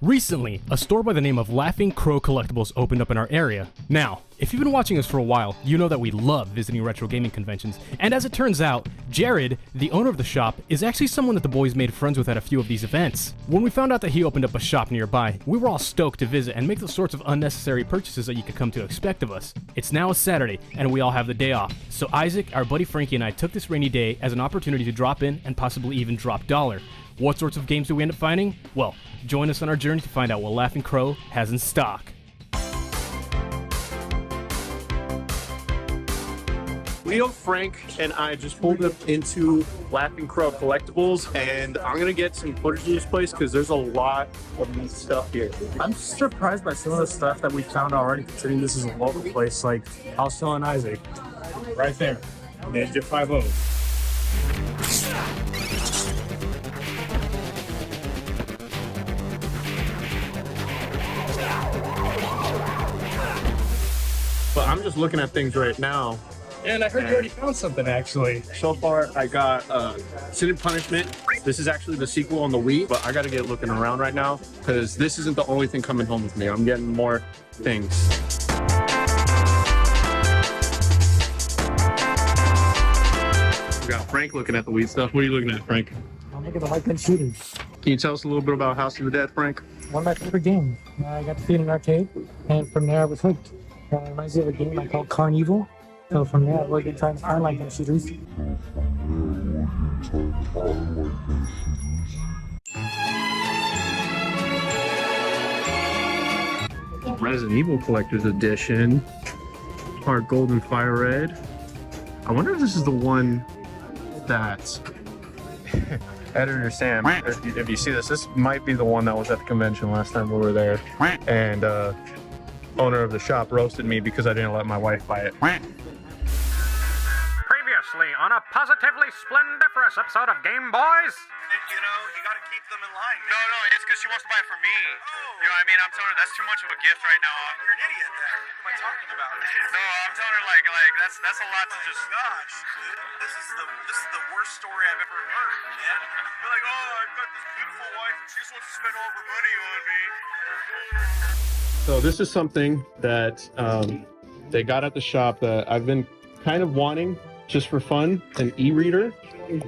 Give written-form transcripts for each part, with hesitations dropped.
Recently, a store by the name of Laughing Crow Collectibles opened up in our area. Now, if you've been watching us for a while, you know that we love visiting retro gaming conventions, and as it turns out, Jared, the owner of the shop, is actually someone that the boys made friends with at a few of these events. When we found out that he opened up a shop nearby, we were all stoked to visit and make the sorts of unnecessary purchases that you could come to expect of us. It's now a Saturday, and we all have the day off, so Isaac, our buddy Frankie, and I took this rainy day as an opportunity to drop in and possibly even drop dollar. What sorts of games do we end up finding? Well, join us on our journey to find out what Laughing Crow has in stock. Leo, Frank, and I just pulled up into Laughing Crow Collectibles, and I'm gonna get some footage of this place because there's a lot of neat stuff here. I'm surprised by some of the stuff that we found already, considering this is a local place. Like, I was telling Isaac, right there, Ninja 5.0. But I'm just looking at things right now. And I heard you already found something, actually. So far, I got Sin and Punishment. This is actually the sequel on the Wii, but I gotta get looking around right now because this isn't the only thing coming home with me. I'm getting more things. We got Frank looking at the Wii stuff. What are you looking at, Frank? I'm looking at the shooters. Can you tell us a little bit about House of the Dead, Frank? One of my favorite games. I got to see it in an arcade, and from there I was hooked. It reminds me of a game I called Carnival. So from there, I've been trying to find like them shooters. Resident Evil Collector's Edition. Part Golden Fire Red. I wonder if this is the one that... Editor Sam, if you see this might be the one that was at the convention last time we were there. And owner of the shop roasted me because I didn't let my wife buy it. Previously on a positively splendiferous episode of GameBois. You know, you gotta keep them in line. No, it's because she wants to buy it for me. Oh. You know what I mean? I'm telling her that's too much of a gift right now. You're an idiot then. What am I talking about? No, I'm telling her like that's a lot to just. Gosh, dude. This is the worst story I've ever heard, man. You're like, oh, I've got this beautiful wife and she just wants to spend all of her money on me. So this is something that they got at the shop that I've been kind of wanting just for fun, an e-reader.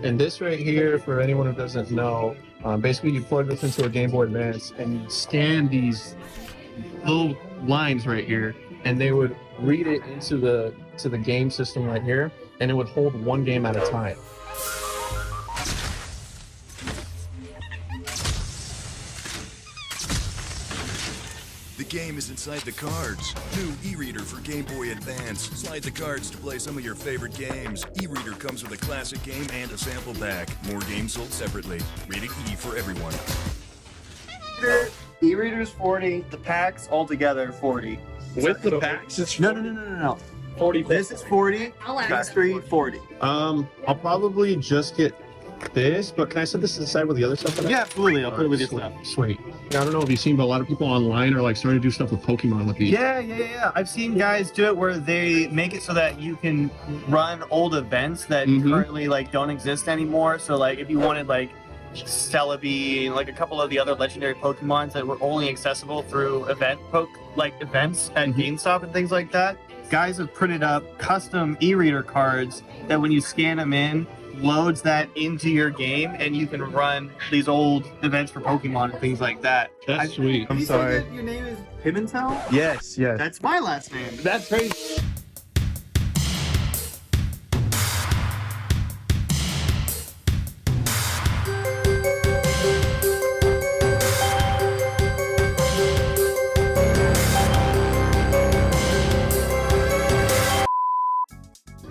And this right here, for anyone who doesn't know, basically you plug this into a Game Boy Advance and you scan these little lines right here, and they would read it into the game system right here, and it would hold one game at a time. The game is inside the cards. New e-reader for Game Boy Advance. Slide the cards to play some of your favorite games. E-reader comes with a classic game and a sample pack. More games sold separately. Rated E for everyone. E-reader's 40. The packs altogether 40. With the packs, it's No. 40. This is 40. History 40. I'll probably just get this, but can I set this aside with the other stuff? Yeah, absolutely. I'll put it with your stuff. Sweet. I don't know if you've seen, but a lot of people online are like starting to do stuff with Pokemon with these. Yeah. I've seen guys do it where they make it so that you can run old events that currently like don't exist anymore. So like if you wanted like Celebi, like a couple of the other legendary Pokemons that were only accessible through events at GameStop and things like that, guys have printed up custom e-reader cards that when you scan them in, loads that into your game, and you can run these old events for Pokemon and things like that. That's sweet. I'm sorry. Your name is Pimentel? Yes. That's my last name. That's crazy.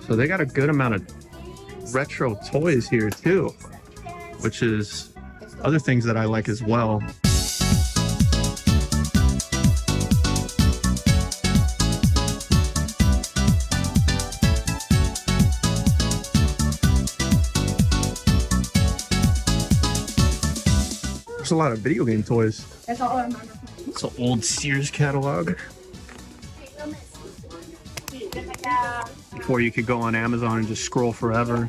So they got a good amount of retro toys here too, which is other things that I like as well. There's a lot of video game toys. It's an old Sears catalog. Before you could go on Amazon and just scroll forever,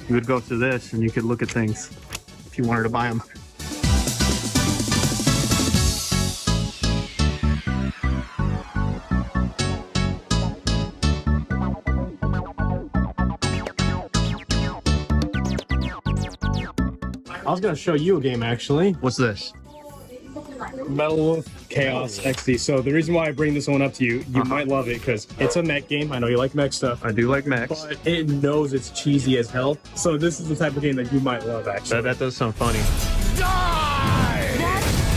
you would go to this and you could look at things if you wanted to buy them. I was gonna show you a game actually. What's this? Metal Wolf Chaos XD. So the reason why I bring this one up to you, you might love it because it's a mech game. I know you like mech stuff. I do like mechs. But it knows it's cheesy as hell. So this is the type of game that you might love, actually. That does sound funny. That's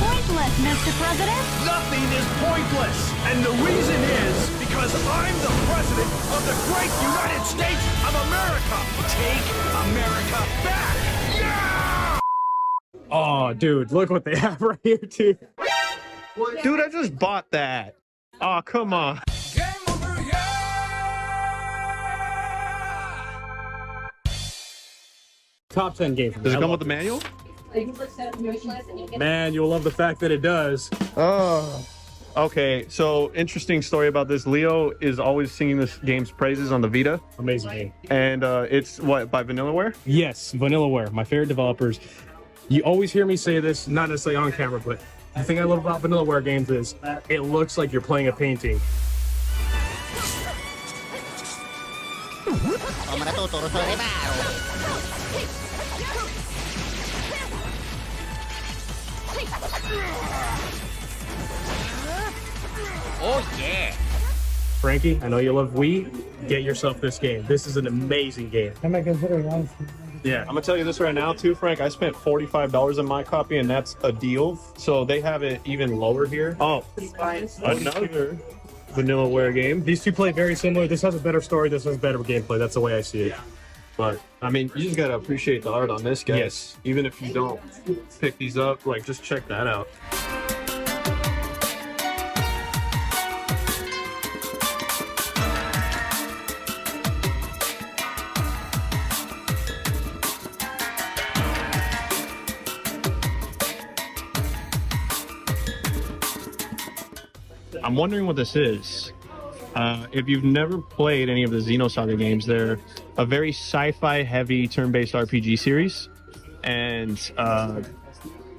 pointless, Mr. President. Nothing is pointless, and the reason is because I'm the president of the great United States of America. Take America back! Yeah! Oh, dude, look what they have right here, too. Dude, I just bought that. Oh, come on. Top 10 game. Does it come with the manual? Man, you'll love the fact that it does. Oh. Okay, so interesting story about this. Leo is always singing this game's praises on the Vita. Amazing game. And it's what, by Vanillaware? Yes, Vanillaware, my favorite developers. You always hear me say this, not necessarily on camera, but the thing I love about Vanillaware games is it looks like you're playing a painting. Oh, yeah. Frankie, I know you love Wii. Get yourself this game. This is an amazing game. I might consider it, honestly. Yeah, I'm gonna tell you this right now too, Frank. I spent $45 on my copy, and that's a deal. So they have it even lower here. Oh, another Vanillaware game. These two play very similar. This has a better story. This has better gameplay. That's the way I see it. But I mean, you just gotta appreciate the art on this, guys. Yes. Even if you don't pick these up, like just check that out. I'm wondering what this is. If you've never played any of the Xenosaga games, they're a very sci-fi heavy turn-based RPG series. And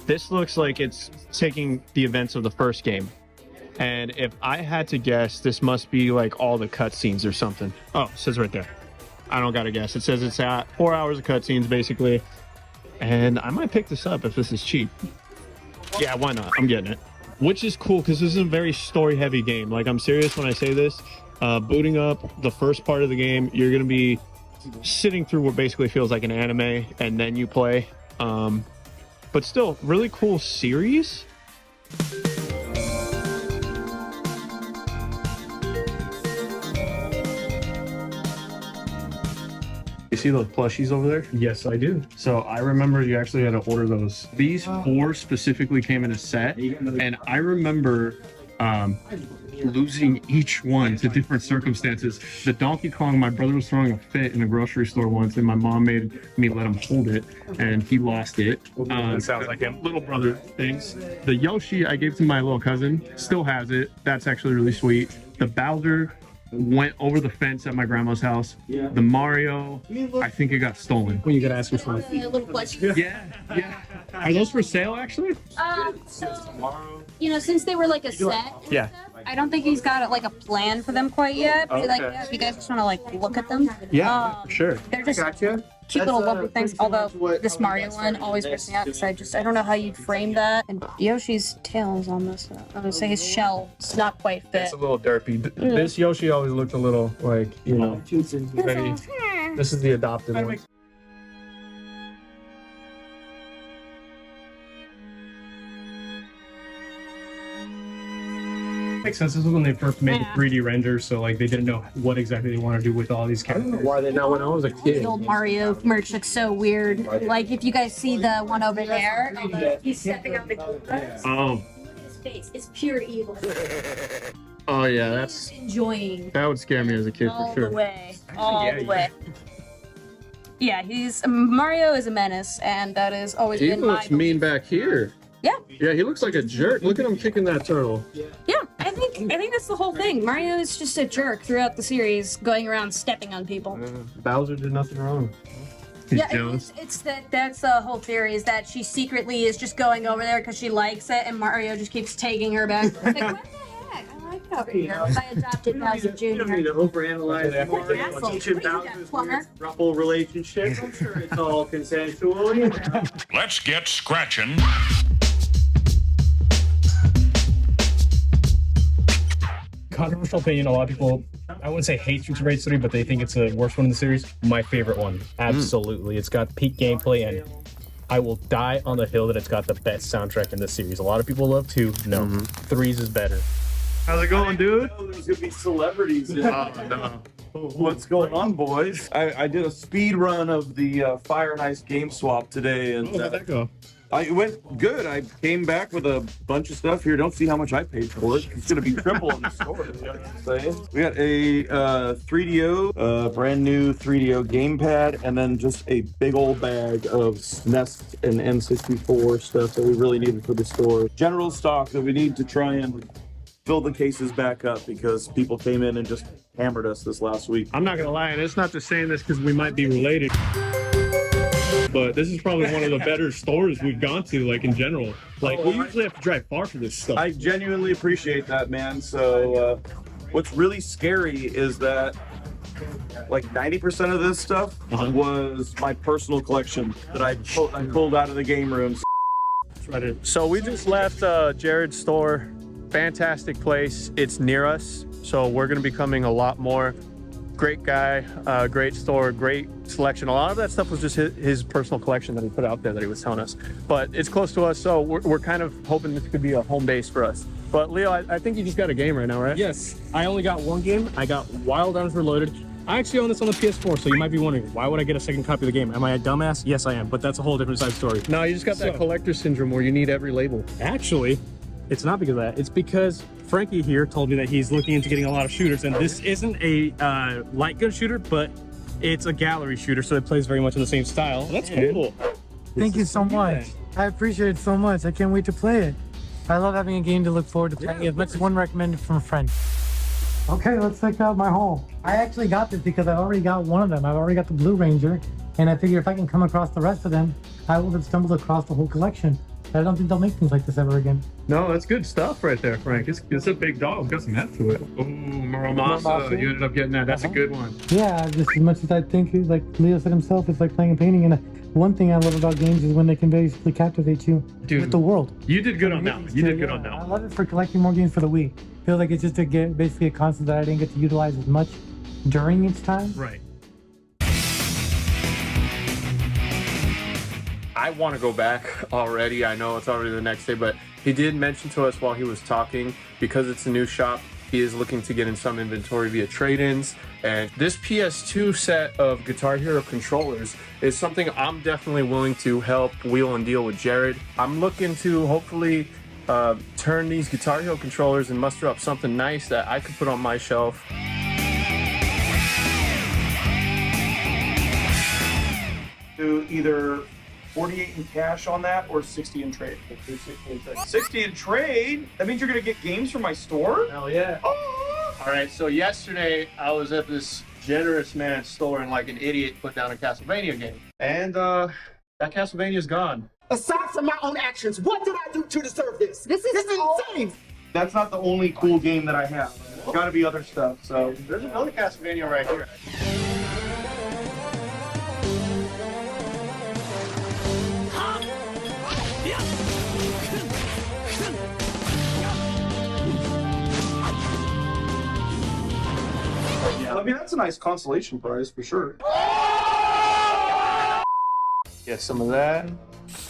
this looks like it's taking the events of the first game. And if I had to guess, this must be like all the cutscenes or something. Oh, it says right there. I don't gotta guess. It says it's at 4 hours of cutscenes, basically. And I might pick this up if this is cheap. Yeah, why not? I'm getting it. Which is cool because this is a very story-heavy game. Like, I'm serious when I say this. Booting up the first part of the game, you're going to be sitting through what basically feels like an anime, and then you play. But still, really cool series. You see those plushies over there? Yes, I do. So I remember you actually had to order those. These 4 specifically came in a set, and I remember losing each one to different circumstances. The Donkey Kong, my brother was throwing a fit in a grocery store once, and my mom made me let him hold it, and he lost it. That sounds like him. Little brother things. The Yoshi I gave to my little cousin, still has it. That's actually really sweet. The Bowser went over the fence at my grandma's house. The Mario, I think it got stolen. When you gotta ask your friend. A little plushie. Yeah. Are those for sale, actually? So, you know, since they were like a set, Yeah. I don't think he's got like a plan for them quite yet. But, like, Okay. yeah, if you guys just want to like look at them, Yeah, sure. they're just cute little lumpy things. Although this Mario one always freaks me out because I don't know how you'd frame that. And Yoshi's tail is on this. I would say his shell is not quite fit. It's a little derpy. This Yoshi always looked a little like, you know, very, this is the adopted one. Makes sense. This was when they first made the 3D renders, so like they didn't know what exactly they want to do with all these characters. Why they know when I was a kid. The old Mario merch looks so weird. Like if you guys see the one over there, he's stepping on the glass. Oh. His face is pure evil. Oh yeah, that's Enjoying that would scare me as a kid all for sure. the way, all the way. Yeah, Mario is a menace, and that has always He been looks my. mean back here. Yeah. Yeah, he looks like a jerk. Look at him kicking that turtle. Yeah, I think that's the whole thing. Mario is just a jerk throughout the series, going around stepping on people. Bowser did nothing wrong. He's Yeah, jealous. it's that's the whole theory is that she secretly is just going over there because she likes it, and Mario just keeps taking her back. It's like, what the heck? I like over here. I adopted Bowser You don't need Jr. to overanalyze the more Asshole. teaching What are you, that Bowser's plumber? weird throuple relationship. I'm sure it's all consensual. You know? Let's get scratching. Controversial opinion, a lot of people, I wouldn't say hate Streets of Rage 3, but they think it's the worst one in the series. My favorite one, absolutely. It's got peak gameplay, and I will die on the hill that it's got the best soundtrack in the series. A lot of people love 2. No, 3's is better. How's it going, dude? There's gonna be celebrities. No. What's going on, boys? I did a speed run of the Fire and Ice game swap today, and How'd that go? it went good. I came back with a bunch of stuff here. Don't see how much I paid for it. It's gonna be triple in the store. You know what I'm saying? We got a 3DO, brand new 3DO gamepad, and then just a big old bag of SNES and N64 stuff that we really needed for the store. General stock that we need to try and fill the cases back up because people came in and just hammered us this last week. I'm not gonna lie, and it's not just saying this because we might be related, but this is probably one of the better stores we've gone to, like in general. Like we usually have to drive far for this stuff. I genuinely appreciate that, man. So what's really scary is that like 90% of this stuff was my personal collection that I pulled out of the game rooms. So we just left Jared's store. Fantastic place. It's near us, so we're gonna be coming a lot more. Great guy, great store, great selection. A lot of that stuff was just his personal collection that he put out there that he was telling us. But it's close to us, so we're kind of hoping this could be a home base for us. But Leo, I think you just got a game right now, right? Yes, I only got one game. I got Wild Arms Reloaded. I actually own this on the PS4, so you might be wondering, why would I get a second copy of the game? Am I a dumbass? Yes, I am, but that's a whole different side story. No, you just got that collector syndrome where you need every label. Actually, it's not because of that. It's because Frankie here told me that he's looking into getting a lot of shooters, and this isn't a light gun shooter, but it's a gallery shooter, so it plays very much in the same style. That's cool. Thank you so much. I appreciate it so much. I can't wait to play it. I love having a game to look forward to playing. As much as one recommended from a friend. Okay, let's check out my haul. I actually got this because I've already got one of them. I've already got the Blue Ranger, and I figure if I can come across the rest of them, I will have stumbled across the whole collection. I don't think they'll make things like this ever again. No, that's good stuff right there, Frank. It's a big dog. Got some heft to it. Oh, Muramasa. You ended up getting that. That's a good one. Yeah, just as much as I think, like Leo said himself, it's like playing and painting. And one thing I love about games is when they can basically captivate you with the world. You did good on that one. You did good on that I one. love it for collecting more games for the Wii. Feels like it's just basically a concept that I didn't get to utilize as much during its time. Right. I want to go back already. I know it's already the next day, but he did mention to us while he was talking, because it's a new shop, he is looking to get in some inventory via trade-ins. And this PS2 set of Guitar Hero controllers is something I'm definitely willing to help wheel and deal with Jared. I'm looking to hopefully turn these Guitar Hero controllers and muster up something nice that I could put on my shelf. Do either 48 in cash on that or 60 in trade. 60 in trade? That means you're gonna get games from my store? Hell yeah. Oh! All right, so yesterday I was at this generous man's store and like an idiot put down a Castlevania game. And that Castlevania's gone. Aside from my own actions, what did I do to deserve this? This is insane. That's not the only cool game that I have. There's gotta be other stuff, so. There's another Castlevania right here. I mean, that's a nice consolation prize for sure. Get some of that.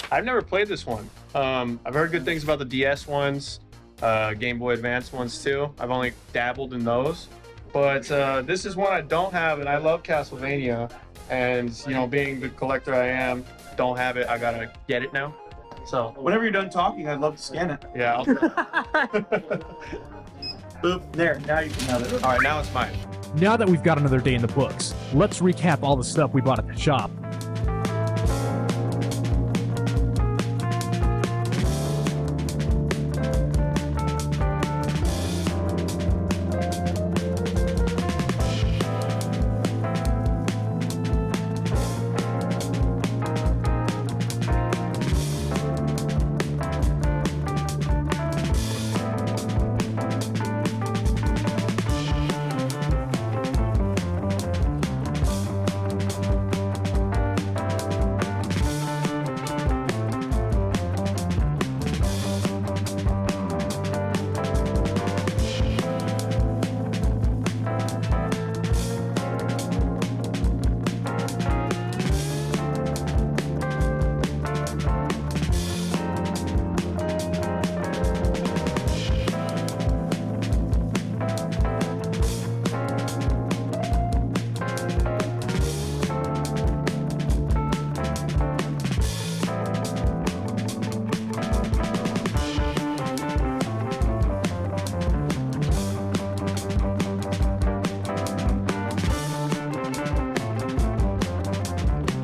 I've never played this one. I've heard good things about the DS ones, Game Boy Advance ones too. I've only dabbled in those. But this is one I don't have, and I love Castlevania. And, you know, being the collector I am, don't have it, I gotta get it now. So, Whenever you're done talking, I'd love to scan it. yeah. Boop. There. Now you can have it. All right, now it's mine. Now that we've got another day in the books, let's recap all the stuff we bought at the shop.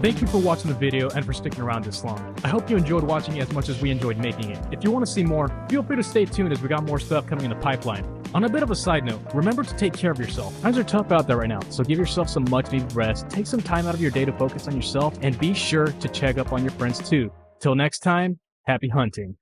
Thank you for watching the video and for sticking around this long. I hope you enjoyed watching it as much as we enjoyed making it. If you want to see more, feel free to stay tuned as we got more stuff coming in the pipeline. On a bit of a side note, remember to take care of yourself. Times are tough out there right now, so give yourself some much needed rest, take some time out of your day to focus on yourself, and be sure to check up on your friends too. Till next time, happy hunting.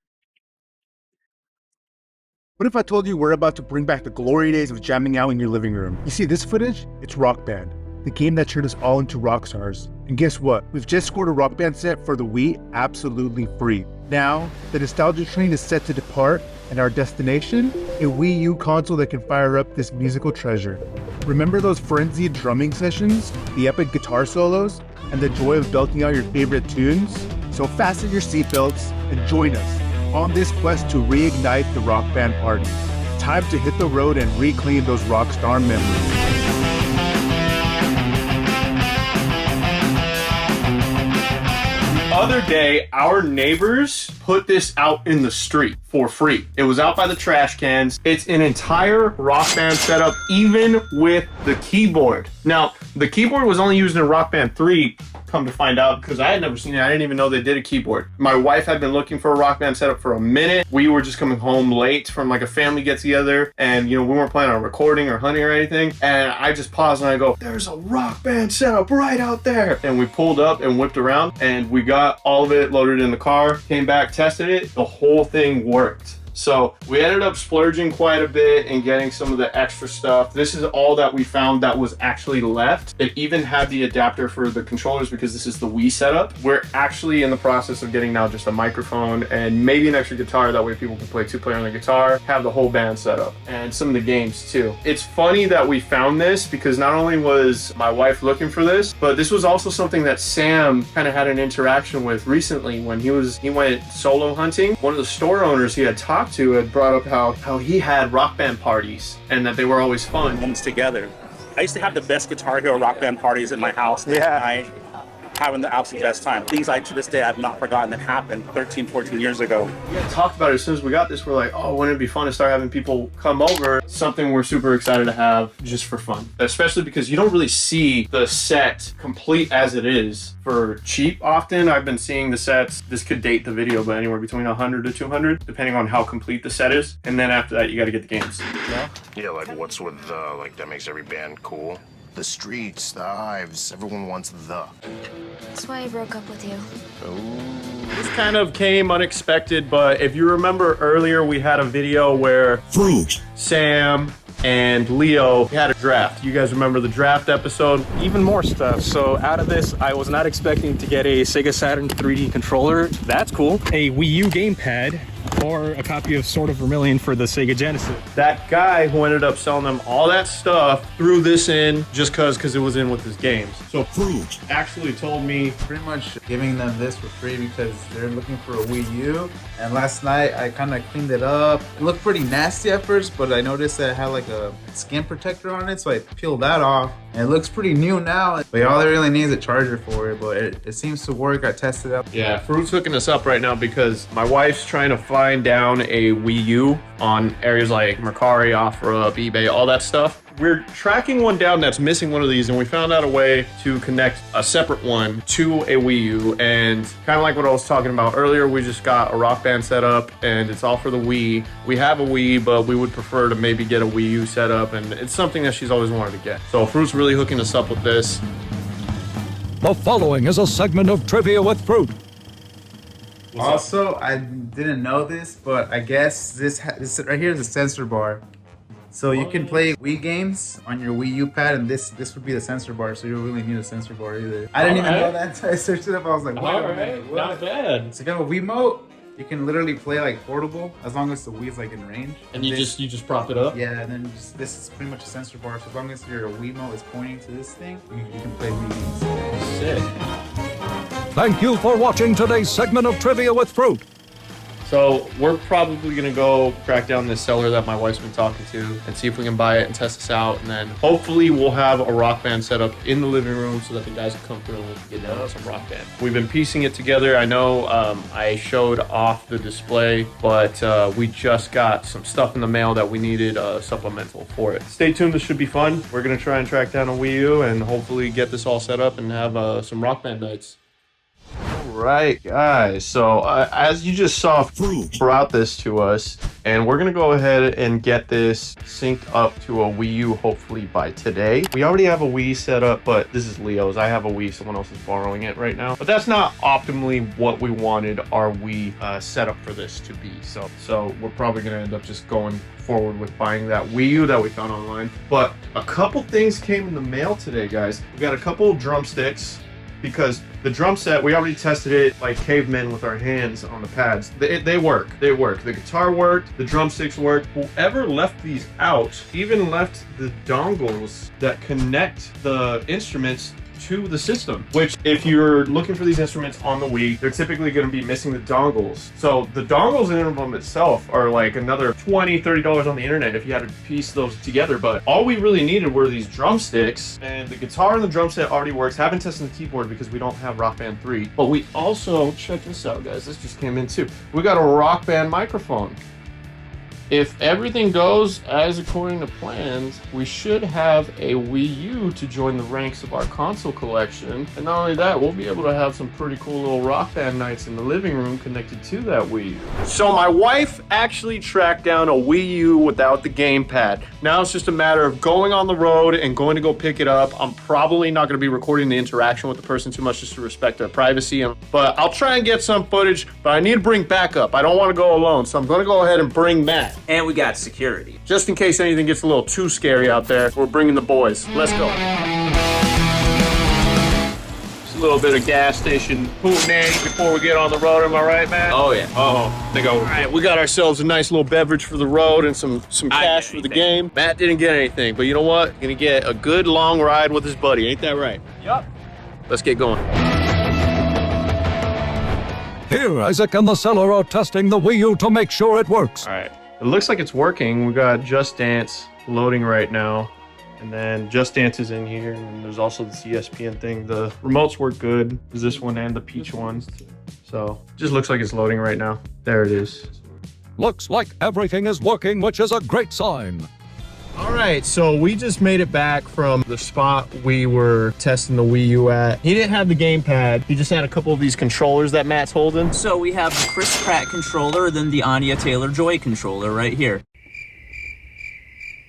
What if I told you we're about to bring back the glory days of jamming out in your living room? You see this footage? It's Rock Band, the game that turned us all into rock stars. And guess what? We've just scored a Rock Band set for the Wii absolutely free. Now, the nostalgia train is set to depart, and our destination? A Wii U console that can fire up this musical treasure. Remember those frenzied drumming sessions, the epic guitar solos, and the joy of belting out your favorite tunes? So fasten your seatbelts and join us on this quest to reignite the Rock Band party. Time to hit the road and reclaim those rock star memories. Other day, our neighbors put this out in the street for free. It was out by the trash cans. It's an entire Rock Band setup, even with the keyboard. Now, the keyboard was only used in Rock Band 3, come to find out, because I had never seen it. I didn't even know they did a keyboard. My wife had been looking for a Rock Band setup for a minute. We were just coming home late from like a family get together, and we weren't planning on recording or hunting or anything. And I just paused and I go, there's a Rock Band setup right out there. And we pulled up and whipped around, and we got all of it loaded in the car, came back, tested it. The whole thing worked. So we ended up splurging quite a bit and getting some of the extra stuff. This is all that we found that was actually left. It even had the adapter for the controllers because this is the Wii setup. We're actually in the process of getting now just a microphone and maybe an extra guitar. That way people can play two-player on the guitar, have the whole band set up, and some of the games too. It's funny that we found this because not only was my wife looking for this, but this was also something that Sam kind of had an interaction with recently when he went solo hunting. One of the store owners he had talked to had brought up how he had Rock Band parties and that they were always fun. Ones together. I used to have the best Guitar Hero Rock Band parties in my house. Yeah. Having the absolute best time. Things I, to this day, I've not forgotten that happened 13, 14 years ago. We had talked about it as soon as we got this. We're like, oh, wouldn't it be fun to start having people come over? Something we're super excited to have just for fun. Especially because you don't really see the set complete as it is for cheap often. I've been seeing the sets, this could date the video, but anywhere between 100 to 200, depending on how complete the set is. And then after that, you got to get the games. Yeah, like what's with like that makes every band cool? The streets, the hives, everyone wants the. That's why I broke up with you. This kind of came unexpected, but if you remember earlier, we had a video where Fruit, Sam, and Leo had a draft. You guys remember the draft episode? Even more stuff. So out of this, I was not expecting to get a Sega Saturn 3D controller. That's cool. A Wii U gamepad, or a copy of Sword of Vermilion for the Sega Genesis. That guy who ended up selling them all that stuff threw this in just because it was in with his games. So Fruit actually told me pretty much giving them this for free because they're looking for a Wii U. And last night I kind of cleaned it up. It looked pretty nasty at first, but I noticed that it had like a skin protector on it, so I peeled that off. And it looks pretty new now. But all they really need is a charger for it, but it seems to work. I tested it out. Yeah, Fruit's hooking us up right now because my wife's trying to find down a Wii U on areas like Mercari, OfferUp, eBay, all that stuff. We're tracking one down that's missing one of these, and we found out a way to connect a separate one to a Wii U. And kind of like what I was talking about earlier, we just got a Rock Band set up, and it's all for the Wii. We have a Wii, but we would prefer to maybe get a Wii U set up, and it's something that she's always wanted to get. So Fruit's really hooking us up with this. The following is a segment of Trivia with Fruit. Also, I didn't know this, but I guess this right here is a sensor bar. So you can play Wii games on your Wii U pad, and this would be the sensor bar, so you don't really need a sensor bar either. I didn't even know that until I searched it up. I was like, what? Not bad. So you got a Wiimote, you can literally play like portable, as long as the Wii's like in range. And you just prop it up? Yeah, and then this is pretty much a sensor bar, so as long as your Wiimote is pointing to this thing, you can play Wii games. Sick. Thank you for watching today's segment of Trivia with Fruit. So we're probably gonna go track down this seller that my wife's been talking to and see if we can buy it and test this out. And then hopefully we'll have a Rock Band set up in the living room so that the guys can come through and we can get down on some Rock Band. We've been piecing it together. I know I showed off the display, but we just got some stuff in the mail that we needed supplemental for it. Stay tuned, this should be fun. We're gonna try and track down a Wii U and hopefully get this all set up and have some Rock Band nights. right, guys. So as you just saw, brought this to us, and we're gonna go ahead and get this synced up to a Wii U hopefully by today. We already have a Wii set up, but this is Leo's. I have a Wii, someone else is borrowing it right now. But that's not optimally what we wanted our Wii setup for this to be. So we're probably gonna end up just going forward with buying that Wii U that we found online. But a couple things came in the mail today, guys. We got a couple drumsticks, because the drum set, we already tested it like cavemen with our hands on the pads. They work. The guitar worked, the drumsticks worked. Whoever left these out even left the dongles that connect the instruments to the system, which if you're looking for these instruments on the Wii, they're typically going to be missing the dongles. So the dongles in and of them itself are like another $20-$30 on the internet if you had to piece those together. But all we really needed were these drumsticks, and the guitar and the drum set already works. Haven't tested the keyboard because we don't have Rock Band 3. But we also, check this out, guys, this just came in too. We got a Rock Band microphone. If everything goes as according to plans, we should have a Wii U to join the ranks of our console collection. And not only that, we'll be able to have some pretty cool little Rock Band nights in the living room connected to that Wii. So my wife actually tracked down a Wii U without the gamepad. Now it's just a matter of going on the road and going to go pick it up. I'm probably not going to be recording the interaction with the person too much just to respect their privacy. But I'll try and get some footage, but I need to bring backup. I don't want to go alone, so I'm going to go ahead and bring Matt. And we got security. Just in case anything gets a little too scary out there, we're bringing the boys. Let's go. Just a little bit of gas station hootenanny before we get on the road, am I right, Matt? Oh, yeah. Oh, they go. All right, we got ourselves a nice little beverage for the road and some cash for the game. Matt didn't get anything, but you know what? Gonna get a good long ride with his buddy. Ain't that right? Yup. Let's get going. Here, Isaac and the seller are testing the Wii U to make sure it works. All right, it looks like it's working. We got Just Dance loading right now, and then Just Dance is in here, and there's also the ESPN thing. The remotes work good. There's this one and the Peach one. So just looks like it's loading right now. There it is. Looks like everything is working, which is a great sign. All right, so we just made it back from the spot we were testing the Wii U at. He didn't have the gamepad. He just had a couple of these controllers that Matt's holding. So we have the Chris Pratt controller, then the Anya Taylor-Joy controller right here.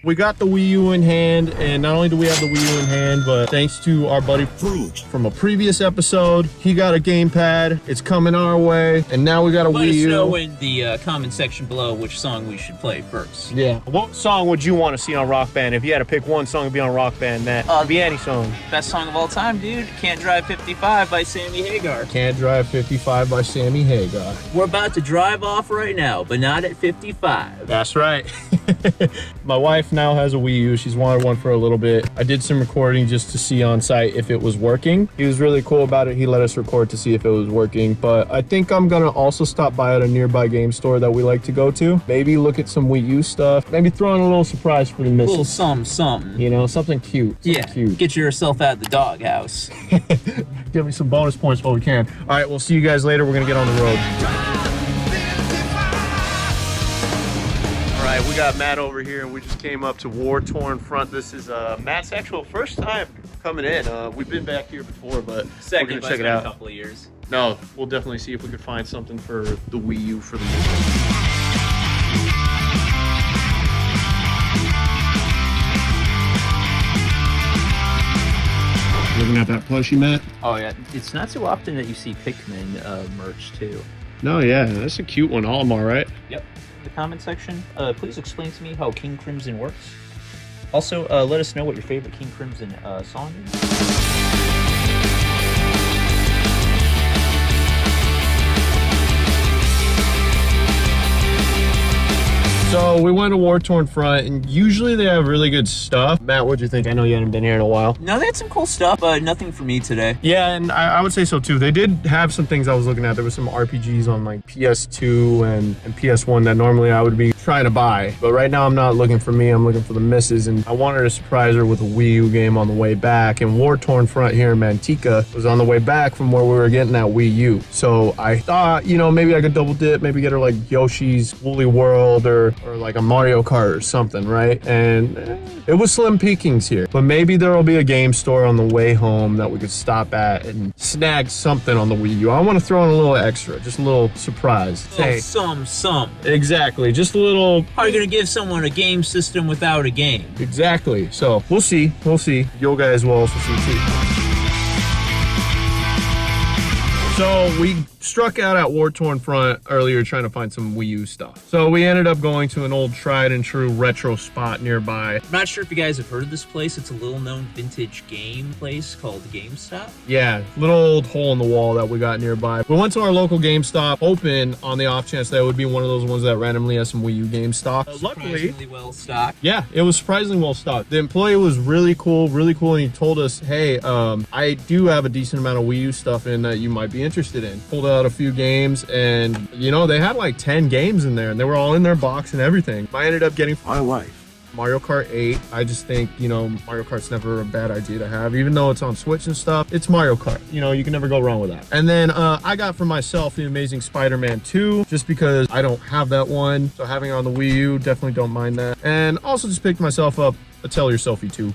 We got the Wii U in hand, and not only do we have the Wii U in hand, but thanks to our buddy from a previous episode, he got a gamepad. It's coming our way, and now we got a Wii U. Let us know in the comment section below which song we should play first. Yeah. What song would you want to see on Rock Band? If you had to pick one song to be on Rock Band, Matt, it'd be any song. Best song of all time, dude. Can't Drive 55 by Sammy Hagar. Can't Drive 55 by Sammy Hagar. We're about to drive off right now, but not at 55. That's right. My wife now has a Wii U. She's wanted one for a little bit. I did some recording just to see on site if it was working. He was really cool about it. He let us record to see if it was working. But I think I'm gonna also stop by at a nearby game store that we like to go to. Maybe look at some Wii U stuff. Maybe throw in a little surprise for the missus. A little something. You know, something cute. Cute. Get yourself out of the doghouse. Give me some bonus points while we can. All right, we'll see you guys later. We're gonna get on the road. All right, we got Matt over here, and we just came up to War Torn Front. This is Matt's actual first time coming in. We've been back here before, but Second, we're gonna check it out. A couple of years. No, we'll definitely see if we could find something for the Wii U for the movie. Looking at that plushie, Matt? Oh yeah, it's not so often that you see Pikmin merch too. No, yeah, that's a cute one. Almar, right? Yep. In the comment section, please explain to me how King Crimson works. Also, let us know what your favorite King Crimson song is. So we went to War Torn Front, and usually they have really good stuff. Matt, what'd you think? I know you hadn't been here in a while. No, they had some cool stuff, but nothing for me today. Yeah, and I would say so too. They did have some things I was looking at. There was some RPGs on like PS2 and PS1 that normally I would be trying to buy. But right now I'm not looking for me, I'm looking for the missus. And I wanted to surprise her with a Wii U game on the way back. And War Torn Front here in Manteca was on the way back from where we were getting that Wii U. So I thought, you know, maybe I could double dip, maybe get her like Yoshi's Woolly World or or like a Mario Kart or something, right? And it was slim pickings here. But maybe there will be a game store on the way home that we could stop at and snag something on the Wii U. I want to throw in a little extra, just a little surprise. Oh, some. Exactly, just a little. How are you gonna give someone a game system without a game? Exactly. So we'll see. You guys will also see too. So we struck out at War Torn Front earlier trying to find some Wii U stuff. So we ended up going to an old tried and true retro spot nearby. I'm not sure if you guys have heard of this place. It's a little known vintage game place called GameStop. Yeah, little old hole in the wall that we got nearby. We went to our local GameStop, open on the off chance that it would be one of those ones that randomly has some Wii U game stock. Luckily, well stocked. Yeah, it was surprisingly well stocked. The employee was really cool, and he told us, hey, I do have a decent amount of Wii U stuff in that you might be interested in. Pulled out a few games, and you know, they had like 10 games in there, and they were all in their box and everything. I ended up getting my wife Mario Kart 8. I just think, you know, Mario Kart's never a bad idea to have, even though it's on Switch and stuff. It's Mario Kart, you know, you can never go wrong with that. And then I got for myself the Amazing Spider-Man 2, just because I don't have that one, so having it on the Wii U, definitely don't mind that. And also just picked myself up a Tell Your Selfie 2.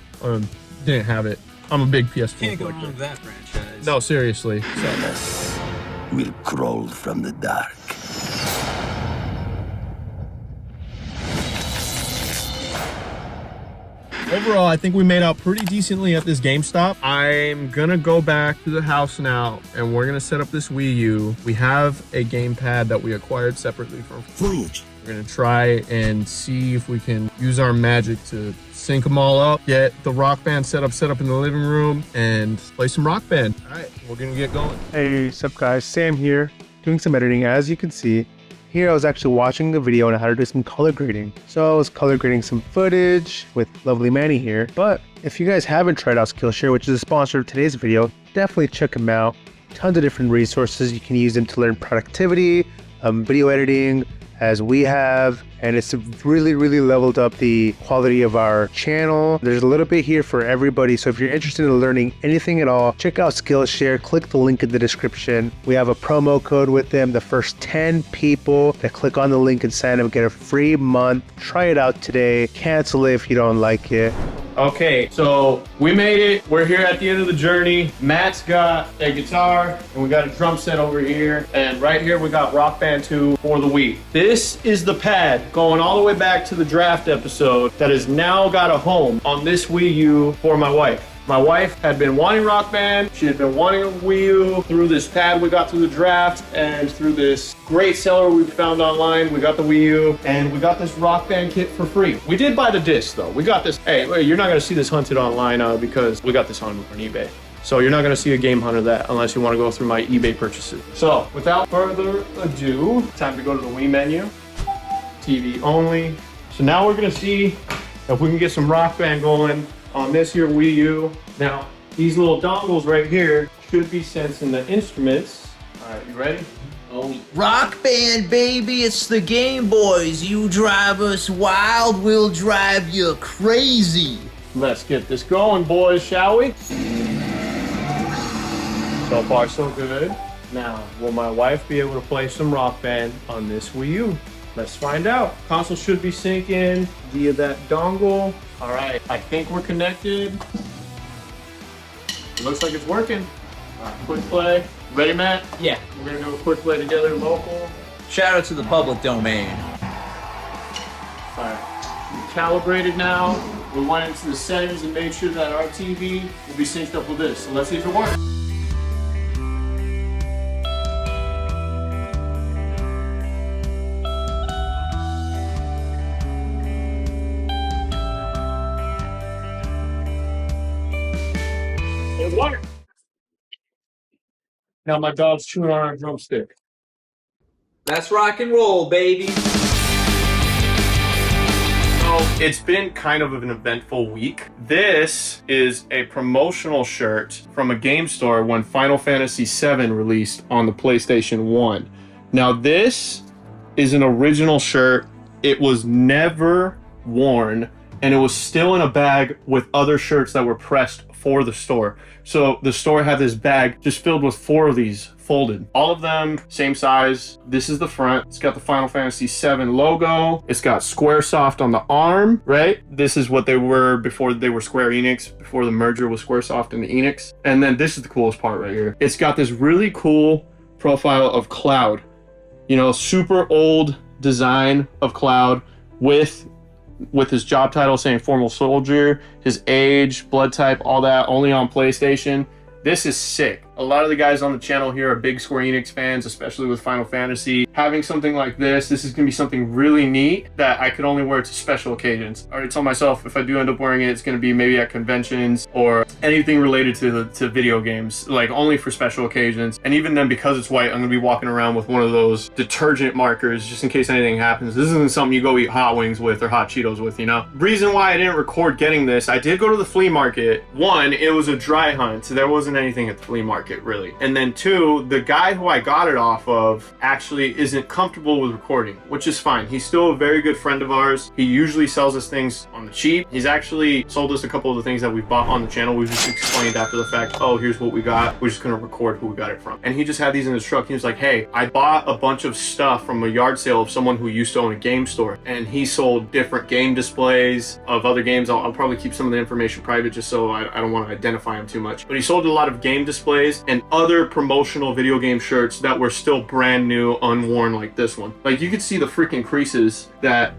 Didn't have it. I'm a big PS4 Can't go collector. wrong with that franchise. No, seriously. Will crawl from the dark. Overall, I think we made out pretty decently at this GameStop. I'm gonna go back to the house now, and we're gonna set up this Wii U. We have a gamepad that we acquired separately from Fridge. We're gonna try and see if we can use our magic to sync them all up, get the Rock Band set up in the living room, and play some Rock Band. All right, we're gonna get going. Hey, what's up guys? Sam here, doing some editing. As you can see, here I was actually watching a video on how to do some color grading. So I was color grading some footage with lovely Manny here. But if you guys haven't tried out Skillshare, which is a sponsor of today's video, definitely check them out. Tons of different resources. You can use them to learn productivity, video editing, as we have, and it's really leveled up the quality of our channel. There's a little bit here for everybody, so if you're interested in learning anything at all, check out Skillshare. Click the link in the description. We have a promo code with them. The first 10 people that click on the link and sign up get a free month. Try it out today. Cancel it if you don't like it. Okay, so we made it. We're here at the end of the journey. Matt's got a guitar, and we got a drum set over here. And right here, we got Rock Band 2 for the Wii. This is the pad going all the way back to the draft episode that has now got a home on this Wii U for my wife. My wife had been wanting Rock Band. She had been wanting a Wii U. Through this pad we got through the draft, and through this great seller we found online, we got the Wii U, and we got this Rock Band kit for free. We did buy the disc though. We got this. Hey, you're not gonna see this hunted online because we got this on eBay. So you're not gonna see a game hunt of that unless you wanna go through my eBay purchases. So without further ado, time to go to the Wii menu. TV only. So now we're gonna see if we can get some Rock Band going on this here Wii U. Now, these little dongles right here should be sensing the instruments. All right, you ready? Oh, Rock Band, baby, it's the GameBois. You drive us wild, we'll drive you crazy. Let's get this going, boys, shall we? So far, so good. Now, will my wife be able to play some Rock Band on this Wii U? Let's find out. Console should be syncing via that dongle. All right, I think we're connected. It looks like it's working. All right, quick play. Ready, Matt? Yeah. We're gonna do a quick play together, local. Shout out to the public domain. All right, we're calibrated now. We went into the settings and made sure that our TV will be synced up with this. So let's see if it works. It worked. Now my dog's chewing on our drumstick. That's rock and roll, baby. So it's been kind of an eventful week. This is a promotional shirt from a game store when Final Fantasy VII released on the PlayStation 1. Now this is an original shirt. It was never worn and it was still in a bag with other shirts that were pressed for the store. So the store had this bag just filled with 4 of these folded. All of them same size. This is the front. It's got the Final Fantasy VII logo. It's got Squaresoft on the arm, right? This is what they were before they were Square Enix, before the merger with Squaresoft and the Enix. And then this is the coolest part right here. It's got this really cool profile of Cloud. You know, super old design of Cloud with his job title saying formal soldier, his age, blood type, all that, only on PlayStation. This is sick. A lot of the guys on the channel here are big Square Enix fans, especially with Final Fantasy. Having something like this is gonna be something really neat that I could only wear to special occasions. I already told myself if I do end up wearing it, it's gonna be maybe at conventions or anything related to video games, like only for special occasions. And even then, because it's white, I'm gonna be walking around with one of those detergent markers just in case anything happens. This isn't something you go eat hot wings with or hot Cheetos with, you know? Reason why I didn't record getting this, I did go to the flea market. 1, it was a dry hunt, so there wasn't anything at the flea market really. And then 2, the guy who I got it off of actually isn't comfortable with recording, which is fine. He's still a very good friend of ours. He usually sells us things on the cheap. He's actually sold us a couple of the things that we bought on the channel. We've just explained after the fact, oh, here's what we got. We're just gonna record who we got it from. And he just had these in his truck. He was like, hey, I bought a bunch of stuff from a yard sale of someone who used to own a game store. And he sold different game displays of other games. I'll probably keep some of the information private just so I don't want to identify him too much. But he sold a lot of game displays and other promotional video game shirts that were still brand new, unworn, like this one. Like you could see the freaking creases that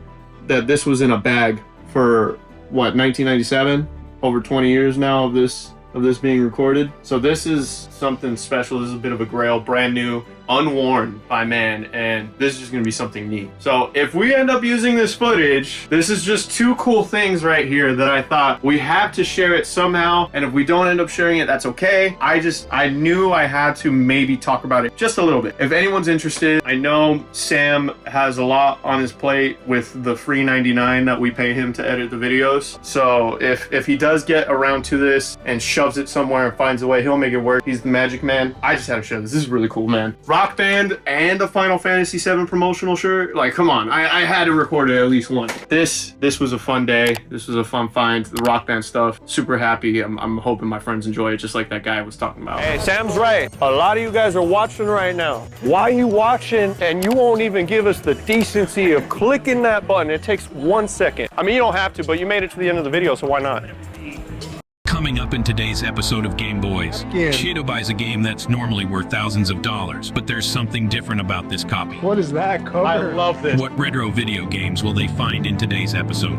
this was in a bag for what, 1997? Over 20 years now of this being recorded. So this is something special. This is a bit of a grail, brand new, unworn by man, and this is just gonna be something neat. So if we end up using this footage, this is just 2 cool things right here that I thought we have to share it somehow, and if we don't end up sharing it, that's okay. I knew I had to maybe talk about it just a little bit. If anyone's interested, I know Sam has a lot on his plate with the free 99 that we pay him to edit the videos. So if he does get around to this and shoves it somewhere and finds a way, he'll make it work. He's the magic man. I just had to show this. This is really cool, man. Rock Band and a Final Fantasy VII promotional shirt. Like, come on. I had to record it at least once. This was a fun day. This was a fun find. The Rock Band stuff. Super happy. I'm hoping my friends enjoy it just like that guy was talking about. Hey, Sam's right. A lot of you guys are watching right now. Why are you watching and you won't even give us the decency of clicking that button? It takes 1 second. I mean, you don't have to, but you made it to the end of the video, so why not? Coming up in today's episode of GameBois, Shadow buys a game that's normally worth thousands of dollars, but there's something different about this copy. What is that cover? I love this. What retro video games will they find in today's episode?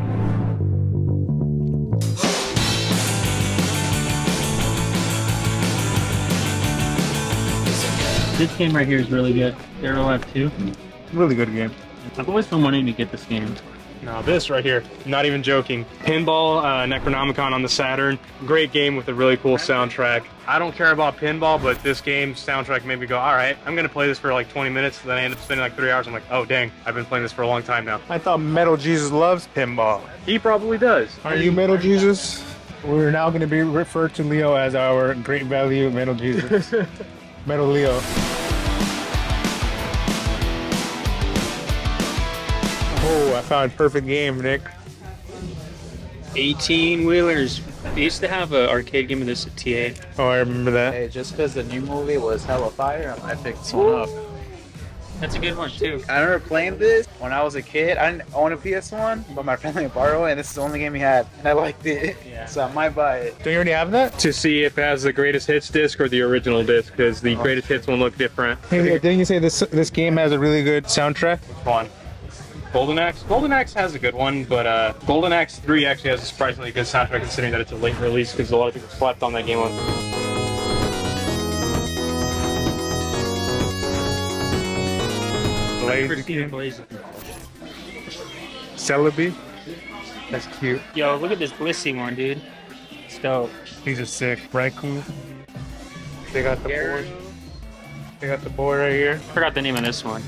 This game right here is really good. Zero Life 2. Really good game. I've always been wanting to get this game. Now this right here, not even joking. Pinball, Necronomicon on the Saturn. Great game with a really cool soundtrack. I don't care about pinball, but this game's soundtrack made me go, all right, I'm gonna play this for like 20 minutes. Then I end up spending like 3 hours. I'm like, oh dang, I've been playing this for a long time now. I thought Metal Jesus loves pinball. He probably does. Are you Metal Jesus? We're now going to be referred to Leo as our great value Metal Jesus. Metal Leo. Oh, I found a perfect game, Nick. 18-wheelers. They used to have an arcade game of this at TA. Oh, I remember that. Hey, just because the new movie was hella fire, I picked this one up. That's a good one, too. I remember playing this when I was a kid. I didn't own a PS1, but my friend let me borrow it, and this is the only game he had. And I liked it, so I might buy it. Do you already have that? To see if it has the greatest hits disc or the original disc, because the greatest hits one look different. Hey, didn't you say this game has a really good soundtrack? Fun. Golden Axe? Golden Axe has a good one, but Golden Axe 3 actually has a surprisingly good soundtrack considering that it's a late release because a lot of people slept on that game. Celebi? That's cute. Yo, look at this Blissey one, dude. It's dope. These are sick. Raikou. They got the board. They got the board right here. I forgot the name of this one.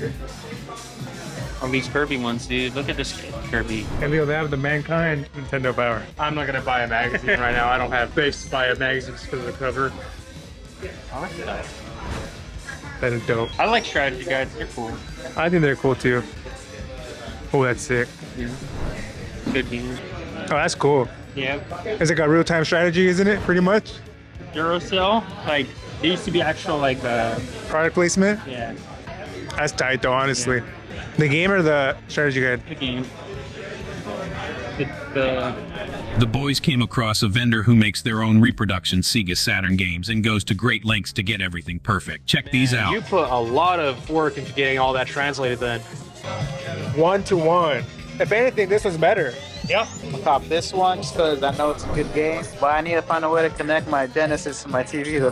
Oh, these Kirby ones, dude. Look at this Kirby. And Leo, they have the Mankind Nintendo Power. I'm not gonna buy a magazine right now. I don't have space to buy a magazine just because of the cover. I like that. That is dope. I like strategy guides. They're cool. I think they're cool too. Oh, that's sick. Yeah. Good game. Oh, that's cool. Yeah. It's like a real-time strategy, isn't it? Pretty much. Duracell, like it used to be actual like product placement. Yeah. That's tight though, honestly. Yeah. The game or the strategy guide? The game. The boys came across a vendor who makes their own reproduction Sega Saturn games and goes to great lengths to get everything perfect. Check these out. You put a lot of work into getting all that translated then. 1-to-1. If anything, this was better. Yep. I'll cop this one just because I know it's a good game, but I need to find a way to connect my Genesis to my TV though.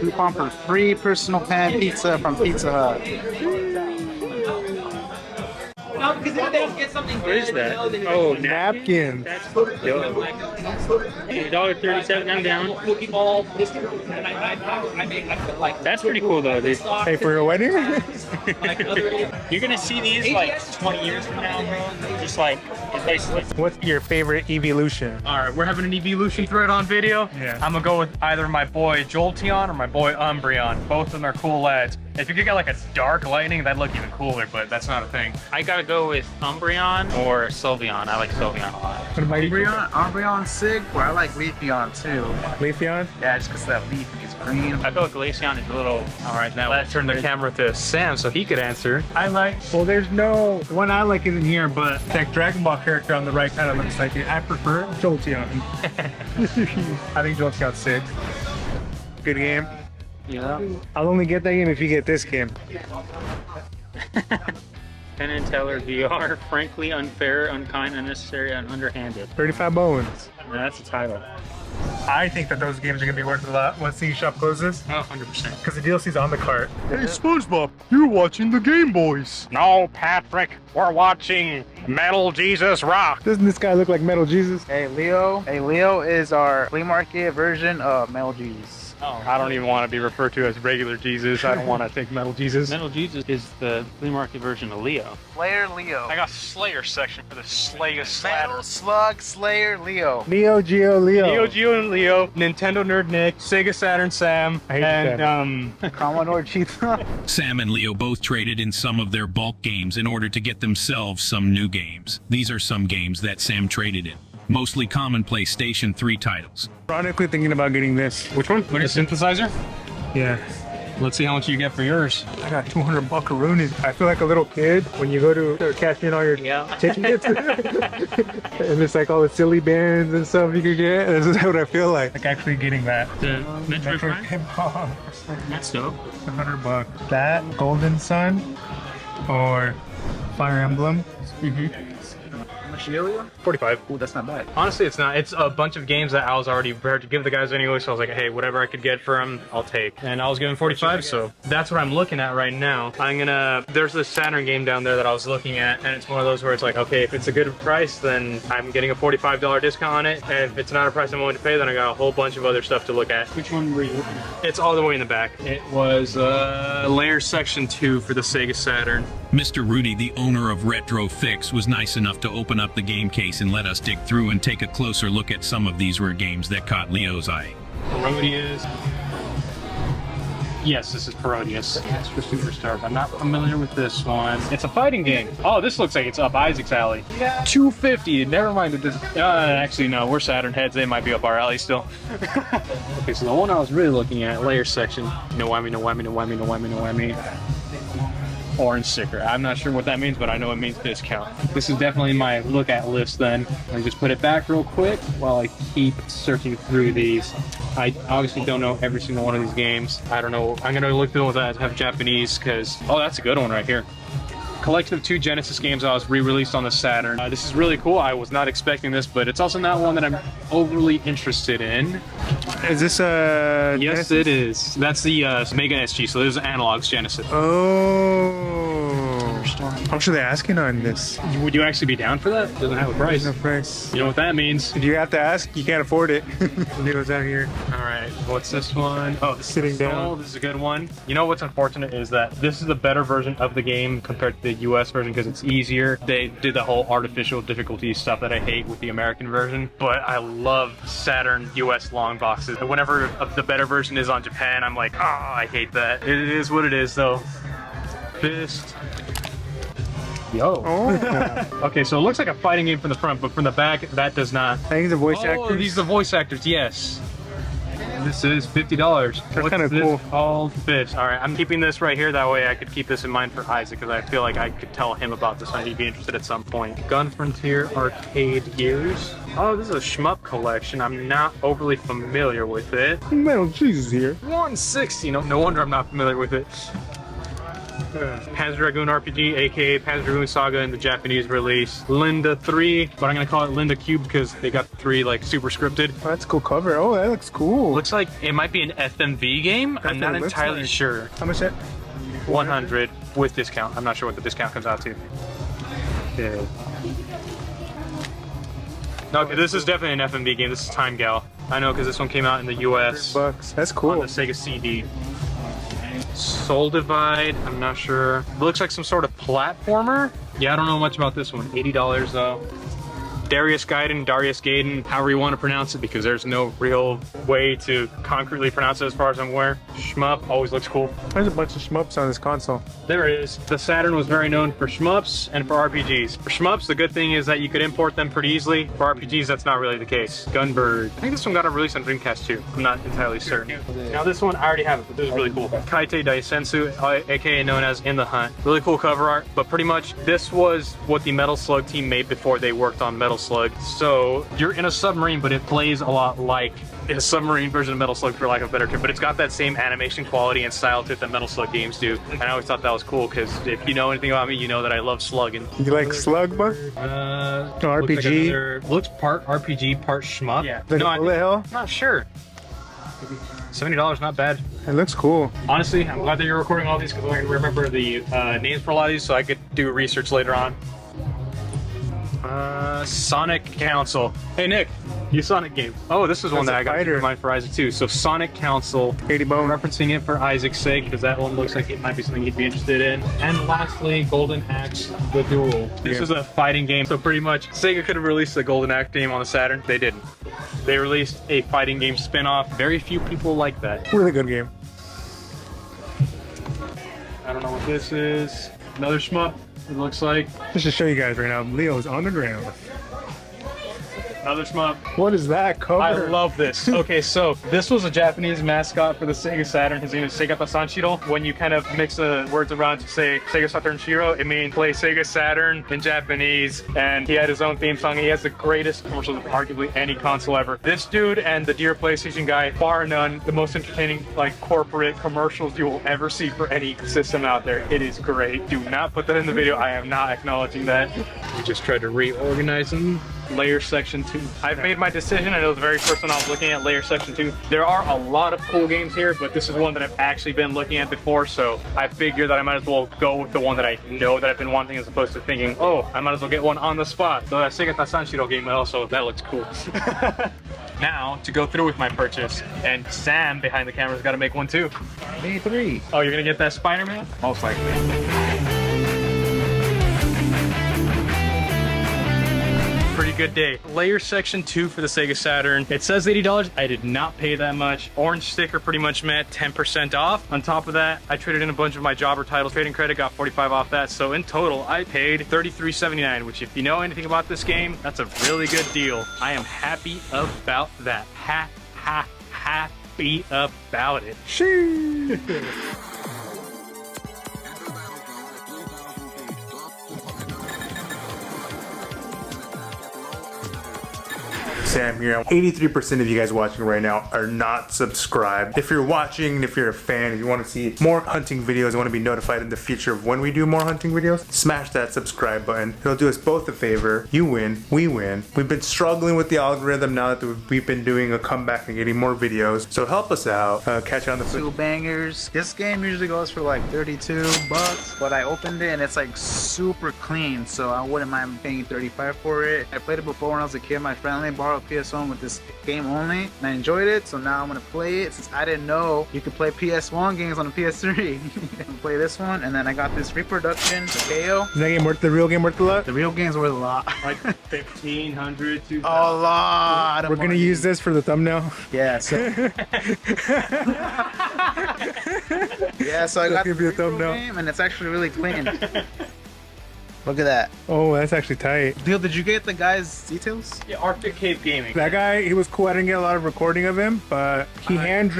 Coupon for free personal pan pizza from Pizza Hut. What is that? Oh, napkins. $1.37. I'm down. That's pretty cool though, dude. Hey, for your wedding? You're gonna see these like 20 years from now, bro. Just like, it's basically. What's your favorite evolution? All right, we're having an evolution thread on video. Yeah. I'm gonna go with either my boy Jolteon or my boy Umbreon. Both of them are cool lads. If you could get like a dark lightning, that'd look even cooler, but that's not a thing. I gotta go with Umbreon or Sylveon. I like Sylveon a lot. What about you? Umbreon's sick, but I like Leafeon too. Leafeon? Yeah, just because that leaf is green. I feel like Glaceon is a little. All right, now let's turn the camera to Sam so he could answer. Well, there's no, the one I like isn't here, but that Dragon Ball character on the right kind of looks like it. I prefer Jolteon. I think Jolteon's sick. Good game. Yeah. I'll only get that game if you get this game. Penn and Teller VR, frankly unfair, unkind, unnecessary, and underhanded. 35 bones. Yeah, that's a title. I think that those games are gonna be worth a lot once the shop closes. Oh, 100%. Because the DLC's on the cart. Hey, SpongeBob, you're watching the GameBois. No, Patrick, we're watching Metal Jesus Rock. Doesn't this guy look like Metal Jesus? Hey, Leo. Hey, Leo is our flea market version of Metal Jesus. Oh, I don't even want to be referred to as regular Jesus. I don't want to take Metal Jesus. Metal Jesus is the flea market version of Leo. Slayer Leo. I got Slayer section for the Slayer Metal Slug Slayer Leo. Neo Geo Leo. Neo Geo and Leo, Nintendo Nerd Nick, Sega Saturn Sam, and Commodore Cheetah. Sam and Leo both traded in some of their bulk games in order to get themselves some new games. These are some games that Sam traded in. Mostly commonplace Station 3 titles. Ironically thinking about getting this. Which one? What is synthesizer? Yeah. Let's see how much you get for yours. I got 200 buckaroonies. I feel like a little kid when you go to cash in all your tickets. And it's like all the silly bands and stuff you could get. This is what I feel like. Like actually getting that. The Metroid Prime? That's dope. $100. That, Golden Sun, or Fire Emblem. How much 45. Ooh, that's not bad. Honestly, it's not. It's a bunch of games that I was already prepared to give the guys anyway, so I was like, hey, whatever I could get for them, I'll take. And I was given 45, so that's what I'm looking at right now. There's this Saturn game down there that I was looking at, and it's one of those where it's like, okay, if it's a good price, then I'm getting a $45 discount on it, and if it's not a price I'm willing to pay, then I got a whole bunch of other stuff to look at. Which one were you looking at? It's all the way in the back. It was Layer Section 2 for the Sega Saturn. Mr. Rudy, the owner of Retro Fix, was nice enough to open up the game case and let us dig through and take a closer look at some of these rare games that caught Leo's eye. Parodius. Yes, this is Parodius. It's for Superstars. I'm not familiar with this one. It's a fighting game. Oh, this looks like it's up Isaac's alley. Yeah. 250. Never mind. Actually, no. We're Saturn heads. They might be up our alley still. Okay, so the one I was really looking at, Layer Section. No whammy, no whammy, no whammy, no whammy, no whammy. Orange sticker. I'm not sure what that means, but I know it means discount. This is definitely my look at list then. I just put it back real quick while I keep searching through these. I obviously don't know every single one of these games. I don't know. I'm gonna look through the ones that have Japanese because, oh, that's a good one right here. Collection of 2 Genesis games that was re-released on the Saturn. This is really cool. I was not expecting this, but it's also not one that I'm overly interested in. Is this a Yes, Genesis? It is. That's the Mega SG, so there's Analog's Genesis. Oh. How much are they asking on this? Would you actually be down for that? Doesn't have a price. No price. You know what that means? If you have to ask, you can't afford it. Leo's out here. All right, what's this one? Oh, this Sitting is down. This is a good one. You know what's unfortunate is that this is a better version of the game compared to the US version because it's easier. They did the whole artificial difficulty stuff that I hate with the American version, but I love Saturn US long boxes. Whenever the better version is on Japan, I'm like, oh, I hate that. It is what it is though. Fist. Yo. Oh. Okay, so it looks like a fighting game from the front, but from the back, that does not. I think the voice actors. Oh, these are the voice actors, yes. This is $50. That's kind of cool. Called Fist. All right, I'm keeping this right here. That way I could keep this in mind for Isaac, because I feel like I could tell him about this one. He'd be interested at some point. Gun Frontier Arcade Gears. Oh, this is a shmup collection. I'm not overly familiar with it. Metal Jesus here. 160. No wonder I'm not familiar with it. Panzer Dragoon RPG, aka Panzer Dragoon Saga in the Japanese release. Linda 3, but I'm gonna call it Linda Cube because they got the 3 like super scripted. Oh, that's a cool cover. Oh, that looks cool. Looks like it might be an FMV game. I'm not entirely sure. How much that? 100 with discount. I'm not sure what the discount comes out to. Yeah. Okay, this is definitely an FMV game. This is Time Gal. I know because this one came out in the US. $100. That's cool. On the Sega CD. Soul Divide, I'm not sure. It looks like some sort of platformer. Yeah, I don't know much about this one. $80 though. Darius Gaiden, however you want to pronounce it, because there's no real way to concretely pronounce it as far as I'm aware. Shmup always looks cool. There's a bunch of shmups on this console. There is. The Saturn was very known for shmups and for RPGs. For shmups, the good thing is that you could import them pretty easily. For RPGs, that's not really the case. Gunbird. I think this one got a release on Dreamcast too. I'm not entirely certain. Now this one, I already have it, but this is really cool. Kaite Daisensu, aka known as In the Hunt. Really cool cover art, but pretty much this was what the Metal Slug team made before they worked on Metal Slug. So you're in a submarine, but it plays a lot like a submarine version of Metal Slug, for lack of a better term, but it's got that same animation quality and style to it that Metal Slug games do. And I always thought that was cool because if you know anything about me, you know that I love slugging. You like slug, bud? RPG? Looks part RPG, part shmup. Yeah. Bullet Hell? I'm not sure. $70, not bad. It looks cool. Honestly, I'm glad that you're recording all these because I can remember the names for a lot of these so I could do research later on. Sonic Council. Hey Nick, you Sonic game. Oh, this is one that I got in mind for Isaac too. So Sonic Council. 80 bone. Referencing it for Isaac's sake because that one looks like it might be something he'd be interested in. And lastly, Golden Axe The Duel. This is a fighting game. So pretty much Sega could have released a Golden Axe game on the Saturn. They didn't. They released a fighting game spin-off. Very few people like that. Really good game. I don't know what this is. Another shmup. It looks like. Just to show you guys right now, Leo's on the ground. Another shmup. What is that cover? I love this. Okay, so this was a Japanese mascot for the Sega Saturn. His name is Sega Sanshiro. When you kind of mix the words around to say Sega Saturn Shiro, it means play Sega Saturn in Japanese. And he had his own theme song. He has the greatest commercials of arguably any console ever. This dude and the Dear PlayStation guy, bar none, the most entertaining like corporate commercials you will ever see for any system out there. It is great. Do not put that in the video. I am not acknowledging that. We just tried to reorganize them. Layer Section 2. I've made my decision. I know the very first one I was looking at, Layer Section 2. There are a lot of cool games here, but this is one that I've actually been looking at before, so I figured that I might as well go with the one that I know that I've been wanting as opposed to thinking, oh, I might as well get one on the spot. So that Sega Sanshiro game also, that looks cool. Now, to go through with my purchase, and Sam behind the camera's got to make one too. Me 3. Oh, you're going to get that Spider-Man? Most likely. Pretty good day. Layer Section 2 for the Sega Saturn. It says $80. I did not pay that much. Orange sticker pretty much meant 10% off. On top of that, I traded in a bunch of my jobber titles. Trading credit got 45 off that. So in total, I paid $33.79, which if you know anything about this game, that's a really good deal. I am happy about that. Happy about it. Shee. Sam here. 83% of you guys watching right now are not subscribed. If you're watching, if you're a fan, if you want to see more hunting videos, you want to be notified in the future of when we do more hunting videos, smash that subscribe button. It'll do us both a favor. You win, we win. We've been struggling with the algorithm now that we've been doing a comeback and getting more videos. So help us out. Catch on the 2 bangers. This game usually goes for like $32, but I opened it and it's like super clean, so I wouldn't mind paying $35 for it. I played it before when I was a kid. My friend let me borrow a PS1 with this game only, and I enjoyed it, so now I'm gonna play it since I didn't know you could play PS1 games on the PS3. Play this one, and then I got this reproduction, the KO. Is that game worth the real game worth a lot? The real game's worth a lot. Like 1,500, 2,000. A lot. We're gonna use this for the thumbnail. Yeah, so yeah, so I got the thumbnail game, and it's actually really clean. Look at that. Oh, that's actually tight. Deal, did you get the guy's details? Yeah, Arctic Cave Gaming. That guy, he was cool. I didn't get a lot of recording of him, but he hand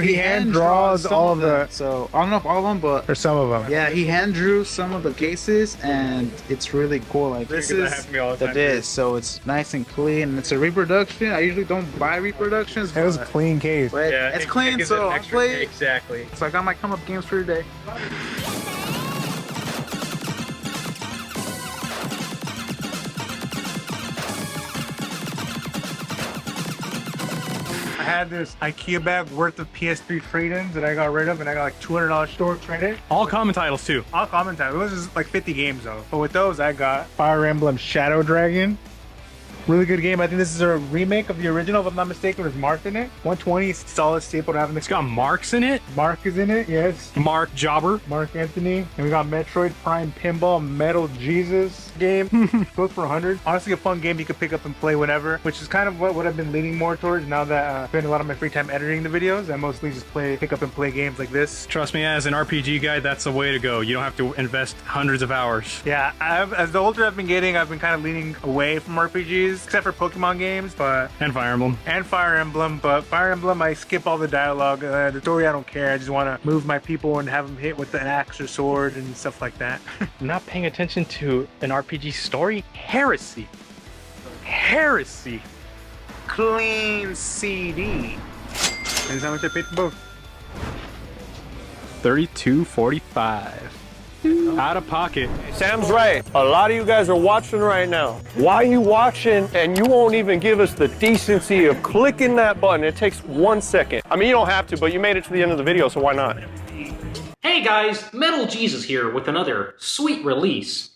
draws all of the. So I don't know if all of them, but or some of them. Yeah, he hand drew some of the cases, and it's really cool. Like this is the disc, so it's nice and clean. It's a reproduction. I usually don't buy reproductions. It was a clean case. But yeah, it's clean, so I'll play. Exactly. So I got my come up games for today. I had this IKEA bag worth of PS3 trade-ins that I got rid of, and I got like $200 store credit. All common titles too. All common titles. It was just like 50 games though. But with those, I got Fire Emblem Shadow Dragon. Really good game. I think this is a remake of the original, if I'm not mistaken. There's Mark in it. 120 is solid staple to have in the. It's got Marks in it. Mark is in it, yes. Mark Jobber. Mark Anthony. And we got Metroid Prime Pinball Metal Jesus game. Goes for 100. Honestly, a fun game you could pick up and play whenever, which is kind of what I've been leaning more towards now that I spend a lot of my free time editing the videos. I mostly just pick up and play games like this. Trust me, as an RPG guy, that's the way to go. You don't have to invest hundreds of hours. Yeah, as the older I've been getting, I've been kind of leaning away from RPGs, except for Pokemon games, and Fire Emblem. But Fire Emblem, I skip all the dialogue. The story, I don't care. I just want to move my people and have them hit with an axe or sword and stuff like that. Not paying attention to an RPG story? Heresy. Heresy. Clean CD. That's how much I paid for both. $32.45. Out of pocket. Sam's right. A lot of you guys are watching right now. Why are you watching and you won't even give us the decency of clicking that button? It takes 1 second. I mean, you don't have to, but you made it to the end of the video, so why not? Hey guys, Metal Jesus here with another sweet release.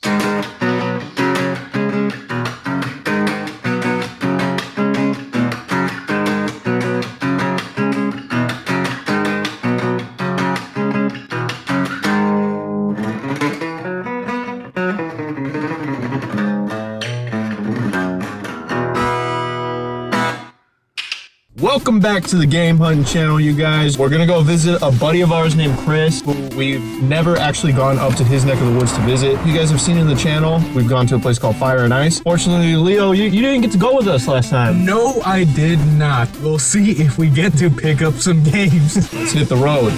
Welcome back to the Game Hunting channel, you guys. We're gonna go visit a buddy of ours named Chris, who we've never actually gone up to his neck of the woods to visit. You guys have seen in the channel, we've gone to a place called Fire and Ice. Fortunately, Leo, you didn't get to go with us last time. No, I did not. We'll see if we get to pick up some games. Let's hit the road.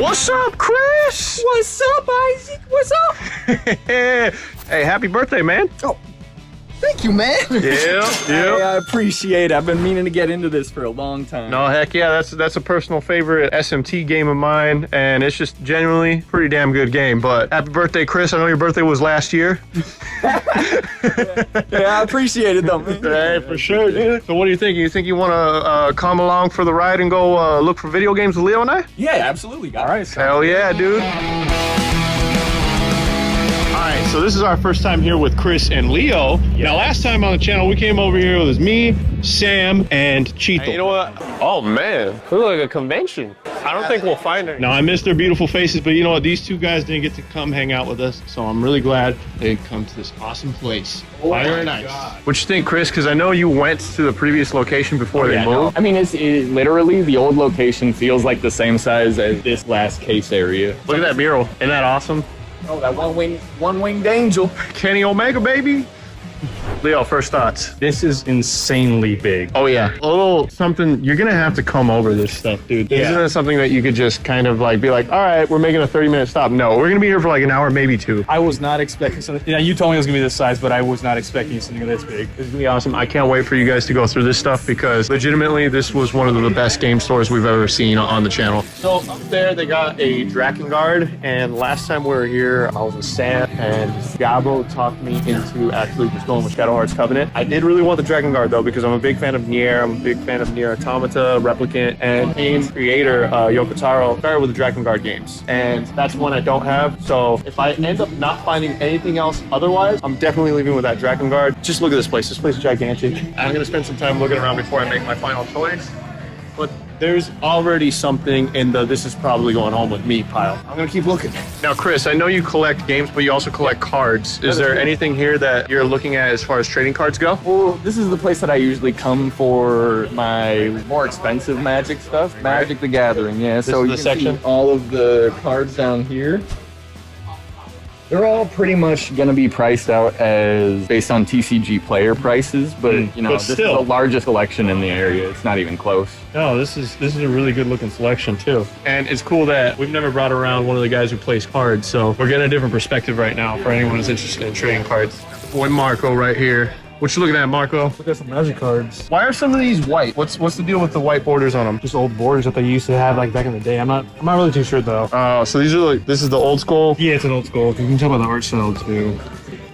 What's up, Chris? What's up, Isaac? What's up? Hey, happy birthday, man. Oh. Thank you, man. Yeah. I appreciate it. I've been meaning to get into this for a long time. No, heck yeah, that's a personal favorite SMT game of mine, and it's just genuinely pretty damn good game. But happy birthday, Chris. I know your birthday was last year. Yeah, I appreciate it, though, man. Hey, for sure, dude. So what do you think? You think you want to come along for the ride and go look for video games with Leo and I? Yeah, absolutely. All right. Hell yeah, dude. Alright, so this is our first time here with Chris and Leo. Now, last time on the channel, we came over here with me, Sam, and Cheeto. Hey, you know what? Oh, man. It looks like a convention. I don't think we'll find it. Now, I miss their beautiful faces, but you know what? These two guys didn't get to come hang out with us, so I'm really glad they come to this awesome place. Fire and Ice. What you think, Chris? Because I know you went to the previous location before they moved. I mean, it's literally the old location feels like the same size as this last case area. Look at that mural. Isn't that awesome? Oh, that one-winged angel. Kenny Omega, baby. Leo, first thoughts. This is insanely big. Oh yeah, a little something. You're gonna have to come over this stuff, dude. This isn't something that you could just kind of like be like, all right, we're making a 30-minute stop. No, we're gonna be here for like an hour, maybe 2. I was not expecting something. Yeah, you told me it was gonna be this size, but I was not expecting something this big. It's gonna be awesome. I can't wait for you guys to go through this stuff because legitimately, this was one of the best game stores we've ever seen on the channel. So up there, they got a Drakengard, and last time we were here, I was with Sam, and Gabo talked me into actually just going with Shadow Hearts Covenant. I did really want the Drakengard though because I'm a big fan of Nier. I'm a big fan of Nier Automata, Replicant, and game creator Yoko Taro started with the Drakengard games, and that's one I don't have. So if I end up not finding anything else otherwise, I'm definitely leaving with that Drakengard. Just look at this place. This place is gigantic. I'm gonna spend some time looking around before I make my final choice. But there's already something in the this is probably going home with me pile. I'm gonna keep looking. Now, Chris, I know you collect games, but you also collect cards. Is there anything here that you're looking at as far as trading cards go? Well, this is the place that I usually come for my more expensive Magic stuff. Magic the Gathering, yeah. So you can see all of the cards down here. They're all pretty much going to be priced out as based on TCG player prices, but you know, this is the largest collection in the area. It's not even close. No, this is a really good looking selection too. And it's cool that we've never brought around one of the guys who plays cards, so we're getting a different perspective right now for anyone who's interested in trading cards. Boy Marco right here. What you looking at, Marco? Look at some Magic cards. Why are some of these white? What's the deal with the white borders on them? Just old borders that they used to have like back in the day. I'm not really too sure though. Oh, so these are like, this is the old school? Yeah, it's an old school. You can tell by the art style too.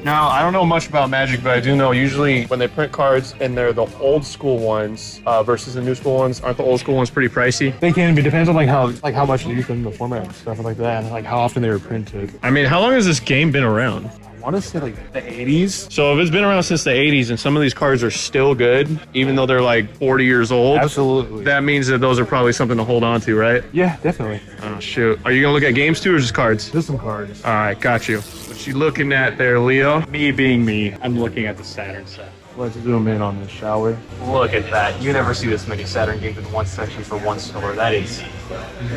Now, I don't know much about Magic, but I do know usually when they print cards and they're the old school ones versus the new school ones, aren't the old school ones pretty pricey? They can be. Depends on how much they use them in the format and stuff like that, and like how often they were printed. I mean, how long has this game been around? I want to say like the 80s. So if it's been around since the 80s and some of these cards are still good, even though they're like 40 years old. Absolutely. That means that those are probably something to hold on to, right? Yeah, definitely. Oh, shoot. Are you going to look at games too or just cards? Just some cards. All right, got you. What you looking at there, Leo? Me being me, I'm looking at the Saturn set. Let's zoom in on this, shall we? Look at that. You never see this many Saturn games in one section for one store. That is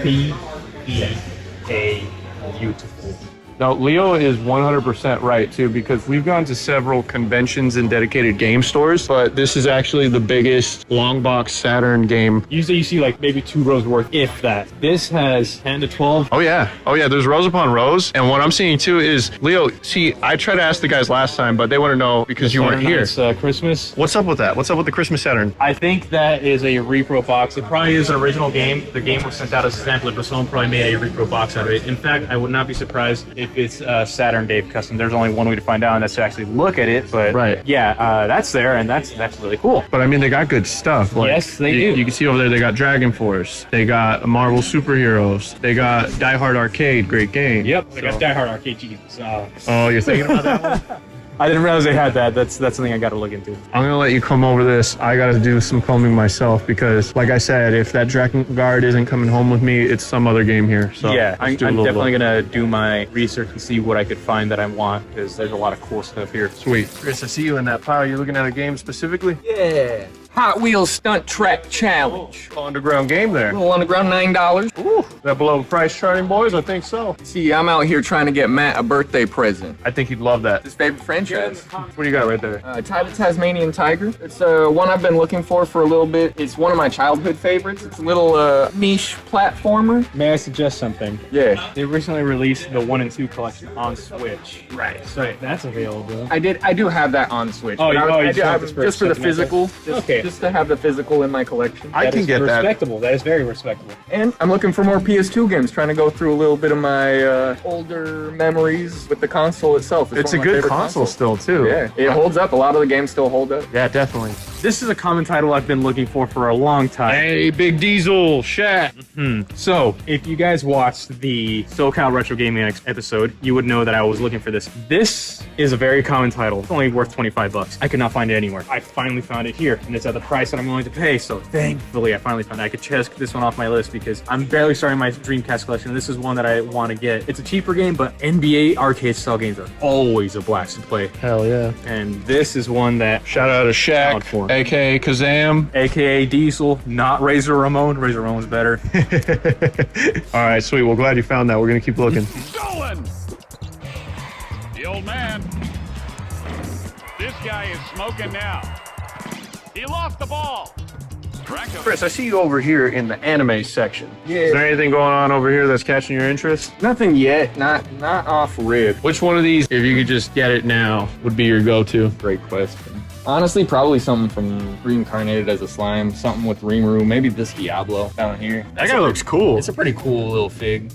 beautiful. Now, Leo is 100% right, too, because we've gone to several conventions and dedicated game stores, but this is actually the biggest long box Saturn game. Usually you see like maybe 2 rows worth, if that. This has 10 to 12. Oh, yeah. Oh, yeah. There's rows upon rows. And what I'm seeing, too, is, Leo, see, I tried to ask the guys last time, but they want to know because you weren't here. It's Christmas. What's up with that? What's up with the Christmas Saturn? I think that is a repro box. It probably is an original game. The game was sent out as a sampler, but someone probably made a repro box out of it. In fact, I would not be surprised if it's Saturn Dave custom. There's only one way to find out, and that's to actually look at it. But yeah, that's there, and that's really cool. But I mean, they got good stuff. Like, yes, they do. You can see over there, they got Dragon Force. They got Marvel Superheroes. They got Die Hard Arcade, great game. Yep, they got Die Hard Arcade. Jesus. Oh, you're thinking about that one? I didn't realize they had that. That's something I got to look into. I'm gonna let you come over this. I gotta do some combing myself because, like I said, if that Drakengard isn't coming home with me, it's some other game here. So yeah, I'm definitely gonna do my research and see what I could find that I want because there's a lot of cool stuff here. Sweet. Chris, I see you in that pile. You looking at a game specifically? Yeah. Hot Wheels Stunt Track Challenge. Underground game there. Little underground, $9. Ooh, that below the price charting, boys? I think so. See, I'm out here trying to get Matt a birthday present. I think he'd love that. His favorite franchise. What do you got right there? Title Tasmanian Tiger. It's one I've been looking for a little bit. It's one of my childhood favorites. It's a little niche platformer. May I suggest something? Yeah. They recently released the 1 and 2 collection on Switch. Right. So that's available. I do have that on Switch. Oh, I do have it just for the physical. Okay. Just to have the physical in my collection. I can get that. Respectable. That is very respectable. And I'm looking for more PS2 games, trying to go through a little bit of my older memories with the console itself. It's a good console still, too. Yeah, it holds up. A lot of the games still hold up. Yeah, definitely. This is a common title I've been looking for a long time. Hey, Big Diesel, Shat. So, if you guys watched the SoCal Retro Gaming episode, you would know that I was looking for this. This is a very common title. It's only worth $25. I could not find it anywhere. I finally found it here, and it's at the price that I'm willing to pay. So, thankfully, I finally found it. I could check this one off my list because I'm barely starting my Dreamcast collection. This is one that I want to get. It's a cheaper game, but NBA arcade style games are always a blast to play. Hell yeah. And this is one that shout out to Shaq, aka Kazam, aka Diesel, not Razor Ramon. Razor Ramon's better. All right, sweet. Well, glad you found that. We're gonna keep looking. Going. The old man. This guy is smoking now. He lost the ball. Chris, I see you over here in the anime section. Yeah. Is there anything going on over here that's catching your interest? Nothing yet. Not off rip. Which one of these, if you could just get it now, would be your go-to? Great question. Honestly, probably something from Reincarnated as a Slime, something with Rimuru, maybe this Diablo down here. That guy looks cool. It's a pretty cool little fig.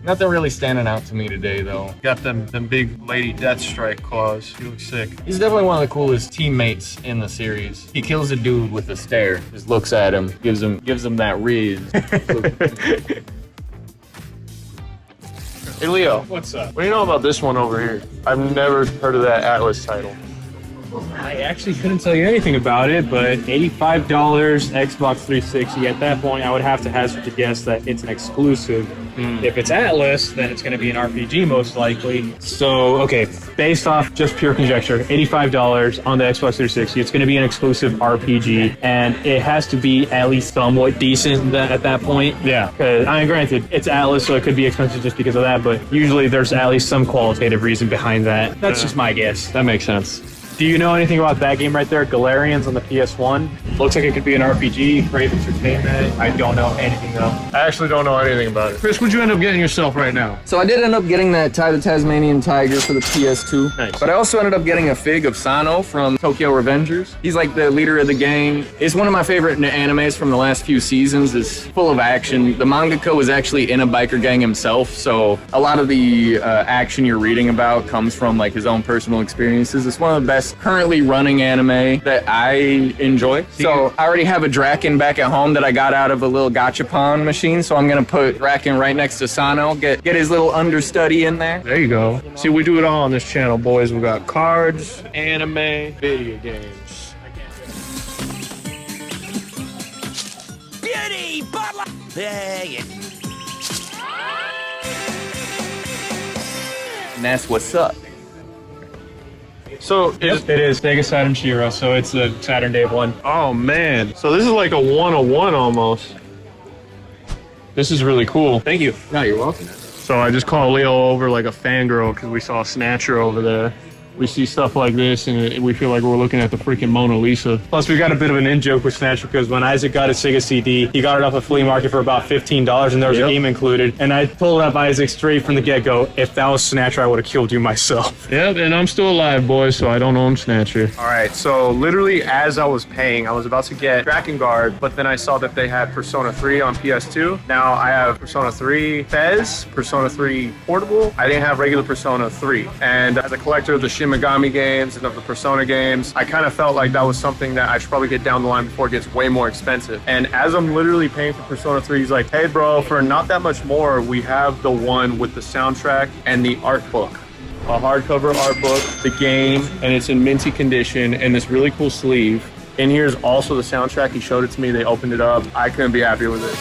Nothing really standing out to me today, though. Got them big Lady Deathstrike claws. He looks sick. He's definitely one of the coolest teammates in the series. He kills a dude with a stare. Just looks at him, gives him that riz. Hey Leo, What's up? what do you know about this one over here? I've never heard of that Atlas title. I actually couldn't tell you anything about it, but $85 Xbox 360. At that point, I would have to hazard to guess that it's an exclusive. If it's Atlas, then it's going to be an RPG most likely. So, okay, based off just pure conjecture, $85 on the Xbox 360. It's going to be an exclusive RPG, and it has to be at least somewhat decent at that point. Yeah. Because, I mean, granted, it's Atlas, so it could be expensive just because of that, but usually there's at least some qualitative reason behind that. That's just my guess. That makes sense. Do you know anything about that game right there? Galarians on the PS1. Looks like it could be an RPG, great entertainment. I don't know anything though. I actually don't know anything about it. Chris, what'd you end up getting yourself right now? So I did end up getting that Ty the Tasmanian Tiger for the PS2. Nice. But I also ended up getting a fig of Sano from Tokyo Revengers. He's like the leader of the gang. It's one of my favorite animes from the last few seasons. It's full of action. The mangaka was actually in a biker gang himself, so a lot of the action you're reading about comes from like his own personal experiences. It's one of the best currently running anime that I enjoy. So I already have a Draken back at home that I got out of a little gachapon machine, so I'm gonna put Draken right next to Sano, get his little understudy in there. There you go. See, we do it all on this channel, boys. We got cards, anime, video games. Beauty, butler. And that's what's up. So It is Sega Saturn Shiro, so it's a Saturn Day 1. Oh man, so this is like a 101 almost. This is really cool. Thank you. No, you're welcome. So I just called Leo over like a fangirl because we saw a Snatcher over there. We see stuff like this and we feel like we're looking at the freaking Mona Lisa. Plus, we got a bit of an in-joke with Snatcher because when Isaac got his Sega CD, he got it off a flea market for about $15 and there was a game included. And I told up Isaac straight from the get-go, if that was Snatcher, I would have killed you myself. Yep, and I'm still alive, boys, so I don't own Snatcher. All right, so literally as I was paying, I was about to get Drakengard, but then I saw that they had Persona 3 on PS2. Now I have Persona 3 Fez, Persona 3 Portable. I didn't have regular Persona 3. And as a collector of the Shimigami games and of the Persona games, I kind of felt like that was something that I should probably get down the line before it gets way more expensive. And as I'm literally paying for Persona 3, he's like, hey bro, for not that much more, we have the one with the soundtrack and the art book. A hardcover art book, the game, and it's in minty condition and this really cool sleeve. And here's also the soundtrack. He showed it to me, they opened it up. I couldn't be happier with it.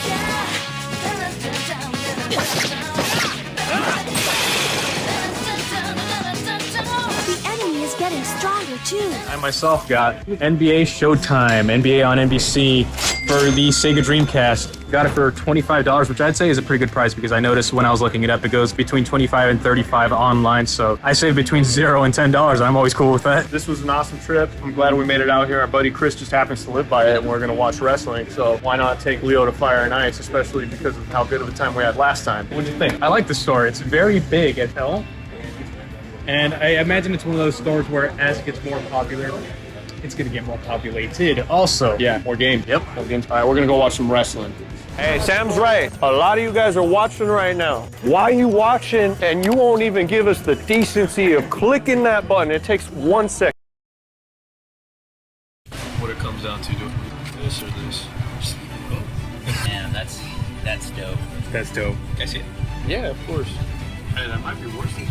I myself got NBA Showtime, NBA on NBC for the Sega Dreamcast. Got it for $25, which I'd say is a pretty good price because I noticed when I was looking it up, it goes between $25 and $35 online. So I saved between $0 and $10, and I'm always cool with that. This was an awesome trip. I'm glad we made it out here. Our buddy Chris just happens to live by it, and we're going to watch wrestling. So why not take Leo to Fire and Ice, especially because of how good of a time we had last time. What do you think? I like the store. It's very big as hell. And I imagine it's one of those stores where as it gets more popular, it's going to get more populated also. Yeah, more games. Yep, more games. All right, we're going to go watch some wrestling. Hey, Sam's right. A lot of you guys are watching right now. Why are you watching and you won't even give us the decency of clicking that button? It takes 1 second. What it comes down to, do this or this. Man, that's dope. That's dope. Can I see it? Yeah, of course. Hey, that might be worse than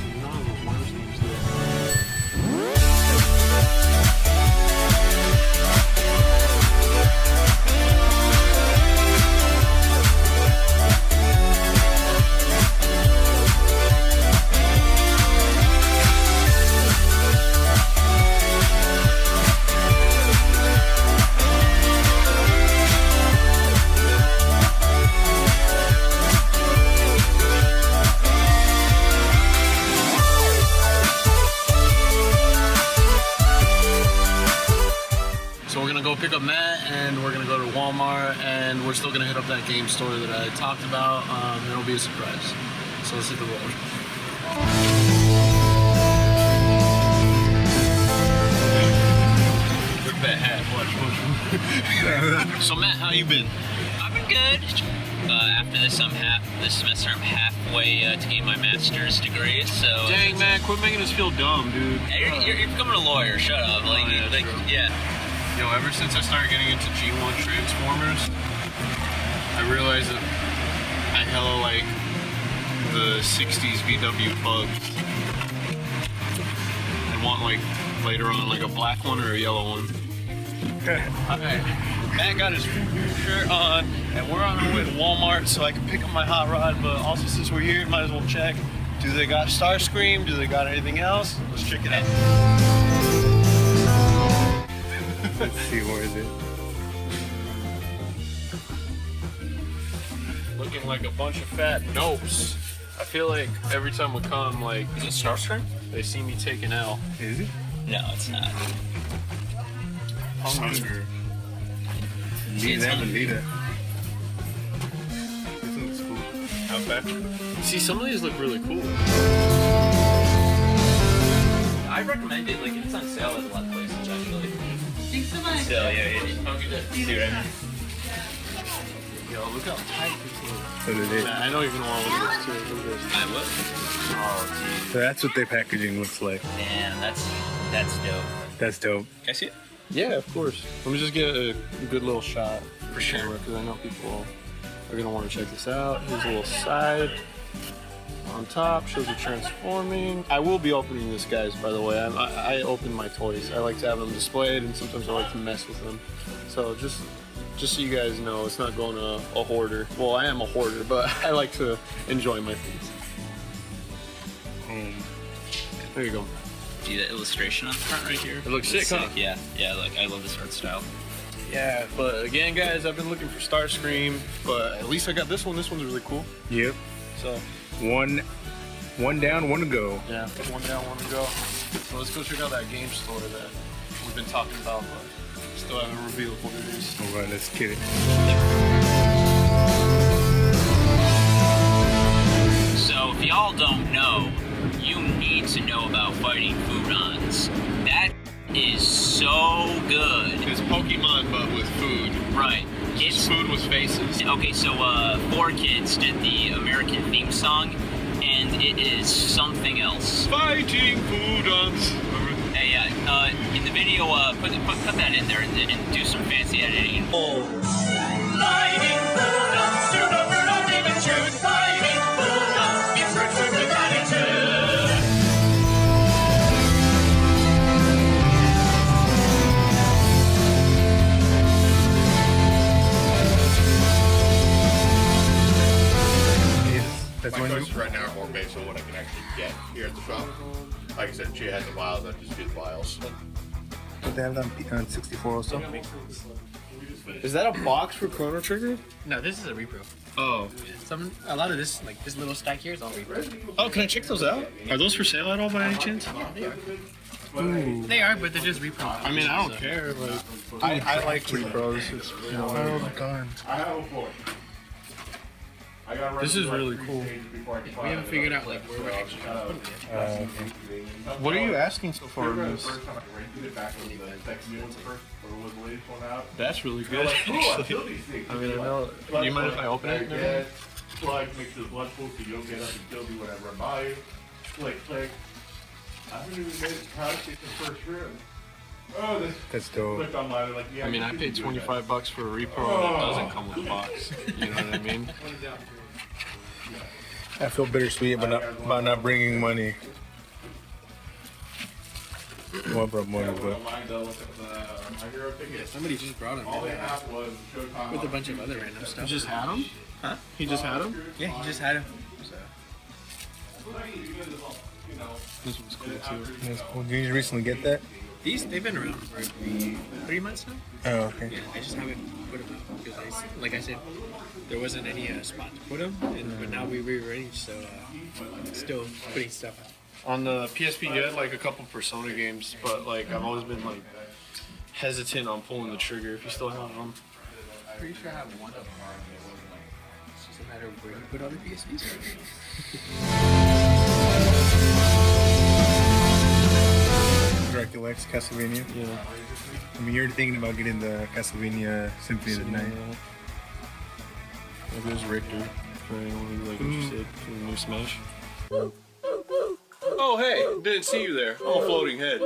and we're gonna go to Walmart, and we're still gonna hit up that game store that I talked about. It'll be a surprise. So let's hit the road. Look at that hat. Watch. So Matt, how you been? I've been good. After this, this semester I'm halfway to getting my master's degree. So dang man, quit making us feel dumb, dude. You're becoming a lawyer. Shut up. Like, yeah. Yo, ever since I started getting into G1 Transformers, I realized that I hella like the 60s VW bug. I want like later on like a black one or a yellow one. Alright, Matt got his shirt on, and we're on our way to Walmart so I can pick up my hot rod, but also since we're here, might as well check. Do they got Starscream? Do they got anything else? Let's check it out. Let's see, where is it? Looking like a bunch of fat nopes. I feel like every time we come, like, is it Starscream? They see me take an L. Is it? No, it's not. Hunger. Neither. This looks cool. Okay. See, some of these look really cool. I recommend it. Like, it's on sale at a lot of places, actually. Thanks so much. So, yeah. See what I mean? Yo, look how tight this looks. So did it. I know you're gonna want to look at this too. Look at this. I will. Oh, dude. So that's what their packaging looks like. Damn, that's dope. That's dope. Can I see it? Yeah, of course. Let me just get a good little shot for sure, because I know people are gonna want to check this out. Here's a little side on top, shows it transforming. I will be opening this, guys, by the way. I open my toys. I like to have them displayed, and sometimes I like to mess with them. So just so you guys know, it's not going to a hoarder. Well, I am a hoarder, but I like to enjoy my things. There you go. See that illustration on the front right here? It looks sick, huh? Yeah, like I love this art style. Yeah, but again, guys, I've been looking for Starscream, but at least I got this one. This one's really cool. Yep. So one down, one to go. yeah, one down, one to go. So let's go check out that game store that we've been talking about, but still haven't revealed what it is. All right, let's get it. So if y'all don't know, you need to know about fighting Foodons. That is so good. It's Pokemon, but with food. Right. It's food with faces. Okay, so 4Kids did the American theme song, and it is something else. Fighting Foodons. Hey, yeah, in the video, put that in there and do some fancy editing. Fighting Foodons, shoot over, don't even shoot. Fighting Foodons, it's food with attitude. That's my when choices right now are more based on what I can actually get here at the shop. Like I said, she has the vials, I just get the vials. But they have them on 64 also. Is that a box for Chrono Trigger? No, this is a repro. Oh. A lot of this, like this little stack here, is all repro. Oh, can I check those out? Are those for sale at all by any chance? Yeah, they are. Ooh. They are, but they're just repro. I mean, I don't care. Like, I like repros. It's, you know, Oh my god. I have a floor. This is really cool. We haven't figured out like where we're actually going to put it yet. What are you asking so far, Miss? That's really good. Actually. I mean, I know. Do you mind if I open it? Yeah. Plug, make sure the blood full so you don't get up and still do whatever I buy you. Click. I haven't even made it past the first room. Oh, That's dope. clicked on mine, like, yeah, I mean, I paid $25 for a repro and it doesn't come with a box. You know what I mean? I feel bittersweet about not bringing money. Well, I brought money, but Yeah, somebody just brought them with a bunch of other random stuff. You just had them? Huh? He just had them? Yeah, he just had them. So. This one's cool too. that's cool. Did you recently get that? They've been around for 3 months now. Oh, okay. Yeah, I just haven't put them out because, like I said, there wasn't any spot to put them, but now we rearranged, so still putting stuff out. On the PSP, you had like a couple Persona games, but like I've always been like hesitant on pulling the trigger if you still have them. I'm pretty sure I have one of them. It's just a matter of where you put all the PSPs. Dracula X Castlevania. Yeah. I mean, you're thinking about getting the Castlevania Symphony of the Night. There goes Richter for anyone who's like interested in the new Smash. Oh hey, didn't see you there. Oh, floating head.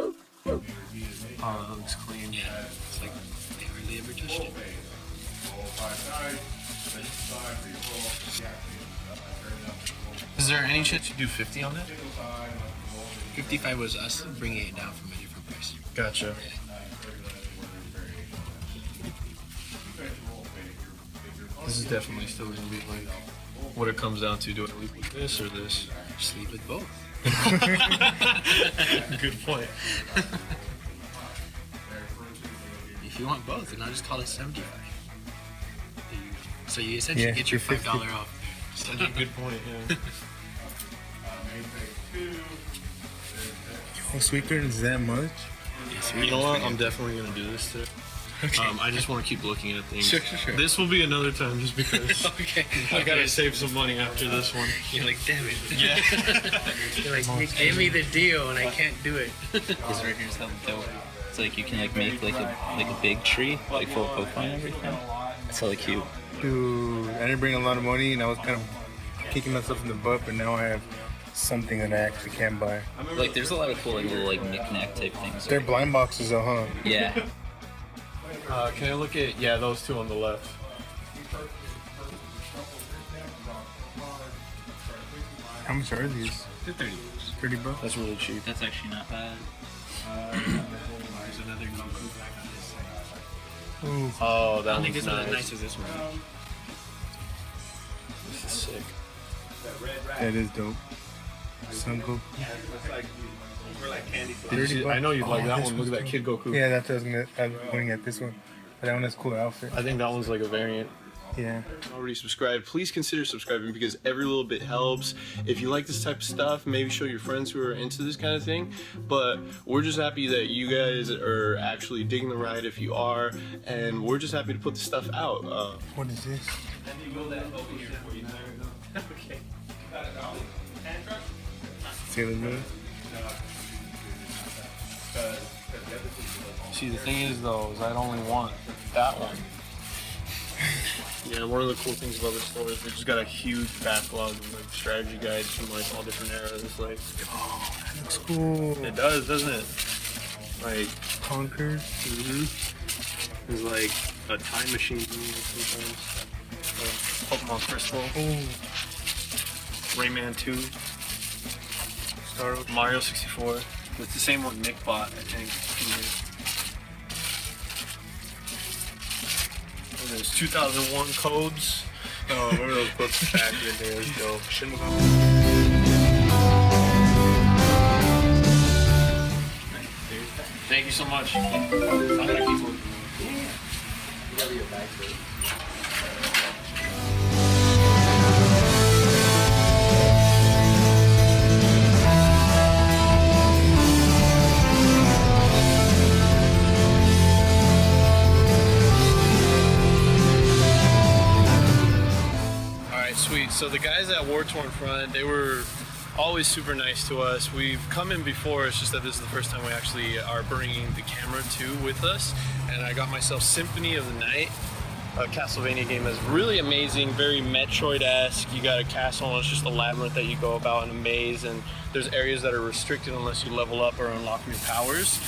Oh, that looks clean. Yeah, it's like they hardly ever touched it. Is there any chance you do 50 on that? 55 was us bringing it down from a different price. Gotcha. This is definitely still gonna be like what it comes down to. Do I leave with this or this? Just leave with both. Good point. If you want both, then I'll just call it 75. So you essentially get your $5 off. Such a good point, yeah. Oh, Sweetburn is that much? You know what? I'm definitely gonna do this too. Okay. I just want to keep looking at things. Sure. This will be another time just because Okay. I gotta save some money after this one. You're like, damn it. Yeah. You're like, you gave me the deal and I can't do it. This right here is something dope. It's like you can like make like a big tree, like full of Pokemon and everything. It's hella cute. Dude, I didn't bring a lot of money and I was kind of kicking myself in the butt, but now I have something that I actually can buy. Like there's a lot of cool like little like knick-knack type things. They're blind boxes though, huh? Yeah. Can I look at those two on the left? How much are these? They're 30 bucks. 30 bucks? That's really cheap. That's actually not bad. There's another Goku back on this side. Ooh. Oh, that I don't think one's this one's nice. as nice as this one. This is sick. That is dope. Son Goku. I know you'd like that this one. Look at that one's Kid Goku. Yeah, that's what I was pointing at this one. But that one has a cool outfit. I think that one's like a variant. Yeah. Already subscribed, please consider subscribing because every little bit helps. If you like this type of stuff, maybe show your friends who are into this kind of thing. But we're just happy that you guys are actually digging the ride if you are, and we're just happy to put the stuff out. What is this? Okay. Sailor Moon? See, the thing is though, is I'd only want that one. Yeah, one of the cool things about this store is they just got a huge backlog of like strategy guides from like all different eras. Like, Oh, that looks cool. it does, doesn't it? Like, Conquer. there's like a time machine sometimes. Pokemon Crystal. Oh, Rayman 2. Star Ocean. Mario 64. It's the same one Nick bought, I think. And there's 2001 codes. Oh, remember those books back in the day? It was dope. Thank you so much. I'm gonna keep looking. Sweet. So the guys at War Torn Front, they were always super nice to us. We've come in before, it's just that this is the first time we actually are bringing the camera too with us. And I got myself Symphony of the Night, a Castlevania game that's really amazing, very Metroid-esque. You got a castle and it's just a labyrinth that you go about in a maze, and there's areas that are restricted unless you level up or unlock new powers.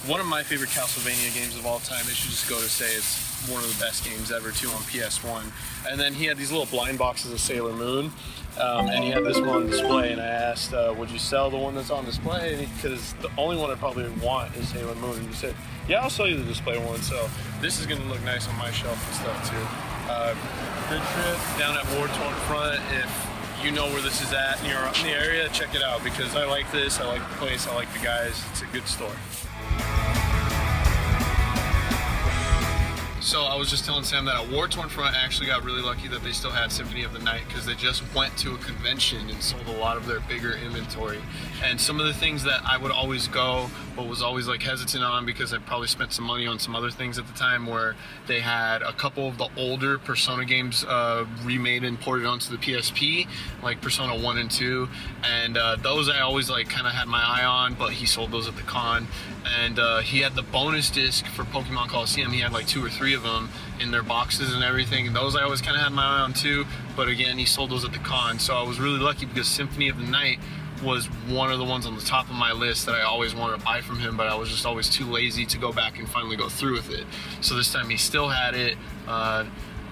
One of my favorite Castlevania games of all time, it should just go to say it's one of the best games ever too on PS1. And then he had these little blind boxes of Sailor Moon, and he had this one on display, and I asked, would you sell the one that's on display? Because the only one I probably want is Sailor Moon, and he said, yeah, I'll sell you the display one. So this is gonna look nice on my shelf and stuff too. Good trip down at War Torn Front. If you know where this is at and you're in the area, check it out, because I like this, I like the place, I like the guys. It's a good store. So I was just telling Sam that at War Torn Front, I actually got really lucky that they still had Symphony of the Night because they just went to a convention and sold a lot of their bigger inventory. And some of the things that I would always go, but was always like hesitant on because I probably spent some money on some other things at the time, where they had a couple of the older Persona games remade and ported onto the PSP, like Persona 1 and 2. And those I always like kind of had my eye on, but he sold those at the con. And he had the bonus disc for Pokemon Coliseum. He had like 2 or 3 of them in their boxes and everything. And those I always kind of had my eye on too. But again, he sold those at the con. So I was really lucky because Symphony of the Night was one of the ones on the top of my list that I always wanted to buy from him, but I was just always too lazy to go back and finally go through with it. So this time he still had it.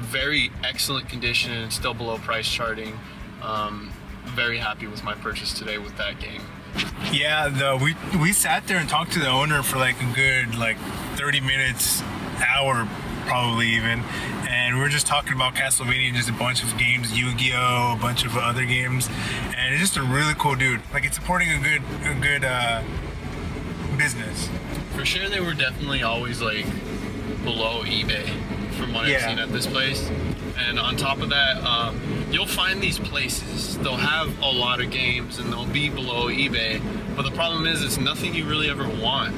Very excellent condition and still below price charting. Very happy with my purchase today with that game. Yeah, we sat there and talked to the owner for like a good 30 minutes, hour probably even, and we were just talking about Castlevania and just a bunch of games, Yu-Gi-Oh, a bunch of other games, and it's just a really cool dude. Like, it's supporting a good business. For sure, they were definitely always like below eBay from what I've seen at this place. And on top of that, you'll find these places, they'll have a lot of games and they'll be below eBay, but the problem is it's nothing you really ever want.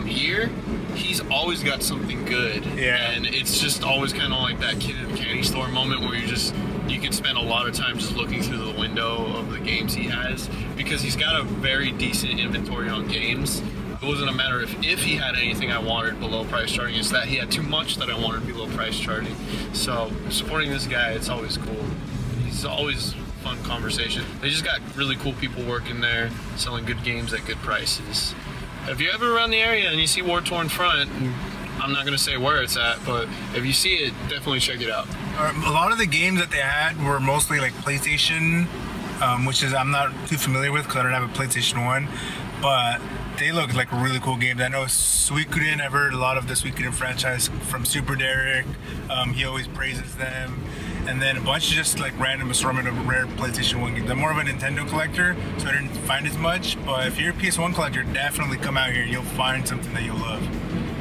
Here, he's always got something good, and it's just always kind of like that kid in the candy store moment where you can spend a lot of time just looking through the window of the games he has, because he's got a very decent inventory on games. It wasn't a matter of if he had anything I wanted below price charting, it's that he had too much that I wanted below price charting. So supporting this guy, it's always cool. He's always fun conversation. They just got really cool people working there, selling good games at good prices. If you're ever around the area and you see War Torn Front, I'm not going to say where it's at, but if you see it, definitely check it out. A lot of the games that they had were mostly like PlayStation, which is I'm not too familiar with because I don't have a PlayStation 1, but they look like really cool games. I know Suikoden, I've heard a lot of the Suikoden franchise from Super Derek. He always praises them. And then a bunch of just like random assortment of rare PlayStation 1 games. I'm more of a Nintendo collector, so I didn't find as much. But if you're a PS1 collector, definitely come out here. You'll find something that you'll love.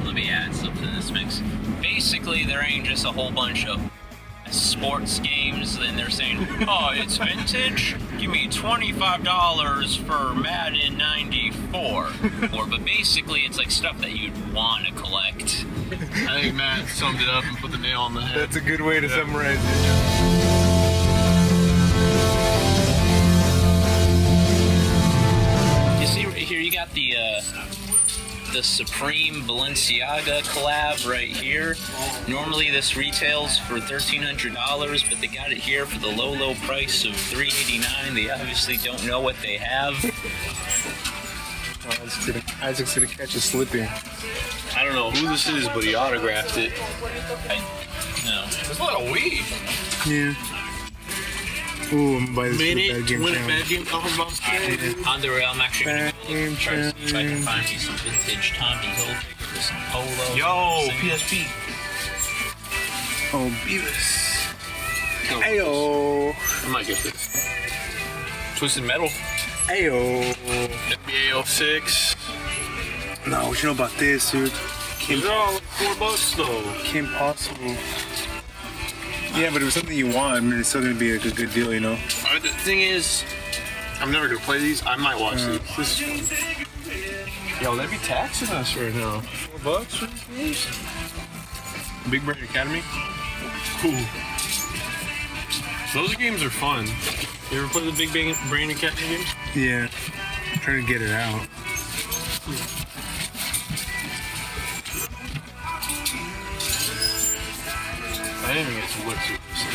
Let me add something to this mix. Basically, there ain't just a whole bunch of sports games, and they're saying, oh, it's vintage? Give me $25 for Madden 94. But basically, it's like stuff that you'd want to collect. I think Matt summed it up and put the nail on the head. That's a good way to summarize it. You see right here, you got the Supreme Balenciaga collab right here. Normally this retails for $1,300, but they got it here for the low price of $389. They obviously don't know what they have. Isaac's gonna catch a slipping. I don't know who this is, but he autographed it. No. There's a lot of weed. Yeah. Ooh, I'm by this Minute to win a channel. bad game cover box today. On the way, I'm actually going to go look try to see if I can find me some vintage Tommy Hilfiger, some polo. Yo, PSP. Oh, Beavis. Ayo. I might get this. Twisted Metal. Ayo. NBA 06. No, what you know about this, dude? These are all like $4 though. Kim Possible. Yeah, but it was something you want. I mean, it's still gonna be like a good deal, you know. The thing is, I'm never gonna play these. I might watch these. This is fun. Yo, they be taxing us right now. $4 for these? Big Brain Academy. Cool. Those games are fun. You ever play the Big Brain Academy games? Yeah. I'm trying to get it out. I didn't even get to look through this.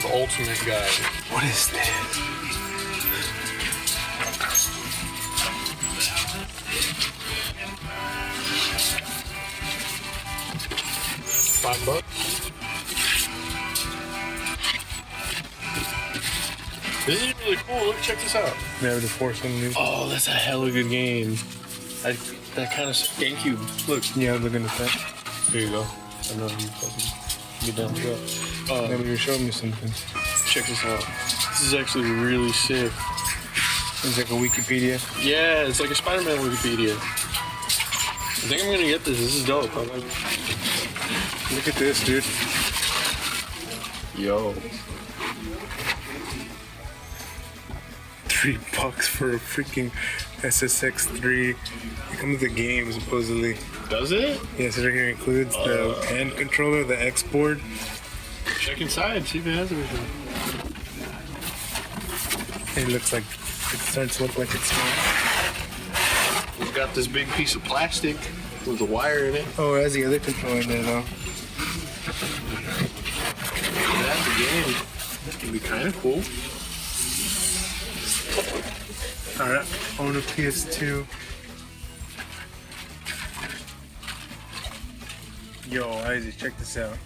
The ultimate guide. What is this? $5. This is really cool. Look, check this out. Never the Force Unleashed. Oh, that's a hella good game. That kind of GameCube. Look. Yeah, I'm looking at that. Here you go. I know you fucking get down to that. Maybe you're showing me something. Check this out. This is actually really sick. It's like a Wikipedia. Yeah, it's like a Spider-Man Wikipedia. think I'm gonna get this. This is dope. Look at this, dude. Yo. $3 for a freaking SSX3. It comes with the game, supposedly. Does it? Yes, it here includes the hand controller, the X board. Check inside, see if it has everything. It looks like, it starts to look like it's small. We've got this big piece of plastic with a wire in it. Oh, it has the other controller in there, though. That's a game. That could be kind of cool. Alright, own a PS2. Yo, Isaac, check this out.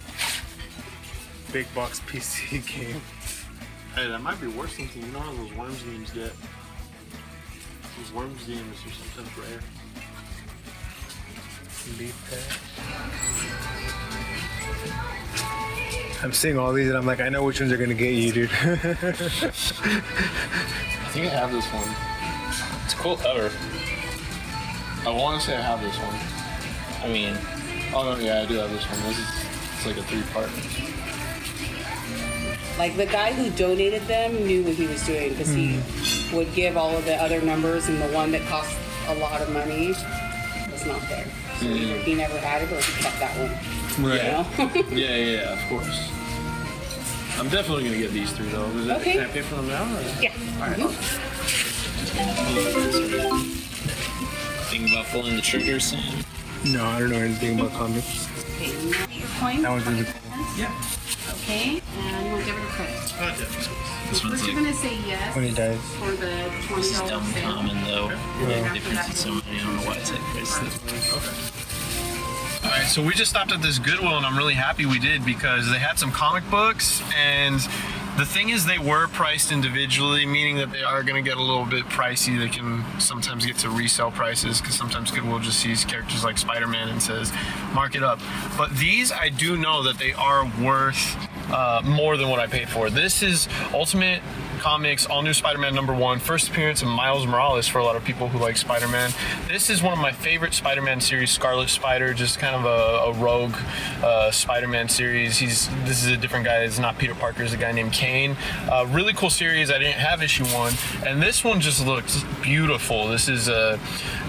Big box PC game. Hey, that might be worse than you know how those Worms games get. Those Worms games are sometimes rare. I'm seeing all these and I'm like, I know which ones are gonna get you, dude. I think I have this one. It's a cool cover. I want to say I have this one. I mean, oh no, yeah, I do have this one. It's like a 3-part. Like the guy who donated them knew what he was doing because he would give all of the other numbers, and the one that cost a lot of money was not there. So either he never had it or he kept that one. Right. You know? yeah, of course. I'm definitely gonna get these 3 though. Okay. Can I pay for them now? Or? Yeah. All right. Think about pulling the trigger soon? No, I don't know anything about comics. Okay, you want your coin? That one's really cool. Yeah. Okay, and you want debit or credit? This First one's you're like gonna say yes When it dies. for the $20 this is dumb sale. common though. Yeah. The difference in so many. I don't know why it's like this. Okay. Alright, so we just stopped at this Goodwill and I'm really happy we did because they had some comic books, and the thing is they were priced individually, meaning that they are going to get a little bit pricey. They can sometimes get to resale prices because sometimes Goodwill just sees characters like Spider-Man and says, mark it up. But these, I do know that they are worth more than what I paid for. This is Ultimate Comics All New Spider-Man #1, first appearance of Miles Morales for a lot of people who like Spider-Man. This is one of my favorite Spider-Man series, Scarlet Spider, just kind of a rogue Spider-Man series. This is a different guy. It's not Peter Parker. It's a guy named Kane. Really cool series. I didn't have issue 1, and this one just looks beautiful. This is a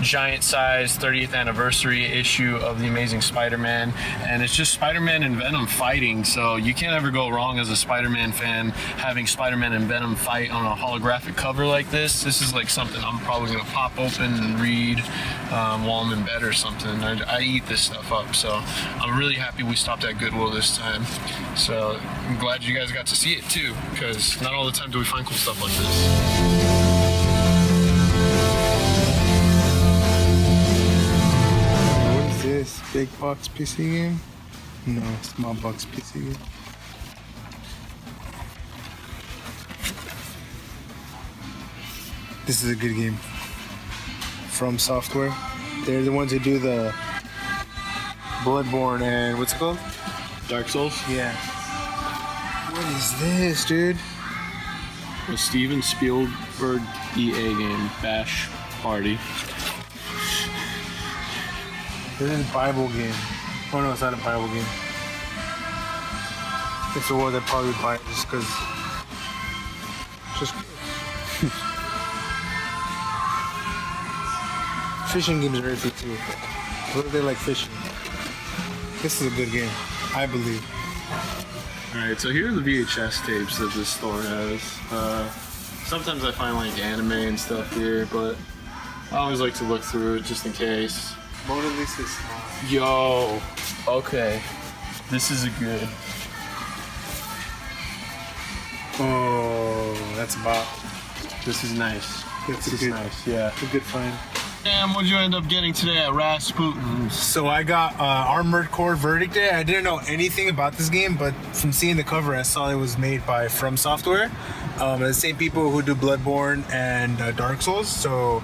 giant size 30th anniversary issue of The Amazing Spider-Man, and it's just Spider-Man and Venom fighting, so you can't ever go wrong as a Spider-Man fan having Spider-Man and Venom fight on a holographic cover like this. This is like something I'm probably gonna pop open and read while I'm in bed or something. I eat this stuff up, so I'm really happy we stopped at Goodwill this time. So I'm glad you guys got to see it too, because not all the time do we find cool stuff like this. What is this? Big box PC game? No, small box PC game. This is a good game. From Software. They're the ones who do the Bloodborne and what's it called? Dark Souls? Yeah. What is this, dude? A Steven Spielberg EA game, Bash Party. This is a Bible game. Oh no, it's not a Bible game. If it was, I'd probably buy it just because. Fishing games are very good too. What do they like fishing? This is a good game, I believe. Alright, so here are the VHS tapes that this store has. Sometimes I find like anime and stuff here, but I always like to look through it just in case. Mona Lisa's small. Yo, okay. This is a good. Oh, that's a bop. This is nice. This is nice, yeah. It's a good find. Damn, what'd you end up getting today at Rasputin's? So I got Armored Core Verdict Day. I didn't know anything about this game, but from seeing the cover, I saw it was made by From Software. The same people who do Bloodborne and Dark Souls. So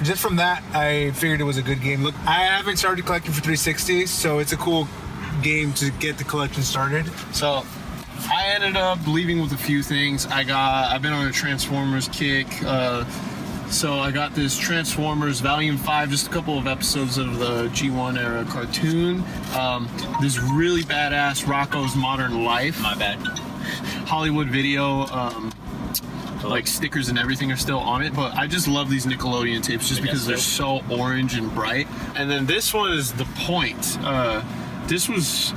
just from that, I figured it was a good game. Look, I haven't started collecting for 360, so it's a cool game to get the collection started. So I ended up leaving with a few things. I've been on a Transformers kick. So I got this Transformers Volume 5, just a couple of episodes of the G1 era cartoon. This really badass Rocko's Modern Life. My bad. Hollywood Video, like stickers and everything are still on it, but I just love these Nickelodeon tapes just because they're so orange and bright. And then this one is The Point. This was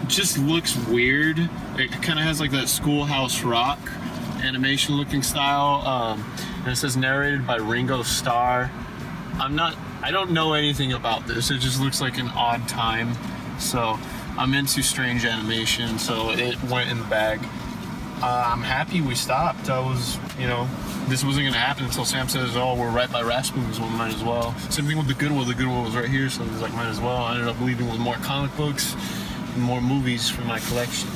just looks weird. It kind of has like that Schoolhouse Rock animation looking style, and it says narrated by Ringo Starr. I don't know anything about this. It just looks like an odd time, so I'm into strange animation, so it went in the bag. I'm happy we stopped. I was, you know, this wasn't gonna happen until Sam says, oh, we're right by Rasputin's, well, might as well. Same thing with the Goodwill. The Goodwill was right here, so I was like, might as well. I ended up leaving with more comic books and more movies for my collection.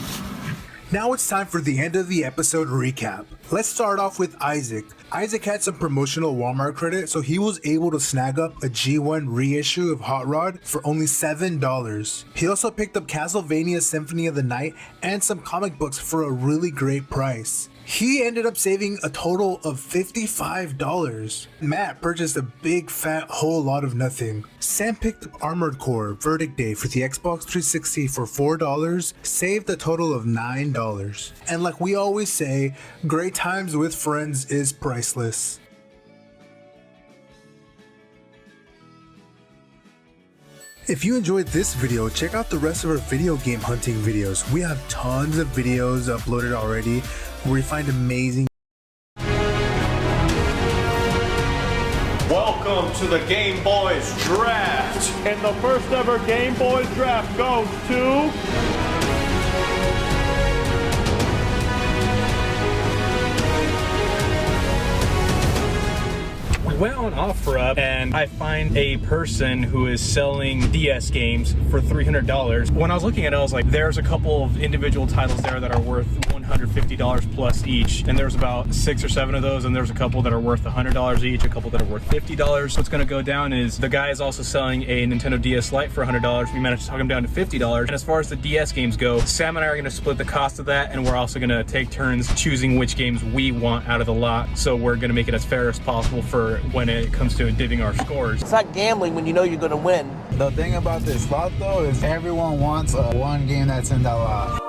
Now it's time for the end of the episode recap. Let's start off with Isaac. Isaac had some promotional Walmart credit, so he was able to snag up a G1 reissue of Hot Rod for only $7. He also picked up Castlevania Symphony of the Night and some comic books for a really great price. He ended up saving a total of $55. Matt purchased a big fat whole lot of nothing. Sam picked up Armored Core Verdict Day for the Xbox 360 for $4, saved a total of $9. And like we always say, great times with friends is priceless. If you enjoyed this video, check out the rest of our video game hunting videos. We have tons of videos uploaded already where we find amazing. Welcome to the GameBois draft. And the first ever GameBois draft goes to... Went on OfferUp and I find a person who is selling DS games for $300. When I was looking at it, I was like, there's a couple of individual titles there that are worth $150 plus each, and there's about 6 or 7 of those, and there's a couple that are worth $100 each, a couple that are worth $50. What's going to go down is the guy is also selling a Nintendo DS Lite for $100. We managed to talk him down to $50. And as far as the DS games go, Sam and I are going to split the cost of that, and we're also going to take turns choosing which games we want out of the lot. So we're going to make it as fair as possible for when it comes to divvying our scores. It's not gambling when you know you're going to win. The thing about this lot though is everyone wants one game that's in that lot.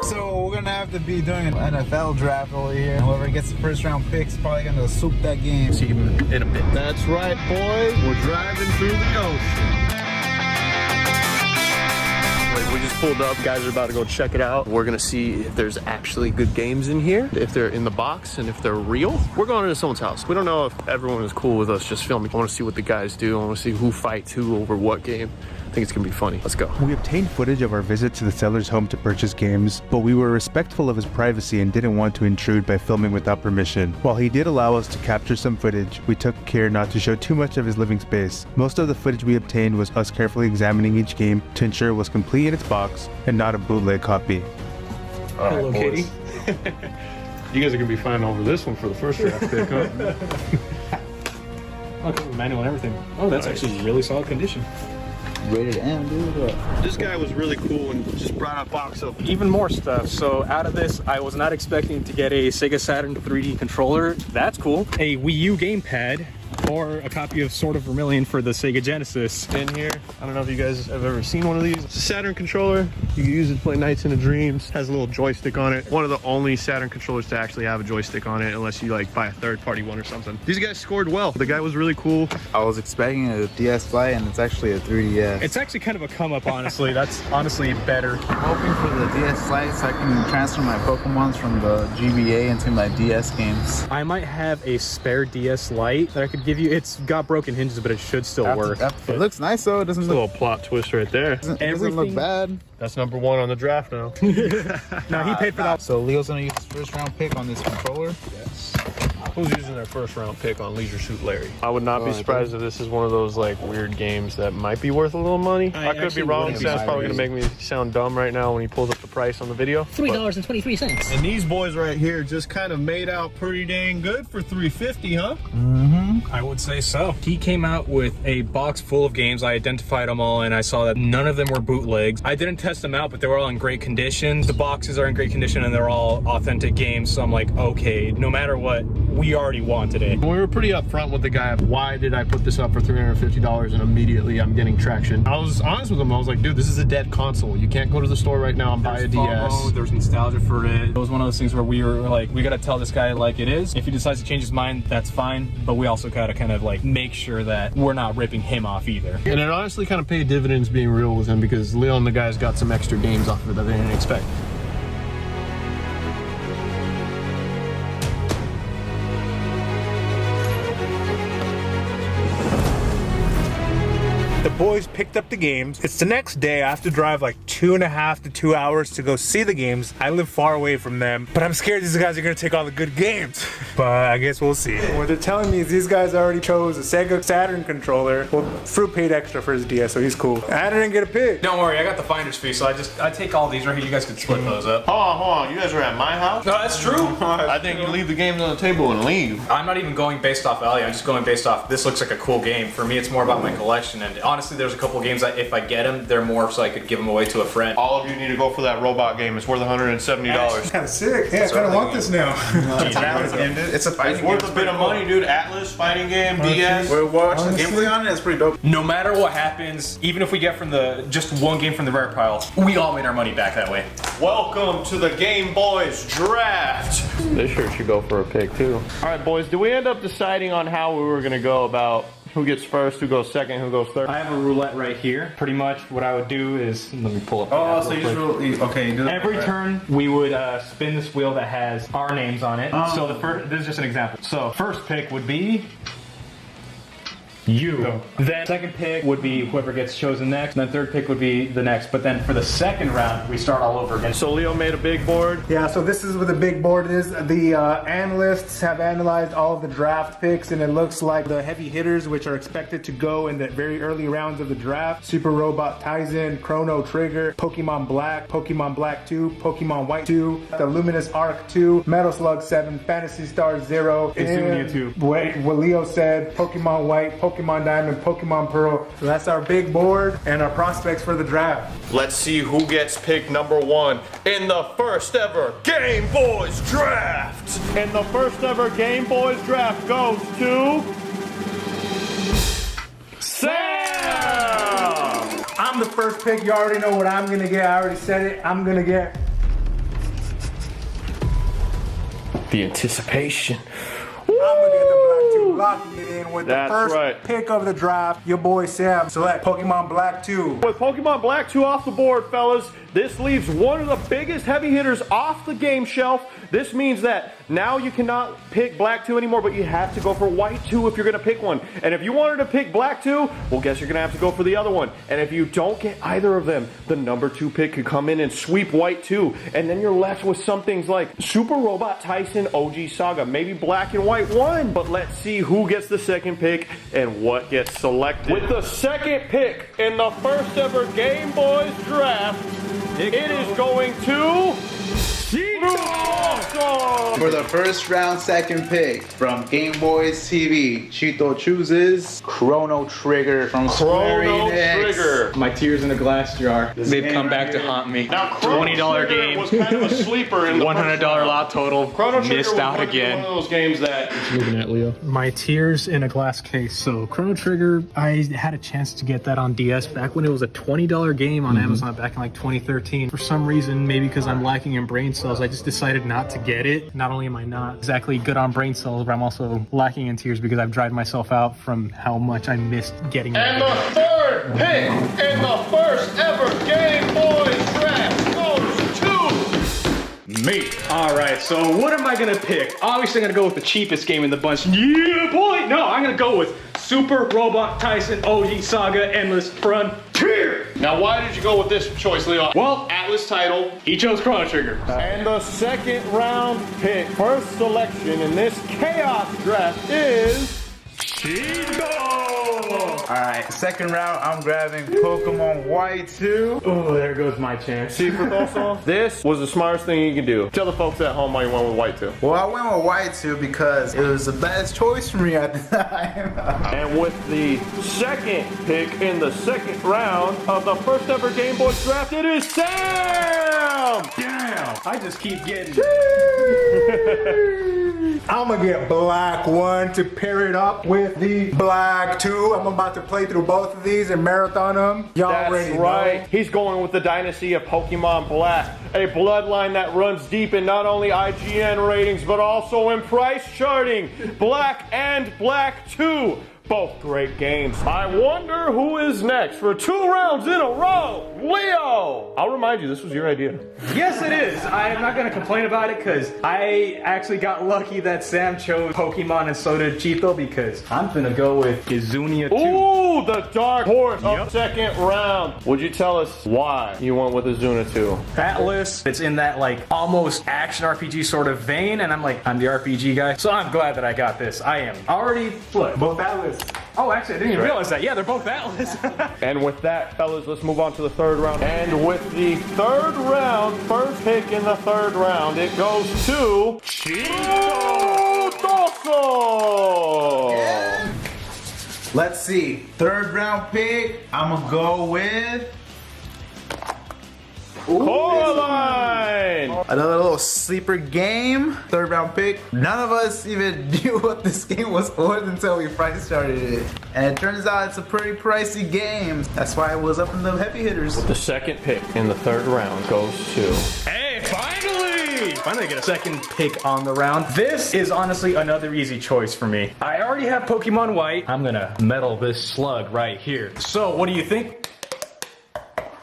So we're gonna have to be doing an NFL draft over here. Whoever gets the first round pick is probably gonna soup that game. See you in a bit. That's right, boys. We're driving through the ocean. We just pulled up. Guys are about to go check it out. We're gonna see if there's actually good games in here, if they're in the box, and if they're real. We're going into someone's house. We don't know if everyone is cool with us just filming. I want to see what the guys do. I want to see who fights who over what game. I think it's gonna be funny. Let's go. We obtained footage of our visit to the seller's home to purchase games, but we were respectful of his privacy and didn't want to intrude by filming without permission. While he did allow us to capture some footage, we took care not to show too much of his living space. Most of the footage we obtained was us carefully examining each game to ensure it was complete in its box and not a bootleg copy. Hello, Katie. You guys are gonna be fine over this one for the first draft pick, huh? Oh, it comes with manual and everything. Oh, that's actually really solid condition. Rated M, dude. This guy was really cool and just brought a box of even more stuff. So out of this, I was not expecting to get a Sega Saturn 3D controller. That's cool. A Wii U gamepad, or a copy of Sword of Vermilion for the Sega Genesis. In here, I don't know if you guys have ever seen one of these. It's a Saturn controller. You can use it to play Nights into Dreams. Has a little joystick on it. One of the only Saturn controllers to actually have a joystick on it, unless you like buy a third-party one or something. These guys scored well. The guy was really cool. I was expecting a DS Lite, and it's actually a 3DS. It's actually kind of a come up, honestly. That's honestly better. I'm hoping for the DS Lite so I can transfer my Pokemons from the GBA into my DS games. I might have a spare DS Lite that I could give you. It's got broken hinges, but it should still work. It looks nice though. It doesn't look... a little plot twist right there. It doesn't look bad. That's number 1 on the draft now. No, he paid for that. So Leo's gonna use his first round pick on this controller. Yes. Who's using their first round pick on Leisure Suit Larry? I would not be surprised if this is one of those like weird games that might be worth a little money. I could be wrong. Sam's probably gonna make me sound dumb right now when he pulls up the price on the video. $3.23. And these boys right here just kind of made out pretty dang good for $3.50, huh? Mm-hmm. I would say so. He came out with a box full of games. I identified them all and I saw that none of them were bootlegs. I didn't test them out, but they were all in great condition. The boxes are in great condition and they're all authentic games. So I'm like, okay, no matter what, we already wanted it. We were pretty upfront with the guy. Why did I put this up for $350 and immediately I'm getting traction? I was honest with him. I was like, dude, this is a dead console. You can't go to the store right now and buy a DS. There's nostalgia for it. It was one of those things where we were like, we gotta tell this guy like it is. If he decides to change his mind, that's fine. But we also gotta kind of like make sure that we're not ripping him off either. And it honestly kind of paid dividends being real with him because Leo and the guys got some extra games off of it that they didn't expect. The boys picked up the games. It's the next day. I have to drive like 2.5 to 2 hours to go see the games. I live far away from them, but I'm scared these guys are gonna take all the good games. But I guess we'll see. What they're telling me is these guys already chose a Sega Saturn controller. Well, Fruit paid extra for his DS, so he's cool. I didn't get a pick. Don't worry, I got the finder's fee, so I take all these right here. You guys can split those up. Hold on. You guys are at my house? No, that's true. I think you leave the games on the table and leave. I'm not even going based off value. I'm just going based off, this looks like a cool game. For me, it's more about my collection. And honestly, there's a couple games that if I get them, they're more so I could give them away to a friend. All of you need to go for that robot game. It's worth $170. That's kind of sick. Yeah, I kind of want this now. It's a fighting It's worth a bit of money, dude. Atlas, fighting game, DS. We're watching the gameplay on it. It's pretty dope. No matter what happens, even if we get from just one game from the rare pile, we all made our money back that way. Welcome to the GameBois draft. This shirt should go for a pick too. All right, boys. Did we end up deciding on how we were gonna go about who gets first, who goes second, who goes third? I have a roulette right here. Pretty much what I would do is, let me pull up. Oh, so you just okay. You do that Every turn, we would spin this wheel that has our names on it. So the first, this is just an example. So first pick would be you. Go. Then second pick would be whoever gets chosen next. And then third pick would be the next. But then for the second round, we start all over again. So Leo made a big board. Yeah, so this is what the big board is. The analysts have analyzed all of the draft picks, and it looks like the heavy hitters, which are expected to go in the very early rounds of the draft: Super Robot Tyson, Chrono Trigger, Pokemon Black 2, Pokemon White 2, the Luminous Arc 2, Metal Slug 7, Phantasy Star 0, and what Leo said, Pokemon White, Pokemon Diamond, Pokemon Pearl. So that's our big board and our prospects for the draft. Let's see who gets pick number one in the first ever GameBois draft. And the first ever GameBois draft goes to Sam. I'm the first pick. You already know what I'm gonna get. I already said it. I'm gonna get the anticipation. I'm gonna get the Black 2, locking it in with That's the first right. pick of the draft. Your boy Sam select Pokemon Black 2. With Pokemon Black 2 off the board, fellas, this leaves one of the biggest heavy hitters off the game shelf. This means that now you cannot pick Black 2 anymore, but you have to go for White 2 if you're gonna pick one. And if you wanted to pick Black 2, well, guess you're gonna have to go for the other one. And if you don't get either of them, the number 2 pick could come in and sweep White 2. And then you're left with some things like Super Robot Tyson OG Saga, maybe Black and White 1. But let's see who gets the second pick and what gets selected. With the second pick in the first ever GameBois draft, it is going to For the first round, second pick from GameBois TV, Chito chooses Chrono Trigger from Square Enix. My tears in a glass jar. They've come back to haunt me. Now, $20 game. was kind of a sleeper in the $100 lot total. Chrono Trigger Missed out again. One of those games that Looking at Leo. My tears in a glass case. So Chrono Trigger, I had a chance to get that on DS back when it was a $20 game on Amazon back in like 2013. For some reason, maybe because I'm lacking in brain cells, I just decided not to get it. Not only am I not exactly good on brain cells, but I'm also lacking in tears because I've dried myself out from how much I missed getting it. And the third pick in the first ever GameBois draft goes to me. All right, so what am I gonna pick? Obviously, I'm gonna go with the cheapest game in the bunch. Yeah, boy! No, I'm gonna go with Super Robot Tyson OG Saga Endless Frontier. Now, why did you go with this choice, Leo? Well, Atlas title. He chose Chrono Trigger. And the second round pick, first selection in this chaos draft is Alright, second round, I'm grabbing Pokemon White 2. Oh, there goes my chance. See, for Thosol, this was the smartest thing you can do. Tell the folks at home why you went with White 2. Well, I went with White 2 because it was the best choice for me at the time. And with the second pick in the second round of the first ever GameBois draft, it is Sam! Damn! I just keep getting... I'm gonna get Black 1 to pair it up with the Black 2. I'm about to play through both of these and marathon them. Y'all already right. know. He's going with the dynasty of Pokemon Black, a bloodline that runs deep in not only IGN ratings but also in price charting. Black and Black 2. Both great games. I wonder who is next for 2 rounds in a row. Leo! I'll remind you, this was your idea. Yes, it is. I'm not going to complain about it because I actually got lucky that Sam chose Pokemon and so did Chito because I'm going to go with Izunia 2. Ooh, the dark horse of second round. Would you tell us why you went with Izunia 2? Atlas, it's in that like almost action RPG sort of vein, and I'm the RPG guy, so I'm glad that I got this. I am already flipped. Both Atlas. Oh, actually, I didn't even realize that. Yeah, they're both Atlas. And with that, fellas, let's move on to the third round. And with the third round, first pick in the third round, it goes to Chito. Yeah. Let's see. Third round pick, I'm gonna go with Coraline! Another little sleeper game. Third round pick. None of us even knew what this game was worth until we price started it. And it turns out it's a pretty pricey game. That's why it was up in the heavy hitters. The second pick in the third round goes to... Hey, finally! Finally get a second pick on the round. This is honestly another easy choice for me. I already have Pokemon White. I'm gonna metal this slug right here. So, what do you think?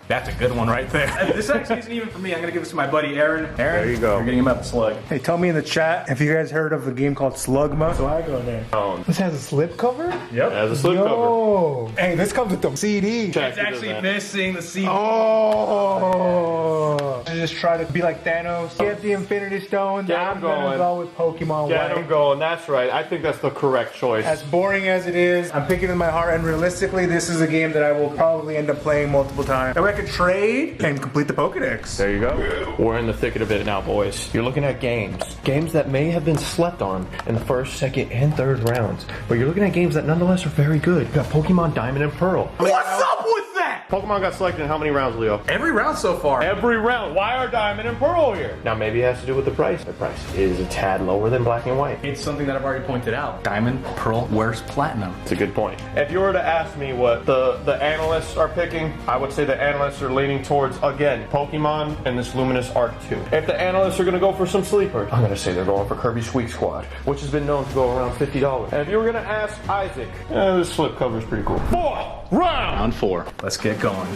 That's a good one right there. This actually isn't even for me. I'm gonna give this to my buddy Aaron. Aaron, there you go. You're getting him up a slug. Hey, tell me in the chat if you guys heard of a game called Slugma. So I go there. This has a slip cover? Yep. It has a slip cover. Hey, this comes with the CD. It's actually missing the CD. Oh! I just try to be like Thanos. Get the Infinity Stones. I'm gonna go with Pokemon Get White. him going. That's right. I think that's the correct choice. As boring as it is, I'm picking in my heart, and realistically, this is a game that I will probably end up playing multiple times. That way I can trade and complete the Pokedex. There you go. We're in the thick of it now, boys. You're looking at games that may have been slept on in the first, second, and third rounds, but you're looking at games that nonetheless are very good. You got Pokemon Diamond and Pearl. What's up with that? Pokemon got selected in how many rounds, Leo? Every round so far. Every round. Why are Diamond and Pearl here? Now, maybe it has to do with the price. The price is a tad lower than Black and White. It's something that I've already pointed out. Diamond, Pearl, where's Platinum? It's a good point. If you were to ask me what the analysts are picking, I would say the analysts are leaning towards, again, Pokemon and this Luminous Arc 2. If the analysts are going to go for some sleepers, I'm going to say they're going for Kirby Squeak Squad, which has been known to go around $50. And if you were going to ask Isaac, this slip cover is pretty cool. Fourth round! Round 4. Let's get going.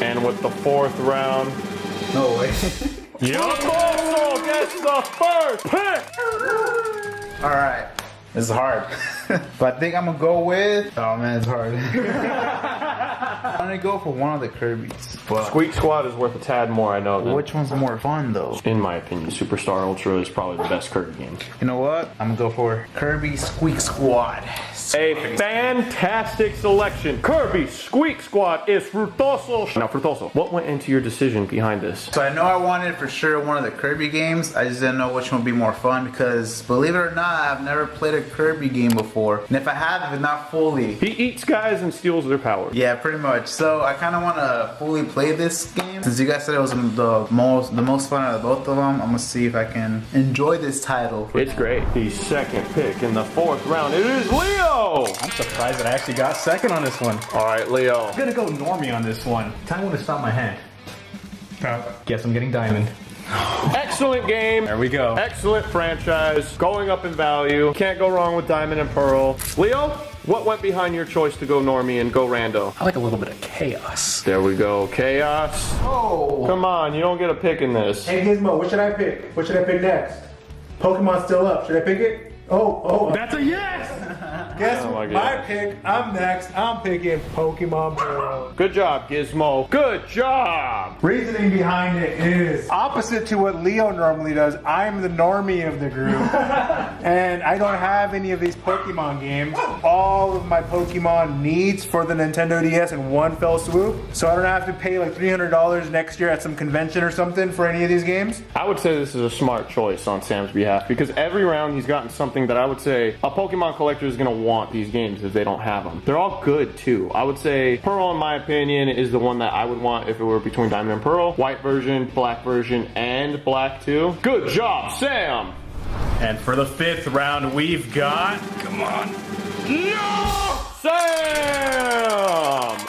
And with the fourth round... No way. Yumbo gets the first pick! Alright. This is hard. But I think I'm gonna go with... Oh man, it's hard. I'm gonna go for one of the Kirby's. But Squeak Squad is worth a tad more, I know. Which one's more fun though? In my opinion, Superstar Ultra is probably the best Kirby game. You know what? I'm gonna go for Kirby Squeak Squad. A fantastic selection. Kirby Squeak Squad is Frutoso. Now, Frutoso, what went into your decision behind this? So I know I wanted for sure one of the Kirby games. I just didn't know which one would be more fun because, believe it or not, I've never played a Kirby game before. And if I have, it's not fully. He eats guys and steals their power. Yeah, pretty much. So I kind of want to fully play this game. Since you guys said it was the most fun out of both of them, I'm going to see if I can enjoy this title. It's great. The second pick in the fourth round, it is Leo! I'm surprised that I actually got second on this one. All right, Leo. I'm gonna go normie on this one. Time when to stop my hand. Guess I'm getting Diamond. Excellent game. There we go. Excellent franchise. Going up in value. Can't go wrong with Diamond and Pearl. Leo, what went behind your choice to go normie and go rando? I like a little bit of chaos. There we go. Chaos. Oh. Come on, you don't get a pick in this. Hey Gizmo, what should I pick? What should I pick next? Pokemon's still up. Should I pick it? Oh. That's a yes! Guess Oh my what? God. My pick. I'm next. I'm picking Pokemon Pearl. Good job, Gizmo. Good job. Reasoning behind it is opposite to what Leo normally does. I'm the normie of the group, and I don't have any of these Pokemon games. All of my Pokemon needs for the Nintendo DS in one fell swoop, so I don't have to pay like $300 next year at some convention or something for any of these games. I would say this is a smart choice on Sam's behalf because every round he's gotten something that I would say a Pokemon collector is going to want these games if they don't have them. They're all good too. I would say Pearl, in my opinion, is the one that I would want if it were between Diamond and Pearl. White version, black version, and black too. Good job, Sam! And for the 5th round, we've got... Come on. No! Sam!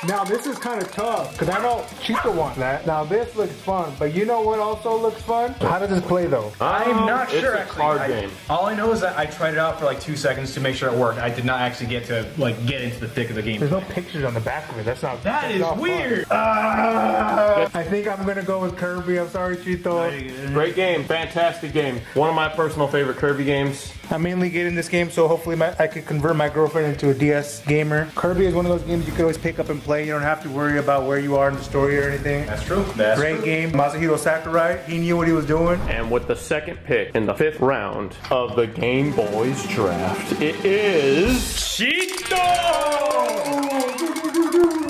Now this is kind of tough because I know Chico wants that. Now this looks fun, but you know what also looks fun? How does this play though? I'm not sure. It's a card game. All I know is that I tried it out for like 2 seconds to make sure it worked. I did not actually get to get into the thick of the game. There's no pictures on the back of it. That's not. That is weird. I think I'm gonna go with Kirby. I'm sorry, Chito. Great game, fantastic game. One of my personal favorite Kirby games. I'm mainly getting this game so hopefully I could convert my girlfriend into a DS gamer. Kirby is one of those games you can always pick up and play. You don't have to worry about where you are in the story or anything. That's true. That's Great true. game. Masahiro Sakurai, he knew what he was doing. And with the second pick in the 5th round of the GameBois draft, it is Cheeto!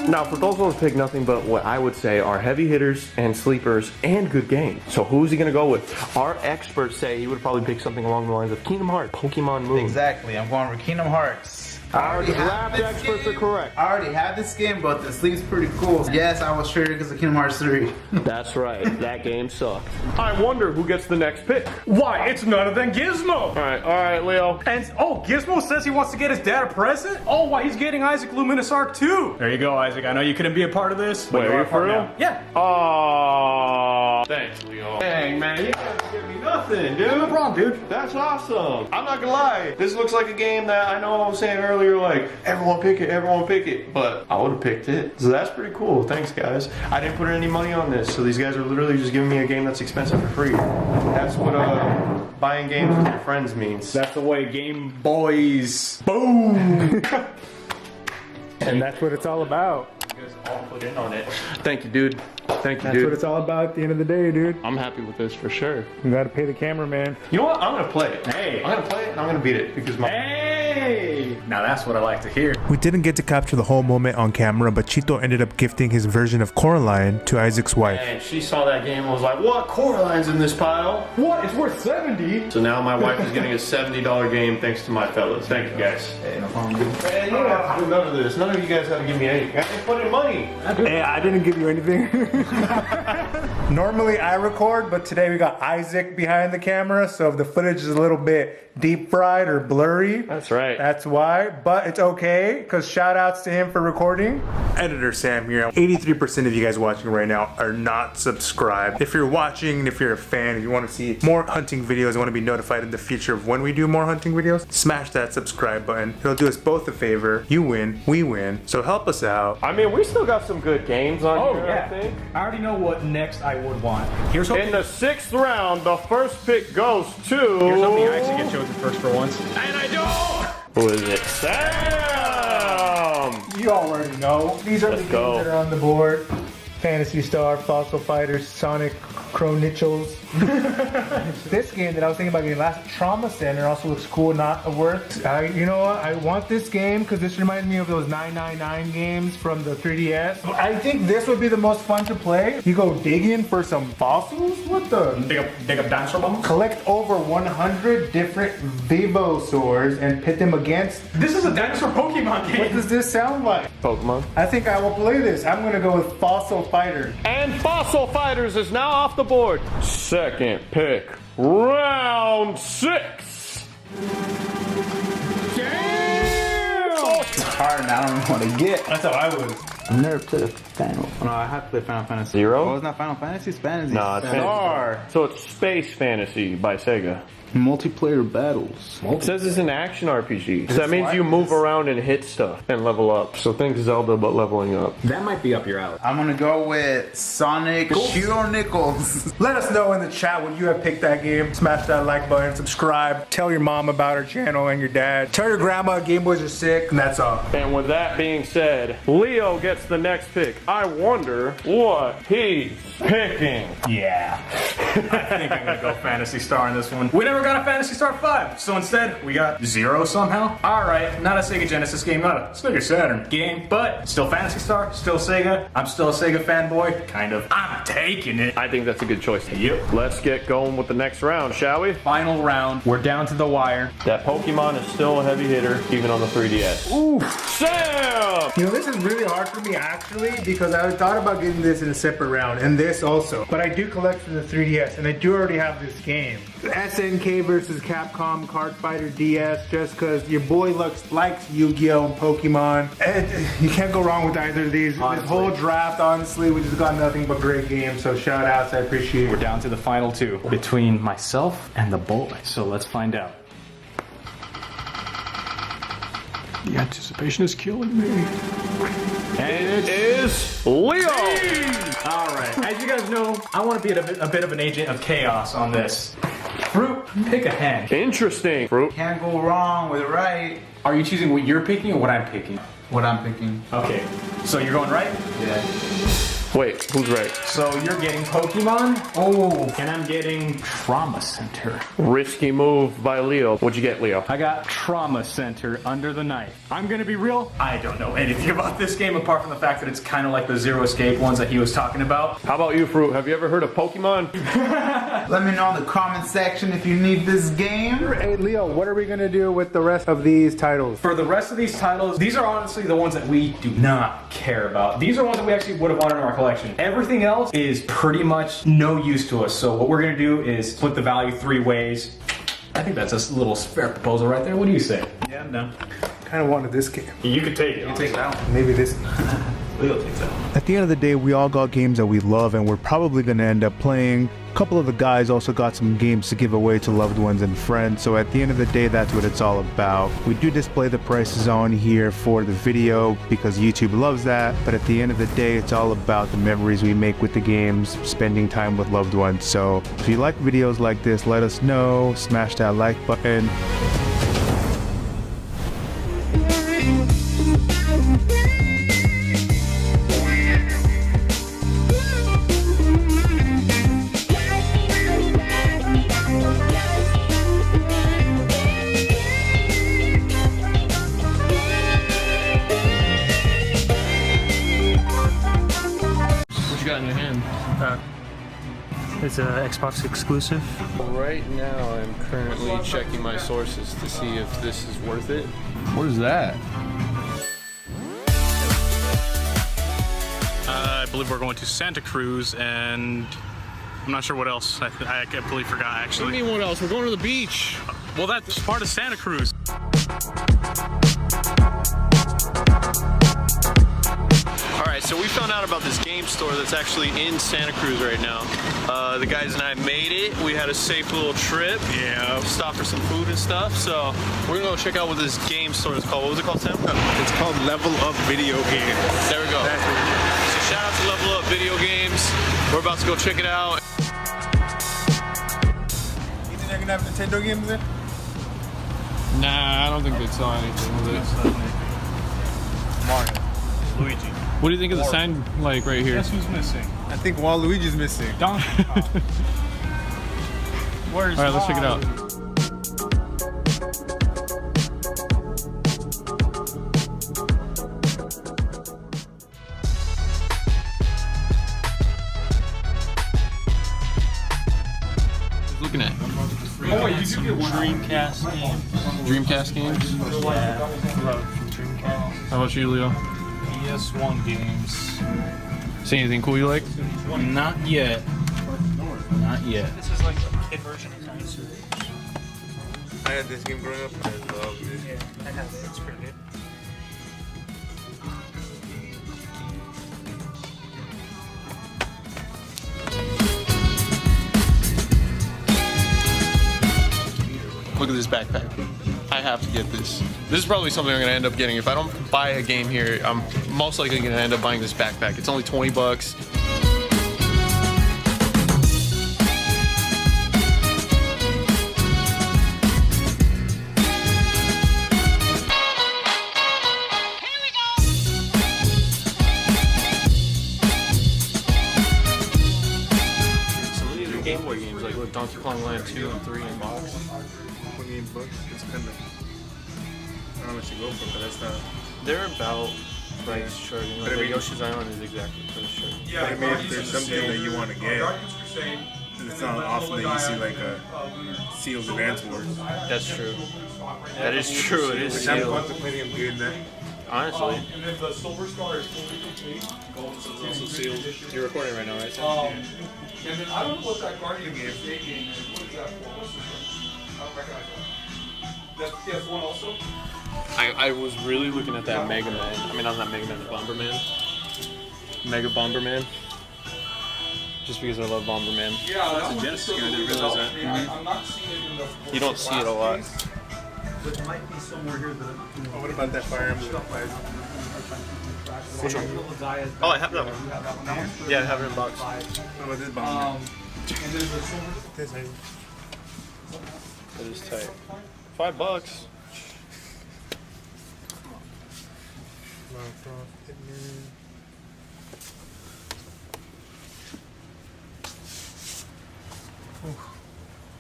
Now, for those ones pick nothing but what I would say are heavy hitters and sleepers and good games. So who's he gonna go with? Our experts say he would probably pick something along the lines of Kingdom Hearts, Pokemon Moon. Exactly. I'm going for Kingdom Hearts. Our draft experts are correct. I already have this game, but the sleeve's pretty cool. Yes, I was triggered because of Kingdom Hearts 3. That's right. That game sucked. I wonder who gets the next pick. Why? It's none other than Gizmo. All right, Leo. And Gizmo says he wants to get his dad a present. Oh, why he's getting Isaac Luminosar too? There you go, Isaac. I know you couldn't be a part of this. Wait, are you for real? Yeah. Aww. Thanks, Leo. Dang, man, you guys give me nothing, dude. No problem, dude. That's awesome. I'm not gonna lie. This looks like a game that I know I was saying earlier, like, everyone pick it. But I would have picked it. So that's pretty cool. Thanks, guys. I didn't put any money on this, so these guys are literally just giving me a game that's expensive for free. That's what buying games with your friends means. That's the way GameBois. Boom. And that's what it's all about. You guys all put in on it. Thank you, dude. Thank you, That's dude. what it's all about at the end of the day, dude. I'm happy with this for sure. You gotta pay the cameraman. You know what? I'm gonna play it. Hey. I'm gonna play it and I'm gonna beat it because my. Hey. Now that's what I like to hear. We didn't get to capture the whole moment on camera, but Chito ended up gifting his version of Coraline to Isaac's wife. And she saw that game and was like, what? Coraline's in this pile? What? It's worth 70. So now my wife is getting a $70 game thanks to my fellas. Thank you, guys. Hey, no problem. Hey, you don't have to do none of this. None of you guys have to give me anything. I didn't put in money. Hey, I didn't give you anything. Normally I record, but today we got Isaac behind the camera, so if the footage is a little bit deep fried or blurry, that's right. That's why, but it's okay, because shout outs to him for recording. Editor Sam here. 83% of you guys watching right now are not subscribed. If you're watching, if you're a fan, if you want to see more hunting videos, want to be notified in the future of when we do more hunting videos, smash that subscribe button. It'll do us both a favor. You win, we win, so help us out. I mean, we still got some good games on here, I think. I already know what next I would want. Here's hoping. In the 6th round, the first pick goes to... Here's hoping I actually get chosen first for once. And I don't! Who is it? Sam! You already know. These are the games that are on the board. Phantasy Star, Fossil Fighters, Sonic, Chronicles. This game that I was thinking about getting last, Trauma Center, also looks cool, not a worth. You know what? I want this game because this reminds me of those 999 games from the 3DS. I think this would be the most fun to play. You go digging for some fossils? What the? Dig up dinosaur bones? Collect over 100 different Vivosaurs and pit them against. This is a dinosaur Pokemon game. What does this sound like? Pokemon. I think I will play this. I'm gonna go with Fossil Fighter. And Fossil Fighters is now off the board. Second pick, round 6. Damn! It's hard and I don't know what to get. That's how I was. I've never played a Final. No, I have played Final Fantasy. Zero? Oh, it's not Final Fantasy, it's Fantasy. No, it's Star. So it's Space Fantasy by Sega. Multiplayer battles. It says it's an action RPG. So that means you move around and hit stuff and level up. So think Zelda, but leveling up. That might be up your alley. I'm gonna go with Sonic Hero Nickels. Let us know in the chat when you have picked that game. Smash that like button, subscribe, tell your mom about our channel and your dad. Tell your grandma GameBois are sick, and that's all. And with that being said, Leo gets the next pick. I wonder what he's picking. Yeah. I think I'm gonna go Phantasy Star in this one. We never got a Phantasy Star 5, so instead we got 0 somehow. Alright, not a Sega Genesis game, not a Sega Saturn game, but still Phantasy Star, still Sega. I'm still a Sega fanboy, kind of. I'm taking it. I think that's a good choice. Yep. Let's get going with the next round, shall we? Final round. We're down to the wire. That Pokemon is still a heavy hitter, even on the 3DS. Ooh. Sam! You know, this is really hard for me actually because I thought about getting this in a separate round and this also. But I do collect for the 3DS and I do already have this game. SNK versus Capcom Card Fighter DS, just because your boy likes Yu-Gi-Oh! And Pokemon. And you can't go wrong with either of these. Honestly. This whole draft, honestly, we just got nothing but great games. So shout outs, I appreciate it. We're down to the final 2 between myself and the boy. So let's find out. The anticipation is killing me. And it is Leo! Alright, as you guys know, I want to be a bit of an agent of chaos on this. Fruit, pick a hand. Interesting. Fruit. Can't go wrong with right. Are you choosing what you're picking or what I'm picking? What I'm picking. Okay, so you're going right? Yeah. Wait, who's right? So you're getting Pokemon? Oh. And I'm getting Trauma Center. Risky move by Leo. What'd you get, Leo? I got Trauma Center Under the Knife. I'm gonna be real, I don't know anything about this game apart from the fact that it's kind of like the Zero Escape ones that he was talking about. How about you, Fruit? Have you ever heard of Pokemon? Let me know in the comment section if you need this game. Hey Leo, what are we gonna do with the rest of these titles? For the rest of these titles, these are honestly the ones that we do not care about. These are ones that we actually would have wanted in our collection. Everything else is pretty much no use to us. So what we're gonna do is split the value 3 ways. I think that's a little fair proposal right there. What do you say? Yeah, I'm down. Kind of wanted this game. You could take it. You can take that one. Maybe this. Leo takes that one. At the end of the day, we all got games that we love and we're probably going to end up playing. A couple of the guys also got some games to give away to loved ones and friends, so at the end of the day, that's what it's all about. We do display the prices on here for the video because YouTube loves that, but at the end of the day, it's all about the memories we make with the games, spending time with loved ones. So if you like videos like this, let us know, smash that like button. It's an Xbox exclusive. Right now, I'm currently checking my sources to see if this is worth it. What is that? I believe we're going to Santa Cruz, and I'm not sure what else. I completely forgot, actually. What do you mean what else? We're going to the beach. Well, that's part of Santa Cruz. Alright, so we found out about this game store that's actually in Santa Cruz right now. The guys and I made it. We had a safe little trip. Yeah. Stopped for some food and stuff. So we're gonna go check out what this game store is called. What was it called, Sam? It's called Level Up Video Games. There we go. So shout out to Level Up Video Games. We're about to go check it out. You think they're gonna have Nintendo games there? Nah, I don't think they saw anything with it. Mario. Luigi. What do you think of the sign, like, right here? Guess who's missing? I think Waluigi's missing. Donkey Kong. Where's Alright, let's check it out. Looking at. Oh wait, you do get one Dreamcast game. Dreamcast games? Yeah, love Dreamcast. How about you, Leo? PS1 games. See anything cool you like? Not yet. Not yet. This is like a kid version of Dinosaur. I had this game growing up and I loved it. Yeah, I have it. It's pretty good. Look at this backpack. I have to get this. This is probably something I'm gonna end up getting. If I don't buy a game here, I'm most likely gonna end up buying this backpack. It's only 20 bucks. Game Boy games like with Donkey Kong Land 2 and 3 in box. 28 bucks. It's kind of. I don't know what you go for, but that's not. They're about price charging. Like the Yoshi's Island is exactly price charging. Yeah, I mean, if there's something that you want to get, it's not often that you see like a Seals Advance Wars. That's true. That is true. It is Which I'm sealed. contemplating of doing that. Honestly. And if the silver star is fully complete, gold is also sealed. You're recording right now, right? And then I don't know what that Guardian game is. What is that for? What's this one? I don't recognize that. That's PS1 also? I was really looking at that Mega Man. I mean, not Mega Man, the Bomberman. Mega Bomberman. Just because I love Bomberman. Yeah, That's a Genesis game. I didn't realize that. I'm not seeing it in the. You don't see it a lot. But it might be somewhere here that. Oh, what about that Fire Emblem? Which one? Oh, I have that one. Yeah, I have it in box. What about this bomb? This thing. That is tight. $5.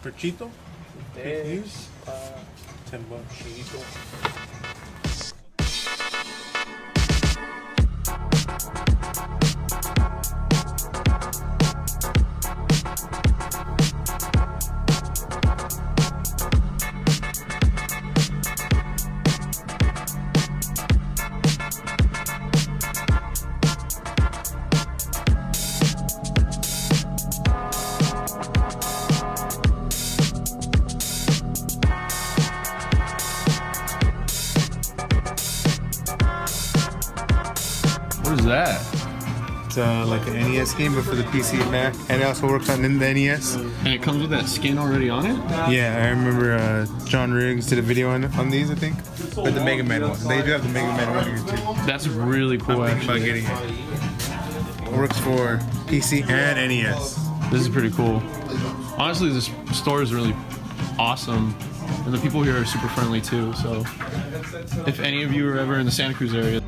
For Cheeto? There's 10 bucks. Cheeto. What is that? It's like an NES game, but for the PC and Mac, and it also works on the NES. And it comes with that skin already on it? Yeah, I remember John Riggs did a video on these, I think. But the Mega Man one. They do have the Mega Man one here too. That's really cool, I'm thinking about getting it. It works for PC and NES. This is pretty cool. Honestly, this store is really awesome. And the people here are super friendly too, so if any of you are ever in the Santa Cruz area.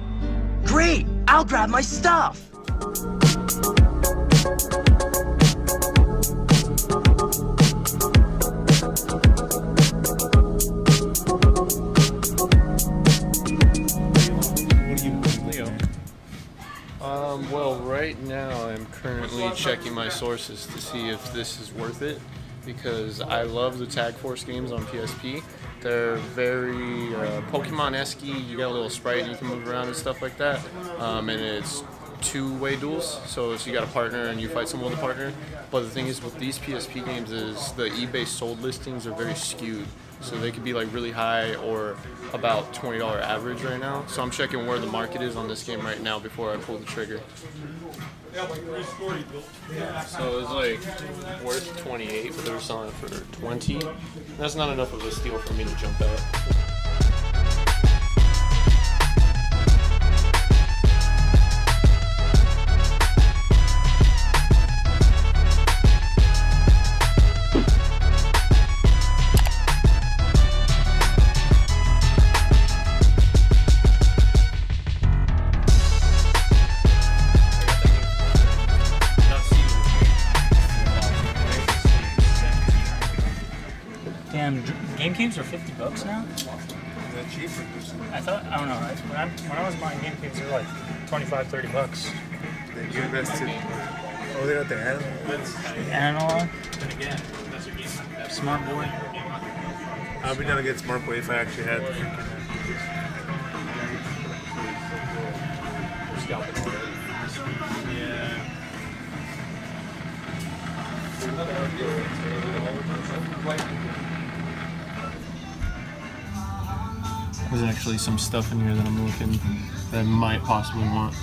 Great! I'll grab my stuff! Well, right now I'm currently checking my sources to see if this is worth it, because I love the Tag Force games on PSP. They're very Pokemon-esque. You got a little sprite and you can move around and stuff like that. And it's two-way duels, so if you got a partner and you fight someone with a partner. But the thing is with these PSP games is the eBay sold listings are very skewed. So they could be like really high or about $20 average right now. So I'm checking where the market is on this game right now before I pull the trigger. So it's like worth 28, but they're selling it for 20. That's not enough of a steal for me to jump out. Damn, game cubes are $50 now? Is that cheap? I thought, I don't know, when I was buying game cubes, they were like $25-30. They give invested. Oh, they got the analog? Analog? Smart Boy? I'll be down to get Smart Boy if I actually had the freaking. There's actually some stuff in here that I'm looking that I might possibly want.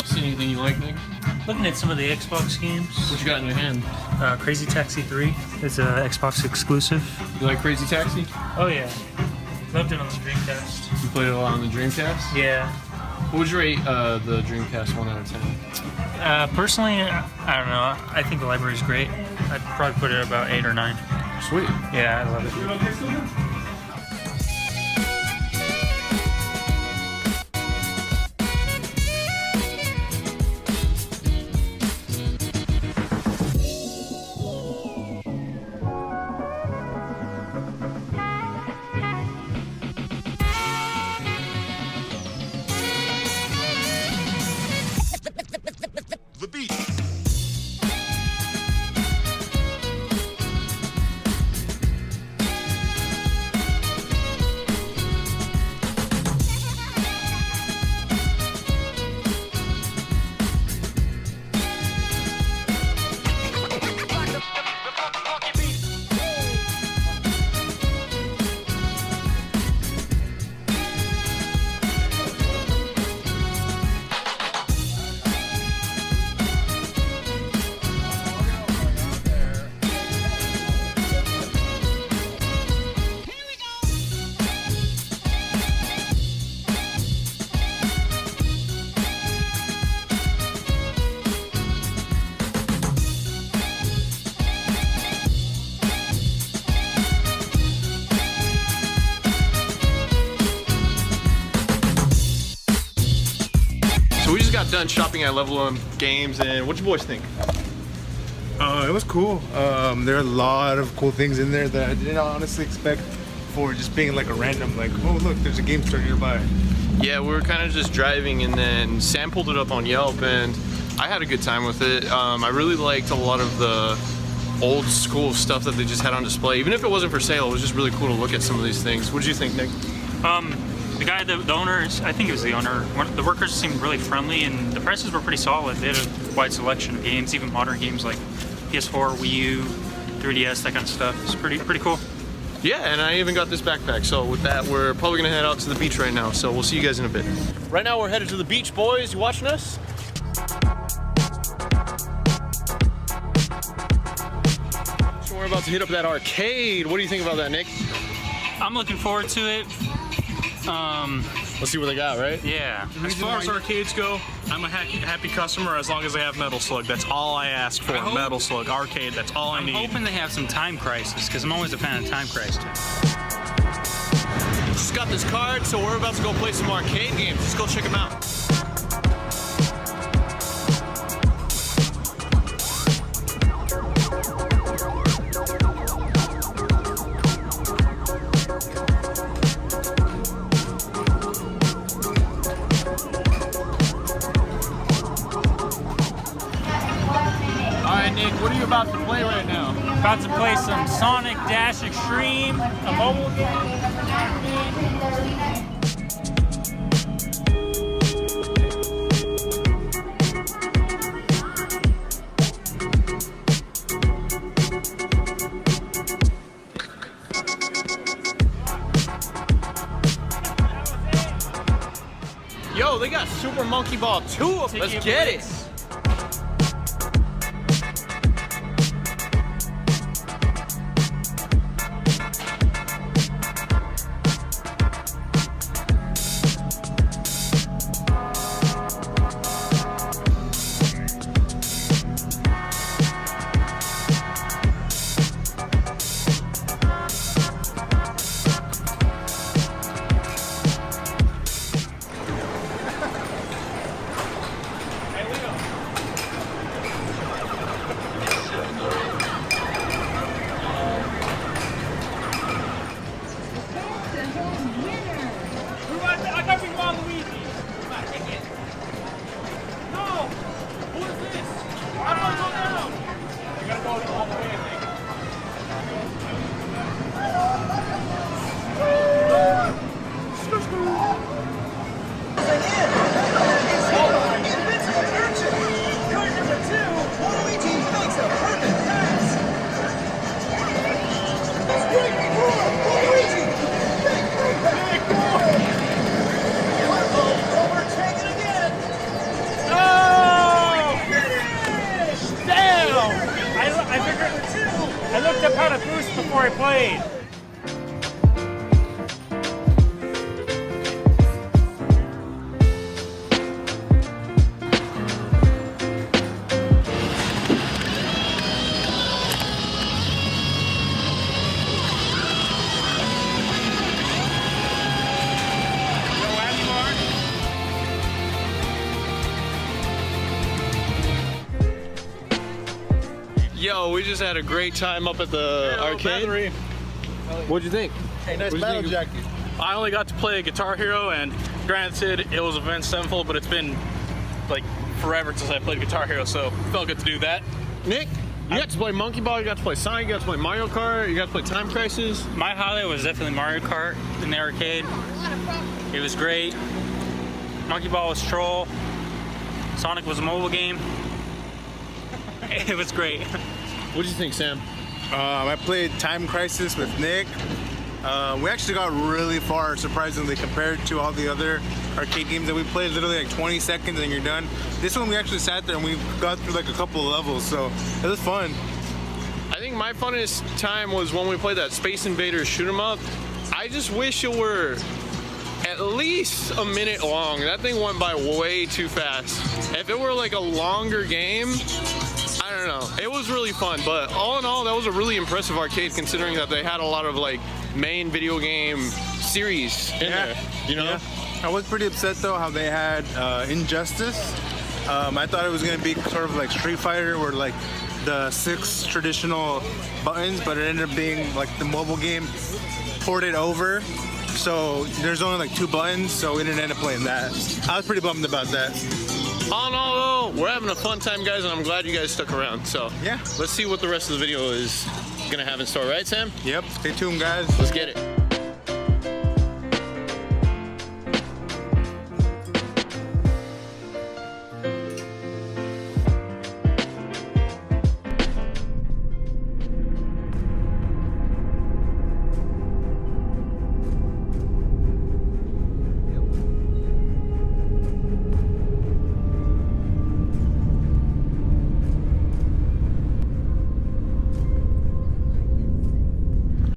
See anything you like, Nick? Looking at some of the Xbox games. What you got in your hand? Crazy Taxi 3 is an Xbox exclusive. You like Crazy Taxi? Oh yeah, loved it on the Dreamcast. You played it a lot on the Dreamcast? Yeah. What would you rate the Dreamcast 1 out of 10? Personally, I don't know. I think the library is great. I'd probably put it about 8 or 9. Sweet. Yeah, I love it. So we just got done shopping at Level 1 Games, and what'd you boys think? It was cool. There are a lot of cool things in there that I didn't honestly expect for just being like a random, like, oh look, there's a game store nearby. Yeah, we were kind of just driving, and then Sam pulled it up on Yelp, and I had a good time with it. I really liked a lot of the old school stuff that they just had on display. Even if it wasn't for sale, it was just really cool to look at some of these things. What did you think, Nick? The guy, the owner, I think it was the owner, the workers seemed really friendly and the prices were pretty solid. They had a wide selection of games, even modern games like PS4, Wii U, 3DS, that kind of stuff. It's pretty cool. Yeah, and I even got this backpack. So with that, we're probably gonna head out to the beach right now. So we'll see you guys in a bit. Right now, we're headed to the beach, boys. You watching us? So we're about to hit up that arcade. What do you think about that, Nick? I'm looking forward to it. Let's see what they got, right? Yeah. As far as arcades go, I'm a happy customer as long as they have Metal Slug. That's all I ask for. Metal Slug, arcade, that's all I need. I'm hoping they have some Time Crisis, because I'm always a fan of Time Crisis. Just got this card, so we're about to go play some arcade games. Let's go check them out. Nick, what are you about to play right now? About to play some Sonic Dash Extreme, a mobile game. Yo, they got Super Monkey Ball 2. Let's get it. picked up how to boost before I played. Yo, we just had a great time up at the arcade. What'd you think? Hey, nice battle jacket. I only got to play Guitar Hero, and granted, it was Avenged Sevenfold, but it's been like forever since I played Guitar Hero, so it felt good to do that. Nick, you got to play Monkey Ball, you got to play Sonic, you got to play Mario Kart, you got to play Time Crisis. My highlight was definitely Mario Kart in the arcade. It was great. Monkey Ball was troll. Sonic was a mobile game. It was great. What did you think, Sam? I played Time Crisis with Nick. We actually got really far, surprisingly, compared to all the other arcade games that we played. Literally like 20 seconds and you're done. This one we actually sat there and we got through like a couple of levels, so it was fun. I think my funnest time was when we played that Space Invaders shoot 'em up. I just wish it were at least a minute long. That thing went by way too fast. If it were like a longer game, I don't know. It was really fun, but all in all, that was a really impressive arcade considering that they had a lot of like main video game series in there, you know? Yeah. I was pretty upset though how they had Injustice. I thought it was gonna be sort of like Street Fighter where like the 6 traditional buttons, but it ended up being like the mobile game ported over. So there's only like 2 buttons, so we didn't end up playing that. I was pretty bummed about that. All in all, though, we're having a fun time, guys, and I'm glad you guys stuck around. So yeah, let's see what the rest of the video is gonna have in store, right, Sam? Yep. Stay tuned, guys. Let's get it.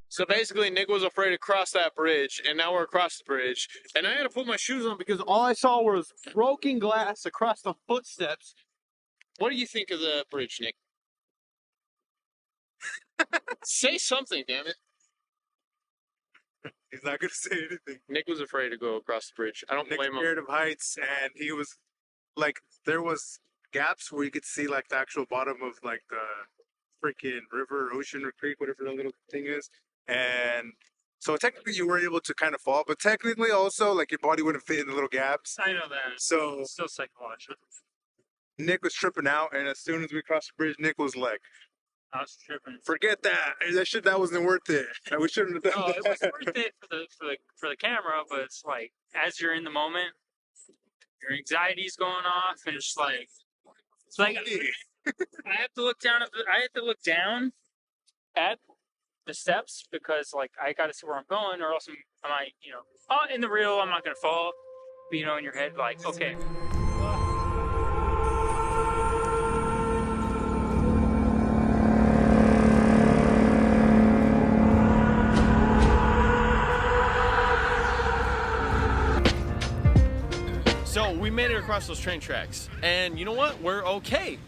So basically, Nick was afraid to cross that bridge, and now we're across the bridge. And I had to put my shoes on because all I saw was broken glass across the footsteps. What do you think of the bridge, Nick? Say something, damn it. He's not gonna say anything. Nick was afraid to go across the bridge. I don't blame him. Scared of heights, and he was like, there was gaps where you could see like the actual bottom of like the freaking river, ocean, or creek, whatever the little thing is. And so technically you were able to kind of fall, but technically also like your body wouldn't fit in the little gaps. I know that. So It's still psychological. Nick was tripping out, and as soon as we crossed the bridge, Nick was like, I was tripping. "Forget that! That wasn't worth it. We shouldn't have done No, that." it was worth it for the camera, but it's like as you're in the moment, your anxiety's going off, and it's like I have to look down at the steps because like I got to see where I'm going, or else I might, in the real I'm not gonna fall, but in your head like okay. So we made it across those train tracks, and you know what? We're okay.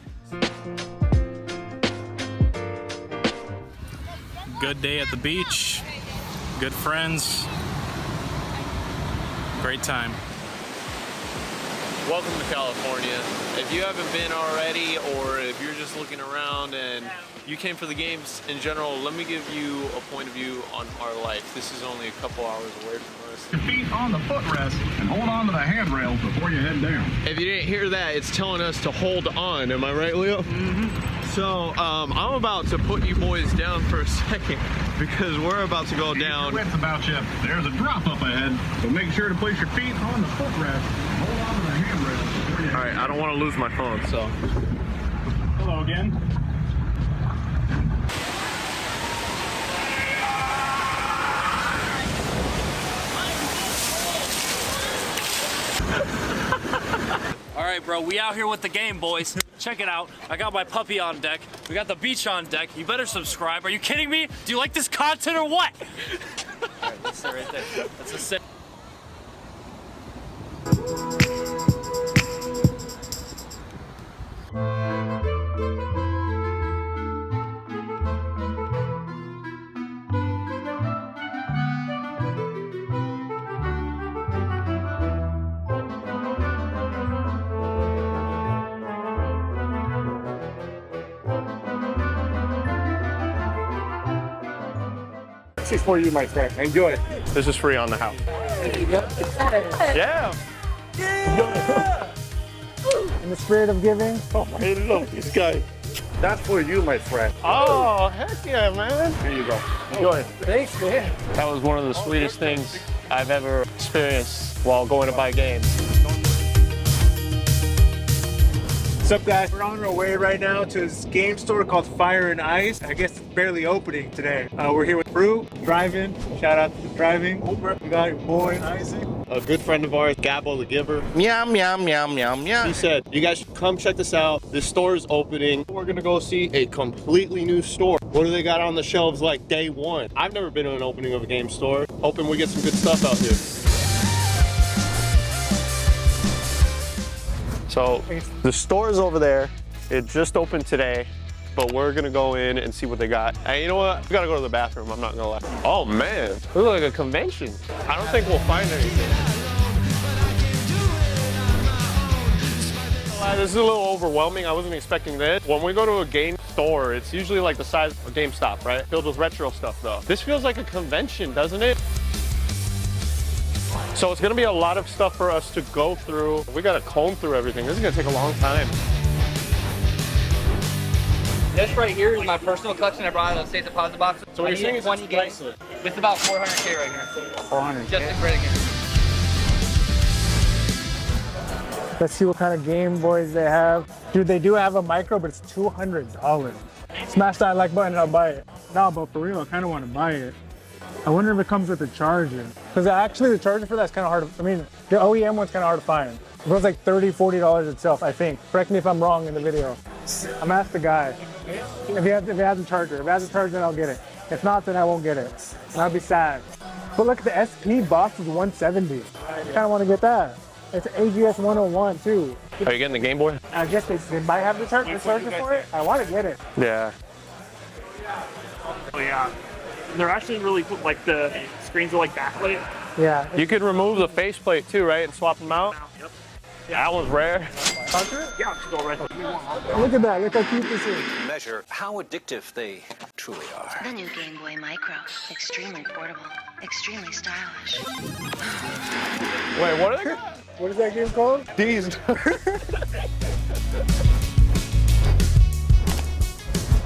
Good day at the beach, good friends, great time. Welcome to California. If you haven't been already, or if you're just looking around and you came for the games in general, let me give you a point of view on our life. This is only a couple hours away from us. Your feet on the footrest and hold on to the handrails before you head down. If you didn't hear that, it's telling us to hold on. Am I right, Leo? Mm-hmm. So I'm about to put you boys down for a second because we're about to go down. Keep your wits about you. There's a drop up ahead, so make sure to place your feet on the footrest and hold on to the handrails. All right, I don't want to lose my phone, so. Hello again. All right, bro, we out here with the GameBois. check it out. I got my puppy on deck. We got the beach on deck. You better subscribe. Are you kidding me? Do you like this content or what? All right, that's it right there. That's a set. This is for you, my friend. Enjoy it. This is free on the house. Yeah. In the spirit of giving. Oh, I love this guy. That's for you, my friend. Oh, heck yeah, man. Here you go. Enjoy it. Thanks, man. That was one of the sweetest things I've ever experienced while going to buy games. What's up, guys? We're on our way right now to this game store called Fire and Ice. I guess it's barely opening today. We're here with Brew, driving. Shout out to the driving. We got your boy, Isaac. A good friend of ours, Gabo the Giver. Meow, meow, meow, meow, meow. He said, you guys should come check this out. This store is opening. We're gonna go see a completely new store. What do they got on the shelves like day one? I've never been to an opening of a game store. Hoping we get some good stuff out here. So the store is over there. It just opened today, but we're gonna go in and see what they got. And you know what? We gotta go to the bathroom, I'm not gonna lie. Oh man, this looks like a convention. I don't think we'll find anything. This is a little overwhelming. I wasn't expecting this. When we go to a game store, it's usually like the size of a GameStop, right? Filled with retro stuff though. This feels like a convention, doesn't it? So it's gonna be a lot of stuff for us to go through. We gotta comb through everything. This is gonna take a long time. This right here is my personal collection. I brought out of the safe deposit box. So what you're saying is 20 games. It's about 400K right here. 400K. Just in credit games. Let's see what kind of Game Boys they have. Dude, they do have a micro, but it's $200. Smash that like button and I'll buy it. No, but for real, I kind of want to buy it. I wonder if it comes with a charger. Because actually the charger for that's kind of hard to, I mean, the OEM one's kind of hard to find. It was like $30, $40 itself, I think. Correct me if I'm wrong in the video. I'm gonna ask the guy. If he has a charger. If he has a charger, then I'll get it. If not, then I won't get it. And I'll be sad. But look, the SP box is $170. I kind of want to get that. It's AGS 101 too. Are you getting the Game Boy? I guess they might have the charger for it. I want to get it. Yeah. Oh yeah. They're actually really cool. Like the screens are like backlit. Yeah. You could remove the faceplate too, right? And swap them out? Yep. That one's rare. Yeah, just go right. Look at that. Look how cute this is. Measure how addictive they truly are. The new Game Boy Micro. Extremely portable. Extremely stylish. Wait, what are they? What is that game called? These.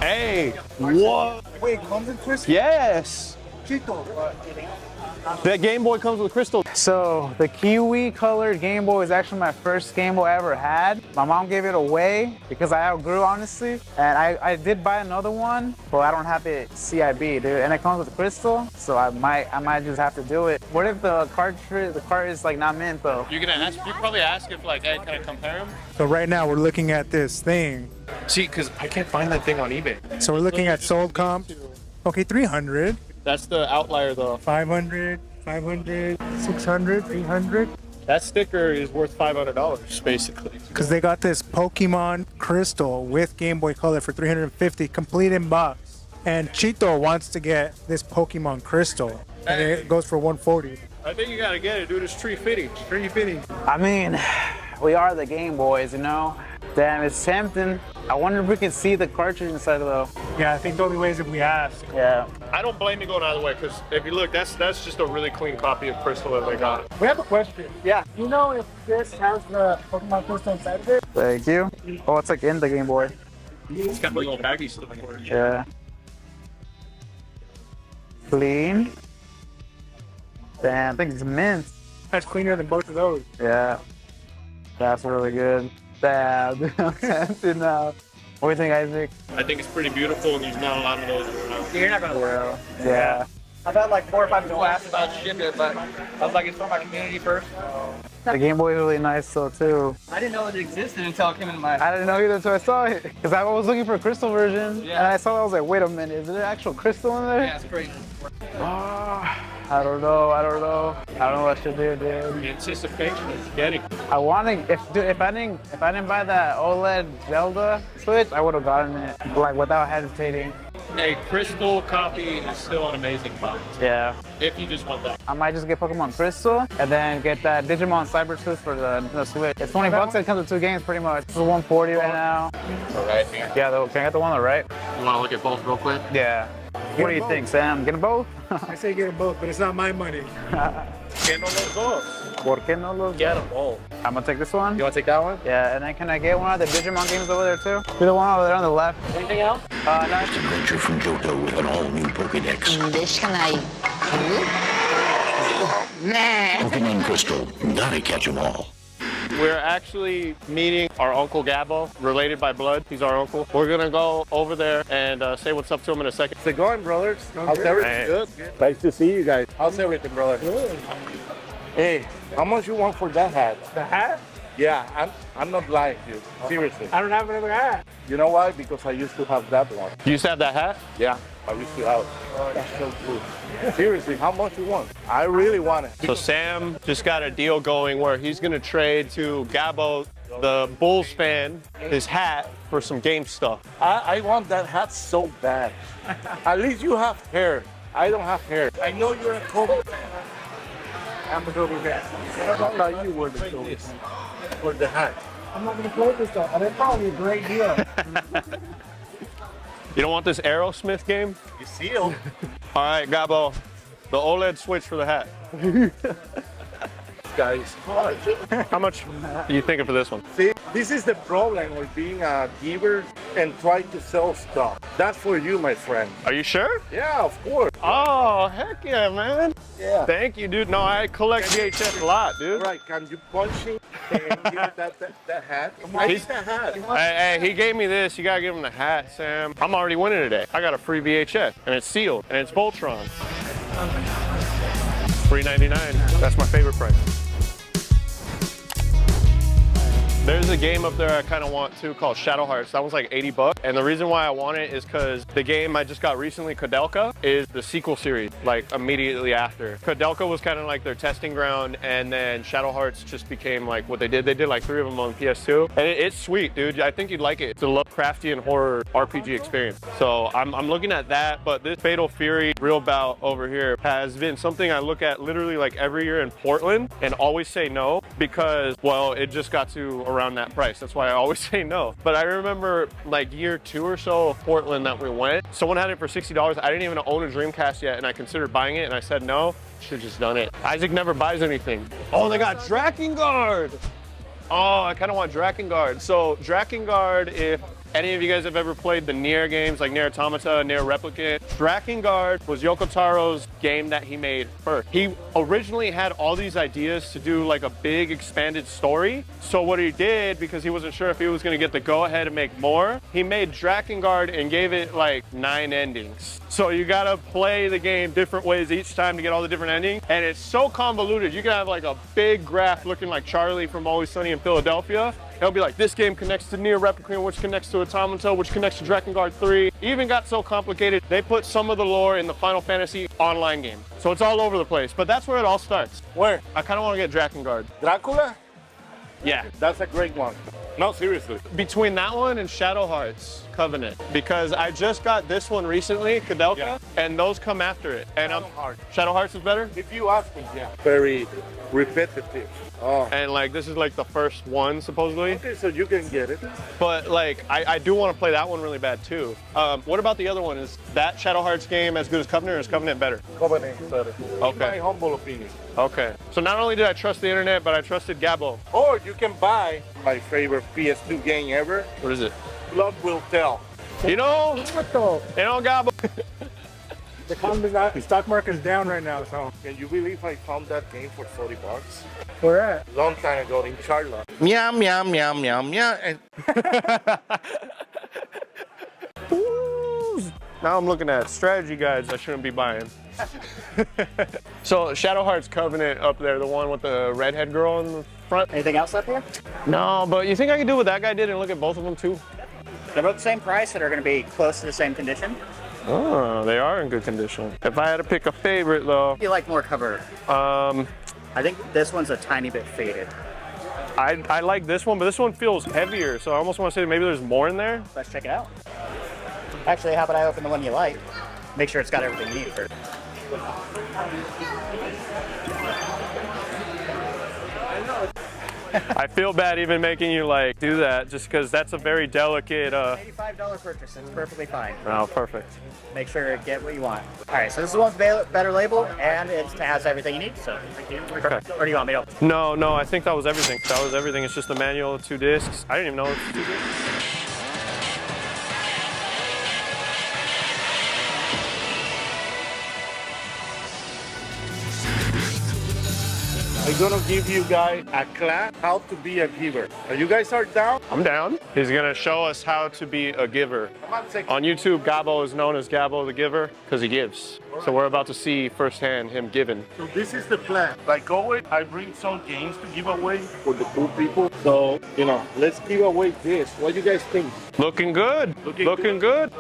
Hey, what? Wait, comes in crystal? Yes. Chito. That Game Boy comes with crystal. So the kiwi colored Game Boy is actually my first Game Boy I ever had. My mom gave it away because I outgrew, honestly. And I did buy another one, but I don't have it CIB, dude. And it comes with crystal, so I might just have to do it. What if the cart is like not mint though? You're gonna ask. You probably ask if like, hey, can I compare them? So right now we're looking at this thing. See, because I can't find that thing on eBay. So we're looking at sold comp. Okay, 300. That's the outlier though. 500, 500, 600, 800. That sticker is worth $500 basically. Because they got this Pokemon Crystal with Game Boy Color for $350, complete in box. And Chito wants to get this Pokemon Crystal, and it goes for $140. I think you gotta get it, dude. It's tree fitting. Tree fitting. I mean, we are the Game Boys, you know? Damn, it's tempting. I wonder if we can see the cartridge inside though. Yeah, I think the only way is if we ask. Yeah. I don't blame you going either way, because if you look, that's just a really clean copy of Crystal that they got. We have a question. Yeah. Do you know if this has the Pokemon Crystal inside of it? Thank you. Oh, it's like in the Game Boy. It's got little baggy stuff for it. Yeah. Clean. Damn, I think it's mint. That's cleaner than both of those. Yeah. That's really good. Damn, I'm tempted now. What do you think, Isaac? I think it's pretty beautiful, and there's not a lot of those around. You're not gonna Yeah. I've had like 4 or 5 people ask about ship it, but I was like, it's for my community first. The Game Boy is really nice though too. I didn't know it existed until it came into my. I didn't know either until I saw it. Because I was looking for a crystal version, and I saw it, I was like, wait a minute, is there actual crystal in there? Yeah, it's crazy. I don't know. I don't know what I should do, dude. Anticipation is getting. I want to. If I didn't buy that OLED Zelda Switch, I would have gotten it like without hesitating. A crystal copy is still an amazing box. Yeah. If you just want that. I might just get Pokemon Crystal and then get that Digimon Cyber Tooth for the Switch. It's 20 bucks. It comes with 2 games pretty much. This is 140 right now. Alright. Yeah, though. Can I get the one on the right? You want to look at both real quick? Yeah. What do you think, Sam? Get them both? I say get them both, but it's not my money. Que no los dos? ¿Por qué no los Get them both. I'm gonna take this one. You want to take that one? Yeah, and then can I get one of the Digimon games over there too? Do the one over there on the left. Anything else? No. Adventure from Johto with an all-new Pokédex. Pokemon Crystal, gotta catch 'em all. We're actually meeting our Uncle Gabbo, related by blood. He's our uncle. We're gonna go over there and say what's up to him in a second. How's it going, brothers? How's good. everything? Good. Nice to see you guys. How's everything, brother? Good. Hey, how much you want for that hat? The hat? Yeah, I'm not lying to you. Seriously. I don't have another hat. You know why? Because I used to have that one. You used to have that hat? Yeah, I used to have it. That's so cool. Seriously, how much you want? I really want it. So Sam just got a deal going where he's gonna trade to Gabbo, the Bulls fan, his hat for some game stuff. I want that hat so bad. At least you have hair. I don't have hair. I know you're a Kobe fan. I'm a Kobe fan. No, you were the Kobe for the hat. I'm not gonna play this though. That's probably a great deal. You don't want this Aerosmith game? You sealed. All right, Gabbo, the OLED Switch for the hat. Guys, how much are you thinking for this one? See, this is the problem with being a giver and trying to sell stuff. That's for you, my friend. Are you sure? Yeah, of course. Oh, heck yeah, man. Yeah. Thank you, dude. No, I collect VHS a lot, dude. Right, can you punch him and give that hat? I need that hat. Hey, he gave me this. You gotta give him the hat, Sam. I'm already winning today. I got a free VHS, and it's sealed, and it's Voltron. $3.99. That's my favorite price. There's a game up there I kind of want too called Shadow Hearts. That one's like 80 bucks. And the reason why I want it is because the game I just got recently, Kudelka, is the sequel series, like immediately after. Kudelka was kind of like their testing ground, and then Shadow Hearts just became like what they did. They did like 3 of them on PS2. And it's sweet, dude. I think you'd like it. It's a Lovecraftian horror RPG experience. So I'm looking at that, but this Fatal Fury Real Bout over here has been something I look at literally like every year in Portland and always say no because, well, it just got to around that price. That's why I always say no. But I remember like year 2 or so of Portland that we went, someone had it for $60. I didn't even own a Dreamcast yet, and I considered buying it, and I said no. Should have just done it. Isaac never buys anything. Oh, they got Drakengard. Oh, I kind of want Drakengard. So Drakengard, if any of you guys have ever played the Nier games, like Nier Automata, Nier Replicant, Drakengard was Yoko Taro's game that he made first. He originally had all these ideas to do like a big expanded story. So what he did, because he wasn't sure if he was gonna get the go-ahead and make more, he made Drakengard and gave it like 9 endings. So you gotta play the game different ways each time to get all the different endings. And it's so convoluted. You can have like a big graph looking like Charlie from Always Sunny in Philadelphia. It'll be like, this game connects to Nier Replicant, which connects to Automata, which connects to Drakengard 3. Even got so complicated, they put some of the lore in the Final Fantasy online game. So it's all over the place, but that's where it all starts. Where? I kind of want to get Drakengard. Dracula? Yeah. That's a great one. No, seriously. Between that one and Shadow Hearts Covenant, because I just got this one recently, Kudelka, and those come after it. And Shadow Hearts is better? If you ask me, yeah. Very repetitive. Oh. And like this is like the first one supposedly. Okay, so you can get it. But like I do want to play that one really bad too. What about the other one? Is that Shadow Hearts game as good as Covenant, or is Covenant better? Covenant better. Okay. My humble opinion. Okay. So not only did I trust the internet, but I trusted Gabbo. Or you can buy my favorite PS2 game ever. What is it? Blood Will Tell. You know, Gabbo. The stock market's down right now, so. Can you believe I found that game for 40 bucks? Where at? Long time ago in Charlotte. Meow, meow, meow, meow, meow. And Now I'm looking at strategy guides I shouldn't be buying. So Shadow Hearts Covenant up there, the one with the redhead girl in the front. Anything else up here? No, but you think I can do what that guy did and look at both of them too? They're both the same price and are going to be close to the same condition. Oh, they are in good condition. If I had to pick a favorite though. You like more cover? I think this one's a tiny bit faded. I like this one, but this one feels heavier, so I almost want to say maybe there's more in there. Let's check it out. Actually, how about I open the one you like? Make sure it's got everything you need first. I feel bad even making you like do that, just because that's a very delicate. $85 purchase. It's perfectly fine. Oh, perfect. Make sure to get what you want. All right, so this is the one with better label, and it has everything you need. So, Okay. Or do you want me to? No, I think that was everything. That was everything. It's just the manual of 2 discs. I didn't even know it was 2 discs. I'm gonna give you guys a class how to be a giver. Are you guys down? I'm down. He's gonna show us how to be a giver. On YouTube, Gabo is known as Gabo the Giver because he gives. So we're about to see firsthand him giving. So this is the plan. Like always, I bring some games to give away for the cool people. So, you know, let's give away this. What do you guys think? Looking good. Looking good.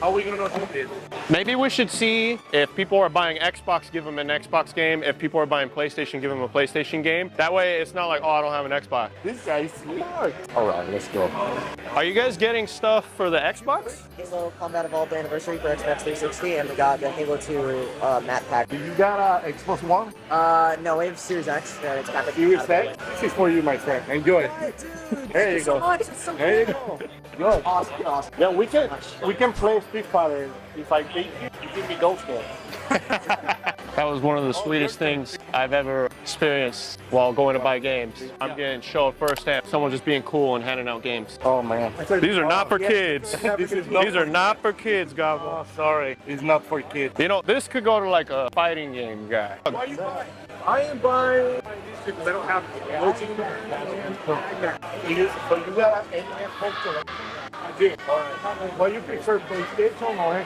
How are we gonna do this? Maybe we should see if people are buying Xbox, give them an Xbox game. If people are buying PlayStation, give them a PlayStation game. That way it's not like, oh, I don't have an Xbox. This guy's smart. All right, let's go. Are you guys getting stuff for the Xbox? Halo Combat Evolved Anniversary for Xbox 360, and we got the Halo 2 map pack. Do you got Xbox One? No, we have Series X. It's got the Series X? This is for you, my friend. Enjoy it. There you go. There you go. Good. Awesome. Yeah, we can play Street Fighter. If I beat you, you give me those games. That was one of the sweetest things I've ever experienced while going to buy games. I'm getting shown firsthand someone just being cool and handing out games. Oh man. These are not for kids. These are not for kids, Gabo. Oh, sorry. It's not for kids. You know, this could go to like a fighting game guy. Why are you buying? I am buying these because I don't have So you got an I did. All right. Well, you prefer PlayStation or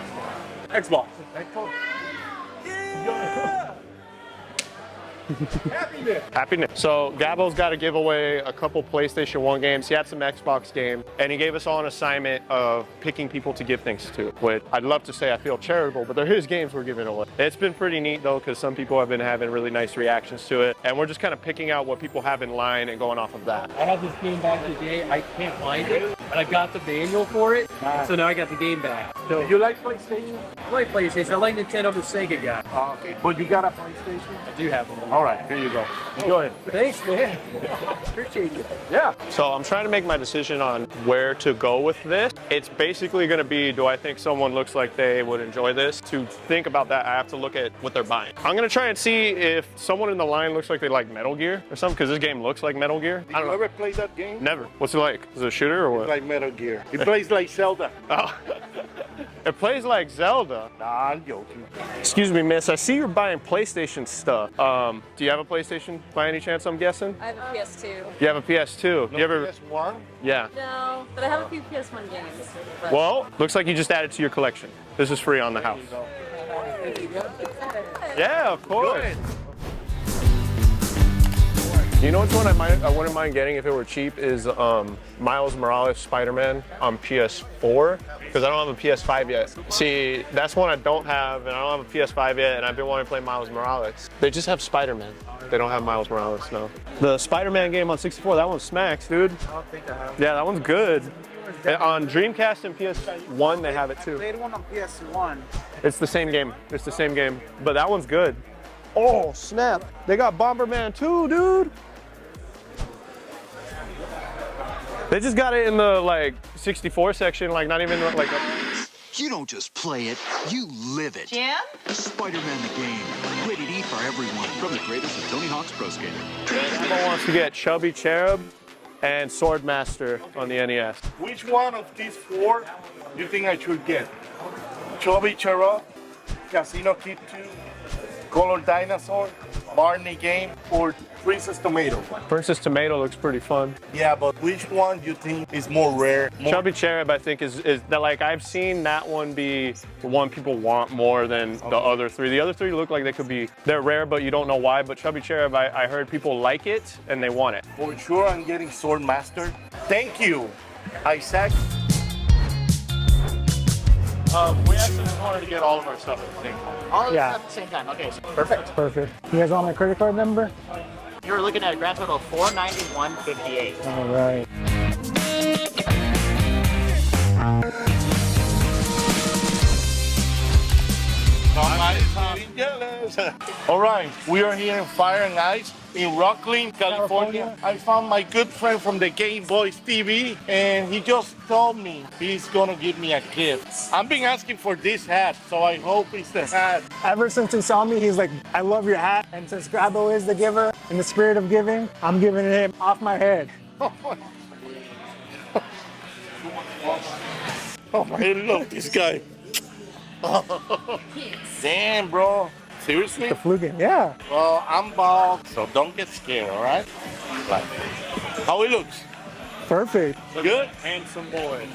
Xbox? Xbox. Yeah! Happiness. Happiness. So Gabo's got to give away a couple PlayStation 1 games. He had some Xbox games, and he gave us all an assignment of picking people to give things to. Which I'd love to say I feel charitable, but they're his games we're giving away. It's been pretty neat though, because some people have been having really nice reactions to it, and we're just kind of picking out what people have in line and going off of that. I have this game back today. I can't find it, but I got the manual for it, so now I got the game back. So you like PlayStation? I like PlayStation. I like Nintendo, the Sega guy. Okay. But you got a PlayStation? I do have one. All right, here you go. Enjoy it. Thanks, man. Appreciate it. Yeah. So I'm trying to make my decision on where to go with this. It's basically going to be, do I think someone looks like they would enjoy this? To think about that, I have to look at what they're buying. I'm going to try and see if someone in the line looks like they like Metal Gear or something, because this game looks like Metal Gear. Did you ever play that game? Never. What's it like? Is it a shooter or what? It's like Metal Gear. It plays like Zelda. Oh. It plays like Zelda. Nah, I'm joking. Excuse me, miss. I see you're buying PlayStation stuff. Do you have a PlayStation by any chance, I'm guessing? I have a PS2. You have a PS2. No you ever? PS1? Yeah. No, but I have a few PS1 games. But... Well, looks like you just added to your collection. This is free on the house. Yeah, of course. Good. You know which one I wouldn't mind getting if it were cheap is Miles Morales Spider-Man on PS4, because I don't have a PS5 yet. See, that's one I don't have, and I don't have a PS5 yet, and I've been wanting to play Miles Morales. They just have Spider-Man. They don't have Miles Morales, no. The Spider-Man game on 64, that one smacks, dude. I don't think I have. Yeah, that one's good. And on Dreamcast and PS1, they have it too. I played one on PS1. It's the same game. It's the same game, but that one's good. Oh, snap. They got Bomberman 2, dude. They just got it in the like 64 section, like not even like You don't just play it, you live it. Jim? Spider-Man the game. Rated E for everyone. From the creators of Tony Hawk's Pro Skater. Everyone wants to get Chubby Cherub and Swordmaster on the NES. Which one of these four do you think I should get? Chubby Cherub, Casino Kid 2, Color Dinosaur, Barney game or Princess Tomato? Princess Tomato looks pretty fun. Yeah, but which one do you think is more rare? Chubby Cherub, I think, is that, like, I've seen that one be the one people want more than the other three. The other three look like they're rare, but you don't know why. But Chubby Cherub, I heard people like it and they want it. For sure, I'm getting Sword Master. Thank you, Isaac. We actually wanted to get all of our stuff at the same time. All of Yeah. this at the same time. Okay, so perfect. Perfect. You guys want my credit card number? You're looking at a grand total of $491.58. All right. Somebody's getting jealous. All right, we are here in Fire and Ice in Rocklin, California. I found my good friend from the GameBois TV, and he just told me he's gonna give me a gift. I've been asking for this hat, so I hope it's the hat. Ever since he saw me, he's like, I love your hat. And since Gabo is the giver, in the spirit of giving, I'm giving it him off my head. Oh, I love this guy. Damn, bro. Seriously? The flu game, yeah. Well, I'm bald, so don't get scared, all right? Like, how it looks? Perfect. Good? Handsome boy.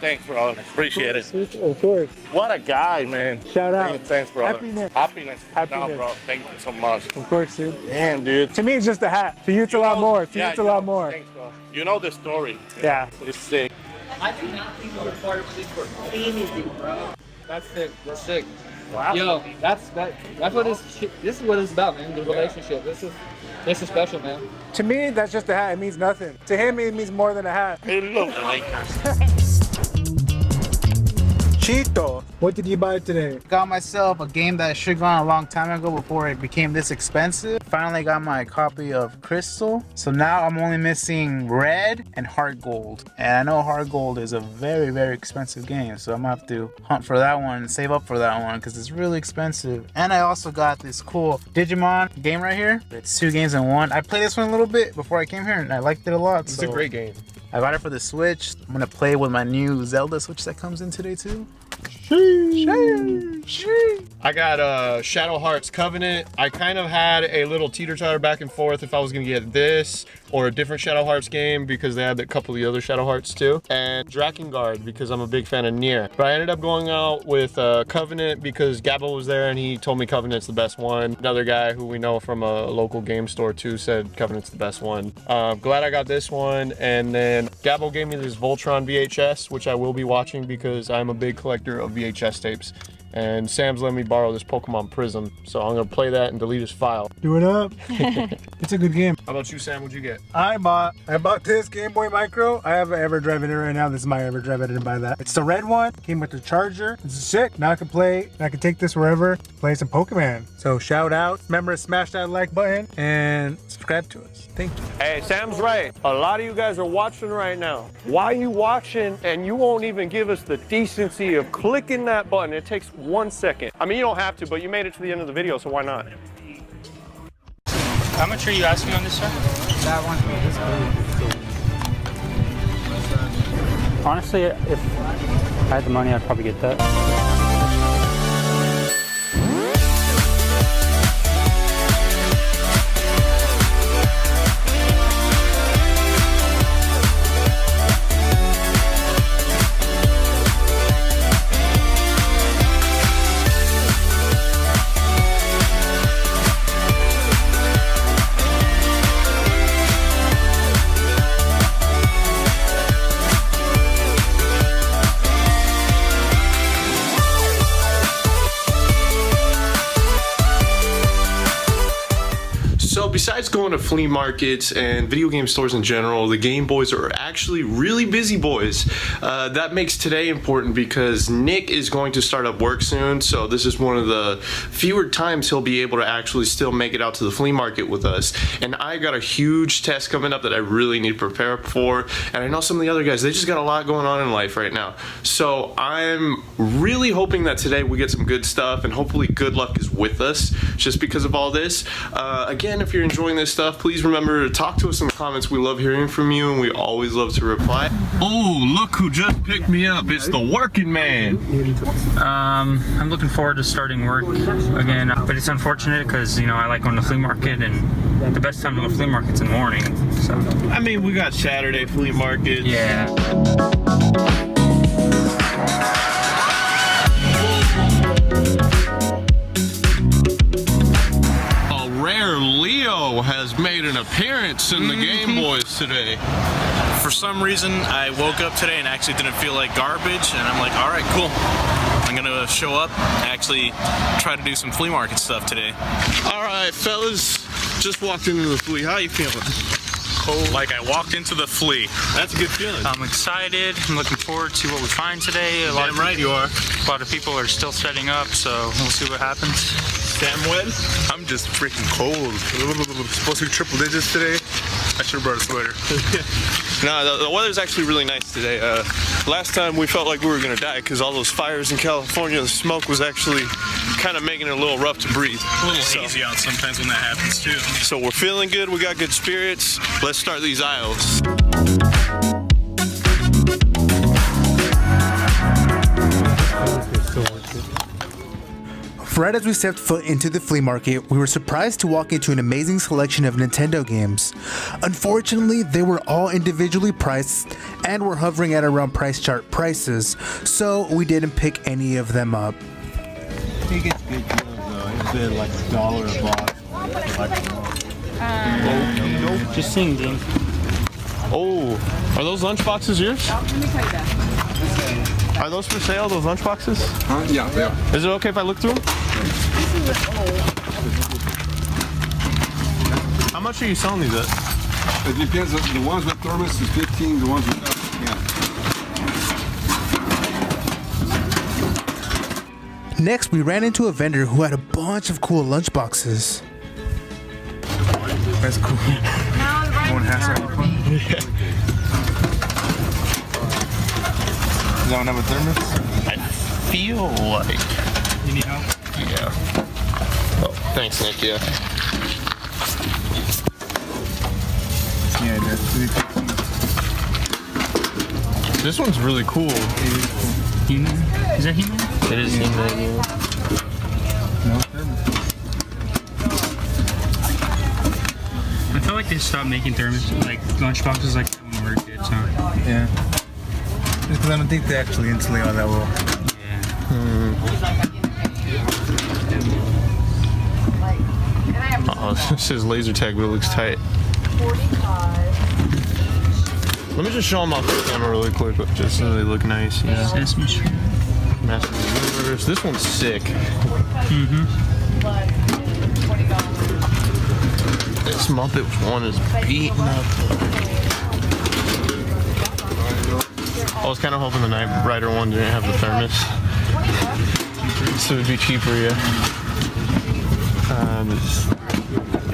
Thanks, bro. Appreciate it. Of course. What a guy, man. Shout out. Thanks, bro. Happiness. Happiness. Happiness. No, bro. Thank you so much. Of course, dude. Damn, dude. To me, it's just a hat. To you, it's a lot more. To you, Yeah, it's a lot more. Thanks, bro. You know the story. Yeah. It's sick. I do not think we're part of this for anything, bro. That's sick. That's sick. Wow. Yo, that's what this is what it's about, man. The relationship. This is special, man. To me, that's just a hat. It means nothing. To him, it means more than a hat. Hey, look. The Lakers. Chito, what did you buy today? Got myself a game that should have gone a long time ago before it became this expensive. Finally got my copy of Crystal. So now I'm only missing Red and Heart Gold. And I know Heart Gold is a very, very expensive game. So I'm gonna have to hunt for that one and save up for that one because it's really expensive. And I also got this cool Digimon game right here. It's 2 games in 1. I played this one a little bit before I came here and I liked it a lot. It's a great game. I got it for the Switch. I'm gonna play with my new Zelda Switch that comes in today too. I got Shadow Hearts Covenant. I kind of had a little teeter-totter back and forth if I was gonna get this or a different Shadow Hearts game because they had a couple of the other Shadow Hearts too. And Drakengard because I'm a big fan of Nier. But I ended up going out with Covenant because Gabo was there and he told me Covenant's the best one. Another guy who we know from a local game store too said Covenant's the best one. Glad I got this one. And then Gabo gave me this Voltron VHS, which I will be watching because I'm a big collector of VHS tapes. And Sam's letting me borrow this Pokemon Prism, so I'm gonna play that and delete his file. Do it up. It's a good game. How about you, Sam? What'd you get? I bought this Game Boy Micro. I have an EverDrive in it right now. This is my EverDrive. I didn't buy that. It's the red one. Came with the charger. This is sick. Now I can play. I can take this wherever. Play some Pokemon. So shout out. Remember to smash that like button and subscribe to us. Thank you. Hey, Sam's right. A lot of you guys are watching right now. Why are you watching and you won't even give us the decency of clicking that button? It takes 1 second. I mean, you don't have to, but you made it to the end of the video, so why not? How much are you asking on this, sir? That one. Honestly, if I had the money, I'd probably get that. So besides going to flea markets and video game stores in general, the GameBois are actually really busy boys. That makes today important because Nick is going to start up work soon, so this is one of the fewer times he'll be able to actually still make it out to the flea market with us. And I got a huge test coming up that I really need to prepare for, and I know some of the other guys, they just got a lot going on in life right now. So I'm really hoping that today we get some good stuff, and hopefully good luck is with us just because of all this. Again, if you're you're enjoying this stuff. Please remember to talk to us in the comments. We love hearing from you, and we always love to reply. Oh, look who just picked me up. It's the working man. I'm looking forward to starting work again, but it's unfortunate because, you know, I like going to the flea market, and the best time to go to the flea market's in the morning. So I mean, we got Saturday flea markets. Yeah. Leo has made an appearance in the GameBois today. For some reason, I woke up today and actually didn't feel like garbage, and I'm like, all right, cool. I'm gonna show up, actually try to do some flea market stuff today. All right, fellas, just walked into the flea. How you feeling? Like I walked into the flea. That's a good feeling. I'm excited. I'm looking forward to what we find today. Damn right you are. A lot of people are still setting up, so we'll see what happens. Samuel? I'm just freaking cold. Supposed to be triple digits today. I should have brought a sweater. No, the weather's actually really nice today. Last time we felt like we were gonna die because all those fires in California, the smoke was actually kind of making it a little rough to breathe. A little hazy out sometimes when that happens too. So we're feeling good, we got good spirits. Let's start these aisles. Right as we stepped foot into the flea market, we were surprised to walk into an amazing selection of Nintendo games. Unfortunately, they were all individually priced and were hovering at around price chart prices, so we didn't pick any of them up. He gets good deals though. It's been like $1 a box. Just seeing game. Oh, are those lunch boxes yours? Let me tell you that. Are those for sale, those lunch boxes? Yeah, they are. Is it okay if I look through them? How much are you selling these at? It depends. The ones with thermos is 15. The ones without, yeah. Next, we ran into a vendor who had a bunch of cool lunch boxes. That's cool. One has one. You don't have a thermos? I feel like. You need help? Yeah. Oh, thanks, Nick. Yeah. Yeah, that's really cool. This one's really cool. He-Man? Is that He-Man? It is He-Man, yeah. No thermos. I feel like they stopped making thermos, like lunch boxes like that when we were kids, huh? Yeah. Just because I don't think they actually insulate all that well. Oh, this says laser tag, but it looks tight. Let me just show them off the camera really quick, just so they look nice. Yeah. Sesame Street. Master of the Universe. This one's sick. This Muppet one is beaten up. I was kind of hoping the Knight Rider one didn't have the thermos, so it'd be cheaper, yeah.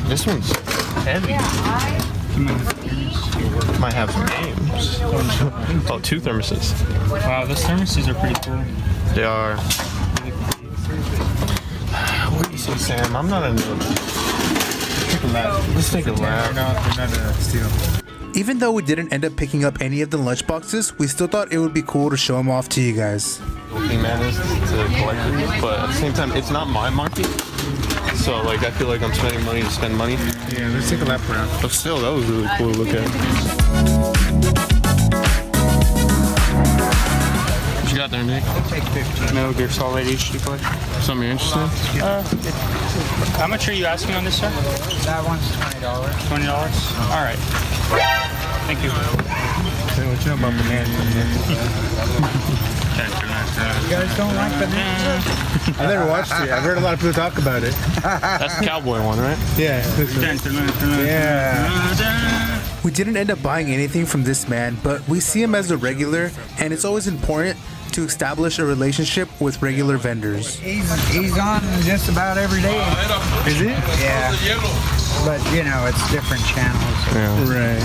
This one's heavy. Might have some games. Oh, 2 thermoses. Wow, those thermoses are pretty cool. They are. What do you say, Sam? I'm not a noob. Let's take a lap. They're not a steal. Even though we didn't end up picking up any of the lunch boxes, we still thought it would be cool to show them off to you guys. Man is to collect these, but at the same time, it's not my market. So, like, I feel like I'm spending money to spend money. Yeah, let's take a lap around. But still, that was really cool to look at. What you got there, Nick? I'll take 15. Metal Gear Solid HD collection. Something you're interested in? How much are you asking on this, sir? That one's $20. $20? All right. Thank you. Hey, what you know about bananas? You guys don't like bananas? I never watched it. I've heard a lot of people talk about it. That's the cowboy one, right? Yeah. Yeah. We didn't end up buying anything from this man, but we see him as a regular, and it's always important to establish a relationship with regular vendors. He's on just about every day. Is it? Yeah. But, you know, it's different channels. Yeah. Right.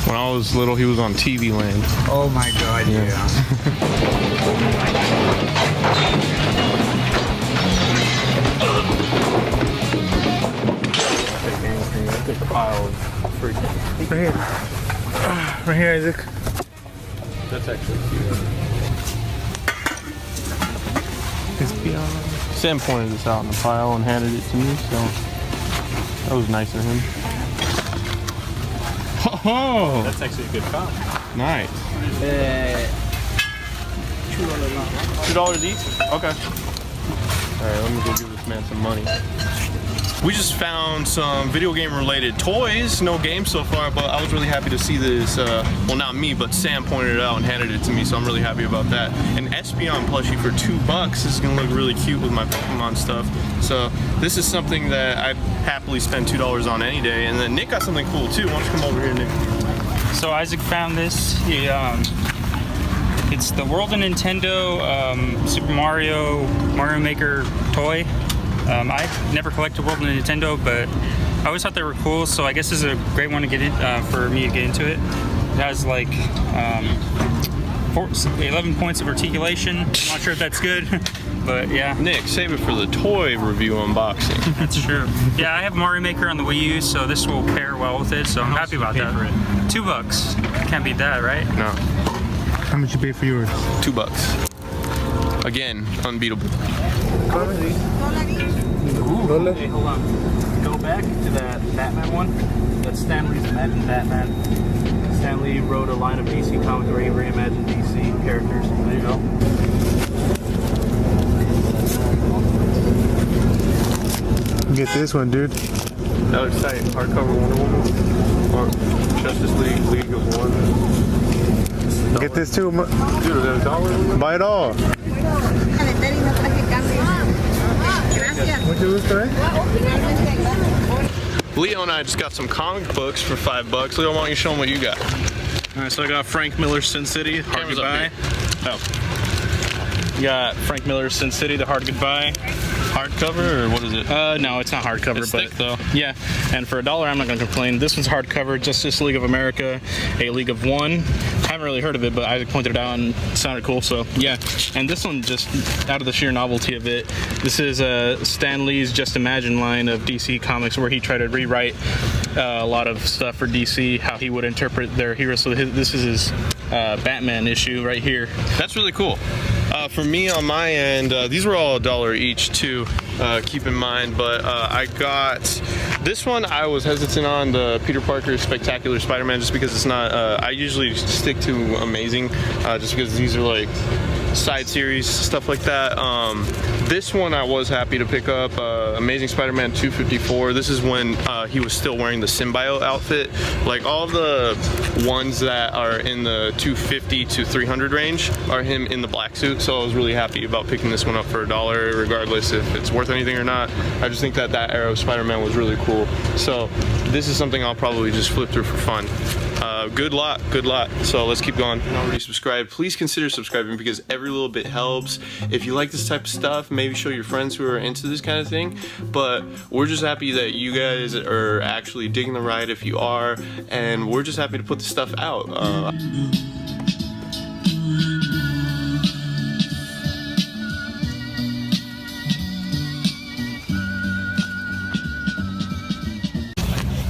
When I was little, he was on TV Land. Oh my God, yeah. Right here. Right here, Isaac. That's actually cute. Sam pointed this out in the pile and handed it to me, so that was nice of him. Oh, that's actually a good comp. Nice. $2 each? Okay. Alright, let me go give this man some money. We just found some video game related toys. No games so far, but I was really happy to see this. Well, not me, but Sam pointed it out and handed it to me, so I'm really happy about that. An Espeon plushie for $2. This is gonna look really cute with my Pokemon stuff. So this is something that I'd happily spend $2 on any day. And then Nick got something cool too. Why don't you come over here, Nick? So Isaac found this. It's the World of Nintendo Super Mario Maker toy. I've never collected World of Nintendo, but I always thought they were cool, so I guess this is a great one to get in, for me to get into it. It has like 11 points of articulation. I'm not sure if that's good, but yeah. Nick, save it for the toy review unboxing. That's true. Yeah, I have Mario Maker on the Wii U, so this will pair well with it, so I'm happy about that. $2. Can't beat that, right? No. How much you pay for yours? $2. Again, unbeatable. Hey, hold on. Go back to that Batman one. That's Stan Lee's Imagine Batman. Stan Lee wrote a line of DC comics where he reimagined DC characters. There you go. Get this one, dude. That looks tight. Hardcover Wonder Woman. Or Justice League, League of One. Get this too. Dude, is that $1? Buy it all. Leo and I just got some comic books for $5. Leo, why don't you show them what you got? All right, so I got Frank Miller's Sin City, Hard Goodbye. Oh. You got Frank Miller's Sin City, The Hard Goodbye. Hardcover, or what is it? No, it's not hardcover, It's but thick, though. Yeah, and for $1, I'm not gonna complain. This one's hardcover, Justice League of America, A League of One. Haven't really heard of it, but I pointed it out and it sounded cool, so yeah. And this one, just out of the sheer novelty of it, this is Stan Lee's Just Imagine line of DC Comics, where he tried to rewrite a lot of stuff for DC, how he would interpret their heroes. So this is his Batman issue right here. That's really cool. For me on my end, these were all $1 each too, keep in mind, but I got this one. I was hesitant on the Peter Parker Spectacular Spider-Man just because it's not, I usually stick to Amazing, just because these are like side series, stuff like that. This one I was happy to pick up, Amazing Spider-Man 254. This is when he was still wearing the symbiote outfit. Like all the ones that are in the 250 to 300 range are him in the black suit, so I was really happy about picking this one up for $1, regardless if it's worth anything or not. I just think that era of Spider-Man was really cool. So this is something I'll probably just flip through for fun. Good lot. So let's keep going. If you're not already subscribed, please consider subscribing because every little bit helps. If you like this type of stuff, maybe show your friends who are into this kind of thing. But we're just happy that you guys are actually digging the ride if you are, and we're just happy to put this stuff out.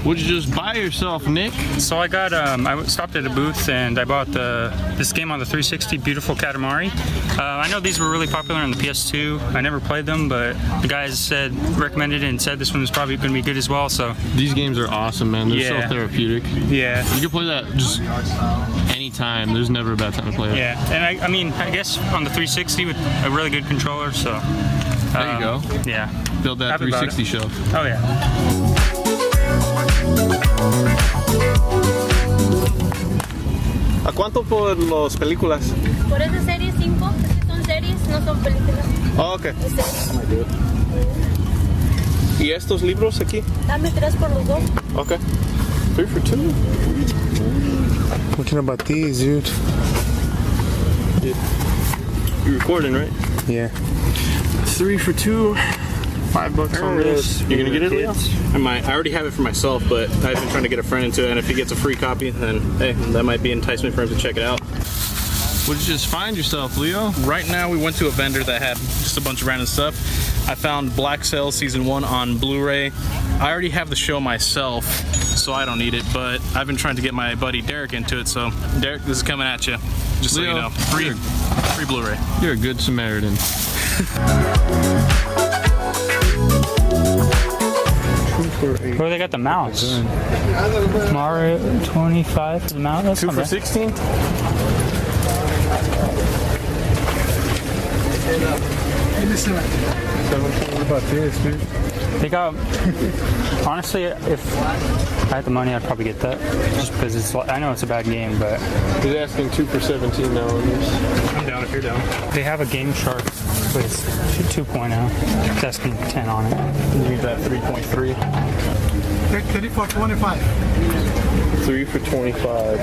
What'd you just buy yourself, Nick? So I got, I stopped at a booth and I bought this game on the 360, Beautiful Katamari. I know these were really popular on the PS2. I never played them, but the guys recommended it and said this one was probably going to be good as well. So these games are awesome, man. They're so therapeutic. Yeah. You can play that just anytime. There's never a bad time to play it. Yeah, and I mean, I guess on the 360 with a really good controller, so. There you go. Yeah. Build that 360 shelf. Oh yeah. ¿A cuánto por las películas? Por esa serie 5, son series, no son películas. Oh, ok. ¿Y estos libros aquí? Dame 3 por los 2. Okay. 3 for 2. What you know about these, dude? You're recording, right? Yeah. 3 for 2. $5 on this. You're gonna get it, Leo? I might. I already have it for myself, but I've been trying to get a friend into it, and if he gets a free copy, then hey, that might be enticement for him to check it out. What What did you just find yourself, Leo? Right now, we went to a vendor that had just a bunch of random stuff. I found Black Sail Season 1 on Blu-ray. I already have the show myself, so I don't need it, but I've been trying to get my buddy Derek into it, so Derek, this is coming at you. Just Leo, so you know. Free Blu-ray. You're a good Samaritan. Oh, they got the mouse. Mario 25 for the mouse. That's 2 not for bad. 16? What about this, dude? They got. Honestly, if I had the money, I'd probably get that. Just because it's. I know it's a bad game, but He's asking 2 for 17 now. I'm down if you're down. They have a Game Shark, but it's 2.0. It's asking 10 on it. You need that 3.3. 30 for 25. 3 for 25.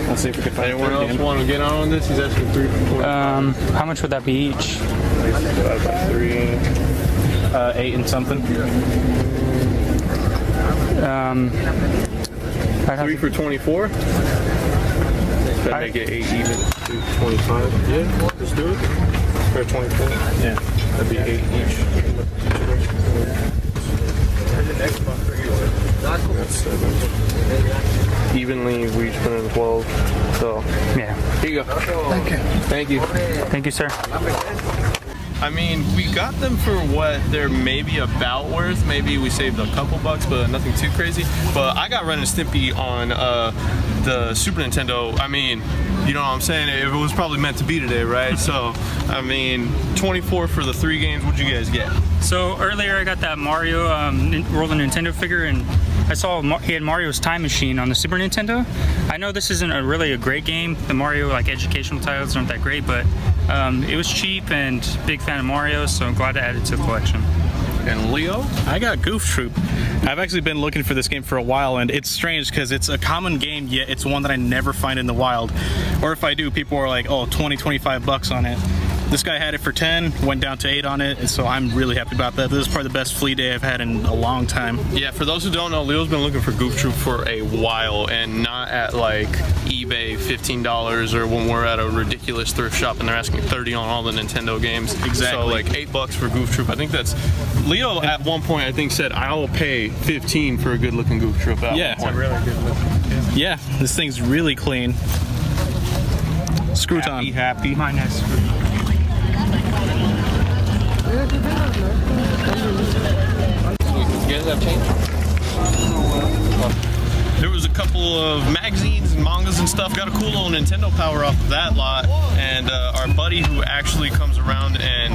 Let's see if we can find anyone else want to get on this. He's asking 3 for 25. How much would that be each? Divided by 3. 8 and something. 3 for 24. That'd make it 8 even. 25. Yeah, let's do it. Or 24. Yeah, that'd be 8 each. That's 7. Evenly, we each put in 12. So, yeah. Here you go. Thank you. Thank you. Thank you, sir. I mean, we got them for what they're maybe about worth. Maybe we saved a couple bucks, but nothing too crazy. But I got Ren and Stimpy on the Super Nintendo. I mean, you know what I'm saying? It was probably meant to be today, right? So, I mean, 24 for the 3 games. What'd you guys get? So earlier I got that Mario World of Nintendo figure, and I saw he had Mario's Time Machine on the Super Nintendo. I know this isn't really a great game. The Mario educational titles aren't that great, but it was cheap and big fan of Mario, so I'm glad to add it to the collection. And Leo? I got Goof Troop. I've actually been looking for this game for a while, and it's strange because it's a common game, yet it's one that I never find in the wild. Or if I do, people are like, oh, 20, 25 bucks on it. This guy had it for 10, went down to 8 on it, and so I'm really happy about that. This is probably the best flea day I've had in a long time. Yeah, for those who don't know, Leo's been looking for Goof Troop for a while, and not at like eBay $15 or when we're at a ridiculous thrift shop and they're asking 30 on all the Nintendo games. Exactly. So like $8 for Goof Troop. I think that's Leo at one point I think said I will pay 15 for a good looking Goof Troop. Yeah, it's a really good looking. Yeah, this thing's really clean. Screw Tom. Happy. Mine has screw. You guys have change? There was a couple of magazines and mangas and stuff. Got a cool little Nintendo Power off of that lot. And our buddy who actually comes around and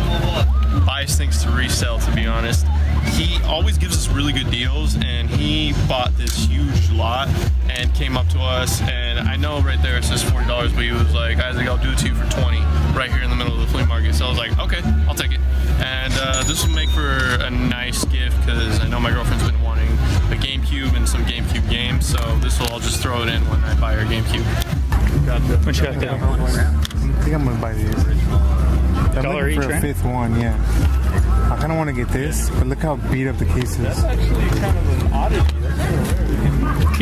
buys things to resell, to be honest, he always gives us really good deals, and he bought this huge lot and came up to us, and I know right there it says $40, but he was like, Isaac, I'll do it to you for 20 right here in the middle of the flea market. So I was like, okay, I'll take it. And this will make for a nice gift because I know my girlfriend's been wanting a GameCube and some GameCube games, so this will, I'll just throw it in when I buy her GameCube. What you got there? I think I'm gonna buy these. I'm $1 looking each, for a right? 5th one, yeah. I kind of want to get this, but look how beat up the case is. That's actually kind of an oddity.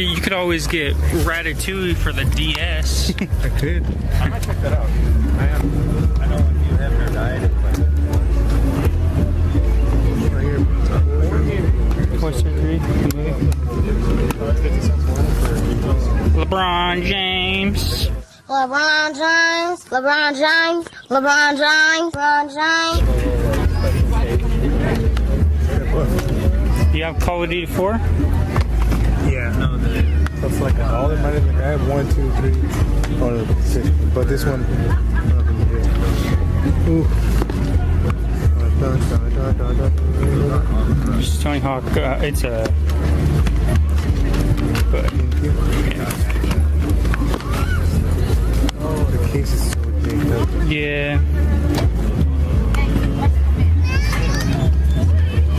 You could always get Ratatouille for the DS. I could. I might check that out. I know if you have your diet, LeBron James. LeBron James. LeBron James. LeBron James. LeBron James. You have Call of Duty 4? Yeah. So it's like all the money. Like I have 1, 2, 3, or 6, but this one. Ooh. Just Tony Hawk. It's a. But, yeah. Oh, the case is so dinged up. Yeah.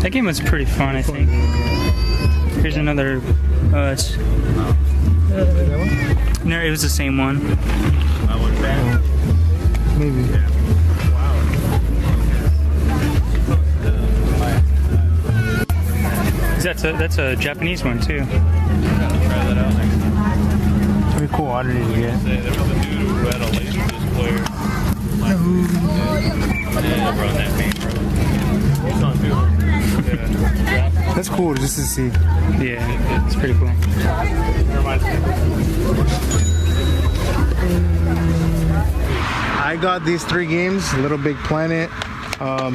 That game was pretty fun, I think. Here's another. No, it was the same one. Maybe. That's a Japanese one too. Pretty cool oddity to get. There was a dude who had a Laserdisc player. Yeah, run that game, bro. It's on too. Yeah. That's cool just to see. Yeah, it's pretty cool. I got these 3 games: Little Big Planet,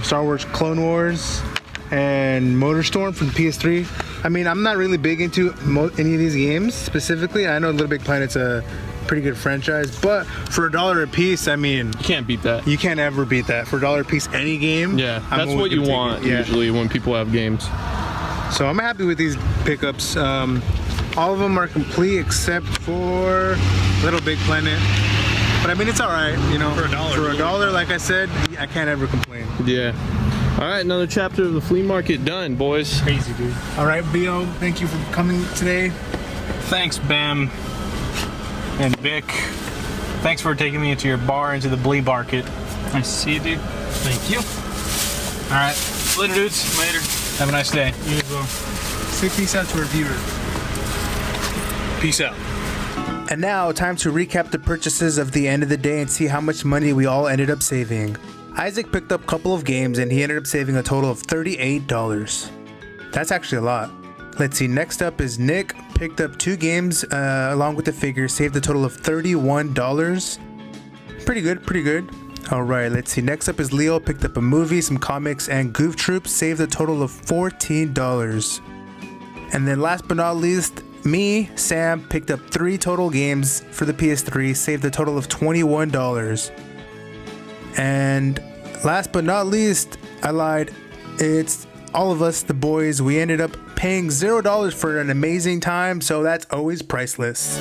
Star Wars Clone Wars, and MotorStorm from PS3. I mean, I'm not really big into any of these games specifically. I know Little Big Planet's a pretty good franchise, but for $1 a piece, I mean, You can't beat that. you can't ever beat that. For $1 a piece, any game. Yeah, I'm that's always what you gonna take want it. Yeah. usually when people have games. So I'm happy with these pickups. All of them are complete except for Little Big Planet. But I mean, it's all right, you know. For $1. For $1, like I said, I can't ever complain. Yeah. All right, another chapter of the flea market done, boys. Crazy, dude. All right, Bio, thank you for coming today. Thanks, Bam and Vic. Thanks for taking me into your bar, into the flea market. Nice to see you, dude. Thank you. All right, later, dudes. Later. Have a nice day. You as well. Say peace out to our viewer. Peace out. And now, time to recap the purchases of the end of the day and see how much money we all ended up saving. Isaac picked up a couple of games and he ended up saving a total of $38. That's actually a lot. Let's see, next up is Nick, picked up 2 games along with the figure, saved a total of $31. Pretty good, pretty good. Alright, let's see, next up is Leo, picked up a movie, some comics, and Goof Troop, saved a total of $14. And then last but not least, me, Sam, picked up 3 total games for the PS3, saved a total of $21. And last but not least, I lied. It's all of us, the boys. We ended up paying $0 for an amazing time, so that's always priceless.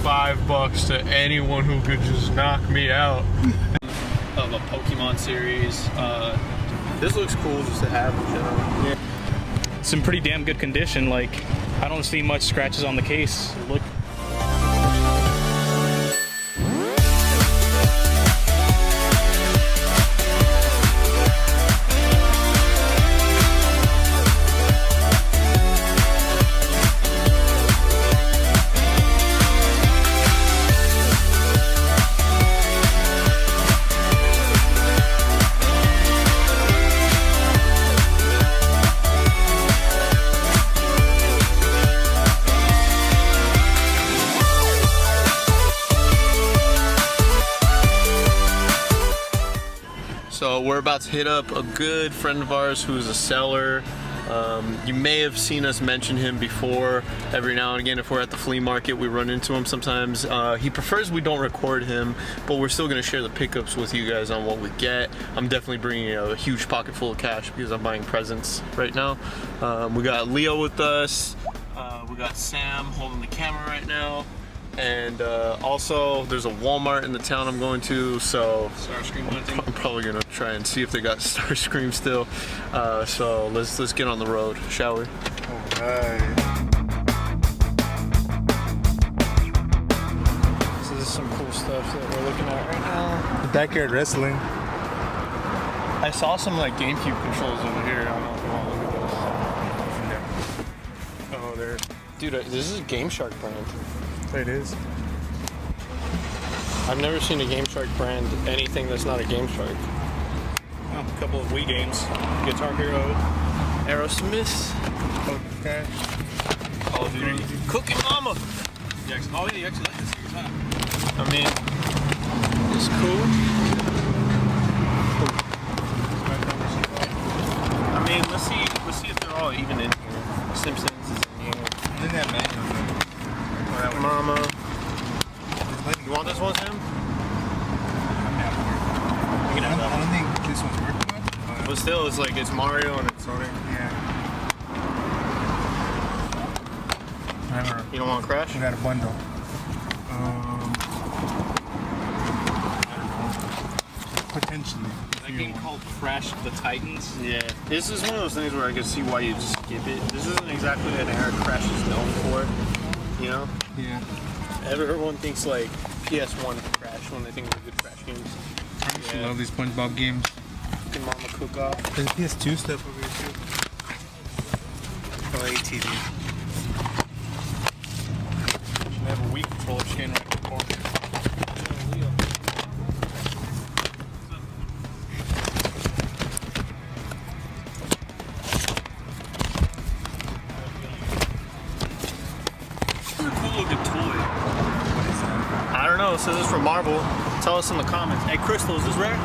$5 to anyone who could just knock me out. Of a Pokemon series. This looks cool just to have in general. Yeah. It's in pretty damn good condition. Like, I don't see much scratches on the case. Look. So we're about to hit up a good friend of ours who's a seller. You may have seen us mention him before. Every now and again, if we're at the flea market, we run into him sometimes. He prefers we don't record him, but we're still gonna share the pickups with you guys on what we get. I'm definitely bringing a huge pocket full of cash because I'm buying presents right now. We got Leo with us. We got Sam holding the camera right now. And also, there's a Walmart in the town I'm going to, so I'm probably gonna try and see if they got Starscream still. So let's get on the road, shall we? Alright. So this is some cool stuff that we're looking at right now. Backyard wrestling. I saw some like GameCube controls over here. I don't know if you want to look at those. Oh, there. Dude, this is a Game Shark brand. It is. I've never seen a Game Shark brand anything that's not a Game Shark. Well, a couple of Wii games. Guitar Hero, Aerosmith. Okay. Call of Duty. Cooking Mama. You actually like this series, huh? I mean, it's cool. I mean, let's see if they're all even in here. Simpsons is in here. Didn't that manual? Mama. You want this one, Sam? I don't think this one's working much. But still, it's like it's Mario and it's Sonic. Yeah. You don't want to crash? We got a bundle. Potentially. That game called Crash the Titans. Yeah. This is one of those things where I can see why you just skip it. This isn't exactly an era Crash is known for. You know? Yeah. Everyone thinks like PS1 Crash when they think of good Crash games. I used to love these SpongeBob games. Cooking Mama Cook Off. There's PS2 stuff over here too. AAA TV. They have a Wii controller skin right in the corner. Cool looking toy. I don't know. It says it's from Marvel. Tell us in the comments. Hey, Crystal, is this rare?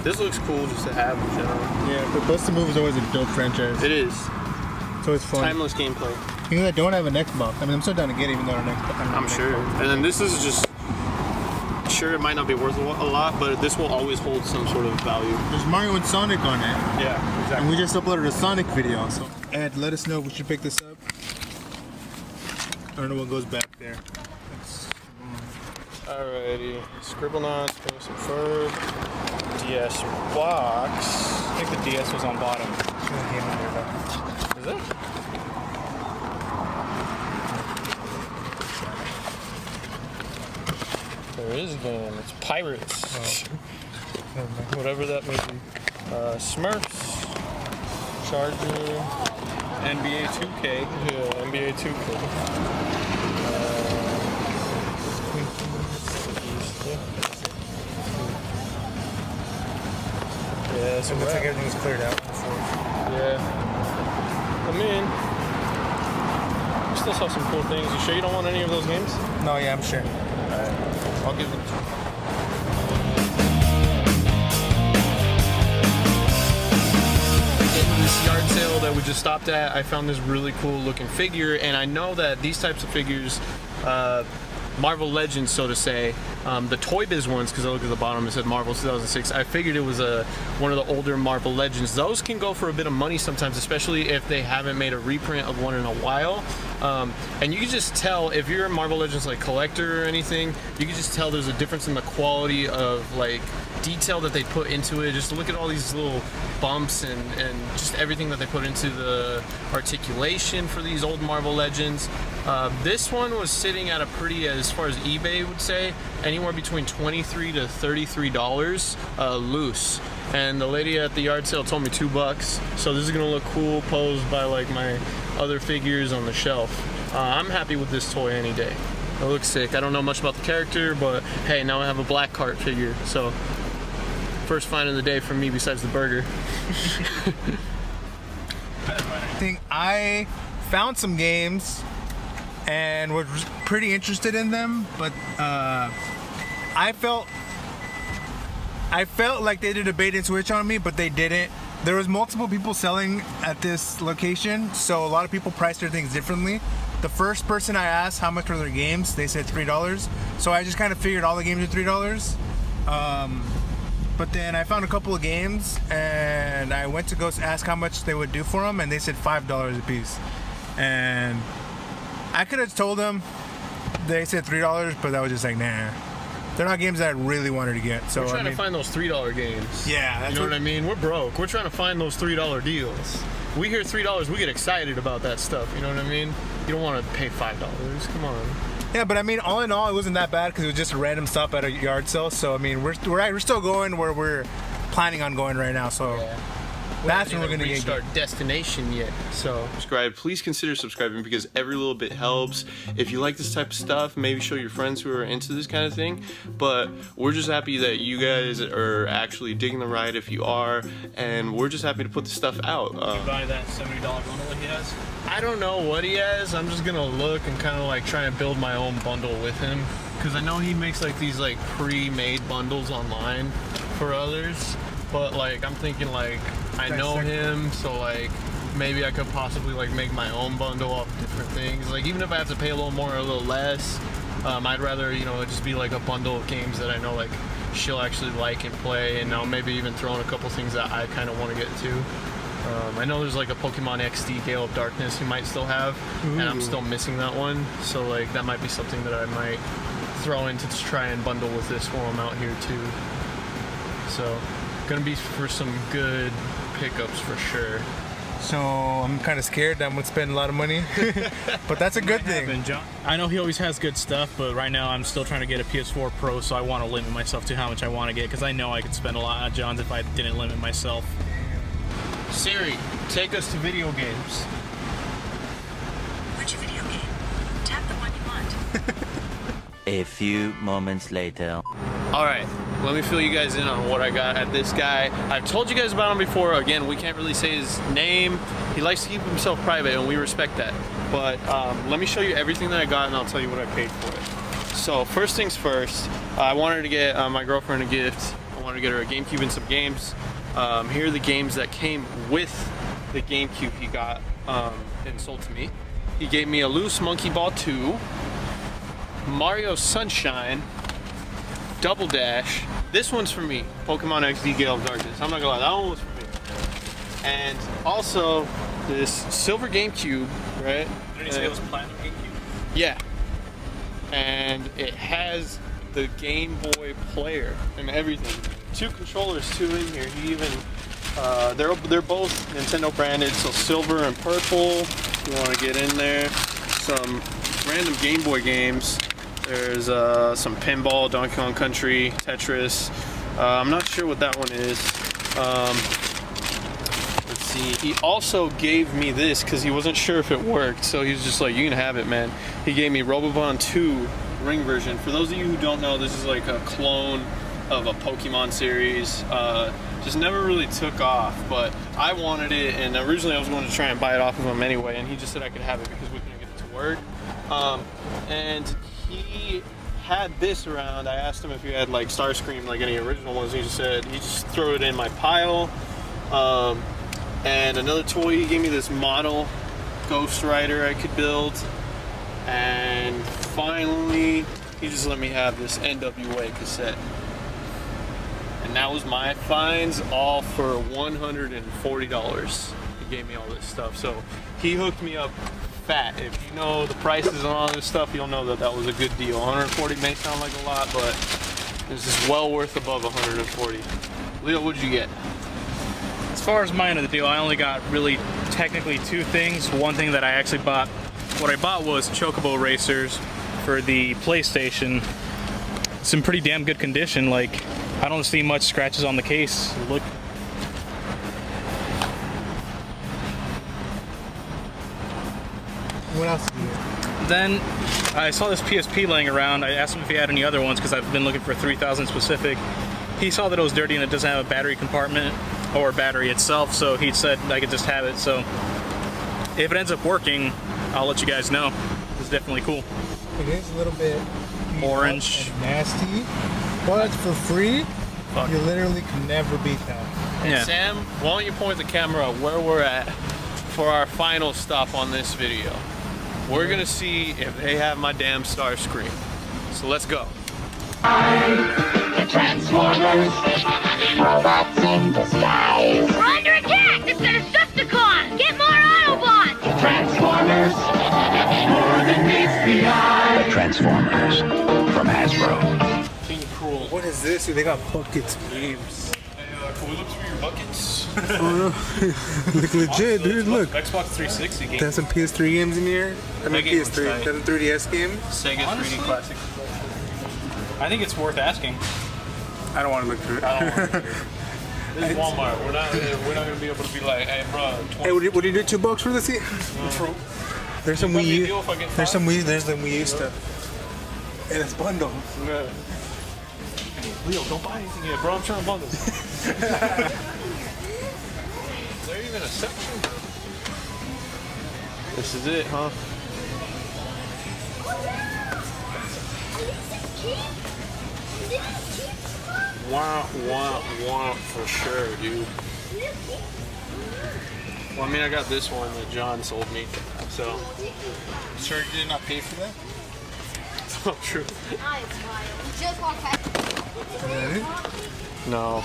This looks cool just to have in general. Yeah, but Busted Move is always a dope franchise. It is. It's always fun. Timeless gameplay. You know, I don't have an Xbox. I mean, I'm still down to get it, even though I don't have I'm sure. And then this is just. Sure, it might not be worth a lot, but this will always hold some sort of value. There's Mario and Sonic on it. Yeah, exactly. And we just uploaded a Sonic video, so Ed, let us know if we should pick this up. I don't know what goes back there. Alrighty, Scribblenauts, some Ferb, DS box. I think the DS was on bottom. Is it? There is a game. It's Pirates. Whatever that may be. Smurfs, Charger, NBA 2K. Yeah, NBA 2K. Yeah, so it looks like everything's cleared out. Yeah. I mean, we still saw some cool things. You sure you don't want any of those games? No, yeah, I'm sure. Alright. I'll give them to you. In this yard sale that we just stopped at, I found this really cool looking figure, and I know that these types of figures, Marvel Legends, so to say, the Toy Biz ones, because I look at the bottom, it said Marvel 2006. I figured it was one of the older Marvel Legends. Those can go for a bit of money sometimes, especially if they haven't made a reprint of one in a while. And you can just tell, if you're a Marvel Legends like collector or anything, you can just tell there's a difference in the quality of like detail that they put into it. Just look at all these little bumps and just everything that they put into the articulation for these old Marvel Legends. This one was sitting at a pretty, as far as eBay would say, anywhere between $23 to $33 loose. And the lady at the yard sale told me $2. So this is gonna look cool posed by like my other figures on the shelf. I'm happy with this toy any day. It looks sick. I don't know much about the character, but hey, now I have a black cart figure. So first find of the day for me besides the burger. I think I found some games and was pretty interested in them, but I felt like they did a bait and switch on me, but they didn't. There was multiple people selling at this location, so a lot of people priced their things differently. The first person I asked how much were their games, they said $3. So I just kind of figured all the games are $3. But then I found a couple of games and I went to go ask how much they would do for them, and they said $5 a piece. And I could have told them, they said $3, but I was just like, nah. They're not games that I really wanted to get. So we're trying to find those $3 games. Yeah, that's you know what I mean? We're broke. We're trying to find those $3 deals. We hear $3, we get excited about that stuff. You know what I mean? You don't want to pay $5. Come on. Yeah, but I mean, all in all, it wasn't that bad because it was just a random stop at a yard sale. So I mean, we're still going where we're planning on going right now. So yeah. That's when we're gonna reach our destination yet. So subscribe. Please consider subscribing because every little bit helps. If you like this type of stuff, maybe show your friends who are into this kind of thing. But we're just happy that you guys are actually digging the ride if you are, and we're just happy to put the stuff out. Did you buy that $70 bundle that he has? I don't know what he has. I'm just gonna look and kind of like try and build my own bundle with him, because I know he makes like these like pre-made bundles online for others. But like I'm thinking like I know him, so like maybe I could possibly like make my own bundle of different things. Like even if I have to pay a little more or a little less, I'd rather, you know, it just be like a bundle of games that I know like she'll actually like and play, and now maybe even throw in a couple things that I kind of want to get to. I know there's like a Pokemon XD Gale of Darkness you might still have, and I'm still missing that one. So like that might be something that I might throw in to try and bundle with this while I'm out here too. So gonna be for some good pickups for sure. So I'm kind of scared that I'm gonna spend a lot of money, but that's a good thing. I know he always has good stuff, but right now I'm still trying to get a PS4 Pro, so I want to limit myself to how much I want to get, because I know I could spend a lot on John's if I didn't limit myself. Siri, take us to video games. Which video game? Tap the one you want. A few moments later. Alright, let me fill you guys in on what I got at this guy. I've told you guys about him before. Again, we can't really say his name. He likes to keep himself private, and we respect that. But let me show you everything that I got, and I'll tell you what I paid for it. So first things first, I wanted to get my girlfriend a gift. I wanted to get her a GameCube and some games. Here are the games that came with the GameCube he got and sold to me. He gave me a Loose Monkey Ball 2, Mario Sunshine, Double Dash. This one's for me, Pokemon XD Gale of Darkness. I'm not gonna lie, that one was for me. And also this silver GameCube, right? Did you say it was platinum GameCube? Yeah. And it has the Game Boy player and everything. 2 controllers too in here. He even they're both Nintendo branded, so silver and purple. If you want to get in there, some random Game Boy games. There's some pinball, Donkey Kong Country, Tetris. I'm not sure what that one is. Let's see. He also gave me this because he wasn't sure if it worked, so he was just like, "You can have it, man." He gave me Robobond 2 ring version. For those of you who don't know, this is like a clone of a Pokemon series. Just never really took off, but I wanted it, and originally I was going to try and buy it off of him anyway, and he just said I could have it because we couldn't get it to work. And he had this around. I asked him if he had like Starscream, like any original ones. He just said he just threw it in my pile. And another toy, he gave me this model Ghost Rider I could build. And finally, he just let me have this NWA cassette. And that was my finds, all for $140. He gave me all this stuff. So he hooked me up fat. If you know the prices and all this stuff, you'll know that that was a good deal. 140 may sound like a lot, but this is well worth above 140. Leo, what did you get? As far as my end of the deal, I only got really technically 2 things. One thing that I actually bought, what I bought was Chocobo Racers for the PlayStation. It's in pretty damn good condition. Like, I don't see much scratches on the case. Look. What else do you get? Then I saw this PSP laying around. I asked him if he had any other ones because I've been looking for 3000 specific. He saw that it was dirty and it doesn't have a battery compartment or battery itself, so he said I could just have it. So if it ends up working, I'll let you guys know. It's definitely cool. It is a little bit orange and nasty, but for free, you literally can never beat that. And Yeah. Sam, why don't you point the camera where we're at for our final stop on this video? We're gonna see if they have my damn Starscream. So let's go. The Transformers, robots in disguise. We're under attack! It's a Decepticon! Get more Autobots! The Transformers, more than meets the eye. The Transformers from Hasbro. What is this? Dude, they got buckets of games. Can we look through your buckets? Look legit, dude. Look. Xbox 360 games. There's some PS3 games in here. I mean, PS3. There's a 3DS game. Sega 3D Classic. I think it's worth asking. I don't want to look through it. This is Walmart. We're not gonna be able to be like, hey, bro. Hey, what do you do? $2 for this? True. There's some Probably Wii a U. deal if I get There's five. there's the Wii U stuff. And it's bundled. Yeah. Leo, don't buy anything yet, bro. I'm trying to bundle. Is there even a section? This is it, huh? Wah, for sure, dude. Well, I mean, I got this one that John sold me, so. Sure you did not pay for that? Oh, true. Just walk past. No.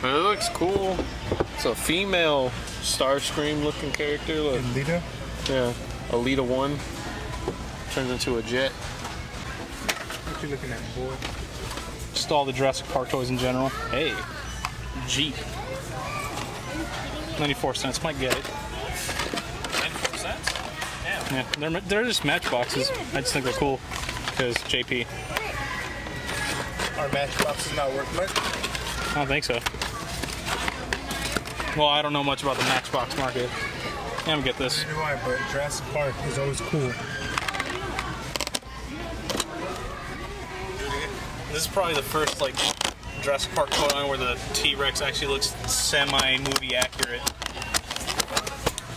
But it looks cool. It's a female Starscream looking character. Look. Alita? Yeah. Alita 1. Turns into a jet. What you looking at, boy? Just all the Jurassic Park toys in general. Hey, Jeep. 94 cents, might get it. 94 cents? Damn. Yeah, they're just matchboxes. I just think they're cool because JP. Our matchbox is not worth much. I don't think so. Well, I don't know much about the Matchbox market. I'm gonna get this. Neither do I, but Jurassic Park is always cool. This is probably the first like Jurassic Park toy where the T-Rex actually looks semi-movie accurate.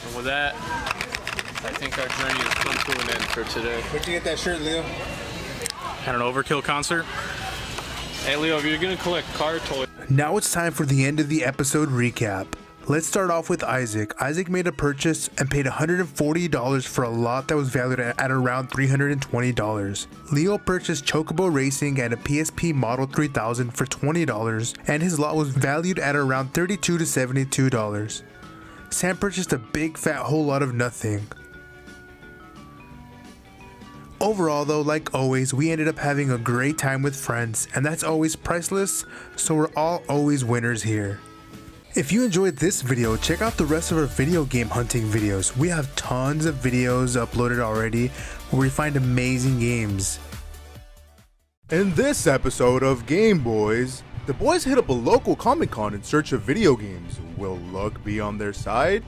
And with that, I think our journey has come to an end for today. Where'd you get that shirt, Leo? At an Overkill concert. Hey Leo, if you're gonna collect car toys. Now it's time for the end of the episode recap. Let's start off with Isaac. Isaac made a purchase and paid $140 for a lot that was valued at around $320. Leo purchased Chocobo Racing and a PSP Model 3000 for $20, and his lot was valued at around $32 to $72. Sam purchased a big fat whole lot of nothing. Overall though, like always, we ended up having a great time with friends, and that's always priceless, so we're all always winners here. If you enjoyed this video, check out the rest of our video game hunting videos. We have tons of videos uploaded already where we find amazing games. In this episode of GameBois, the boys hit up a local Comic-Con in search of video games. Will luck be on their side?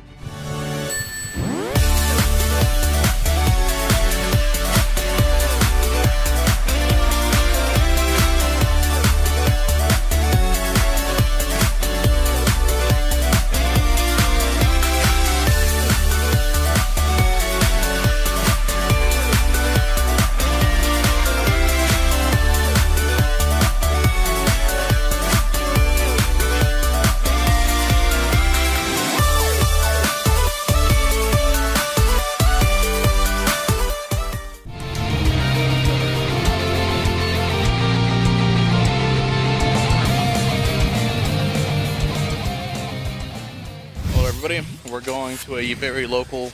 We're going to a very local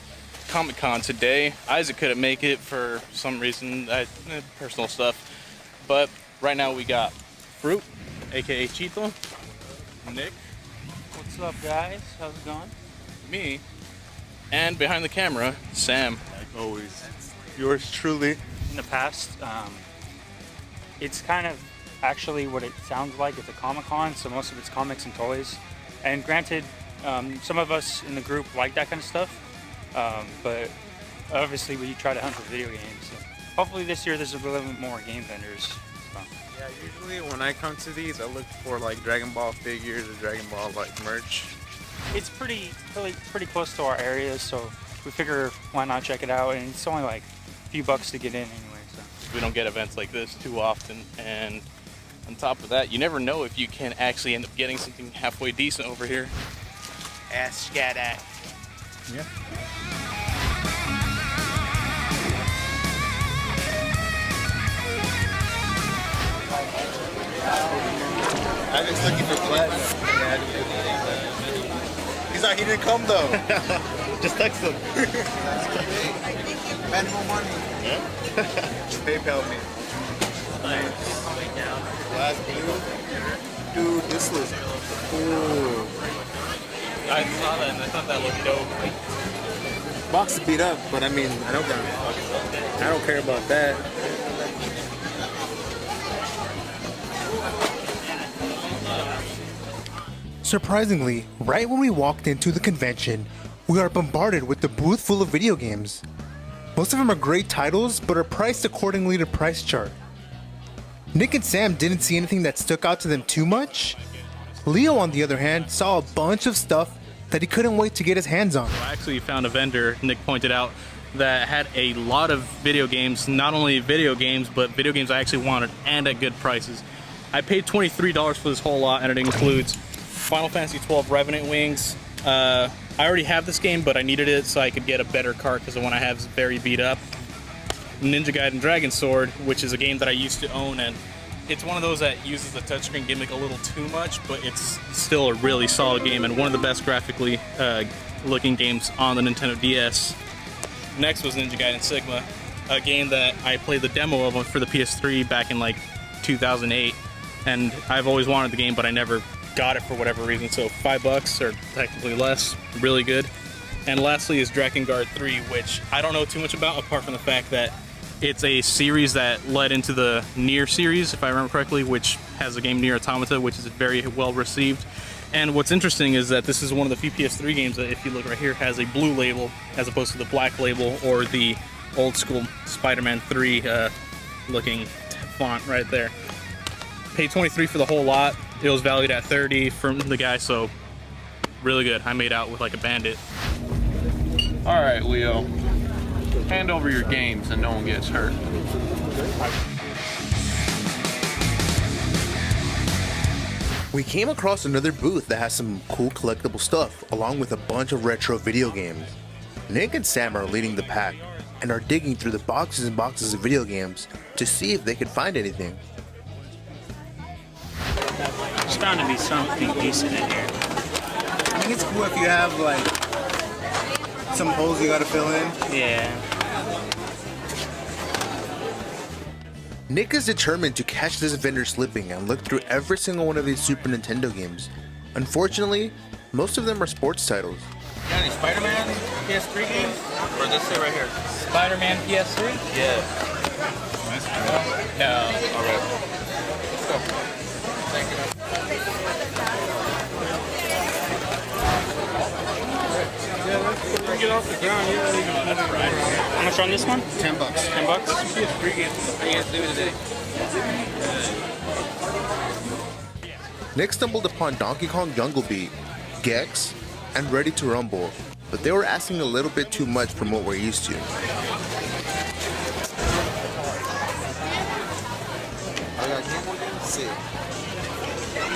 Comic-Con today. Isaac couldn't make it for some reason, personal stuff. But right now we got Fruit, aka Chito, Nick. What's up, guys? How's it going? Me, and behind the camera, Sam. Like always, yours truly. In the past, it's kind of actually what it sounds like. It's a Comic-Con, so most of it's comics and toys. And granted, some of us in the group like that kind of stuff, but obviously we try to hunt for video games. So hopefully this year there's a little bit more game vendors. So. Yeah, usually when I come to these, I look for like Dragon Ball figures or Dragon Ball like merch. It's pretty close to our area, so we figure why not check it out, and it's only like a few bucks to get in anyway. So we don't get events like this too often, and on top of that, you never know if you can actually end up getting something halfway decent over here. Ass scat at. Yeah. I was looking for platinum. Yeah, he's like, he didn't come though. Just text him. Spend more money. Yeah. PayPal me. Last blue. Dude, this looks cool. I saw that and I thought that looked dope. Box is beat up, but I mean, I don't care about that. Surprisingly, right when we walked into the convention, we are bombarded with the booth full of video games. Most of them are great titles, but are priced accordingly to price chart. Nick and Sam didn't see anything that stuck out to them too much. Leo, on the other hand, saw a bunch of stuff that he couldn't wait to get his hands on. I actually found a vendor, Nick pointed out, that had a lot of video games, not only video games, but video games I actually wanted and at good prices. I paid $23 for this whole lot, and it includes Final Fantasy XII Revenant Wings. I already have this game, but I needed it so I could get a better cart because the one I have is very beat up. Ninja Gaiden Dragon Sword, which is a game that I used to own, and it's one of those that uses the touchscreen gimmick a little too much, but it's still a really solid game and one of the best graphically looking games on the Nintendo DS. Next was Ninja Gaiden Sigma, a game that I played the demo of for the PS3 back in like 2008, and I've always wanted the game, but I never got it for whatever reason, so $5 or technically less, really good. And lastly is Drakengard 3, which I don't know too much about apart from the fact that it's a series that led into the Nier series, if I remember correctly, which has a game Nier Automata, which is very well received. And what's interesting is that this is one of the few PS3 games that, if you look right here, has a blue label as opposed to the black label or the old school Spider-Man 3 looking font right there. Paid $23 for the whole lot. It was valued at $30 from the guy, so really good. I made out with like a bandit. All right, Leo. Hand over your games and no one gets hurt. We came across another booth that has some cool collectible stuff, along with a bunch of retro video games. Nick and Sam are leading the pack, and are digging through the boxes and boxes of video games to see if they can find anything. There's bound to be something decent in here. I think it's cool if you have like some holes you gotta fill in. Yeah. Nick is determined to catch this vendor slipping and look through every single one of these Super Nintendo games. Unfortunately, most of them are sports titles. You got any Spider-Man PS3 games? Or this it right here? Spider-Man PS3? Yeah. No. Alright. Let's go. Thank you. Get off the ground. How much on this one? $10. $10? PS3 games. What are you guys doing today? Nick stumbled upon Donkey Kong Jungle Beat, Gex, and Ready to Rumble, but they were asking a little bit too much from what we're used to.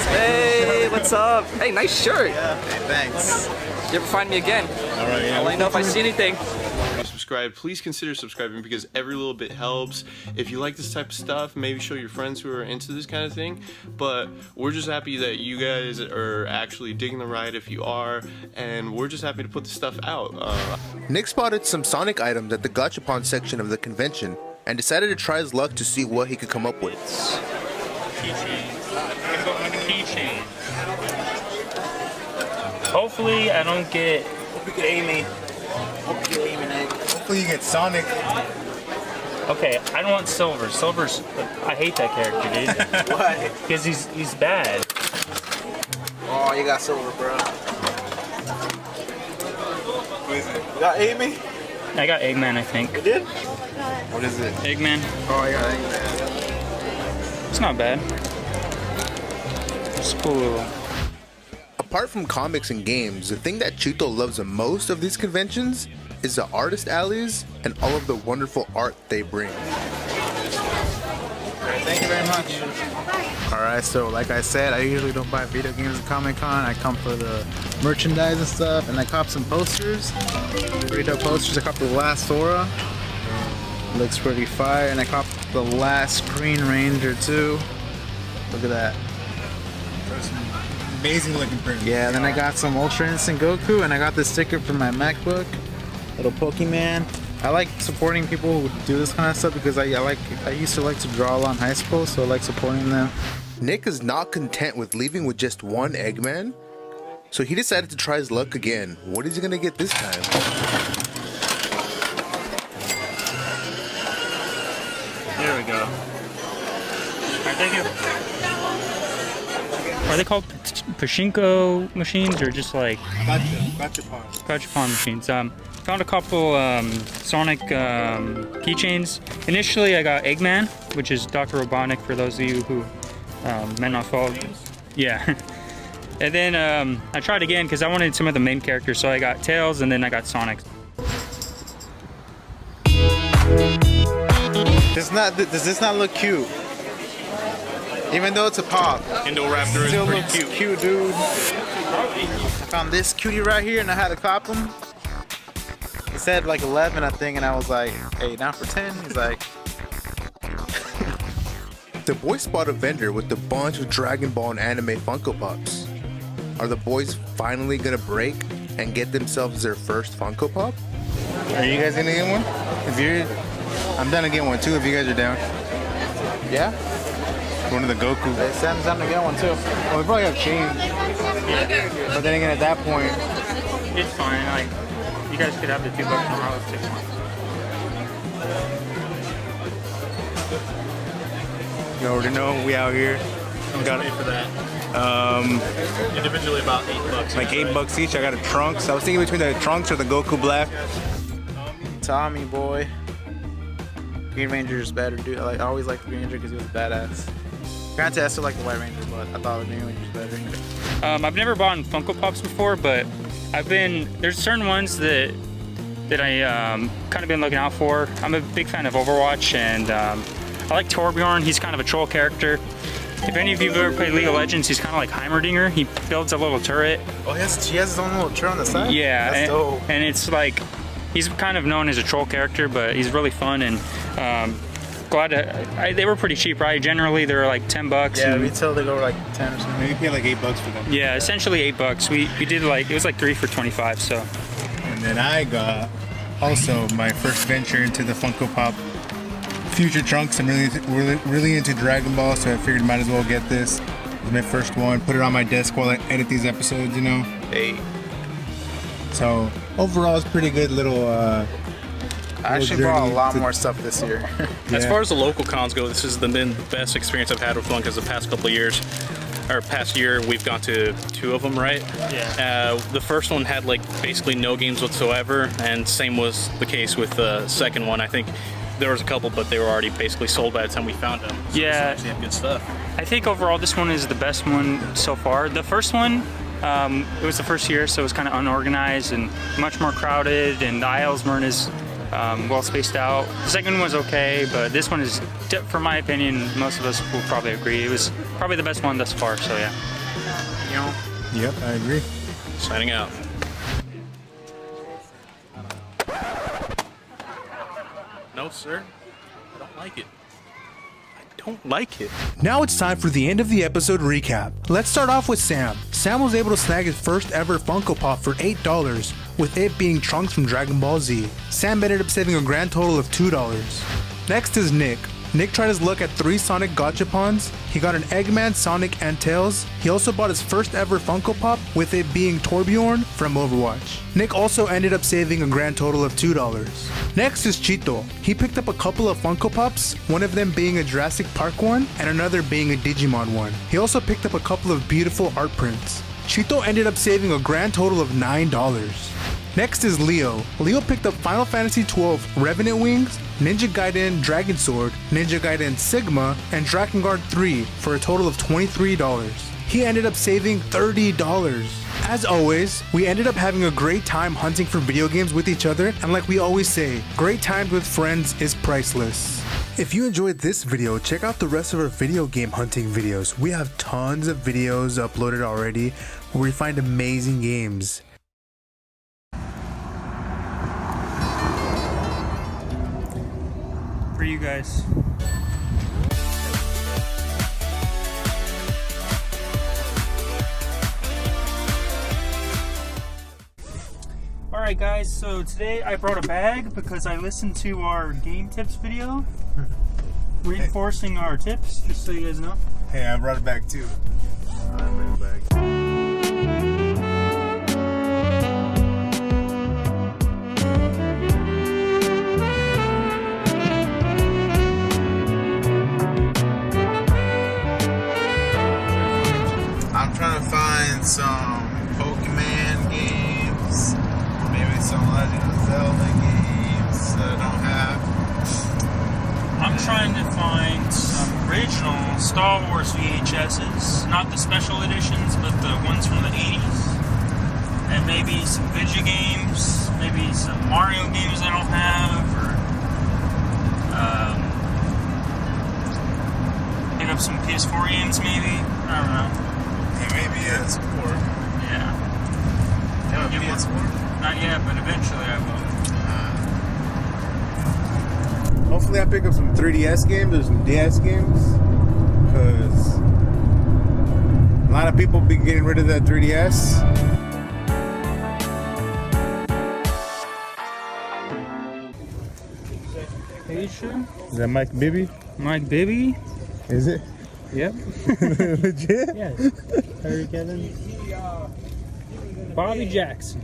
Hey, what's up? Hey, nice shirt. Yeah, hey, thanks. You ever find me again? All right, yeah. I'll let you know if I see anything. If you subscribe, please consider subscribing because every little bit helps. If you like this type of stuff, maybe show your friends who are into this kind of thing. But we're just happy that you guys are actually digging the ride if you are, and we're just happy to put this stuff out. Nick spotted some Sonic items at the Gachapon section of the convention and decided to try his luck to see what he could come up with. Keychain. Hopefully I don't get Amy. Hopefully you get Sonic. Okay, I don't want Silver. Silver's, I hate that character, dude. Why? Because he's bad. Oh, you got Silver, bro. What is it? You got Amy? I got Eggman, I think. You did? What is it? Eggman. Oh, I got Eggman. It's not bad. It's cool. Apart from comics and games, the thing that Chito loves the most of these conventions is the artist alleys and all of the wonderful art they bring. Thank you very much. Alright, so like I said, I usually don't buy video games at Comic-Con. I come for the merchandise and stuff, and I cop some posters. Pretty dope posters. I copped the last Sora. Looks pretty fire. And I copped the last Green Ranger too. Look at that. Amazing looking print. Yeah, then I got some Ultra Instinct Goku, and I got this sticker for my MacBook. Little Pokemon. I like supporting people who do this kind of stuff because I used to like to draw a lot in high school, so I like supporting them. Nick is not content with leaving with just one Eggman, so he decided to try his luck again. What is he gonna get this time? There we go. Alright, thank you. Are they called pachinko machines or just like gachapon machines? Found a couple Sonic keychains. Initially, I got Eggman, which is Dr. Robotnik for those of you who may not follow. Yeah. And then I tried again because I wanted some of the main characters, so I got Tails and then I got Sonic. Does this not look cute? Even though it's a pop. Indoraptor Still is pretty looks cute. Dude. I found this cutie right here and I had to cop him. It said like 11, I think, and I was like, hey, down for 10? He's like... The boys spot a vendor with a bunch of Dragon Ball and anime Funko Pops. Are the boys finally gonna break and get themselves their first Funko Pop? Are you guys gonna get one? If you're... I'm down to get one too if you guys are down. Yeah? One of the Goku. Hey, Sam's down to get one too. Well, we probably have change. But then again, at that point... It's fine. Like, you guys could have the $2 tomorrow. It's 6 months. You already know we out here. We gotta pay for that. Individually about $8. Like $8 each. I got a Trunks. I was thinking between the Trunks or the Goku Black. Tommy boy. Green Ranger is better, dude. I always liked the Green Ranger because he was badass. Granted, I still like the White Ranger, but I thought the Green Ranger was better. I've never bought Funko Pops before, but there's certain ones that I kind of been looking out for. I'm a big fan of Overwatch, and I like Torbjorn. He's kind of a troll character. If any of you have ever played League of Legends, he's kind of like Heimerdinger. He builds a little turret. Oh, he has his own little turret on the side? Yeah, That's dope. And it's like, he's kind of known as a troll character, but he's really fun, and they were pretty cheap, right? Generally, they were like $10. Yeah, retail they go like 10 or something. Maybe pay like $8 for them. Yeah, essentially $8. We did like, it was like 3 for $25, so. And then I got also my first venture into the Funko Pop Future Trunks. I'm really into Dragon Ball, so I figured might as well get this. It was my first one. Put it on my desk while I edit these episodes, you know. Hey. So overall, it's pretty good little. I actually bought a lot more stuff this year. As far as the local cons go, this has been the best experience I've had with one because the past couple of years, or past year, we've gone to 2 of them, right? Yeah. The first one had like basically no games whatsoever, and same was the case with the second one. I think there was a couple, but they were already basically sold by the time we found them. So yeah. They have good stuff. I think overall this one is the best one so far. The first one, it was the first year, so it was kind of unorganized and much more crowded, and the aisles weren't as well spaced out. The second one was okay, but this one is, for my opinion, most of us will probably agree, it was probably the best one thus far, so yeah. You know? Yep, I agree. Signing out. No, sir. I don't like it. I don't like it. Now it's time for the end of the episode recap. Let's start off with Sam. Sam was able to snag his first ever Funko Pop for $8, with it being Trunks from Dragon Ball Z. Sam ended up saving a grand total of $2. Next is Nick. Nick tried his luck at 3 Sonic Gachapons. He got an Eggman, Sonic, and Tails. He also bought his first ever Funko Pop, with it being Torbjorn from Overwatch. Nick also ended up saving a grand total of $2. Next is Chito. He picked up a couple of Funko Pops, one of them being a Jurassic Park one, and another being a Digimon one. He also picked up a couple of beautiful art prints. Chito ended up saving a grand total of $9. Next is Leo. Leo picked up Final Fantasy XII Revenant Wings, Ninja Gaiden Dragon Sword, Ninja Gaiden Sigma, and Drakengard 3 for a total of $23. He ended up saving $30. As always, we ended up having a great time hunting for video games with each other, and like we always say, great times with friends is priceless. If you enjoyed this video, check out the rest of our video game hunting videos. We have tons of videos uploaded already where we find amazing games. For you guys. Alright guys, so today I brought a bag because I listened to our game tips video, reinforcing our tips, just so you guys know. Hey, I brought it back too. I brought it back. I'm trying to find some Pokemon games, maybe some Legend of Zelda games that I don't have. I'm trying to find some original Star Wars VHSs, not the special editions, but the ones from the 80s. And maybe some video games, maybe some Mario games I don't have, or pick up some PS4 games maybe, I don't know. Maybe PS4. Yeah. You have a PS4? Not yet, but eventually I will. Hopefully I pick up some 3DS games or some DS games, because a lot of people be getting rid of that 3DS. Are you sure? Is that Mike Bibby? Mike Bibby? Is it? Yep. Legit? Yes. Harry Kevin. Bobby Jackson.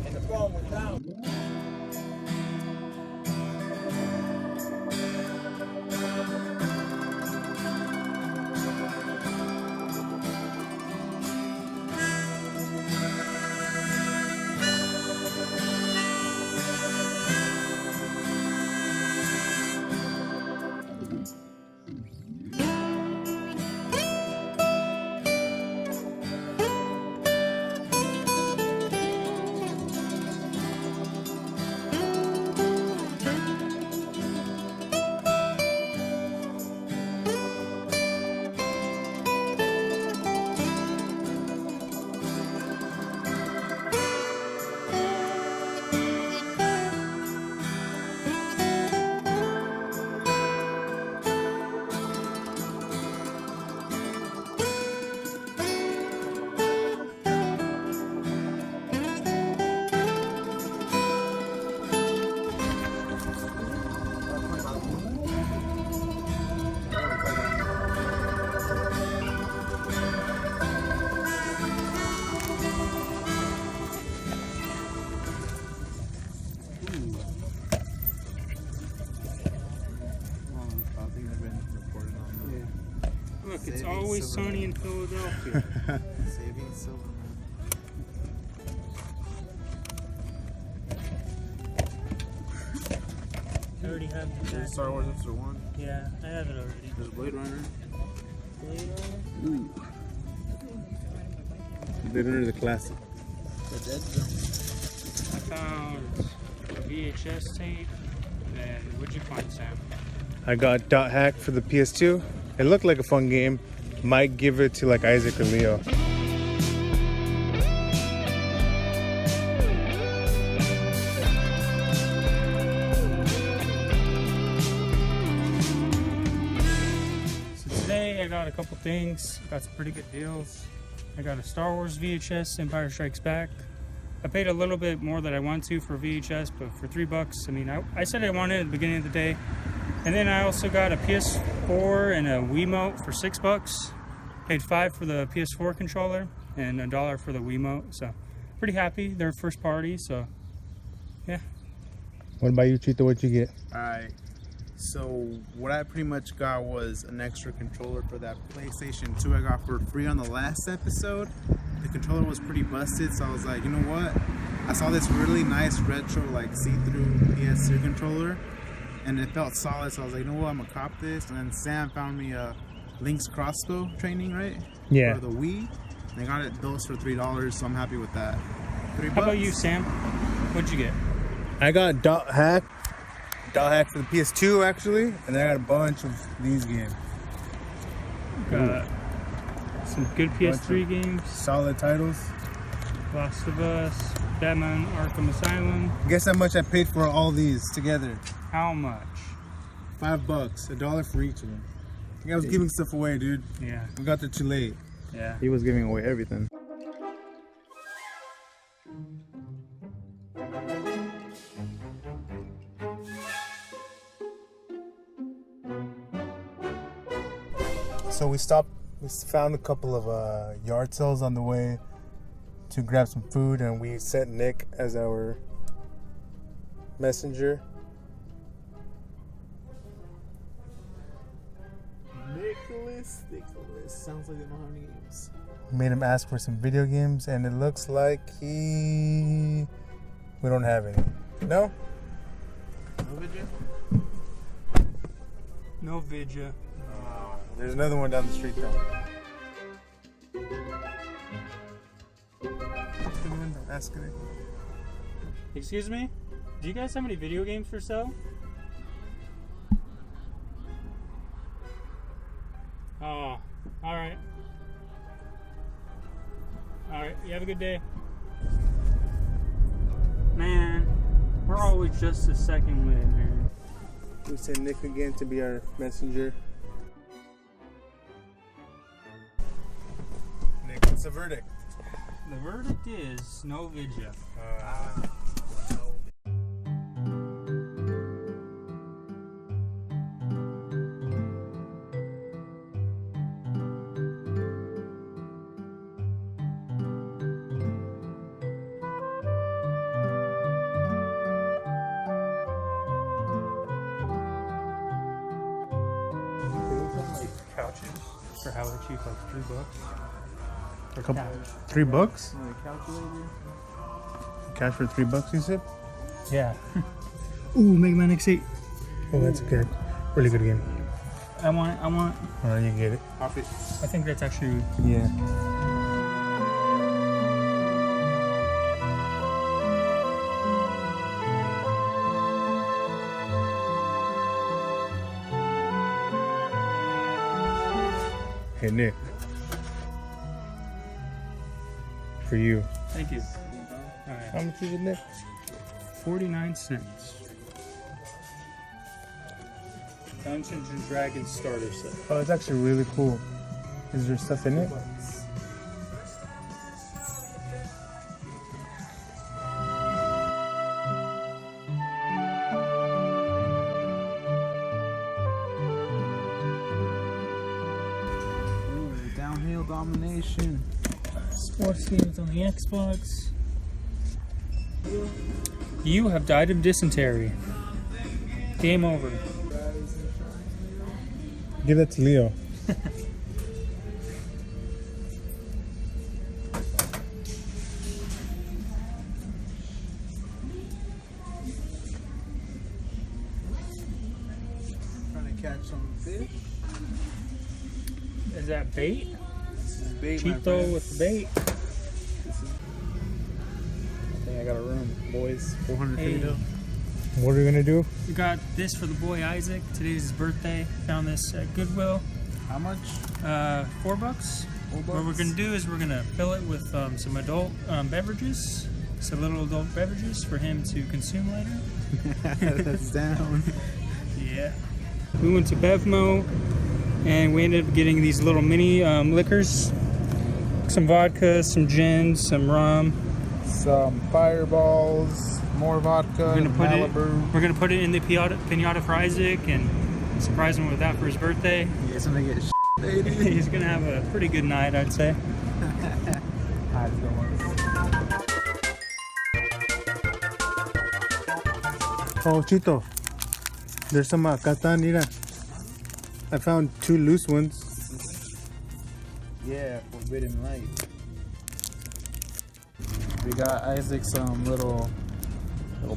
Look, it's always sunny in Philadelphia. Saving silver. I already have the There's Star Wars Episode 1. Yeah, I have it already. There's Blade Runner. Blade Runner? Ooh. Blade Runner is a classic. The Dead Zone. I found a VHS tape. And what'd you find, Sam? I got Dot Hack for the PS2. It looked like a fun game. Might give it to like Isaac or Leo. So today I got a couple things. Got some pretty good deals. I got a Star Wars VHS, Empire Strikes Back. I paid a little bit more than I want to for VHS, but for $3, I mean, I said I wanted it at the beginning of the day. And then I also got a PS4 and a Wiimote for $6. Paid $5 for the PS4 controller and $1 for the Wiimote. So pretty happy. They're first party, so yeah. What about you, Chito? What'd you get? Alright, so what I pretty much got was an extra controller for that PlayStation 2 I got for free on the last episode. The controller was pretty busted, so I was like, you know what? I saw this really nice retro, like see-through PS2 controller, and it felt solid, so I was like, you know what? I'm gonna cop this. And then Sam found me a Link's Crossbow training, right? Yeah. For the Wii. And I got those for $3, so I'm happy with that. $3. How about you, Sam? What'd you get? I got Dot Hack. Dot Hack for the PS2 actually, and then I got a bunch of these games. Got some good PS3 games. Solid titles. Last of Us, Batman Arkham Asylum. Guess how much I paid for all these together? How much? $5, $1 for each of them. I think I was giving stuff away, dude. Yeah. We got there too late. Yeah. He was giving away everything. So we found a couple of yard sales on the way to grab some food, and we set Nick as our messenger. Nicholas. Sounds like they know how many games. Made him ask for some video games, and it looks like we don't have any. No? No video? No video. There's another one down the street though. Excuse me? Do you guys have any video games for sale? Oh, alright. Alright, you have a good day. Man, we're always just a second late, man. We sent Nick again to be our messenger. Nick, what's the verdict? The verdict is no video. Couches for how cheap, like $3. For Couple, couch. $3? Calculator. Cash for $3, you said? Yeah. Ooh, Mega Man X8. Oh, that's a good, really good game. I want. Alright, you get it. I think that's actually. Yeah. Hey Nick, for you. Thank you. All right. How much is it, Nick? 49 cents. Dungeons and Dragons starter set. Oh, it's actually really cool. Is there stuff in it? Downhill domination. Sports games on the Xbox. You have died of dysentery. Game over. Give that to Leo. that bait? This is bait, my Cheeto friend. with the bait. I think I got a room, boys. 400 Hey. peso. What are we gonna do? We got this for the boy Isaac. Today's his birthday. Found this at Goodwill. How much? $4. What we're gonna do is we're gonna fill it with some adult beverages, some little adult beverages for him to consume later. That's down. Yeah. We went to Bevmo and we ended up getting these little mini liquors. Some vodka, some gin, some rum. Some fireballs, more vodka, Malibu. We're gonna put it in the pinata for Isaac and surprise him with that for his birthday. He's gonna get He's gonna have a pretty good night, I'd say. Oh, Chito. There's some Catan, mira. I found 2 loose ones. Yeah, Forbidden Light. We got Isaac some little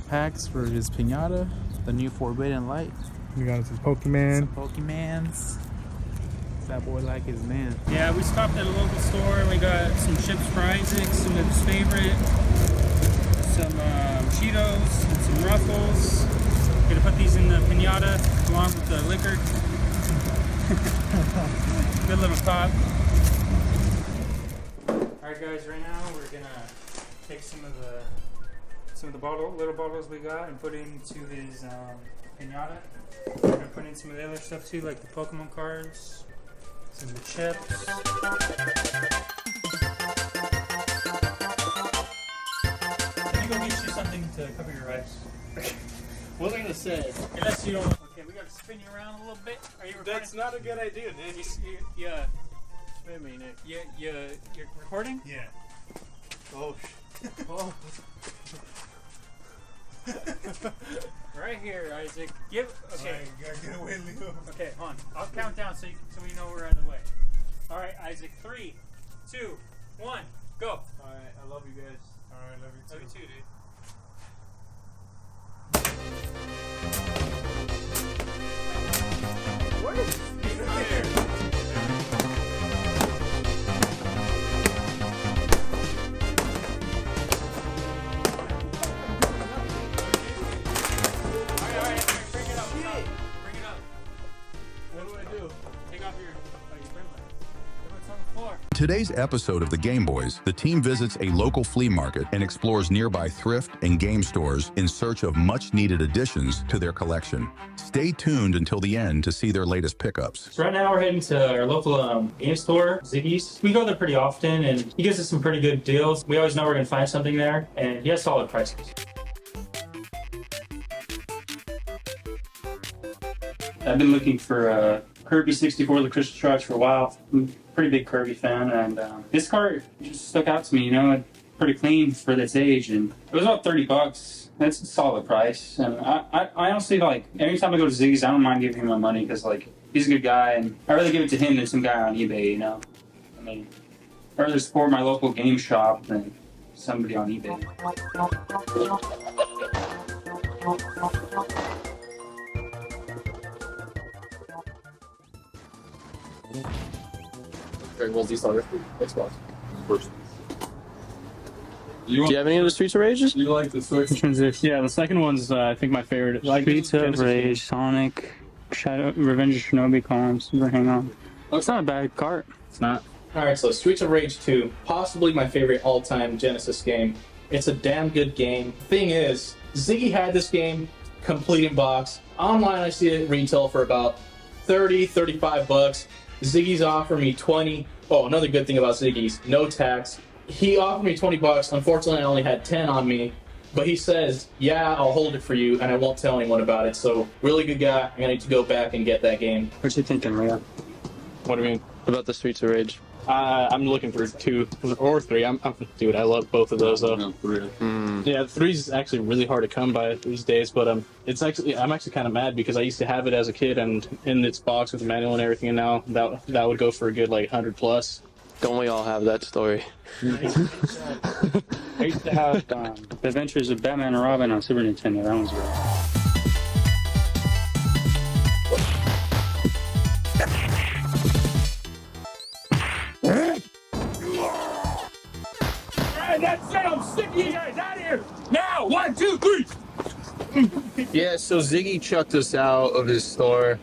packs for his pinata. The new Forbidden Light. We got some Pokemon. Some Pokemans. That boy like his man. Yeah, we stopped at a local store and we got some chips for Isaac, some of his favorite, some Cheetos, and some Ruffles. Gonna put these in the pinata along with the liquor. Good little pop. Alright guys, right now we're gonna take some of the little bottles we got and put into his pinata. We're gonna put in some of the other stuff too, like the Pokemon cards, some of the chips. Let me go get you something to cover your eyes. What was I gonna say? Unless you don't. Okay, we gotta spin you around a little bit. Are you recording? That's not a good idea, Nick. Yeah. Spin me, Nick. You're recording? Yeah. Oh. Oh. Right here, Isaac. Okay. Get away, Leo. Okay, hold on. I'll count down so we know we're out of the way. All right, Isaac. 3, 2, 1, go. All right, I love you guys. All right, love you too. Love you too, dude. What is here? Today's episode of the GameBois, the team visits a local flea market and explores nearby thrift and game stores in search of much-needed additions to their collection. Stay tuned until the end to see their latest pickups. So right now we're heading to our local game store, Ziggy's. We go there pretty often and he gives us some pretty good deals. We always know we're going to find something there and he has solid prices. I've been looking for Kirby 64 the Crystal Shards for a while. I'm a pretty big Kirby fan, and this cart just stuck out to me. You know, it's pretty clean for this age, and it was about $30. That's a solid price, and I honestly, like, anytime I go to Ziggy's, I don't mind giving him my money because, like, he's a good guy, and I'd rather give it to him than some guy on eBay. You know, I mean, I'd rather support my local game shop than somebody on eBay. Dragon Ball Z Saga Xbox. First. Do you have any of the Streets of Rages? You like the Switch? Which one's this? Yeah, the second one's I think my favorite. Like Streets of Rage, Sonic, Shadow, Revenge of Shinobi, Columns. Hang on. It's not a bad cart. It's not. Alright, so Streets of Rage 2, possibly my favorite all-time Genesis game. It's a damn good game. Thing is, Ziggy had this game complete in box. Online I see it retail for about $30-35. Ziggy's offered me 20. Oh, another good thing about Ziggy's, no tax. He offered me 20 bucks. Unfortunately, I only had 10 on me. But he says, yeah, I'll hold it for you, and I won't tell anyone about it. So, really good guy. I'm gonna need to go back and get that game. What you thinking, Leo? What do you mean? About the Streets of Rage? I'm looking for 2 or 3. Dude, I love both of those though. Yeah, 3 is actually really hard to come by these days, but I'm actually kind of mad because I used to have it as a kid and in its box with the manual and everything, and now that would go for a good like 100 plus. Don't we all have that story? I used to have The Adventures of Batman and Robin on Super Nintendo. That one's great. sick of you guys out of here! Now! 1, 2, 3! Yeah, so Ziggy chucked us out of his store.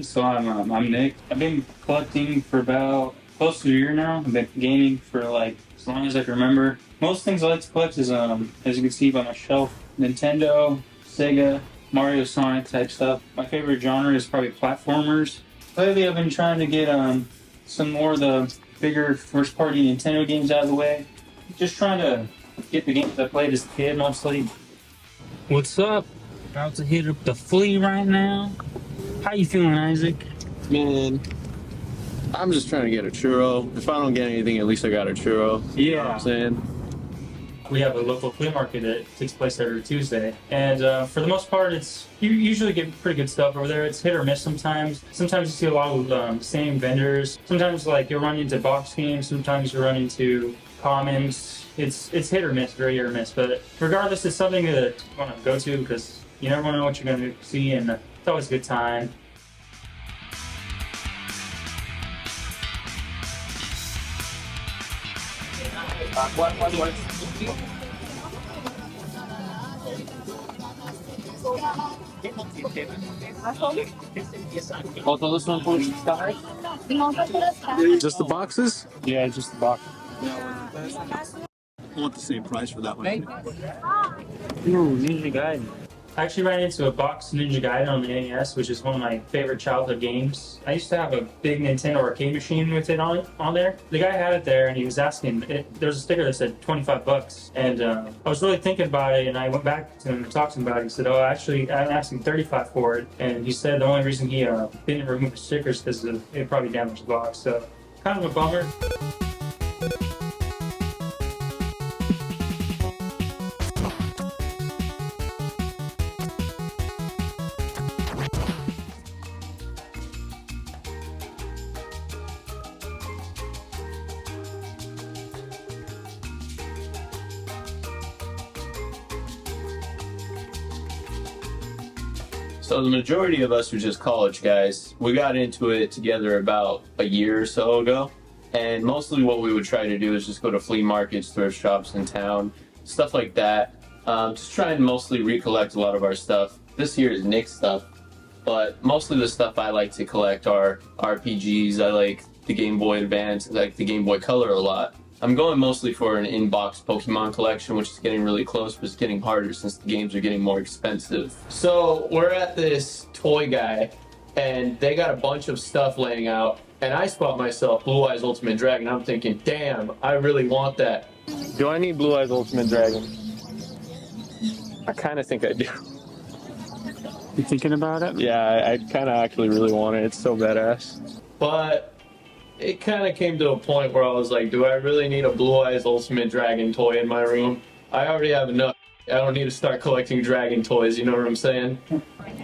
So I'm Nick. I've been collecting for about close to a year now. I've been gaming for like as long as I can remember. Most things I like to collect is as you can see by my shelf, Nintendo, Sega, Mario, Sonic type stuff. My favorite genre is probably platformers. Lately I've been trying to get some more of the bigger first party Nintendo games out of the way. Just trying to get the games I played as a kid mostly. What's up? About to hit up the flea right now. How you feeling, Isaac? Man, I'm just trying to get a churro. If I don't get anything, at least I got a churro. Yeah. You know what I'm saying? We have a local flea market that takes place every Tuesday, and for the most part, you usually get pretty good stuff over there. It's hit or miss sometimes. Sometimes you see a lot of same vendors. Sometimes like you'll run into box games. Sometimes you run into commons. It's hit or miss, very hit or miss. But regardless, it's something that you want to go to because you never know what you're going to see, and it's always a good time. Just the boxes? Yeah, just the box. I want the same price for that one. Ooh, Ninja Gaiden. I actually ran into a box Ninja Gaiden on the NES, which is one of my favorite childhood games. I used to have a big Nintendo arcade machine with it on there. The guy had it there, and he was asking. There's a sticker that said $25, and I was really thinking about it. And I went back to him and talked to him about it. He said, "Oh, actually, I'm asking $35 for it." And he said the only reason he didn't remove the stickers because it probably damaged the box. So, kind of a bummer. So the majority of us are just college guys. We got into it together about a year or so ago. And mostly what we would try to do is just go to flea markets, thrift shops in town, stuff like that. Just try and mostly recollect a lot of our stuff. This here is Nick's stuff, but mostly the stuff I like to collect are RPGs. I like the Game Boy Advance, I like the Game Boy Color a lot. I'm going mostly for an in-box Pokemon collection, which is getting really close, but it's getting harder since the games are getting more expensive. So we're at this toy guy, and they got a bunch of stuff laying out, and I spot myself Blue Eyes Ultimate Dragon. I'm thinking, damn, I really want that. Do I need Blue Eyes Ultimate Dragon? I kind of think I do. You thinking about it? Yeah, I kind of actually really want it. It's so badass. But it kind of came to a point where I was like, do I really need a Blue Eyes Ultimate Dragon toy in my room? I already have enough. I don't need to start collecting dragon toys, you know what I'm saying?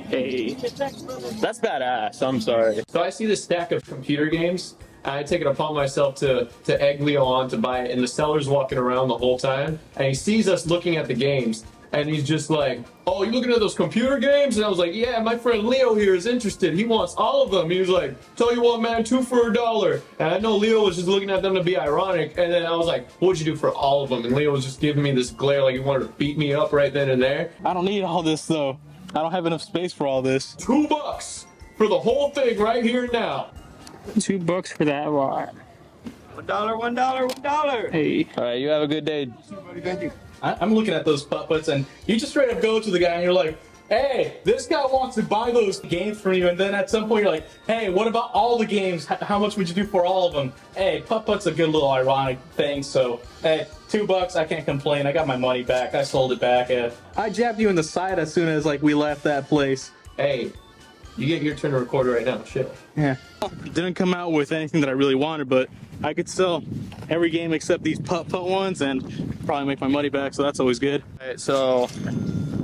Hey, that's badass, I'm sorry. So I see this stack of computer games, and I take it upon myself to egg Leo on to buy it, and the seller's walking around the whole time, and he sees us looking at the games, and he's just like, "Oh, you looking at those computer games?" And I was like, "Yeah, my friend Leo here is interested. He wants all of them." He was like, "Tell you what, man, 2 for $1." And I know Leo was just looking at them to be ironic. And then I was like, "What'd you do for all of them?" And Leo was just giving me this glare like he wanted to beat me up right then and there. I don't need all this though. I don't have enough space for all this. $2 for the whole thing right here now. $2 for that lot. $1. Hey. All right, you have a good day. Thank you. I'm looking at those puppets, and you just straight up go to the guy and you're like, "Hey, this guy wants to buy those games from you." And then at some point you're like, "Hey, what about all the games? How much would you do for all of them?" Hey, puppet's a good little ironic thing. So, hey, $2, I can't complain. I got my money back. I sold it back. I jabbed you in the side as soon as we left that place. Hey, you get your turn to record right now. Shit. Yeah. Didn't come out with anything that I really wanted, but I could sell every game except these putt ones and probably make my money back, so that's always good. All right, so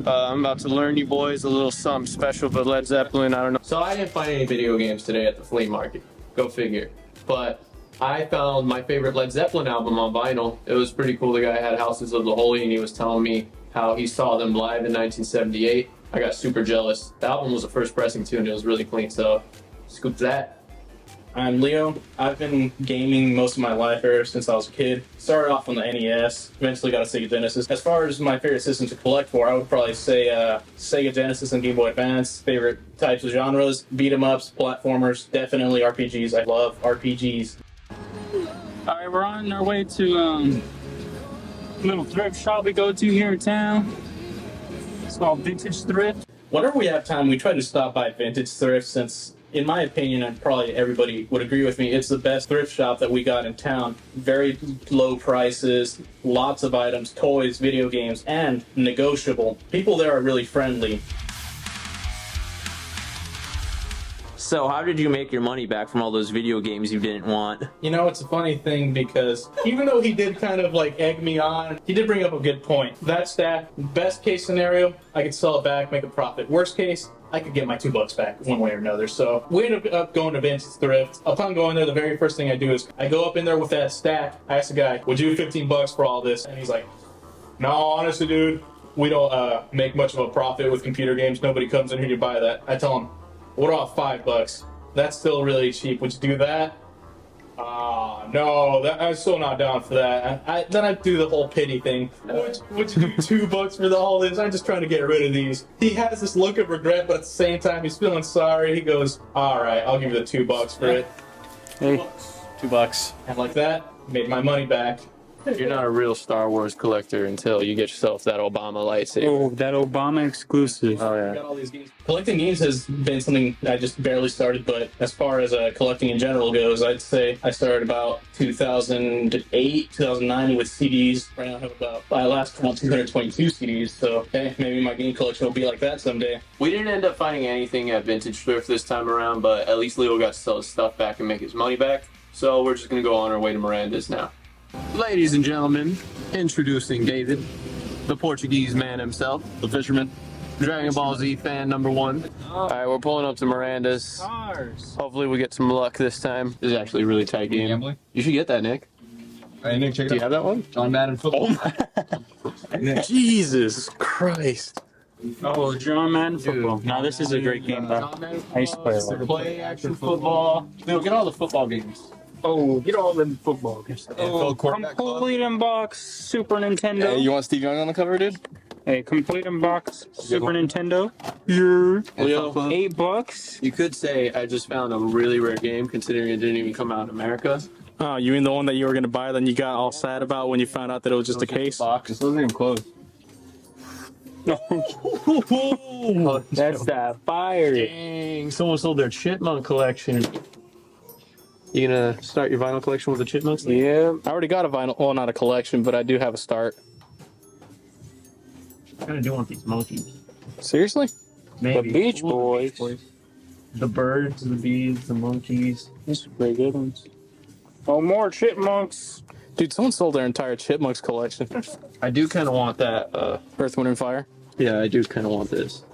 I'm about to learn you boys a little something special for Led Zeppelin. I don't know. So I didn't find any video games today at the flea market. Go figure. But I found my favorite Led Zeppelin album on vinyl. It was pretty cool. The guy had Houses of the Holy, and he was telling me how he saw them live in 1978. I got super jealous. The album was a first pressing too, and it was really clean, so scoop that. I'm Leo. I've been gaming most of my life ever since I was a kid. Started off on the NES, eventually got a Sega Genesis. As far as my favorite system to collect for, I would probably say Sega Genesis and Game Boy Advance. Favorite types of genres, beat 'em ups, platformers, definitely RPGs. I love RPGs. All right, we're on our way to a little thrift shop we go to here in town. It's called Vintage Thrift. Whenever we have time, we try to stop by Vintage Thrift since, in my opinion, and probably everybody would agree with me, it's the best thrift shop that we got in town. Very low prices, lots of items, toys, video games, and negotiable. People there are really friendly. So how did you make your money back from all those video games you didn't want? You know, it's a funny thing because even though he did kind of like egg me on, he did bring up a good point. That stack, best case scenario, I could sell it back, make a profit. Worst case, I could get my $2 back one way or another. So we ended up going to Vintage Thrift. Upon going there, the very first thing I do is I go up in there with that stack. I ask the guy, would you do $15 for all this? And he's like, no, honestly, dude, we don't make much of a profit with computer games. Nobody comes in here to buy that. I tell him, what about $5? That's still really cheap. Would you do that? No, I'm still not down for that. Then I do the whole pity thing. Would you do $2 for all this? I'm just trying to get rid of these. He has this look of regret, but at the same time, he's feeling sorry. He goes, all right, I'll give you the $2 for it. Hey, $2. And like that, made my money back. You're not a real Star Wars collector until you get yourself that Obama lightsaber. Oh, that Obama exclusive. Oh, yeah. Got all these games. Collecting games has been something I just barely started, but as far as collecting in general goes, I'd say I started about 2008, 2009 with CDs. Right now I have about, by last count, 222 CDs, so hey, maybe my game collection will be like that someday. We didn't end up finding anything at Vintage Thrift this time around, but at least Leo got to sell his stuff back and make his money back. So we're just going to go on our way to Miranda's now. Ladies and gentlemen, introducing David, the Portuguese man himself, the fisherman, Dragon Ball Z fan #1. Alright, we're pulling up to Miranda's. Hopefully we get some luck this time. This is actually a really tight game. Gambling? You should get that, Nick. Hey, Nick, check it out. Do you have that one? John Madden football. Jesus Christ. Oh, John Madden football. Now this is a great game, bro. I used to play a lot. Play action football. Dude, get all the football games. Oh, get all them football games. Oh, Complete in Box, Super Nintendo. Hey, you want Steve Young on the cover, dude? Hey, Complete in Box, Super Nintendo. Yeah. Leo, $8. you could say I just found a really rare game considering it didn't even come out in America. Oh, you mean the one that you were going to buy, then you got all sad about when you found out that it was just a case? Box. This wasn't even closed. That's that fire. Dang, someone sold their chipmunk collection. You gonna start your vinyl collection with the chipmunks? Yeah. I already got a vinyl, well, not a collection, but I do have a start. I kind of do want these monkeys. Seriously? Maybe. The Beach Boys. The birds, the bees, the monkeys. These are pretty good ones. Oh, more chipmunks. Dude, someone sold their entire chipmunks collection. I do kind of want that. Earth, Wind, and Fire? Yeah, I do kind of want this.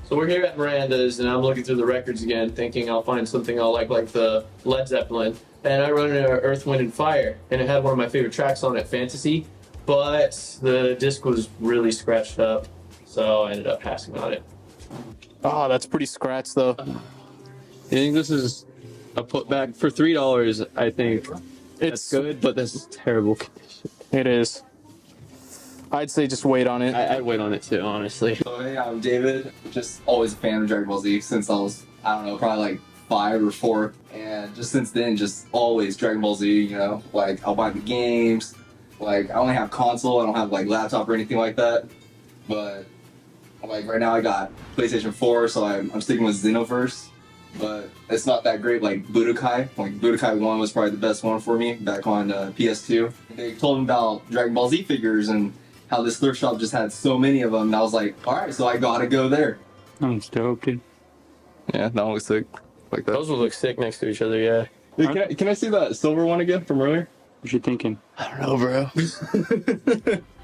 So we're here at Miranda's, and I'm looking through the records again, thinking I'll find something I'll like the Led Zeppelin. And I run into Earth, Wind, and Fire, and it had one of my favorite tracks on it, Fantasy, but the disc was really scratched up, so I ended up passing on it. Oh, that's pretty scratched, though. I think this is a putback for $3. I think it's good, but this is terrible condition. It is. I'd say just wait on it. I'd wait on it too, honestly. So hey, I'm David. Just always a fan of Dragon Ball Z since I was, I don't know, probably like 5 or 4. And just since then, just always Dragon Ball Z, you know, like I'll buy the games. Like I only have console, I don't have like laptop or anything like that. But like right now I got PlayStation 4, so I'm sticking with Xenoverse. But it's not that great like Budokai. Like Budokai 1 was probably the best one for me back on PS2. They told me about Dragon Ball Z figures and how this thrift shop just had so many of them, and I was like, all right, so I gotta go there. That's dope, dude. Yeah, that one looks sick. Like that. Those will look sick next to each other, yeah. Dude, can I see that silver one again from earlier? What you thinking? I don't know, bro.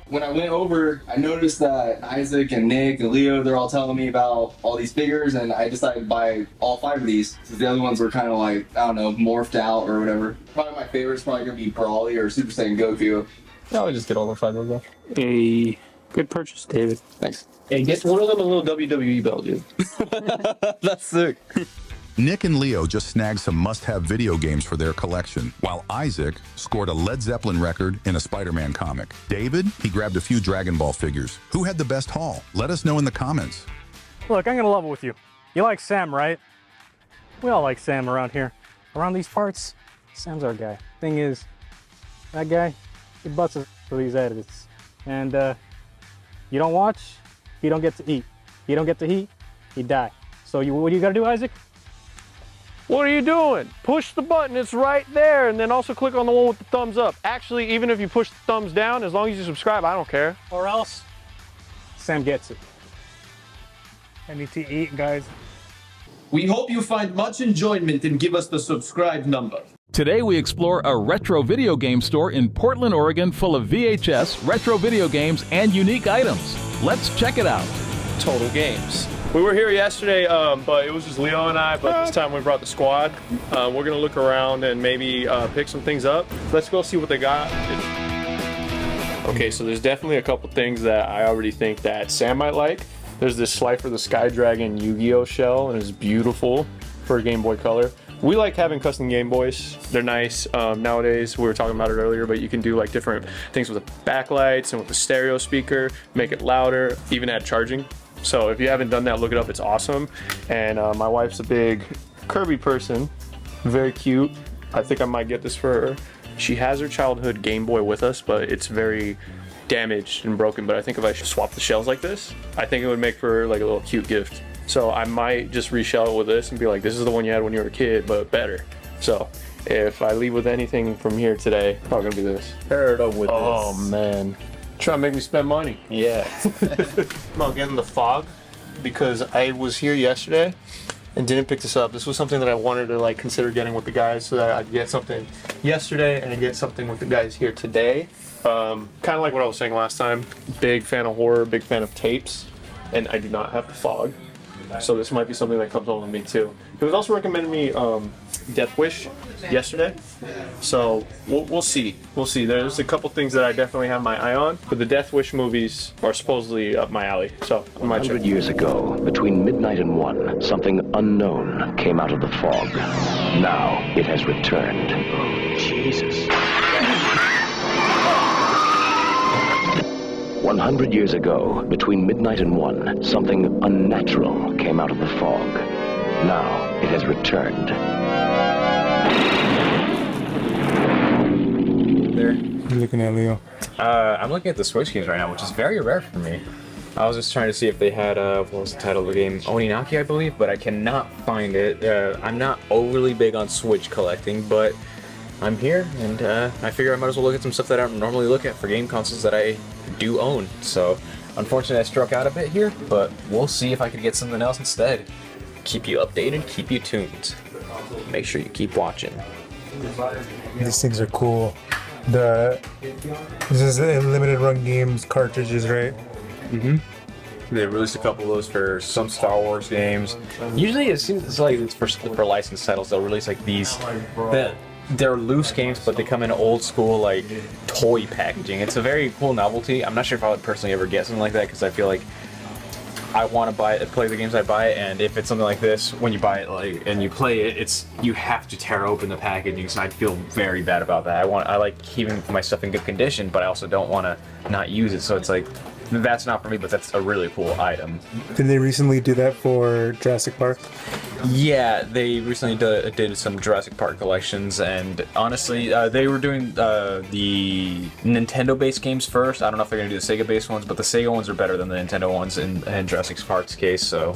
When I went over, I noticed that Isaac and Nick and Leo, they're all telling me about all these figures, and I decided to buy all 5 of these, because the other ones were kind of like, I don't know, morphed out or whatever. Probably my favorite's probably gonna be Brawly or Super Saiyan Goku. Yeah, I'll just get all the 5 of them. A good purchase, David. Thanks. Hey, get one of them a little WWE belt, dude. That's sick. Nick and Leo just snagged some must-have video games for their collection, while Isaac scored a Led Zeppelin record in a Spider-Man comic. David, he grabbed a few Dragon Ball figures. Who had the best haul? Let us know in the comments. Look, I'm gonna level with you. You like Sam, right? We all like Sam around here. Around these parts, Sam's our guy. Thing is, that guy, he busts us for these edits. And you don't watch, you don't get to eat. You don't get to eat, you die. So what do you gotta do, Isaac? What are you doing? Push the button, it's right there, and then also click on the one with the thumbs up. Actually, even if you push the thumbs down, as long as you subscribe, I don't care. Or else, Sam gets it. I need to eat, guys. We hope you find much enjoyment and give us the subscribe number. Today we explore a retro video game store in Portland, Oregon full of VHS, retro video games, and unique items. Let's check it out. Total Games. We were here yesterday, but it was just Leo and I, but this time we brought the squad. We're gonna look around and maybe pick some things up. Let's go see what they got. Okay, so there's definitely a couple things that I already think that Sam might like. There's this Slifer the Sky Dragon Yu-Gi-Oh shell, and it's beautiful for a Game Boy Color. We like having custom GameBois. They're nice. Nowadays, we were talking about it earlier, but you can do like different things with the backlights and with the stereo speaker, make it louder, even add charging. So if you haven't done that, look it up, it's awesome. And my wife's a big Kirby person, very cute. I think I might get this for her. She has her childhood Game Boy with us, but it's very damaged and broken. But I think if I should swap the shells like this, I think it would make for like a little cute gift. So I might just reshell it with this and be like, this is the one you had when you were a kid, but better. So if I leave with anything from here today, it's probably gonna be this. Pair it up with this. Oh man. Trying to make me spend money. Yeah. About getting the fog because I was here yesterday and didn't pick this up. This was something that I wanted to like consider getting with the guys so that I'd get something yesterday and I get something with the guys here today. Kind of like what I was saying last time. Big fan of horror, big fan of tapes, and I do not have the fog. So this might be something that comes home with me too. It was also recommended me Death Wish yesterday. So we'll see. We'll see. There's a couple things that I definitely have my eye on, but the Death Wish movies are supposedly up my alley. So I might check. 100 years ago, between midnight and 1, something unknown came out of the fog. Now it has returned. Oh, Jesus. 100 years ago, between midnight and 1, something unnatural came out of the fog. Now it has returned. There. You're looking at Leo. I'm looking at the Switch games right now, which is very rare for me. I was just trying to see if they had, what was the title of the game? Oninaki, I believe, but I cannot find it. I'm not overly big on Switch collecting, but I'm here, and I figure I might as well look at some stuff that I don't normally look at for game consoles that I do own. So, unfortunately, I struck out a bit here, but we'll see if I could get something else instead. Keep you updated, keep you tuned. Make sure you keep watching. These things are cool. This is limited run games cartridges, right? Mm-hmm. They released a couple of those for some Star Wars games. Usually it seems like it's for licensed titles. They'll release like these. They're loose games, but they come in old school like toy packaging. It's a very cool novelty. I'm not sure if I would personally ever get something like that because I feel like I want to play the games I buy, and if it's something like this, when you buy it and you play it, you have to tear open the packaging. So I'd feel very bad about that. I like keeping my stuff in good condition, but I also don't want to not use it. So it's like that's not for me, but that's a really cool item. Did they recently do that for Jurassic Park? Yeah, they recently did some Jurassic Park collections, and honestly, they were doing the Nintendo-based games first. I don't know if they're going to do the Sega-based ones, but the Sega ones are better than the Nintendo ones in Jurassic Park's case, so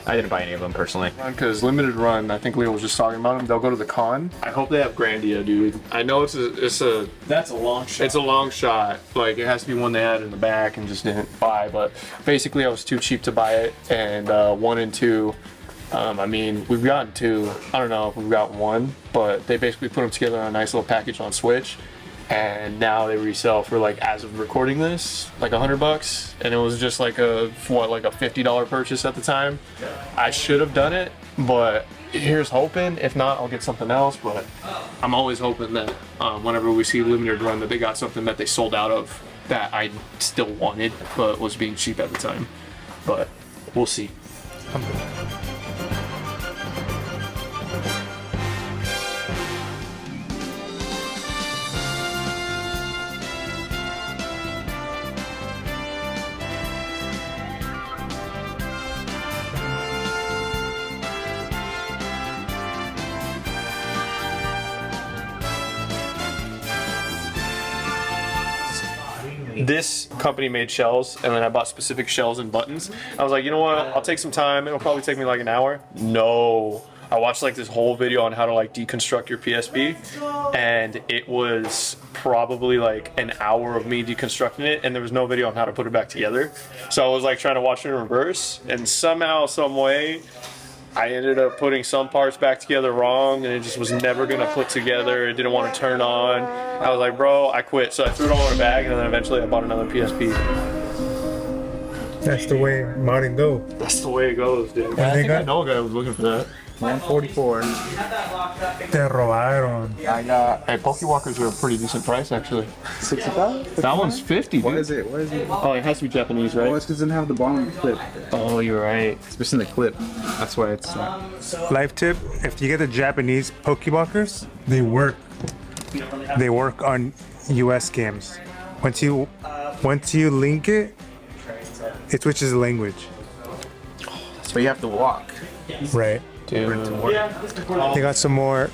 I didn't buy any of them personally. Because limited run, I think Leo was just talking about them. They'll go to the con. I hope they have Grandia, dude. I know it's a that's a long shot. It's a long shot. Like it has to be one they had in the back and just didn't buy. But basically, I was too cheap to buy it. And 1 and 2. I mean, we've gotten 2. I don't know if we've got 1, but they basically put them together on a nice little package on Switch. And now they resell for like, as of recording this, like $100, and it was just like a $50 purchase at the time. I should have done it, but here's hoping. If not, I'll get something else. But I'm always hoping that whenever we see limited run, that they got something that they sold out of that I still wanted, but was being cheap at the time. But we'll see. this company made shells, and then I bought specific shells and buttons. I was like, you know what? I'll take some time. It'll probably take me like an hour. No. I watched like this whole video on how to like deconstruct your PSP, and it was probably like an hour of me deconstructing it, and there was no video on how to put it back together. So I was like trying to watch it in reverse, and somehow, some way, I ended up putting some parts back together wrong, and it just was never gonna put together. It didn't want to turn on. I was like, bro, I quit. So I threw it all in a bag, and then eventually I bought another PSP. That's the way modding go. That's the way it goes, dude. I think I know a guy who was looking for that. 144. Te robaron. I got. Hey, Pokewalkers are a pretty decent price, actually. 65? That one's 50. What is it? What is it? Oh, it has to be Japanese, right? Oh, it's because it doesn't have the bottom clip. Oh, you're right. It's missing the clip. That's why it's not. Life tip: if you get the Japanese Pokewalkers, they work. They work on U.S. games. Once you link it, it switches the language. That's why you have to walk. Right. Dude. They got some more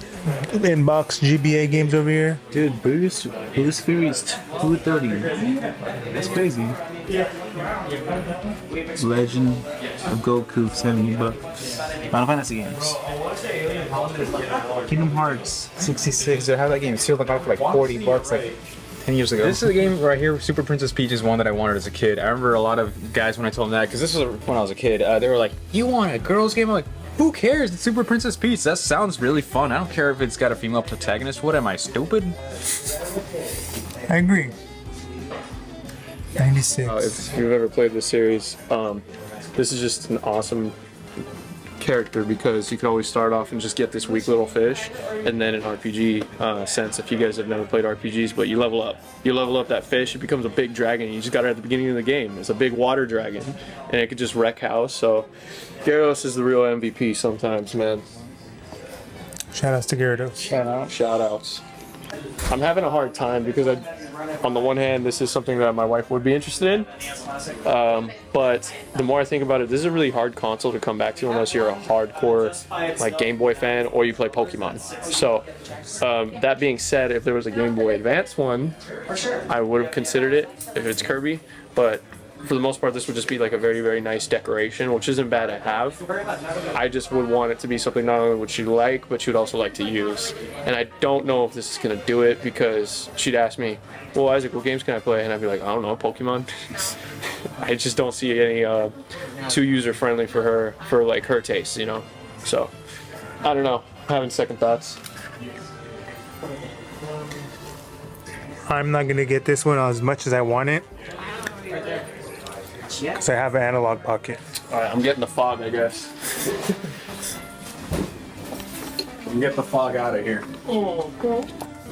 inbox GBA games over here. Dude, Boost Fury is 230. That's crazy. Legend of Goku, $70. Final Fantasy games. Kingdom Hearts, 66. They have that game sealed like for like $40 like 10 years ago. This is a game right here. Super Princess Peach is one that I wanted as a kid. I remember a lot of guys when I told them that, because this was when I was a kid, they were like, "You want a girls game?" I'm like, who cares? It's Super Princess Peach. That sounds really fun. I don't care if it's got a female protagonist. What am I, stupid? I agree. 96. If you've ever played this series, this is just an awesome character, because you can always start off and just get this weak little fish, and then in RPG sense, if you guys have never played RPGs, but you level up. You level up that fish, it becomes a big dragon. You just got it at the beginning of the game. It's a big water dragon, and it could just wreck house. So Gyarados is the real MVP sometimes, man. Shout outs to Gyarados. Shout outs. I'm having a hard time because on the one hand, this is something that my wife would be interested in, but the more I think about it, this is a really hard console to come back to unless you're a hardcore like Game Boy fan or you play Pokemon. So that being said, if there was a Game Boy Advance one, I would have considered it if it's Kirby, but for the most part, this would just be like a very, very nice decoration, which isn't bad to have. I just would want it to be something not only would she like, but she would also like to use. And I don't know if this is going to do it, because she'd ask me, well, Isaac, what games can I play? And I'd be like, I don't know, Pokemon. I just don't see any too user-friendly for her, for like her tastes, you know? So, I don't know. I'm having second thoughts. I'm not going to get this one as much as I want it, because I have an analog pocket. Alright, I'm getting the fog, I guess. Get the fog out of here.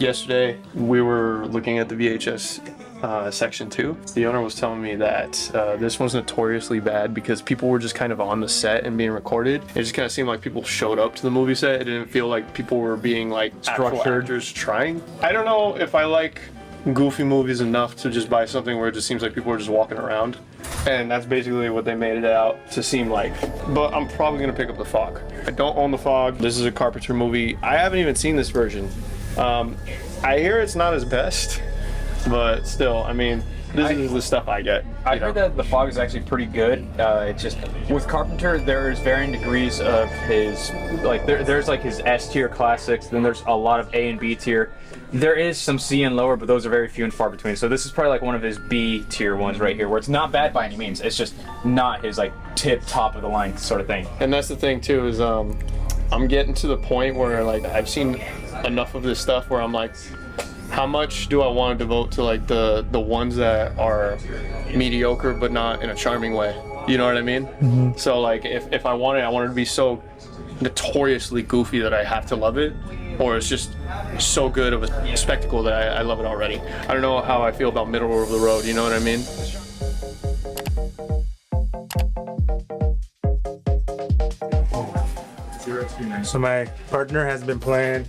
Yesterday, we were looking at the VHS section 2. The owner was telling me that this one's notoriously bad because people were just kind of on the set and being recorded. It just kind of seemed like people showed up to the movie set. It didn't feel like people were being like structured, actors trying. I don't know if I like goofy movies enough to just buy something where it just seems like people are just walking around, and that's basically what they made it out to seem like. But I'm probably gonna pick up the Fog. I don't own the Fog. This is a Carpenter movie. I haven't even seen this version. I hear it's not his best, but still, I mean, this is the stuff I get. I heard that the Fog is actually pretty good. It's just with Carpenter, there's varying degrees of his, like there's like his S tier classics, then there's a lot of A and B tier. There is some C and lower, but those are very few and far between. So this is probably like one of his B tier ones right here, where it's not bad by any means. It's just not his like top of the line sort of thing. And that's the thing too, is I'm getting to the point where like I've seen enough of this stuff where I'm like, how much do I want to devote to like the ones that are mediocre but not in a charming way? You know what I mean? Mm-hmm. So like if I want it to be so notoriously goofy that I have to love it, or it's just so good of a spectacle that I love it already. I don't know how I feel about middle of the road, you know what I mean? So my partner has been playing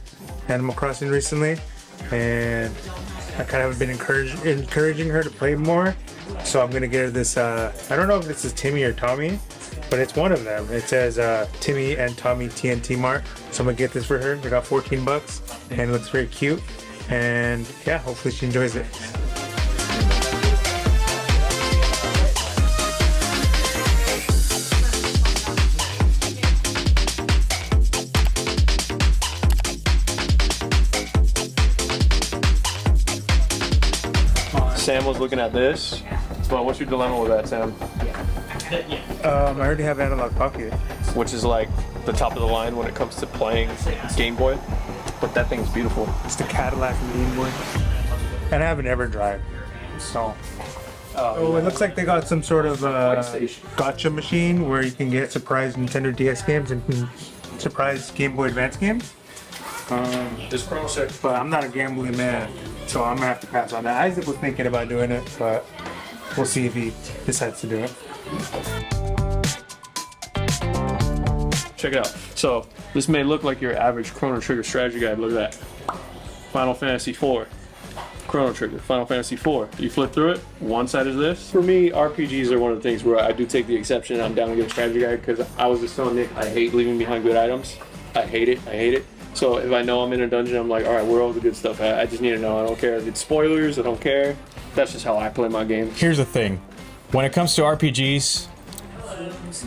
Animal Crossing recently, and I kind of have been encouraging her to play more. So I'm gonna get her this, I don't know if this is Timmy or Tommy, but it's one of them. It says Timmy and Tommy TNT Mart. So I'm gonna get this for her. They got $14 and it looks very cute. And yeah, hopefully she enjoys it. Sam was looking at this, but what's your dilemma with that, Sam? I already have Analog Pocket. Which is like the top of the line when it comes to playing Game Boy. But that thing's beautiful. It's the Cadillac from Game Boy. And I have an EverDrive. So. Oh, it looks like they got some sort of gotcha machine where you can get surprise Nintendo DS games and surprise Game Boy Advance games. This Chrono Trigger. But I'm not a gambling man, so I'm gonna have to pass on that. Isaac was thinking about doing it, but we'll see if he decides to do it. Check it out. So this may look like your average Chrono Trigger strategy guide. Look at that. Final Fantasy IV. Chrono Trigger, Final Fantasy IV. You flip through it, one side is this. For me, RPGs are one of the things where I do take the exception. I'm down to get a strategy guide because I was just telling Nick, I hate leaving behind good items. I hate it. So if I know I'm in a dungeon, I'm like, all right, where are all the good stuff at? I just need to know. I don't care if it's spoilers, I don't care. That's just how I play my games. Here's the thing. When it comes to RPGs,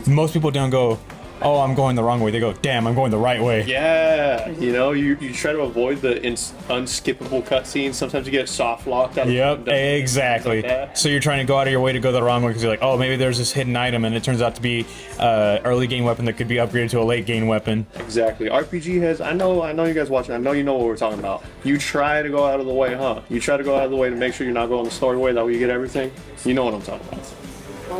most people don't go, oh, I'm going the wrong way. They go, damn, I'm going the right way. Yeah, you know, you try to avoid the unskippable cutscenes. Sometimes you get soft locked out. Yep, exactly. Like so you're trying to go out of your way to go the wrong way because you're like, oh, maybe there's this hidden item, and it turns out to be early game weapon that could be upgraded to a late game weapon. Exactly. RPG has. I know you guys watching. I know you know what we're talking about. You try to go out of the way, huh? You try to go out of the way to make sure you're not going the story way. That way you get everything. You know what I'm talking about.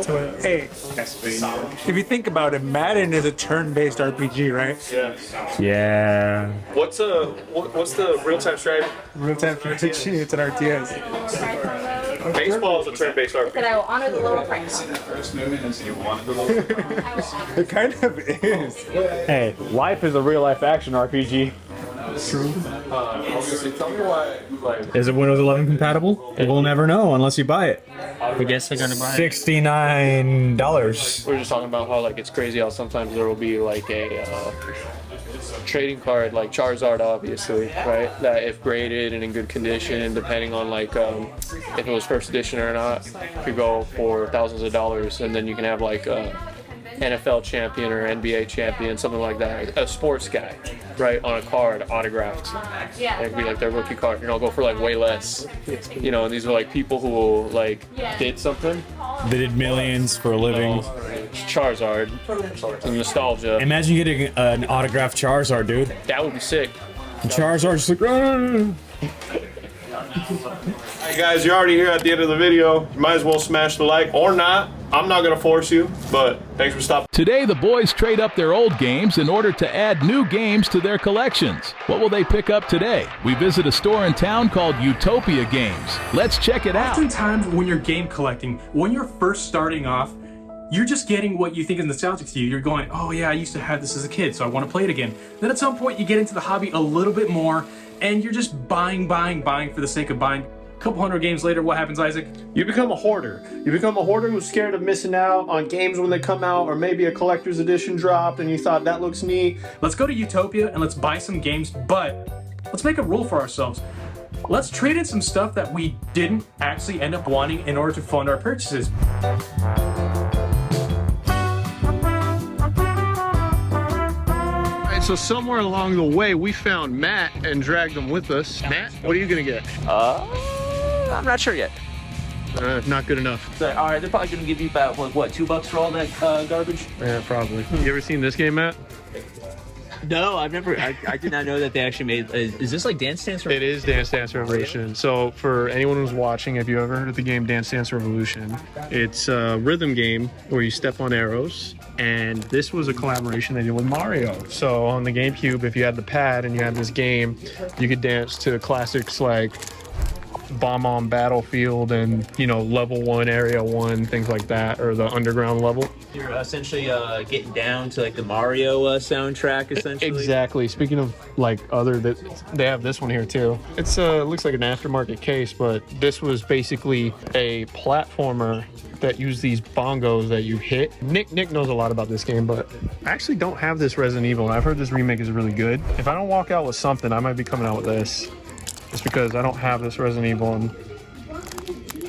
So, hey, if you think about it, Madden is a turn-based RPG, right? Yeah. Yeah. What's the real-time strategy? Real-time strategy. It's an RTS. Baseball is a turn-based RPG. That I will honor the lower price. It kind of is. Hey, life is a real-life action RPG. True. Tell me why. Is it Windows 11 compatible? We'll never know unless you buy it. I guess they're gonna buy it. $69. We're just talking about how like it's crazy how sometimes there will be like a trading card like Charizard, obviously, right? That if graded and in good condition, depending on like if it was first edition or not, could go for thousands of dollars, and then you can have like NFL champion or NBA champion, something like that, a sports guy, right, on a card, autographed. Yeah. It could be like their rookie card, you know, go for like way less. You know, and these are like people who like did something. They did millions for a living. Charizard, some nostalgia. Imagine getting an autographed Charizard, dude. That would be sick. And Charizard's just like, "Run." Hey guys, you're already here at the end of the video. You might as well smash the like or not. I'm not gonna force you, but thanks for stopping. Today, the boys trade up their old games in order to add new games to their collections. What will they pick up today? We visit a store in town called Utopia Games. Let's check it out. Oftentimes, when you're game collecting, when you're first starting off, you're just getting what you think is nostalgic to you. You're going, oh yeah, I used to have this as a kid, so I want to play it again. Then at some point, you get into the hobby a little bit more, and you're just buying for the sake of buying. A couple hundred games later, what happens, Isaac? You become a hoarder. You become a hoarder who's scared of missing out on games when they come out, or maybe a collector's edition dropped and you thought that looks neat. Let's go to Utopia and let's buy some games, but let's make a rule for ourselves. Let's trade in some stuff that we didn't actually end up wanting in order to fund our purchases. So somewhere along the way, we found Matt and dragged him with us. Matt, what are you gonna get? I'm not sure yet. Not good enough. So, all right, they're probably gonna give you about what, $2 for all that garbage? Yeah, probably. You ever seen this game, Matt? No, I've never. I did not know that they actually made. Is this like Dance Dance Revolution? It is Dance Dance Revolution. So for anyone who's watching, if you ever heard of the game Dance Dance Revolution, it's a rhythm game where you step on arrows. And this was a collaboration they did with Mario. So on the GameCube, if you had the pad and you had this game, you could dance to classics like Bomb on Battlefield and, you know, level 1, area 1, things like that, or the underground level. You're essentially getting down to like the Mario soundtrack, essentially. Exactly. Speaking of like they have this one here too. It's looks like an aftermarket case, but this was basically a platformer that used these bongos that you hit. Nick knows a lot about this game, but I actually don't have this Resident Evil, and I've heard this remake is really good. If I don't walk out with something, I might be coming out with this. Just because I don't have this Resident Evil, and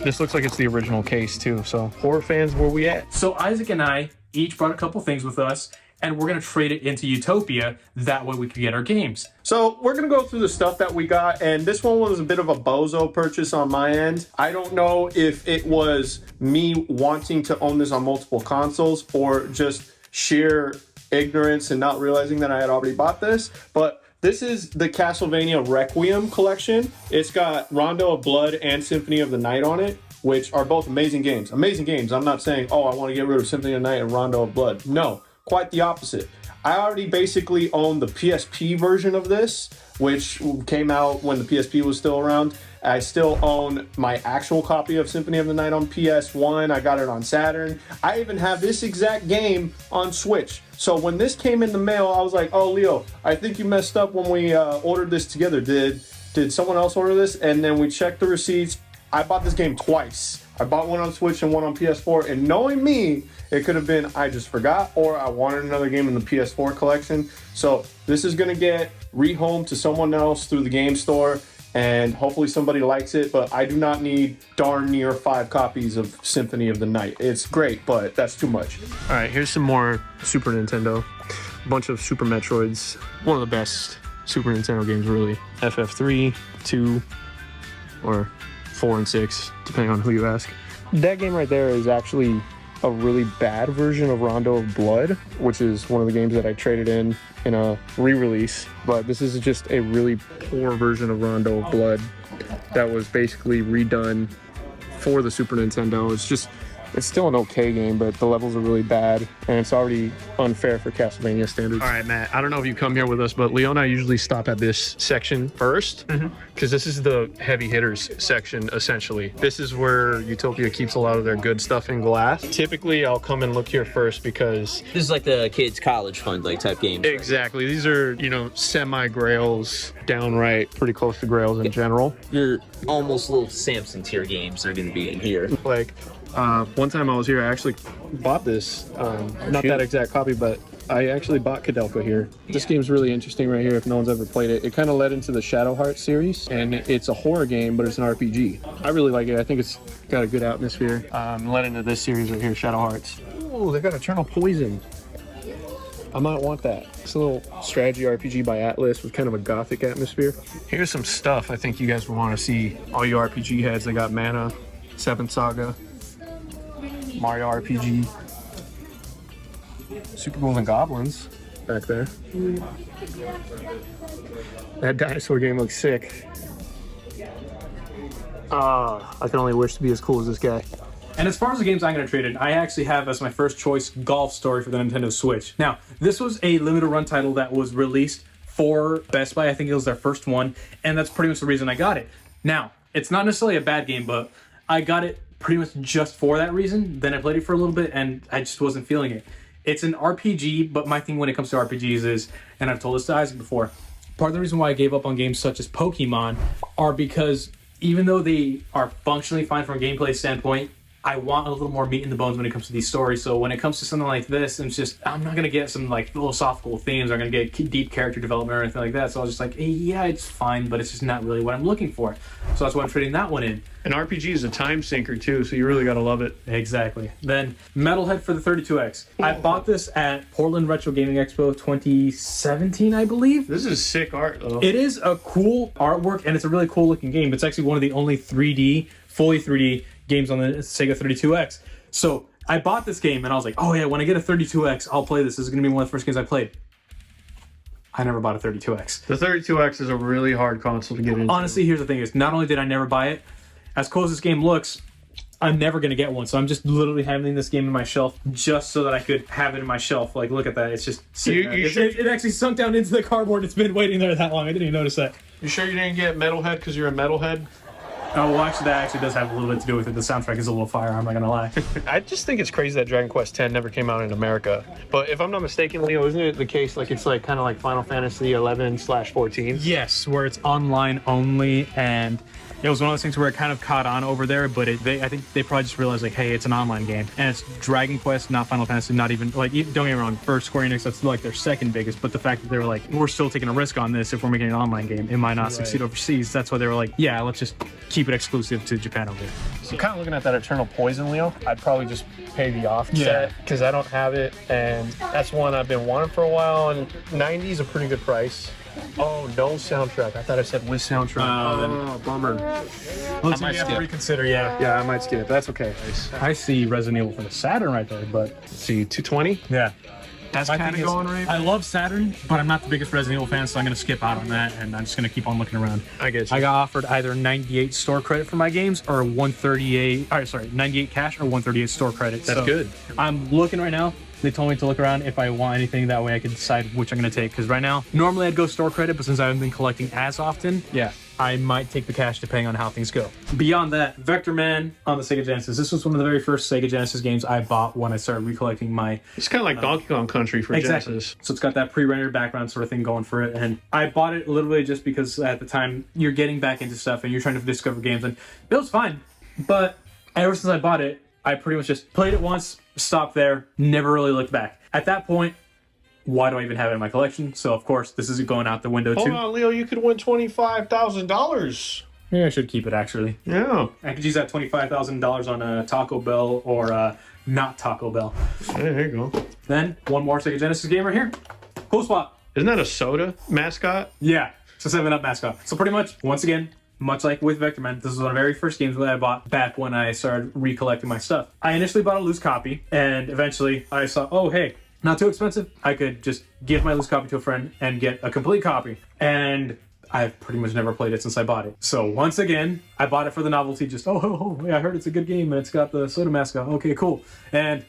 this looks like it's the original case too. So horror fans, where we at? So Isaac and I each brought a couple things with us, and we're gonna trade it into Utopia. That way we can get our games. So we're gonna go through the stuff that we got, and this one was a bit of a bozo purchase on my end. I don't know if it was me wanting to own this on multiple consoles or just sheer ignorance and not realizing that I had already bought this, but this is the Castlevania Requiem collection. It's got Rondo of Blood and Symphony of the Night on it, which are both amazing games. Amazing games. I'm not saying, oh, I want to get rid of Symphony of the Night and Rondo of Blood. No, quite the opposite. I already basically own the PSP version of this, which came out when the PSP was still around. I still own my actual copy of Symphony of the Night on PS1. I got it on Saturn. I even have this exact game on Switch. So when this came in the mail, I was like, oh, Leo, I think you messed up when we ordered this together. Did someone else order this? And then we checked the receipts. I bought this game twice. I bought one on Switch and one on PS4. And knowing me, it could have been I just forgot or I wanted another game in the PS4 collection. So this is going to get rehomed to someone else through the game store. And hopefully somebody likes it, but I do not need darn near 5 copies of Symphony of the Night. It's great, but that's too much. All right, here's some more Super Nintendo. A bunch of Super Metroids. One of the best Super Nintendo games, really. FF3, 2, or 4 and 6, depending on who you ask. That game right there is actually a really bad version of Rondo of Blood, which is one of the games that I traded in a re-release. But this is just a really poor version of Rondo of Blood that was basically redone for the Super Nintendo. It's still an okay game, but the levels are really bad, and it's already unfair for Castlevania standards. All right, Matt, I don't know if you come here with us, but Leo and I usually stop at this section first, because this is the heavy hitters section, essentially. This is where Utopia keeps a lot of their good stuff in glass. Typically, I'll come and look here first because... This is like the kids' college fund type games. Exactly. Right? These are, semi-grails, downright pretty close to grails in general. Your almost little Samson tier games are going to be in here. One time I was here, I actually bought this, not that exact copy, but I actually bought Kadelka here. This game's really interesting right here if no one's ever played it. It kind of led into the Shadow Heart series, and it's a horror game, but it's an RPG. I really like it. I think it's got a good atmosphere. Led into this series right here, Shadow Hearts. Ooh, they got Eternal Poison. I might want that. It's a little strategy RPG by Atlas with kind of a gothic atmosphere. Here's some stuff I think you guys will want to see. All you RPG heads, they got Mana, Seventh Saga, Mario RPG, Super Ghouls and Goblins back there. That dinosaur game looks sick. I can only wish to be as cool as this guy. And as far as the games I'm going to trade in, I actually have as my first choice Golf Story for the Nintendo Switch. Now, this was a limited run title that was released for Best Buy. I think it was their first one, and that's pretty much the reason I got it. Now, it's not necessarily a bad game, but I got it pretty much just for that reason. Then I played it for a little bit, and I just wasn't feeling it. It's an RPG, but my thing when it comes to RPGs is, and I've told this to Isaac before, part of the reason why I gave up on games such as Pokemon are because even though they are functionally fine from a gameplay standpoint, I want a little more meat in the bones when it comes to these stories. So when it comes to something like this, it's just, I'm not going to get some like philosophical themes. I'm going to get deep character development or anything like that. So I was just like, hey, yeah, it's fine, but it's just not really what I'm looking for. So that's why I'm trading that one in. An RPG is a time sinker too, so you really got to love it. Exactly. Then Metalhead for the 32X. I bought this at Portland Retro Gaming Expo 2017, I believe. This is sick art though. It is a cool artwork, and it's a really cool looking game. It's actually one of the only fully 3D games on the Sega 32X. So I bought this game and I was like, oh yeah, when I get a 32X, I'll play this. This is going to be one of the first games I played. I never bought a 32X. The 32X is a really hard console to get into. Honestly, here's the thing is, not only did I never buy it, as cool as this game looks, I'm never going to get one. So I'm just literally having this game in my shelf just so that I could have it in my shelf. Like, look at that. It's just sitting there. It actually sunk down into the cardboard. It's been waiting there that long. I didn't even notice that. You sure you didn't get Metalhead because you're a metalhead? Oh, well, actually, that actually does have a little bit to do with it. The soundtrack is a little fire, I'm not going to lie. I just think it's crazy that Dragon Quest X never came out in America. But if I'm not mistaken, Leo, isn't it the case, like, it's like kind of like Final Fantasy 11/14? Yes, where it's online only, and it was one of those things where it kind of caught on over there, but I think they probably just realized, like, hey, it's an online game. And it's Dragon Quest, not Final Fantasy, not even, like, don't get me wrong, for Square Enix, that's like their second biggest, but the fact that they were like, we're still taking a risk on this if we're making an online game. It might not succeed overseas. That's why they were like, yeah, let's just keep keep it exclusive to Japan over there. So I'm kind of looking at that Eternal Poison, Leo. I'd probably just pay the offset because I don't have it, and that's one I've been wanting for a while. And 90 is a pretty good price. Oh, no soundtrack. I thought I said with soundtrack. Bummer. Looks like you have to reconsider, Yeah, I might skip. That's okay. I see Resident Evil for the Saturn right there, but see 220. Yeah. That's My kind of thing is, going right. I love Saturn, but I'm not the biggest Resident Evil fan, so I'm going to skip out on that, and I'm just going to keep on looking around. I get you. I got offered either 98 store credit for my games or 138. 98 cash or 138 store credit. That's good. I'm looking right now. They told me to look around if I want anything. That way I can decide which I'm going to take. Because right now, normally I'd go store credit, but since I haven't been collecting as often, I might take the cash depending on how things go. Beyond that, Vector Man on the Sega Genesis. This was one of the very first Sega Genesis games I bought when I started recollecting my... It's kind of like Donkey Kong Country for Genesis. So it's got that pre-rendered background sort of thing going for it. And I bought it literally just because at the time you're getting back into stuff and you're trying to discover games. And it was fine. But ever since I bought it, I pretty much just played it once, stopped there, never really looked back. At that point, why do I even have it in my collection? So, of course, this isn't going out the window, Hold too. on, Leo, you could win $25,000. Maybe I should keep it, actually. Yeah. I could use that $25,000 on a Taco Bell or not Taco Bell. Hey, there you go. Then, one more Sega Genesis game right here. Cool Swap. Isn't that a soda mascot? Yeah, it's a 7-Up mascot. So pretty much, once again, much like with Vector Man, this was one of the very first games that I bought back when I started recollecting my stuff. I initially bought a loose copy, and eventually I saw, oh, hey, not too expensive. I could just give my loose copy to a friend and get a complete copy. And I've pretty much never played it since I bought it. So once again, I bought it for the novelty. Just, yeah, I heard it's a good game and it's got the soda mascot. Okay, cool. And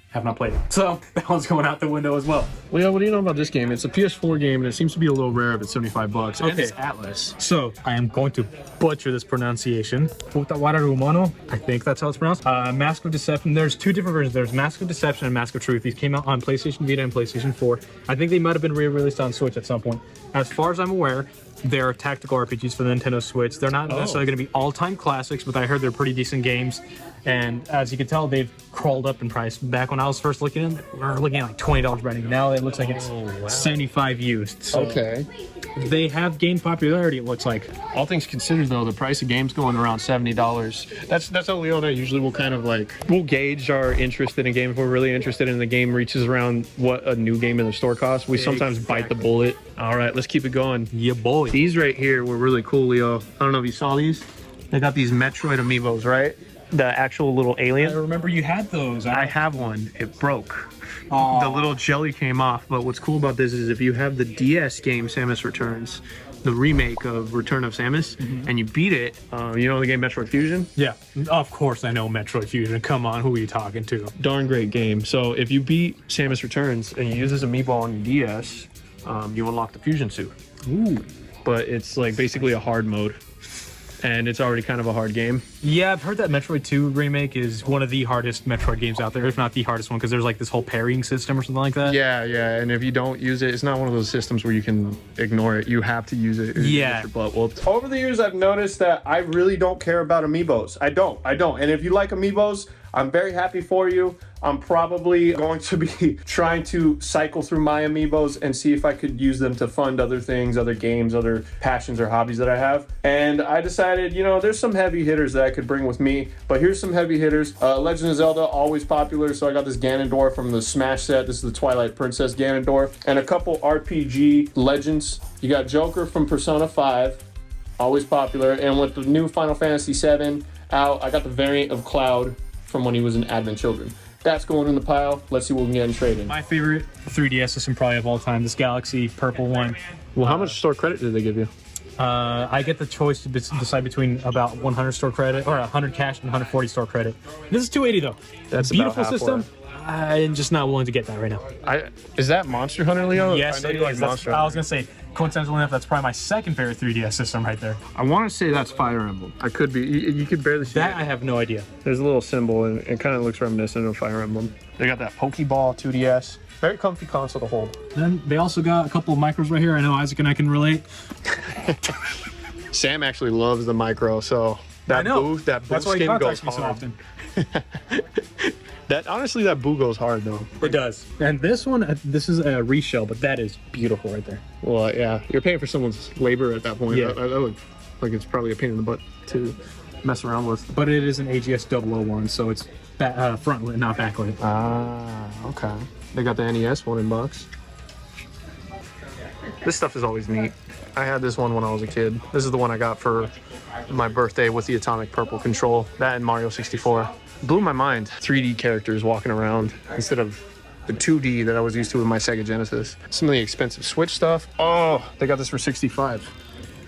have not played it. So that one's going out the window as well. Leo, what do you know about this game? It's a PS4 game and it seems to be a little rare if it's $75. And it's Atlas. So I am going to butcher this pronunciation. Futawara Umano. I think that's how it's pronounced. Mask of Deception. There's two different versions. There's Mask of Deception and Mask of Truth. These came out on PlayStation Vita and PlayStation 4. I think they might have been re-released on Switch at some point. As far as I'm aware, they're tactical RPGs for the Nintendo Switch. They're not necessarily going to be all-time classics, but I heard they're pretty decent games. And as you can tell, they've crawled up in price. Back when I was first looking at them, we were looking at like $20 branding. Now it looks like it's $75 used. So okay. They have gained popularity, it looks like. All things considered, though, the price of games going around $70. That's how Leo and I usually will kind of like, we'll gauge our interest in a game. If we're really interested in the game reaches around what a new game in the store costs, we sometimes bite the bullet. All right, let's keep it going. Yeah, boy. These right here were really cool, Leo. I don't know if you saw these. They got these Metroid amiibos, right? The actual little alien. I remember you had those. I have one. It broke. The little jelly came off. But what's cool about this is if you have the DS game Samus Returns, the remake of Return of Samus, and you beat it, you know the game Metroid Fusion? Yeah, of course I know Metroid Fusion. Come on, who are you talking to? Darn great game. So if you beat Samus Returns and you use this amiibo on your DS, you unlock the Fusion suit. Ooh. But it's like basically a hard mode. And it's already kind of a hard game. Yeah, I've heard that Metroid 2 remake is one of the hardest Metroid games out there, if not the hardest one, because there's like this whole parrying system or something like that. Yeah, and if you don't use it, it's not one of those systems where you can ignore it. You have to use it. Yeah. Well, over the years, I've noticed that I really don't care about amiibos. I don't. And if you like amiibos, I'm very happy for you. I'm probably going to be trying to cycle through my amiibos and see if I could use them to fund other things, other games, other passions or hobbies that I have. And I decided, there's some heavy hitters that I could bring with me, but here's some heavy hitters. Legend of Zelda, always popular, so I got this Ganondorf from the Smash set. This is the Twilight Princess Ganondorf. And a couple RPG legends. You got Joker from Persona 5, always popular. And with the new Final Fantasy VII out, I got the variant of Cloud from when he was in Advent Children. That's going in the pile. Let's see what we can get in trading. My favorite 3DS system probably of all time, this Galaxy purple one. Well, how much store credit did they give you? I get the choice to decide between about 100 store credit or 100 cash and 140 store credit. This is 280 though. That's beautiful about system. I'm just not willing to get that right now. Is that Monster Hunter, Leo? Yes, it is. I was gonna say, coincidentally enough, that's probably my second favorite 3DS system right there. I want to say that's Fire Emblem. I could be. You could barely see that. it. I have no idea. There's a little symbol, and it kind of looks reminiscent of Fire Emblem. They got that Pokeball 2DS. Very comfy console to hold. Then they also got a couple of micros right here. I know Isaac and I can relate. Sam actually loves the micro, so that boo That's why he skin goes contacts me so hard. often. Honestly, that boo goes hard though. It does. And this one, this is a reshell, but that is beautiful right there. Well, yeah, you're paying for someone's labor at that point. Yeah. That would like it's probably a pain in the butt to mess around with. But it is an AGS 001, so it's front lit, not backlit. Ah, okay. They got the NES one in box. This stuff is always neat. I had this one when I was a kid. This is the one I got for my birthday with the atomic purple control. That and Mario 64. Blew my mind. 3D characters walking around instead of the 2D that I was used to with my Sega Genesis. Some of the expensive Switch stuff. Oh, they got this for $65.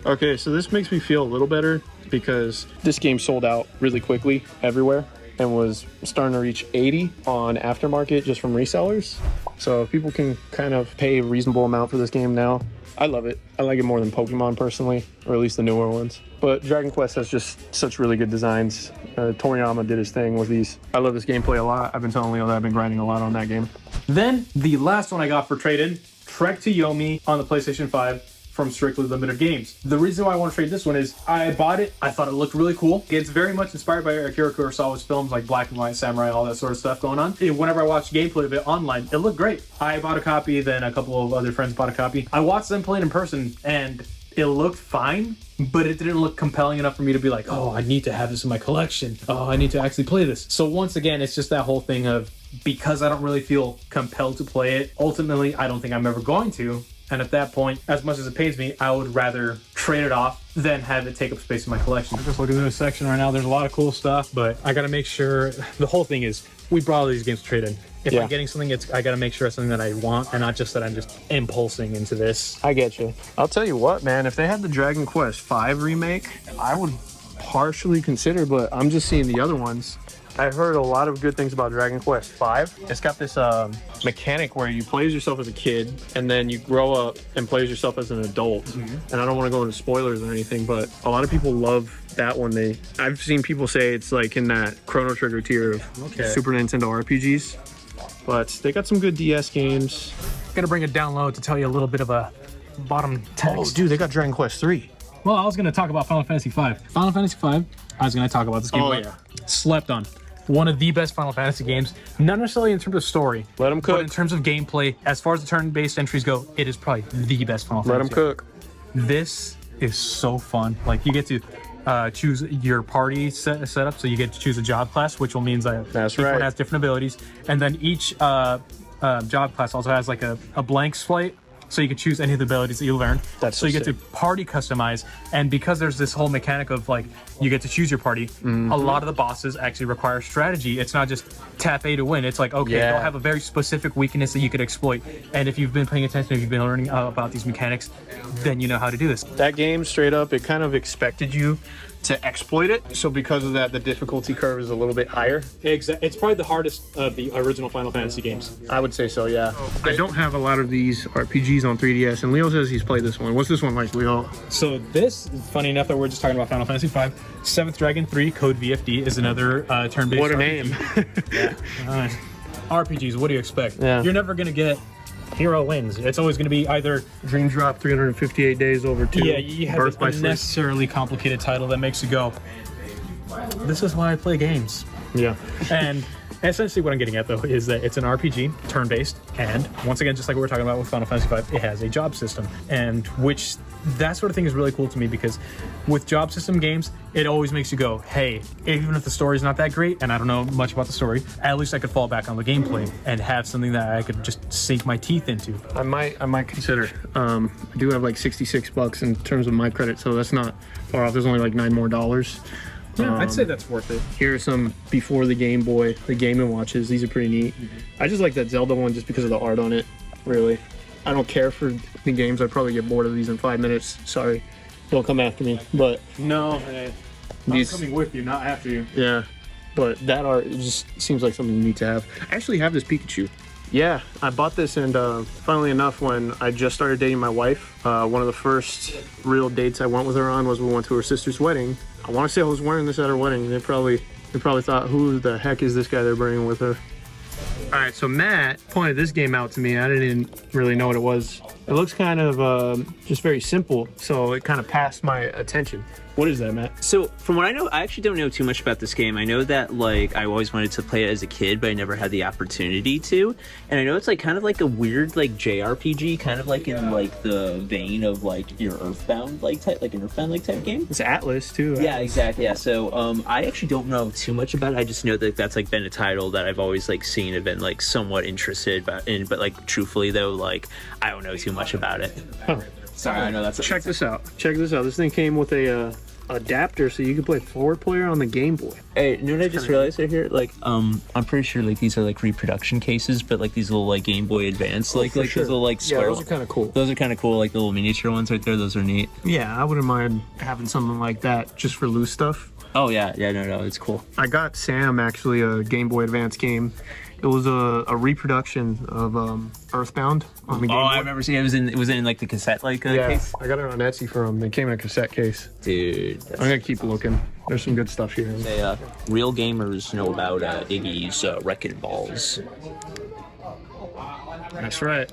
Okay, so this makes me feel a little better because this game sold out really quickly everywhere and was starting to reach 80 on aftermarket just from resellers. So if people can kind of pay a reasonable amount for this game now, I love it. I like it more than Pokemon personally, or at least the newer ones. But Dragon Quest has just such really good designs. Toriyama did his thing with these. I love this gameplay a lot. I've been telling Leo that I've been grinding a lot on that game. Then the last one I got for trade-in, Trek to Yomi on the PlayStation 5 from Strictly Limited Games. The reason why I want to trade this one is I bought it, I thought it looked really cool. It's very much inspired by Akira Kurosawa's films like Black and White Samurai, all that sort of stuff going on. And whenever I watched gameplay of it online, it looked great. I bought a copy, then a couple of other friends bought a copy. I watched them play it in person and it looked fine, but it didn't look compelling enough for me to be like, oh, I need to have this in my collection. Oh, I need to actually play this. So once again, it's just that whole thing of, because I don't really feel compelled to play it, ultimately, I don't think I'm ever going to. And at that point, as much as it pains me, I would rather trade it off than have it take up space in my collection. I'm just looking through this section right now. There's a lot of cool stuff, but I got to make sure, the whole thing is, we brought all these games to trade in. If I'm getting something, I got to make sure it's something that I want and not just that I'm just impulsing into this. I get you. I'll tell you what, man, if they had the Dragon Quest V remake, I would partially consider, but I'm just seeing the other ones. I've heard a lot of good things about Dragon Quest V. It's got this mechanic where you play as yourself as a kid and then you grow up and play as yourself as an adult. And I don't want to go into spoilers or anything, but a lot of people love that one. I've seen people say it's like in that Chrono Trigger tier of Super Nintendo RPGs. But they got some good DS games. Gonna bring it down low to tell you a little bit of a bottom text. Oh, dude, they got Dragon Quest 3. Well, I was gonna talk about Final Fantasy V. Final Fantasy V, I was gonna talk about this game. Oh, yeah. Slept on. One of the best Final Fantasy games, not necessarily in terms of story. Let them cook. But in terms of gameplay, as far as the turn-based entries go, it is probably the best Final Fantasy. Let them cook. This is so fun. Like, you get to choose your party setup, so you get to choose a job class, which will means that each one has different abilities, and then each job class also has like a blank slate, so you can choose any of the abilities that you learned. That's so you get to party customize, and because there's this whole mechanic of like you get to choose your party, a lot of the bosses actually require strategy. It's not just tap A to win. It's like, okay, they'll have a very specific weakness that you could exploit, and if you've been paying attention, if you've been learning about these mechanics, then you know how to do this. That game, straight up, it kind of expected you to exploit it. So because of that, the difficulty curve is a little bit higher. Exactly. It's probably the hardest of the original Final Fantasy games. I would say so, yeah. I don't have a lot of these RPGs on 3DS, and Leo says he's played this one. What's this one like, Leo? So this, funny enough that we're just talking about Final Fantasy V, Seventh Dragon 3 Code VFD is another turn-based What a RPG. name. Yeah. RPGs, what do you expect? Yeah. You're never going to get hero wins. It's always going to be either Dream Drop 358 days over 2. Yeah, you have Birth an by Sleep. unnecessarily complicated title that makes you go, this is why I play games. Yeah. And essentially what I'm getting at, though, is that it's an RPG, turn-based, and once again, just like we were talking about with Final Fantasy V, it has a job system, and which that sort of thing is really cool to me because with job system games, it always makes you go, hey, even if the story's not that great, and I don't know much about the story, at least I could fall back on the gameplay and have something that I could just sink my teeth into. I might consider. I do have like $66 in terms of my credit, so that's not far off. There's only like $9 more. Yeah, I'd say that's worth it. Here are some before the Game Boy, the Game & Watches. These are pretty neat. I just like that Zelda one just because of the art on it, really. I don't care for the games. I'd probably get bored of these in 5 minutes. Sorry. Don't come after me. But no, hey, I'm coming with you, not after you. Yeah, but that art just seems like something you need to have. I actually have this Pikachu. Yeah, I bought this, and funnily enough, when I just started dating my wife, one of the first real dates I went with her on was we went to her sister's wedding. I want to say I was wearing this at her wedding. They probably thought, who the heck is this guy they're bringing with her? All right, so Matt pointed this game out to me. I didn't really know what it was It looks kind of just very simple, so it kind of passed my attention. What is that, Matt? So from what I know, I actually don't know too much about this game. I know that like I always wanted to play it as a kid, but I never had the opportunity to. And I know it's like kind of like a weird like JRPG, kind of like in like the vein of like your EarthBound like type, like an EarthBound like type game. It's Atlas too. Yeah, exactly. Yeah. So I actually don't know too much about it. I just know that that's like been a title that I've always like seen and been like somewhat interested in. But like truthfully though, like I don't know too much about it. Huh. Sorry, I know that's. Check this out. Check this out. This thing came with a adapter, so you can play 4-player on the Game Boy. Hey, you know what I just realized right here? Like, I'm pretty sure like these are like reproduction cases, but like these little like Game Boy Advance, like sure. those little like square. Yeah, those are kind of cool. Those are kind of cool, like the little miniature ones right there. Those are neat. Yeah, I wouldn't mind having something like that just for loose stuff. Oh yeah, no, it's cool. I got Sam actually a Game Boy Advance game. It was a reproduction of EarthBound on the Game Boy. I remember seeing it. It was in like the cassette case. I got it on Etsy from. It came in a cassette case. Dude, I'm gonna keep looking. There's some good stuff here. Real gamers know about Iggy's Wrecking Balls. That's right.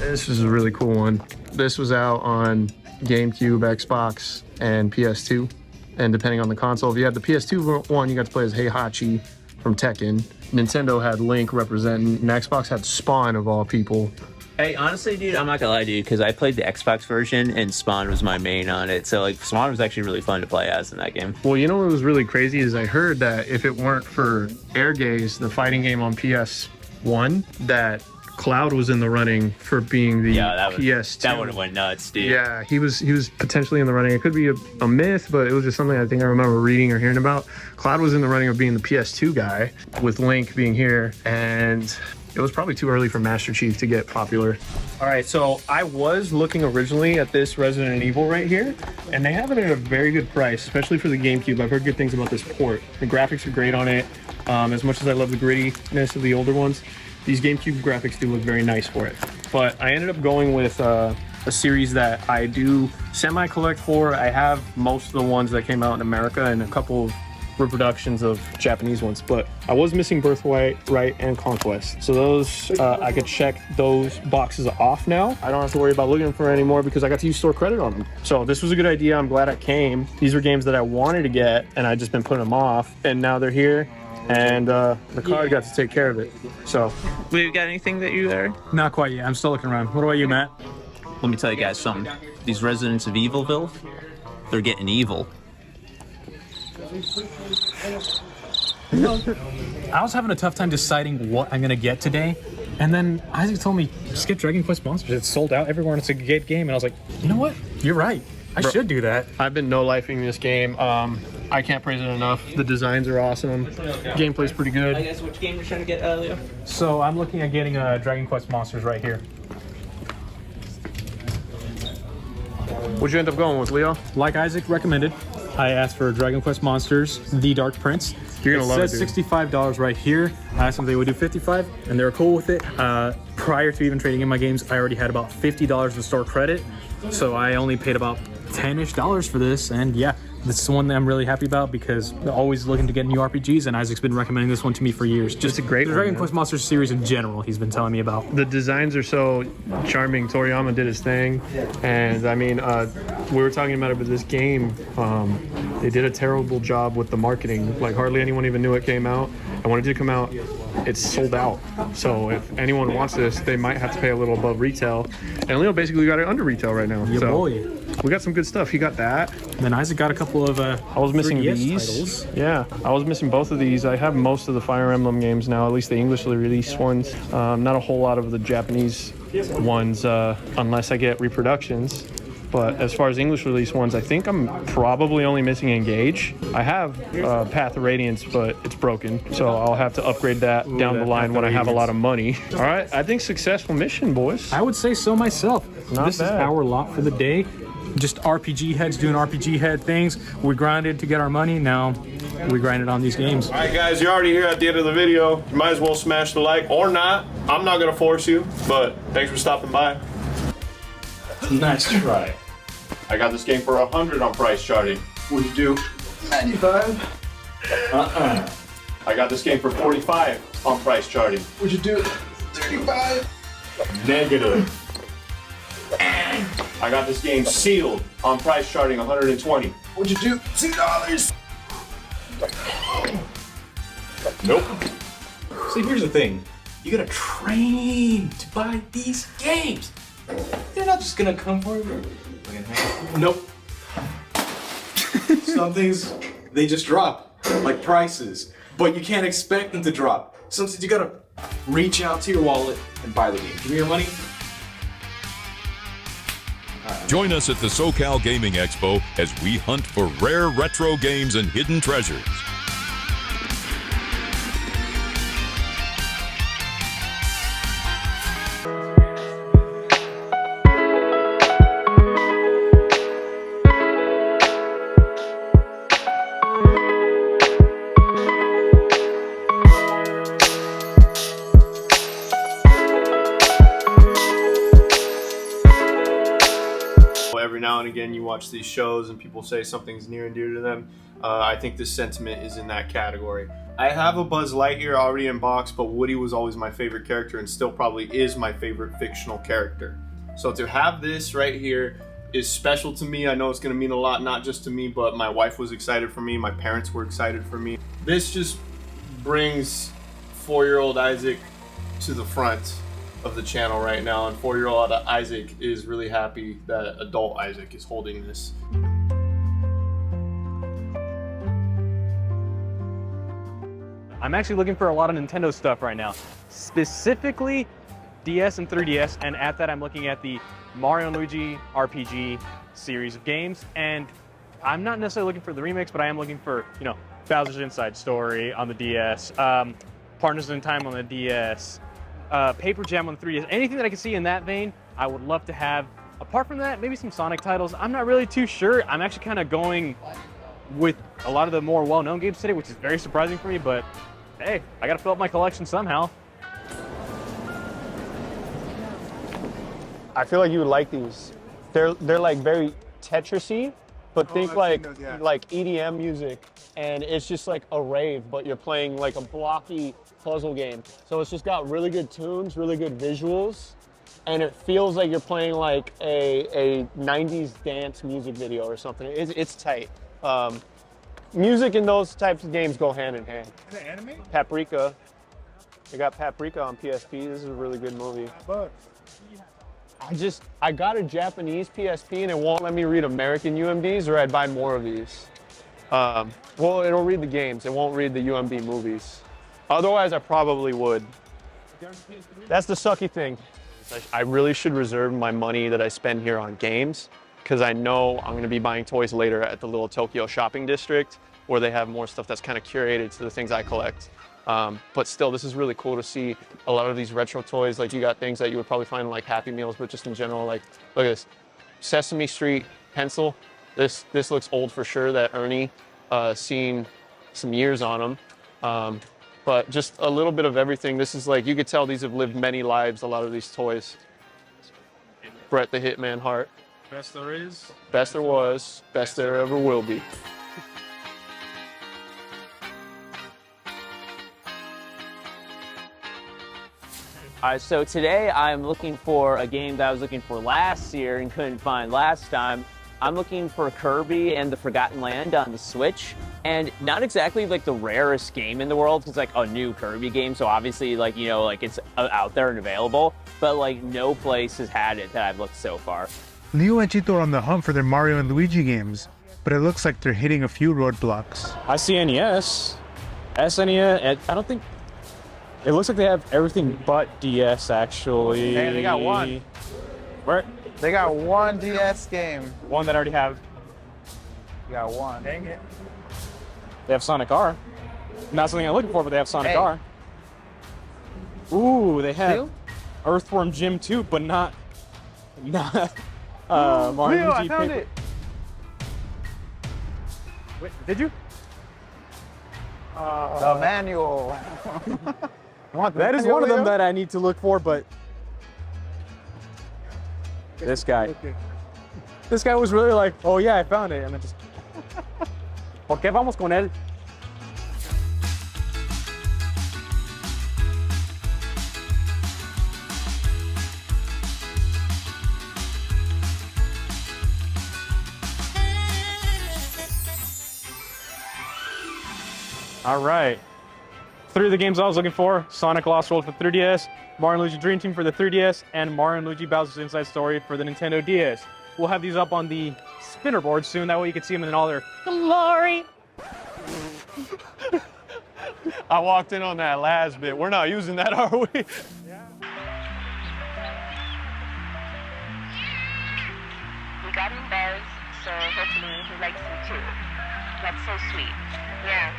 This is a really cool one. This was out on GameCube, Xbox, and PS2. And depending on the console, if you had the PS2 one, you got to play as Heihachi from Tekken. Nintendo had Link representing, and Xbox had Spawn of all people. Hey, honestly, dude, I'm not gonna lie, dude, because I played the Xbox version and Spawn was my main on it. So like, Spawn was actually really fun to play as in that game. Well, you know what was really crazy is I heard that if it weren't for Air Gaze, the fighting game on PS1, that Cloud was in the running for being the PS2. That would have went nuts, dude. Yeah, he was potentially in the running. It could be a myth, but it was just something I think I remember reading or hearing about. Cloud was in the running of being the PS2 guy, with Link being here, and it was probably too early for Master Chief to get popular. All right, so I was looking originally at this Resident Evil right here, and they have it at a very good price, especially for the GameCube. I've heard good things about this port. The graphics are great on it. As much as I love the grittiness of the older ones, these GameCube graphics do look very nice for it. But I ended up going with a series that I do semi-collect for. I have most of the ones that came out in America and a couple of reproductions of Japanese ones, but I was missing Birthright, and Conquest. So those, I could check those boxes off now. I don't have to worry about looking for anymore because I got to use store credit on them. So this was a good idea. I'm glad I came. These were games that I wanted to get and I just been putting them off, and now they're here. And the card got to take care of it. So, we got anything that you there? Not quite yet. I'm still looking around. What about you, Matt? Let me tell you guys something. These residents of Evilville, they're getting evil. I was having a tough time deciding what I'm gonna get today, and then Isaac told me just get Dragon Quest Monsters. It's sold out everywhere, and it's a good game. And I was like, you know what? You're right. I should do that. I've been no-lifing this game. I can't praise it enough. The designs are awesome. Gameplay's pretty good. I guess which game you're trying to get, Leo? So I'm looking at getting Dragon Quest Monsters right here. What'd you end up going with, Leo? Like Isaac recommended, I asked for Dragon Quest Monsters, The Dark Prince. You're gonna love it, dude. It says $65 right here. I asked them if they would do $55, and they were cool with it. Prior to even trading in my games, I already had about $50 in store credit, so I only paid about $10-ish for this, and yeah, this is one that I'm really happy about because I'm always looking to get new RPGs, and Isaac's been recommending this one to me for years. Just a great the one, Dragon man. Quest Monsters series in general, he's been telling me about. The designs are so charming. Toriyama did his thing, and I mean, we were talking about it with this game. They did a terrible job with the marketing. Like hardly anyone even knew it came out, and when it did come out, it's sold out. So if anyone wants this, they might have to pay a little above retail. And Leo basically got it under retail right now. Yeah, so boy. We got some good stuff. He got that. And then Isaac got a couple of I was missing 3DS these titles. Yeah, I was missing both of these. I have most of the Fire Emblem games now, at least the Englishly released ones. Not a whole lot of the Japanese ones, unless I get reproductions. But as far as English release ones, I think I'm probably only missing Engage. I have Path of Radiance, but it's broken. So I'll have to upgrade that down the line when I have a lot of money. All right, I think successful mission, boys. I would say so myself. This is our lot for the day. Just RPG heads doing RPG head things. We grinded to get our money. Now we grinded on these games. All right, guys, you're already here at the end of the video. You might as well smash the like or not. I'm not going to force you, but thanks for stopping by. Nice try. I got this game for 100 on price charting. What'd you do? 95. I got this game for 45 on price charting. What'd you do? 35. Negative. I got this game sealed on price charting 120. What'd you do? $2. Nope. See, here's the thing. You gotta train to buy these games. They're not just gonna come for you. Nope. Some things, they just drop, like prices. But you can't expect them to drop. Sometimes you gotta reach out to your wallet and buy the game. Give me your money. Join us at the SoCal Gaming Expo as we hunt for rare retro games and hidden treasures. Every now and again you watch these shows and people say something's near and dear to them. I think this sentiment is in that category. I have a Buzz Lightyear already in box, but Woody was always my favorite character and still probably is my favorite fictional character. So to have this right here is special to me. I know it's going to mean a lot, not just to me, but my wife was excited for me, my parents were excited for me. This just brings 4-year-old Isaac to the front of the channel right now, and 4-year-old Isaac is really happy that adult Isaac is holding this. I'm actually looking for a lot of Nintendo stuff right now, specifically DS and 3DS, and at that I'm looking at the Mario and Luigi RPG series of games, and I'm not necessarily looking for the remakes, but I am looking for, you know, Bowser's Inside Story on the DS, Partners in Time on the DS, Paper Jam on the 3DS, anything that I can see in that vein, I would love to have. Apart from that, maybe some Sonic titles. I'm not really too sure. I'm actually kind of going with a lot of the more well-known games today, which is very surprising for me, but hey, I gotta fill up my collection somehow. I feel like you would like these. They're like very Tetris-y, but think like EDM music, and it's just like a rave, but you're playing like a blocky puzzle game. So it's just got really good tunes, really good visuals, and it feels like you're playing like a 90s dance music video or something. It's tight. Music and those types of games go hand in hand. Is it anime? Paprika. They got Paprika on PSP. This is a really good movie. But I got a Japanese PSP and it won't let me read American UMDs, or I'd buy more of these. Well, it'll read the games. It won't read the UMD movies. Otherwise, I probably would. That's the sucky thing. I really should reserve my money that I spend here on games, because I know I'm going to be buying toys later at the little Tokyo shopping district, where they have more stuff that's kind of curated to the things I collect. But still, this is really cool to see a lot of these retro toys. Like, you got things that you would probably find in like Happy Meals, but just in general, like, look at this. Sesame Street pencil. This looks old for sure, that Ernie seen some years on them. But just a little bit of everything. This is like, you could tell these have lived many lives, a lot of these toys. Bret the Hitman Hart. Best there is. Best there was, best there ever will be. So today I'm looking for a game that I was looking for last year and couldn't find last time. I'm looking for Kirby and the Forgotten Land on the Switch, and not exactly like the rarest game in the world. It's like a new Kirby game, so obviously, like, you know, like it's out there and available, but like no place has had it that I've looked so far. Leo and Chito are on the hunt for their Mario and Luigi games, but it looks like they're hitting a few roadblocks. I see NES, SNES, I don't think, it looks like they have everything but DS actually. Hey, they got one. Where? They got one DS game. One that I already have. You got one. Dang it. They have Sonic R. Not something I'm looking for, but they have Sonic R. Ooh, they have Earthworm Jim 2, but not Mario Leo, Luigi I found Paper. it. Wait, did you? The manual. That is one of them that I need to look for, but this guy. This guy was really like, oh yeah, I found it, and then just. ¿Por qué vamos con él? All right. 3 of the games I was looking for: Sonic Lost World for 3DS, Mario & Luigi Dream Team for the 3DS, and Mario & Luigi Bowser's Inside Story for the Nintendo DS. We'll have these up on the spinner board soon. That way you can see them in all their glory. I walked in on that last bit. We're not using that, are we? We got him buzz, so hopefully he likes him too. That's so sweet. Yeah.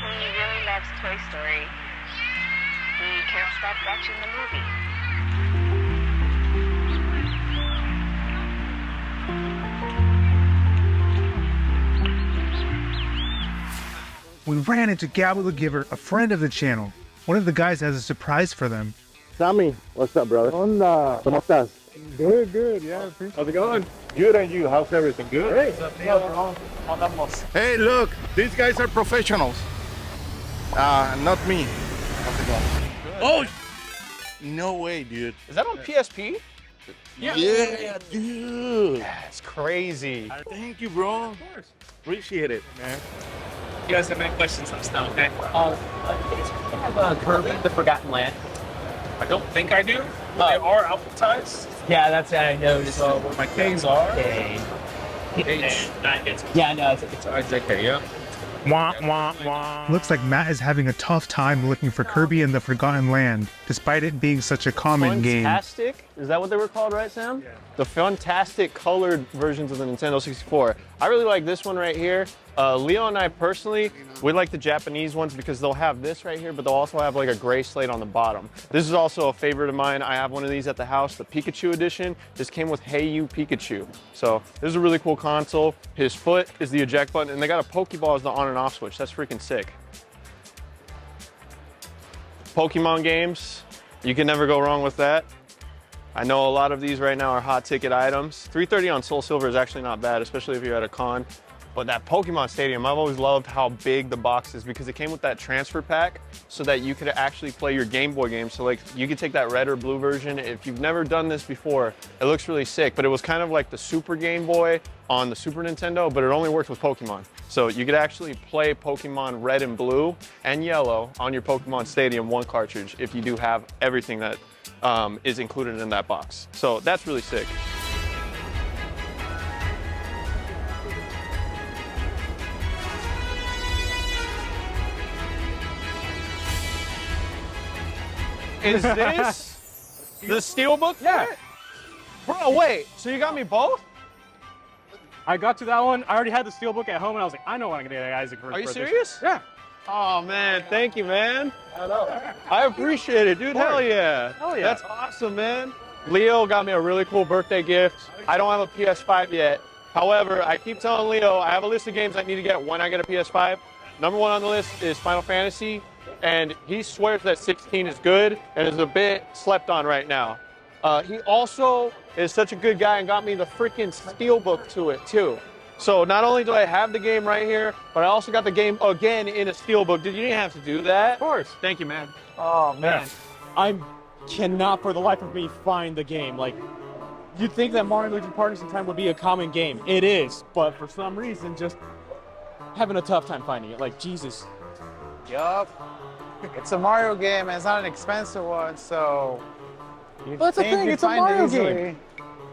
He really loves Toy Story. He can't stop watching the movie. We ran into Gabble the Giver, a friend of the channel. One of the guys has a surprise for them. Sammy, what's up, brother? Onda. ¿Cómo estás? Good, good, yeah. How's it going? Good, and you? How's everything? Good? Hey, look, these guys are professionals. Not me. Oh, no way, dude. Is that on PSP? Yeah, dude. That's crazy. Thank you, bro. Of course. Appreciate it, man. You guys have any questions? Let us know, okay? Have Kirby, the Forgotten Land. I don't think I do. But they are alphabetized. Yeah, that's what I noticed. So what my K's are. K. H. Yeah, no, it's okay, yeah. Wah, wah, wah. Looks like Matt is having a tough time looking for Kirby and the Forgotten Land, despite it being such a common game. Fantastic? Is that what they were called, right, Sam? Yeah. The fantastic colored versions of the Nintendo 64. I really like this one right here. Leo and I personally, we like the Japanese ones because they'll have this right here, but they'll also have like a gray slate on the bottom. This is also a favorite of mine. I have one of these at the house, the Pikachu edition. This came with Hey You Pikachu. So this is a really cool console. His foot is the eject button, and they got a Pokeball as the on and off switch. That's freaking sick. Pokemon games, you can never go wrong with that. I know a lot of these right now are hot ticket items. $330 on Soul Silver is actually not bad, especially if you're at a con. But that Pokemon Stadium, I've always loved how big the box is because it came with that transfer pack so that you could actually play your Game Boy games. So like you could take that red or blue version. If you've never done this before, it looks really sick, but it was kind of like the Super Game Boy on the Super Nintendo, but it only worked with Pokemon. So you could actually play Pokemon Red and Blue and Yellow on your Pokemon Stadium 1 cartridge if you do have everything that is included in that box. So that's really sick. Is this the Steelbook? Yeah. Bro, wait, so you got me both? I got to that one. I already had the Steelbook at home, and I was like, I know what I'm gonna get Isaac for. Are you for this. serious? Yeah. Oh man, thank you, man. I appreciate it, dude. Hell yeah. Hell yeah. That's awesome, man. Leo got me a really cool birthday gift. I don't have a PS5 yet. However, I keep telling Leo I have a list of games I need to get when I get a PS5. Number 1 on the list is Final Fantasy, and he swears that 16 is good and is a bit slept on right now. He also is such a good guy and got me the freaking Steelbook to it too. So not only do I have the game right here, but I also got the game again in a Steelbook. Dude, you didn't have to do that. Of course. Thank you, man. Oh man, I cannot for the life of me find the game. Like, you'd think that Mario & Luigi Partners in Time would be a common game. It is, but for some reason, just having a tough time finding it. Like, Jesus. Yup. It's a Mario game and it's not an expensive one, so. Well, that's the thing, it's a Mario game.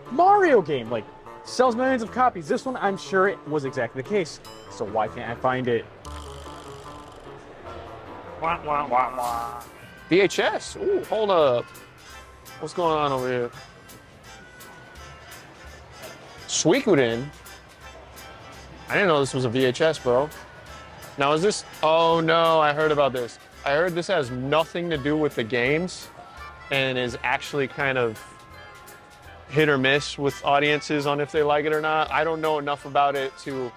Mario game, like, sells millions of copies. This one, I'm sure it was exactly the case. So why can't I find it? Wah, wah, wah, wah. VHS. Ooh, hold up. What's going on over here? Suikoden. I didn't know this was a VHS, bro. Now is this? Oh no, I heard about this. I heard this has nothing to do with the games and is actually kind of hit or miss with audiences on if they like it or not. I don't know enough about it to,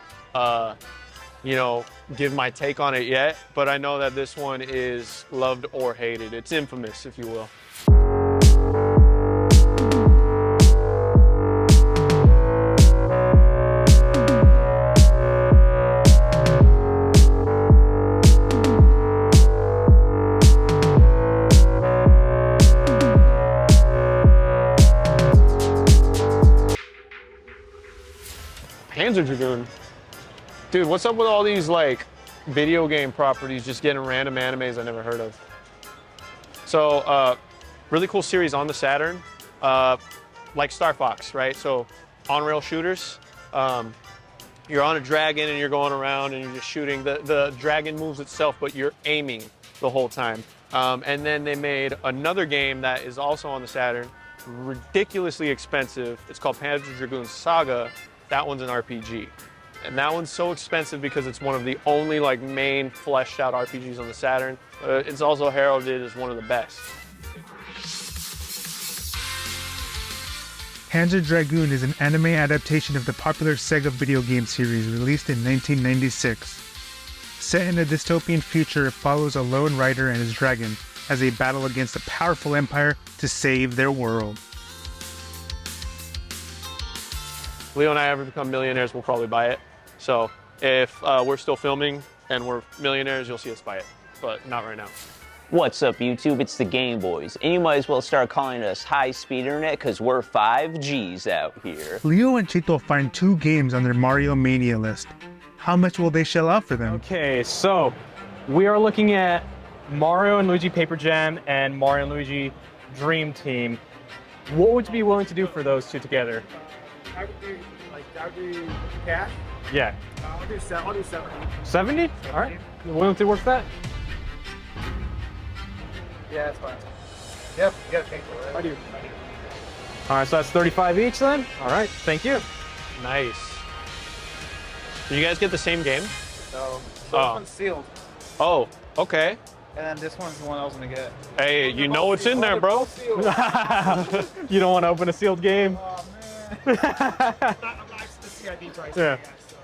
you know, give my take on it yet, but I know that this one is loved or hated. It's infamous, if you will. Panzer Dragoon. Dude, what's up with all these, like, video game properties, just getting random animes I never heard of. So, really cool series on the Saturn, like Star Fox, right? So, on-rail shooters. You're on a dragon and you're going around and you're just shooting. The dragon moves itself, but you're aiming the whole time. And then they made another game that is also on the Saturn, ridiculously expensive. It's called Panzer Dragoon Saga. That one's an RPG. And that one's so expensive because it's one of the only like main fleshed out RPGs on the Saturn. It's also heralded as one of the best. Panzer Dragoon is an anime adaptation of the popular Sega video game series released in 1996. Set in a dystopian future, it follows a lone rider and his dragon as they battle against a powerful empire to save their world. Leo and I ever become millionaires, we'll probably buy it. So if we're still filming and we're millionaires, you'll see us buy it, but not right now. What's up, YouTube? It's the GameBois, and you might as well start calling us high-speed internet because we're 5Gs out here. Leo and Chito find 2 games on their Mario Mania list. How much will they shell out for them? Okay, so we are looking at Mario and Luigi Paper Jam and Mario and Luigi Dream Team. What would you be willing to do for those 2 together? That would be cash? Yeah. I'll do 70. 70? All right. You willing to work that? Yeah, that's fine. Yep, you gotta pay for it. I do. All right, so that's 35 each then? All right, thank you. Nice. Did you guys get the same game? So this one's sealed. Oh, okay. And then this one's the one I was gonna get. Hey, you know what's in there, bro. You don't want to open a sealed game? Oh, man. I'm not the CID price. Yeah.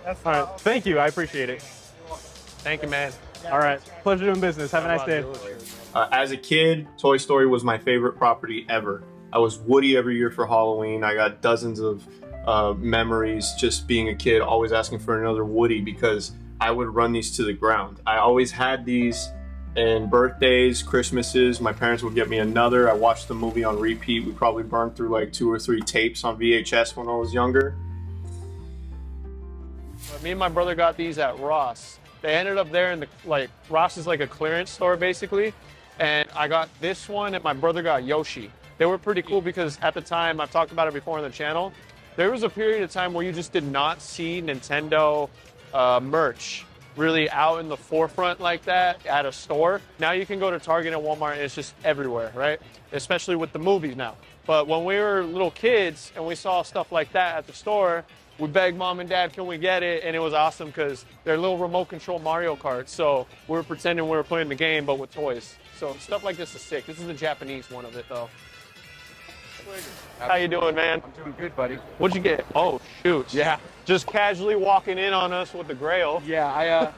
That's all right, thank you. I appreciate it. Thank you, man. All right, pleasure doing business. Have a nice day. As a kid, Toy Story was my favorite property ever. I was Woody every year for Halloween. I got dozens of memories just being a kid, always asking for another Woody because I would run these to the ground. I always had these, and birthdays, Christmases, my parents would get me another. I watched the movie on repeat. We probably burned through like 2 or 3 tapes on VHS when I was younger. Me and my brother got these at Ross. They ended up there in the, like, Ross is like a clearance store basically. And I got this one and my brother got Yoshi. They were pretty cool because at the time, I've talked about it before on the channel, there was a period of time where you just did not see Nintendo merch really out in the forefront like that at a store. Now you can go to Target and Walmart and it's just everywhere, right? Especially with the movies now. But when we were little kids and we saw stuff like that at the store, we begged mom and dad, can we get it? And it was awesome because they're little remote control Mario Karts. So we were pretending we were playing the game, but with toys. So stuff like this is sick. This is the Japanese one of it though. How you doing, man? I'm doing good, buddy. What'd you get? Oh, shoot. Yeah. Just casually walking in on us with the Grail. Yeah,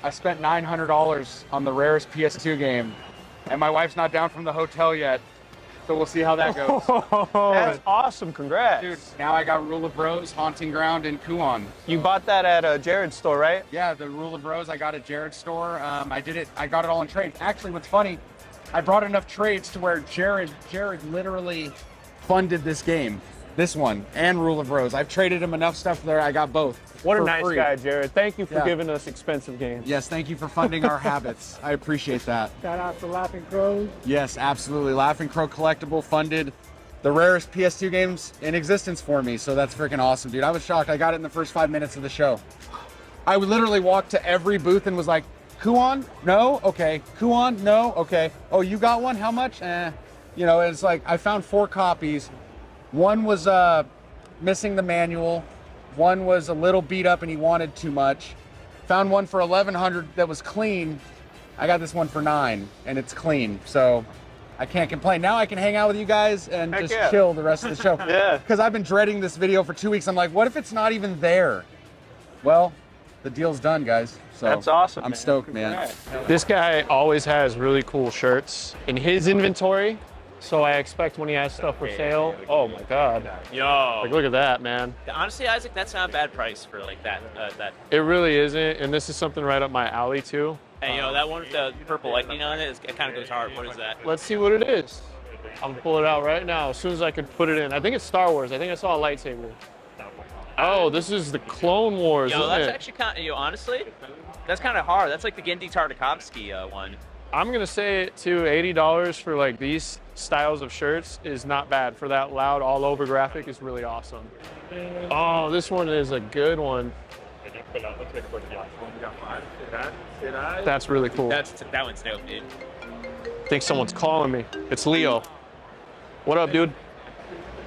I spent $900 on the rarest PS2 game, and my wife's not down from the hotel yet, so we'll see how that goes. That's awesome. Congrats. Dude, now I got Rule of Rose, Haunting Ground, and Kuon. You bought that at Jared's store, right? Yeah, the Rule of Rose I got at Jared's store. I got it all in trade. Actually, what's funny, I brought enough trades to where Jared literally funded this game. This one, and Rule of Rose. I've traded him enough stuff there, I got both. What a nice guy, Jared. Thank you for giving us expensive games. Yes, thank you for funding our habits. I appreciate that. Shout out to Laughing Crow. Yes, absolutely. Laughing Crow Collectible funded the rarest PS2 games in existence for me, so that's freaking awesome, dude. I was shocked. I got it in the first 5 minutes of the show. I would literally walk to every booth and was like, Kuon? No? Okay. Kuon? No? Okay. Oh, you got one? How much? You know, it's like I found 4 copies. One was missing the manual. One was a little beat up and he wanted too much. Found one for $1,100 that was clean. I got this one for $9 and it's clean. So I can't complain. Now I can hang out with you guys and just chill the rest of the show. Yeah. Because I've been dreading this video for 2 weeks. I'm like, what if it's not even there? Well, the deal's done, guys. So that's awesome. I'm stoked, man. This guy always has really cool shirts in his inventory. So I expect when he has stuff for sale, oh my God. Yo. Like, look at that, man. Honestly, Isaac, that's not a bad price for like that. It really isn't, and this is something right up my alley too. And you know, that one with the purple lightning on it, it kind of goes hard. What is that? Let's see what it is. I'm gonna pull it out right now as soon as I can put it in. I think it's Star Wars. I think I saw a lightsaber. Oh, this is the Clone Wars, Yo, isn't that's it? actually kind of, honestly, that's kind of hard. That's like the Gendy Tartakovsky one. I'm gonna say it too. $80 for like these styles of shirts is not bad. For that loud all-over graphic is really awesome. Oh, this one is a good one. That's really cool. That one's dope, dude. I think someone's calling me. It's Leo. What up, dude?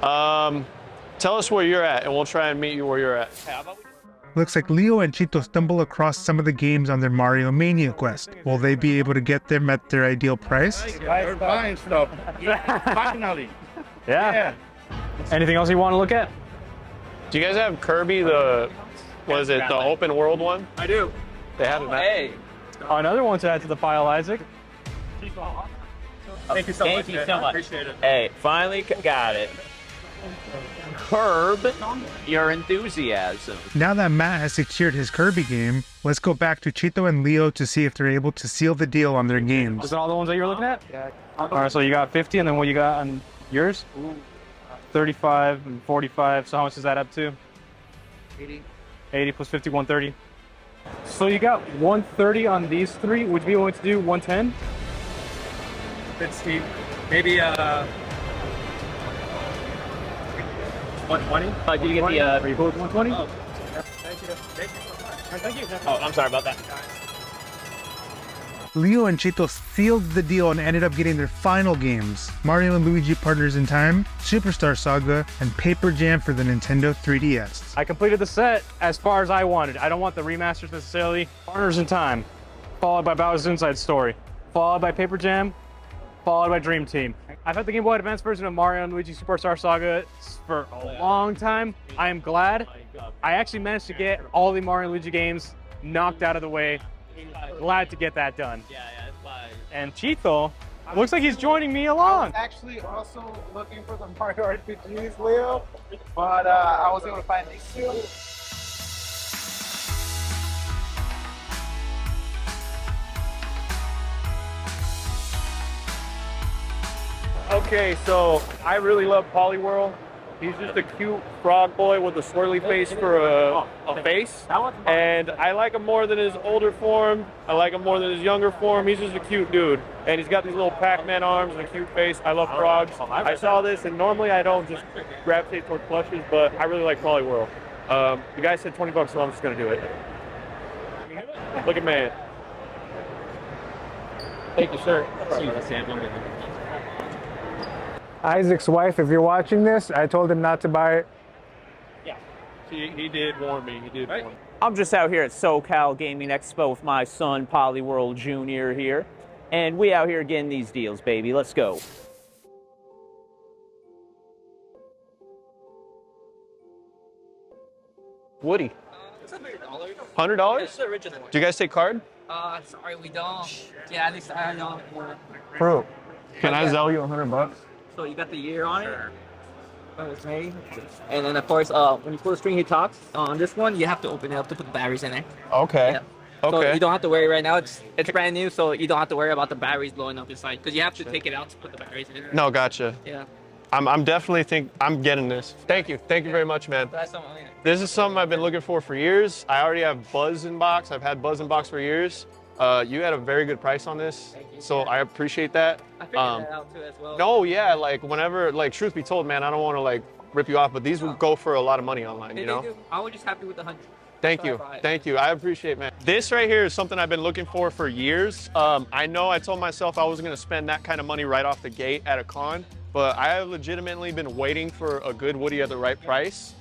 Tell us where you're at, and we'll try and meet you where you're at. Looks like Leo and Chito stumble across some of the games on their Mario Mania quest. Will they be able to get them at their ideal price? They're buying stuff. Finally. Yeah. Anything else you want to look at? Do you guys have Kirby, the open world one? I do. They have it. Hey. Another one to add to the pile, Isaac. Thank you so much. Thank you so much. Appreciate it. Hey, finally got it. Curb your enthusiasm. Now that Matt has secured his Kirby game, let's go back to Chito and Leo to see if they're able to seal the deal on their games. Is that all the ones that you were looking at? Yeah. All right, so you got 50, and then what you got on yours? 35 and 45. So how much does that up to? 80. 80 plus 50, 130. So you got 130 on these three. Would you be willing to do 110? Bit steep. Maybe 120. Did you get the? Are you cool with 120? Oh, thank you. Thank you so much. Thank you. Oh, I'm sorry about that. Leo and Chito sealed the deal and ended up getting their final games, Mario and Luigi Partners in Time, Superstar Saga, and Paper Jam for the Nintendo 3DS. I completed the set as far as I wanted. I don't want the remasters necessarily. Partners in Time, followed by Bowser's Inside Story, followed by Paper Jam, followed by Dream Team. I've had the Game Boy Advance version of Mario and Luigi Superstar Saga for a long time. I am glad. I actually managed to get all the Mario and Luigi games knocked out of the way. Glad to get that done. It's fine. And Chito, looks like he's joining me along. Actually, also looking for the Mario RPGs, Leo, but I was able to find these two. Okay, so I really love Poliwhirl. He's just a cute frog boy with a swirly face for a face. And I like him more than his older form. I like him more than his younger form. He's just a cute dude. And he's got these little Pac-Man arms and a cute face. I love frogs. I saw this, and normally I don't just gravitate toward plushes, but I really like Poliwhirl. The guy said 20 bucks, so I'm just going to do it. Look at man. Thank you, sir. Isaac's wife, if you're watching this, I told him not to buy it. Yeah. He did warn me. He did warn me. I'm just out here at SoCal Gaming Expo with my son, Poliwhirl Jr. here. And we out here getting these deals, baby. Let's go. Woody. $100? It's the original. Do you guys take card? Sorry, we don't. Yeah, at least I don't. Bro, can I sell you $100? So you got the year on it. When it was made. And then of course, when you pull the string, he talks. On this one, you have to open it up to put the batteries in there. Okay. Yeah. So you don't have to worry right now. It's brand new, so you don't have to worry about the batteries blowing up inside because you have to take it out to put the batteries in. No, gotcha. Yeah. I'm definitely I'm getting this. Thank you very much, man. That's something. This is something I've been looking for years. I already have Buzz in box. I've had Buzz in box for years. You had a very good price on this, so I appreciate that. I figured that out too as well. No, yeah, like whenever, like truth be told, man, I don't want to like rip you off, but these would go for a lot of money online, you know? I was just happy with the 100. Thank you. Thank you. I appreciate it, man. This right here is something I've been looking for years. I know I told myself I wasn't going to spend that kind of money right off the gate at a con, but I have legitimately been waiting for a good Woody at the right price.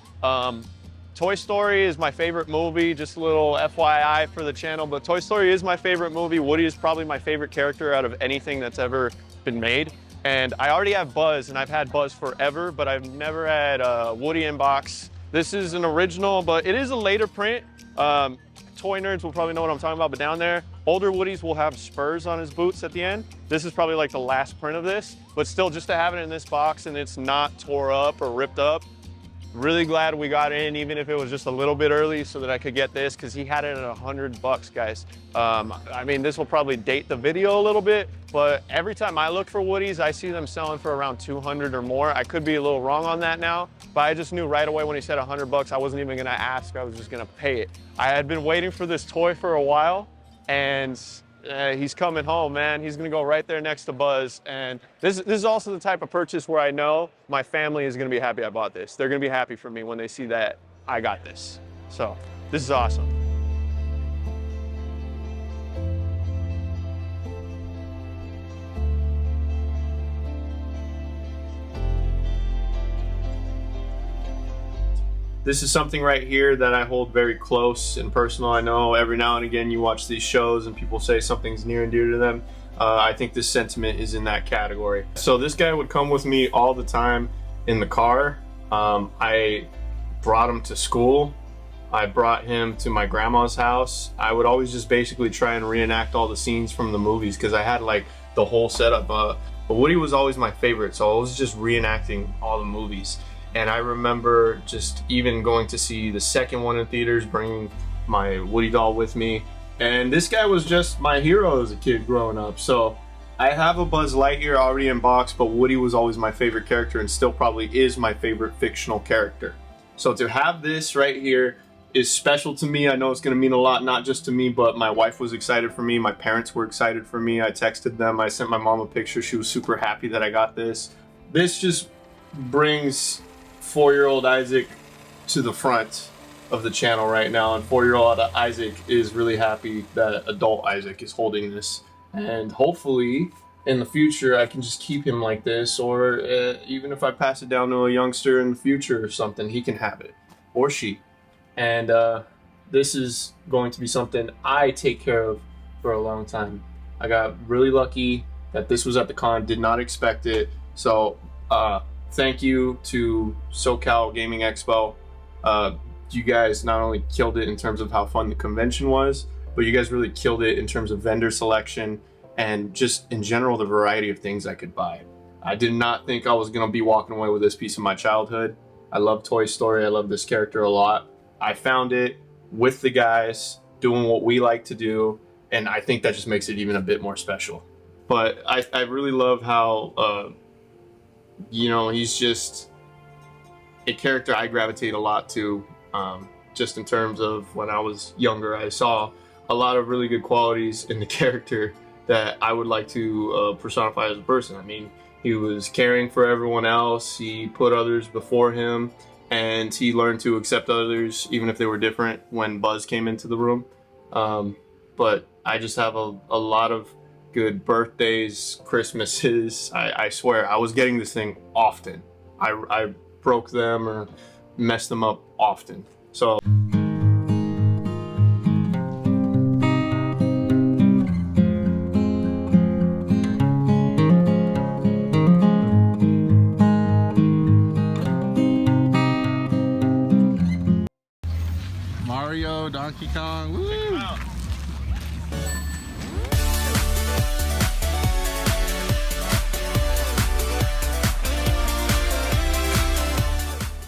Toy Story is my favorite movie, just a little FYI for the channel, but Toy Story is my favorite movie. Woody is probably my favorite character out of anything that's ever been made. And I already have Buzz, and I've had Buzz forever, but I've never had Woody in box. This is an original, but it is a later print. Toy nerds will probably know what I'm talking about, but down there, older Woodies will have spurs on his boots at the end. This is probably like the last print of this, but still just to have it in this box and it's not tore up or ripped up, Really glad we got in, even if it was just a little bit early, so that I could get this, because he had it at $100, guys. I mean, this will probably date the video a little bit, but every time I look for Woodies, I see them selling for around 200 or more. I could be a little wrong on that now, but I just knew right away when he said $100, I wasn't even gonna ask, I was just gonna pay it. I had been waiting for this toy for a while, and he's coming home, man. He's gonna go right there next to Buzz. And this is also the type of purchase where I know my family is gonna be happy I bought this. They're gonna be happy for me when they see that I got this. So this is awesome. This is something right here that I hold very close and personal. I know every now and again you watch these shows and people say something's near and dear to them. I think this sentiment is in that category. So this guy would come with me all the time in the car. I brought him to school. I brought him to my grandma's house. I would always just basically try and reenact all the scenes from the movies because I had like the whole setup. But Woody was always my favorite, so I was just reenacting all the movies. And I remember just even going to see the second one in theaters, bringing my Woody doll with me. And this guy was just my hero as a kid growing up. So I have a Buzz Lightyear already in box, but Woody was always my favorite character and still probably is my favorite fictional character. So to have this right here is special to me. I know it's gonna mean a lot, not just to me, but my wife was excited for me. My parents were excited for me. I texted them. I sent my mom a picture. She was super happy that I got this. This just brings 4-year-old Isaac to the front of the channel right now, and 4-year-old Isaac is really happy that adult Isaac is holding this, and hopefully in the future I can just keep him like this, or even if I pass it down to a youngster in the future or something, he can have it, or she. And this is going to be something I take care of for a long time. I got really lucky that this was at the con, did not expect it, so thank you to SoCal Gaming Expo. You guys not only killed it in terms of how fun the convention was, but you guys really killed it in terms of vendor selection and just in general the variety of things I could buy. I did not think I was gonna be walking away with this piece of my childhood. I love Toy Story, I love this character a lot. I found it with the guys doing what we like to do, and I think that just makes it even a bit more special. But I really love how you know, he's just a character I gravitate a lot to. Just in terms of when I was younger, I saw a lot of really good qualities in the character that I would like to personify as a person. I mean, he was caring for everyone else, he put others before him, and he learned to accept others even if they were different when Buzz came into the room. But I just have a lot of good birthdays, Christmases. I swear, I was getting this thing often. I broke them or messed them up often. So Mario, Donkey Kong, woo!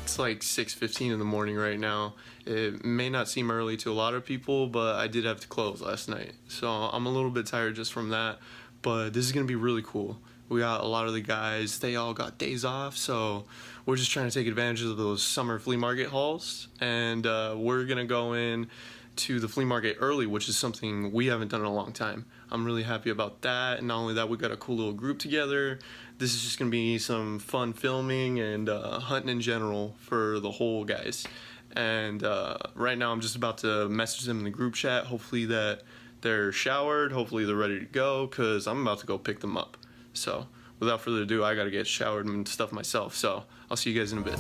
It's like 6:15 in the morning right now. It may not seem early to a lot of people, but I did have to close last night. So I'm a little bit tired just from that, but this is gonna be really cool. We got a lot of the guys, they all got days off, so we're just trying to take advantage of those summer flea market hauls, and we're gonna go in to the flea market early, which is something we haven't done in a long time. I'm really happy about that, and not only that, we got a cool little group together. This is just gonna be some fun filming and hunting in general for the whole guys. And right now I'm just about to message them in the group chat, hopefully that they're showered, hopefully they're ready to go, because I'm about to go pick them up. So without further ado, I gotta get showered and stuff myself, so I'll see you guys in a bit.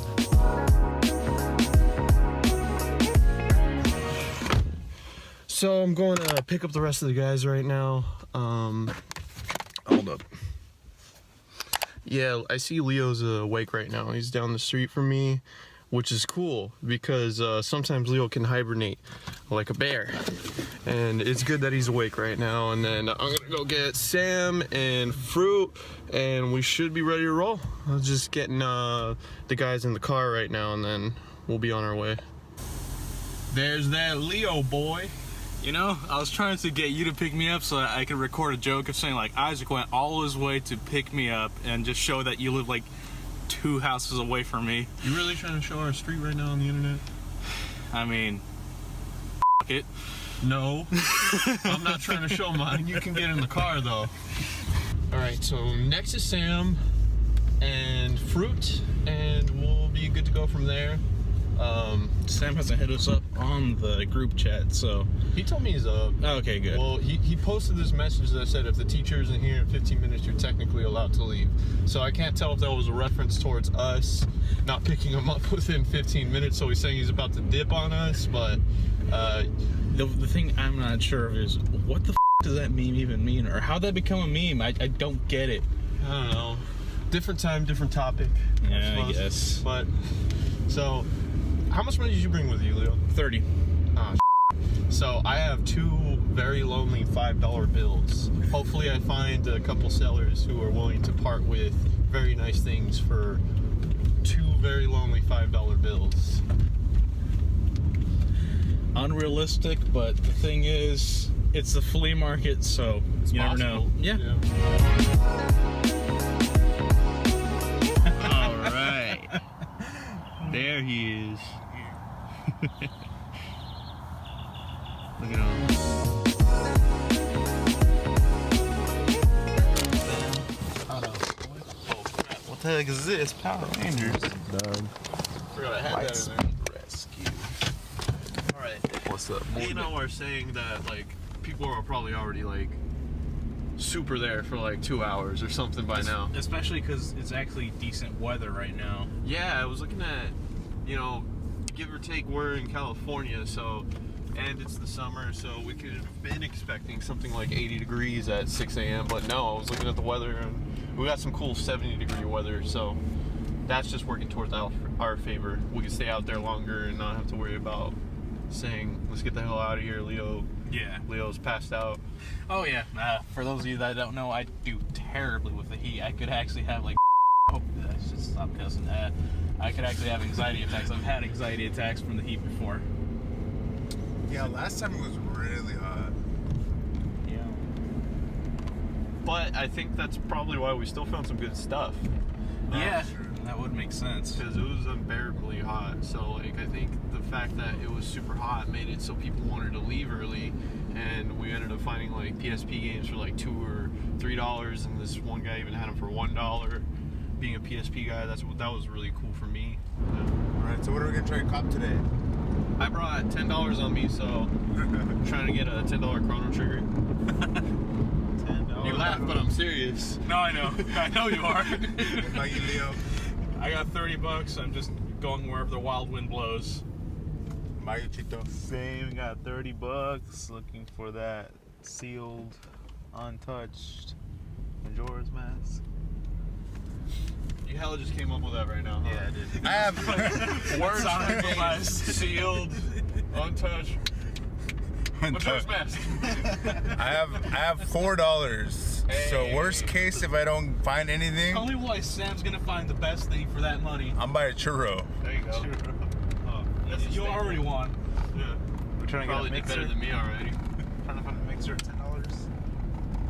So I'm going to pick up the rest of the guys right now. Hold up. Yeah, I see Leo's awake right now. He's down the street from me. which is cool because sometimes Leo can hibernate like a bear. And it's good that he's awake right now. And then I'm gonna go get Sam and Fruit, and we should be ready to roll. I'm just getting the guys in the car right now, and then we'll be on our way. There's that Leo boy. You know, I was trying to get you to pick me up so that I could record a joke of saying like Isaac went all his way to pick me up and just show that you live like 2 houses away from me. You really trying to show our street right now on the internet? I mean, it. No, I'm not trying to show mine. You can get in the car though. All right, so next is Sam and Fruit, and we'll be good to go from there. Sam hasn't hit us up on the group chat, so he told me he's up. Okay, good. Well, he posted this message that said if the teacher isn't here in 15 minutes, you're technically allowed to leave. So I can't tell if that was a reference towards us not picking him up within 15 minutes. So he's saying he's about to dip on us, but the thing I'm not sure of is what the does that meme even mean, or how'd that become a meme? I don't get it. I don't know. Different time, different topic. Yeah, I guess. But so, how much money did you bring with you, Leo? 30. Oh, so I have 2 very lonely $5 bills. Hopefully, I find a couple sellers who are willing to part with very nice things for 2 very lonely $5 bills. Unrealistic, but the thing is, it's the flea market, so it's you possible. never know. Yeah. All right. There he is. Look at him. What the heck is this? Power Rangers. Forgot I had that in there. Rescue. Alright. What's up? You know, we're saying that like people are probably already like super there for like 2 hours or something by now. Especially because it's actually decent weather right now. Yeah, I was looking at, you know, give or take, we're in California, so, and it's the summer, so we could have been expecting something like 80 degrees at 6 a.m. But no, I was looking at the weather and we got some cool 70-degree weather, so that's just working towards our favor. We can stay out there longer and not have to worry about saying, let's get the hell out of here, Leo. Yeah. Leo's passed out. Oh yeah. For those of you that don't know, I do terribly with the heat. I could actually have like, oh, I should stop cussing. I could actually have anxiety attacks. I've had anxiety attacks from the heat before. Yeah, last time it was really hot. Yeah. But I think that's probably why we still found some good stuff. Yeah, that would make sense. Because it was unbearably hot. So, like, I think the fact that it was super hot made it so people wanted to leave early. And we ended up finding, like, PSP games for, like, $2 or $3. And this one guy even had them for $1. Being a PSP guy, that was really cool for me. Alright, so what are we going to try to cop today? I brought $10 on me, so I'm trying to get a $10 Chrono Trigger. $10. You laugh, but I'm serious. No, I know. I know you are. What about you, Leo? I got $30. I'm just going wherever the wild wind blows. Mario Chito. Same, got $30. Looking for that sealed, untouched Majora's Mask. You hella just came up with that right now, huh? Yeah, I did. I have words for games. Sealed, untouched. Majora's Mask. I have $4. Hey. So worst case, if I don't find anything, Tell me why Sam's gonna find the best thing for that money. I'm buying a churro. There you go. You already won. Yeah. We're trying to Probably get a did better mixer. than me already. Trying to find a mixer at $10.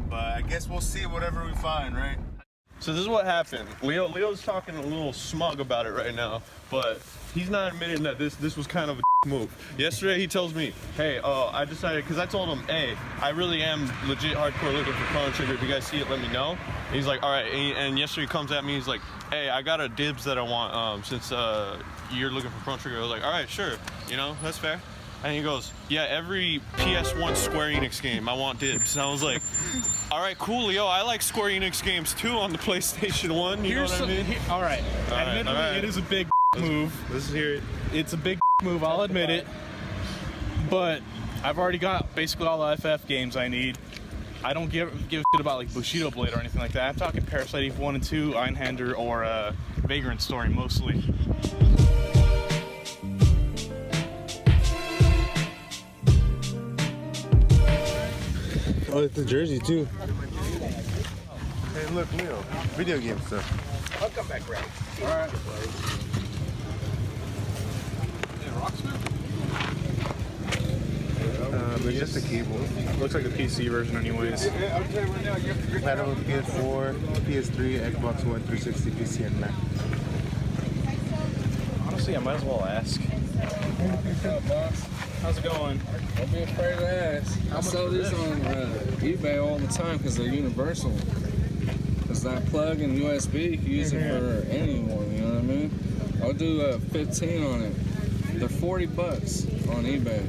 But I guess we'll see whatever we find, right? So this is what happened. Leo's talking a little smug about it right now, but he's not admitting that this was kind of a move. Yesterday he tells me, hey, I decided, because I told him, hey, I really am legit hardcore looking for Chrono Trigger. If you guys see it, let me know. And he's like, all right. And yesterday he comes at me, he's like, hey, I got a dibs that I want since you're looking for Chrono Trigger. I was like, all right, sure. You know, that's fair. And he goes, yeah, every PS1 Square Enix game, I want dibs. And I was like, all right, cool, Leo. I like Square Enix games too on the PlayStation 1. You know what I mean? All right. Admittedly, it is a big move. Let's hear it. It's a big move, I'll admit it. But I've already got basically all the FF games I need. I don't give a shit about like Bushido Blade or anything like that. I'm talking Parasite Eve 1 and 2, Einhander, or Vagrant Story mostly. Oh, it's the jersey too. Hey, look, Leo. Video game stuff. I'll come back right. Alright. It's just a cable. Looks like the PC version, anyways. Compatible with PS4, PS3, Xbox One, 360, PC, and Mac. Honestly, I might as well ask. What's up, boss? How's it going? Don't be afraid to ask. I sell this on eBay all the time because they're universal. It's that plug and USB. You can use it for anyone, you know what I mean? I'll do 15 on it. They're $40 on eBay.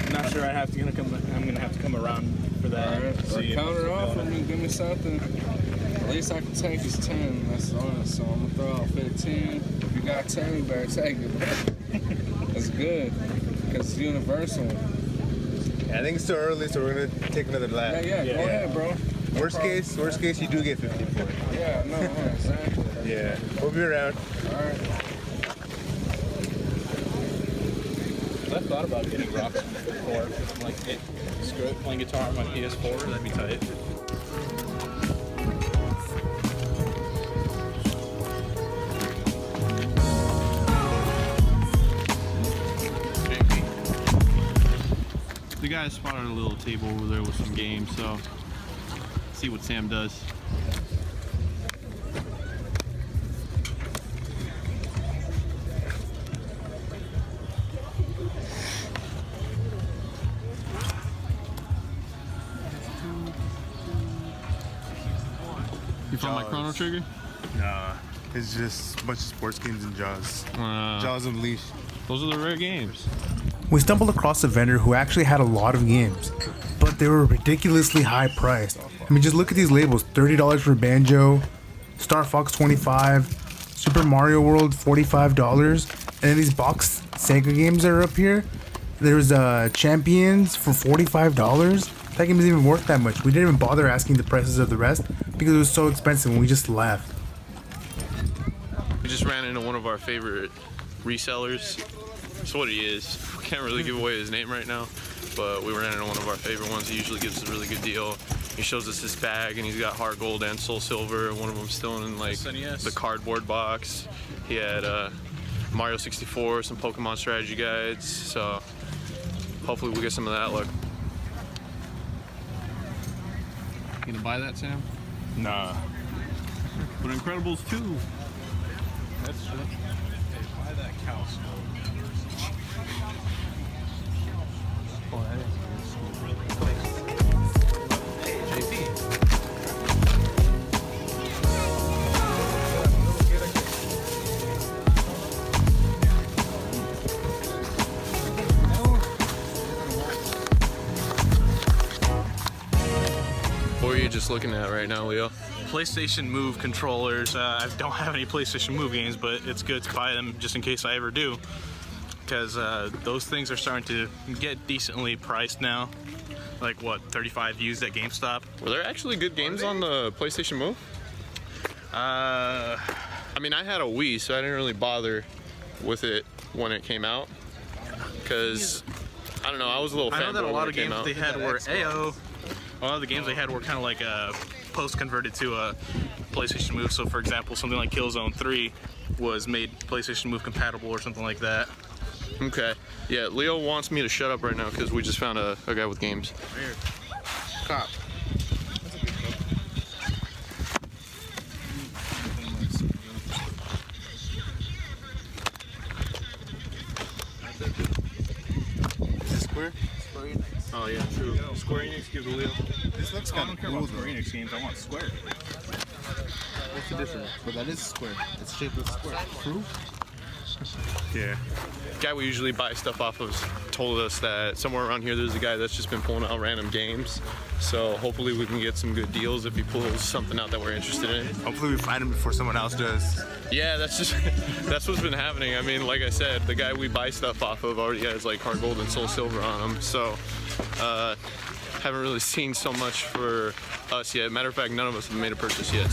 I'm not sure I'm gonna have to come around for that. All right. See Count it off and give me something. At least I can take is 10. That's honest. So I'm gonna throw out 15. If you got 10, you better take it. That's good because it's universal. Yeah, I think it's too early, so we're gonna take another lap. Yeah, go ahead, bro. Worst case, you do get 50 for it. Yeah, no, exactly. Yeah, we'll be around. All right. I thought about getting rocks before, like screw it, playing guitar on my PS4, that'd be tight. The guy spotted a little table over there with some games, so see what Sam does. You found my Chrono Trigger? Nah, it's just a bunch of sports games and Jaws. Jaws Unleashed. Those are the rare games. We stumbled across a vendor who actually had a lot of games, but they were ridiculously high priced. I mean, just look at these labels: $30 for Banjo, Star Fox 25, Super Mario World $45, and then these box Sega games that are up here. There's Champions for $45. That game isn't even worth that much. We didn't even bother asking the prices of the rest because it was so expensive and we just left. We just ran into one of our favorite resellers. That's what he is. We can't really give away his name right now, but we ran into one of our favorite ones. He usually gives us a really good deal. He shows us his bag and he's got hard gold and soul silver. One of them still in like the cardboard box. He had Mario 64, some Pokemon strategy guides. So hopefully we'll get some of that luck. You gonna buy that, Sam? Nah. But Incredibles 2. That's true. Hey, buy that cow skull. Oh, that is What are you just looking at right now, Leo? PlayStation Move controllers. I don't have any PlayStation Move games, but it's good to buy them just in case I ever do. Because those things are starting to get decently priced now. Like what, 35 used at GameStop? Were there actually good games on the PlayStation Move? I mean, I had a Wii, so I didn't really bother with it when it came out. Because, I don't know, I was a little fanboy. I know that a lot of games out. they had were AO. A lot of the games they had were kind of like post-converted to a PlayStation Move. So for example, something like Killzone 3 was made PlayStation Move compatible or something like that. Okay. Yeah, Leo wants me to shut up right now because we just found a guy with games. Weird. Cop. That's a good book. Is it Square? Oh yeah, true. Square Enix gives a Leo. This looks kind of cool. I don't care about Square Enix games, I want Square. What's the difference? But that is Square. It's shaped with Square. True? Yeah. The guy we usually buy stuff off of told us that somewhere around here there's a guy that's just been pulling out random games. So hopefully we can get some good deals if he pulls something out that we're interested in. Hopefully we find him before someone else does. Yeah, that's what's been happening. I mean, like I said, the guy we buy stuff off of already has like hard gold and soul silver on him. So haven't really seen so much for us yet. Matter of fact, none of us have made a purchase yet.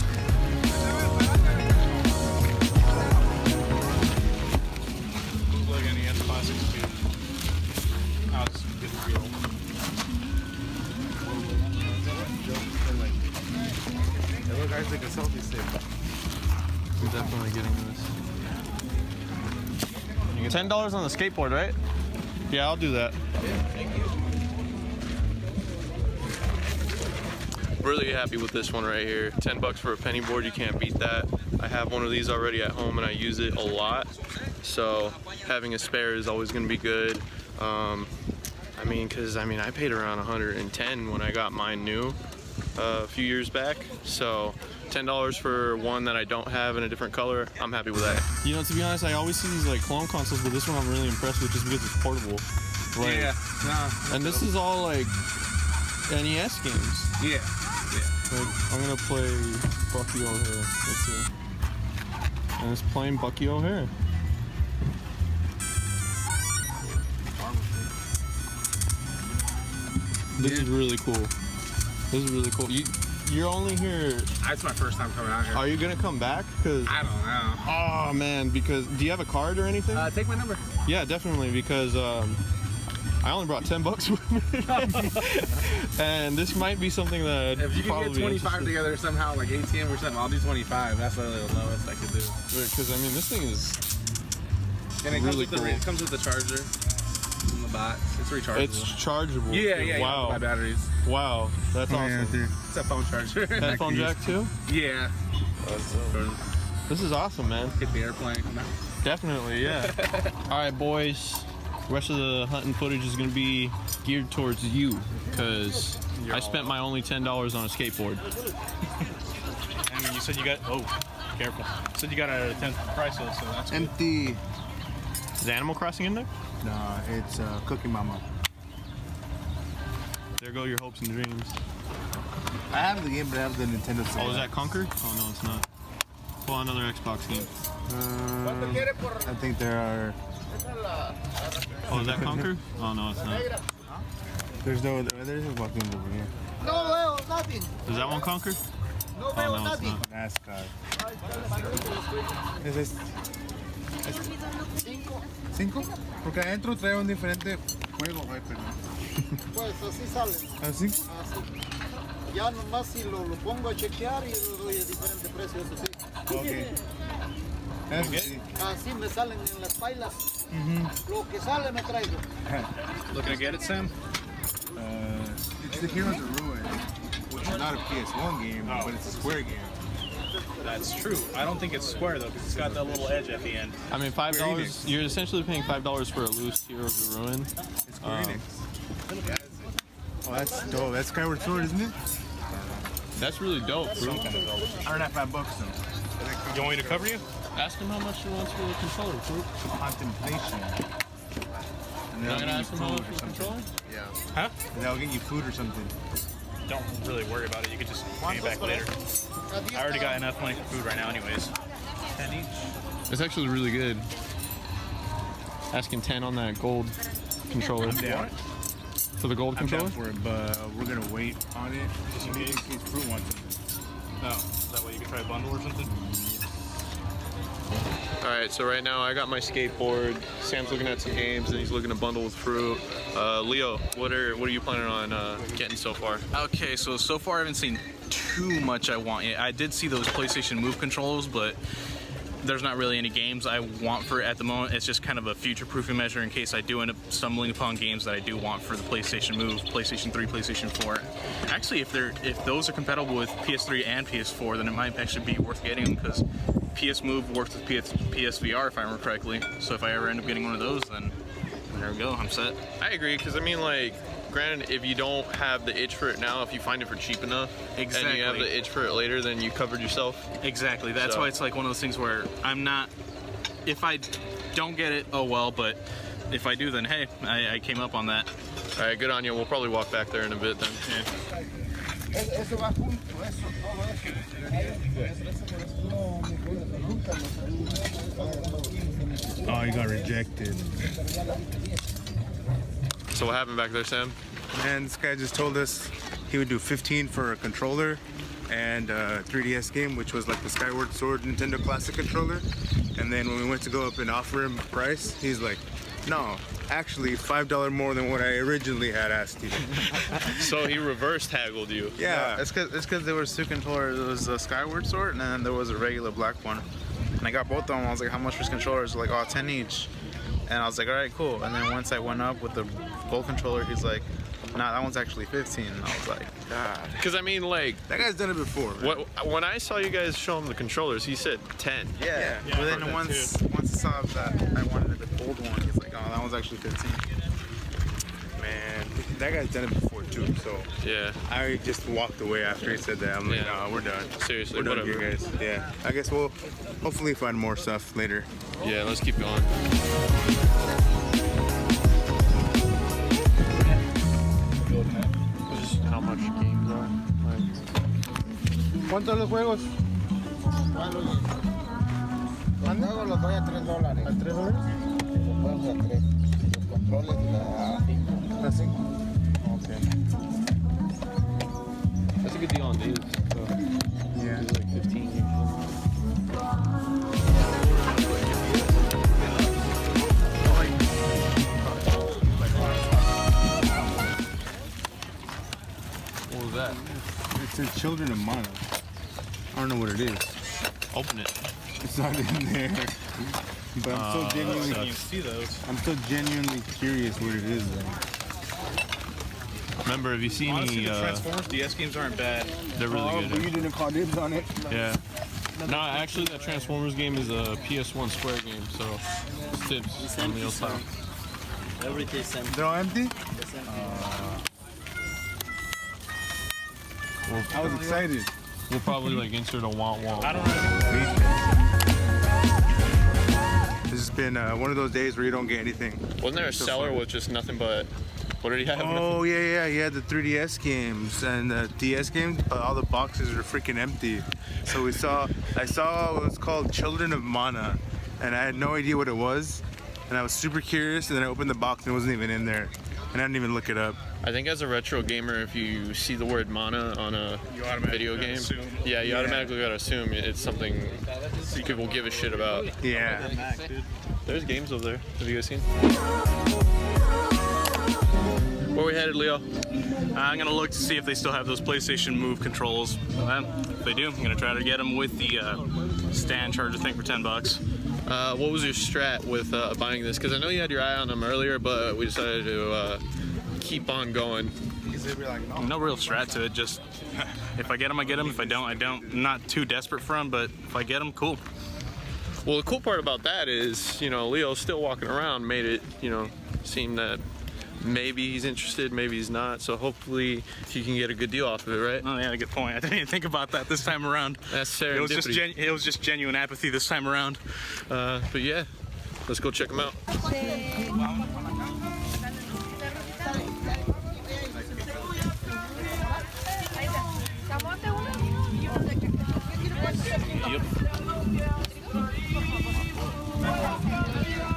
Like any other classics, I'll just Car's like a selfie stick. We're definitely getting this. $10 on the skateboard, right? Yeah, I'll do that. Really happy with this one right here. $10 for a penny board, you can't beat that. I have one of these already at home and I use it a lot. So having a spare is always gonna be good. I paid around 110 when I got mine new a few years back. So $10 for one that I don't have in a different color, I'm happy with that. You know, to be honest, I always see these like clone consoles, but this one I'm really impressed with just because it's portable. Like, Yeah, and this is all like NES games. Yeah. Like, I'm gonna play Bucky O'Hare. Let's see. And it's playing Bucky O'Hare. This is really cool. This is really cool. You're only here. That's my first time coming out here. Are you gonna come back? Cause I don't know. Oh man, because do you have a card or anything? Take my number. Yeah, definitely. Because I only brought $10 with me, and this might be something that If you can probably get 25 together somehow, like ATM or something, I'll do 25. That's literally the lowest I could do. Because I mean, this thing is And it really comes with it comes with the charger in the box. It's rechargeable. It's chargeable. Yeah. Wow. My batteries. Wow, that's awesome. It's a phone charger. Headphone jack too? Yeah. This is awesome, man. Hit the airplane. Definitely, yeah. All right, boys. The rest of the hunting footage is going to be geared towards you because I spent my only $10 on a skateboard. I mean, you said you got. Oh, careful. You said you got a 10th price though, so that's good. Empty. Is Animal Crossing in there? No, it's Cookie Mama. There go your hopes and dreams. I have the game, but I have the Nintendo Switch. Oh, is that Conquer? Oh, no, it's not. Pull another Xbox game. I think there are. Oh, is that Conquer? Oh, no, it's not. There's no. There's no games over here. No, nothing. Is that one Conquer? No, Oh, no, it's not. NASCAR. ¿Es este? ¿Cinco? Porque adentro trae un diferente juego, güey, pero... Pues así salen. ¿Así? Así. Ya nomás si lo pongo a chequear y le doy el diferente precio, eso sí. Ok. Eso sí. Así me salen en las pailas. Lo que sale me traigo. Looking to get it, Sam? It's the Heroes of Ruin, which is not a PS1 game, but it's a Square game. That's true. I don't think it's square though, because it's got that little edge at the end. I mean, $5. You're essentially paying $5 for a loose Heroes of Ruin. It's Square Enix. Oh, that's dope. That's Skyward Sword, isn't it? That's really dope, bro. $105 though. You want me to cover you? Ask him how much he wants for the controller, bro. Contemplation. And You're not gonna they'll ask him how much for the controller? Yeah. Huh? And they'll get you food or something. Don't really worry about it. You could just pay me back later. I already got enough money for food right now anyways. 10 each. It's actually really good. Asking 10 on that gold controller. I'm down. For the gold I'm controller? down for it, but we're gonna wait on it. Just in case Fruit wants it. Oh, is that way you could try a bundle or something? Alright, so right now I got my skateboard. Sam's looking at some games and he's looking to bundle with fruit. Leo, what are you planning on getting so far? Okay, so far I haven't seen too much I want yet. I did see those PlayStation Move controls, but there's not really any games I want for it at the moment. It's just kind of a future-proofing measure in case I do end up stumbling upon games that I do want for the PlayStation Move, PlayStation 3, PlayStation 4. Actually, if those are compatible with PS3 and PS4, then it might actually be worth getting them because PS Move works with PSVR if I remember correctly. So if I ever end up getting one of those, then there we go, I'm set. I agree, because I mean, like, granted, if you don't have the itch for it now, if you find it for cheap enough, and you have the itch for it later, then you covered yourself. Exactly. That's why it's like one of those things where I'm not. If I don't get it, oh well. But if I do, then hey, I came up on that. All right, good on you. We'll probably walk back there in a bit then. Yeah. Oh, you got rejected. So what happened back there, Sam? And this guy just told us he would do 15 for a controller and a 3DS game, which was like the Skyward Sword Nintendo Classic controller. And then when we went to go up and offer him a price, he's like, No, actually $5 more than what I originally had asked you. So he reverse haggled you. Yeah. It's because there was two controllers. There was a Skyward Sword and then there was a regular black one. And I got both of them. I was like, how much for controllers? Like, oh, 10 each. And I was like, all right, cool. And then once I went up with the gold controller, he's like, nah, that one's actually 15. And I was like, God. Because I mean, like, that guy's done it before. When I saw you guys show him the controllers, he said 10. Yeah. But then once I saw that I wanted the gold one, he's like, oh, that one's actually 15. Man, that guy's done it before too. So yeah, I just walked away after he said that. I'm like, nah, we're done. Seriously, we're done whatever. here, guys. Yeah, I guess we'll hopefully find more stuff later. Yeah, let's keep going. Just how much games are. ¿Cuántos los juegos? Los juegos los doy a $3. ¿A $3? Los juegos a 3. Los controles a 5. ¿A 5? Okay. That's a good deal on these. So yeah. These are like 15 usually. What was that? It says Children of Mana. I don't know what it is. Open it. It's not in there. But I'm so genuinely. You see those? I'm so genuinely curious what it is though. Remember, if you see Honestly, any, the Transformers DS games aren't bad. They're really good. But you didn't call dibs on it. Yeah. No, actually, that Transformers game is a PS1 Square game, so it's tips on Leo's time. They're all empty? I was excited. We'll probably like insert a want. I don't know. This has been one of those days where you don't get anything. Wasn't there a seller with just nothing but, what did he have? Oh yeah, he had the 3DS games and the DS games, but all the boxes are freaking empty. So I saw what was called Children of Mana, and I had no idea what it was, and I was super curious, and then I opened the box and it wasn't even in there, and I didn't even look it up. I think as a retro gamer, if you see the word mana on a video game, you automatically gotta assume it's something people give a shit about. Yeah. There's games over there. Have you guys seen? Where we headed, Leo? I'm gonna look to see if they still have those PlayStation Move controls. If they do, I'm gonna try to get them with the stand charger thing for $10. What was your strat with buying this? Because I know you had your eye on them earlier, but we decided to keep on going. No real strat to it. Just if I get them, I get them. If I don't, I don't. I'm not too desperate for them, but if I get them, cool. Well, the cool part about that is, Leo's still walking around, made it, seem that maybe he's interested, maybe he's not. So hopefully you can get a good deal off of it, right? Oh yeah, good point. I didn't even think about that this time around. That's serendipity. It was just genuine apathy this time around. But yeah, let's go check them out. Yep.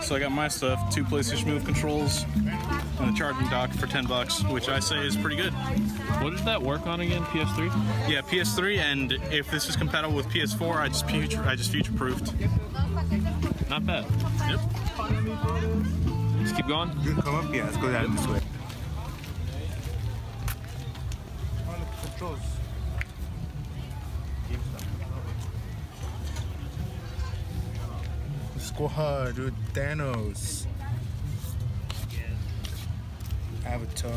So I got my stuff, 2 PlayStation Move controls and a charging dock for $10, which I say is pretty good. What does that work on again? PS3? Yeah, PS3, and if this is compatible with PS4, I just future-proofed. Not bad. Yep. Let's keep going. You can come up, yeah. Let's go down this way. Controls. Squad with Thanos. Avatar.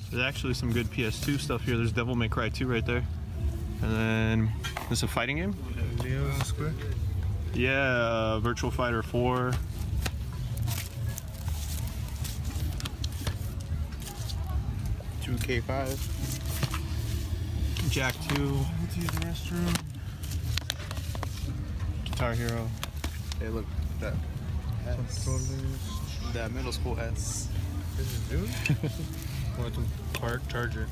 There's actually some good PS2 stuff here. There's Devil May Cry 2 right there. And then, this is a fighting game? Leo Square? Yeah, Virtual Fighter 4. K5. Jack 2. To the restroom. Guitar Hero. Hey, look, that that middle school has. This is new? Quantum Park Charger.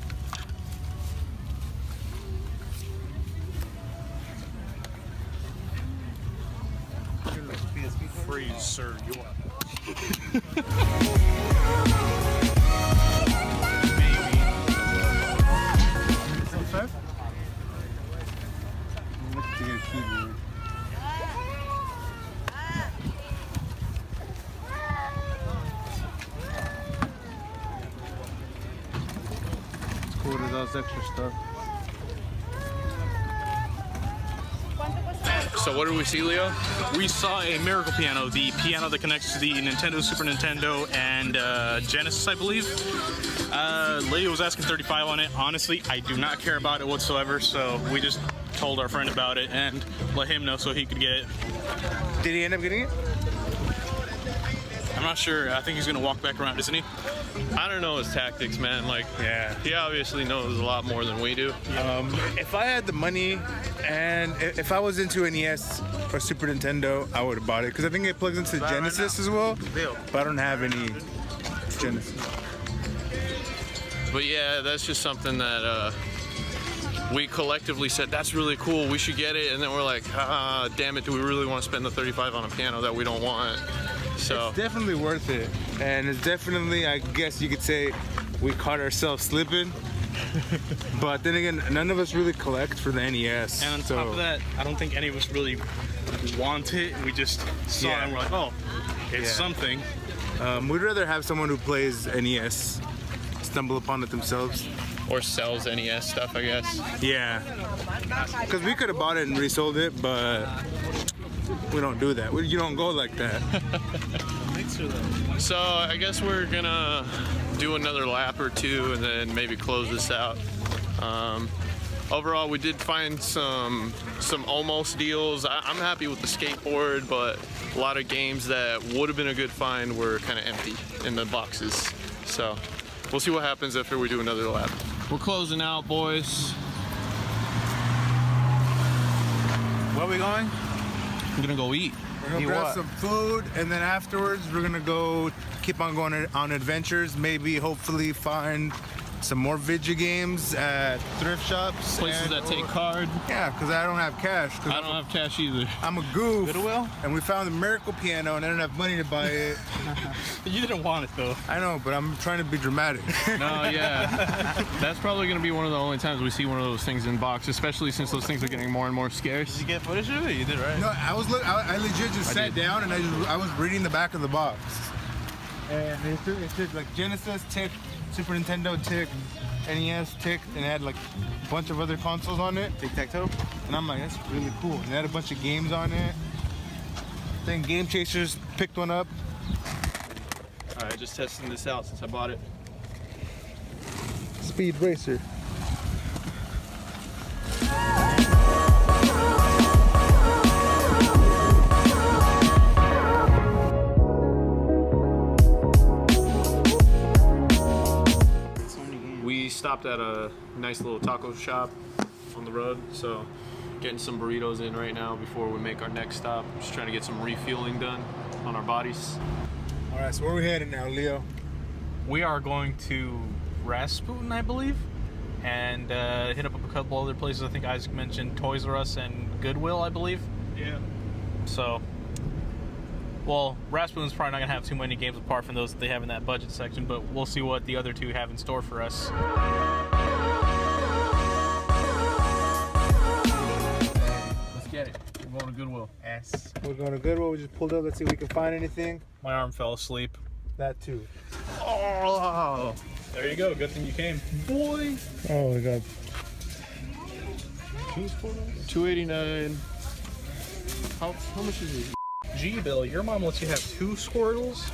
Freeze, sir. You are. cool with all this extra stuff. So what did we see, Leo? We saw a miracle piano, the piano that connects to the Nintendo, Super Nintendo, and Genesis, I believe. Leo was asking $35 on it. Honestly, I do not care about it whatsoever, so we just told our friend about it and let him know so he could get it. Did he end up getting it? I'm not sure. I think he's gonna walk back around, isn't he? I don't know his tactics, man. Like, yeah, he obviously knows a lot more than we do. If I had the money and if I was into NES or Super Nintendo, I would have bought it because I think it plugs into Genesis as well. But I don't have any Genesis. But yeah, that's just something that we collectively said, that's really cool, we should get it. And then we're like, ah, damn it, do we really want to spend the $35 on a piano that we don't want? So it's definitely worth it. And it's definitely, I guess you could say, we caught ourselves slipping. But then again, none of us really collect for the NES. And on top of that, I don't think any of us really want it. We just saw it and we're like, oh, it's something. We'd rather have someone who plays NES stumble upon it themselves. Or sells NES stuff, I guess. Yeah. Because we could have bought it and resold it, but we don't do that. You don't go like that. So I guess we're gonna do another lap or two and then maybe close this out. Overall, we did find some almost deals. I'm happy with the skateboard, but a lot of games that would have been a good find were kind of empty in the boxes. So we'll see what happens after we do another lap. We're closing out, boys. Where are we going? We're gonna go eat. We're gonna grab some food, and then afterwards we're gonna go keep on going on adventures. Maybe, hopefully, find some more video games at thrift shops. Places that take card. Yeah, because I don't have cash. I don't have cash either. I'm a goof. Goodwill? And we found the miracle piano, and I didn't have money to buy it. You didn't want it though. I know, but I'm trying to be dramatic. No, yeah. That's probably gonna be one of the only times we see one of those things in box, especially since those things are getting more and more scarce. Did you get footage of it? You did, right? No, I legit just sat down and I was reading the back of the box. And it said like Genesis ticked, Super Nintendo ticked, NES ticked, and it had like a bunch of other consoles on it. Tic-tac-toe. And I'm like, that's really cool. And it had a bunch of games on it. Then Game Chasers picked one up. Alright, just testing this out since I bought it. Speed Racer. We stopped at a nice little taco shop on the road, so getting some burritos in right now before we make our next stop. Just trying to get some refueling done on our bodies. All right, so where are we headed now, Leo? We are going to Rasputin, I believe, and hit up a couple other places. I think Isaac mentioned Toys R Us and Goodwill, I believe. Yeah. So, well, Rasputin's probably not going to have too many games apart from those that they have in that budget section, but we'll see what the other two have in store for us. Let's get it. We're going to Goodwill. Yes. We're going to Goodwill. We just pulled up. Let's see if we can find anything. My arm fell asleep. That too. Oh, there you go. Good thing you came. Boy. Oh my God. $2.89. How much is it? Gee, Bill, your mom lets you have 2 Squirtles?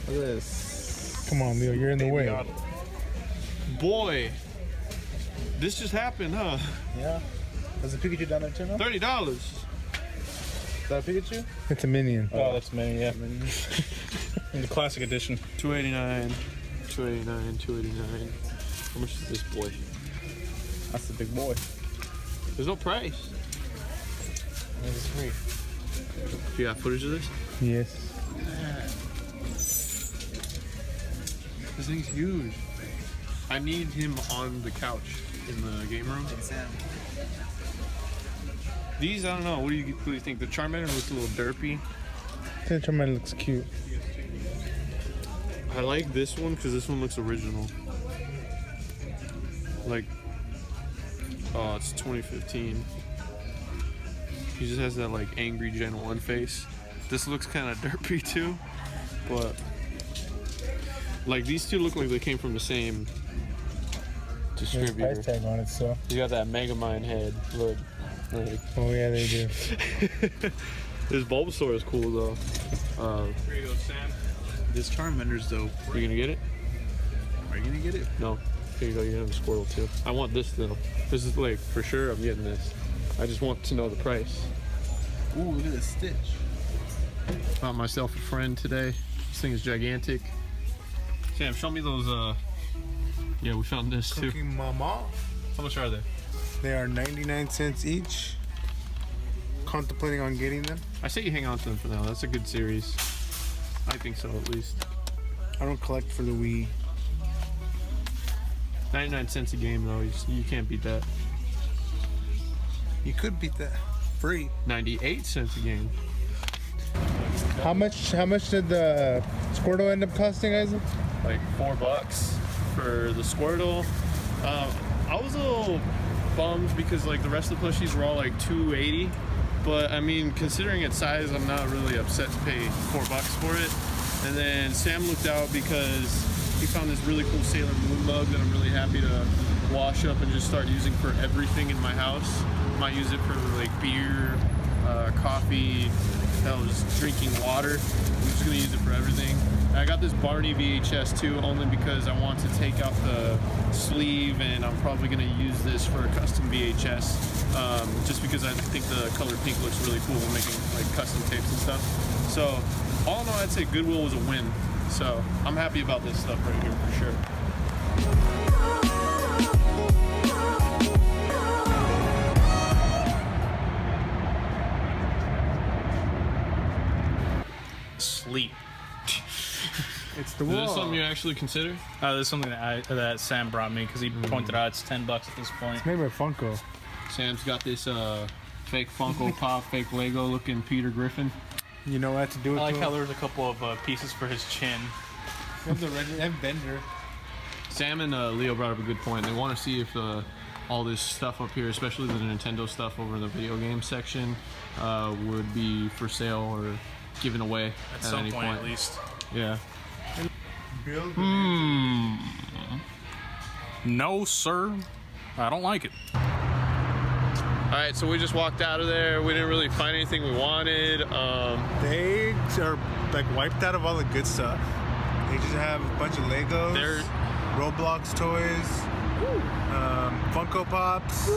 Look at this. Come on, Leo. You're in the way. Boy. This just happened, huh? Yeah. There's a Pikachu down there too, no? $30. Is that a Pikachu? It's a Minion. Oh, that's Minion, yeah. In the classic edition. $2.89. $2.89. How much is this boy? That's the big boy. There's no price. It's free. You got footage of this? Yes. This thing's huge. I need him on the couch in the game room. These, I don't know. What do you think? The Charmander looks a little derpy. I think the Charmander looks cute. I like this one because this one looks original. Like, oh, it's 2015. He just has that like angry Gen 1 face. This looks kind of derpy too, but like these two look like they came from the same distributor. Price tag on it, so. You got that Megamind head. Look. Like. Oh yeah, they do. This Bulbasaur is cool though. Here you go, Sam. This Charmander's dope. You gonna get it? Are you gonna get it? No. Here you go. You have a Squirtle too. I want this though. This is like for sure. I'm getting this. I just want to know the price. Ooh, look at the Stitch. Found myself a friend today. This thing is gigantic. Sam, show me those. Yeah, we found this too. Cooking Mama. How much are they? They are 99 cents each. Contemplating on getting them. I say you hang on to them for now. That's a good series. I think so, at least. I don't collect for the Wii. 99 cents a game, though. You can't beat that. You could beat that. Free. 98 cents a game. How much did the Squirtle end up costing, Isaac? Like $4 for the Squirtle. I was a little bummed because like the rest of the plushies were all like $2.80. But I mean, considering its size, I'm not really upset to pay $4 for it. And then Sam looked out because he found this really cool Sailor Moon mug that I'm really happy to wash up and just start using for everything in my house. Might use it for like beer, coffee, hell, just drinking water. I'm just gonna use it for everything. I got this Barney VHS too, only because I want to take out the sleeve, and I'm probably gonna use this for a custom VHS, just because I think the color pink looks really cool when making like custom tapes and stuff. So all in all, I'd say Goodwill was a win. So I'm happy about this stuff right here for sure. Sleep. It's the Is wall. this something you actually consider? This is something that Sam brought me because he pointed out it's $10 at this point. It's made by Funko. Sam's got this fake Funko Pop, fake Lego looking Peter Griffin. You know what to do with I like it. how there's a couple of pieces for his chin. The red and Bender. Sam and Leo brought up a good point. They want to see if all this stuff up here, especially the Nintendo stuff over in the video game section, would be for sale or given away At some point, at least. Yeah. No, sir. I don't like it. Alright, so we just walked out of there. We didn't really find anything we wanted. They are like wiped out of all the good stuff. They just have a bunch of Legos, Roblox toys, Funko Pops,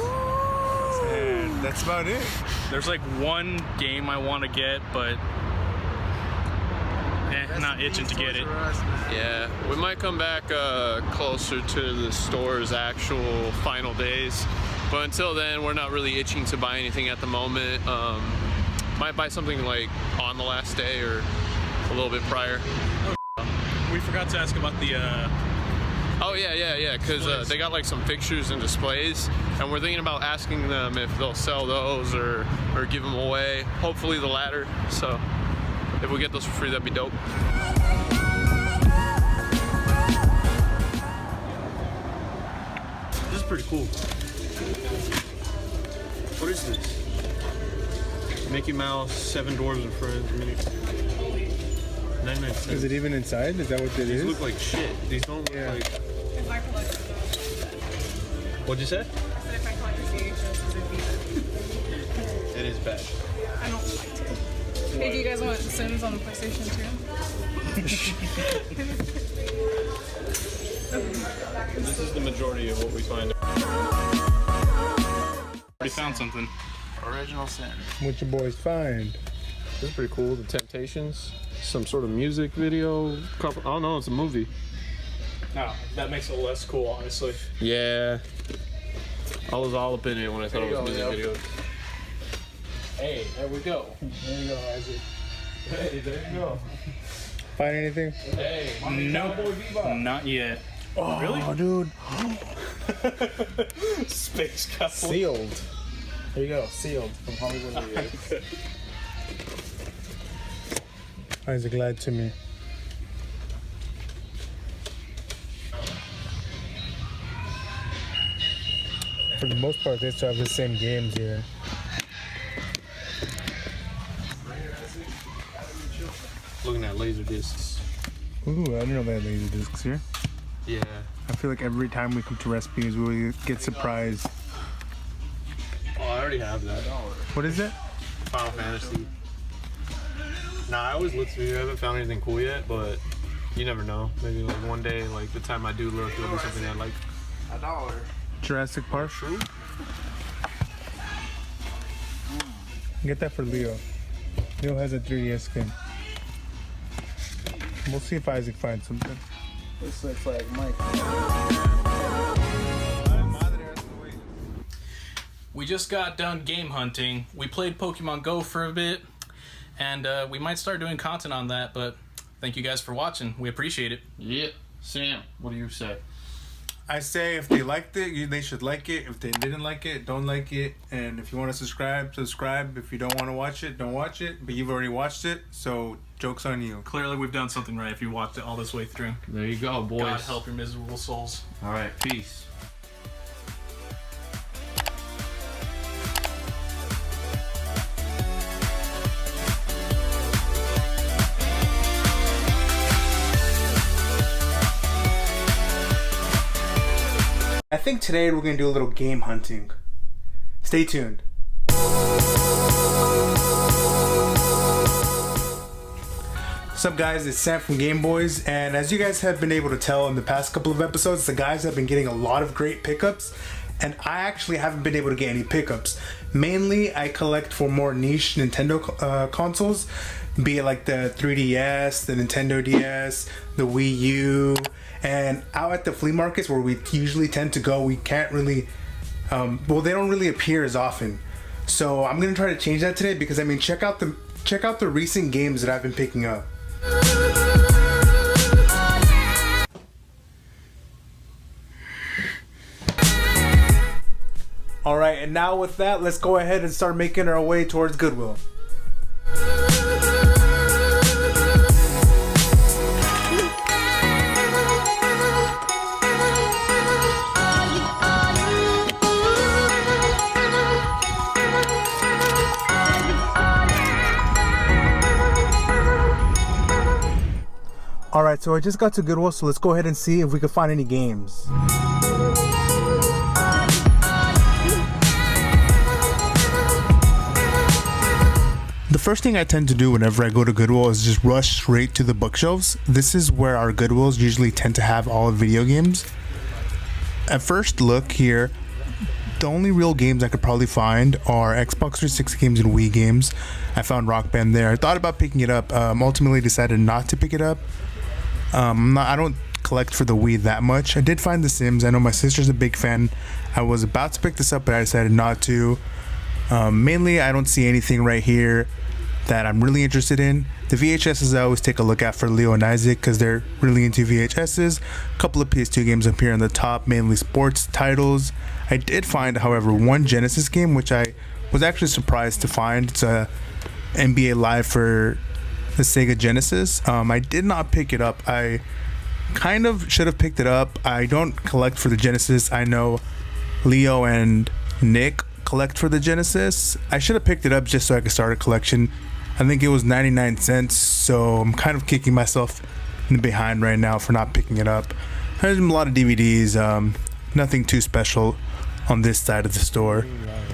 and that's about it. There's like one game I want to get, but not itching to get it. Yeah, we might come back closer to the store's actual final days. But until then, we're not really itching to buy anything at the moment. Might buy something like on the last day or a little bit prior. We forgot to ask about the... Oh yeah, because they got like some fixtures and displays, and we're thinking about asking them if they'll sell those or give them away. Hopefully the latter, so if we get those for free, that'd be dope. This is pretty cool. What is this? Mickey Mouse, Seven Dwarves and Friends mini. 99 cents. Is it even inside? Is that what it is? These look like shit. These don't look like... What'd you say? I said if I collect the VHS, It is bad. I don't like it. Hey, do you guys want The Sims on the PlayStation 2? This is the majority of what we find. We found something. Original Sin. What your boys find? This is pretty cool. The Temptations. Some sort of music video. Oh no, it's a movie. No, that makes it less cool, honestly. Yeah. I was all up in it when I thought it was music video. Hey, there we go. There you go, Isaac. Hey, there you go. Find anything? Hey, nope, not yet. Oh, really? Dude. Space Cowboy. Sealed. There you go, sealed from Hollywood Videos. Isaac lied to me. For the most part, they still have the same games here. Looking at laser discs. Ooh, I didn't know they had laser discs here. Yeah. I feel like every time we come to recipes, we get surprised. Oh, I already have that. What is it? Final Fantasy. Nah, I always look through. I haven't found anything cool yet, but you never know. Maybe like one day, like the time I do look, it'll be something I like. $1. Jurassic Park. True. Get that for Leo. Leo has a 3DS game. We'll see if Isaac finds something. This looks like Mike. We just got done game hunting. We played Pokemon Go for a bit, and we might start doing content on that, but thank you guys for watching. We appreciate it. Yep. Sam, what do you say? I say if they liked it, they should like it. If they didn't like it, don't like it. And if you want to subscribe, subscribe. If you don't want to watch it, don't watch it. But you've already watched it, so joke's on you. Clearly we've done something right if you watched it all this way through. There you go, boys. God help your miserable souls. All right, peace. I think today we're going to do a little game hunting. Stay tuned. What's up, guys? It's Sam from GameBois, and as you guys have been able to tell in the past couple of episodes, the guys have been getting a lot of great pickups, and I actually haven't been able to get any pickups. Mainly, I collect for more niche Nintendo consoles, be it like the 3DS, the Nintendo DS, the Wii U, and out at the flea markets where we usually tend to go, we can't really, well, they don't really appear as often. So I'm gonna try to change that today because I mean, check out the recent games that I've been picking up. All right, and now with that, let's go ahead and start making our way towards Goodwill. Alright, so I just got to Goodwill, so let's go ahead and see if we can find any games. The first thing I tend to do whenever I go to Goodwill is just rush straight to the bookshelves. This is where our Goodwills usually tend to have all the video games. At first look here, the only real games I could probably find are Xbox 360 games and Wii games. I found Rock Band there. I thought about picking it up, ultimately decided not to pick it up. I don't collect for the Wii that much. I did find The Sims. I know my sister's a big fan. I was about to pick this up, but I decided not to. Mainly, I don't see anything right here that I'm really interested in. The VHSs I always take a look at for Leo and Isaac because they're really into VHSs. A couple of PS2 games up here on the top, mainly sports titles. I did find, however, one Genesis game, which I was actually surprised to find. It's a NBA Live for the Sega Genesis. I did not pick it up. I kind of should have picked it up. I don't collect for the Genesis. I know Leo and Nick collect for the Genesis. I should have picked it up just so I could start a collection. I think it was 99 cents, so I'm kind of kicking myself in the behind right now for not picking it up. There's a lot of DVDs, nothing too special on this side of the store.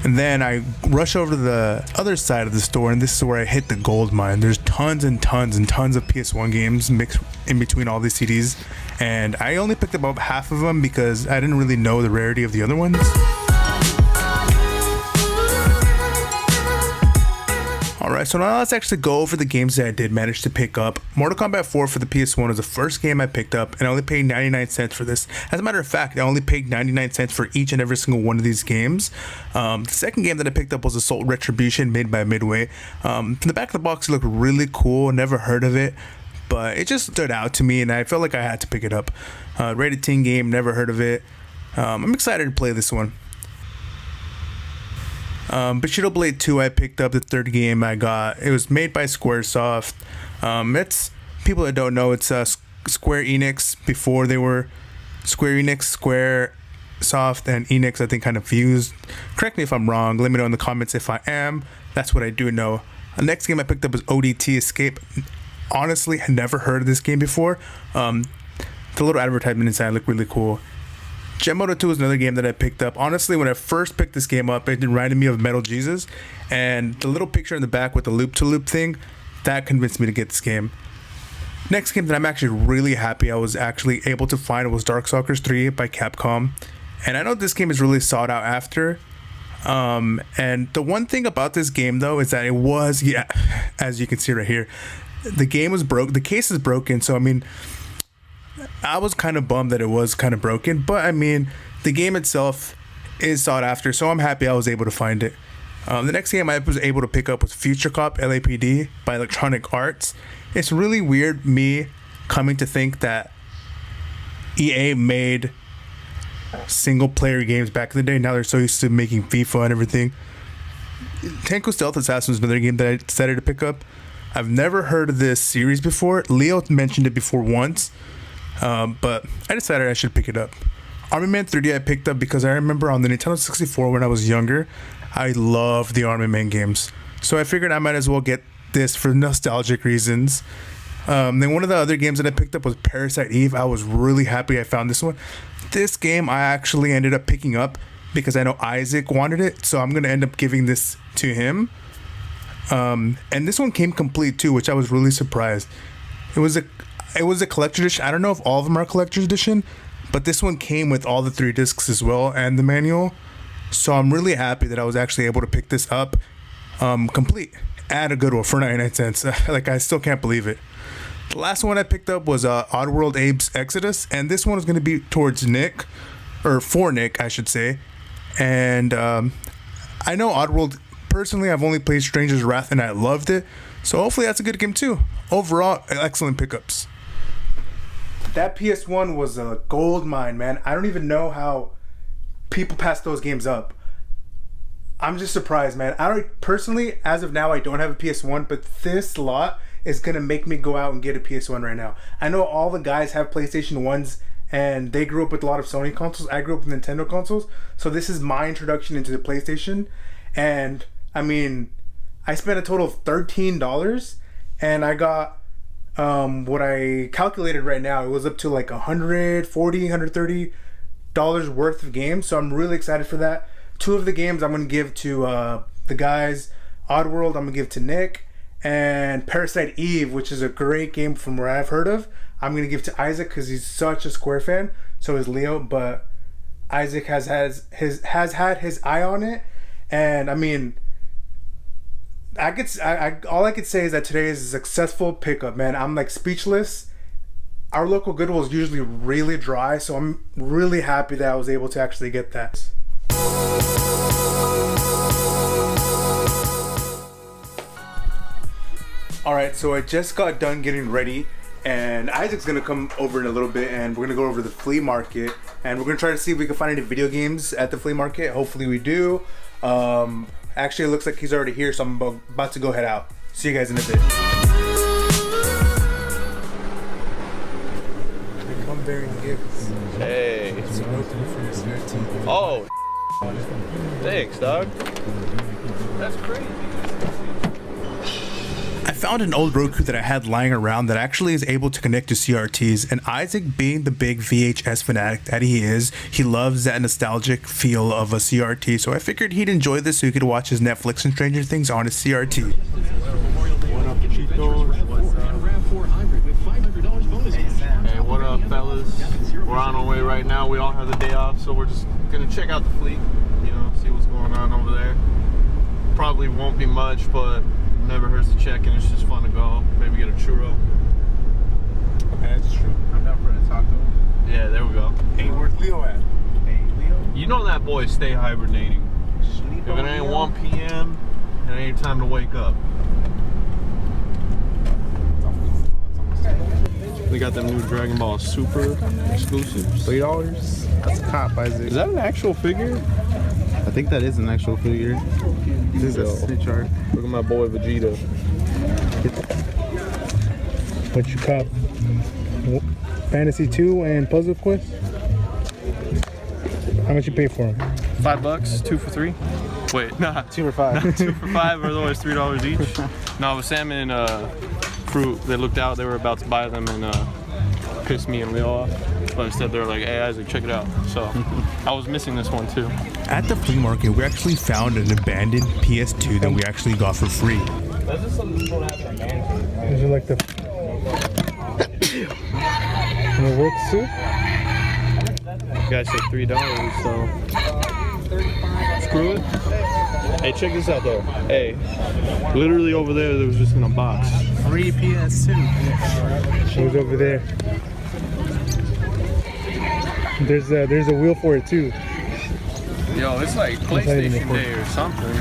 And then I rush over to the other side of the store, and this is where I hit the gold mine. There's tons and tons and tons of PS1 games mixed in between all these CDs, and I only picked up about half of them because I didn't really know the rarity of the other ones. Alright, so now let's actually go over the games that I did manage to pick up. Mortal Kombat 4 for the PS1 was the first game I picked up, and I only paid 99 cents for this. As a matter of fact, I only paid 99 cents for each and every single one of these games. The second game that I picked up was Assault Retribution, made by Midway. From the back of the box, it looked really cool. Never heard of it, but it just stood out to me, and I felt like I had to pick it up. Rated teen game, never heard of it. I'm excited to play this one. Bushido Blade 2 I picked up, the third game I got. It was made by Squaresoft. It's, people that don't know, it's Square Enix before they were Square Enix. Squaresoft and Enix I think kind of fused. Correct me if I'm wrong, let me know in the comments if I am. That's what I do know. The next game I picked up was ODT Escape. Honestly, had never heard of this game before. the little advertisement inside looked really cool. Jet Moto 2 is another game that I picked up. Honestly, when I first picked this game up, it reminded me of Metal Jesus, and the little picture in the back with the loop-to-loop thing, that convinced me to get this game. Next game that I'm actually really happy I was actually able to find was Darkstalkers 3 by Capcom. And I know this game is really sought out after. And the one thing about this game though is that it was, yeah, as you can see right here, the game was broke. The case is broken. So I mean, I was kind of bummed that it was kind of broken, but I mean, the game itself is sought after, so I'm happy I was able to find it. The next game I was able to pick up was Future Cop LAPD by Electronic Arts. It's really weird me coming to think that EA made single player games back in the day. Now they're so used to making FIFA and everything. Tenko Stealth Assassin is another game that I decided to pick up. I've never heard of this series before. Leo mentioned it before once, but I decided I should pick it up. Army Man 3D I picked up because I remember on the Nintendo 64 when I was younger, I loved the Army Man games. So I figured I might as well get this for nostalgic reasons. Then one of the other games that I picked up was Parasite Eve. I was really happy I found this one. This game I actually ended up picking up because I know Isaac wanted it, so I'm going to end up giving this to him. And this one came complete too, which I was really surprised. It was a collector's edition. I don't know if all of them are collector's edition, but this one came with all the 3 discs as well and the manual. So I'm really happy that I was actually able to pick this up complete at a good one for 99 cents. Like, I still can't believe it. The last one I picked up was Oddworld Abe's Exodus, and this one is going to be towards Nick, or for Nick, I should say. And I know Oddworld, personally, I've only played Stranger's Wrath, and I loved it. So hopefully that's a good game too. Overall, excellent pickups. That PS1 was a gold mine, man. I don't even know how people pass those games up. I'm just surprised, man. Personally, as of now, I don't have a PS1, but this lot is gonna make me go out and get a PS1 right now. I know all the guys have PlayStation 1s and they grew up with a lot of Sony consoles. I grew up with Nintendo consoles, so this is my introduction into the PlayStation. And I mean, I spent a total of $13 and I got what I calculated right now, it was up to like $140, $130 worth of games. So I'm really excited for that. 2 of the games I'm gonna give to the guys. Oddworld I'm gonna give to Nick, and Parasite Eve, which is a great game from where I've heard of, I'm gonna give to Isaac because he's such a Square fan. So is Leo, but Isaac has had his eye on it, and I mean, all I could say is that today is a successful pickup, man. I'm like speechless. Our local Goodwill is usually really dry, so I'm really happy that I was able to actually get that. Alright, so I just got done getting ready, and Isaac's gonna come over in a little bit, and we're gonna go over to the flea market, and we're gonna try to see if we can find any video games at the flea market. Hopefully we do. Actually, it looks like he's already here, so I'm about to go head out. See you guys in a bit. Come bearing gifts. Hey. Oh. Thanks, dog. That's crazy. I found an old Roku that I had lying around that actually is able to connect to CRTs, and Isaac, being the big VHS fanatic that he is, he loves that nostalgic feel of a CRT, so I figured he'd enjoy this so he could watch his Netflix and Stranger Things on his CRT. Hey, what up, fellas? We're on our way right now. We all have the day off, so we're just gonna check out the fleet, you know, see what's going on over there. Probably won't be much, but never hurts to check, and it's just fun to go. Maybe get a churro. That's true. I'm down for a taco. Yeah, there we go. Hey, where's Leo at? Hey, Leo? You know that boy stay hibernating. If it ain't 1 p.m., it ain't time to wake up. They got the new Dragon Ball Super exclusive. $3? That's a cop, Isaac. Is that an actual figure? I think that is an actual figure. This is a snitch art. Look at my boy Vegeta. What you cop? Fantasy 2 and Puzzle Quest? How much you pay for them? $5, 2 for 3. Wait, nah. 2 for 5. 2 for 5, otherwise $3 each. No, with salmon and fruit, they looked out, they were about to buy them, and pissed me and Leo off. But instead they're like, hey Isaac, check it out. So I was missing this one too. At the flea market, we actually found an abandoned PS2 that we actually got for free. That's just something people have in a man cave. These are like the... And it works too? You guys said $3, so screw it. Hey, check this out though. Hey, literally over there was just in a box. Free PS2. It was over there. There's a wheel for it too. Yo, it's like PlayStation Day or something.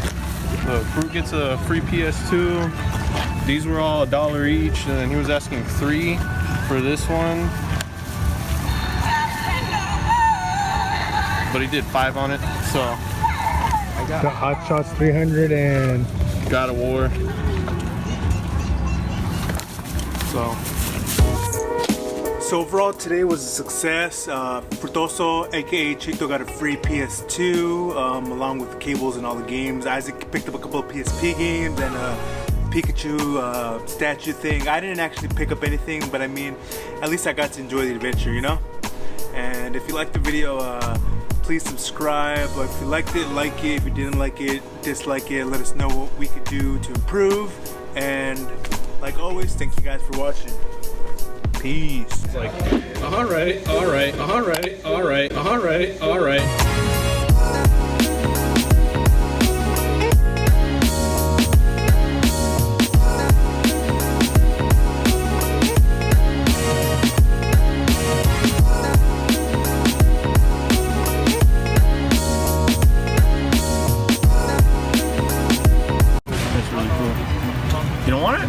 Look, Fruit gets a free PS2. These were all $1 each, and then he was asking $3 for this one. But he did $5 on it, so I got the Hot Shots 300 and God of War. So overall, today was a success. Frutoso, aka Chito, got a free PS2 along with the cables and all the games. Isaac picked up a couple of PSP games and a Pikachu statue thing. I didn't actually pick up anything, but I mean, at least I got to enjoy the adventure, you know? And if you liked the video, please subscribe. If you liked it, like it. If you didn't like it, dislike it. Let us know what we could do to improve. And like always, thank you guys for watching. Peace. It's like, alright. That's really cool. You don't want it?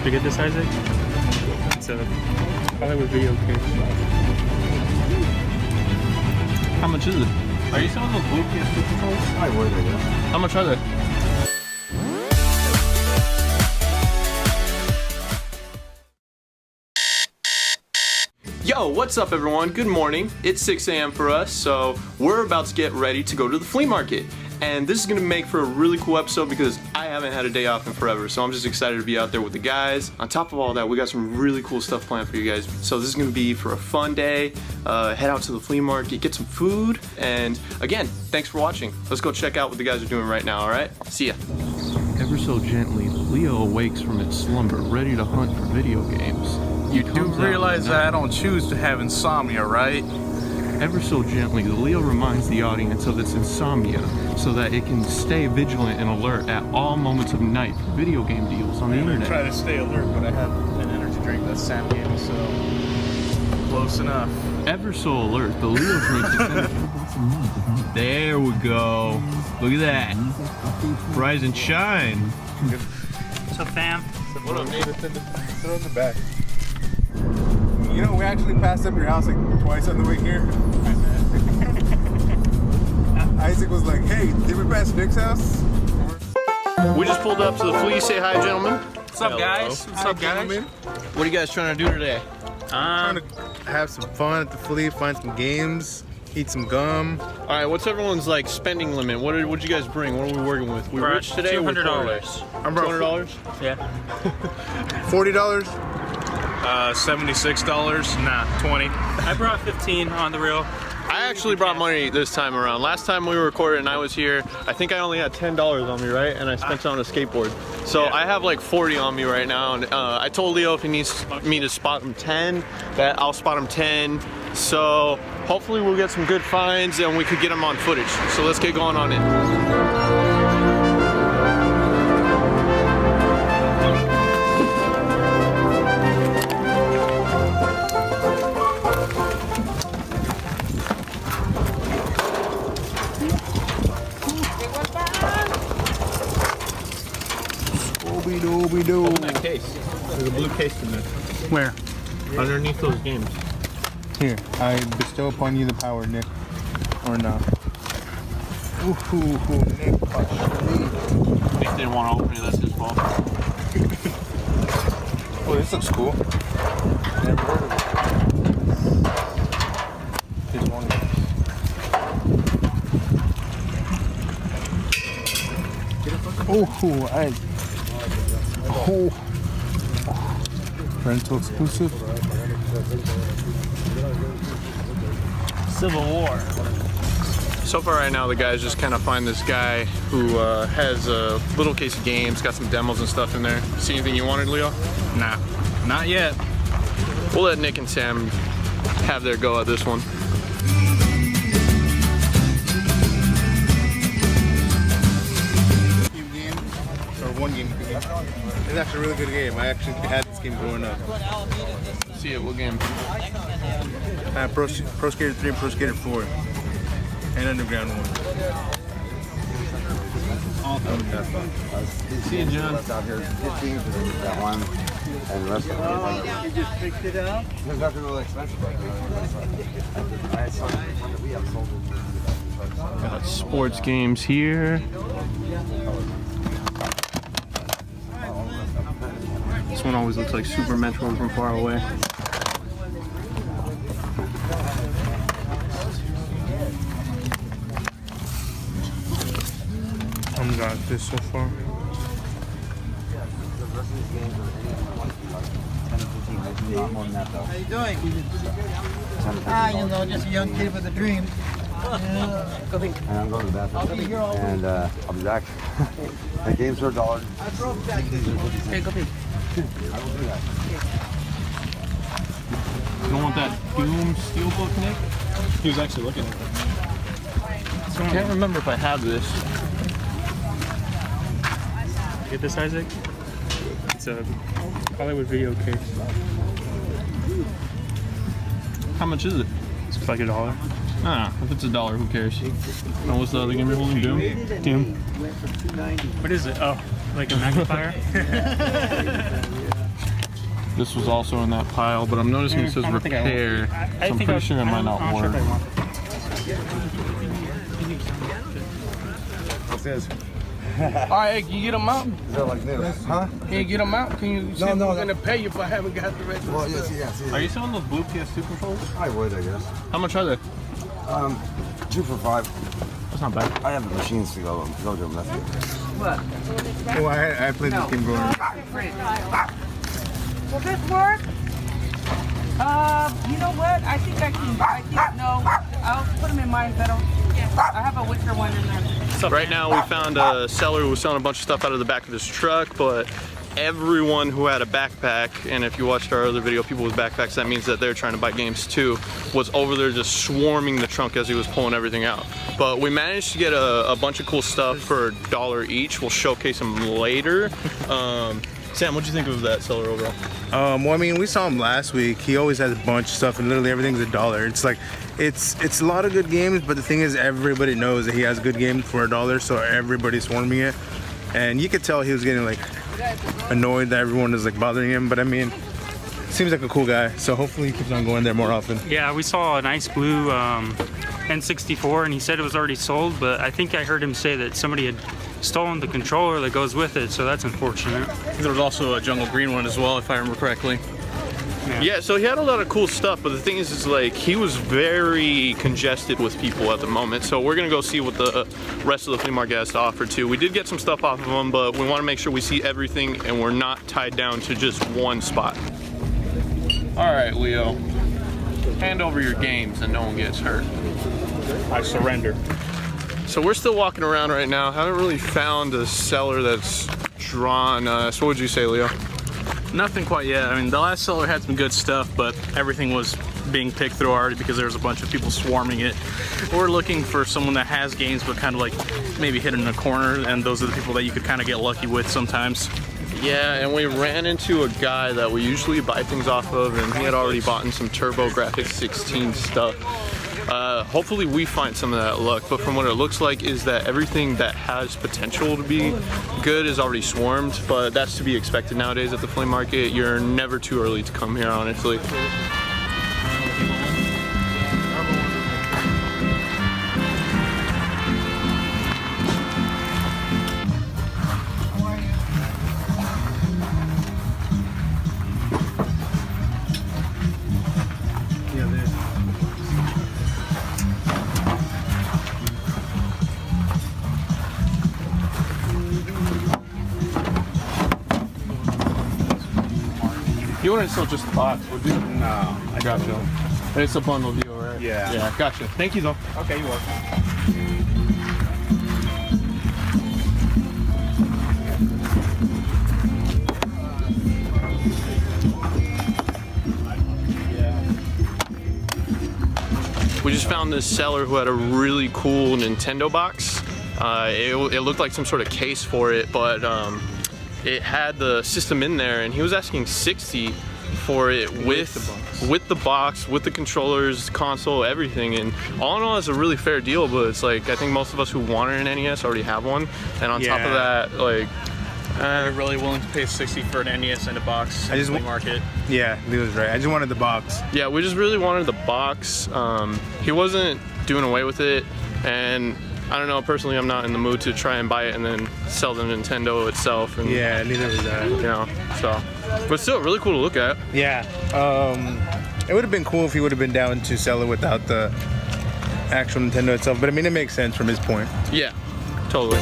Did you get this, Isaac? It's a Hollywood video game. How much is it? Are you selling those blue PS2 controllers? I would, I guess. How much are they? Yo, what's up everyone? Good morning. It's 6 a.m. for us, so we're about to get ready to go to the flea market. And this is gonna make for a really cool episode because I haven't had a day off in forever, so I'm just excited to be out there with the guys. On top of all that, we got some really cool stuff planned for you guys. So this is gonna be for a fun day. Head out to the flea market, get some food, and again, thanks for watching. Let's go check out what the guys are doing right now, all right? See ya. Ever so gently, Leo awakes from its slumber, ready to hunt for video games. You do realize that I don't choose to have insomnia, right? Ever so gently, Leo reminds the audience of its insomnia so that it can stay vigilant and alert at all moments of night for video game deals on the internet. I try to stay alert, but I have an energy drink that Sam gave me, so close enough. Ever so alert, the Leo drinks its energy. There we go. Look at that. Rise and shine. What's up, fam? What up, Nate? Throw in the back. You know, we actually passed up your house like twice on the way here. Isaac was like, hey, did we pass Nick's house? We just pulled up to the flea. Say hi, gentlemen. What's up, guys? What's up, guys? What are you guys trying to do today? Trying to have some fun at the flea, find some games, eat some gum. All right, what's everyone's like spending limit? What did you guys bring? What are we working with? We We're rich today? $200. I'm about $200? Yeah. $40. $76. Nah, 20. I brought 15 on the reel. I actually brought money this time around. Last time we recorded and I was here, I think I only had $10 on me, right? And I spent it on a skateboard. So Yeah. I have like 40 on me right now. And I told Leo if he needs me to spot him 10, that I'll spot him 10. So hopefully we'll get some good finds and we could get them on footage. So let's get going on it. Open that case. There's a blue case in there. Where? Underneath those games. Here, I bestow upon you the power, Nick. Or not. Ooh, Nick. Nick didn't want to open it, that's his fault. Oh, this looks cool. Never heard of it. Here's one. Oh, parental exclusive. Civil War. So far right now, the guys just kind of find this guy who has a little case of games, got some demos and stuff in there. See anything you wanted, Leo? Nah, not yet. We'll let Nick and Sam have their go at this one. Game, or one game. It's actually a really good game. I actually had this game growing up. See it, what game? Pro Skater 3 and Pro Skater 4. And Underground 1. See you, John. That one. And the rest of You just picked it up? There's nothing really expensive. Got sports games here. This one always looks like Super Metroid from far away. I'm got this so far. How you doing? You know, just a young kid with a dream. And I'm going to the bathroom. And I'll be back. The games are $1. Hey, go pee. I will do that. You don't want that Doom Steelbook, Nick? He was actually looking at it. I can't remember if I have this. Get this, Isaac? It's a Hollywood video case. How much is it? It's like $1. Ah, if it's $1, who cares? Oh, what's the other game you're holding? Doom? Doom. What is it? Oh, like a magnifier? This was also in that pile, but I'm noticing it says repair, so I'm pretty sure it might not work. What's this? Alright, can you get them out? Is that like this? Huh? Can you get them out? Can you see if we're gonna pay you if I haven't got the rest? Well, yes. Are you selling those blue PS2 controllers? I would, I guess. How much are they? 2 for $5. That's not bad. I have the machines to go to them. That's good. What? Oh, I played this game growing up. Will this work? You know what? I think no. I'll put them in mine, but I have a wicker one in there. Right now we found a seller who was selling a bunch of stuff out of the back of his truck, but everyone who had a backpack, and if you watched our other video, people with backpacks, that means that they're trying to buy games too, was over there just swarming the trunk as he was pulling everything out. But we managed to get a bunch of cool stuff for $1 each. We'll showcase them later. Sam, what'd you think of that seller overall? Well, I mean, we saw him last week. He always has a bunch of stuff, and literally everything's $1. It's like, it's a lot of good games, but the thing is, everybody knows that he has good games for $1, so everybody's swarming it. And you could tell he was getting like annoyed that everyone is like bothering him, but I mean, seems like a cool guy, so hopefully he keeps on going there more often. Yeah, we saw a nice blue N64, and he said it was already sold, but I think I heard him say that somebody had stolen the controller that goes with it, so that's unfortunate. There was also a jungle green one as well, if I remember correctly. Yeah, so he had a lot of cool stuff, but the thing is like he was very congested with people at the moment, so we're gonna go see what the rest of the flea market has to offer too. We did get some stuff off of him, but we want to make sure we see everything and we're not tied down to just one spot. All right, Leo, hand over your games and no one gets hurt. I surrender. So we're still walking around right now. Haven't really found a seller that's drawn us. What would you say, Leo? Nothing quite yet. I mean, the last seller had some good stuff, but everything was being picked through already because there was a bunch of people swarming it. We're looking for someone that has games, but kind of like maybe hidden in a corner, and those are the people that you could kind of get lucky with sometimes. Yeah, and we ran into a guy that we usually buy things off of, and he had already bought in some TurboGrafx 16 stuff. Hopefully we find some of that luck, but from what it looks like is that everything that has potential to be good is already swarmed, but that's to be expected nowadays at the flea market. You're never too early to come here, honestly. You wouldn't sell just the box, would you? No. I got you. It's a bundle deal, right? Yeah. Yeah, gotcha. Thank you, though. Okay, you're welcome. We just found this seller who had a really cool Nintendo box. It looked like some sort of case for it, but it had the system in there, and he was asking $60 for it with the box, with the controllers, console, everything. And all in all, it's a really fair deal. But it's like I think most of us who wanted an NES already have one, and on top of that, like. You're really willing to pay $60 for an NES and a box in the flea market. Yeah, he was right. I just wanted the box. Yeah, we just really wanted the box. He wasn't doing away with it, and I don't know, personally I'm not in the mood to try and buy it and then sell the Nintendo itself. And, yeah, neither was I. You know, so. But still, really cool to look at. Yeah. It would have been cool if he would have been down to sell it without the actual Nintendo itself, but I mean, it makes sense from his point. Yeah, totally.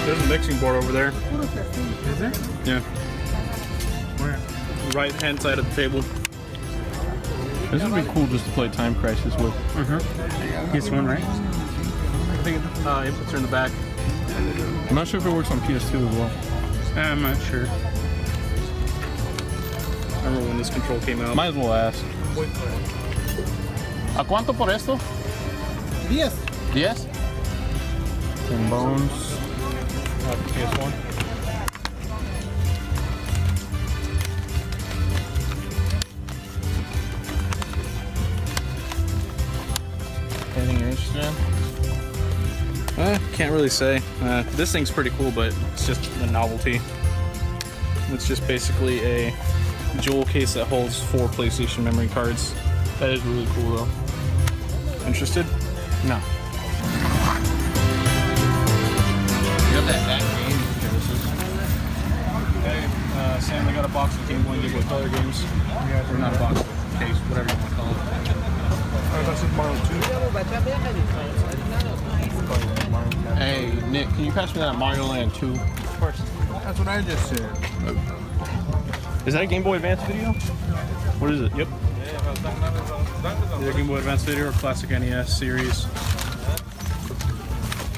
There's a mixing board over there. Is there? Yeah. Where? Right hand side of the table. This would be cool just to play Time Crisis with. This one, right? I think inputs are in the back. I'm not sure if it works on PS2 as well. I'm not sure. I remember when this control came out. Might as well ask. ¿A cuánto por esto? 10. 10? 10 bones. PS1. Anything you're interested in? Can't really say. This thing's pretty cool, but it's just a novelty. It's just basically a jewel case that holds 4 PlayStation memory cards. That is really cool, though. Interested? No. You got that game Genesis. Hey, Sam, I got a box of Game Boy and Game Boy Color games. Or not a box, but case, whatever you want to call it. Hey, Nick, can you pass me that Mario Land 2? Of course. That's what I just said. Is that a Game Boy Advance video? What is it? Yep. Either Game Boy Advance Video or Classic NES series.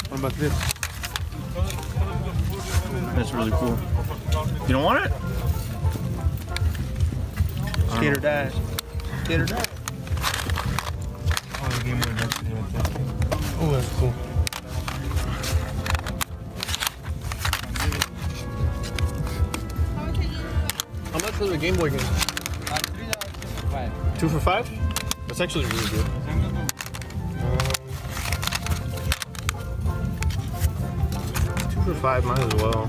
What about this? That's really cool. You don't want it? Skate or die. Skate or die. Oh, the Game Boy Advance video right there. Oh, that's cool. How much for the Game Boy game? 2 for $5? That's actually really good. 2 for $5, might as well.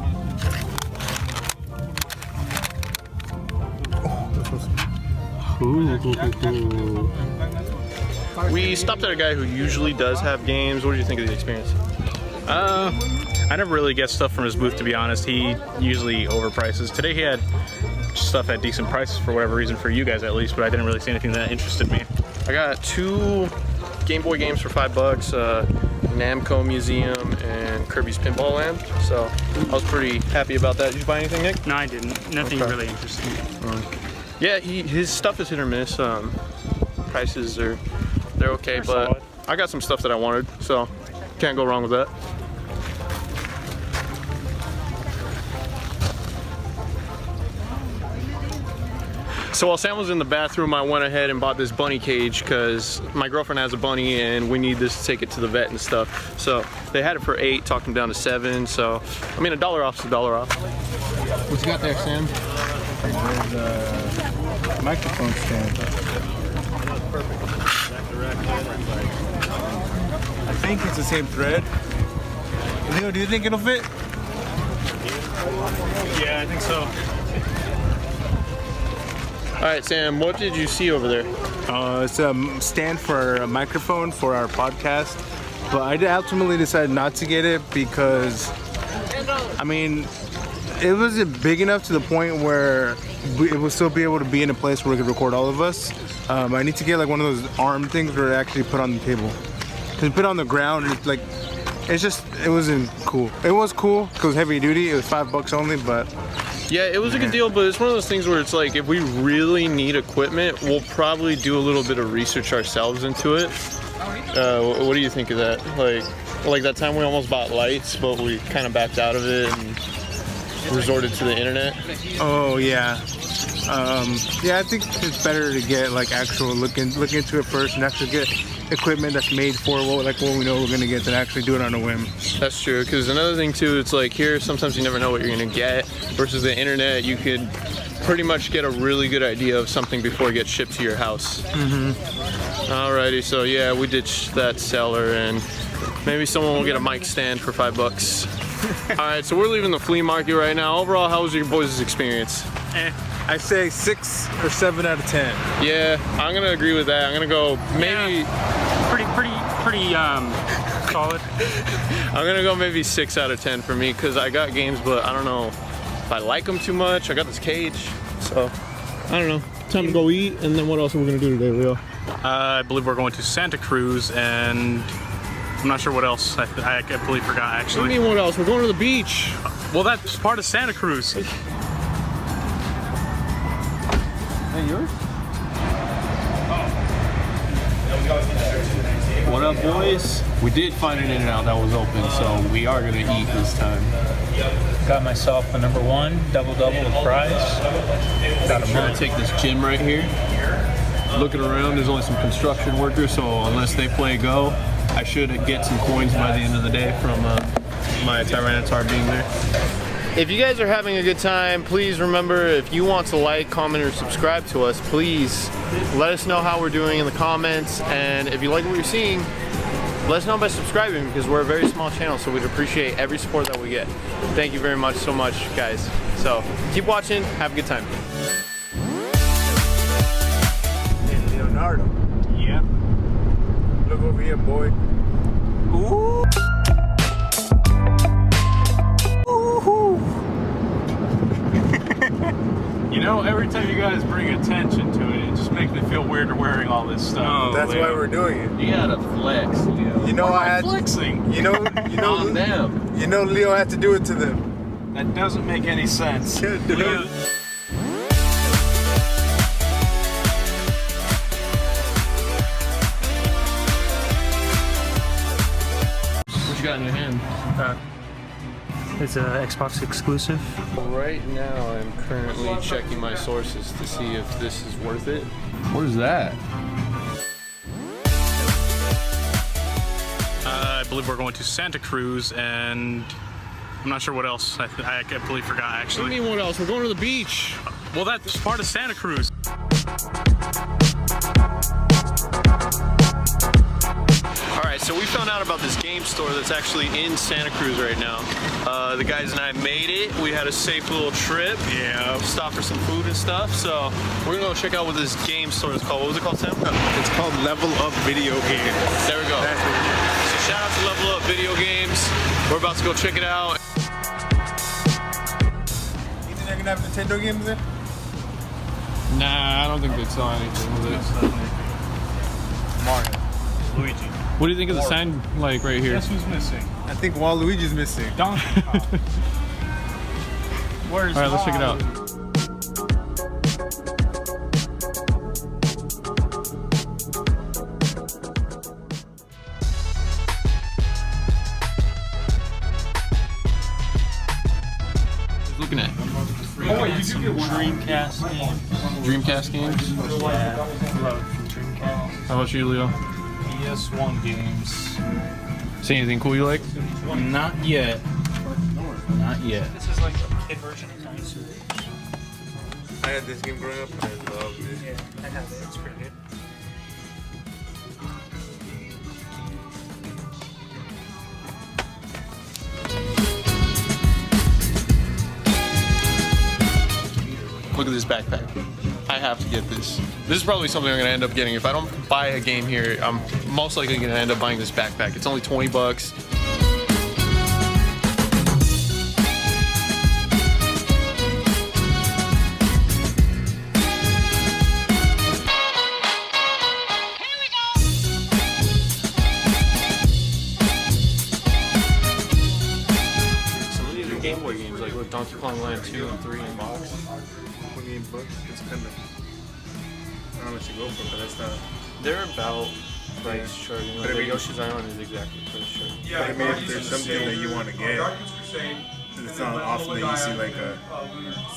Ooh. We stopped at a guy who usually does have games. What did you think of the experience? I never really get stuff from his booth, to be honest. He usually overprices. Today he had stuff at decent prices for whatever reason, for you guys at least, but I didn't really see anything that interested me. I got 2 Game Boy games for $5, Namco Museum and Kirby's Pinball Land. So I was pretty happy about that. Did you buy anything, Nick? No, I didn't. Nothing really interesting. Yeah, his stuff is hit or miss. Prices they're okay, but solid. I got some stuff that I wanted, so can't go wrong with that. So while Sam was in the bathroom, I went ahead and bought this bunny cage because my girlfriend has a bunny and we need this to take it to the vet and stuff. So they had it for $8, talked them down to $7. So I mean, $1 off is $1 off. What you got there, Sam? There's a microphone stand. I think it's the same thread. Leo, do you think it'll fit? Yeah, I think so. All right, Sam, what did you see over there? It's a stand for a microphone for our podcast. but I ultimately decided not to get it because, I mean, it wasn't big enough to the point where it would still be able to be in a place where we could record all of us. I need to get like one of those arm things where it actually put on the table. Cause you put it on the ground, and it's like, it wasn't cool. It was cool because it was heavy duty. It was $5 only, but. Yeah, it was a good deal, but it's one of those things where it's like, if we really need equipment, we'll probably do a little bit of research ourselves into it. What do you think of that? Like that time we almost bought lights, but we kind of backed out of it and resorted to the internet. Oh yeah. Yeah, I think it's better to get like actual look into it first and actually get equipment that's made for what we know we're gonna get than actually do it on a whim. That's true, because another thing too, it's like here sometimes you never know what you're gonna get, versus the internet you could pretty much get a really good idea of something before it gets shipped to your house. Alrighty, so yeah, we ditched that seller and maybe someone will get a mic stand for $5. Alright, so we're leaving the flea market right now. Overall, how was your boys' experience? I say 6 or 7 out of 10. Yeah, I'm gonna agree with that. I'm gonna go maybe pretty solid. I'm gonna go maybe 6 out of 10 for me because I got games, but I don't know if I like them too much. I got this cage, so I don't know. Time to go eat, and then what else are we gonna do today, Leo? I believe we're going to Santa Cruz, and I'm not sure what else. I completely forgot actually. What do you mean what else? We're going to the beach. Well, that's part of Santa Cruz. Hey, yours? What up, boys? We did find an In-N-Out that was open, so we are gonna eat this time. Got myself a #1 double-double with fries. I'm trying to take this gym right here. Looking around, there's only some construction workers, so unless they play go, I should get some coins by the end of the day from my Tyranitar being there. If you guys are having a good time, please remember, if you want to like, comment, or subscribe to us, please let us know how we're doing in the comments. And if you like what you're seeing, let us know by subscribing, because we're a very small channel, so we'd appreciate every support that we get. Thank you very much, so much, guys. So keep watching, have a good time. Hey, Leonardo. Yeah. Look over here, boy. Ooh. You know, every time you guys bring attention to it, it just makes me feel weirder wearing all this stuff. Oh, that's why we're doing it. You gotta flex, Leo. You know Why I had flexing. You know them. You know Leo had to do it to them. That doesn't make any sense. Leo. What you got in your hand? It's an Xbox exclusive. Right now, I'm currently checking my sources to see if this is worth it. What is that? I believe we're going to Santa Cruz, and I'm not sure what else. I completely forgot actually. What do you mean what else? We're going to the beach. Well, that's part of Santa Cruz. Alright, so we found out about this game store that's actually in Santa Cruz right now. The guys and I made it. We had a safe little trip. Yeah. Stopped for some food and stuff. So we're gonna go check out what this game store is called. What was it called, Sam? It's called Level Up Video Games. There we go. So shout out to Level Up Video Games. We're about to go check it out. You think they're gonna have Nintendo games there? Nah, I don't think they'd sell anything with it. Mario. Luigi. What do you think of the sign, like, right here? Guess who's missing? I think Waluigi's missing. Donkey Kong. Where's Alright, let's check it out. Who's looking at? Oh wait, you do get one Dreamcast games. Dreamcast games? Yeah, love Dreamcast. How about you, Leo? PS1 games. See anything cool you like? Not yet. Not yet. This is like a kid version of Dinosaur. I had this game growing up and I loved it. Yeah, I have it. It's pretty good. Look at this backpack. I have to get this. This is probably something I'm gonna end up getting. If I don't buy a game here, I'm most likely gonna end up buying this backpack. It's only 20 bucks. GameBois games like with Donkey Kong Land 2 and 3 in box. 28 bucks. It's kind of. I don't know what you go for, but that's not. They're about price charting. But Like I mean, Yoshi's Island is exactly price charting. But I mean, if there's something that you want to get, it's not often that you see like a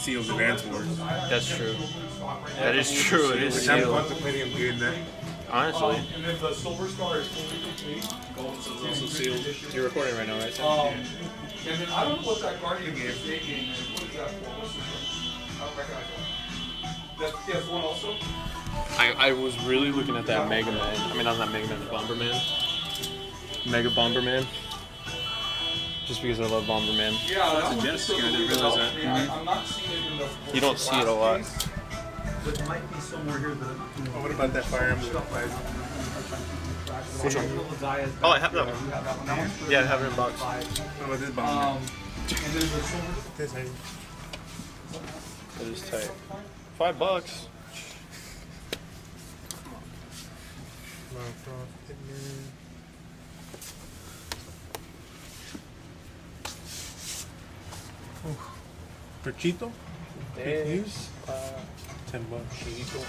Sealed Advance Wars. That's true. That is true. It is Which I'm sealed. contemplating of doing that. Honestly. And if the silver star is fully complete, gold is also sealed. You're recording right now, right? and then I don't know what that Guardian game is. What is that for? What's this one? I don't recognize one. That's PS1 also? I was really looking at that Mega Man. I mean, not Mega Man, the Bomberman. Mega Bomberman. Just because I love Bomberman. Yeah, It's a that Genesis one's game, I didn't really realize cool. that. I'm not seeing it in the. You don't see it a lot. But it might be somewhere here that. Oh, what about that Fire Emblem? Which one? Oh, I have that one. Yeah, I have it in box. What about this bomb? This That is tight. $5. For Cheeto? Yes. 10 bucks. Cheeto.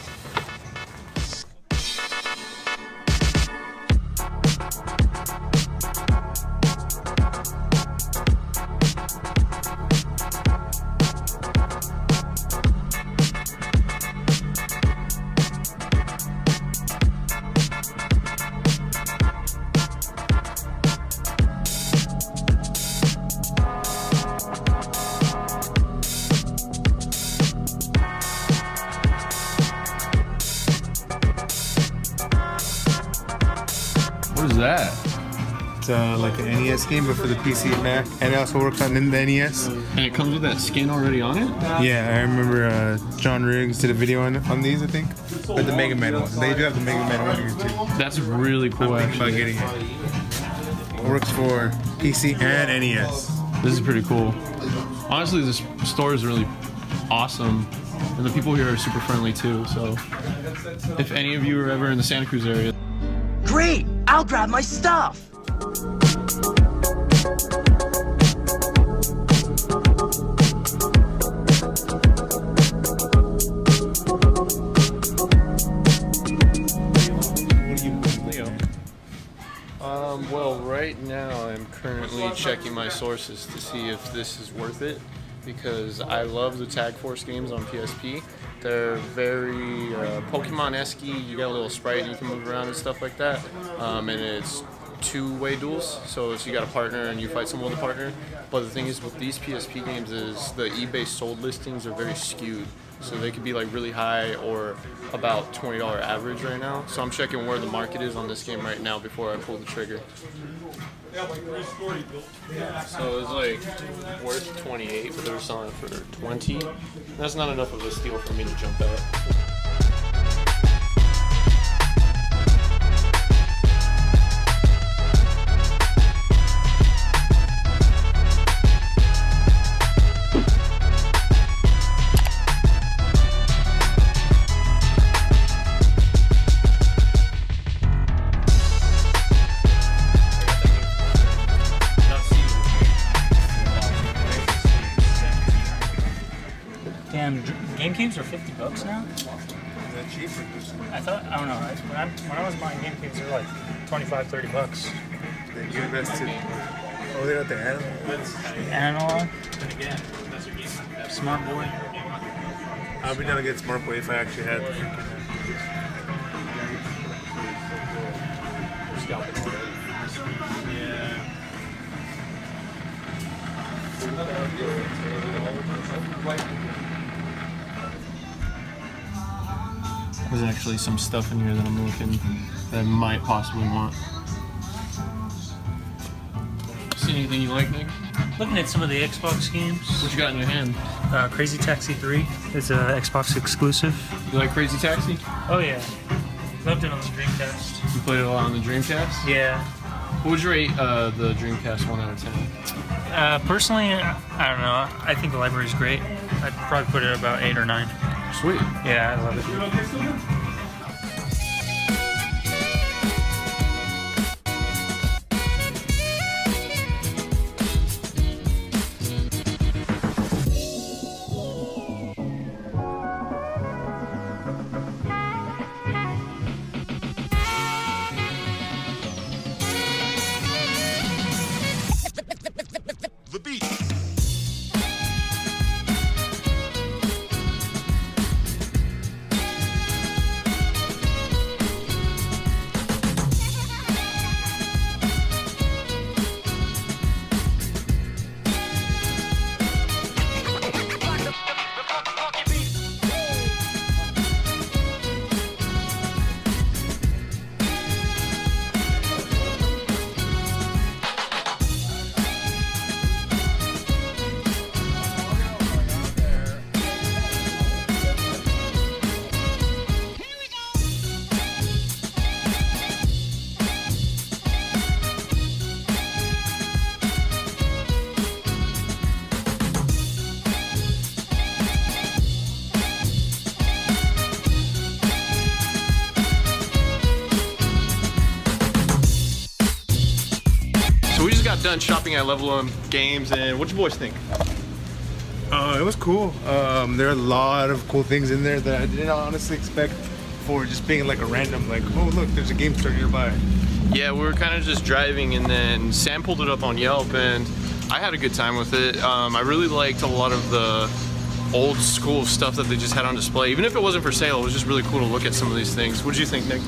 What is that? It's like an NES game, but for the PC and Mac, and it also works on the NES. And it comes with that skin already on it? Yeah, I remember John Riggs did a video on these, I think. But the Mega Man one. They do have the Mega Man one here too. That's really cool, I'm thinking about getting it. It works for PC and NES. This is pretty cool. Honestly, this store is really awesome. And the people here are super friendly too, so if any of you are ever in the Santa Cruz area. Great! I'll grab my stuff! Well, right now I'm currently checking my sources to see if this is worth it, because I love the Tag Force games on PSP. They're very Pokemon-esque. You got a little sprite and you can move around and stuff like that. And it's two-way duels, so you got a partner and you fight someone with a partner. But the thing is with these PSP games is the eBay sold listings are very skewed. So they could be like really high or about $20 average right now. So I'm checking where the market is on this game right now before I pull the trigger. So it's like worth 28, but they're selling it for 20. That's not enough of a steal for me to jump at. Damn, game cubes are $50 now? Is that cheap or just? I thought, I don't know. When I was buying game cubes, they were like $25-$30. They give us to. Oh, they got the Analog. Smart Boy. I'll be down to get Smart Boy if I actually had the freaking. There's actually some stuff in here that I'm looking that I might possibly want. See anything you like, Nick? Looking at some of the Xbox games. What you got in your hand? Crazy Taxi 3. It's a Xbox exclusive. You like Crazy Taxi? Oh yeah. Loved it on the Dreamcast. You played it a lot on the Dreamcast? Yeah. What would you rate the Dreamcast 1 out of 10? Personally, I don't know. I think the library is great. I'd probably put it about 8 or 9. Sweet. Yeah, I love it. The beat. So we just got done shopping at Level Up Games, and what'd you boys think? It was cool. There are a lot of cool things in there that I didn't honestly expect for just being like a random, like, oh look, there's a game store nearby. Yeah, we were kind of just driving, and then Sam pulled it up on Yelp, and I had a good time with it. I really liked a lot of the old school stuff that they just had on display. Even if it wasn't for sale, it was just really cool to look at some of these things. What did you think, Nick?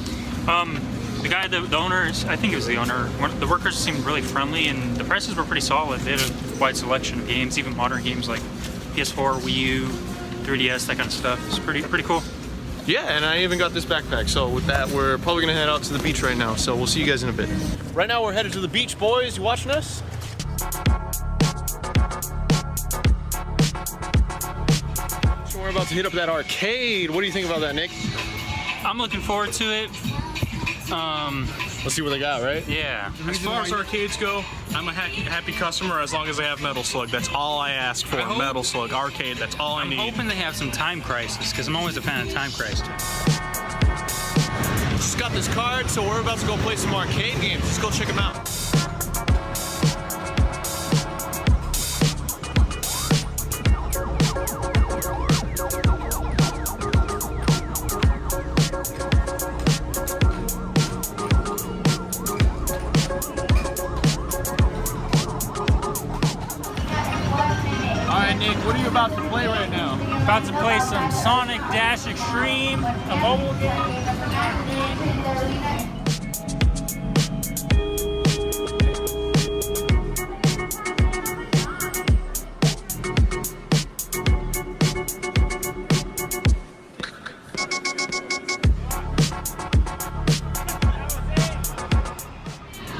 The guy, the owner, I think it was the owner, the workers seemed really friendly and the prices were pretty solid. They had a wide selection of games, even modern games like PS4, Wii U, 3DS, that kind of stuff. It's pretty cool. Yeah, and I even got this backpack. So with that, we're probably gonna head out to the beach right now. So we'll see you guys in a bit. Right now, we're headed to the beach, boys. You watching us? So we're about to hit up that arcade. What do you think about that, Nick? I'm looking forward to it. Let's see what they got, right? Yeah. As far as arcades go, I'm a happy customer as long as they have Metal Slug. That's all I ask for. Metal Slug arcade. That's all I need. I'm hoping they have some Time Crisis because I'm always a fan of Time Crisis. Just got this card, so we're about to go play some arcade games. Let's go check them out. Nick, what are you about to play right now? About to play some Sonic Dash Extreme, a mobile game.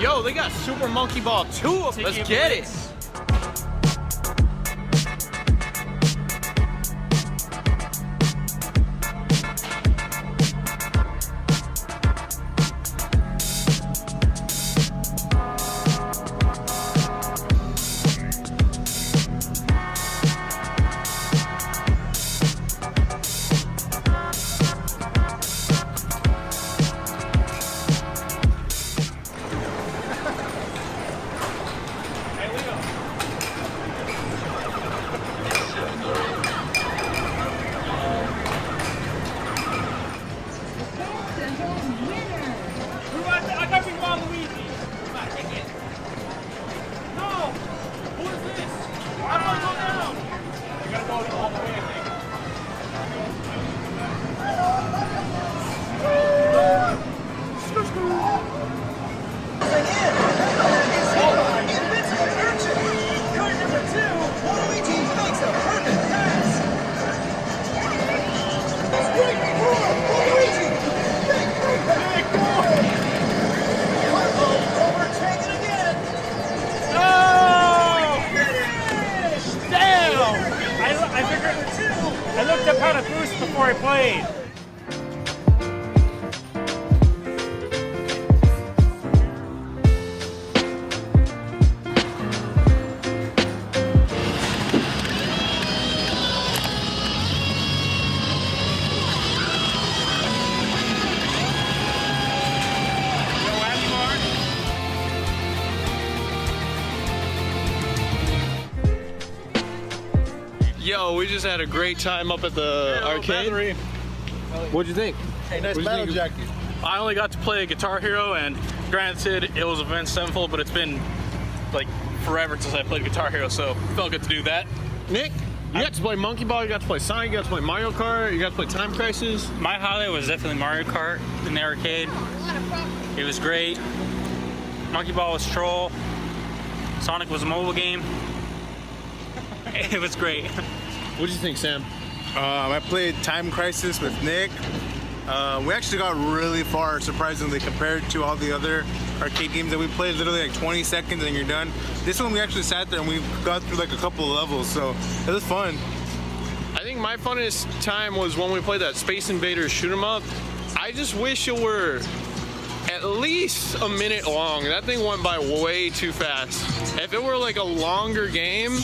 Yo, they got Super Monkey Ball 2. Let's get it. before I played. Yo, we just had a great time up at the arcade. What'd you think? Hey, nice battle jacket. I only got to play Guitar Hero, and granted, it was Event Sevenfold, but it's been like forever since I played Guitar Hero, so it felt good to do that. Nick, you got to play Monkey Ball, you got to play Sonic, you got to play Mario Kart, you got to play Time Crisis. My highlight was definitely Mario Kart in the arcade. It was great. Monkey Ball was Troll. Sonic was a mobile game. It was great. What did you think, Sam? I played Time Crisis with Nick. We actually got really far, surprisingly, compared to all the other arcade games that we played. Literally like 20 seconds and you're done. This one we actually sat there and we got through like a couple of levels, so it was fun. I think my funnest time was when we played that Space Invaders shoot 'em up. I just wish it were at least a minute long. That thing went by way too fast. If it were like a longer game,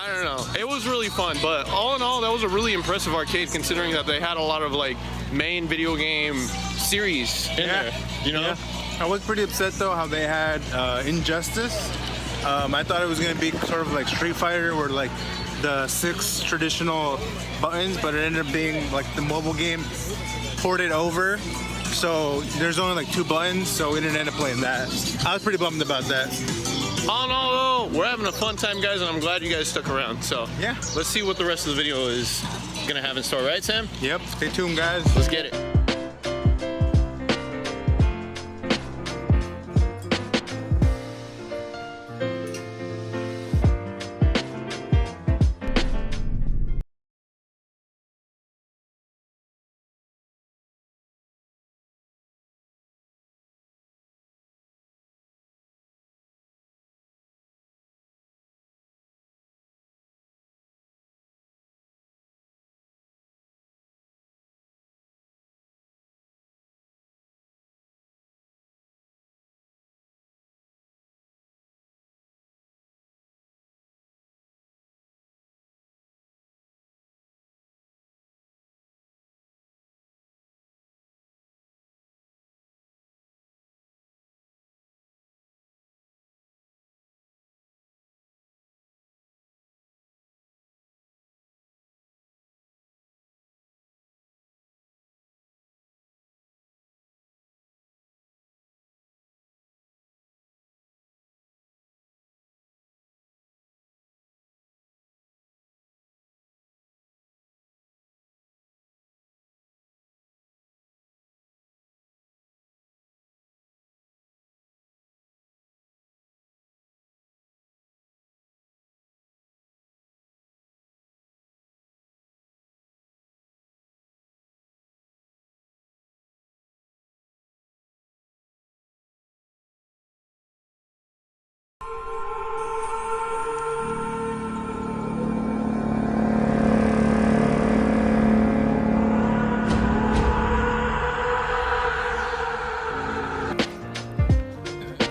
I don't know. It was really fun, but all in all, that was a really impressive arcade considering that they had a lot of like main video game series in there, you know? Yeah. I was pretty upset though how they had Injustice. I thought it was gonna be sort of like Street Fighter where like the 6 traditional buttons, but it ended up being like the mobile game ported over. So there's only like 2 buttons, so we didn't end up playing that. I was pretty bummed about that. All in all though, we're having a fun time, guys, and I'm glad you guys stuck around. So yeah, let's see what the rest of the video is gonna have in store, right, Sam? Yep, stay tuned, guys. Let's get it.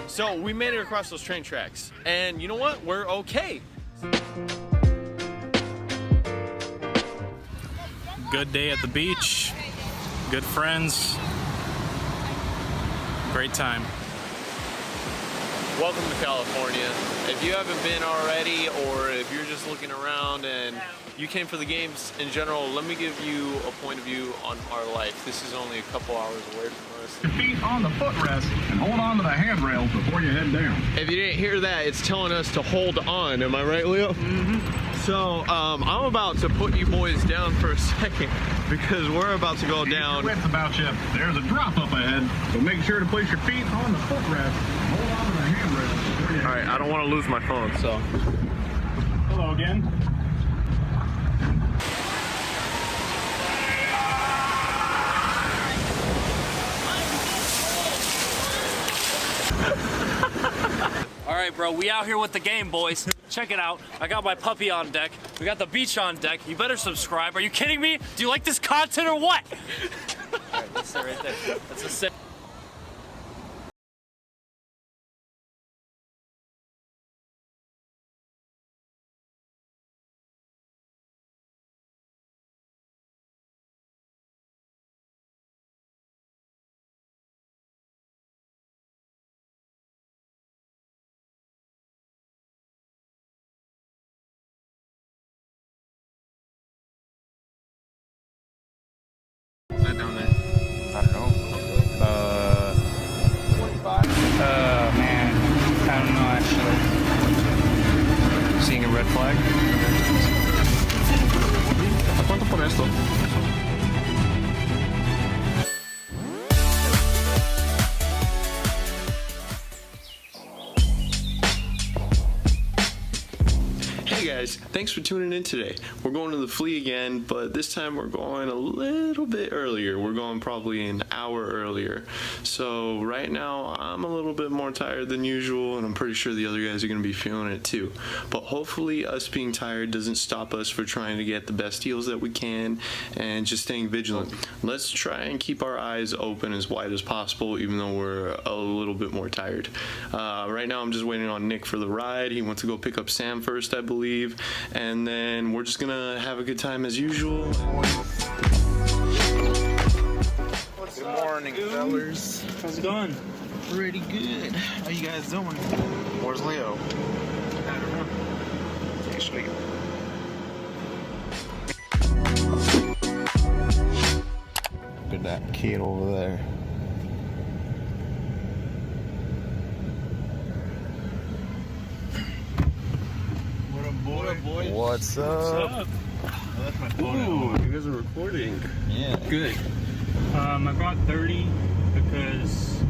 So we made it across those train tracks, and you know what? We're okay. Good day at the beach, good friends, great time. Welcome to California. If you haven't been already, or if you're just looking around and you came for the games in general, let me give you a point of view on our life. This is only a couple hours away from us. Your feet on the footrest and hold on to the handrails before you head down. If you didn't hear that, it's telling us to hold on. Am I right, Leo? Mm-hmm. So I'm about to put you boys down for a second because we're about to go down. Wits about you. There's a drop up ahead, so make sure to place your feet on the footrest and hold on to the handrails. All right, I don't want to lose my phone, so. Hello again. All right, bro, we out here with the GameBois. Check it out. I got my puppy on deck. We got the beach on deck. You better subscribe. Are you kidding me? Do you like this content or what? All right, that's it right there. That's a sip. That down there. I don't know. Man, I don't know actually. Seeing a red flag? ¿A cuánto por esto? Hey guys, thanks for tuning in today. We're going to the flea again, but this time we're going a little bit earlier. We're going probably an hour earlier. So right now I'm a little bit more tired than usual, and I'm pretty sure the other guys are going to be feeling it too. But hopefully us being tired doesn't stop us for trying to get the best deals that we can and just staying vigilant. Let's try and keep our eyes open as wide as possible, even though we're a little bit more tired. Right now I'm just waiting on Nick for the ride. He went to go pick up Sam first, I believe. And then we're just gonna have a good time as usual. Good morning, fellas. How's it going? Pretty good. How you guys doing? Where's Leo? I don't know. Take sleep. Look at that kid over there. What's up? Ooh, you guys are recording. Yeah. Good. I brought 30 because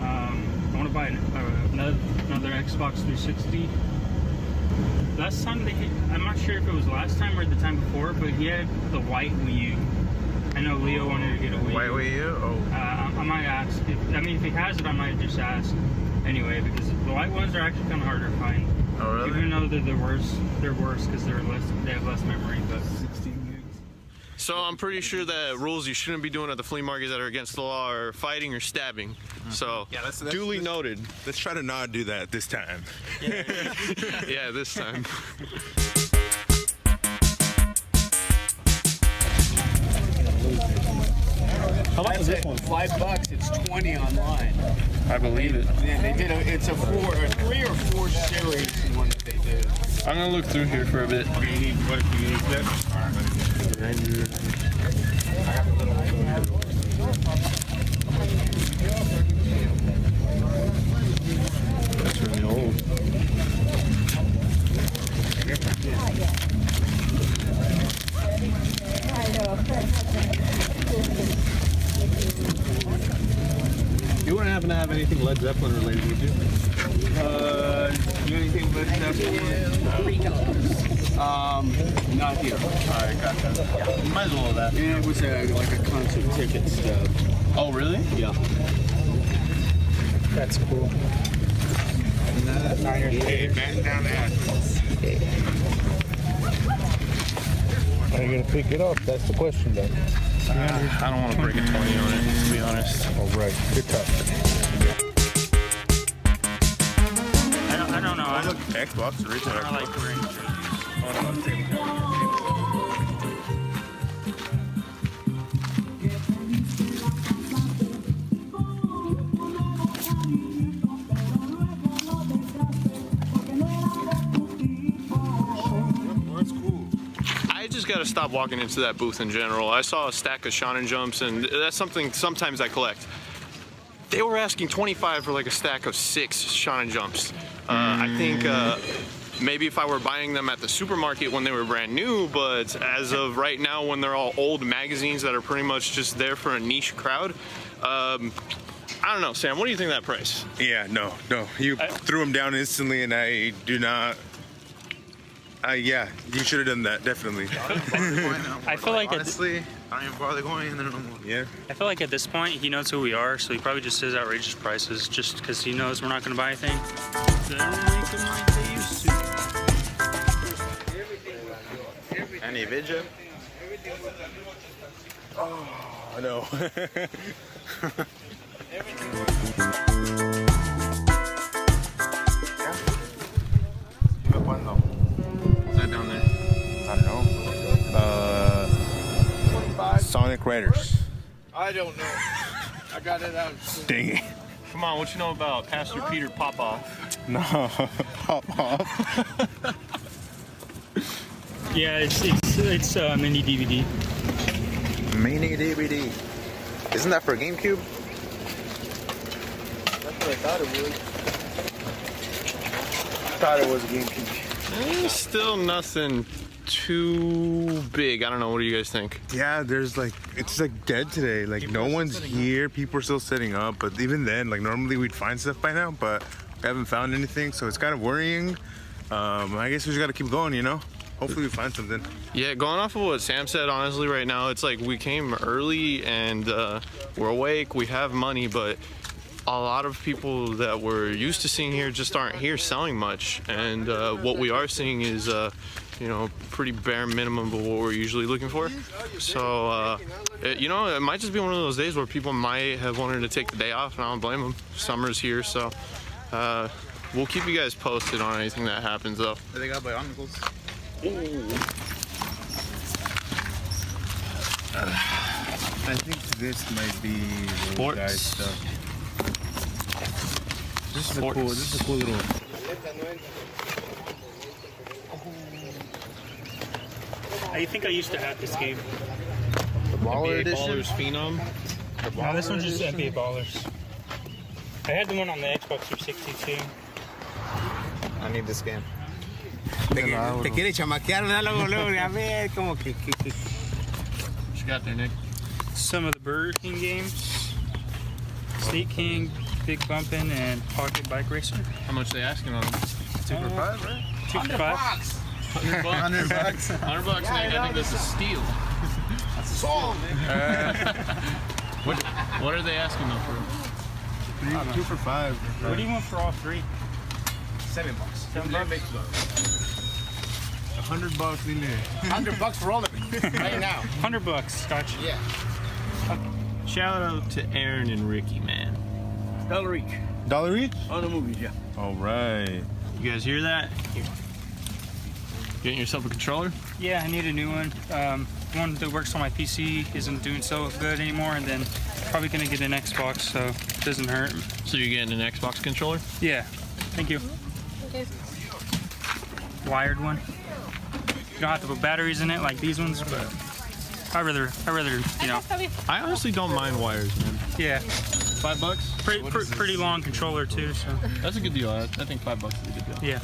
I want to buy another Xbox 360. Last time I'm not sure if it was last time or the time before, but he had the white Wii U. I know Leo wanted to get a Wii U. White Wii U? Oh. I might ask. If he has it, I might just ask. Anyway, because the white ones are actually kind of harder to find. Oh, really? Even though they're worse because they have less memory, but 16 gigs. So I'm pretty sure that rules you shouldn't be doing at the flea markets that are against the law are fighting or stabbing. So Yeah, that's duly noted. Let's try to not do that this time. Yeah, this time. How much is this one? $5. It's 20 online. I believe it. Yeah, they did it's a 3 or 4 series one that they did. I'm gonna look through here for a bit. What if you need that? That's really old. You wouldn't happen to have anything Led Zeppelin related, would you? Anything Led Zeppelin? Not here. Alright, gotcha. Might as well have that. Yeah, it was like a concert ticket stub. Oh, really? Yeah. That's cool. Hey, back down there. Are you gonna pick it up? That's the question, though. I don't want to break a 20 on it, to be honest. All right, good talk. I don't know. I Look, Xbox original. don't like green. I just gotta stop walking into that booth in general. I saw a stack of Shonen Jumps, and that's something sometimes I collect. They were asking 25 for like a stack of 6 Shonen Jumps. I think maybe if I were buying them at the supermarket when they were brand new, but as of right now when they're all old magazines that are pretty much just there for a niche crowd, I don't know, Sam, what do you think of that price? Yeah, no. You threw them down instantly, and I do not. Yeah, you should have done that, definitely. I feel like honestly, I don't even bother going in there no more. Yeah. I feel like at this point he knows who we are, so he probably just says outrageous prices just because he knows we're not going to buy anything. They don't make them like they used to. Any video? Oh, no. What's that down there? I don't know. Sonic Raiders. I don't know. I got it out. Dang it. Come on, what you know about Pastor Peter Popoff? No, Popoff. Yeah, it's mini DVD. Mini DVD. Isn't that for GameCube? That's what I thought it was. I thought it was a GameCube. Still nothing too big. I don't know. What do you guys think? Yeah, there's like, it's like dead today. Like no one's here. People are still setting up. But even then, like normally we'd find stuff by now, but we haven't found anything. So it's kind of worrying. I guess we just got to keep going, you know? Hopefully we find something. Yeah, going off of what Sam said, honestly, right now, it's like we came early and we're awake, we have money, but a lot of people that we're used to seeing here just aren't here selling much. And what we are seeing is, you know, pretty bare minimum of what we're usually looking for. So, you know, it might just be one of those days where people might have wanted to take the day off, and I don't blame them. Summer's here, so we'll keep you guys posted on anything that happens, though. They got Bionicles. I think this might be little guy stuff. This is a cool little. I think I used to have this game. The Baller Edition? Ballers Phenom? No, this one's just NBA Ballers. I had the one on the Xbox 360 too. I need this game. Te quiere chamaquear, ¿verdad? Luego, a ver, como que. What you got there, Nick? Some of the Burger King games. Sneak King, Big Bumpin', and Pocket Bike Racer. How much are they asking on them? 2 for $5, right? 2 for $5. $100. $100, Nick. I think this is steal. That's a song, What are they asking them for? 2 for $5. What do you want for all three? $7. $7. $100, $100 for all of it. Right now. $100. Gotcha. Yeah. Shout out to Aaron and Ricky, man. $1 each. $1 each? On the movies, yeah. All right. You guys hear that? Getting yourself a controller? Yeah, I need a new one. One that works on my PC isn't doing so good anymore, and then probably gonna get an Xbox, so it doesn't hurt. So you're getting an Xbox controller? Yeah. Thank you. Wired one. You don't have to put batteries in it like these ones, but I rather, you know. I honestly don't mind wires, man. Yeah. $5? Pretty long controller too, so. That's a good deal. I think $5 is a good deal. Yeah.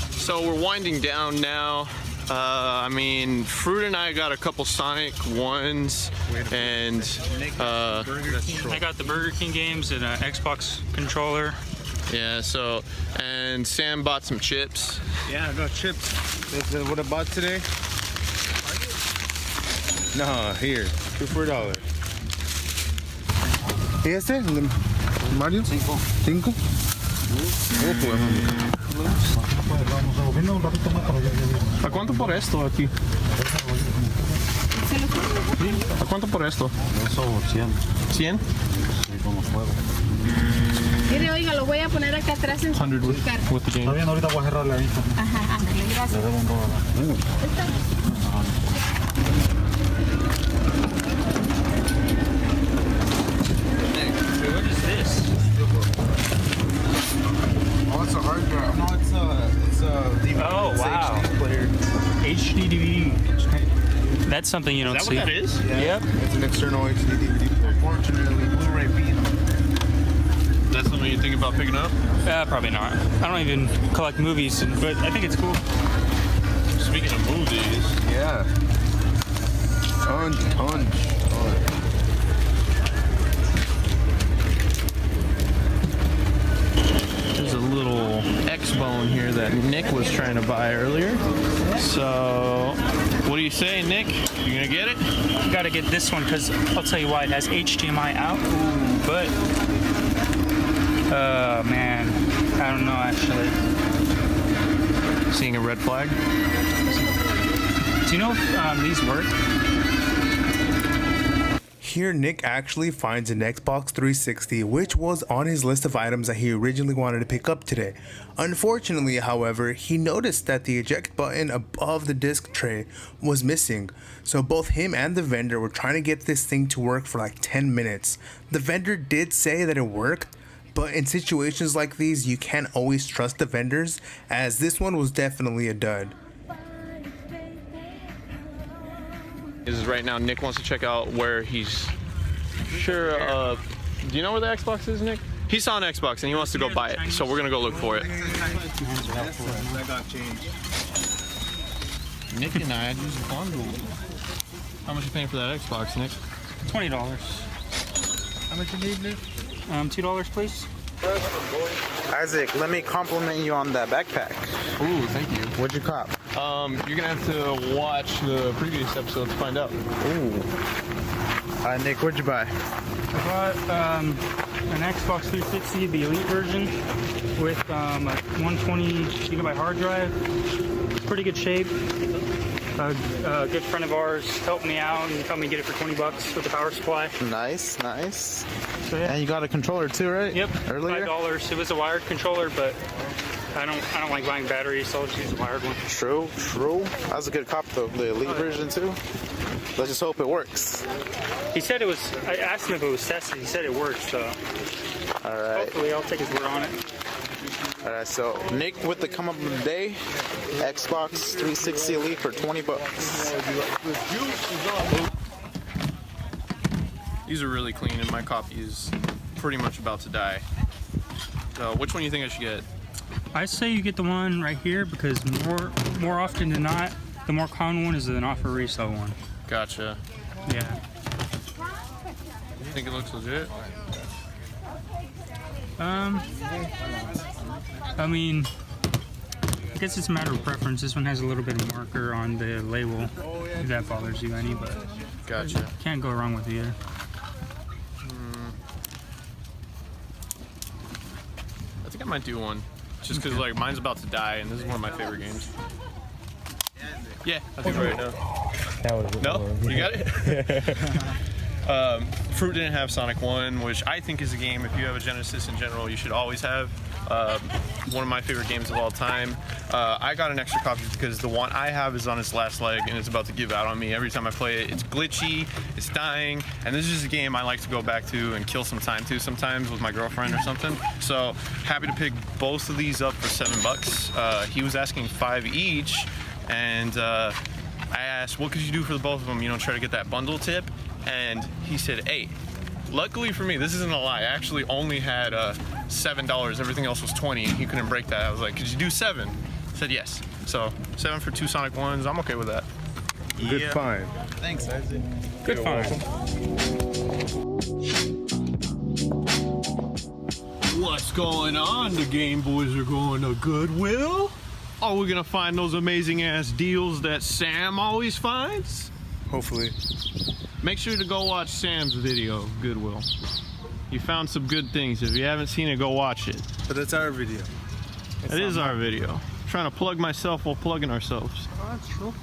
So we're winding down now. I mean, Fruit and I got a couple Sonic ones, and I got the Burger King games and an Xbox controller. Yeah, so, and Sam bought some chips. Yeah, I got chips. That's what I bought today. No, here, 2 for $1. ¿Y este? ¿Mario? 5. ¿A cuánto por esto aquí? ¿A cuánto por esto? Eso 100. ¿100? Sí, como fuego. Mire, oiga, lo voy a poner acá atrás en su 100 with the game. Está bien, ahorita voy a cerrar la vista. Ajá, ándale, gracias. Le debo $1. What is this? Oh, it's a hard drive. No, it's a DVD. Oh, wow. HD player. HD DVD. That's something you don't see. Is that what that is? Yeah. Yep. It's an external HD DVD. Unfortunately, Blu-ray being. That's something you think about picking up? Probably not. I don't even collect movies, but I think it's cool. Speaking of movies. Yeah. Tons. There's a little X-Bone here that Nick was trying to buy earlier. So, what do you say, Nick? You gonna get it? You gotta get this one, because I'll tell you why, it has HDMI out, but man, I don't know, actually. Seeing a red flag? Do you know if these work? Here, Nick actually finds an Xbox 360, which was on his list of items that he originally wanted to pick up today. Unfortunately, however, he noticed that the eject button above the disc tray was missing. So both him and the vendor were trying to get this thing to work for like 10 minutes. The vendor did say that it worked, but in situations like these, you can't always trust the vendors, as this one was definitely a dud. Is right now Nick wants to check out where he's sure do you know where the Xbox is, Nick? He saw an Xbox and he wants to go buy it, so we're gonna go look for it. I got change. Nick and I had used a bundle. How much are you paying for that Xbox, Nick? $20. How much you need, Nick? $2, please. Isaac, let me compliment you on that backpack. Ooh, thank you. What'd you cop? You're gonna have to watch the previous episode to find out. Ooh. Nick, what'd you buy? I bought an Xbox 360, the Elite version, with a 120 gigabyte hard drive. It's pretty good shape. A good friend of ours helped me out and told me to get it for $20 with the power supply. Nice, nice. So, yeah. And you got a controller too, right? Yep. Earlier? $5. It was a wired controller, but I don't like buying batteries, so I'll just use a wired one. True, true. That was a good cop though, the Elite version too. Let's just hope it works. He said it was. I asked him if it was tested. He said it worked, so. All right. Hopefully, I'll take his word on it. All right, so Nick with the come up of the day, Xbox 360 Elite for $20. These are really clean and my copy is pretty much about to die. So which one do you think I should get? I say you get the one right here because more often than not, the more common one is an offer resale one. Gotcha. Yeah. You think it looks legit? I mean, I guess it's a matter of preference. This one has a little bit of marker on the label, if that bothers you any, but gotcha. Can't go wrong with either. I think I might do one, just because like mine's about to die, and this is one of my favorite games. Yeah, I think right now. No, you got it. Fruit didn't have Sonic 1, which I think is a game, if you have a Genesis in general, you should always have. One of my favorite games of all time. I got an extra copy because the one I have is on its last leg and it's about to give out on me every time I play it. It's glitchy, it's dying, and this is just a game I like to go back to and kill some time to sometimes with my girlfriend or something. So happy to pick both of these up for $7. He was asking $5 each, and I asked, what could you do for the both of them? You know, try to get that bundle tip. And he said $8. Luckily for me, this isn't a lie. I actually only had $7. Everything else was $20, and he couldn't break that. I was like, could you do $7? He said yes. So 7 for 2 Sonic 1s. I'm okay with that. Good find. Thanks, Isaac. Good find. What's going on? The GameBois are going to Goodwill? Are we gonna find those amazing ass deals that Sam always finds? Hopefully. Make sure to go watch Sam's video, Goodwill. He found some good things. If you haven't seen it, go watch it. But that's our video. It is our video. I'm trying to plug myself while plugging ourselves. Oh, that's true.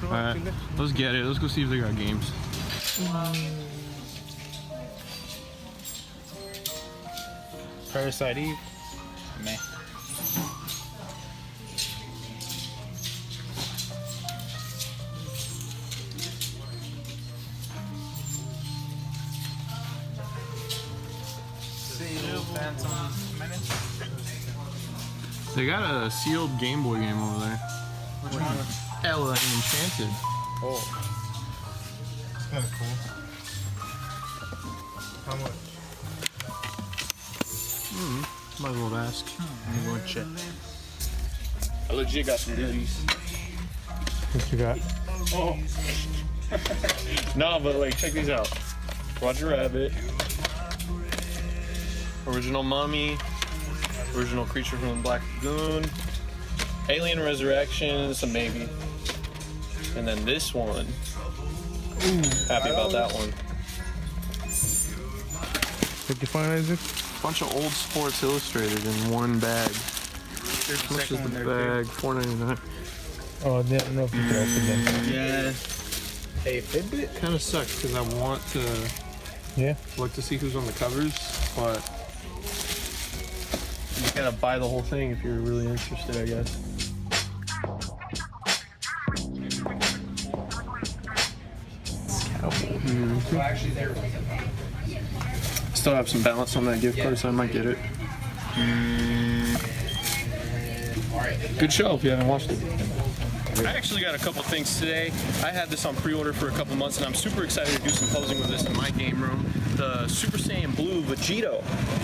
All right, let's get it. Let's go see if they got games. Parasite Eve. Meh. They got a sealed Game Boy game over there. Which one? Ella Enchanted. Oh. It's kind of cool. How much? Might as well ask. I'm going to check. I legit got some goodies. What you got? Oh. No, but like, check these out. Roger Rabbit. Original Mummy. Original Creature from the Black Lagoon. Alien Resurrection, some maybe. And then this one. Happy about that one. What'd you find, Isaac? Bunch of old Sports Illustrated in one bag. How much is the bag? $4.99. Oh, I didn't know if you could open them. Yeah. Hey, Fitbit kind of sucks because I want to look to see who's on the covers, but you gotta buy the whole thing if you're really interested, I guess. Still have some balance on that gift card, so I might get it. Good show if you haven't watched it. I actually got a couple things today. I had this on pre-order for a couple months, and I'm super excited to do some posing with this in my game room. The Super Saiyan Blue Vegito.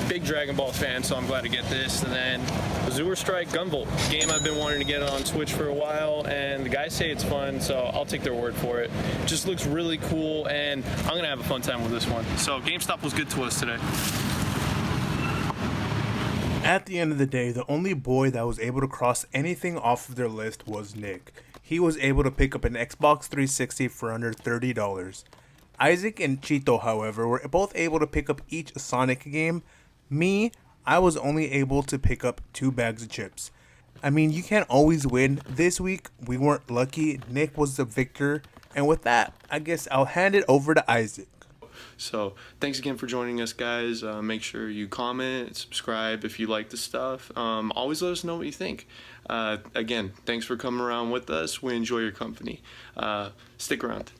Big Dragon Ball fan, so I'm glad to get this. And then Azure Strike Gunvolt, game I've been wanting to get on Switch for a while, and the guys say it's fun, so I'll take their word for it. Just looks really cool, and I'm gonna have a fun time with this one. So GameStop was good to us today. At the end of the day, the only boy that was able to cross anything off of their list was Nick. He was able to pick up an Xbox 360 for under $30. Isaac and Chito, however, were both able to pick up each a Sonic game. Me, I was only able to pick up 2 bags of chips. I mean, you can't always win. This week, we weren't lucky. Nick was the victor. And with that, I guess I'll hand it over to Isaac. So thanks again for joining us, guys. Make sure you comment, subscribe if you like the stuff. Always let us know what you think. Again, thanks for coming around with us. We enjoy your company. Stick around.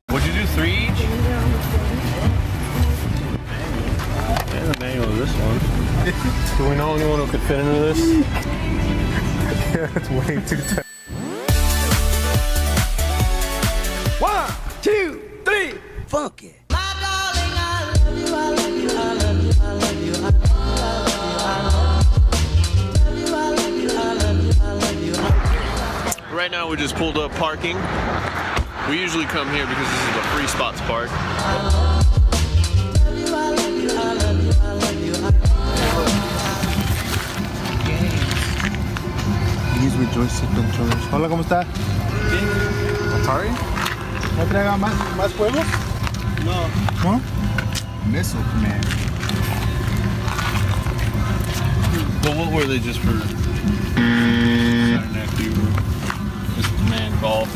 What'd you do, 3 each? And the manual of this one. Do we know anyone who could fit into this? Yeah, it's way too tight. 1, 2, 3, funk it. Right now we just pulled up parking. We usually come here because this is a free spot to park. These were joystick controllers. Hola, ¿cómo está? Atari? ¿No traiga más juegos? No. ¿No? Missile Command. Well, what were they just for? Missile Command Golf.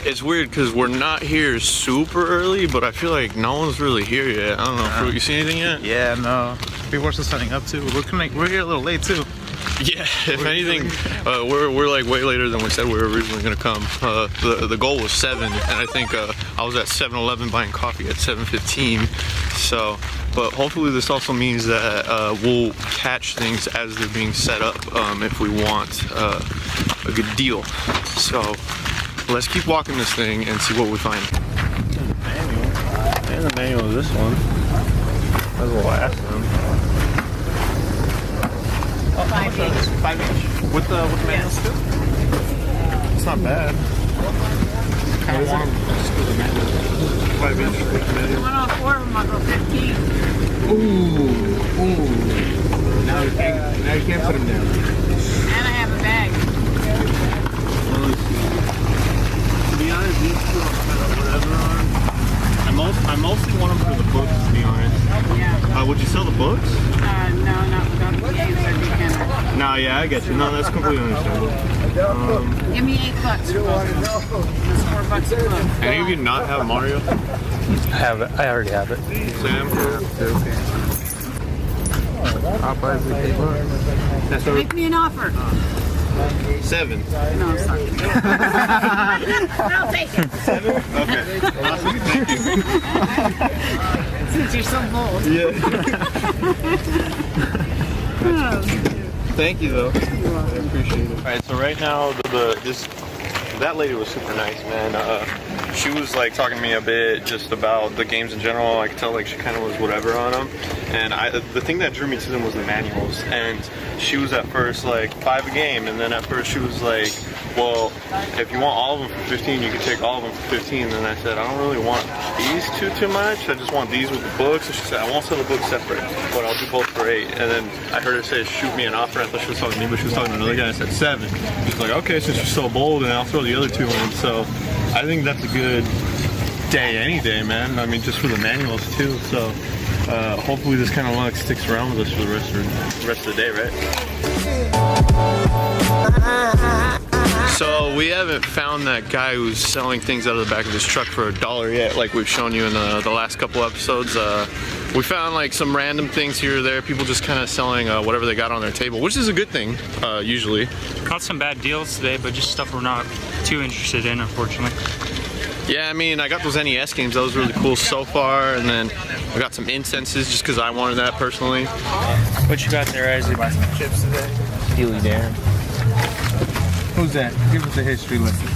It's weird because we're not here super early, but I feel like no one's really here yet. I don't know. You see anything yet? Yeah, no. People are still signing up too. We're here a little late too. Yeah, if anything, we're like way later than we said we were originally gonna come. The goal was 7, and I think I was at 7-Eleven buying coffee at 7:15. So, but hopefully this also means that we'll catch things as they're being set up if we want a good deal. So let's keep walking this thing and see what we find. And the manual of this one. That's the last one. 5 each. 5 each. With the manuals too? It's not bad. Kind of warm. Just with the manual. 5 each. You want all 4 of them, I'll go 15. Ooh. Now you can't put them down. And I have a bag. To be honest, these two I'll cut up whatever on. I mostly want them for the books, to be honest. Yeah. Would you sell the books? No, not without the games. I'd be kind of... No, yeah, I get you. No, that's completely understandable. Give me $8 for both of them. That's $4 a book. Any of you not have Mario? I have it. I already have it. Sam? Popeye's the big one. That's what Make me an offer. 7. No, sorry. I'll take it. 7? Okay. Awesome. Thank you. Since you're so bold. Yeah. Thank you, though. I appreciate it. All right, so right now, that lady was super nice, man. she was like talking to me a bit just about the games in general. I could tell like she kind of was whatever on them. And the thing that drew me to them was the manuals. And she was at first like $5 a game, and then at first she was like, well, if you want all of them for 15, you can take all of them for 15. And then I said, I don't really want these too much. I just want these with the books. And she said, I won't sell the books separate, but I'll do both for 8. And then I heard her say, shoot me an offer. I thought she was talking to me, but she was talking to another guy. I said 7. She's like, okay, since you're so bold, and I'll throw the other 2 in. So I think that's a good day any day, man. I mean, just for the manuals too. So hopefully this kind of luck sticks around with us for the rest of the day, right? So we haven't found that guy who's selling things out of the back of his truck for $1 yet, like we've shown you in the last couple episodes. We found like some random things here or there, people just kind of selling whatever they got on their table, which is a good thing, usually. Got some bad deals today, but just stuff we're not too interested in, unfortunately. Yeah, I mean, I got those NES games, that was really cool so far, and then I got some incenses just because I wanted that personally. What you got there, Isaac? Buy some chips today. Steely Dan. Who's that? Give us a history lesson.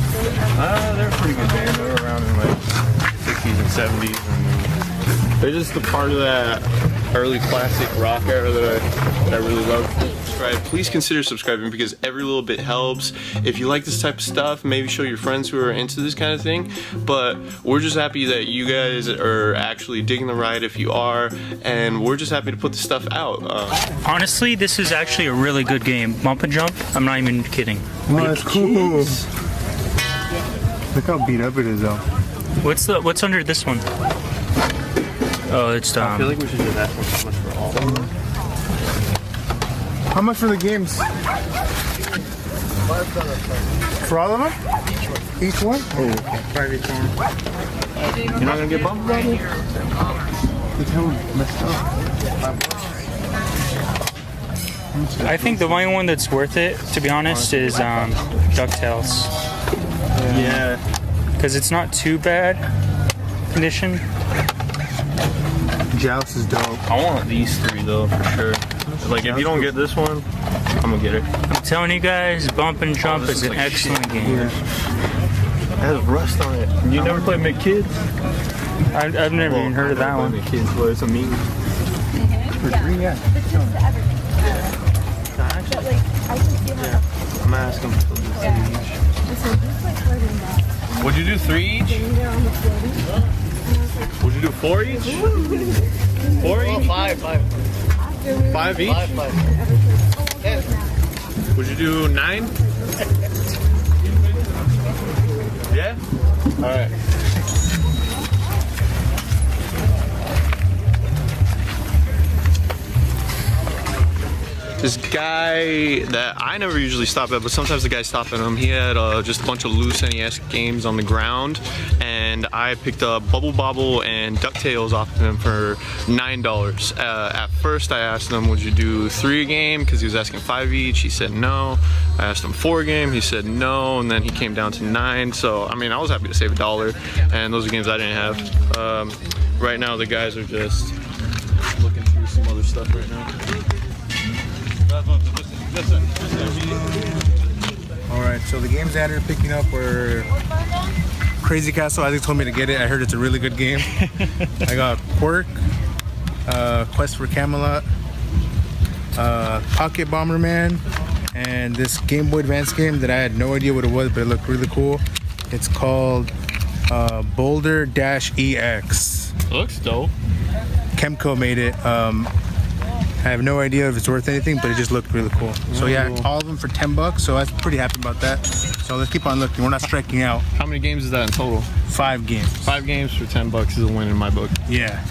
They're a pretty good band. They were around in like 60s and 70s. And they're just a part of that early classic rock era that I really love. Please consider subscribing because every little bit helps. If you like this type of stuff, maybe show your friends who are into this kind of thing. But we're just happy that you guys are actually digging the ride if you are, and we're just happy to put the stuff out. Honestly, this is actually a really good game. Bump and jump, I'm not even kidding. Oh, that's cool. Look how beat up it is though. What's under this one? Oh, it's I feel like we should do that one. How much for all of them? How much for the games? For all of them? Each one? Oh, okay. 5 each one. You're not gonna get bumped about it? Look how messed up. I think the only one that's worth it, to be honest, is DuckTales. Yeah. Because it's not too bad condition. Joust is dope. I want these 3 though, for sure. Like, if you don't get this one, I'm gonna get it. I'm telling you guys, Bump and Jump is an like excellent game. It has rust on it. You never played McKids? I've never even heard of that one. McKids, but it's a meme. For 3, yeah. I'm gonna ask them for 3 each. Would you do 3 each? Would you do 4 each? 4 each? 5 each? 5. Would you do 9? Yeah? Alright. This guy that I never usually stop at, but sometimes the guys stop at him, he had just a bunch of loose NES games on the ground, and I picked up Bubble Bobble and DuckTales off of him for $9. At first I asked him, would you do 3 a game? Because he was asking 5 each. He said no. I asked him 4 a game. He said no, and then he came down to 9. So, I mean, I was happy to save $1, and those are games I didn't have. Right now the guys are just looking through some other stuff right now. Alright, so the games that are picking up were Crazy Castle. Isaac told me to get it. I heard it's a really good game. I got Quirk, Quest for Camelot, Pocket Bomberman, and this Game Boy Advance game that I had no idea what it was, but it looked really cool. It's called Boulder-EX. Looks dope. Chemco made it. I have no idea if it's worth anything, but it just looked really cool. So yeah, all of them for $10, so I was pretty happy about that. So let's keep on looking. We're not striking out. How many games is that in total? 5 games. 5 games for $10 is a win in my book. Yeah.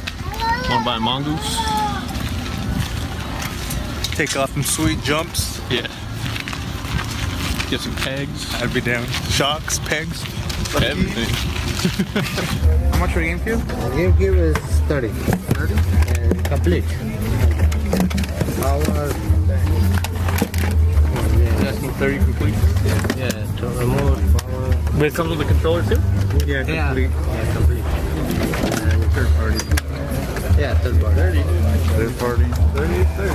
Wanna buy a Mongoose? Take off some sweet jumps. Yeah. Get some pegs. I'd be down. Shocks, pegs. Everything. How much for the GameCube? GameCube is 30. 30? And complete. Power. Asking 30 complete? Yeah, to remote, power. But it comes with the controller too? Yeah, complete. Yeah, complete. And third party. Yeah, third party. 30. Third party. 30 is 30.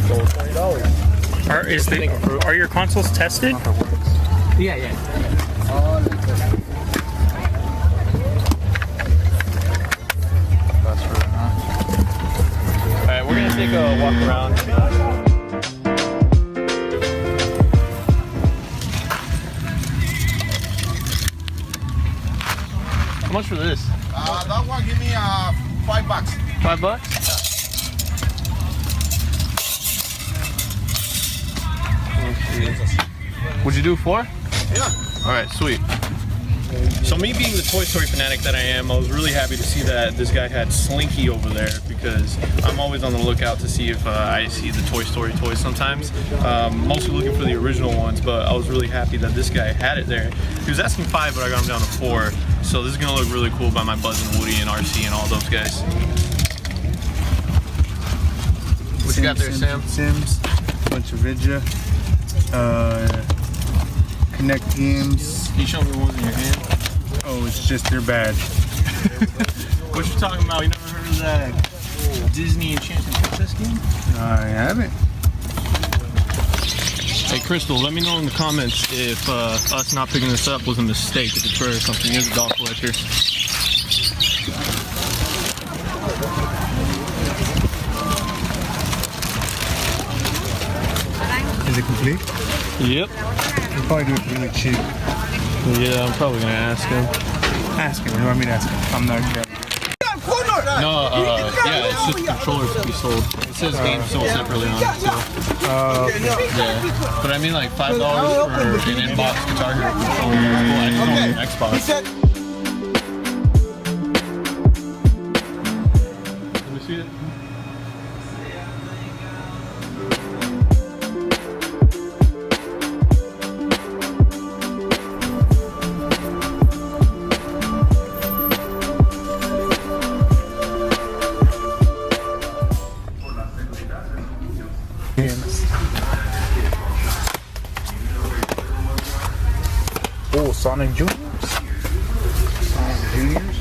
So $20. Are your consoles tested? Yeah, yeah. Alright, we're gonna take a walk around. How much for this? That one, give me $5. $5? Would you do 4? Yeah. Alright, sweet. So me being the Toy Story fanatic that I am, I was really happy to see that this guy had Slinky over there, because I'm always on the lookout to see if I see the Toy Story toys sometimes. Mostly looking for the original ones, but I was really happy that this guy had it there. He was asking 5, but I got him down to 4. So this is gonna look really cool by my Buzz and Woody and RC and all those guys. What you got there, Sam? Sims, bunch of Vidya, Connect games. Can you show me the ones in your hand? Oh, it's just they're bad. What you talking about? You never heard of that Disney Enchanted Princess game? I haven't. Hey Crystal, let me know in the comments if us not picking this up was a mistake, if it's rare or something. Here's a dog collector. Is it complete? Yep. You'll probably do it really cheap. Yeah, I'm probably gonna ask him. Ask him. What do you want me to ask him? I'm not sure. No, yeah, it's just controllers to be sold. It says games sold separately on it, so. Yeah. But I mean, like $5 for an inbox Guitar Hero controller. Cool. I just don't have an Xbox. Let me see it. Oh, Sonic Juniors? Sonic Juniors?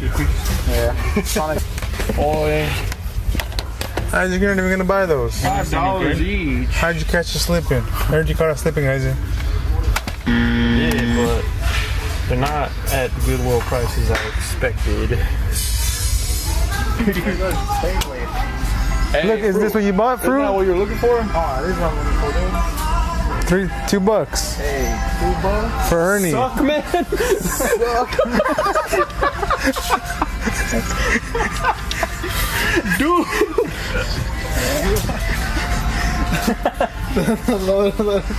Yeah. Sonic. Oh, yeah. Isaac, you're not even gonna buy those. $5 each. How'd you catch a slipping? I heard you caught a slipping, Isaac. Yeah, but they're not at Goodwill prices I expected. Hey, look, is this what you bought, Fruit? Isn't that what you're looking for? Oh, this is what I'm looking for, dude. $2. Hey, $2? For Ernie. Suck, man. Dude.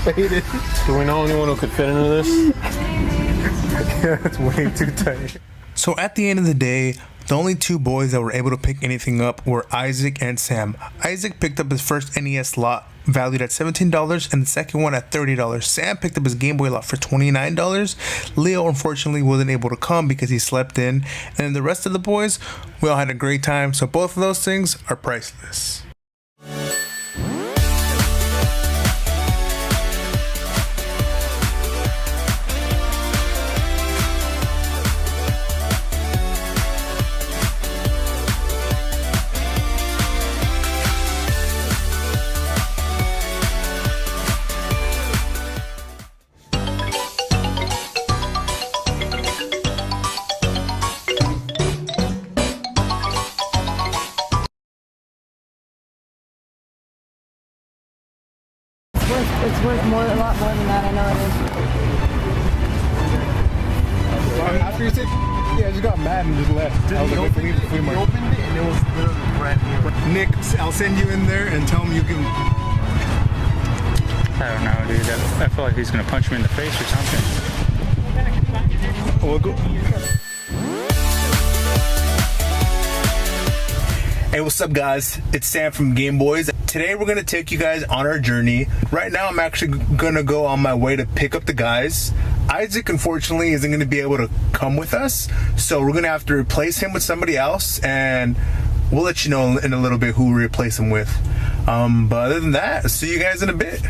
Faded. Do we know anyone who could fit into this? Yeah, it's way too tight. So at the end of the day, the only two boys that were able to pick anything up were Isaac and Sam. Isaac picked up his first NES lot valued at $17 and the second one at $30. Sam picked up his Game Boy lot for $29. Leo unfortunately wasn't able to come because he slept in. And then the rest of the boys, we all had a great time. So both of those things are priceless. It's worth more, a lot more than that. I know it is. After you said, yeah, I just got mad and just left. I was like, wait, leave the flea market. He opened it and it was literally brand new. Nick, I'll send you in there and tell him you can. I don't know, dude. I feel like he's gonna punch me in the face or something. We'll go. Hey, what's up, guys? It's Sam from GameBois. Today we're gonna take you guys on our journey. Right now I'm actually gonna go on my way to pick up the guys. Isaac unfortunately isn't gonna be able to come with us, so we're gonna have to replace him with somebody else, and we'll let you know in a little bit who we replace him with. But other than that, I'll see you guys in a bit.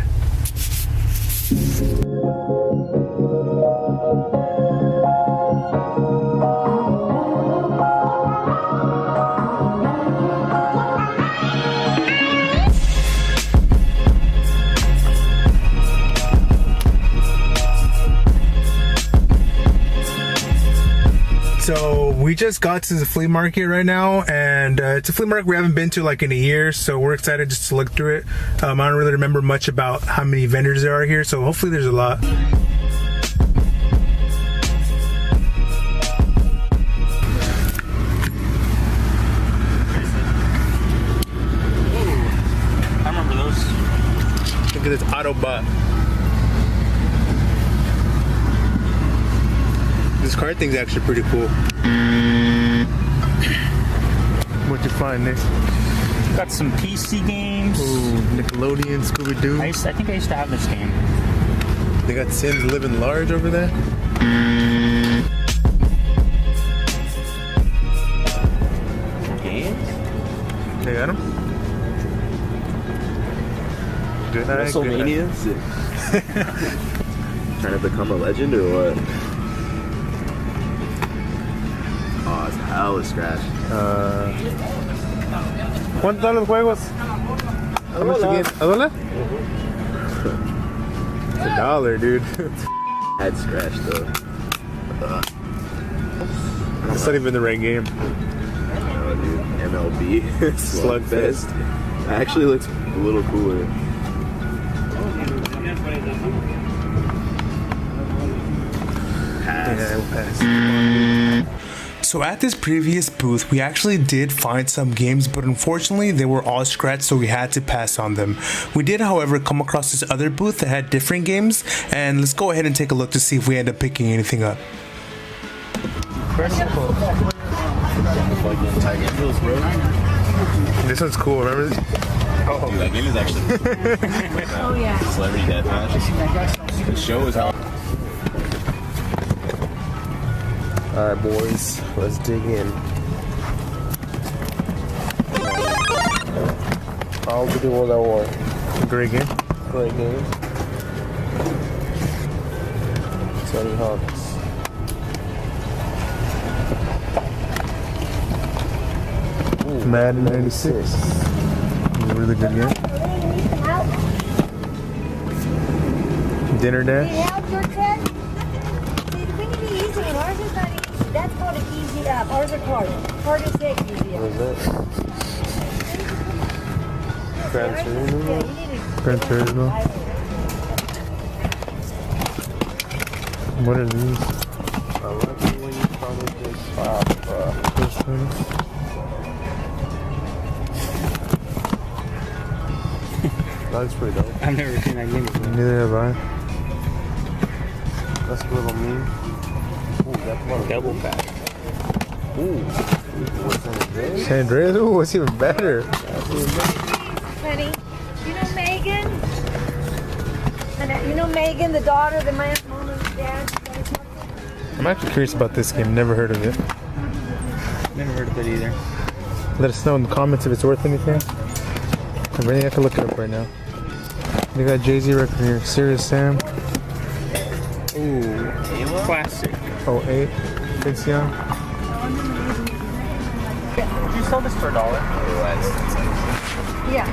So we just got to the flea market right now, and it's a flea market we haven't been to like in a year, so we're excited just to look through it. I don't really remember much about how many vendors there are here, so hopefully there's a lot. I remember those. Look at this Autobot. This card thing's actually pretty cool. What'd you find, Nick? Got some PC games. Ooh, Nickelodeon, Scooby-Doo. I think I used to have this game. They got Sims Living Large over there. Games? They got them? Good night. WrestleMania? Trying to become a legend or what? Oh, it's hella scratch. ¿Cuánto están los juegos? How much again? $1? It's $1, dude. Head scratch though. It's not even the right game. No, dude. MLB. Slugfest. Actually looks a little cooler. Yeah, we'll pass. So at this previous booth, we actually did find some games, but unfortunately they were all scratched, so we had to pass on them. We did, however, come across this other booth that had different games, and let's go ahead and take a look to see if we end up picking anything up. This one's cool, remember this? Oh, dude, that game is actually Oh yeah. Celebrity Deathmatch. The show is how. Alright, boys, let's dig in. I'll do what I want. Great game. Great game. Tony Hawk's. Madden 96. A really good game. Dinner Dash. Ours is not easy. That's called an easy up. Ours are hard. Hard is sick, easy up. What is that? Gran Turismo? Gran Turismo. What are these? I like it when you probably just pop. This one. That's pretty dope. I've never seen that game before. Neither have I. That's a little mean. Ooh, that's one Double pack. Ooh. What's in this? San Andreas? Ooh, what's even better? Honey, you know Megan? And you know Megan, the daughter of the mom and dad? I'm actually curious about this game. Never heard of it. Never heard of it either. Let us know in the comments if it's worth anything. I really have to look it up right now. They got Jay-Z record here. Serious Sam. Ooh, classic. 08. Vince Young. You sold this for $1? Yeah.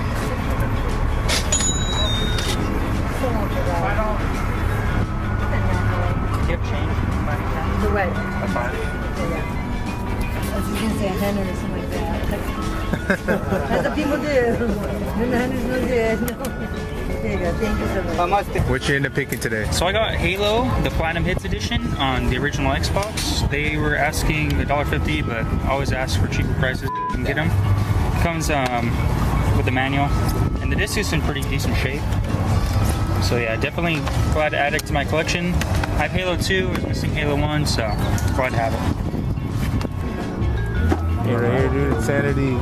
Do you have change? The way. That's fine. Yeah. I was going to say 100 or something like that. That's what people do. And the 100's no good. No. There you go. Thank you so much. What you end up picking today? So I got Halo, the Platinum Hits Edition on the original Xbox. They were asking $1.50, but I always ask for cheaper prices. You can get them. Comes with the manual, and the disc is in pretty decent shape. So yeah, definitely glad to add it to my collection. I have Halo 2, I was missing Halo 1, so glad to have it. Hey, right here, dude. Insanity.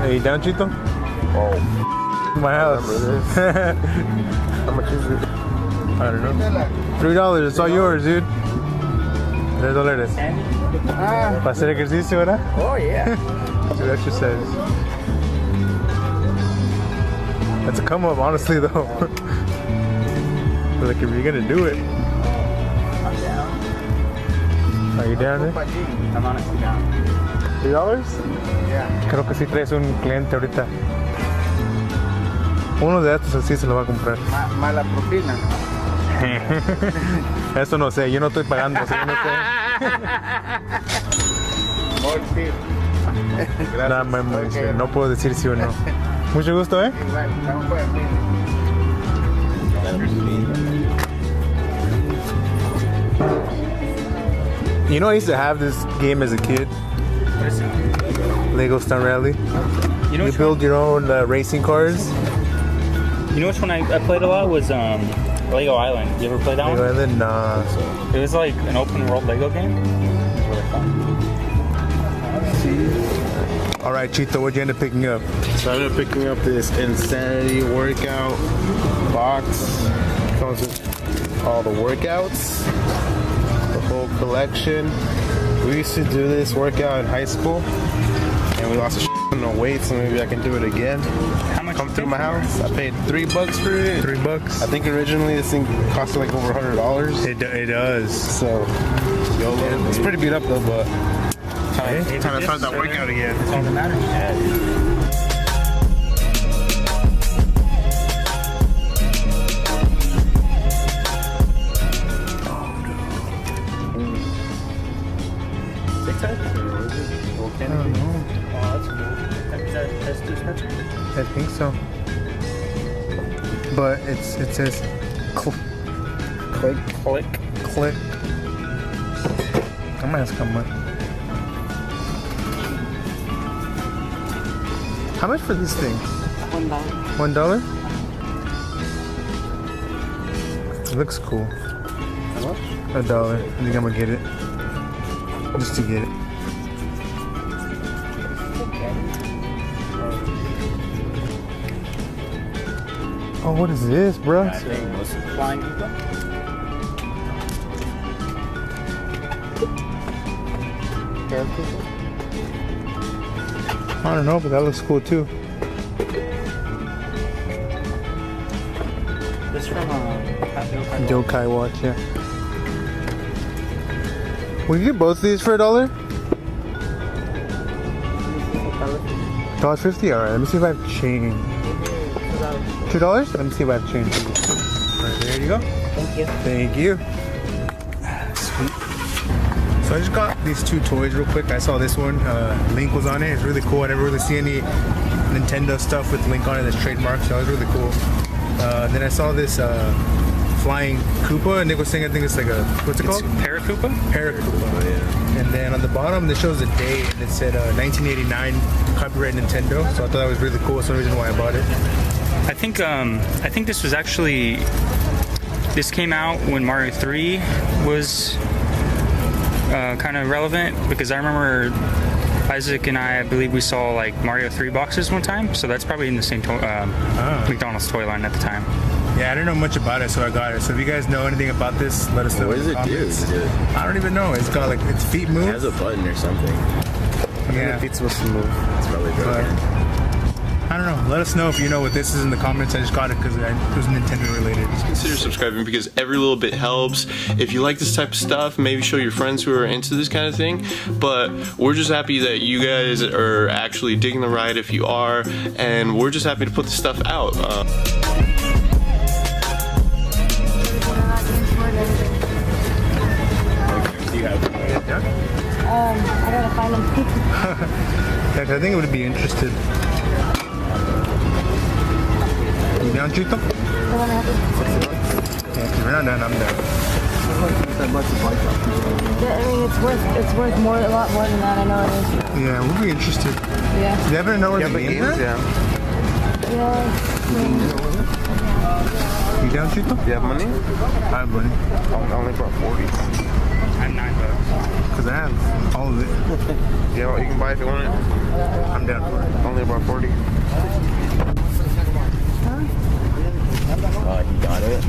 Hey, you down, Chito? Oh. My house. How much is it? I don't know. $3. It's all yours, dude. $3. Para hacer ejercicio, ¿verdad? Oh, yeah. Do exercise. That's a come up, honestly, though. Like, if you're gonna do it. I'm down. Are you down, eh? I'm honestly down. $3? Yeah. Creo que sí traes un cliente ahorita. Uno de estos así se lo va a comprar. Mala propina. Eso no sé, yo no estoy pagando, así que no sé. Nada más, no puedo decir sí o no. Mucho gusto, ¿eh? You know, I used to have this game as a kid. Lego Stunt Rally. You know, you build your own racing cars. You know which one I played a lot was Lego Island. You ever play that Lego one? Island? Nah. It was like an open world Lego game. It was really fun. All right, Chito, what'd you end up picking up? So I ended up picking up this Insanity workout box. Comes with all the workouts, the whole collection. We used to do this workout in high school, and we lost a ton of weight, so maybe I can do it again. How much? Come through my house. I paid $3 for it. $3? I think originally this thing costed like over $100. It does. So, YOLO. It's pretty beat up though, but time to start that workout again. That's all that matters. I don't know. Oh, that's cool. Is that S2 Spencer? I think so. But it says click. I'm gonna ask how much. How much for these things? $1. $1? It looks cool. How much? $1. I think I'm gonna get it. Just to get it. Oh, what is this, bro? I think most of the flying people. I don't know, but that looks cool too. This from Yokai Watch, yeah. Will you get both of these for $1? $1.50? Alright, let me see if I have change. $2? Let me see if I have change. Alright, there you go. Thank you. Thank you. Sweet. So I just got these two toys real quick. I saw this one. Link was on it. It's really cool. I never really see any Nintendo stuff with Link on it that's trademarked, so it was really cool. Then I saw this flying Koopa, and Nick was saying I think it's like a, what's it called? Paracoopa? Paracoopa, yeah. And then on the bottom, it shows a date, and it said 1989 copyright Nintendo. So I thought that was really cool. That's the reason why I bought it. I think this was actually, this came out when Mario 3 was kind of relevant, because I remember Isaac and I believe we saw like Mario 3 boxes one time, so that's probably in the same McDonald's toy line at the time. Yeah, I didn't know much about it, so I got it. So if you guys know anything about this, let us know. What does it do? I don't even know. It's got like, its feet move. It has a button or something. Yeah. The feet's supposed to move. It's probably broken. I don't know. Let us know if you know what this is in the comments. I just got it because it was Nintendo related. Consider subscribing because every little bit helps. If you like this type of stuff, maybe show your friends who are into this kind of thing. But we're just happy that you guys are actually digging the ride if you are, and we're just happy to put this stuff out. I gotta find them. I think it would be interested. You down, Chito? Yeah, if you're not done, I'm done. I mean, it's worth more, a lot more than that. I know it is. Yeah, we'll be interested. Yeah. You happen to know where the games are? Yeah. You down, Chito? You have money? I have money. I only brought 40. I have $9. Because I have all of it. Yeah, well, you can buy if you want it. I'm down for it. Only brought 40. You got it.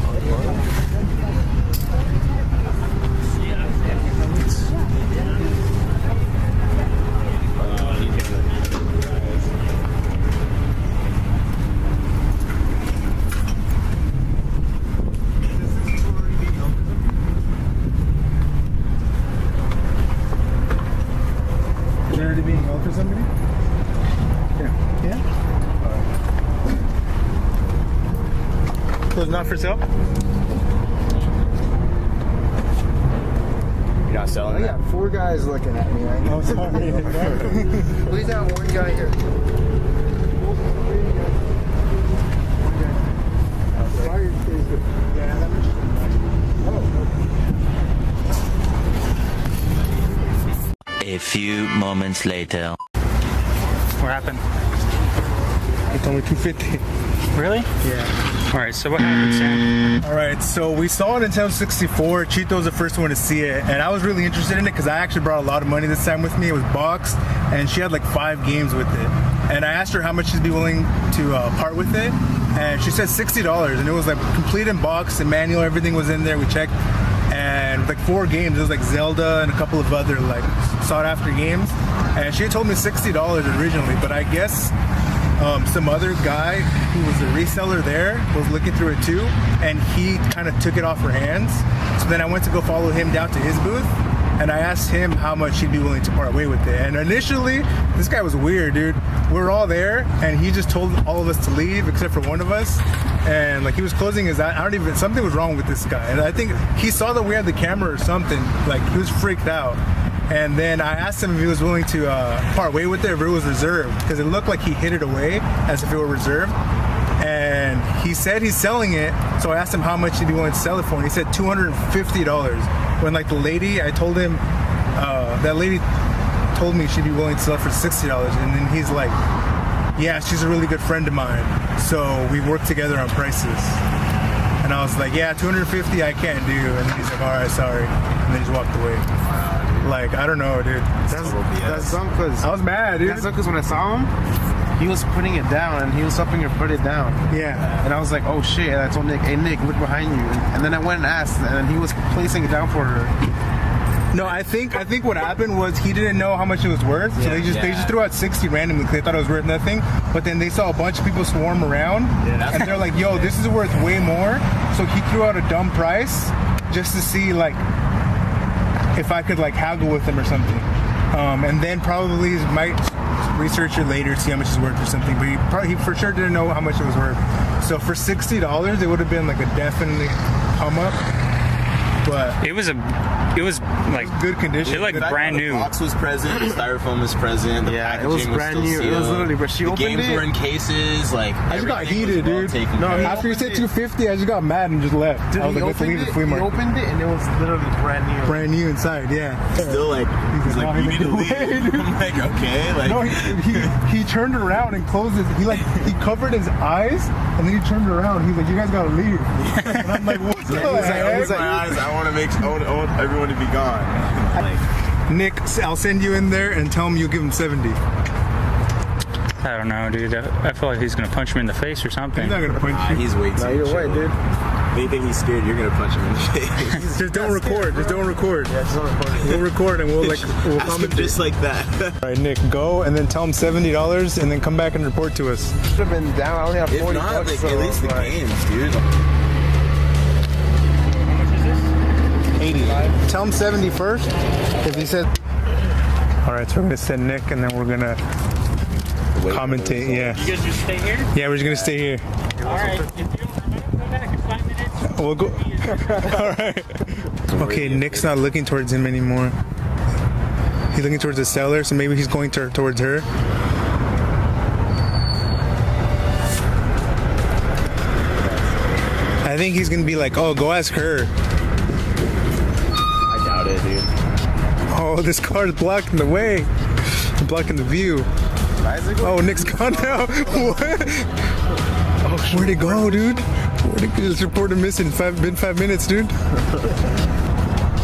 Is there already being held for somebody? Yeah. Yeah? So it's not for sale? You're not selling I that. got 4 guys looking at me. Oh, sorry. Please have one guy here. A few moments later. What happened? He told me 250. Really? Yeah. All right, so what happened, Sam? All right, so we saw it in Nintendo 64. Chito was the first one to see it, and I was really interested in it because I actually brought a lot of money this time with me. It was boxed, and she had like 5 games with it. And I asked her how much she'd be willing to part with it, and she said $60, and it was like complete in box, the manual, everything was in there. We checked, and like 4 games. It was like Zelda and a couple of other like sought-after games, and she had told me $60 originally, but I guess some other guy who was a reseller there was looking through it too, and he kind of took it off her hands. So then I went to go follow him down to his booth, and I asked him how much he'd be willing to part way with it. And initially, this guy was weird, dude. We were all there, and he just told all of us to leave except for one of us. And like he was closing his eye. Something was wrong with this guy. And I think he saw that we had the camera or something. Like he was freaked out. And then I asked him if he was willing to part way with it, if it was reserved, because it looked like he hid it away as if it were reserved. And he said he's selling it, so I asked him how much he'd be willing to sell it for, and he said $250. When like the lady, I told him, that lady told me she'd be willing to sell it for $60, and then he's like, yeah, she's a really good friend of mine, so we work together on prices. And I was like, yeah, $250 I can't do, and then he's like, all right, sorry, and then he just walked away. Like, I don't know, dude. That's dumb because I was mad, dude. That's dumb because when I saw him, he was putting it down and he was helping her put it down. Yeah. And I was like, oh shit. And I told Nick, hey Nick, look behind you. And then I went and asked, and he was placing it down for her. No, I think what happened was he didn't know how much it was worth, so they just threw out 60 randomly because they thought it was worth nothing. But then they saw a bunch of people swarm around, and they're like, "Yo, this is worth way more." So he threw out a dumb price just to see like if I could like haggle with him or something. And then probably might research it later, see how much it's worth or something. But he for sure didn't know how much it was worth. So for $60, it would have been like a definitely come up. But it was like good condition. It like brand new. The box was present, the styrofoam was present. The it was brand new. Sealed. It was literally, but she the opened games it. were in cases. Like I just got heated, dude. No, after you said 250, I just got mad and just left. Dude, I was like, let's leave the flea market. He opened it and it was literally brand new. Brand new inside, yeah. Still like, he's like, you need to leave. I'm like, okay. Like, no, he turned around and closed his. He covered his eyes and then he turned around. He's like, you guys gotta leave. And I'm like, what the heck? He's like, I want everyone to be gone. Like, Nick, I'll send you in there and tell him you'll give him 70. I don't know, dude. I feel like he's gonna punch me in the face or something. He's not gonna punch you. He's way too either way, dude. If anything, he's scared you're gonna punch him in the face. Just don't record. Just don't record. Yeah, just don't record. We'll record and we'll comment just like that. All right, Nick, go and then tell him $70 and then come back and report to us. Should have been down. I only have 40 if not, bucks. like, So at least the like, games, dude. 80. Tell him 70 first. If he said. All right, so we're gonna send Nick and then we're gonna commentate. Yeah. You guys just stay here? Yeah, we're just gonna stay here. All right. If you don't remember, come back in 5 minutes. We'll go. All right. Okay, Nick's not looking towards him anymore. He's looking towards the seller, so maybe he's going towards her. I think he's gonna be like, "Oh, go ask her." I doubt it, dude. Oh, this car is blocking the way, blocking the view. Oh, Nick's gone now. What? Oh, where'd he go, dude? Just reported missing. Been 5 minutes, dude.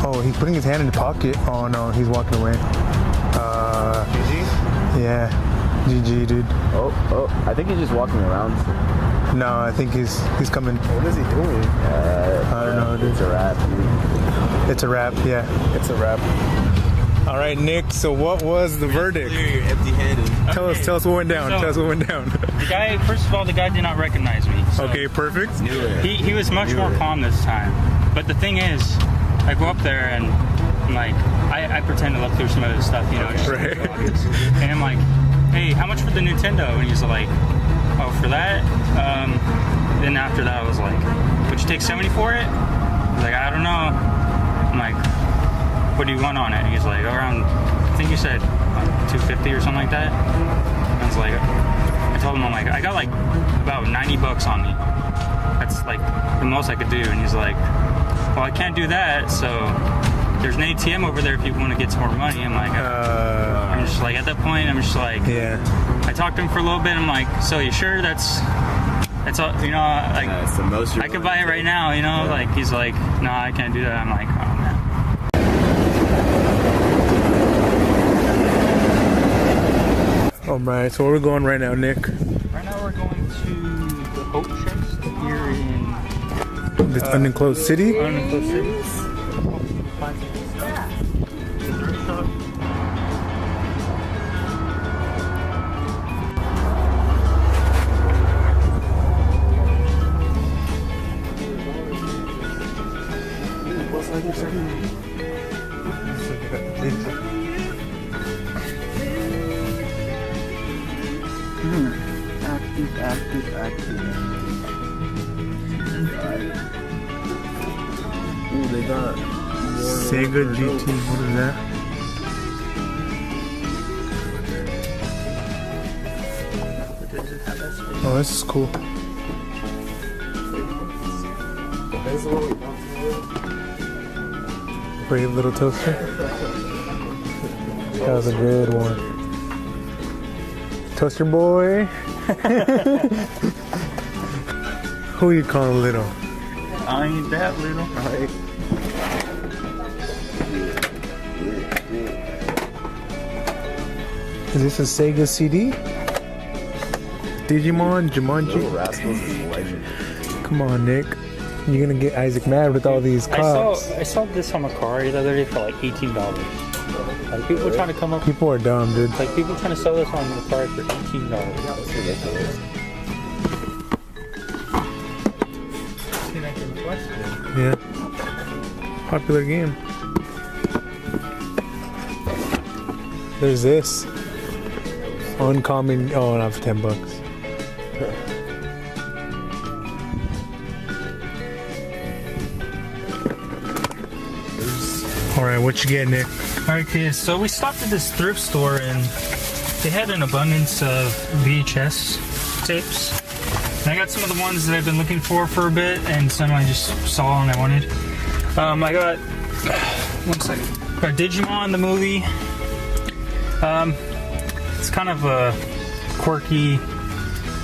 Oh, he's putting his hand in the pocket. Oh no, he's walking away. GG? Yeah, GG, dude. Oh, I think he's just walking around. No, I think he's coming. What is he doing? I don't know, dude. It's a wrap, dude. It's a wrap, yeah. It's a wrap. All right, Nick. So what was the verdict? You're empty-handed. Tell us what went down. So, tell us what went down. The guy, first of all, the guy did not recognize me. So Okay, perfect. he was much more calm this time. But the thing is, I go up there and I'm like, I pretend to look through some of his stuff, you know, just Right. and I'm like, hey, how much for the Nintendo? And he's like, oh, for that? Then after that, I was like, would you take 70 for it? He's like, I don't know. I'm like, what do you want on it? And he's like, around, I think you said 250 or something like that. And I was like, I told him, I'm like, I got like about 90 bucks on me. That's like the most I could do. And he's like, well, I can't do that, so there's an ATM over there if you want to get some more money. I'm like, I'm just like, at that point, I'm just like, yeah. I talked to him for a little bit. I'm like, so you sure that's all, you know, like, that's the most I could buy it right now, you know? Like, he's like, no, I can't do that. I'm like, oh, man. Alright, so where we're going right now, Nick? Right now we're going to the Hope Chest here in This unenclosed city? Unenclosed city. Active. Ooh, they got Sega GT. What is that? Oh, this is cool. Brave little toaster. That was a good one. Toaster boy. Who you calling little? I ain't that little. Is this a Sega CD? Digimon? Jumanji? Come on, Nick. You're gonna get Isaac mad with all these cops. I saw this on Macari the other day for like $18. Like people are trying to come up. People are dumb, dude. Like people trying to sell this on Macari for $18. That's ridiculous. Yeah. Popular game. There's this. Uncommon. Oh, not for $10. Alright, what you get, Nick? Alright, kids, so we stopped at this thrift store and they had an abundance of VHS tapes. And I got some of the ones that I've been looking for a bit and some I just saw and I wanted. I got, one second, got Digimon, the movie. It's kind of a quirky,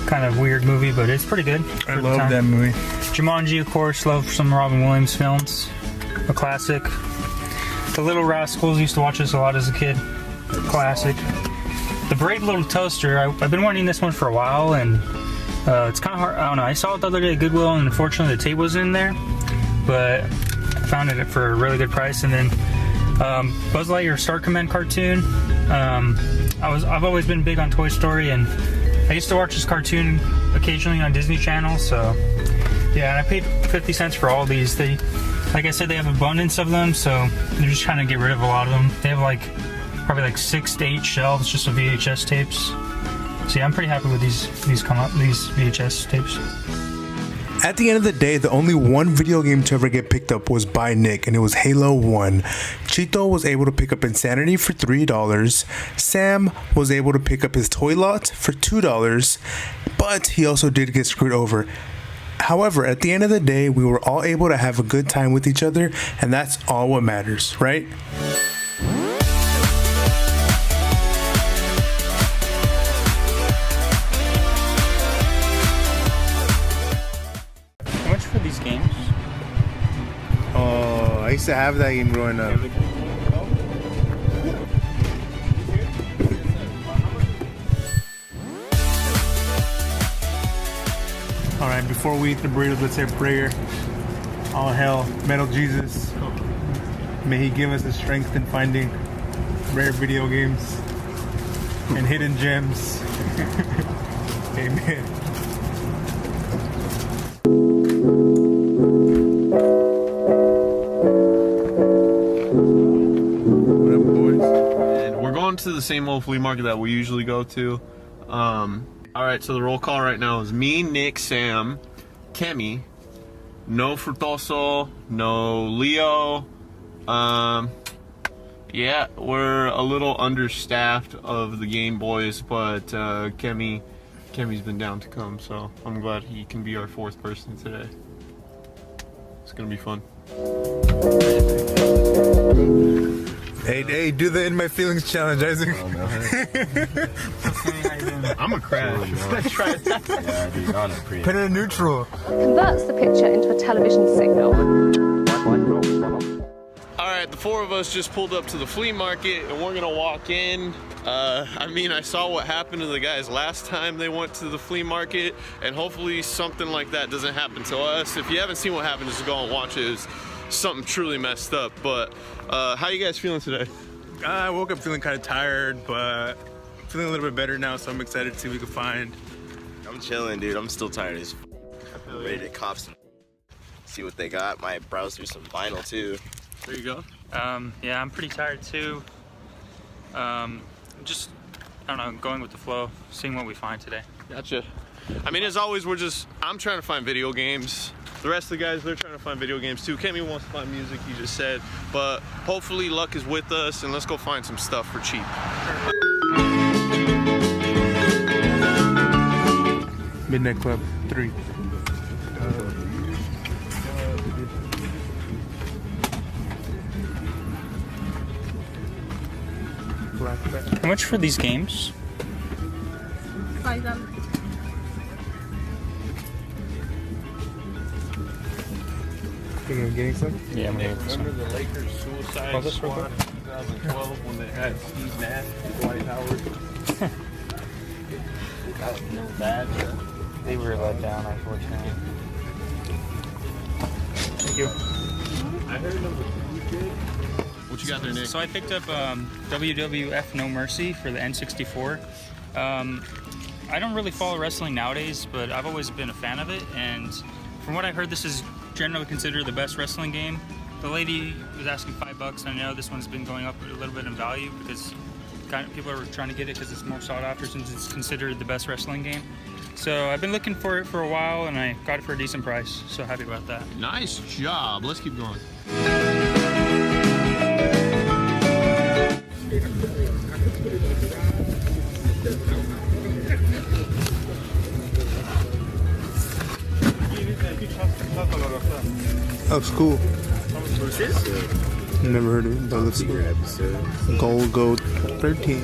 kind of weird movie, but it's pretty good. I love that movie. Jumanji, of course, love some Robin Williams films. A classic. The Little Rascals, used to watch this a lot as a kid. Classic. The Brave Little Toaster, I've been wanting this one for a while, and it's kind of hard. I don't know. I saw it the other day at Goodwill, and unfortunately the tape wasn't in there, but I found it for a really good price. And then Buzz Lightyear Star Command cartoon. I've always been big on Toy Story, and I used to watch this cartoon occasionally on Disney Channel. So yeah, and I paid 50 cents for all these. They, like I said, they have abundance of them, so they're just trying to get rid of a lot of them. They have like probably like 6 to 8 shelves just of VHS tapes. So yeah, I'm pretty happy with these VHS tapes. At the end of the day, the only one video game to ever get picked up was by Nick, and it was Halo 1. Chito was able to pick up Insanity for $3. Sam was able to pick up his Toy Lot for $2, but he also did get screwed over. However, at the end of the day, we were all able to have a good time with each other, and that's all what matters, right? How much for these games? Oh, I used to have that game growing up. Alright, before we eat the burritos, let's say a prayer. All hail, Metal Jesus. May he give us the strength in finding rare video games and hidden gems. Amen. What up, boys? And we're going to the same old flea market that we usually go to. Alright, so the roll call right now is me, Nick, Sam, Kemi, no Frutoso, no Leo, Yeah, we're a little understaffed of the GameBois, but Kemi's been down to come, so I'm glad he can be our fourth person today. It's gonna be fun. Hey, do the In My Feelings challenge, Isaac. Oh, no. I'm a crash. Yeah, dude, on it, Put it in neutral. Converts the picture into a television signal. Alright, the four of us just pulled up to the flea market and we're gonna walk in. I mean, I saw what happened to the guys last time they went to the flea market, and hopefully something like that doesn't happen to us. If you haven't seen what happened, just go and watch it. It's something truly messed up. But how you guys feeling today? I woke up feeling kind of tired, but feeling a little bit better now, so I'm excited to see what we can find. I'm chilling, dude. I'm still tired as I'm ready to cop some. See what they got. Might browse through some vinyl too. There you go. Yeah, I'm pretty tired too. Just, I don't know, going with the flow, seeing what we find today. Gotcha. I mean, as always, I'm trying to find video games. The rest of the guys, they're trying to find video games too. Kemi wants to find music, he just said. But hopefully luck is with us, and let's go find some stuff for cheap. Midnight Club 3. How much for these games? $5. Thinking of getting some? Yeah, I'm getting some. Remember the Lakers suicide squad in 2012 when they had Steve Nash and Dwight Howard? That was no bad. They were let down, unfortunately. Thank you. I heard number 2 good. What you got there, Nick? So I picked up WWF No Mercy for the N64. I don't really follow wrestling nowadays, but I've always been a fan of it, and from what I heard, this is generally considered the best wrestling game. The lady was asking $5, and I know this one's been going up a little bit in value because people are trying to get it because it's more sought after since it's considered the best wrestling game. So I've been looking for it for a while, and I got it for a decent price, so happy about that. Nice job. Let's keep going. Oh, it's cool. Never heard of it, but looks cool. Gold 13.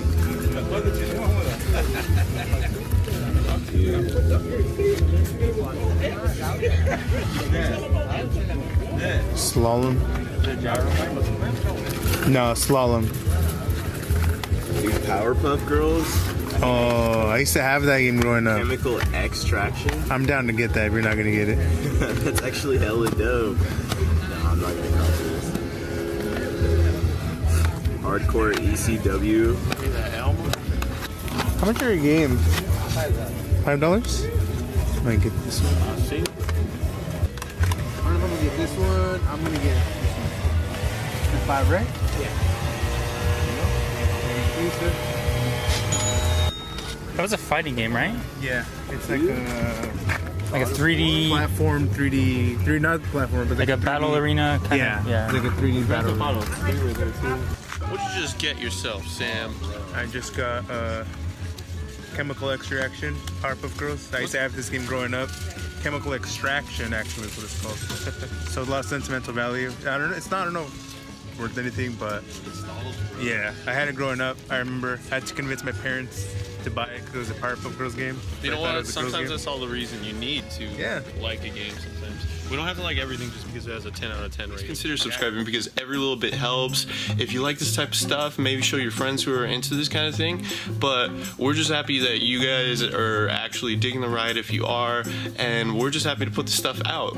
Slalom. No, slalom. Powerpuff Girls. Oh, I used to have that game growing up. Chemical Extraction. I'm down to get that if you're not gonna get it. That's actually hella dope. No, I'm not gonna go to this. Hardcore ECW. How much are your games? $5? Might get this one. I'm gonna get this one. I'm gonna get this one. 5, right? Yeah. That was a fighting game, right? Yeah, it's like a 3D platform, not platform, but like a 3D battle arena kind of. Yeah. Like a 3D battle arena. What'd you just get yourself, Sam? I just got Chemical Extraction, Powerpuff Girls. I used to have this game growing up. Chemical Extraction, actually, is what it's called. So a lot of sentimental value. I don't know worth anything, but yeah, I had it growing up. I remember I had to convince my parents to buy it because it was a Powerpuff Girls game. You know what? Sometimes that's all the reason you need to like a game sometimes. We don't have to like everything just because it has a 10 out of 10 rating. Consider subscribing because every little bit helps. If you like this type of stuff, maybe show your friends who are into this kind of thing. But we're just happy that you guys are actually digging the ride if you are, and we're just happy to put this stuff out.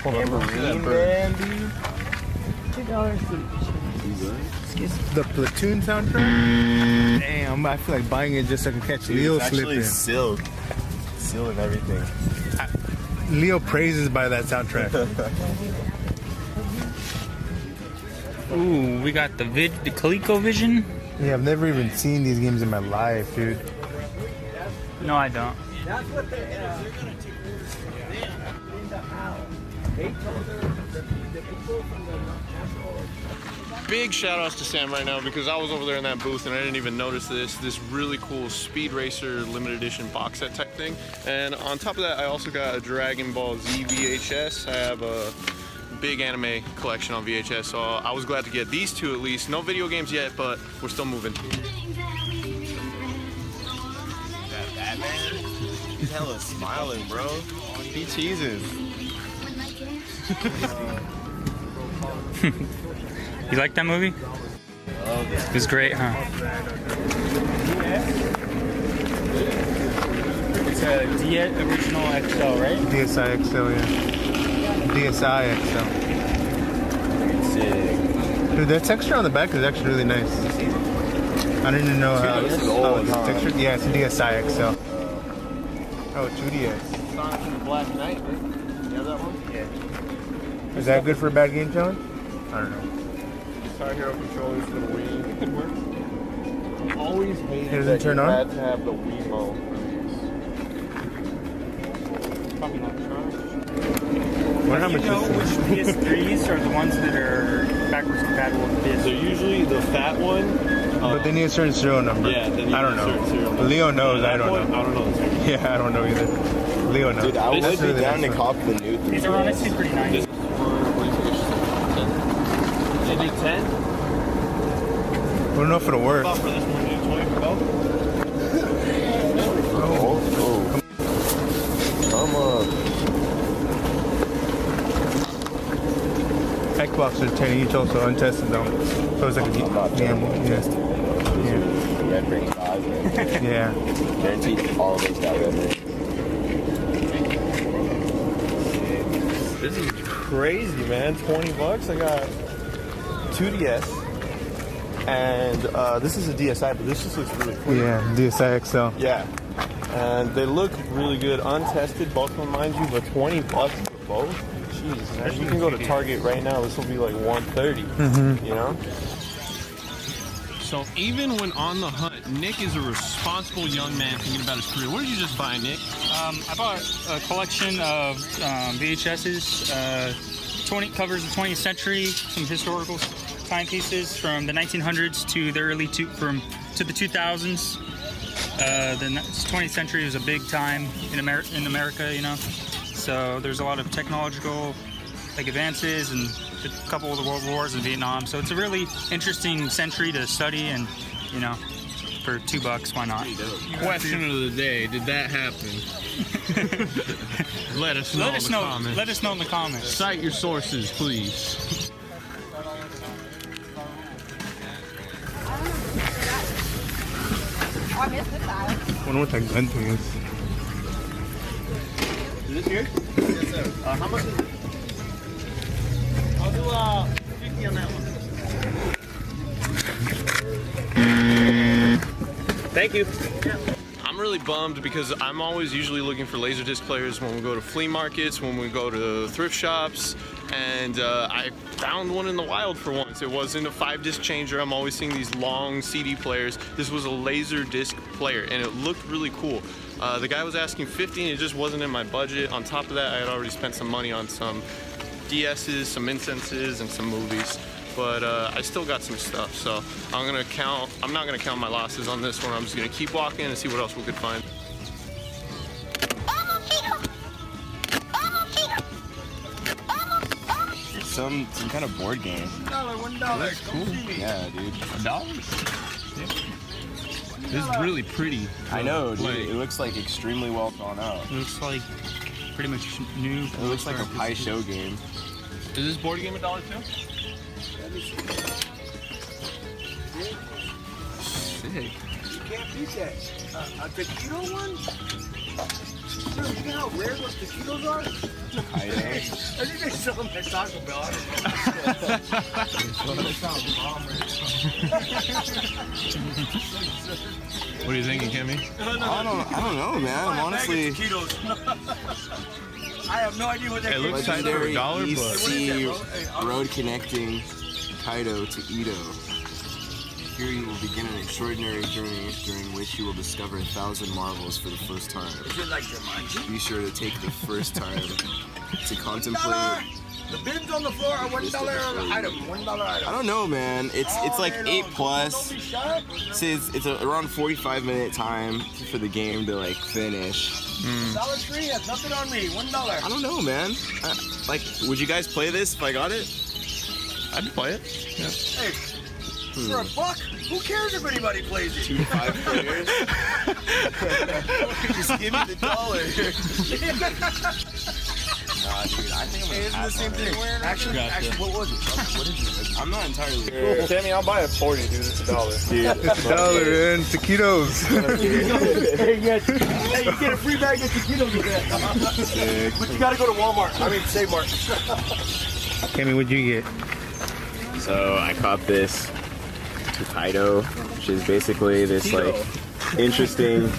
$2 each. The Platoon soundtrack? Damn, I feel like buying it just so I can catch Leo slipping. It's sealed and everything. Leo praises by that soundtrack. Ooh, we got the ColecoVision. Yeah, I've never even seen these games in my life, dude. No, I don't. Big shout outs to Sam right now because I was over there in that booth and I didn't even notice this really cool Speed Racer limited edition box set type thing. And on top of that, I also got a Dragon Ball Z VHS. I have a big anime collection on VHS, so I was glad to get these two at least. No video games yet, but we're still moving. That Batman? He's hella smiling, bro. He teases. You like that movie? Love it. It was great, huh? It's a original XL, right? DSi XL, yeah. DSi XL. Sick. Dude, that texture on the back is actually really nice. I didn't even know how it's textured. Yeah, it's a DSi XL. Oh, 2DS. Sonic and the Black Knight, right? You have that one? Yeah. Is that good for a bad game challenge? I don't know. Guitar Hero controllers for the Wii. It could work. Always hated It doesn't that turn you on? had to have the Wiimote Probably not charged. What, how Do you much know is which PS3s are the ones that are backwards compatible with PS3? They're usually the fat one. But they need a certain serial number. Yeah, they need I don't a know. certain serial number. Leo knows, I don't know. I don't know. Yeah, I don't know either. Leo knows. Dude, I would That's be really down to nice. cop the new 3DS. These are honestly pretty nice. What do you think it should be? 10? 10? I don't know if it'll work. For this one, 20 for both? Come on. Xbox are 10 each also, untested though. So it's like a gamble. Yeah. Red Ring 5. Yeah. Guaranteed all of those got Red Ring. This is crazy, man. 20 bucks. I got 2DS. And this is a DSi, but this just looks really cool. Yeah, DSi XL. Yeah. And they look really good, untested, both of them, mind you, but 20 bucks for both? Jeez, man. You can go to Target right now, this will be like $130, you know? So even when on the hunt, Nick is a responsible young man thinking about his career. What did you just buy, Nick? I bought a collection of VHSs, 20 covers of the 20th century, some historical timepieces from the 1900s to the to the 2000s. The 20th century was a big time in America, you know. So there's a lot of technological advances and a couple of the world wars in Vietnam. So it's a really interesting century to study, and you know, for $2, why not? Question of the day: did that happen? Let us know in the comments. Let us know in the comments. Cite your sources, please. I wonder what that gun thing is. Is this here? Yes, sir. How much is it? I'll do 50 on that one. Thank you. I'm really bummed because I'm always usually looking for Laserdisc players when we go to flea markets, when we go to thrift shops, and I found one in the wild for once. It wasn't a 5-disc changer. I'm always seeing these long CD players. This was a Laserdisc player, and it looked really cool. The guy was asking $50, and it just wasn't in my budget. On top of that, I had already spent some money on some DS's, some incenses, and some movies. But I still got some stuff, so I'm not gonna count my losses on this one. I'm just gonna keep walking and see what else we could find. Some kind of board game. $1. That's cool. Yeah, dude. $1? Yeah. This is really pretty. I know, dude. It looks like extremely well thought out. It looks like pretty much new. It looks like a pie show game. Is this board game $1 too? Sick. You can't beat that. A taquito one? Dude, you know how rare those taquitos are? I know. I think they sell them at Taco Bell. I What are you thinking, Kimmy? I don't know, man. I'm honestly. I have no idea what that It looks tight for Legendary $1, EC road connecting Kaido to Ito. Here you will begin an extraordinary journey during which you will discover 1,000 marvels for the first time. Is it like Jumanji? Be sure to take the first time to contemplate. The bins on the floor are $1 item. $1 item. I don't know, man. It's like 8+. It's around 45-minute time for the game to like finish. Dollar Tree has nothing on me. $1. I don't know, man. Like, would you guys play this if I got it? I'd play it. Yeah. Hey, for $1, who cares if anybody plays it? 2 to 5 players. Just give me the $1. Nah, dude, I think I'm gonna Isn't the same thing? Actually, what was it? What is it? I'm not entirely sure. Sammy, I'll buy a 40, dude. It's $1. Dude, It's $1, man. Taquitos. Hey, you get a free bag of taquitos with that. But you gotta go to Walmart. I mean, Save Mart. Cammy, what'd you get? So I caught this Tokaido, which is basically this like interesting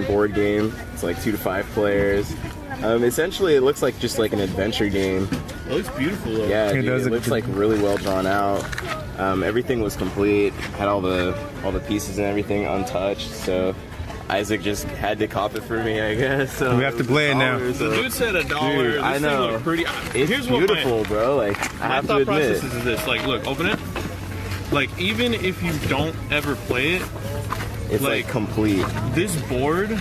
board game. It's like 2 to 5 players. Essentially, it looks like just like an adventure game. It looks beautiful though. Yeah, dude, it looks like really well drawn out. Everything was complete. Had all the pieces and everything untouched. So Isaac just had to cop it for me, I guess. So we have to play it now. The dude said $1. Dude, I know. Thing looked pretty. It's Here's beautiful, what bro. Like I have to my thought admit. process is this. Like, look, open it. Like, even if you don't ever play it, It's like complete. This board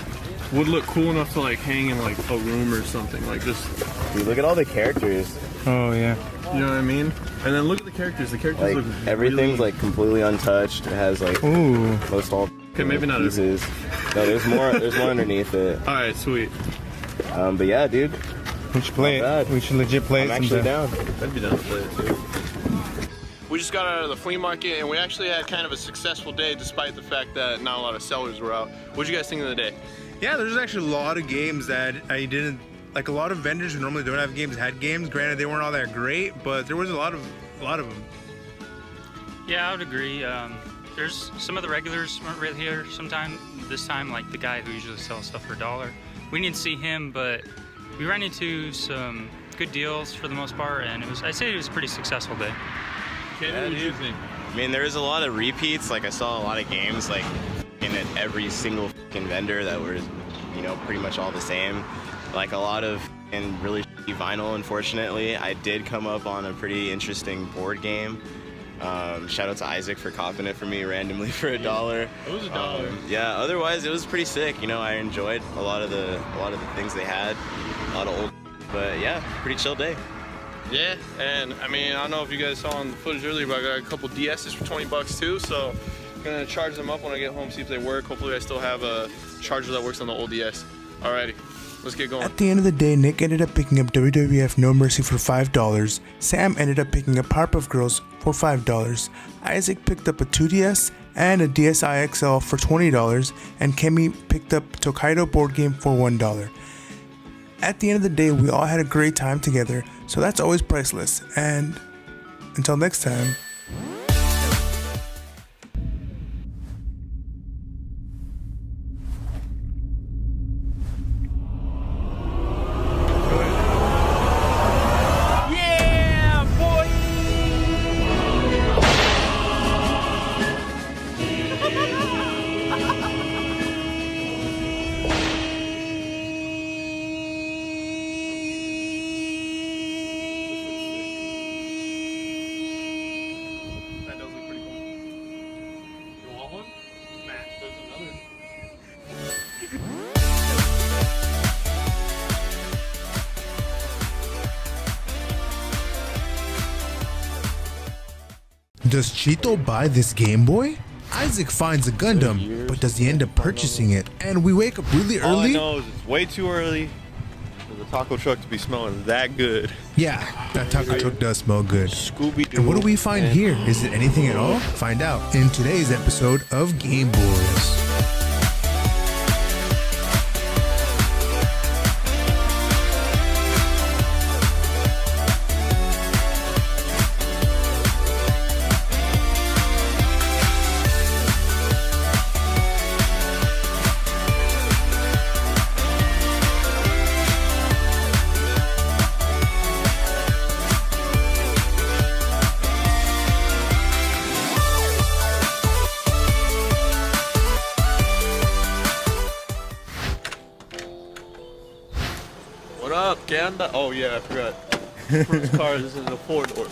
would look cool enough to like hang in like a room or something. Like just. Dude, look at all the characters. Oh yeah. You know what I mean? And then look at the characters. The characters Like look everything's really... like completely untouched. It has like most all Okay, maybe not pieces. No, there's more. There's more underneath it. All right, sweet. But yeah, dude. We should play it. We should legit play I'm it. actually sometime. down. I'd be down to play it too. We just got out of the flea market and we actually had kind of a successful day despite the fact that not a lot of sellers were out. What'd you guys think of the day? Yeah, there's actually a lot of games that I didn't like. A lot of vendors who normally don't have games had games. Granted, they weren't all that great, but there was a lot of them. Yeah, I would agree. There's some of the regulars weren't really here this time, like the guy who usually sells stuff for $1. We didn't see him, but we ran into some good deals for the most part, and I'd say it was a pretty successful day. Yeah, dude. I mean, there is a lot of repeats. Like I saw a lot of games like in every single fucking vendor that were, you know, pretty much all the same. Like a lot of really shitty vinyl. Unfortunately, I did come up on a pretty interesting board game. Shout out to Isaac for copping it for me randomly for $1. It was $1. Yeah. Otherwise, it was pretty sick. You know, I enjoyed a lot of the things they had. A lot of old. But yeah, pretty chill day. Yeah, and I mean, I don't know if you guys saw on the footage earlier, but I got a couple DS's for 20 bucks too, so I'm gonna charge them up when I get home, see if they work. Hopefully I still have a charger that works on the old DS. Alrighty, let's get going. At the end of the day, Nick ended up picking up WWF No Mercy for $5. Sam ended up picking up Powerpuff Girls for $5. Isaac picked up a 2DS and a DSi XL for $20, and Kemi picked up Tokaido board game for $1. At the end of the day, we all had a great time together, so that's always priceless. And until next time. Yeah, boy! That does look pretty cool. You want one? Matt, there's another. Does Chito buy this Game Boy? Isaac finds a Gundam, but does he end up purchasing it? And we wake up really All I early? know is it's way too early for the taco truck to be smelling that good. Yeah, that taco truck does smell good. Scooby-Doo. And what do we find and- here? Is it anything at all? Find out in today's episode of GameBois. anda? Oh yeah, I forgot. First car, this is a 4-door.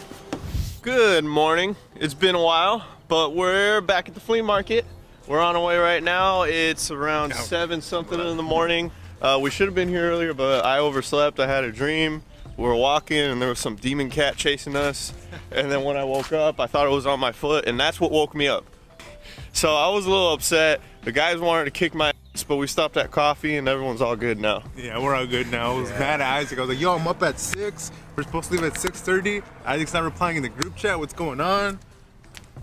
Good morning. It's been a while, but we're back at the flea market. We're on our way right now. It's around 7 something in the morning. We should have been here earlier, but I overslept. I had a dream. We were walking and there was some demon cat chasing us. And then when I woke up, I thought it was on my foot, and that's what woke me up. So I was a little upset. The guys wanted to kick my ass, but we stopped at coffee and everyone's all good now. Yeah, we're all good now. I was mad at Isaac. I was like, yo, I'm up at 6. We're supposed to leave at 6:30. Isaac's not replying in the group chat. What's going on?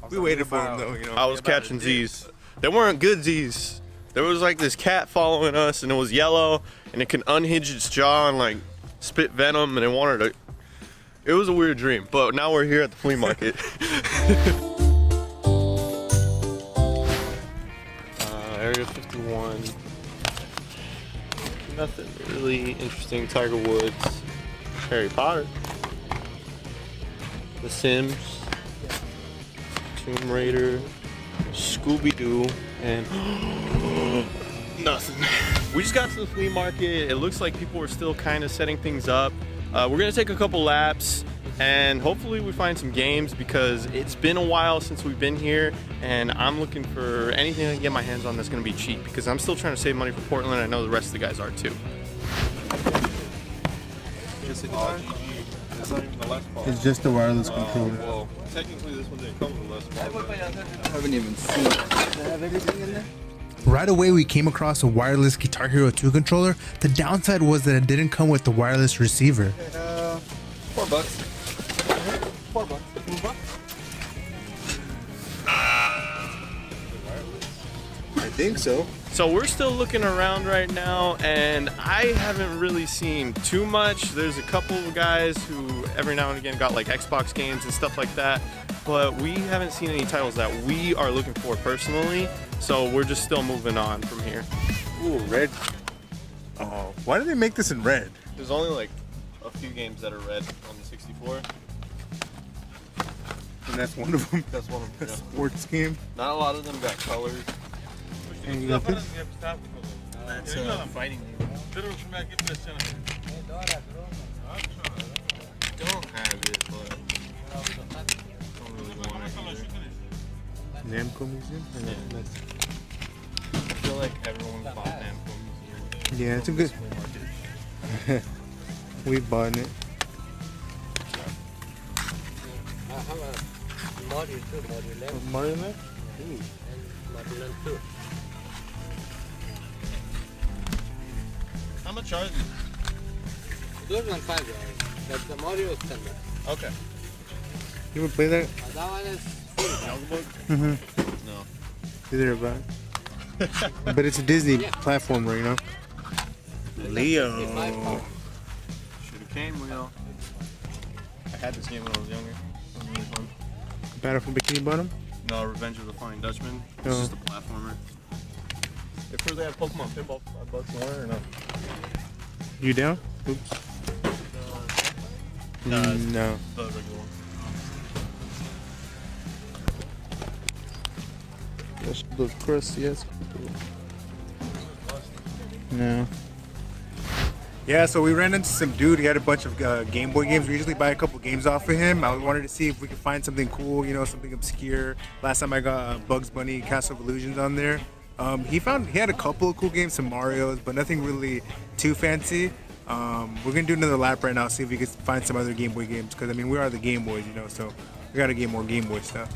We waited for him though, you know. I was catching Z's. They weren't good Z's. There was like this cat following us and it was yellow and it can unhinge its jaw and like spit venom and it wanted to. It was a weird dream, but now we're here at the flea market. Area 51. Nothing really interesting. Tiger Woods, Harry Potter, The Sims, Tomb Raider, Scooby-Doo, and nothing. We just got to the flea market. It looks like people are still kind of setting things up. We're gonna take a couple laps and hopefully we find some games because it's been a while since we've been here and I'm looking for anything I can get my hands on that's gonna be cheap because I'm still trying to save money for Portland. I know the rest of the guys are too. It's just the wireless controller. Well, technically this one didn't come with a Les Paul. I haven't even seen it. Does it have everything in there? Right away, we came across a wireless Guitar Hero 2 controller. The downside was that it didn't come with the wireless receiver. $4. $4. I think so. So we're still looking around right now and I haven't really seen too much. There's a couple of guys who every now and again got like Xbox games and stuff like that, but we haven't seen any titles that we are looking for personally. So we're just still moving on from here. Ooh, red. Oh, why did they make this in red? There's only like a few games that are red on the 64. And that's one of them. That's one of them. A sports game. Not a lot of them got colors. And you got this? That's fighting game. Don't have it, but don't really want it. Namco Museum? Yeah. I feel like everyone bought Namco Museum. Yeah, it's a good. We bought it. I have a module too, module left. Mario Land? And module too. How much are these? Those are $5. But the module is $10. Okay. You ever play that? That one is Mm-hmm. No. Either about. But it's a Disney platformer, you know? Leo. Should've came, Leo. I had this game when I was younger. It was really fun. Battle for Bikini Bottom? No, Revenge of the Flying Dutchman. It's just a platformer. If they have Pokemon Pinball for $5 more or no? You down? Oops. No. No. The regular one. That's the crusty ass. No. Yeah, so we ran into some dude. He had a bunch of Game Boy games. We usually buy a couple games off of him. I wanted to see if we could find something cool, you know, something obscure. Last time I got Bugs Bunny, Castle of Illusions on there. He had a couple of cool games, some Marios, but nothing really too fancy. We're gonna do another lap right now, see if we can find some other Game Boy games. Because I mean, we are the Game Boys, you know, so we gotta get more Game Boy stuff.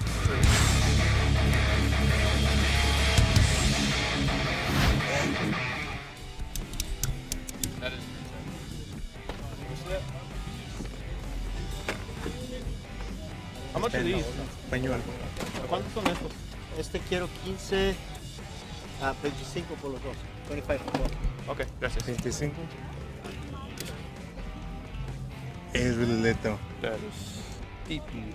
How much are these? Español. ¿Cuántos son estos? Este quiero 15 a 25 por los dos. 25 for both. Okay, gracias. 25. It's really lit though. That is PP.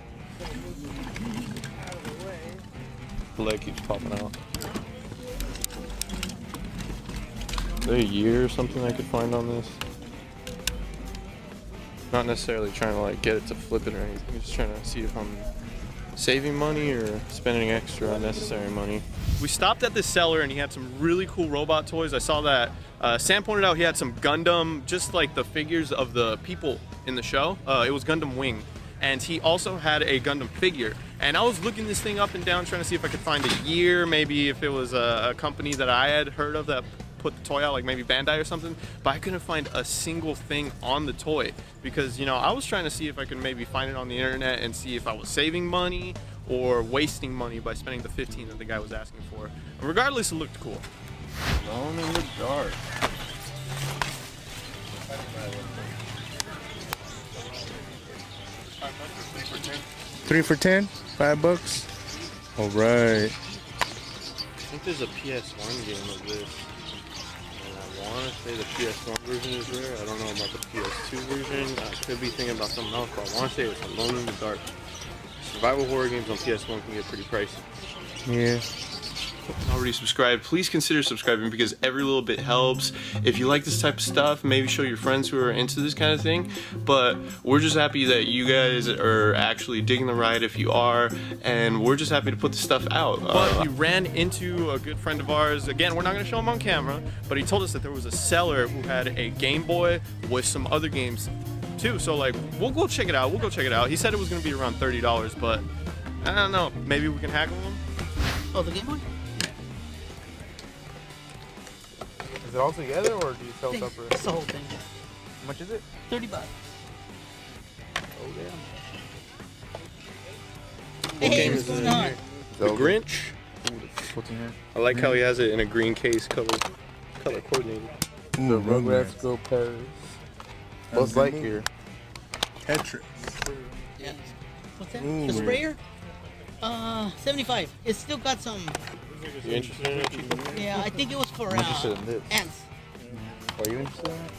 The leg keeps popping out. Is there a year or something I could find on this? Not necessarily trying to like get it to flip it or anything, just trying to see if I'm saving money or spending extra unnecessary money. We stopped at this seller and he had some really cool robot toys. I saw that Sam pointed out he had some Gundam, just like the figures of the people in the show. It was Gundam Wing. And he also had a Gundam figure. And I was looking this thing up and down, trying to see if I could find a year, maybe if it was a company that I had heard of that put the toy out, like maybe Bandai or something, but I couldn't find a single thing on the toy because, you know, I was trying to see if I could maybe find it on the internet and see if I was saving money or wasting money by spending the 15 that the guy was asking for. And regardless, it looked cool. Alone in the dark. $3 for $10, $5. All right. I think there's a PS1 game of this. And I want to say the PS1 version is rare. I don't know about the PS2 version. I could be thinking about something else, but I want to say it's Alone in the Dark. Survival horror games on PS1 can get pretty pricey. Yeah. Already subscribed, please consider subscribing because every little bit helps. If you like this type of stuff, maybe show your friends who are into this kind of thing. But we're just happy that you guys are actually digging the ride if you are, and we're just happy to put this stuff out. But we ran into a good friend of ours. Again, we're not going to show him on camera, but he told us that there was a seller who had a Game Boy with some other games too. So like, we'll go check it out. He said it was going to be around $30, but I don't know. Maybe we can haggle him. Oh, the Game Boy? Is it all together or do you sell separate? It's the whole thing. How much is it? $30. Oh damn. What game is this? The Grinch. I like how he has it in a green case, color coordinated. The Rugrats Go Paris. Buzz Lightyear. Tetris. Yeah. What's that? The sprayer? 75. It's still got some. You interested in it? Yeah, I think it was for ants. Are you interested in it?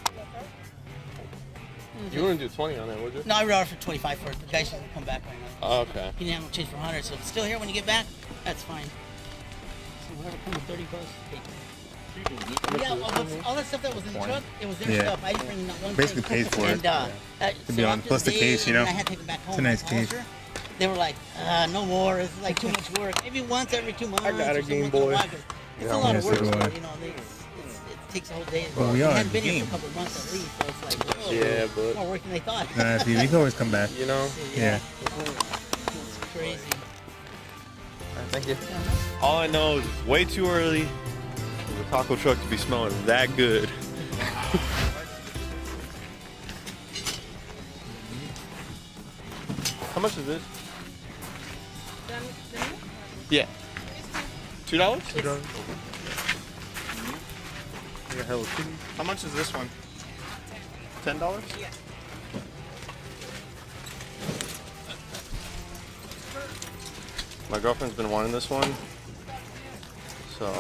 You wouldn't do 20 on it, would you? No, I wrote it for 25 for it. The guy should come back right now. Oh, okay. He didn't have no change for 100, so if it's still here when you get back, that's fine. So whatever comes with 30 bucks, take it. Yeah, all that stuff that was in the truck, it was their stuff. I didn't bring not one Basically thing. paid for it. To be honest, plus the case, you know. I had to take it back home. It's a nice case. They were like, no more. It's like too much work. Maybe once every 2 months. I got a Game Boy. It's a lot of work. You know, it takes a whole day. Well, we I are hadn't been the here game. for a couple of months at least, so it's like, oh, Yeah, but more work than they thought. Nah, see, we can always come back. You know? Yeah. It's crazy. Thank you. All I know is it's way too early for the taco truck to be smelling that good. How much is this? Yeah. $2? $2. How much is this one? $10? Yeah. My girlfriend's been wanting this one, so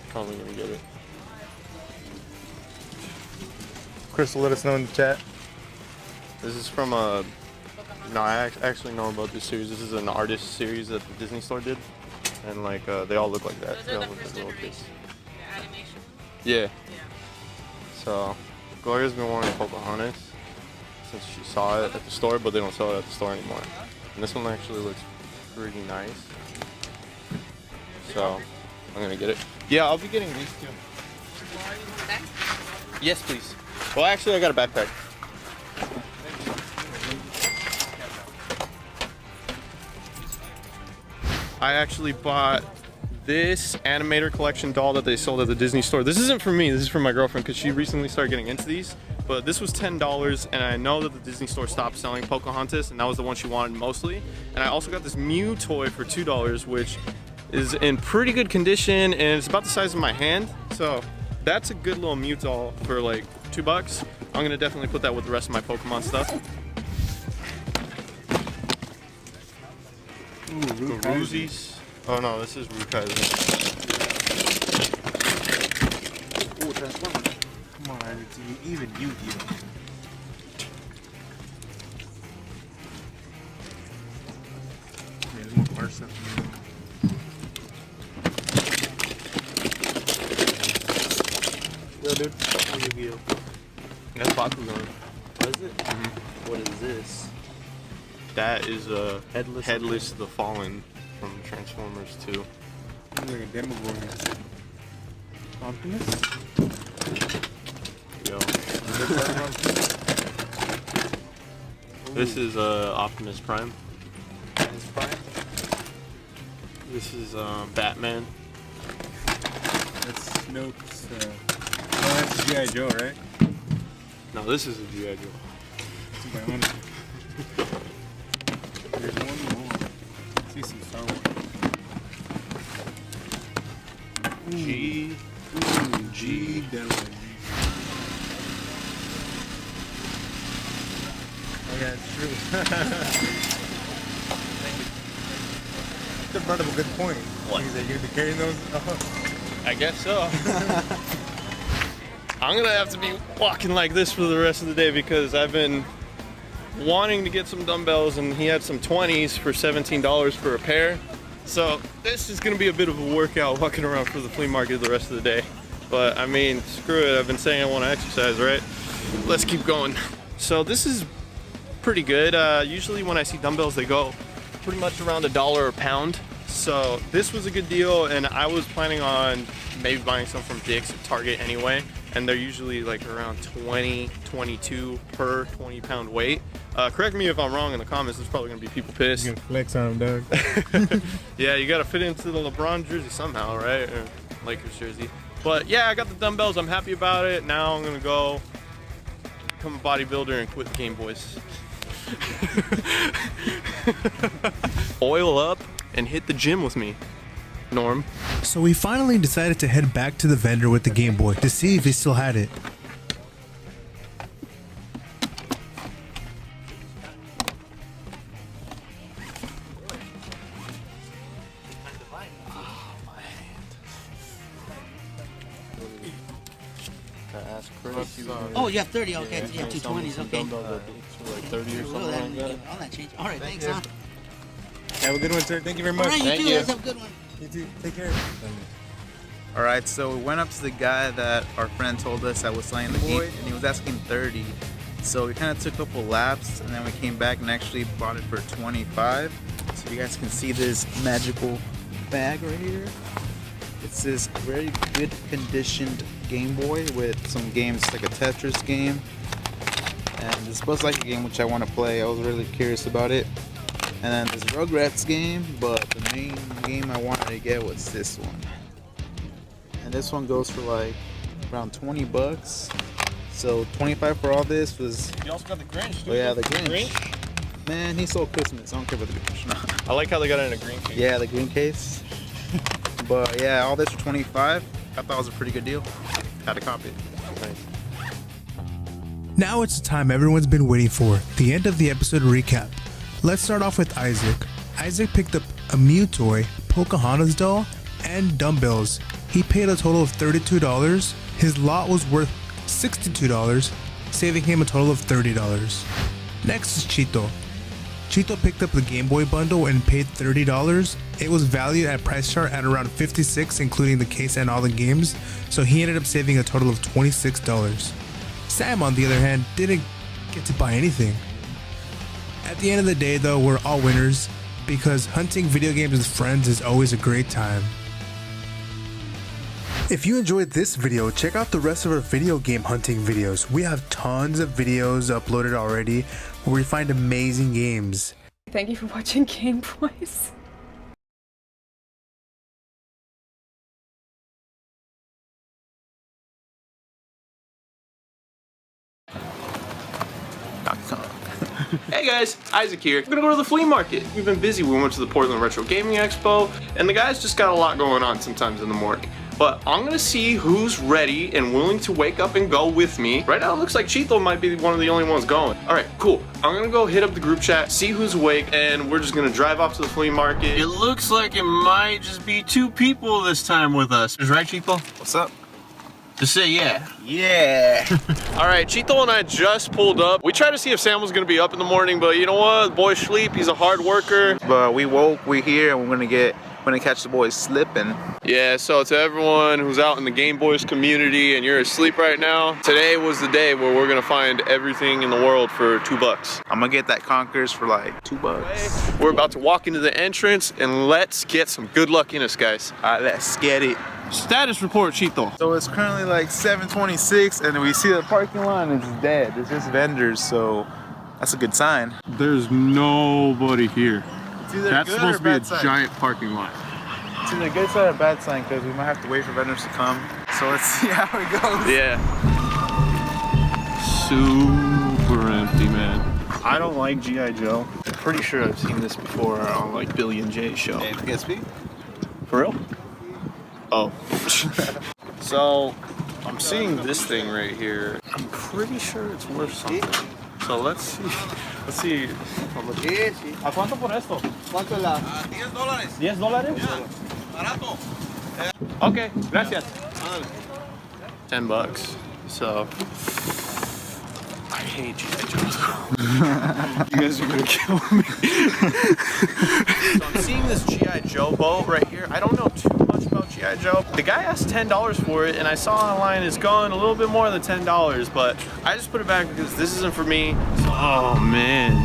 probably gonna get it. Crystal, let us know in the chat. This is from a. No, I actually know about this series. This is an artist series that the Disney Store did, and like they all look like that. They all look like little kids. Yeah. So, Gloria's been wanting Pocahontas since she saw it at the store, but they don't sell it at the store anymore. And this one actually looks pretty nice. So, I'm gonna get it. Yeah, I'll be getting these too. Yes, please. Well, actually, I got a backpack. I actually bought this animator collection doll that they sold at the Disney Store. This isn't for me, this is for my girlfriend because she recently started getting into these. But this was $10, and I know that the Disney Store stopped selling Pocahontas, and that was the one she wanted mostly. And I also got this Mew toy for $2, which is in pretty good condition, and it's about the size of my hand. So that's a good little Mew doll for like $2. I'm gonna definitely put that with the rest of my Pokemon stuff. Ooh, Roozies. Oh no, this is Rukaiser. Ooh, Transformers. Come on, it's even Yu-Gi-Oh. There's more car stuff. Yo, dude. Oh, Yu-Gi-Oh. That's Bakugan. What is it? Mm-hmm. What is this? That is Headless the Fallen from Transformers 2. Like a Demogorgon. Optimus? Yo. This is Optimus Prime. This is Batman. That's Snoke's. Oh, that's G.I. Joe, right? No, this is a G.I. Joe. There's one more. I see some Star Wars. G. Oh yeah, it's true. You brought up a good point. What? Is that you're gonna be carrying those? I guess so. I'm gonna have to be walking like this for the rest of the day because I've been wanting to get some dumbbells, and he had some 20s for $17 for a pair. So this is gonna be a bit of a workout walking around for the flea market the rest of the day. But I mean, screw it, I've been saying I want to exercise, right? Let's keep going. So this is pretty good. Usually when I see dumbbells, they go pretty much around $1 a pound. So this was a good deal, and I was planning on maybe buying some from Dick's at Target anyway, and they're usually like around 20, 22 per 20-pound weight. Correct me if I'm wrong in the comments. There's probably gonna be people pissed. You're gonna flex on them, dog. Yeah, you gotta fit into the LeBron jersey somehow, right? Or Lakers jersey. But yeah, I got the dumbbells. I'm happy about it. Now I'm gonna go become a bodybuilder and quit the GameBois. Oil up and hit the gym with me, Norm. So we finally decided to head back to the vendor with the Game Boy to see if he still had it. Oh, you have 30. Okay, you have 220s. Okay. Like 30 or something like that. All that change. All right, thanks, huh? Have a good one, sir. Thank you very much. All right, you too. Guys have a good one. You too. Take care. All right, so we went up to the guy that our friend told us that was selling the game, and he was asking 30. So we kind of took a couple laps, and then we came back and actually bought it for 25. So you guys can see this magical bag right here. It's this very good conditioned Game Boy with some games like a Tetris game. And this supposed like a game which I want to play. I was really curious about it. And then this Rugrats game, but the main game I wanted to get was this one. And this one goes for like around 20 bucks. So 25 for all this was... You also got the Grinch, dude. Oh yeah, the Grinch. Man, he sold Christmas. I don't care about the Grinch. I like how they got it in a green case. Yeah, the green case. But yeah, all this for 25. I thought it was a pretty good deal. Had to copy it. Nice. Now it's the time everyone's been waiting for, the end of the episode recap. Let's start off with Isaac. Isaac picked up a Mew toy, Pocahontas doll, and dumbbells. He paid a total of $32. His lot was worth $62, saving him a total of $30. Next is Chito. Chito picked up the Game Boy bundle and paid $30. It was valued at price chart at around $56, including the case and all the games, so he ended up saving a total of $26. Sam, on the other hand, didn't get to buy anything. At the end of the day though, we're all winners, because hunting video games with friends is always a great time. If you enjoyed this video, check out the rest of our video game hunting videos. We have tons of videos uploaded already where we find amazing games. Thank you for watching GameBois. Hey guys, Isaac here. We're gonna go to the flea market. We've been busy. We went to the Portland Retro Gaming Expo, and the guys just got a lot going on sometimes in the morning. But I'm gonna see who's ready and willing to wake up and go with me. Right now it looks like Chito might be one of the only ones going. All right, cool. I'm gonna go hit up the group chat, see who's awake, and we're just gonna drive off to the flea market. It looks like it might just be 2 people this time with us. Is right, Chito? What's up? Just say yeah. Yeah. All right, Chito and I just pulled up. We tried to see if Sam was gonna be up in the morning, but you know what? The boy's sleep. He's a hard worker. But we woke, we're here, and we're gonna catch the boys slipping. Yeah, so to everyone who's out in the GameBois community and you're asleep right now, today was the day where we're gonna find everything in the world for $2. I'm gonna get that Conkers for like $2. We're about to walk into the entrance and let's get some good luck in us, guys. All right, let's get it. Status report, Chito. So it's currently like 7:26, and we see the parking lot and it's dead. It's just vendors, so that's a good sign. There's nobody here. It's either That's good supposed or to be a bad sign. giant parking lot. It's either a good sign or a bad sign because we might have to wait for vendors to come. So let's see how it goes. Yeah. Super empty, man. I don't like G.I. Joe. I'm pretty sure I've seen this before on like Billy and Jay's show. Hey, PSP? For real? Oh. So, I'm seeing this thing right here. I'm pretty sure it's worth something. So let's see. Let's see how much. ¿A cuánto por esto? ¿Cuánto es la? $10. $10? Barato. Okay, gracias. $10. So, I hate G.I. Joe. You guys are gonna kill me. So I'm seeing this G.I. Joe boat right here. I don't know too much about G.I. Joe. The guy asked $10 for it, and I saw online it's gone a little bit more than $10, but I just put it back because this isn't for me. So, oh man.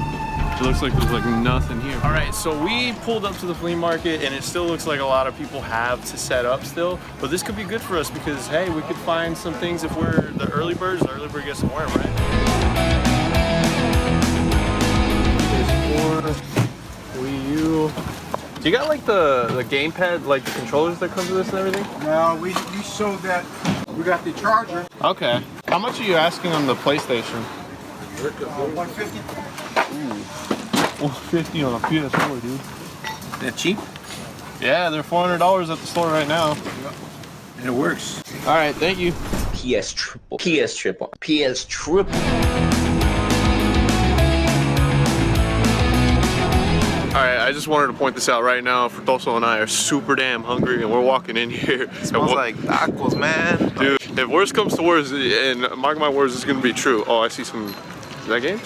It looks like there's like nothing here. All right, so we pulled up to the flea market and it still looks like a lot of people have to set up still, but this could be good for us because, hey, we could find some things if we're the early birds. The early bird gets to worm, right? There's 4 Wii U. Do you got like the gamepad, like the controllers that come with this and everything? No, we showed that. We got the charger. Okay. How much are you asking on the PlayStation? 150. Ooh. 150 on a PS4, dude. That cheap? Yeah, they're $400 at the store right now. And it works. All right, thank you. PS triple. PS triple. PS triple. Alright, I just wanted to point this out right now. Fortoso and I are super damn hungry and we're walking in here. It smells like tacos, man. Dude, if worse comes to worse, and mark my words, it's gonna be true. Oh, I see some, is that games?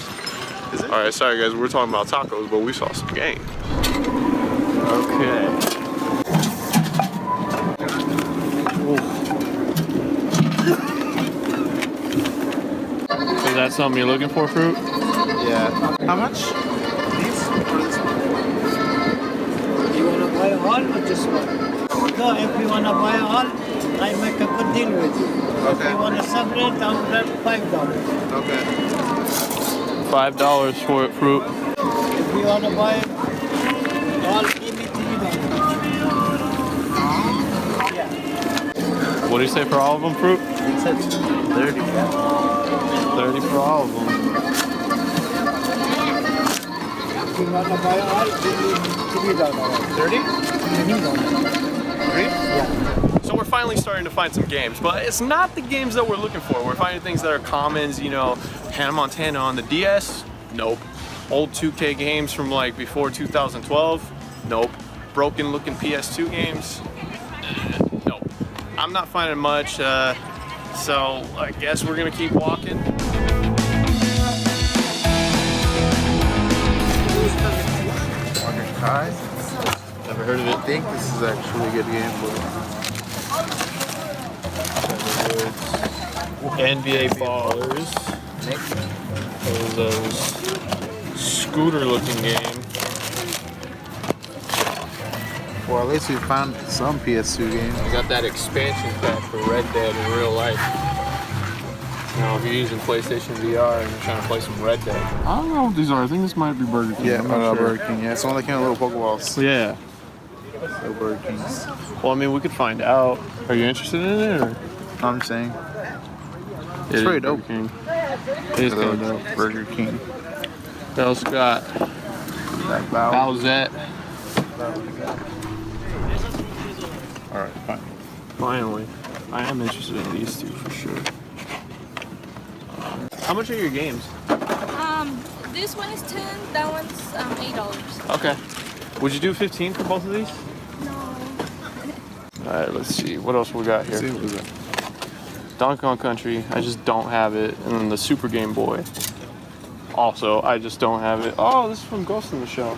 Is it? Alright, sorry guys, we're talking about tacos, but we saw some game. Okay. Is that something you're looking for, fruit? Yeah. How much? You want to buy all or just one? No, if you want to buy all, I make a good deal with you. Okay. If you want to separate, I'll grab $5. Okay. $5 for it, fruit. If you want to buy all, give me $3. Yeah. What do you say for all of them, fruit? He said 30. 30 for all of them. If you want to buy all, give me $3. 30? $3. 3? Yeah. So we're finally starting to find some games, but it's not the games that we're looking for. We're finding things that are commons, you know, Hannah Montana on the DS? Nope. Old 2K games from like before 2012? Nope. Broken looking PS2 games? Nope. I'm not finding much, so I guess we're gonna keep walking. Kai? Never heard of it. I think this is actually a good game for NBA Ballers. There's those scooter looking game. Well, at least we found some PS2 games. I got that expansion pack for Red Dead in real life. You know, if you're using PlayStation VR and you're trying to play some Red Dead. I don't know what these are. I think this might be Burger King. Yeah, I'm not sure. Burger King. Yeah, it's one that came with little Pokeballs. Yeah. So Burger Kings. Well, I mean, we could find out. Are you interested in it, or? I'm saying. It It's is pretty Burger dope. King. It is kind of dope. Burger King. We also got That Bowsette. Alright, fine. Finally. I am interested in these two for sure. How much are your games? This one is 10, that one's $8. Okay. Would you do 15 for both of these? No. Alright, let's see. What else we got here? Donkey Kong Country. I just don't have it. And then the Super Game Boy. Also, I just don't have it. Oh, this is from Ghost in the Shell.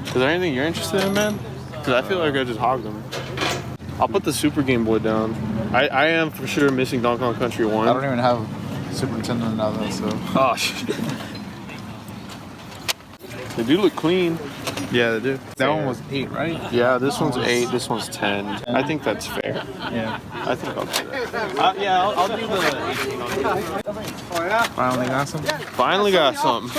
Is there anything you're interested in, man? Because I feel like I just hogged them. I'll put the Super Game Boy down. I am for sure missing Donkey Kong Country 1. I don't even have Super Nintendo now though, so. Oh, shit. They do look clean. Yeah, they do. That one was 8, right? Yeah, this one's 8, this one's 10. I think that's fair. Yeah. I think I'll do that. Yeah, I'll do the 18 on that. Finally got some? Finally got something.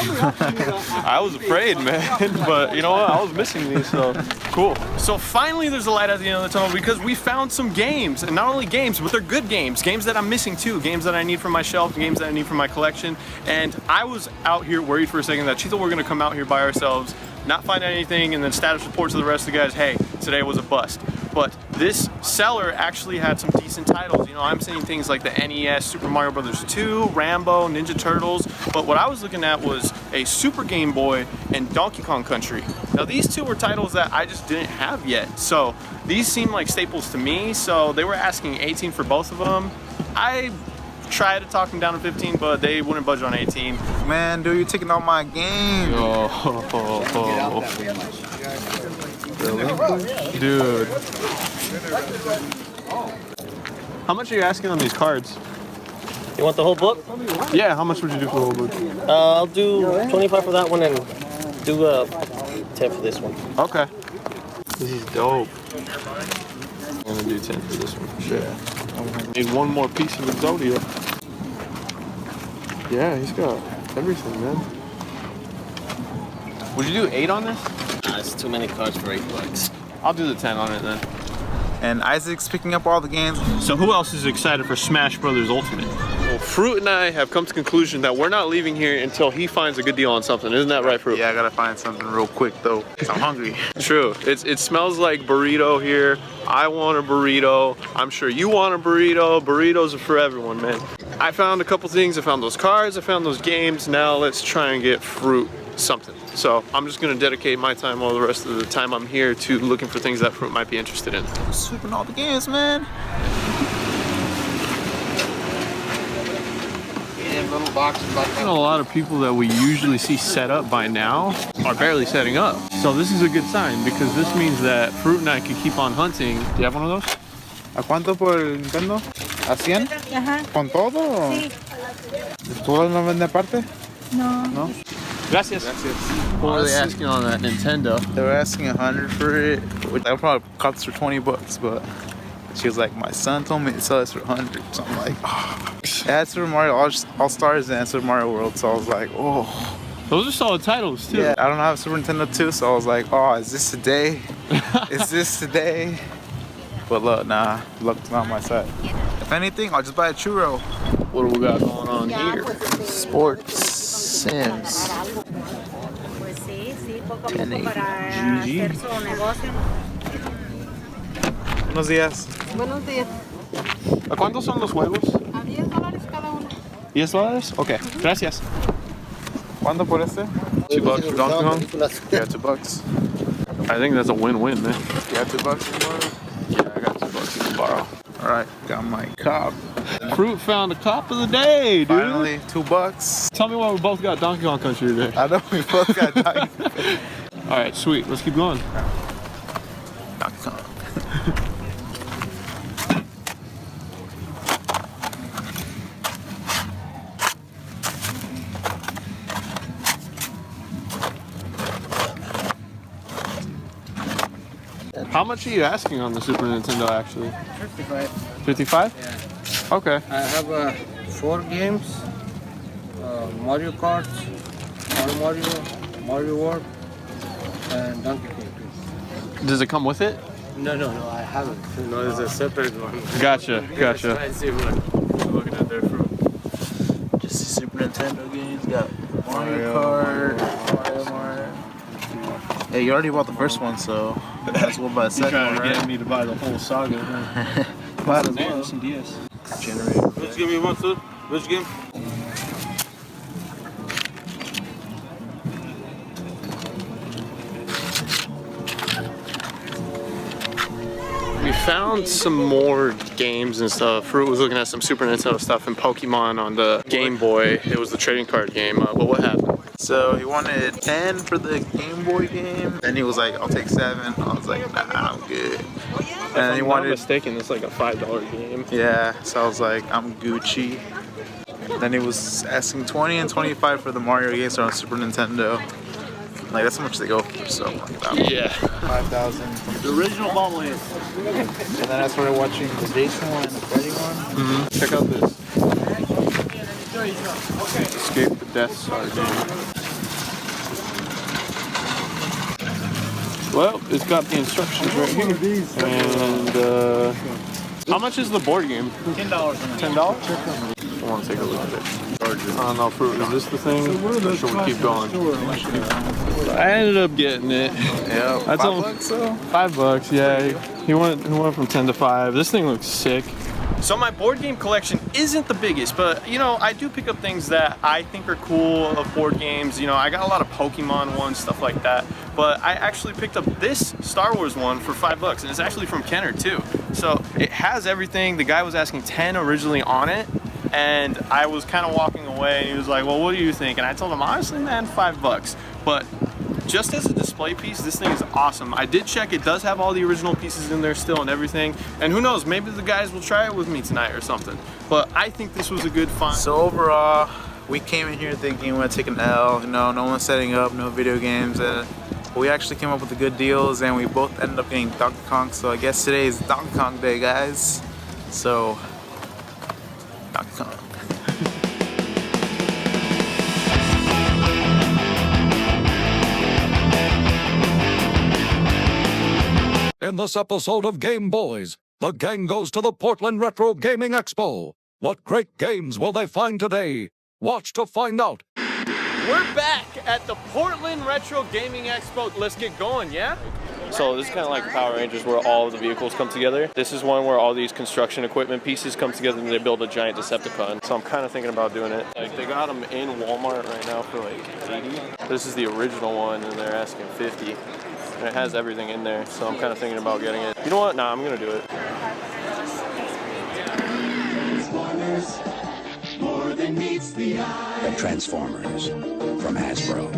I was afraid, man, but you know what? I was missing these, so cool. So finally there's a light at the end of the tunnel because we found some games, and not only games, but they're good games. Games that I'm missing too, games that I need for my shelf, games that I need for my collection. And I was out here worried for a second that Chito were gonna come out here by ourselves, not find anything, and then status report to the rest of the guys, hey, today was a bust. But this seller actually had some decent titles. You know, I'm seeing things like the NES, Super Mario Bros. 2, Rambo, Ninja Turtles. But what I was looking at was a Super Game Boy and Donkey Kong Country. Now these two were titles that I just didn't have yet. So these seem like staples to me. So they were asking 18 for both of them. I tried to talk them down to 15, but they wouldn't budge on 18. Man, dude, you're taking all my games. Dude. How much are you asking on these cards? You want the whole book? Yeah, how much would you do for the whole book? I'll do 25 for that one and do 10 for this one. Okay. This is dope. I'm gonna do 10 for this one for sure. Need one more piece of Exodia. Yeah, he's got everything, man. Would you do 8 on this? It's too many cards for $8. I'll do the 10 on it then. And Isaac's picking up all the games. So who else is excited for Smash Brothers Ultimate? Well, Fruit and I have come to the conclusion that we're not leaving here until he finds a good deal on something. Isn't that right, Fruit? Yeah, I gotta find something real quick though, because I'm hungry. True. It smells like burrito here. I want a burrito. I'm sure you want a burrito. Burritos are for everyone, man. I found a couple things. I found those cards. I found those games. Now let's try and get Fruit something. So I'm just gonna dedicate my time, all the rest of the time I'm here, to looking for things that Fruit might be interested in. Sweeping all the games, man. Little boxes like that. A lot of people that we usually see set up by now are barely setting up. So this is a good sign because this means that Fruit and I can keep on hunting. Do you have one of those? ¿A cuánto por el Nintendo? ¿A 100? Ajá. ¿Con todo? Sí. ¿Tú no vendes aparte? No. No? Gracias. What are they asking on that Nintendo? They were asking 100 for it, which I probably cost for $20, but she was like, my son told me to sell this for 100. So I'm like, oh. It had Super Mario All-Stars and Super Mario World, so I was like, oh. Those are solid titles too. Yeah, I don't have a Super Nintendo too, so I was like, oh, is this today? Is this today? But look, nah, luck's not on my side. If anything, I'll just buy a churro. What do we got going on here? Sports Sims. 1080 GG. Buenos días. Buenos días. ¿A cuántos son los juegos? A $10 cada uno. $10? Ok, gracias. ¿Cuánto por este? $2 for Donkey Kong? Yeah, $2. I think that's a win-win, man. You have $2 to borrow? Yeah, I got $2 you can borrow. Alright, got my cop. Fruit found a cop of the day, dude. Finally, $2. Tell me why we both got Donkey Kong Country today. I know we both got Donkey Kong. Alright, sweet. Let's keep going. Donkey Kong. How much are you asking on the Super Nintendo, actually? 55. 55? Yeah. Okay. I have 4 games. Mario Kart, Mario World, and Donkey Kong. Does it come with it? No, I haven't. No, it's a separate one. Gotcha. Expensive one. Looking at their fruit. Just the Super Nintendo games. Got Mario Kart, Mario. Hey, you already bought the first one, so might as well buy the second one, right? Get me to buy the whole saga. Might as well. DS. Generator. Which game you want, sir? Which game? We found some more games and stuff. Fruit was looking at some Super Nintendo stuff and Pokemon on the Game Boy. It was the trading card game, but what happened? So he wanted 10 for the Game Boy game. Then he was like, I'll take 7. I was like, nah, I'm good. And he I'm wanted, not mistaken, it's like a $5 game. yeah, so I was like, I'm Gucci. Then he was asking 20 and 25 for the Mario games on Super Nintendo. Like that's how much they go for. So yeah, 5,000. The original bobblehead. And then I started watching the Jason one and the Freddy one. Check out this. Escape the Death Star game. Well, it's got the instructions right here. And how much is the board game? $10. $10? I want to take a look at it. Oh no, fruit. Is this the thing? Or should we keep going? I ended up getting it. Yeah, that's $5 though? $5, yeah. He went from 10 to 5. This thing looks sick. So my board game collection isn't the biggest, but you know, I do pick up things that I think are cool of board games. You know, I got a lot of Pokemon ones, stuff like that. But I actually picked up this Star Wars one for $5, and it's actually from Kenner too. So it has everything. The guy was asking 10 originally on it, and I was kind of walking away, and he was like, well, what do you think? And I told him, honestly, man, $5. But just as a display piece, this thing is awesome. I did check, it does have all the original pieces in there still and everything. And who knows, maybe the guys will try it with me tonight or something. But I think this was a good find. So overall, we came in here thinking we're gonna take an L. You know, no one's setting up, no video games. We actually came up with the good deals, and we both ended up getting Donkey Kong. So I guess today is Donkey Kong Day, guys. So, Donkey Kong. In this episode of GameBois, the gang goes to the Portland Retro Gaming Expo. What great games will they find today? Watch to find out. We're back at the Portland Retro Gaming Expo. Let's get going, yeah? So this is kind of like Power Rangers where all of the vehicles come together. This is one where all these construction equipment pieces come together and they build a giant Decepticon. So I'm kind of thinking about doing it. Like they got them in Walmart right now for like 80. This is the original one and they're asking 50. And it has everything in there, so I'm kind of thinking about getting it. You know what? Nah, I'm gonna do it. The Transformers from Hasbro.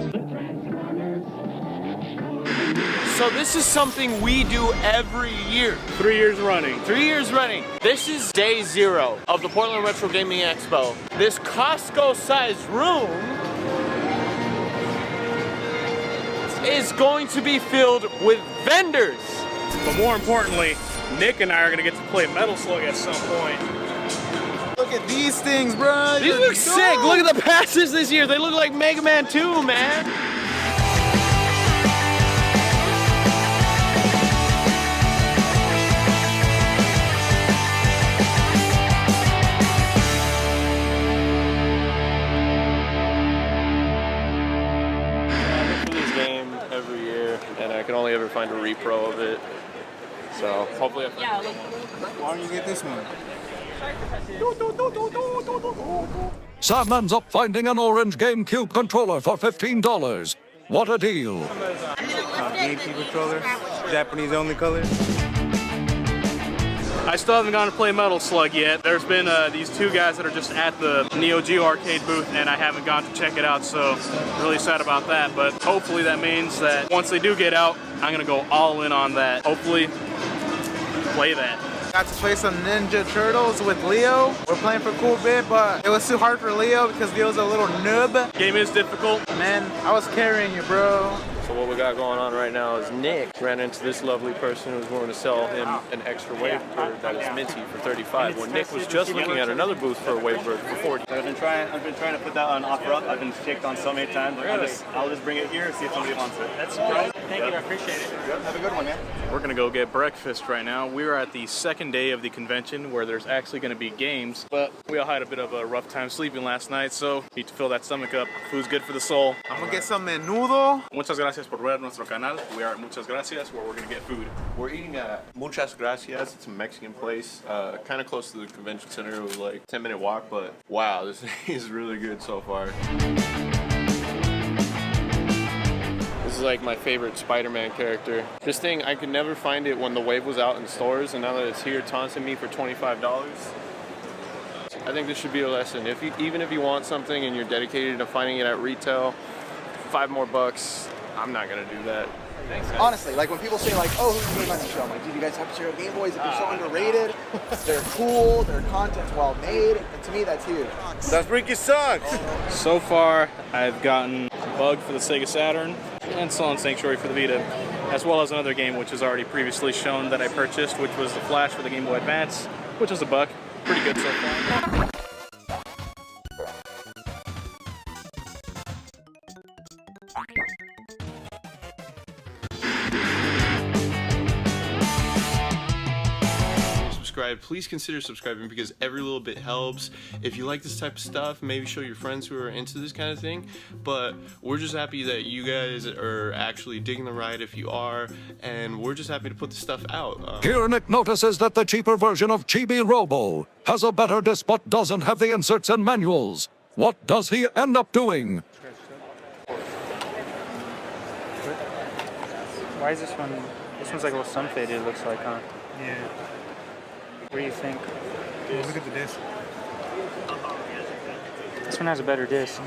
So this is something we do every year. 3 years running. 3 years running. This is day 0 of the Portland Retro Gaming Expo. This Costco-sized room is going to be filled with vendors. But more importantly, Nick and I are gonna get to play Metal Slug at some point. Look at these things, bro. These look sick. Look at the passes this year. They look like Mega Man 2, man. Every year, and I can only ever find a repro of it. So hopefully I find Why don't you get this one? Sam ends up finding an orange GameCube controller for $15. What a deal. GameCube controller, Japanese only color. I still haven't gone to play Metal Slug yet. There's been these two guys that are just at the Neo Geo arcade booth and I haven't gone to check it out, so I'm really sad about that. But hopefully that means that once they do get out, I'm gonna go all in on that. Hopefully, play that. Got to play some Ninja Turtles with Leo. We're playing for a cool bit, but it was too hard for Leo because Leo's a little noob. Game is difficult. Man, I was carrying you, bro. So what we got going on right now is Nick ran into this lovely person who was willing to sell him an extra Wavebird that is minty for 35. When Nick was just looking at another booth for a Wavebird for 40. I've been trying to put that on offer up. I've been kicked on so many times. Really? I'll just bring it here and see if somebody wants it. That's great. Thank you. I appreciate it. Have a good one, man. We're gonna go get breakfast right now. We are at the second day of the convention where there's actually gonna be games, but we all had a bit of a rough time sleeping last night, so need to fill that stomach up. Food's good for the soul. I'm gonna get some menudo. Muchas gracias por ver nuestro canal. We are at Muchas Gracias where we're gonna get food. We're eating at Muchas Gracias. It's a Mexican place, kind of close to the convention center. It was like a 10-minute walk, but wow, this is really good so far. This is like my favorite Spider-Man character. This thing, I could never find it when the Wave was out in stores, and now that it's here taunting me for $25. I think this should be a lesson. Even if you want something and you're dedicated to finding it at retail, $5 more bucks, I'm not gonna do that. Thanks, guys. Honestly, like when people say like, oh, who's the game on the show? I'm like, dude, you guys have to check out GameBois. They're so underrated. They're cool. Their content's well made. And to me, that's huge. That freaking sucks. So far, I've gotten a bug for the Sega Saturn, and Sullen Sanctuary for the Vita, as well as another game which was already previously shown that I purchased, which was the Flash for the Game Boy Advance, which was $1. Pretty good so far. Please consider subscribing because every little bit helps. If you like this type of stuff, maybe show your friends who are into this kind of thing. But we're just happy that you guys are actually digging the ride if you are, and we're just happy to put this stuff out. Here Nick notices that the cheaper version of Chibi Robo has a better disc but doesn't have the inserts and manuals. What does he end up doing? Why is this one? This one's like a little sun faded, it looks like, huh? Yeah. What do you think? Look at the disc. This one has a better disc.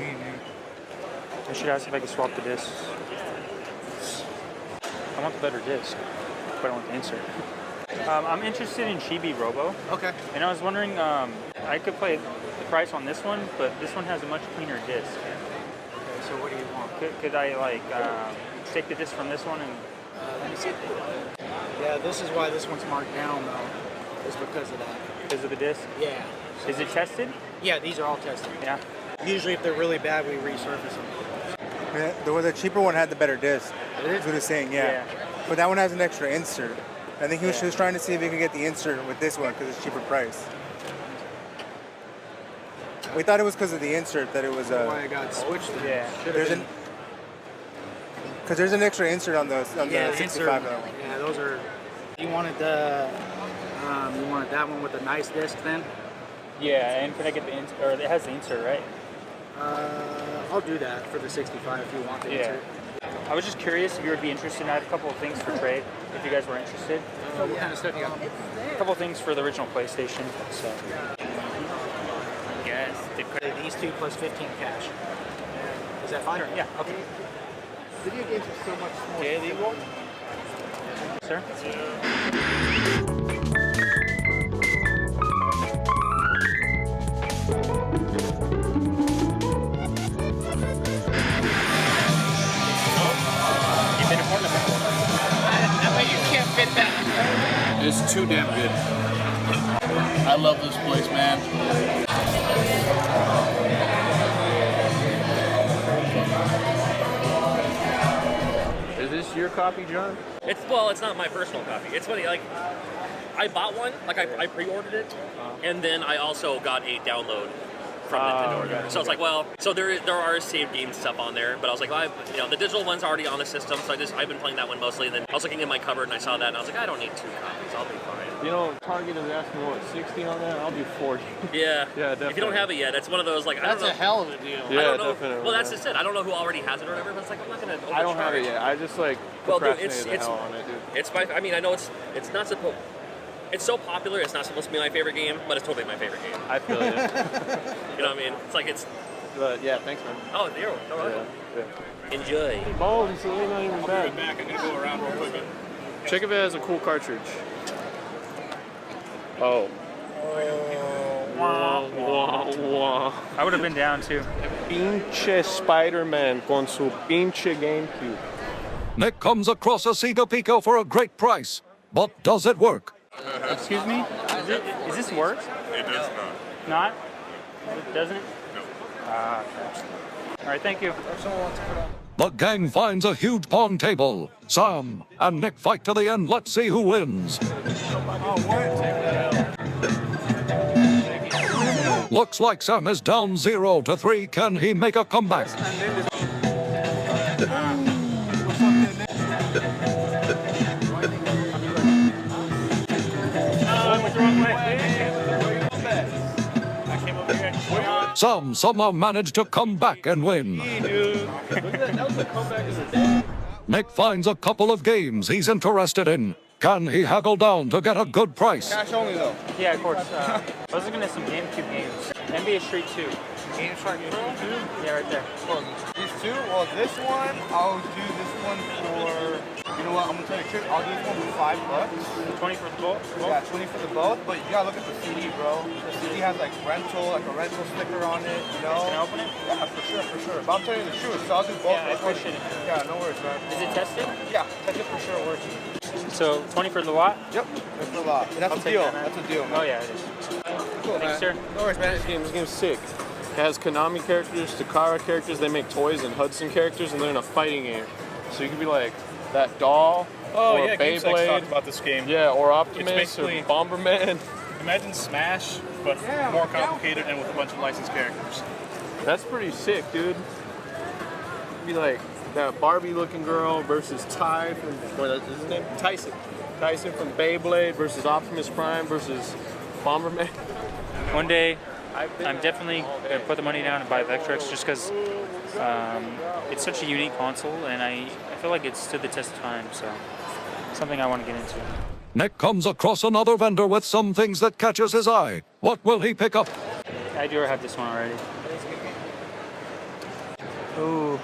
I should ask if I can swap the discs. I want the better disc, but I want the insert. I'm interested in Chibi Robo. Okay. And I was wondering, I could play the price on this one, but this one has a much cleaner disc. Okay, so what do you want? Could I like take the disc from this one and? Let me see. Yeah, this is why this one's marked down though. Is because of that. Because of the disc? Yeah. Is it tested? Yeah, these are all tested. Yeah. Usually if they're really bad, we resurface them. Yeah, the cheaper one had the better disc. That's what he's saying, yeah. But that one has an extra insert. I think he was trying to see if he could get the insert with this one because it's cheaper price. We thought it was because of the insert that it was Why I got switched there. Yeah. Because there's an extra insert on the 65 though. Yeah, those are. You wanted the. You wanted that one with a nice disc then? Yeah, and can I get the insert? Or it has the insert, right? I'll do that for the 65 if you want the insert. I was just curious if you would be interested. I had a couple of things for trade, if you guys were interested. What kind of stuff you got? A couple of things for the original PlayStation. So. Yes. These two plus 15 cash. Is that fine? Yeah. Okay. Video games are so much more legal. Sir? It's too damn good. I love this place, man. Is this your copy, John? It's not my personal copy. It's funny, like, I bought one, like I pre-ordered it, and then I also got a download from Nintendo. Okay. So I was like, well, so there are saved game stuff on there, but I was like, well, the digital one's already on the system, so I've been playing that one mostly. And then I was looking in my cupboard and I saw that, and I was like, I don't need 2 copies. I'll be fine. You know, Target is asking what, 60 on that? I'll do 40. Yeah. Yeah, definitely. If you don't have it yet, it's one of those like I don't know. That's a hell of a deal. I don't know. Definitely. Well, that's just it. I don't know who already has it or whatever, but it's like I'm not gonna. I don't have it yet. I just like procrastinated the hell on it, dude. It's my. I mean, I know it's not supposed. It's so popular, it's not supposed to be my favorite game, but it's totally my favorite game. I feel it. You know what I mean? It's like it's. But yeah, thanks, man. Oh, there. All right. Yeah. Enjoy. Oh, so they're not even bad. Back. I'm gonna go around real quick. Check if it has a cool cartridge. Oh. I would have been down too. Pinche Spider-Man con su pinche GameCube. Nick comes across a Sega Pico for a great price. But does it work? Excuse me? Is this work? It does not. Not? It doesn't? No. Ah, okay. All right, thank you. The gang finds a huge pawn table. Sam and Nick fight to the end. Let's see who wins. Looks like Sam is down 0-3. Can he make a comeback? Sam somehow managed to come back and win. Nick finds a couple of games he's interested in. Can he haggle down to get a good price? Cash only though. Yeah, of course. I was looking at some GameCube games. NBA Street 2. Game Shark Pro? Yeah, right there. Well, these two? Well, this one, I'll do this one for, you know what, I'm going to tell you the trick. I'll do this one for $5. 20 for the both? Yeah, 20 for the both, but you got to look at the CD, bro. The CD has like a rental sticker on it, you know? Can I open it? Yeah, for for sure. But I'm telling you the truth, so I'll do both. Yeah, I appreciate it. Yeah, no worries, man. Is it tested? Yeah, tested for sure works. So 20 for the lot? Yep, that's the lot. That's I'll a take deal. that, man. That's a deal, man. Oh yeah, it is. Cool, Thanks, sir. No worries, man. This game's sick. It has Konami characters, Takara characters. They make toys, and Hudson characters, and they're in a fighting game. So you can be like that doll, or yeah, GameSix Beyblade. talked about this game. Yeah, or Optimus, It's or basically- Bomberman. Imagine Smash, but more complicated and with a bunch of licensed characters. That's pretty sick, dude. Be like that Barbie-looking girl versus Ty from what's his name? Tyson. Tyson from Beyblade versus Optimus Prime versus Bomberman. One day, I'm definitely going to put the money down and buy Vectrex just because it's such a unique console and I feel like it stood the test of time, so something I want to get into. Nick comes across another vendor with some things that catches his eye. What will he pick up? I do have this one already. Ooh.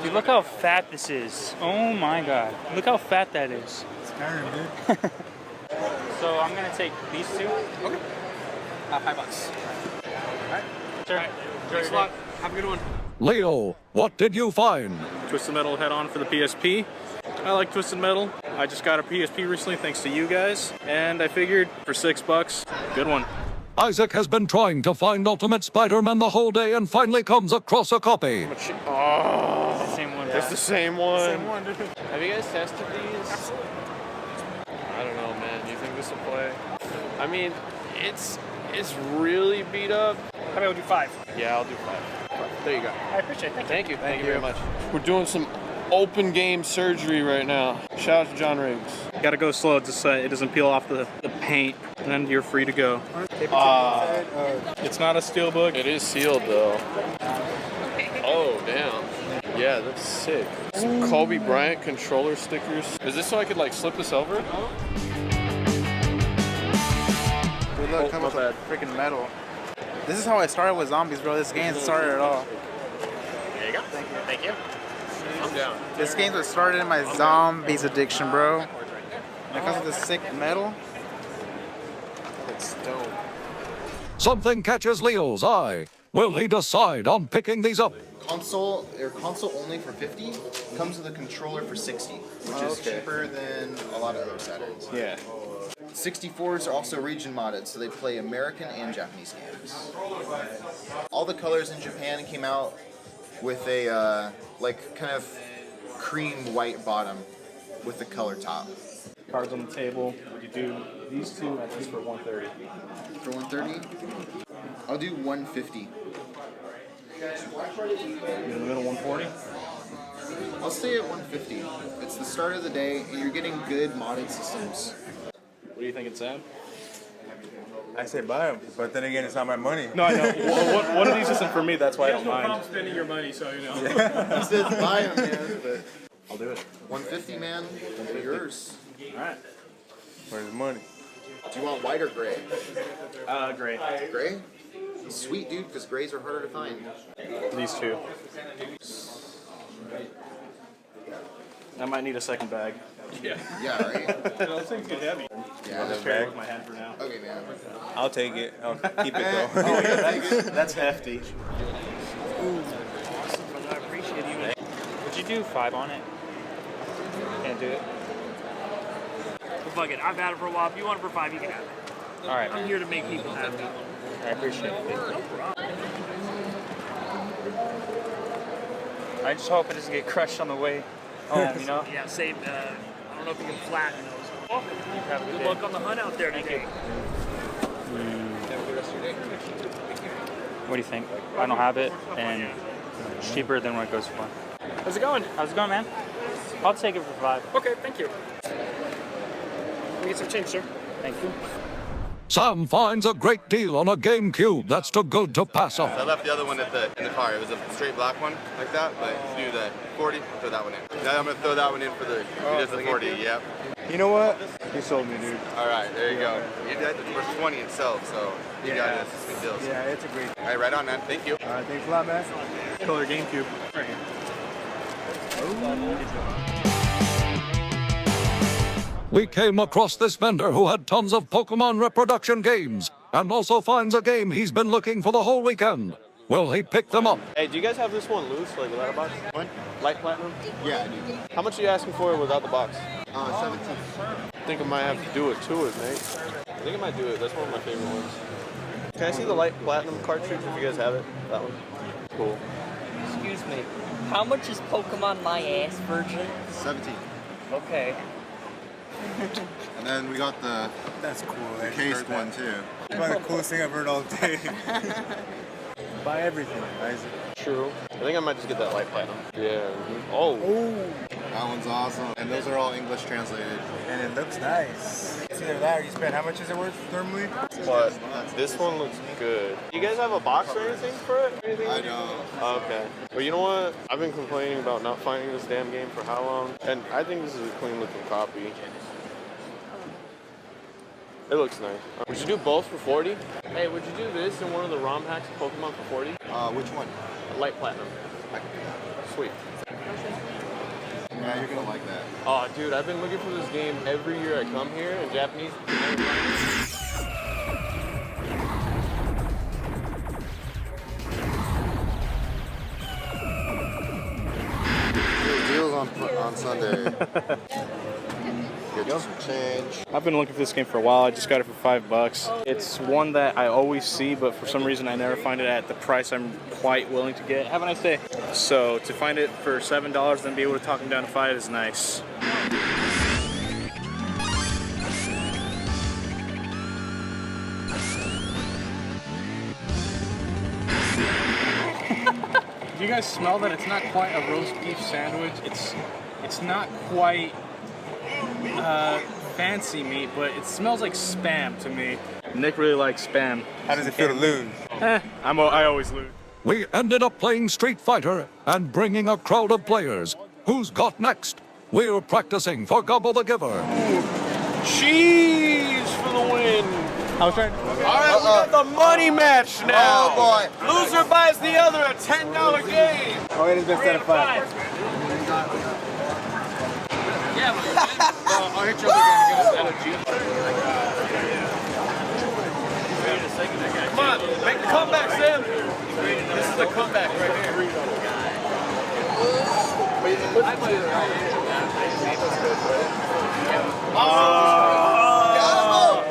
Dude, look how fat this is. Oh my god. Look how fat that is. It's iron, dude. So I'm gonna take these two. Okay. $5. Alright. Sure. Thanks a lot. Have a good one. Leo, what did you find? Twisted Metal head-on for the PSP. I like Twisted Metal. I just got a PSP recently thanks to you guys, and I figured for $6, good one. Isaac has been trying to find Ultimate Spider-Man the whole day and finally comes across a copy. Oh, It's the same one. it's the same one. Same one, dude. Have you guys tested these? I don't know, man. Do you think this will play? I mean, it's really beat up. How about we do 5? Yeah, I'll do 5. There you go. I appreciate it. Thank you. Thank you very much. We're doing some open game surgery right now. Shout out to John Riggs. You gotta go slow just so it doesn't peel off the paint, and then you're free to go. It's not a steelbook. It is sealed though. Oh, damn. Yeah, that's sick. Some Kobe Bryant controller stickers. Is this so I could like slip this over? Dude, look, come with freaking metal. This is how I started with zombies, bro. This game started it all. There you go. Thank you. I'm down. This game was started in my zombies addiction, bro. And it comes with this sick metal. It's dope. Something catches Leo's eye. Will he decide on picking these up? Console only for 50. Comes with a controller for 60, which is cheaper than a lot of those Saturns. Yeah. 64s are also region modded, so they play American and Japanese games. All the colors in Japan came out with a like kind of cream white bottom with the color top. Cards on the table. You do these two at least for 130. For 130, I'll do 150. In the middle, 140. I'll stay at 150. It's the start of the day, and you're getting good modded systems. What do you think, Sam? I say buy them, but then again, it's not my money. No, I know. One of these isn't for me. That's why I don't mind. I'm spending your money, so you know. He says buy them, man, but I'll do it. 150, man. They're yours. All right. Where's the money? Do you want white or gray? Gray. Gray? Sweet, dude, because grays are harder to find. These two. I might need a second bag. Yeah, right? Those things get heavy. Yeah, I'll just carry it with my hand for now. Okay, man. I'll take it. I'll keep it though. Oh, yeah, that's hefty. Ooh. Awesome, brother. I appreciate you. Would you do 5 on it? Can't do it. Well, fuck it. I've had it for a while. If you want it for 5, you can have it. All right. I'm here to make people happy. I appreciate it. No problem. I just hope it doesn't get crushed on the way home, you know? Yeah, same. I don't know if you can flatten those. Have a Good day. luck on the hunt out there today. What do you think? I don't have it, and it's cheaper than what it goes for. How's it going? How's it going, man? I'll take it for 5. Okay, thank you. Let me get some change, sir. Thank you. Sam finds a great deal on a GameCube that's too good to pass up. I left the other one in the car. It was a straight black one, like that, but to do the 40, I'll throw that one in. Now I'm going to throw that one in for the, just the 40, yep. You know what? You sold me, dude. All right, there you go. You did for 20 itself, so you got this. Good deals. Yeah, it's a great. All right on, man. Thank you. All right, thanks a lot, man. Color GameCube. Right here. We came across this vendor who had tons of Pokemon reproduction games and also finds a game he's been looking for the whole weekend. Will he pick them up? Hey, do you guys have this one loose, like without a box? What? Light Platinum? Yeah, I do. How much are you asking for it without the box? 17. I think I might have to do it to it, mate. I think I might do it. That's one of my favorite ones. Can I see the Light Platinum cartridge if you guys have it? That one. Cool. Excuse me. How much is Pokemon My Ass version? 17. Okay. And then we got the That's cool. the cased one too. Probably the coolest thing I've heard all day. Buy everything, Isaac. True. I think I might just get that Light Platinum. Yeah. Oh. That one's awesome. And those are all English translated. And it looks nice. It's either that or you spend, how much is it worth thermally? But this one looks good. You guys have a box or anything for it? Anything? I don't. Okay. Well, you know what? I've been complaining about not finding this damn game for how long? And I think this is a clean looking copy. It looks nice. Would you do both for 40? Hey, would you do this in one of the ROM hacks of Pokemon for 40? Which one? Light Platinum. Sweet. Yeah, you're gonna like that. Oh, dude, I've been looking for this game every year I come here in Japanese. Deals on Sunday. Get you some change. I've been looking for this game for a while. I just got it for $5. It's one that I always see, but for some reason I never find it at the price I'm quite willing to get. Have a nice day. So to find it for $7 and be able to talk them down to 5 is nice. Do you guys smell that? It's not quite a roast beef sandwich. It's not quite fancy meat, but it smells like Spam to me. Nick really likes Spam. How does it feel to lose? I always lose. We ended up playing Street Fighter and bringing a crowd of players. Who's got next? We're practicing for Gobble the Giver. Cheese for the win. I was trying. All right, we got the money match now. Oh boy. Loser buys the other a $10 game. Oh, it has been set at 5. Yeah, I'll hit you up again to give us energy. Come on, make the comeback, Sam. This is the comeback right here.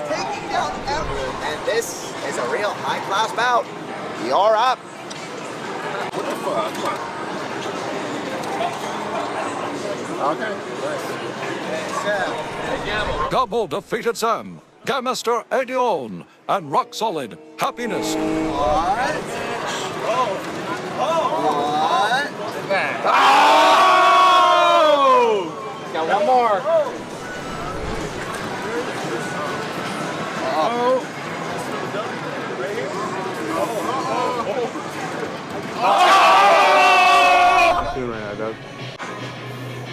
Taking down everyone. And this is a real high-class bout. You're up. What the fuck? Okay. Gobble defeated Sam, Gamester Edion, and Rock Solid Happiness. What? What? Oh! Got one more.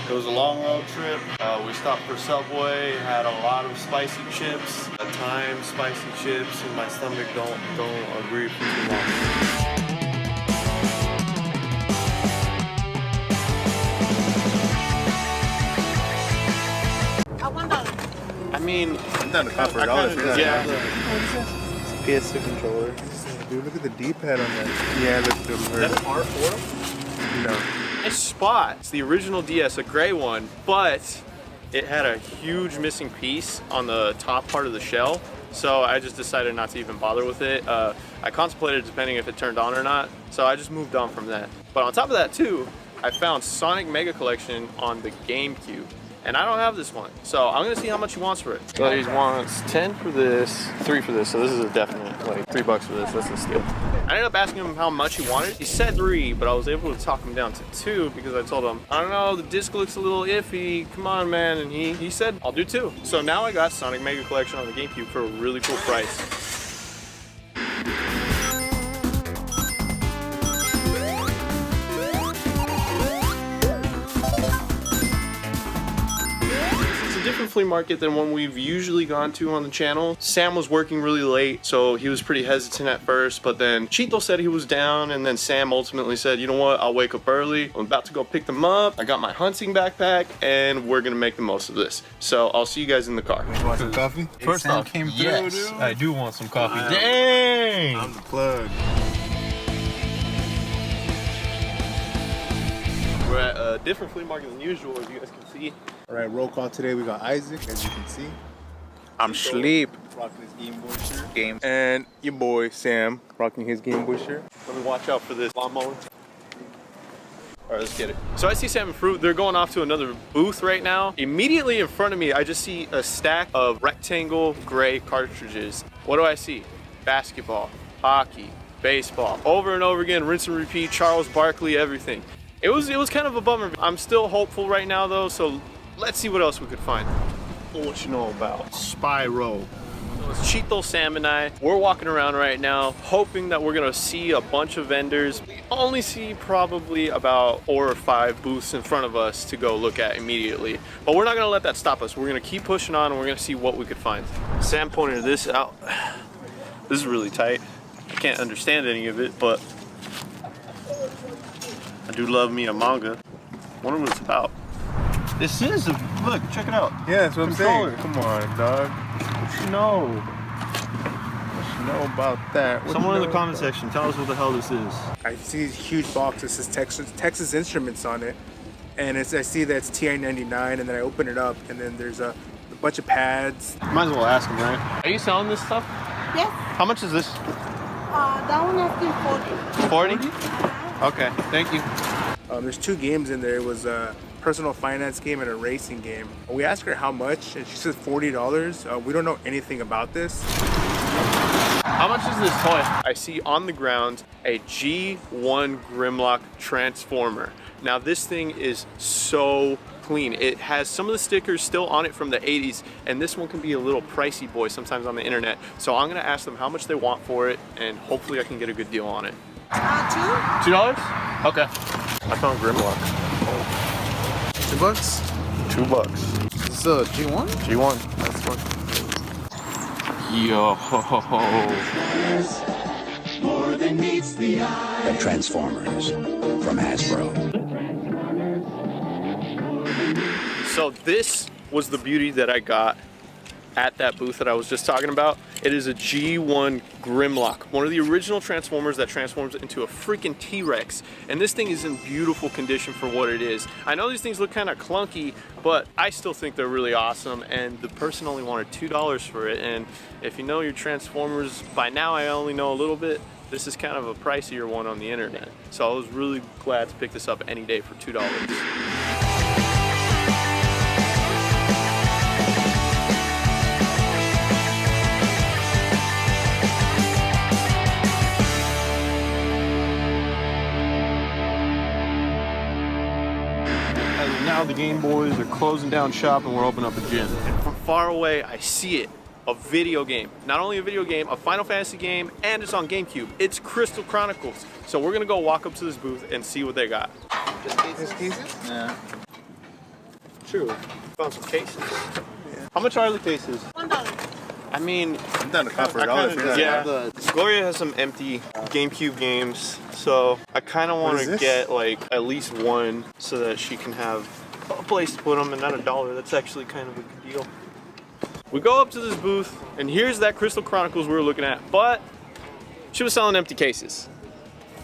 It was a long road trip. We stopped for Subway, had a lot of spicy chips. At times, spicy chips and my stomach don't agree for too long. I mean, I'm down to $5 for that. Yeah. PS2 controller. Dude, look at the D-pad on that. Yeah, look at the That's an R4? No. Nice spot. It's the original DS, a gray one, but it had a huge missing piece on the top part of the shell. So I just decided not to even bother with it. I contemplated depending if it turned on or not. So I just moved on from that. But on top of that too, I found Sonic Mega Collection on the GameCube. And I don't have this one. So I'm gonna see how much he wants for it. So he wants 10 for this, 3 for this. So this is a definite, like $3 for this, that's a steal. I ended up asking him how much he wanted. He said 3, but I was able to talk him down to 2 because I told him, I don't know, the disc looks a little iffy, come on man. And he said, I'll do 2. So now I got Sonic Mega Collection on the GameCube for a really cool price. flea market than one we've usually gone to on the channel. Sam was working really late, so he was pretty hesitant at first, but then Chito said he was down, and then Sam ultimately said, you know what, I'll wake up early. I'm about to go pick them up. I got my hunting backpack, and we're gonna make the most of this. So I'll see you guys in the car. You want some coffee? First off, came through, yes, dude. I do want some coffee. Dang! I'm the plug. We're at a different flea market than usual, as you guys can see. All right, roll call today. We got Isaac, as you can see. I'm sleep. Rocking his GameBois shirt. And your boy Sam rocking his GameBois shirt. Let me watch out for this lawnmower. All right, let's get it. So I see Sam and Fruit. They're going off to another booth right now. Immediately in front of me, I just see a stack of rectangle gray cartridges. What do I see? Basketball, hockey, baseball. Over and over again, rinse and repeat, Charles Barkley, everything. It was kind of a bummer. I'm still hopeful right now though, so let's see what else we could find. What you know about Spyro? So it's Chito, Sam, and I. We're walking around right now, hoping that we're gonna see a bunch of vendors. We only see probably about 4 or 5 booths in front of us to go look at immediately. But we're not gonna let that stop us. We're gonna keep pushing on and we're gonna see what we could find. Sam pointed this out. This is really tight. I can't understand any of it, but I do love me a manga. Wonder what it's about. This is a, look, check it out. Yeah, that's what Controller. I'm saying. Come on, dog. What you know? What you know about that? What Someone you in the know comment about section, tell us what the hell this is. I see these huge boxes. It says Texas Instruments on it, and I see that it's TI-99, and then I open it up, and then there's a bunch of pads. Might as well ask them, right? Are you selling this stuff? Yes. How much is this? That one has been 40. 40? Okay, thank you. There's 2 games in there. It was a personal finance game and a racing game. We asked her how much, and she said $40. We don't know anything about this. How much is this toy? I see on the ground a G1 Grimlock Transformer. Now this thing is so clean. It has some of the stickers still on it from the 80s, and this one can be a little pricey boy sometimes on the internet. So I'm gonna ask them how much they want for it, and hopefully I can get a good deal on it. $2. $2? Okay. I found Grimlock. $2? $2. Is this a G1? G1. That's one. Yo. More than meets the eye. The Transformers from Hasbro. So this was the beauty that I got at that booth that I was just talking about. It is a G1 Grimlock, one of the original Transformers that transforms into a freaking T-Rex. And this thing is in beautiful condition for what it is. I know these things look kind of clunky, but I still think they're really awesome. And the person only wanted $2 for it. And if you know your Transformers, by now I only know a little bit. This is kind of a pricier one on the internet. So I was really glad to pick this up any day for $2. Now the GameBois are closing down shop and we're opening up a gym. And from far away, I see it. A video game. Not only a video game, a Final Fantasy game, and it's on GameCube. It's Crystal Chronicles. So we're gonna go walk up to this booth and see what they got. Just cases? Yeah. True. Found some cases. Yeah. How much are the cases? $1. I mean, I'm down to cop for $1 for that. Yeah. Gloria has some empty GameCube games, so I kind of want to get like at least one so that she can have a place to put them and not $1. That's actually kind of a good deal. We go up to this booth, and here's that Crystal Chronicles we were looking at, but she was selling empty cases.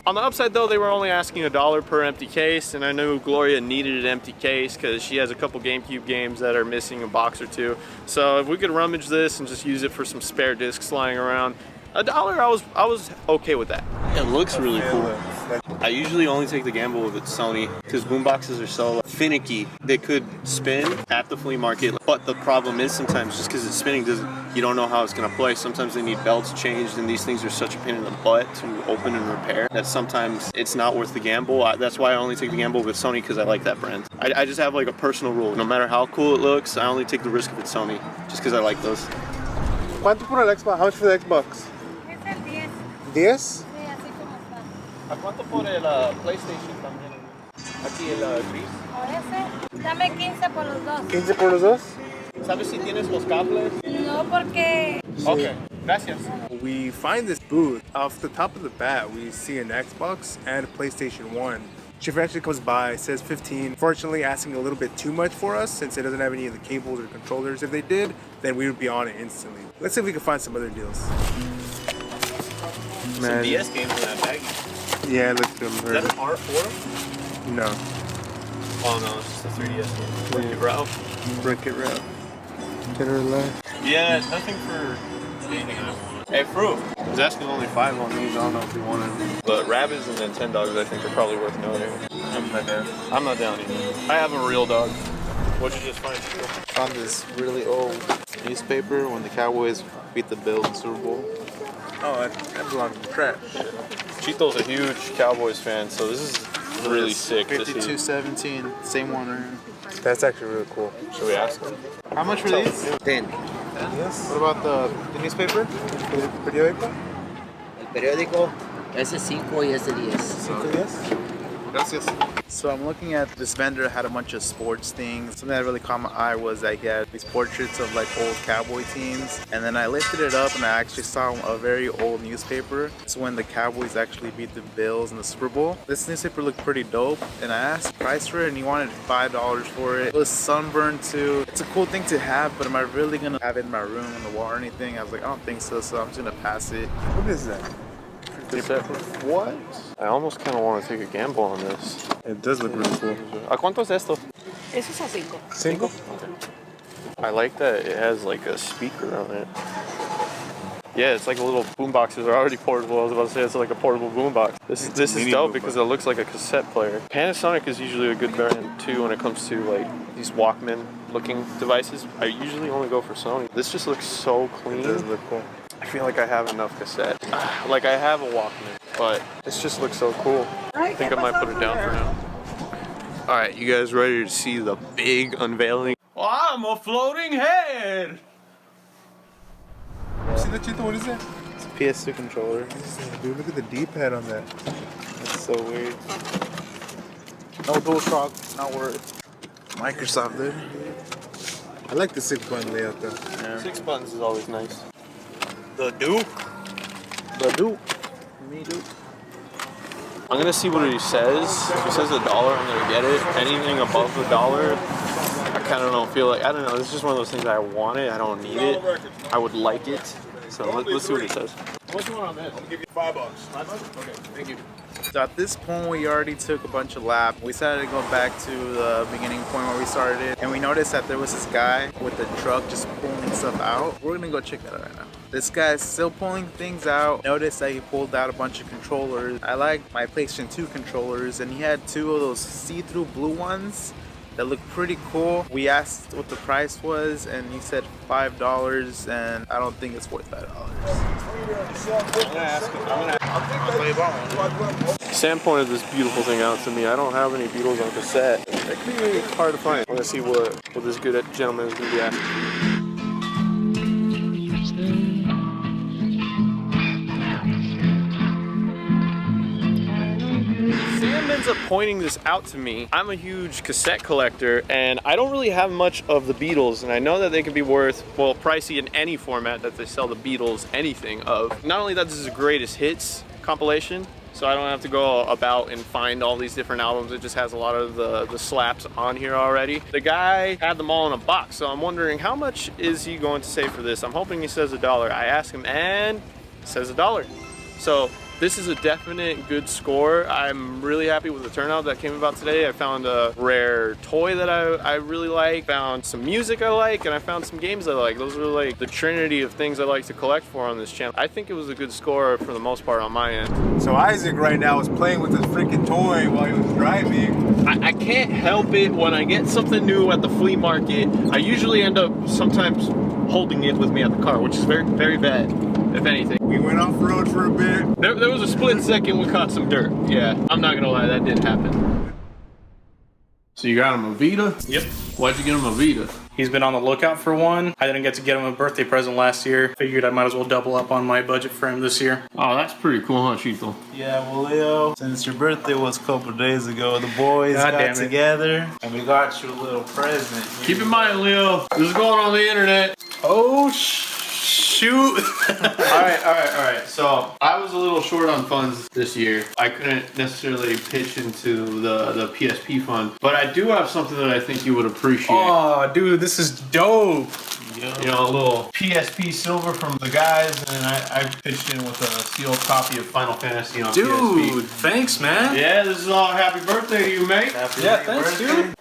On the upside though, they were only asking $1 per empty case, and I knew Gloria needed an empty case because she has a couple GameCube games that are missing a box or two. So if we could rummage this and just use it for some spare discs lying around, $1, I was okay with that. It looks really cool. I usually only take the gamble with it's Sony because boomboxes are so finicky. They could spin at the flea market, but the problem is sometimes just because it's spinning, you don't know how it's going to play. Sometimes they need belts changed, and these things are such a pain in the butt to open and repair that sometimes it's not worth the gamble. That's why I only take the gamble with Sony because I like that brand. I just have like a personal rule. No matter how cool it looks, I only take the risk if it's Sony just because I like those. ¿Cuánto por el Xbox? How much for the Xbox? ¿10? ¿A cuánto por el PlayStation también? Aquí el gris. Dame 15 por los dos. ¿15 por los dos? ¿Sabes si tienes los cables? No, porque... Okay, gracias. We find this booth. Off the top of the bat, we see an Xbox and a PlayStation 1. Chief actually comes by, says 15. Fortunately, asking a little bit too much for us since it doesn't have any of the cables or controllers. If they did, then we would be on it instantly. Let's see if we can find some other deals. Some DS games in that bag. Yeah, look at them. Is that an R4? No. Oh no, it's just a 3DS game. Wreck-It Ralph. Wreck-It Ralph. Dead or alive? Yeah, nothing for gaming I want. Hey, Fruit. I was asking only 5 on these. I don't know if you want them. But Rabbids and Nintendogs I think are probably worth noting. I'm not down. I'm not down either. I have a real dog. What'd you just find? Found this really old newspaper when the Cowboys beat the Bills in the Super Bowl. Oh, that belongs in the trash. Chito's a huge Cowboys fan, so this is really sick to see. 5217, same one right here. That's actually really cool. Should we ask them? How much were these? 10. Yes. What about the newspaper? Periódico? El periódico, ese 5 y ese 10. 5 días? Gracias. So I'm looking at this vendor that had a bunch of sports things. Something that really caught my eye was that he had these portraits of like old Cowboy teams. And then I lifted it up and I actually saw a very old newspaper. It's when the Cowboys actually beat the Bills in the Super Bowl. This newspaper looked pretty dope and I asked the price for it and he wanted $5 for it. It was sunburned too. It's a cool thing to have, but am I really gonna have it in my room on the wall or anything? I was like, I don't think so, so I'm just gonna pass it. What is that? What? I almost kind of want to take a gamble on this. It does look really cool. ¿A cuánto es esto? Eso es a 5. 5? I like that it has like a speaker on it. Yeah, it's like a little boombox. They're already portable. I was about to say it's like a portable boombox. This is dope because it looks like a cassette player. Panasonic is usually a good brand too when it comes to like these Walkman looking devices. I usually only go for Sony. This just looks so clean. It does look cool. I feel like I have enough cassette. Like I have a Walkman, but this just looks so cool. I think I might put it down for now. All right, you guys ready to see the big unveiling? Well, I'm a floating head. See that, Chito? What is that? It's a PS2 controller. Dude, look at the D-pad on that. That's so weird. No DualShock, not worth. Microsoft, dude. I like the 6-button layout though. Yeah. 6 buttons is always nice. The Duke. The Duke. Me Duke. I'm gonna see what he says. If he says $1, I'm gonna get it. Anything above $1, I kind of don't feel like, I don't know, it's just one of those things I want it, I don't need it. I would like it. So let's see what he says. What do you want on this? I'll give you $5. $5? Okay, thank you. So at this point, we already took a bunch of laps. We decided to go back to the beginning point where we started, and we noticed that there was this guy with a truck just pulling stuff out. We're gonna go check that out right now. This guy's still pulling things out. Noticed that he pulled out a bunch of controllers. I like my PlayStation 2 controllers, and he had 2 of those see-through blue ones that looked pretty cool. We asked what the price was, and he said $5, and I don't think it's worth $5. Sam pointed this beautiful thing out to me. I don't have any Beatles on cassette. That could be hard to find. I'm gonna see what this good gentleman is gonna be asking. Sam ends up pointing this out to me. I'm a huge cassette collector and I don't really have much of the Beatles, and I know that they can be worth, well, pricey in any format that they sell the Beatles anything of. Not only that, this is a greatest hits compilation, so I don't have to go about and find all these different albums. It just has a lot of the slaps on here already. The guy had them all in a box, so I'm wondering how much is he going to say for this? I'm hoping he says $1. I ask him and he says $1. So this is a definite good score. I'm really happy with the turnout that came about today. I found a rare toy that I really like, found some music I like, and I found some games I like. Those are like the trinity of things I like to collect for on this channel. I think it was a good score for the most part on my end. So Isaac right now is playing with this freaking toy while he was driving. I can't help it when I get something new at the flea market. I usually end up sometimes holding it with me at the car, which is very, very bad, if anything. We went off-road for a bit. There was a split second we caught some dirt. Yeah, I'm not gonna lie, that did happen. So you got him a Vita? Yep. Why'd you get him a Vita? He's been on the lookout for one. I didn't get to get him a birthday present last year. Figured I might as well double up on my budget for him this year. Oh, that's pretty cool, huh, Chito? Yeah, well, Leo, since your birthday was a couple days ago, the boys God got damn it. together and we got you a little present. Keep in mind, Leo, this is going on the internet. Oh, shoot. All right. So I was a little short on funds this year. I couldn't necessarily pitch into the PSP fund, but I do have something that I think you would appreciate. Oh, dude, this is dope. You know, a little PSP silver from the guys, and I pitched in with a sealed copy of Final Fantasy on PSP. Dude, thanks, man. Yeah, this is all happy birthday to you, mate. Yeah, thanks, dude.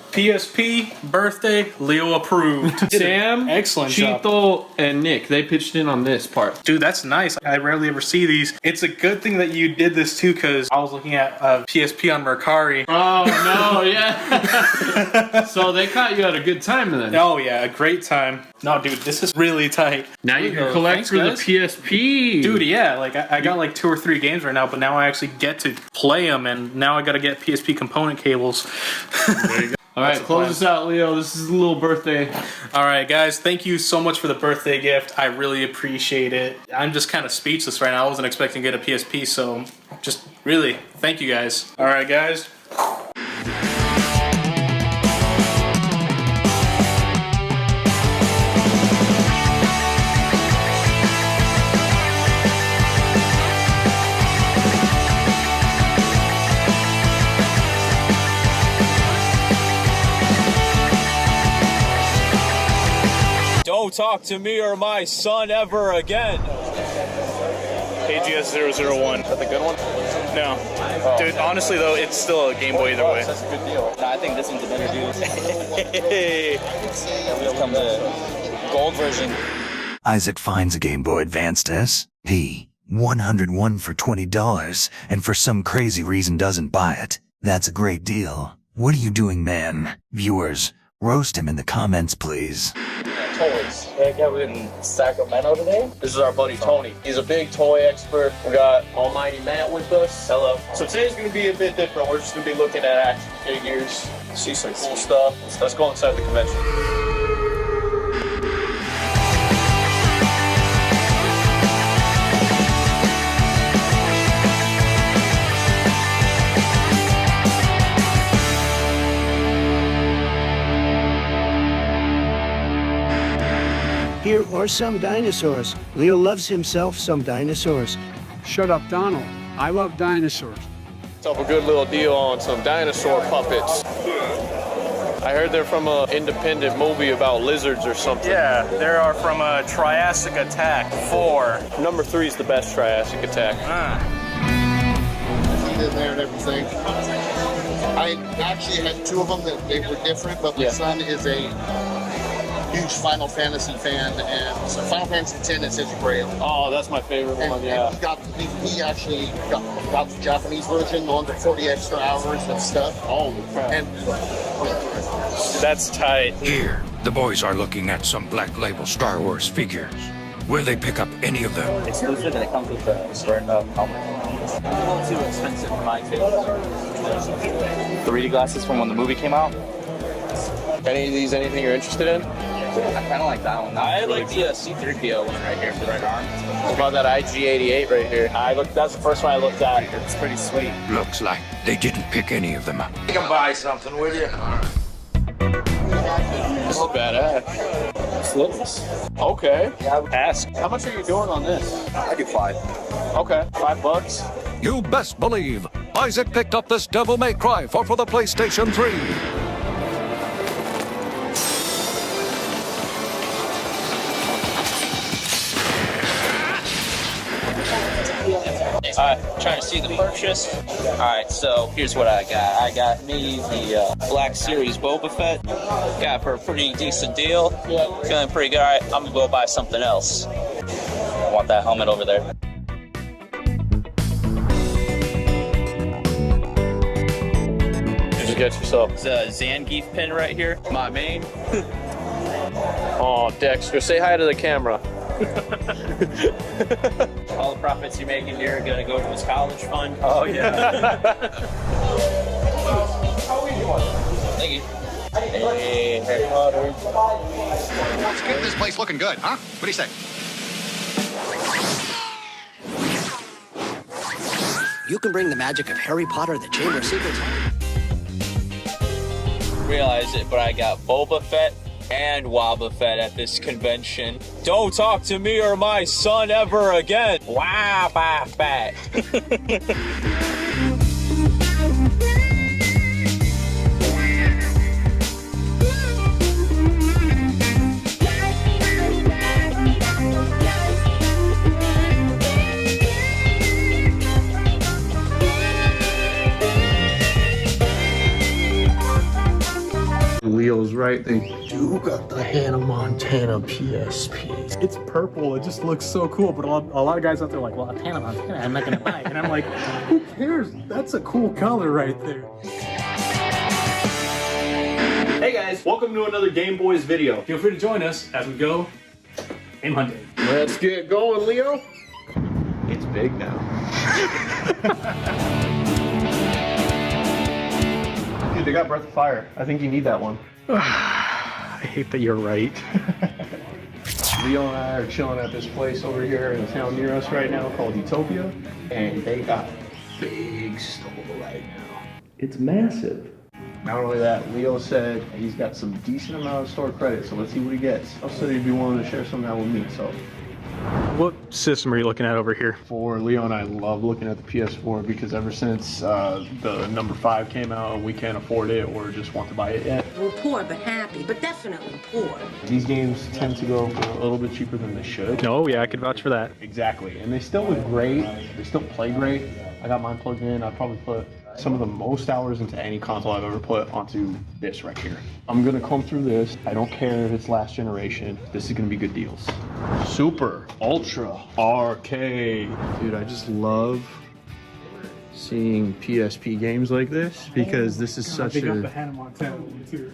PSP, birthday, Leo approved. Sam, excellent job. Chito, and Nick, they pitched in on this part. Dude, that's nice. I rarely ever see these. It's a good thing that you did this too, because I was looking at PSP on Mercari. Oh, no, yeah. So they caught you at a good time then. Oh, yeah, a great time. No, dude, this is really tight. Now you can collect for the PSP. Dude, yeah, like I got like 2 or 3 games right now, but now I actually get to play them, and now I got to get PSP component cables. There you go. All right, close us out, Leo. This is a little birthday. All right, guys, thank you so much for the birthday gift. I really appreciate it. I'm just kind of speechless right now. I wasn't expecting to get a PSP, so just really, thank you guys. All right, guys. Don't talk to me or my son ever again. AGS001. Is that the good one? No. Dude, honestly though, it's still a Game Boy either way. That's a good deal. No, I think this one's a better deal. Hey. We'll come the gold version. Isaac finds a Game Boy Advanced SP 101 for $20 and for some crazy reason doesn't buy it. That's a great deal. What are you doing, man? Viewers, roast him in the comments, please. Toys. Hang out in Sacramento today. This is our buddy Tony. He's a big toy expert. We got Almighty Matt with us. Hello. So today's going to be a bit different. We're just going to be looking at action figures, see some cool stuff. Let's go inside the convention. Here are some dinosaurs. Leo loves himself some dinosaurs. Shut up, Donald. I love dinosaurs. Up a good little deal on some dinosaur puppets. I heard they're from an independent movie about lizards or something. Yeah, they are from a Triassic Attack 4. Number 3 is the best Triassic Attack. In there and everything. I actually had 2 of them that they were different, but my son is a huge Final Fantasy fan, and so Final Fantasy X is his grail. Oh, that's my favorite one, yeah. And he actually got the Japanese version, the one with 40 extra hours and stuff. Oh, crap. And that's tight. Here, the boys are looking at some Black Label Star Wars figures. Will they pick up any of them? Exclusive, and it comes with a certain helmet. A little too expensive for my taste. 3D glasses from when the movie came out. Any of these, anything you're interested in? I kind of like that one. I like the C-3PO one right here for the right arm. What about that IG-88 right here? That's the first one I looked at. It's pretty sweet. Looks like they didn't pick any of them. You can buy something, will you? This is badass. Slips. Okay. Ask. How much are you doing on this? I do 5. Okay, $5. You best believe Isaac picked up this Devil May Cry for the PlayStation 3. Alright, trying to see the purchase. Alright, so here's what I got. I got me the Black Series Boba Fett. Got it for a pretty decent deal. Feeling pretty good. Alright, I'm gonna go buy something else. I want that helmet over there. Did you get yourself? It's a Zangief pin right here. My main. Oh, Dexter, say hi to the camera. All the profits you're making here are gonna go to his college fund. Oh, yeah. How are you doing? Thank you. Hey, Harry Potter. Let's get this place looking good, huh? What do you say? You can bring the magic of Harry Potter and the Chamber of Secrets. Realize it, but I got Boba Fett and Wobba Fett at this convention. Don't talk to me or my son ever again. Wobba Fett. Leo's right. They do got the Hannah Montana PSP. It's purple. It just looks so cool. But a lot of guys out there are like, well, it's Hannah Montana. I'm not gonna buy it. And I'm like, who cares? That's a cool color right there. Hey guys, welcome to another GameBois video. Feel free to join us as we go game hunting. Let's get going, Leo. It's big now. Dude, they got Breath of Fire. I think you need that one. I hate that you're right. Leo and I are chilling at this place over here in a town near us right now called Utopia, and they got a big store right now. It's massive. Not only that, Leo said he's got some decent amount of store credit, so let's see what he gets. Also, he'd be willing to share some of that with me, so. What system are you looking at over here? For Leo and I love looking at the PS4 because ever since the number 5 came out and we can't afford it or just want to buy it yet. We're poor but happy, but definitely poor. These games tend to go for a little bit cheaper than they should. Oh yeah, I could vouch for that. Exactly, and they still look great. They still play great. I got mine plugged in. I probably put some of the most hours into any console I've ever put onto this right here. I'm gonna comb through this. I don't care if it's last generation. This is gonna be good deals. Super Ultra Arcade. Dude, I just love seeing PSP games like this because this is such they got a... the Hannah Montana one too.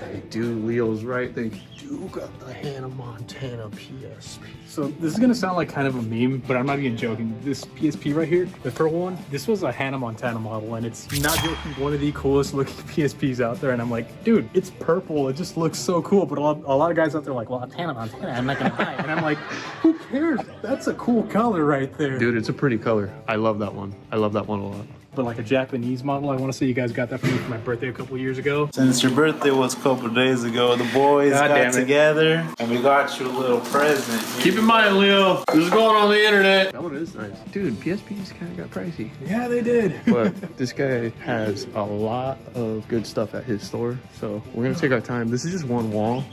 They do, Leo's right. They do got the Hannah Montana PSP. So this is gonna sound like kind of a meme, but I'm not even joking. This PSP right here, the purple one, this was a Hannah Montana model, and it's not joking, one of the coolest looking PSPs out there. And I'm like, dude, it's purple. It just looks so cool. But a lot of guys out there are like, well, it's Hannah Montana. I'm not gonna buy it. And I'm like, who cares? That's a cool color right there. Dude, it's a pretty color. I love that one. I love that one a lot. But like a Japanese model, I want to say you guys got that for me for my birthday a couple years ago. Since your birthday was a couple days ago, the boys got together and we got you a little present. Keep in mind, Leo, this is going on the internet. That one is nice. Dude, PSPs kind of got pricey. Yeah, they did. But this guy has a lot of good stuff at his store. So we're going to take our time. This is just one wall.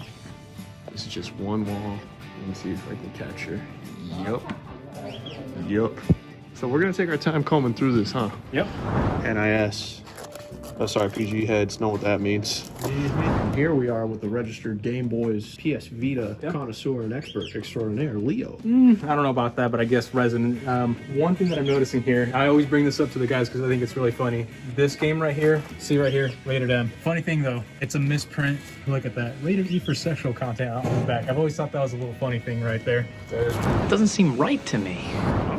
This is just one wall. Let me see if I can capture. Yup. So we're gonna take our time combing through this, huh? Yep. NIS. SRPG heads know what that means. And here we are with the registered GameBois PS Vita connoisseur and expert extraordinaire, Leo. I don't know about that, but I guess resident. One thing that I'm noticing here, I always bring this up to the guys because I think it's really funny. This game right here, see right here, rated M. Funny thing though, it's a misprint. Look at that. Rated E for sexual content on the back. I've always thought that was a little funny thing right there. It doesn't seem right to me.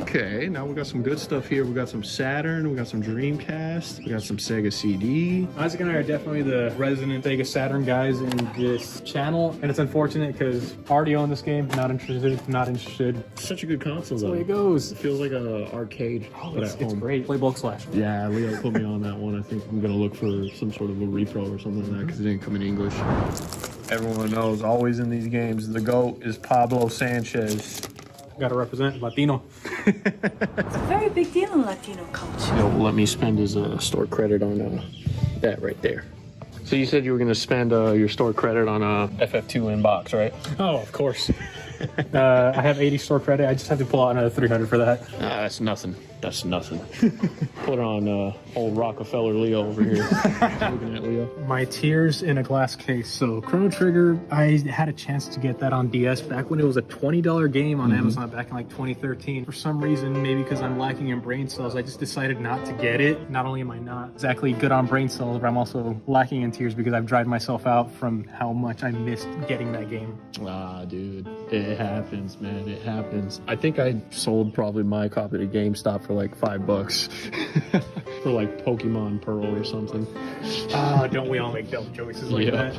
Okay, now we got some good stuff here. We got some Saturn, we got some Dreamcast, we got some Sega CD. Isaac and I are definitely the resident Sega Saturn guys in this channel, and it's unfortunate because already own this game, not interested. Such a good console though. That's the way it goes. It feels like an arcade, but it's at home. great. Play Bulk Slash. Yeah, Leo put me on that one. I think I'm gonna look for some sort of a repro or something like that because it didn't come in English. Everyone knows, always in these games, the GOAT is Pablo Sanchez. Gotta represent Latino. It's a very big deal in Latino culture. Yo, let me spend his store credit on that right there. So you said you were gonna spend your store credit on a FF2 inbox, right? Oh, of course. I have 80 store credit. I just have to pull out another 300 for that. That's nothing. That's nothing. Put on old Rockefeller Leo over here. Looking at Leo. My tears in a glass case. So Chrono Trigger, I had a chance to get that on DS back when it was a $20 game on Amazon back in like 2013. For some reason, maybe because I'm lacking in brain cells, I just decided not to get it. Not only am I not exactly good on brain cells, but I'm also lacking in tears because I've dried myself out from how much I missed getting that game. Ah, dude. It happens, man. It happens. I think I sold probably my copy to GameStop for like $5. for like Pokemon Pearl or something. Don't we all make dumb choices like that?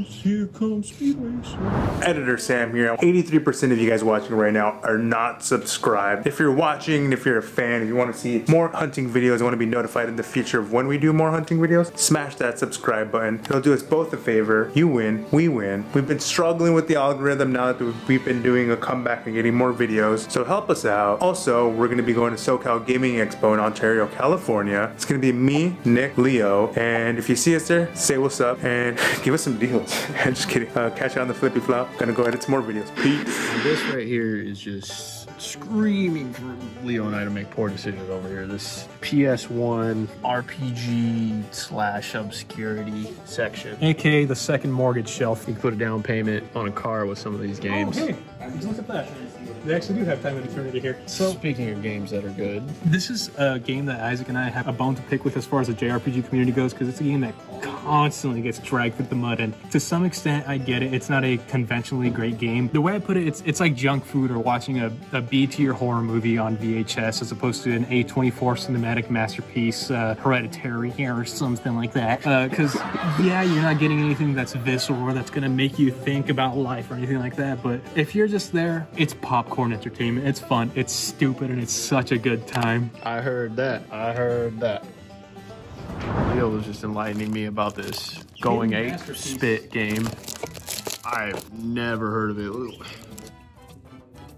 Here comes Speed Racer. Editor Sam here. 83% of you guys watching right now are not subscribed. If you're watching, if you're a fan, if you want to see more hunting videos, want to be notified in the future of when we do more hunting videos, smash that subscribe button. It'll do us both a favor. You win, we win. We've been struggling with the algorithm now that we've been doing a comeback and getting more videos, so help us out. Also, we're going to be going to SoCal Gaming Expo in Ontario, California. It's going to be me, Nick, Leo, and if you see us there, say what's up and give us some deals. Just kidding. Catch you on the flippy flop. Gonna go edit some more videos. Peace. This right here is just screaming for Leo and I to make poor decisions over here. This PS1 RPG / obscurity section. AKA the second mortgage shelf. You can put a down payment on a car with some of these games. Oh, hey, look at that. They actually do have Time and Eternity here. So, speaking of games that are good, this is a game that Isaac and I have a bone to pick with as far as the JRPG community goes, because it's a game that constantly gets dragged through the mud, and to some extent I get it. It's not a conventionally great game. The way I put it, it's like junk food or watching a B-tier horror movie on VHS as opposed to an A24 cinematic masterpiece, Hereditary or something like that. Because yeah, you're not getting anything that's visceral or that's gonna make you think about life or anything like that, but if you're just there, it's popcorn entertainment. It's fun, it's stupid, and it's such a good time. I heard that. Leo was just enlightening me about this Going Ape Spit game. I've never heard of it.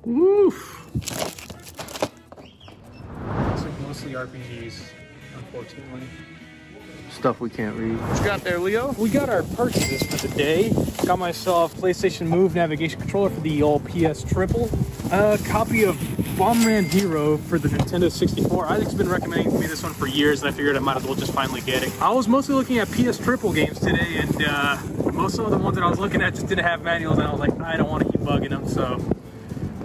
Woof. It's like mostly RPGs, unfortunately. Stuff we can't read. What you got there, Leo? We got our purchases for the day. Got myself PlayStation Move navigation controller for the old PS Triple. A copy of Bomberman Hero for the Nintendo 64. Isaac's been recommending me this one for years, and I figured I might as well just finally get it. I was mostly looking at PS Triple games today, and most of the ones that I was looking at just didn't have manuals, and I was like, I don't want to keep bugging them, so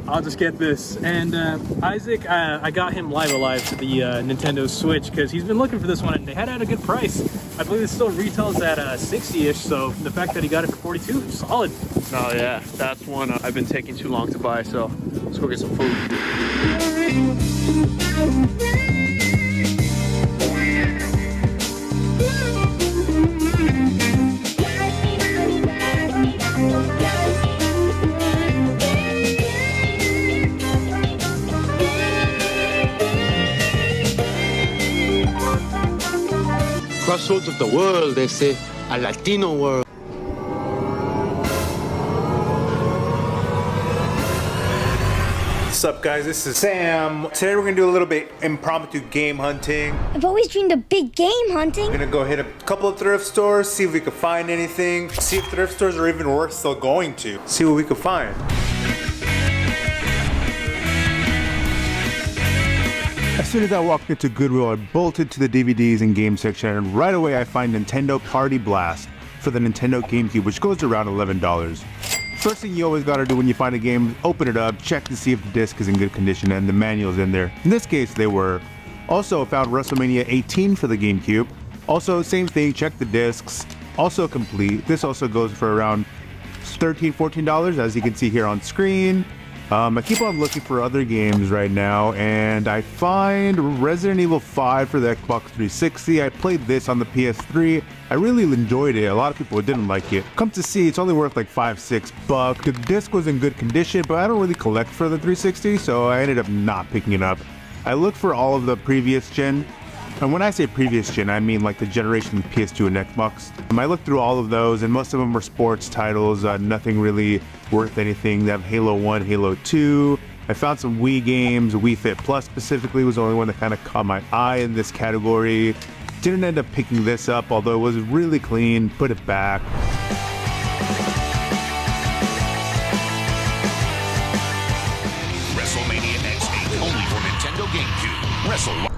I'll just get this. And Isaac, I got him Live Alive to the Nintendo Switch because he's been looking for this one, and they had it at a good price. I believe it still retails at 60-ish, so the fact that he got it for 42, solid. Oh yeah, that's one I've been taking too long to buy, so let's go get some food. Crossroads of the world, they say, a Latino world. What's up, guys? This is Sam. Today we're gonna do a little bit impromptu game hunting. I've always dreamed of big game hunting. We're gonna go hit a couple of thrift stores, see if we can find anything, see if thrift stores are even worth still going to, see what we can find. As soon as I walked into Goodwill, I bolted to the DVDs and game section, and right away I find Nintendo Party Blast for the Nintendo GameCube, which goes around $11. First thing you always gotta do when you find a game, open it up, check to see if the disc is in good condition and the manual's in there. In this case, they were. Also found WrestleMania 18 for the GameCube. Also, same thing, check the discs. Also complete. This also goes for around $13, $14, as you can see here on screen. I keep on looking for other games right now, and I find Resident Evil 5 for the Xbox 360. I played this on the PS3. I really enjoyed it. A lot of people didn't like it. Come to see, it's only worth like $5, $6. The disc was in good condition, but I don't really collect for the 360, so I ended up not picking it up. I looked for all of the previous gen, and when I say previous gen, I mean like the generation PS2 and Xbox. I looked through all of those, and most of them were sports titles, nothing really worth anything. They have Halo 1, Halo 2. I found some Wii games. Wii Fit Plus specifically was the only one that kind of caught my eye in this category. Didn't end up picking this up, although it was really clean. Put it back. WrestleMania X8 only for Nintendo GameCube.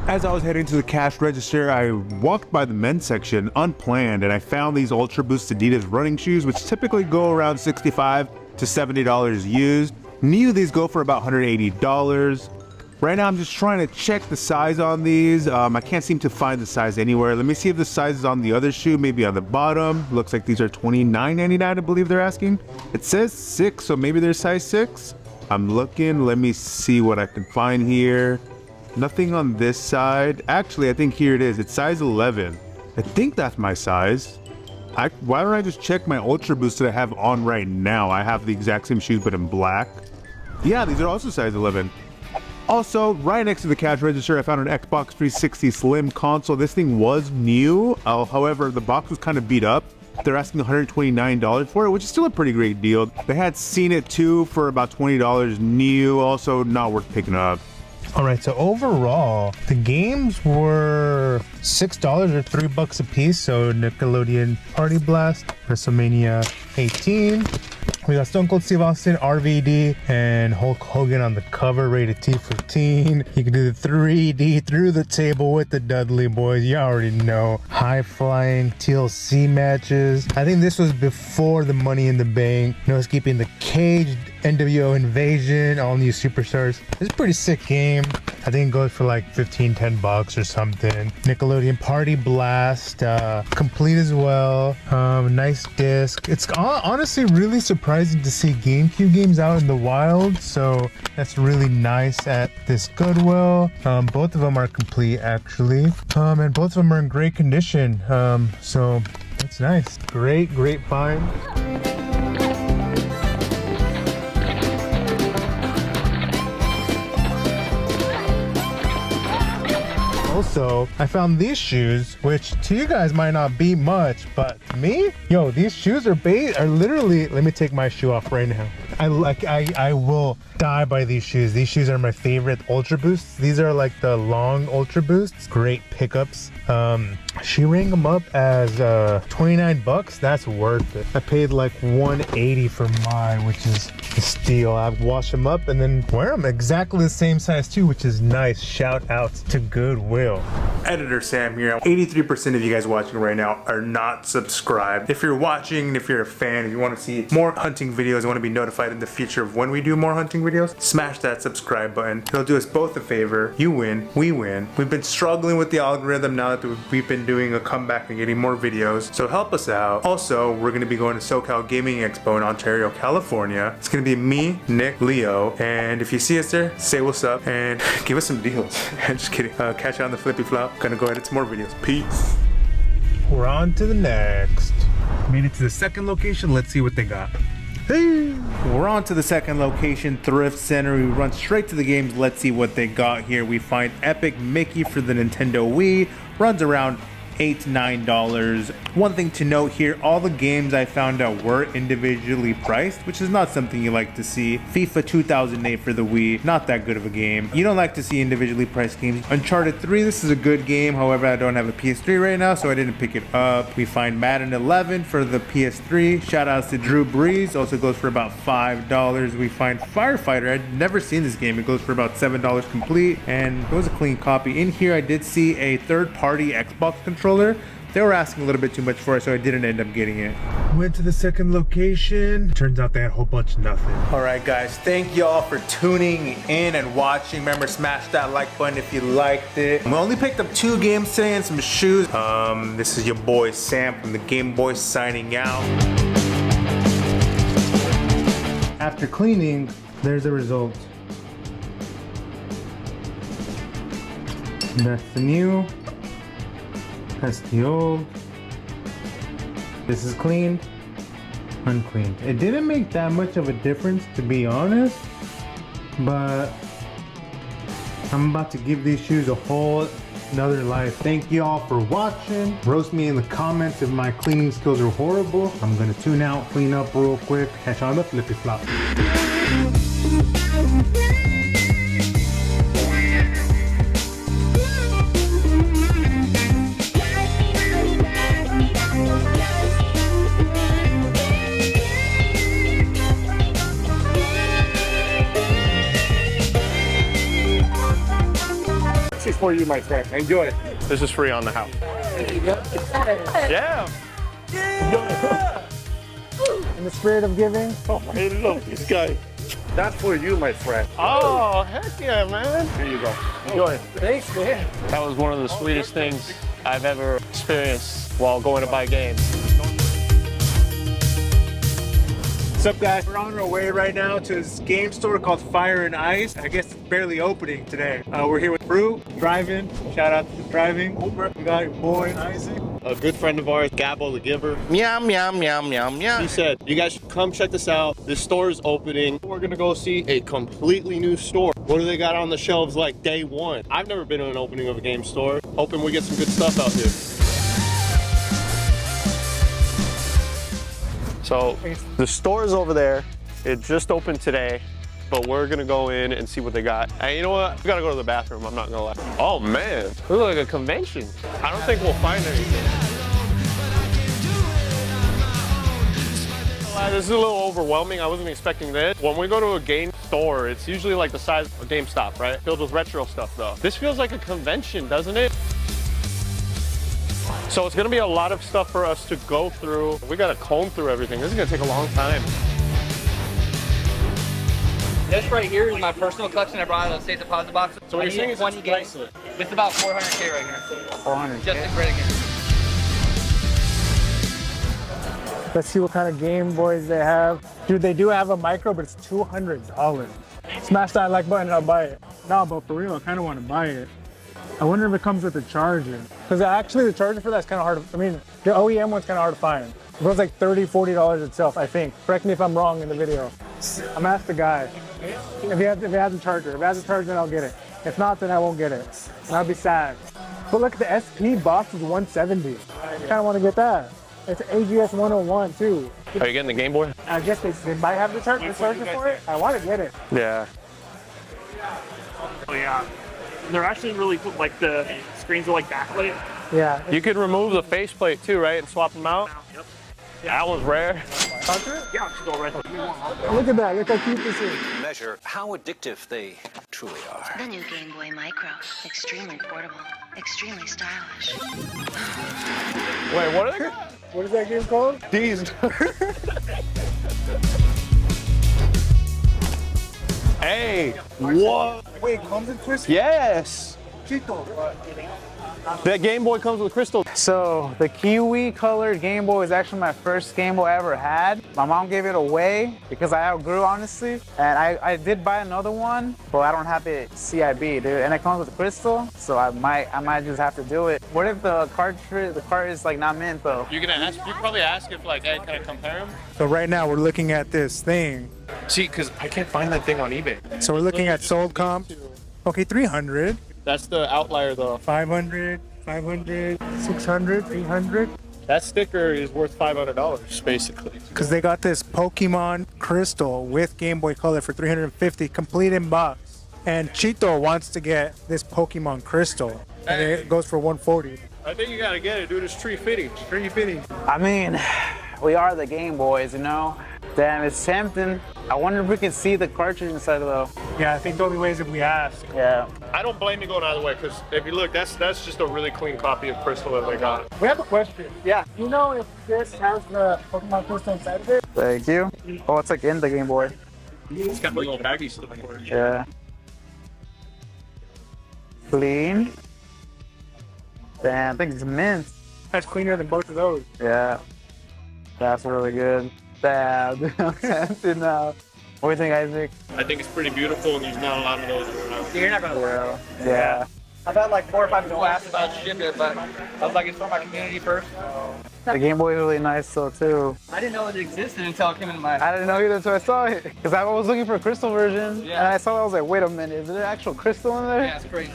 As I was heading to the cash register, I walked by the men's section unplanned, and I found these Ultra Boost Adidas running shoes, which typically go around $65 to $70 used. New, these go for about $180. Right now I'm just trying to check the size on these. I can't seem to find the size anywhere. Let me see if the size is on the other shoe, maybe on the bottom. Looks like these are $29.99, I believe they're asking. It says 6, so maybe they're size 6. I'm looking, let me see what I can find here. Nothing on this side. Actually, I think here it is. It's size 11. I think that's my size. Why don't I just check my Ultra Boost that I have on right now? I have the exact same shoes, but in black. Yeah, these are also size 11. Also, right next to the cash register, I found an Xbox 360 Slim console. This thing was new. However, the box was kind of beat up. They're asking $129 for it, which is still a pretty great deal. They had Seen It 2 for about $20 new. Also, not worth picking up. All right, so overall, the games were $6 or $3 a piece. So Nickelodeon Party Blast, WrestleMania 18. We got Stone Cold Steve Austin, RVD, and Hulk Hogan on the cover, rated T for teen. You can do the 3D through the table with the Dudley Boys. You already know. High flying TLC matches. I think this was before the Money in the Bank. No Escaping the Cage, NWO Invasion, all new superstars. It's a pretty sick game. I think it goes for like $10 or something. Nickelodeon Party Blast, complete as well. Nice disc. It's honestly really surprising to see GameCube games out in the wild, so that's really nice at this Goodwill. Both of them are complete actually, and both of them are in great condition. So that's nice. Great find. Also, I found these shoes, which to you guys might not be much, but me, yo, these shoes are literally. Let me take my shoe off right now. I will die by these shoes. These shoes are my favorite Ultra Boosts. These are like the long Ultra Boosts. Great pickups. She rang them up as $29. That's worth it. I paid like $180 for mine, which is a steal. I wash them up and then wear them exactly the same size too, which is nice. Shout out to Goodwill. Editor Sam here. 83% of you guys watching right now are not subscribed. If you're watching, if you're a fan, if you want to see more hunting videos, you want to be notified in the future of when we do more hunting videos, smash that subscribe button. It'll do us both a favor. You win, we win. We've been struggling with the algorithm now that we've been doing a comeback and getting more videos, so help us out. Also, we're going to be going to SoCal Gaming Expo in Ontario, California. It's going to be me, Nick, Leo, and if you see us there, say what's up and give us some deals. Just kidding. Catch you on the flippy flop. Gonna go edit some more videos. Peace. We're on to the next. Made it to the second location. Let's see what they got. Hey. We're on to the second location, Thrift Center. We run straight to the games. Let's see what they got here. We find Epic Mickey for the Nintendo Wii. Runs around $8 to $9. One thing to note here, all the games I found out were individually priced, which is not something you like to see. FIFA 2008 for the Wii, not that good of a game. You don't like to see individually priced games. Uncharted 3, this is a good game. However, I don't have a PS3 right now, so I didn't pick it up. We find Madden 11 for the PS3. Shout outs to Drew Brees, also goes for about $5. We find Firefighter. I'd never seen this game. It goes for about $7 complete, and it was a clean copy. In here, I did see a third-party Xbox controller. They were asking a little bit too much for it, so I didn't end up getting it. Went to the second location. Turns out they had a whole bunch of nothing. All right, guys, thank y'all for tuning in and watching. Remember, smash that like button if you liked it. We only picked up 2 games today and some shoes. This is your boy Sam from the GameBois signing out. After cleaning, there's the result. That's the new. That's the old. This is cleaned, uncleaned. It didn't make that much of a difference, to be honest, but I'm about to give these shoes a whole another life. Thank you all for watching. Roast me in the comments if my cleaning skills are horrible. I'm gonna tune out, clean up real quick, catch on the flippy flop. For you, my friend. Enjoy it. This is free on the house. Yeah. In the spirit of giving. Oh, I love this guy. That's for you, my friend. Oh, heck yeah, man. Here you go. Enjoy it. Thanks, man. That was one of the sweetest things I've ever experienced while going to buy games. What's up, guys? We're on our way right now to this game store called Fire and Ice. I guess it's barely opening today. We're here with Brew, driving. Shout out to the driving. We got your boy Isaac. A good friend of ours, Gabo the Giver. Meow, meow, meow, meow, meow. He said, you guys should come check this out. This store is opening. We're gonna go see a completely new store. What do they got on the shelves like day one? I've never been to an opening of a game store. Hoping we get some good stuff out here. So the store is over there. It just opened today, but we're gonna go in and see what they got. And you know what? We gotta go to the bathroom, I'm not gonna lie. Oh man, this looks like a convention. I don't think we'll find anything. This is a little overwhelming. I wasn't expecting this. When we go to a game store, it's usually like the size of a GameStop, right? Filled with retro stuff though. This feels like a convention, doesn't it? So it's gonna be a lot of stuff for us to go through. We gotta comb through everything. This is gonna take a long time. This right here is my personal collection. I brought out of the safe deposit box. So what you're saying is one games. It's about 400K right here. 400K. Just in credit games. Let's see what kind of Game Boys they have. Dude, they do have a micro, but it's $200. Smash that like button and I'll buy it. No, but for real, I kind of want to buy it. I wonder if it comes with a charger. Because actually the charger for that's kind of hard to, I mean, the OEM one's kind of hard to find. It goes like $30, $40 itself, I think. Correct me if I'm wrong in the video. I'm asked the guy. If he has a charger. If it has a charger, then I'll get it. If not, then I won't get it. And I'll be sad. But look, the SP box is $170. I kind of want to get that. It's AGS 101 too. Are you getting the Game Boy? I guess they might have the charger for it. I want to get it. Yeah. Oh yeah. They're actually really cool. Like the screens are like backlit. Yeah. You could remove the faceplate too, right? And swap them out? Yep. That one's rare. Yeah, just go right there. Look at that. Look how cute this is. Measure how addictive they truly are. The new Game Boy Micro. Extremely portable. Extremely stylish. Wait, what are they? What is that game called? These. Hey, what? Wait, comes in twist? Yes. Chito. That Game Boy comes with crystal. So the kiwi colored Game Boy is actually my first Game Boy I ever had. My mom gave it away because I outgrew, honestly. And I did buy another one, but I don't have it CIB, dude. And it comes with crystal, so I might just have to do it. What if the cart is like not mint though? You're gonna ask? You probably ask if like, hey, can I compare them? So right now we're looking at this thing. See, because I can't find that thing on eBay. So we're looking at sold comp. Okay, 300. That's the outlier though. 500, 500, 600, 800. That sticker is worth $500 basically. Because they got this Pokemon Crystal with Game Boy Color for $350, complete in box. And Chito wants to get this Pokemon Crystal, and it goes for $140. I think you gotta get it, dude. It's tree fitting. Tree fitting. I mean, we are the Game Boys, you know? Damn, it's tempting. I wonder if we can see the cartridge inside though. Yeah, I think the only way is if we ask. Yeah. I don't blame you going either way, because if you look, that's just a really clean copy of Crystal that they got. We have a question. Yeah. You know if this has the Pokemon Crystal inside of it? Thank you. Oh, it's like in the Game Boy. It's got a little baggy stuff for it. Yeah. Clean. Damn, I think it's mint. That's cleaner than both of those. Yeah. That's really good. Damn, I'm tempted now. What do you think, Isaac? I think it's pretty beautiful, and there's not a lot of those around. You're not gonna Yeah. I've had like 4 or 5 people ask about shipping it, but I was like, it's for my community first. The Game Boy is really nice though too. I didn't know it existed until it came into my. I didn't know either until I saw it. Because I was looking for a crystal version, and I saw it, I was like, wait a minute, is there actual crystal in there? Yeah, it's crazy.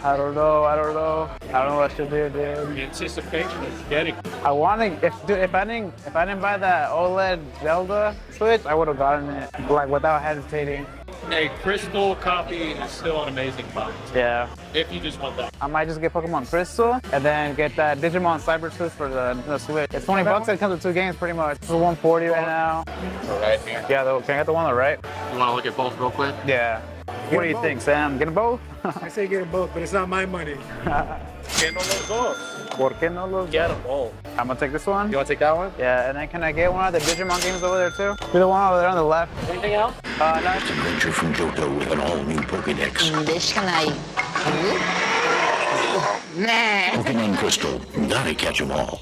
I don't know what I should do, dude. Anticipation of getting. I want to, if I didn't buy that OLED Zelda Switch, I would have gotten it, like without hesitating. A Crystal copy is still an amazing box. Yeah. If you just want that. I might just get Pokemon Crystal and then get that Digimon Cyber Tooth for the Switch. It's $20 and it comes with 2 games pretty much. It's $140 right now. Right here. Yeah, though, can I get the one on the right? You want to look at both real quick? Yeah. What do you think, Sam? Get them both? I say get them both, but it's not my money. Get no los dos. ¿Por qué no los Get them both. I'm gonna take this one. You want to take that one? Yeah, and then can I get one of the Digimon games over there too? Do the one over there on the left. Anything else? No. Adventure from Johto with an all-new Pokédex. Pokemon Crystal, gotta catch 'em all.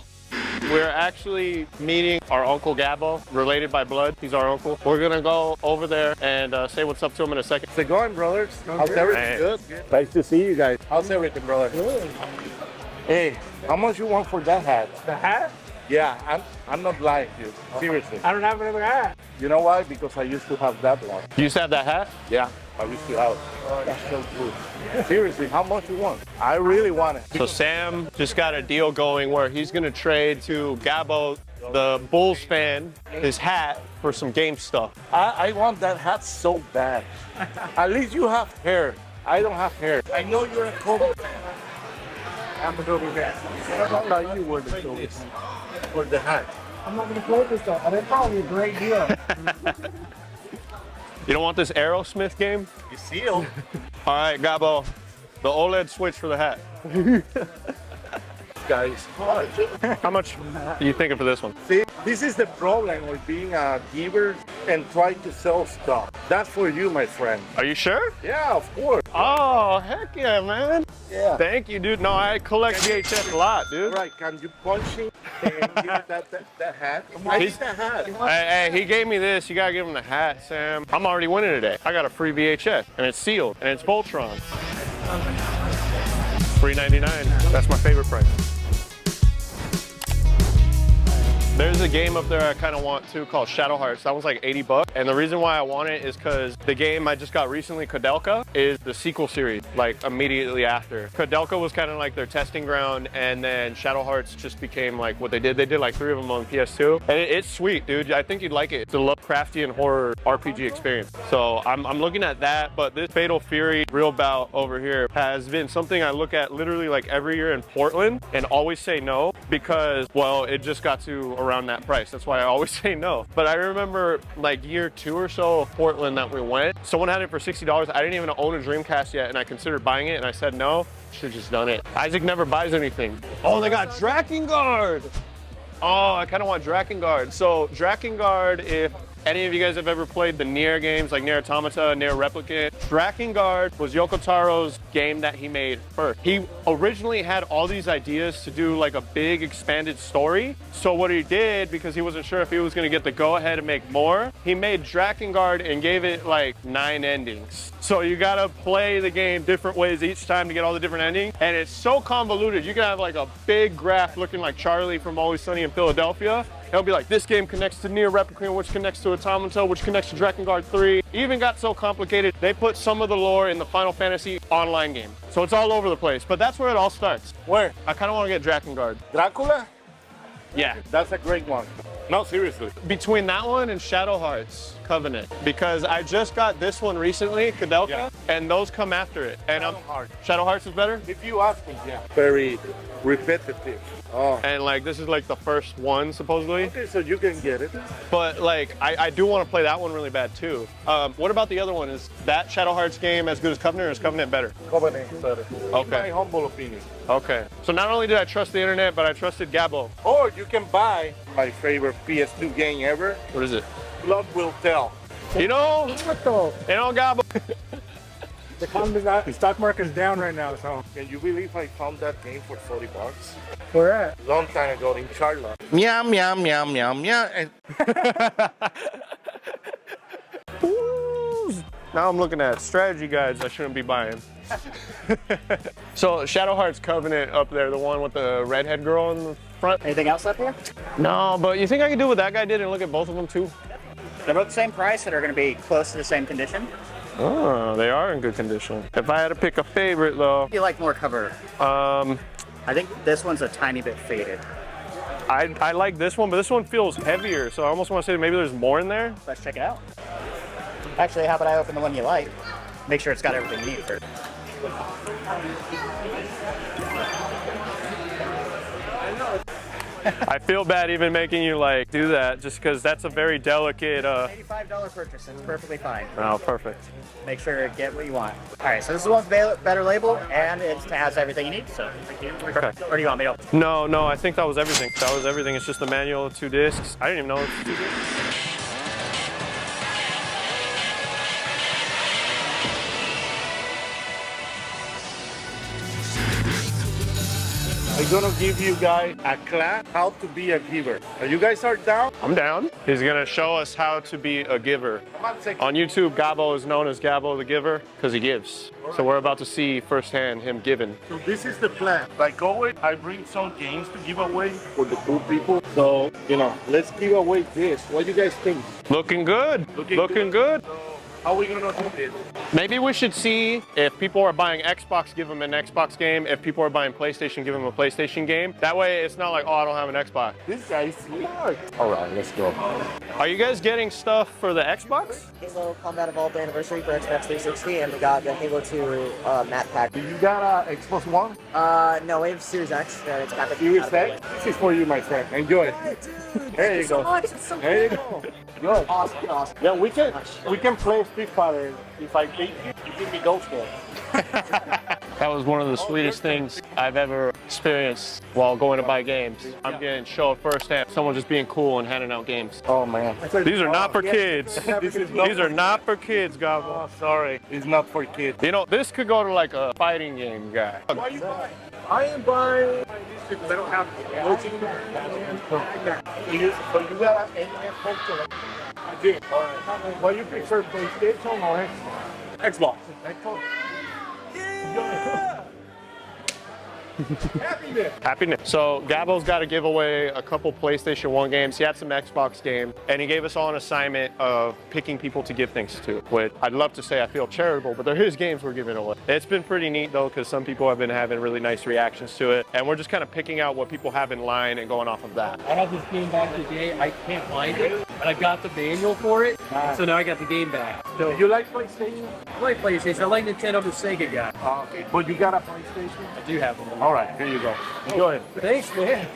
We're actually meeting our Uncle Gabo, related by blood. He's our uncle. We're gonna go over there and say what's up to him in a second. How's it going, brothers? How's everything? Good. Nice to see you guys. How's everything, brother? Good. Hey, how much you want for that hat? The hat? Yeah, I'm not lying to you. Seriously. I don't have another hat. You know why? Because I used to have that one. You used to have that hat? Yeah, I used to have it. That's so cool. Seriously, how much you want? I really want it. So Sam just got a deal going where he's gonna trade to Gabo, the Bulls fan, his hat for some game stuff. I want that hat so bad. At least you have hair. I don't have hair. I know you're a Kobe fan. I'm a Kobe fan. I thought you were the Kobe fan. For the hat. I'm not going to play this though. That's probably a great deal. You don't want this Aerosmith game? You sealed. All right, Gabo, the OLED switch for the hat. Guys, how much are you thinking for this one? See, this is the problem with being a giver and trying to sell stuff. That's for you, my friend. Are you sure? Yeah, of course. Oh, heck yeah, man. Yeah. Thank you, dude. No, I collect VHS a lot, dude. All right, can you punch me and give that hat? I need the hat. Hey, he gave me this. You gotta give him the hat, Sam. I'm already winning today. I got a free VHS, and it's sealed, and it's Voltron. $3.99. That's my favorite price. There's a game up there I kind of want too called Shadow Hearts. That one's like 80 bucks. And the reason why I want it is because the game I just got recently, Kodelka, is the sequel series, like immediately after. Kodelka was kind of like their testing ground, and then Shadow Hearts just became like what they did. They did like 3 of them on PS2. And it's sweet, dude. I think you'd like it. It's a Lovecraftian horror RPG experience. So I'm looking at that, but this Fatal Fury Real Bout over here has been something I look at literally like every year in Portland and always say no because, well, it just got to around that price. That's why I always say no. But I remember like year 2 or so of Portland that we went, someone had it for $60. I didn't even own a Dreamcast yet, and I considered buying it, and I said no. Should have just done it. Isaac never buys anything. Oh, they got Drakengard. Oh, I kind of want Drakengard. So Drakengard, if any of you guys have ever played the Nier games, like Nier Automata, Nier Replicant, Drakengard was Yoko Taro's game that he made first. He originally had all these ideas to do like a big expanded story. So what he did, because he wasn't sure if he was gonna get the go-ahead and make more, he made Drakengard and gave it like 9 endings. So you gotta play the game different ways each time to get all the different endings. And it's so convoluted. You can have like a big graph looking like Charlie from Always Sunny in Philadelphia. It'll be like, this game connects to Nier Replicant, which connects to Automata, which connects to Drakengard 3. It even got so complicated, they put some of the lore in the Final Fantasy online game. So it's all over the place, but that's where it all starts. Where? I kind of want to get Drakengard. Dracula? Yeah. That's a great one. No, seriously. Between that one and Shadow Hearts Covenant, because I just got this one recently, Kodelka, and those come after it. And Shadow Hearts is better? If you ask me, yeah. Very repetitive. Oh. And like this is like the first one supposedly. Okay, so you can get it. But like I do want to play that one really bad too. What about the other one? Is that Shadow Hearts game as good as Covenant, or is Covenant better? Covenant is better. Okay. In my humble opinion. Okay. So not only did I trust the internet, but I trusted Gabo. Or you can buy my favorite PS2 game ever. What is it? Blood Will Tell. You know, Gabo. The stock market's down right now, so. Can you believe I found that game for $40? Where at? Long time ago in Charlotte. Meow, meow, meow, meow, meow. And now I'm looking at strategy guides I shouldn't be buying. So Shadow Hearts Covenant up there, the one with the redhead girl in the front. Anything else up here? No, but you think I could do what that guy did and look at both of them too? They're both the same price and are going to be close to the same condition. Oh, they are in good condition. If I had to pick a favorite though. You like more cover? I think this one's a tiny bit faded. I like this one, but this one feels heavier, so I almost want to say maybe there's more in there. Let's check it out. Actually, how about I open the one you like? Make sure it's got everything you need first. I feel bad even making you like do that, just because that's a very delicate. $85 purchase. It's perfectly fine. Oh, perfect. Make sure to get what you want. All right, so this is one with better label, and it has everything you need. So, okay. Or do you want me to? No, I think that was everything. That was everything. It's just the manual, 2 discs. I didn't even know it was 2 discs. I'm gonna give you guys a class how to be a giver. Are you guys down? I'm down. He's gonna show us how to be a giver. On YouTube, Gabo is known as Gabo the Giver because he gives. So we're about to see firsthand him giving. So this is the plan. Like always, I bring some games to give away for the cool people. So, you know, let's give away this. What do you guys think? Looking good. Looking good. How are we gonna do this? Maybe we should see if people are buying Xbox, give them an Xbox game. If people are buying PlayStation, give them a PlayStation game. That way it's not like, oh, I don't have an Xbox. This guy's smart. All right, let's go. Are you guys getting stuff for the Xbox? Halo Combat Evolved Anniversary for Xbox 360, and we got the Halo 2 map pack. You got Xbox One? No, we have Series X. It's got the Series X? This is for you, my friend. Enjoy it. There you go. There you go. Good. Awesome. Yeah, we can play Street Fighter. If I beat you, you give me those games. That was one of the sweetest things I've ever experienced while going to buy games. I'm getting showed firsthand someone just being cool and handing out games. Oh man. These are not for kids. These are not for kids, Gabo. Oh, sorry. It's not for kids. You know, this could go to like a fighting game guy. What are you buying? I am buying this because I don't have no team. So you got any Xbox? I do. All right. What do you prefer, PlayStation or Xbox? Xbox. Yeah. Happiness. So Gabo's got to give away a couple PlayStation 1 games. He had some Xbox games, and he gave us all an assignment of picking people to give things to. Which I'd love to say I feel charitable, but they're his games we're giving away. It's been pretty neat though, because some people have been having really nice reactions to it, and we're just kind of picking out what people have in line and going off of that. I have this game back today. I can't find it, but I got the manual for it, so now I got the game back. So you like PlayStation? I like PlayStation. I like Nintendo, the Sega guy. Okay. But you got a PlayStation? I do have one. All right, here you go. Enjoy it. Thanks, man.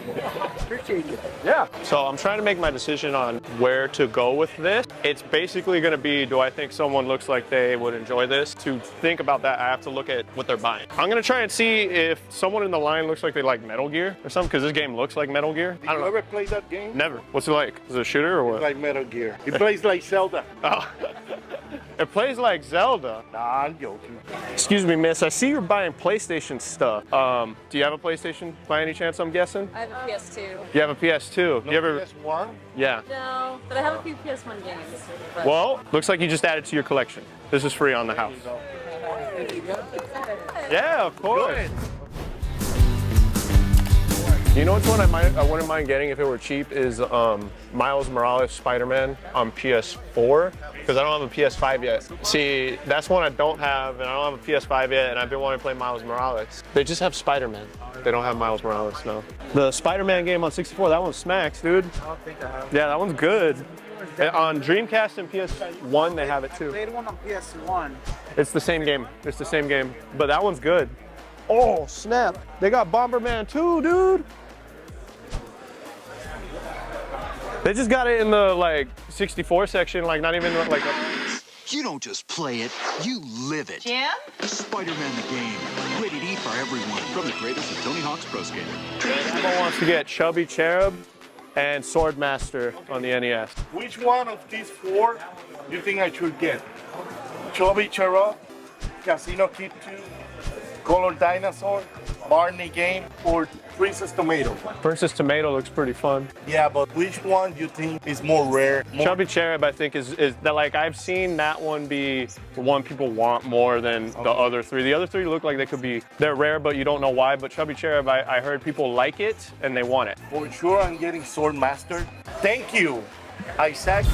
Appreciate it. Yeah. So I'm trying to make my decision on where to go with this. It's basically going to be, do I think someone looks like they would enjoy this? To think about that, I have to look at what they're buying. I'm going to try and see if someone in the line looks like they like Metal Gear or something, because this game looks like Metal Gear. Did you ever play that game? Never. What's it like? Is it a shooter or what? It's like Metal Gear. It plays like Zelda. Oh. It plays like Zelda. Nah, I'm joking. Excuse me, miss. I see you're buying PlayStation stuff. Do you have a PlayStation by any chance, I'm guessing? I have a PS2. You have a PS2. No you ever? PS1? Yeah. No, but I have a few PS1 games. But... Well, looks like you just added to your collection. This is free on the house. Yeah, of course. You know which one I wouldn't mind getting if it were cheap is Miles Morales Spider-Man on PS4, because I don't have a PS5 yet. See, that's one I don't have, and I don't have a PS5 yet, and I've been wanting to play Miles Morales. They just have Spider-Man. They don't have Miles Morales, no. The Spider-Man game on 64, that one smacks, dude. I don't think I have. Yeah, that one's good. And on Dreamcast and PS1, they have it too. Played one on PS1. It's the same game. It's the same game, but that one's good. Oh, snap. They got Bomberman 2, dude. They just got it in the like 64 section, like not even like You don't just play it, you live it. Jim? Spider-Man the game. Rated E for everyone. From the creators of Tony Hawk's Pro Skater. Everyone wants to get Chubby Cherub and Swordmaster on the NES. Which one of these four do you think I should get? Chubby Cherub, Casino Kid 2, Color Dinosaur, Barney Game, or Princess Tomato? Princess Tomato looks pretty fun. Yeah, but which one do you think is more rare? Chubby Cherub, I think, is that, like, I've seen that one be the one people want more than the other three. The other three look like they're rare, but you don't know why. But Chubby Cherub, I heard people like it and they want it. For sure, I'm getting Swordmaster. Thank you, Isaac.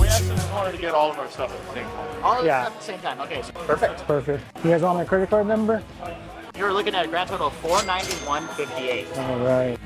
We actually wanted to get all of our stuff at the same time. All of us at the same time. Okay, so perfect. Perfect. You guys want my credit card number? You're looking at a grand total of $491.58. All right.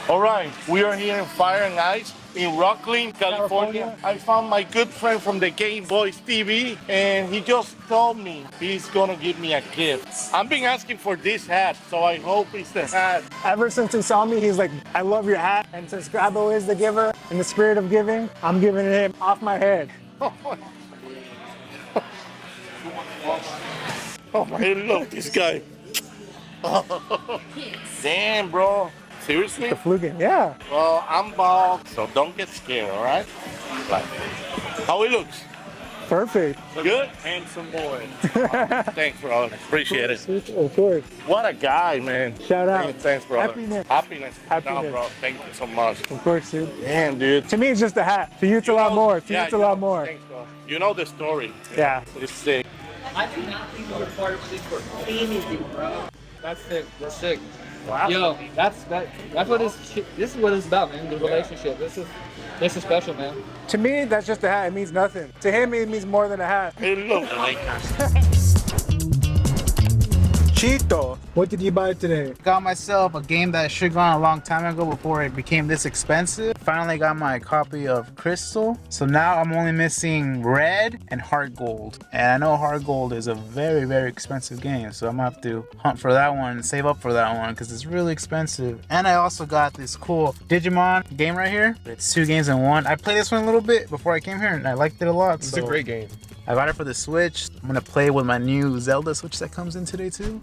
All right, we are here in Fire and Ice in Rocklin, California. I found my good friend from the GameBois TV, and he just told me he's gonna give me a gift. I've been asking for this hat, so I hope it's the hat. Ever since he saw me, he's like, I love your hat. And since Gabo is the giver, in the spirit of giving, I'm giving him off my head. Oh, I love this guy. Damn, bro. Seriously? The flu game, yeah. Well, I'm bald, so don't get scared, all right? Like, how he looks? Perfect. Good? Handsome boy. Thanks, bro. Appreciate it. Of course. What a guy, man. Shout out. Thanks, brother. Happiness. Happiness. Happiness. No, bro. Thank you so much. Of course, dude. Damn, dude. To me, it's just a hat. For you, it's a lot more. For you, Yeah, it's a lot more. Thanks, bro. You know the story. Yeah. It's sick. I do not think we're part of this for anything, bro. That's sick. That's sick. Wow. Yo, that's what this is what it's about, man. The relationship. This is special, man. To me, that's just a hat. It means nothing. To him, it means more than a hat. Hey, look, the Lakers. Chito, what did you buy today? Got myself a game that should have gone a long time ago before it became this expensive. Finally got my copy of Crystal. So now I'm only missing Red and Heart Gold. And I know Heart Gold is a very, very expensive game. So I'm gonna have to hunt for that one, save up for that one because it's really expensive. And I also got this cool Digimon game right here. It's 2 games in 1. I played this one a little bit before I came here and I liked it a lot. It's a great game. I got it for the Switch. I'm gonna play with my new Zelda Switch that comes in today too.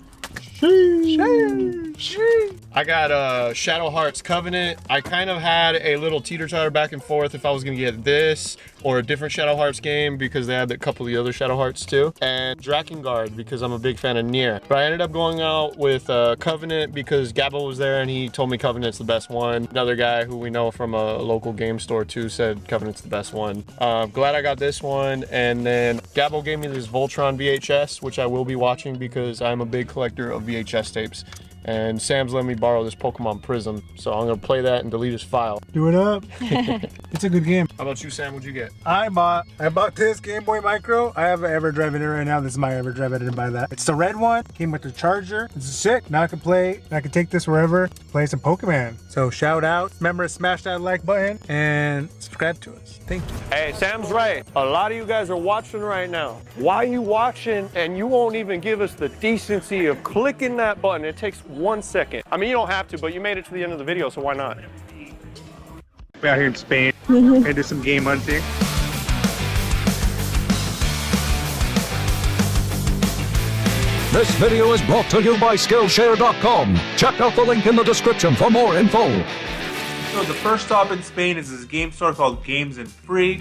I got Shadow Hearts Covenant. I kind of had a little teeter-totter back and forth if I was gonna get this or a different Shadow Hearts game because they had a couple of the other Shadow Hearts too. And Drakengard because I'm a big fan of Nier. But I ended up going out with Covenant because Gabo was there and he told me Covenant's the best one. Another guy who we know from a local game store too said Covenant's the best one. Glad I got this one. And then Gabo gave me this Voltron VHS, which I will be watching because I'm a big collector of VHS tapes. And Sam's let me borrow this Pokemon Prism, so I'm gonna play that and delete his file. Do it up. It's a good game. How about you, Sam? What'd you get? I bought this Game Boy Micro. I have an EverDrive in it right now. This is my EverDrive. I didn't buy that. It's the red one. Came with the charger. This is sick. Now I can play. I can take this wherever. Play some Pokemon. So shout out. Remember to smash that like button and subscribe to us. Thank you. Hey, Sam's right. A lot of you guys are watching right now. Why are you watching and you won't even give us the decency of clicking that button? It takes 1 second. I mean, you don't have to, but you made it to the end of the video, so why not? We're out here in Spain. Gonna do some game hunting. This video is brought to you by Skillshare.com. Check out the link in the description for more info. So the first stop in Spain is this game store called Games and Freak.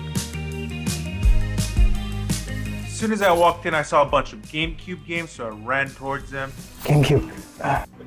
As soon as I walked in, I saw a bunch of GameCube games, so I ran towards them. GameCube.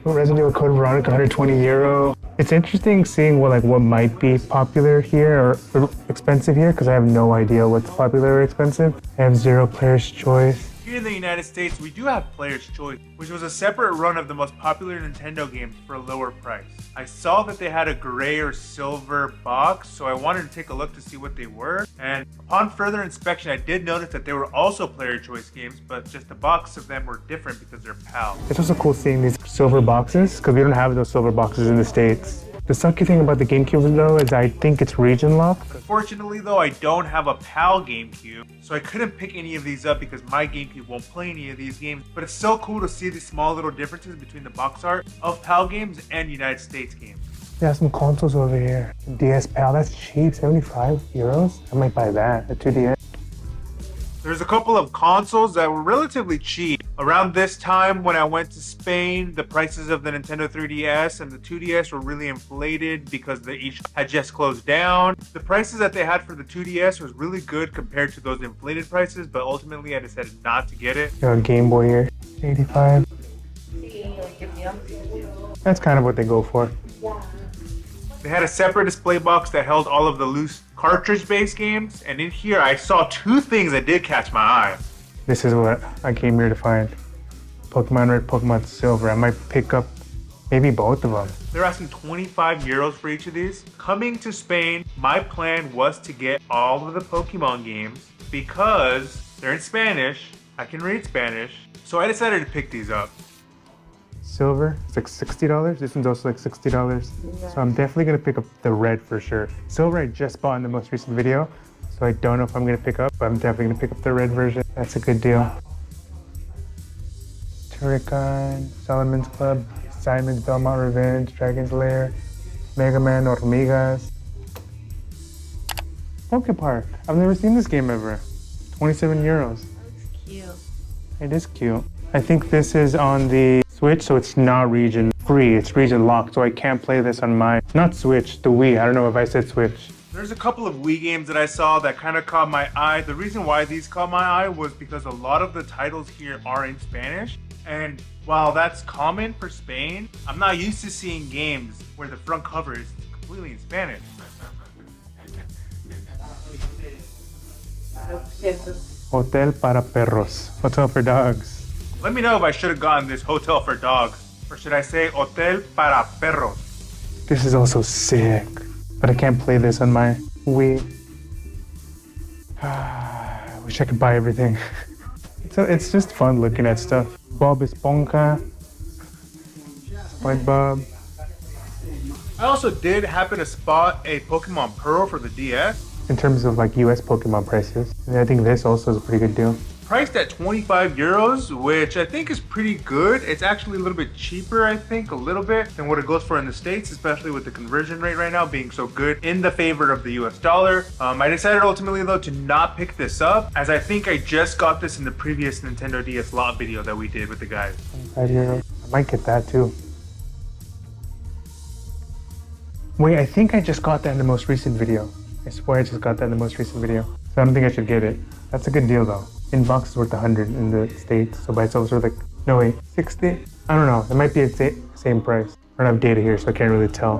Resident Evil Code Veronica, €120. It's interesting seeing what might be popular here or expensive here because I have no idea what's popular or expensive. I have 0 player's choice. Here in the United States, we do have Player's Choice, which was a separate run of the most popular Nintendo games for a lower price. I saw that they had a gray or silver box, so I wanted to take a look to see what they were. And upon further inspection, I did notice that they were also Player Choice games, but just the box of them were different because they're PAL. It's also cool seeing these silver boxes because we don't have those silver boxes in the States. The sucky thing about the GameCube though is I think it's region locked. Unfortunately though, I don't have a PAL GameCube, so I couldn't pick any of these up because my GameCube won't play any of these games. But it's so cool to see these small little differences between the box art of PAL games and United States games. They have some consoles over here. DS PAL, that's cheap, €75. I might buy that, a 2DS. There's a couple of consoles that were relatively cheap. Around this time when I went to Spain, the prices of the Nintendo 3DS and the 2DS were really inflated because they each had just closed down. The prices that they had for the 2DS was really good compared to those inflated prices, but ultimately I decided not to get it. Got a Game Boy here, 85. That's kind of what they go for. They had a separate display box that held all of the loose cartridge-based games, and in here I saw 2 things that did catch my eye. This is what I came here to find. Pokemon Red, Pokemon Silver. I might pick up maybe both of them. They're asking €25 for each of these. Coming to Spain, my plan was to get all of the Pokemon games because they're in Spanish. I can read Spanish, so I decided to pick these up. Silver, it's like $60. This one's also like $60. So I'm definitely gonna pick up the red for sure. Silver I just bought in the most recent video, so I don't know if I'm gonna pick up, but I'm definitely gonna pick up the red version. That's a good deal. Turrican, Solomon's Club, Simon's Belmont Revenge, Dragon's Lair, Mega Man Hormigas. Poke Park. I've never seen this game ever. €27. That's cute. It is cute. I think this is on the Switch, so it's not region. free. It's region locked, so I can't play this on my, not Switch, the Wii. I don't know if I said Switch. There's a couple of Wii games that I saw that kind of caught my eye. The reason why these caught my eye was because a lot of the titles here are in Spanish. And while that's common for Spain, I'm not used to seeing games where the front cover is completely in Spanish. Hotel para perros. Hotel for dogs. Let me know if I should have gotten this Hotel for Dogs. Or should I say Hotel para Perros? This is also sick. But I can't play this on my Wii. I wish I could buy everything. It's just fun looking at stuff. Bob Esponja. SpongeBob. I also did happen to spot a Pokemon Pearl for the DS. In terms of like US Pokemon prices. And I think this also is a pretty good deal. Priced at 25 euros, which I think is pretty good. It's actually a little bit cheaper, I think, a little bit than what it goes for in the States, especially with the conversion rate right now being so good in the favor of the US dollar. I decided ultimately though to not pick this up, as I think I just got this in the previous Nintendo DS lot video that we did with the guys. 25 euros. I might get that too. Wait, I think I just got that in the most recent video. I swear I just got that in the most recent video. So I don't think I should get it. That's a good deal though. In box is worth 100 in the States, so by itself it's worth like, no wait, 60? I don't know, it might be the same price. I don't have data here, so I can't really tell.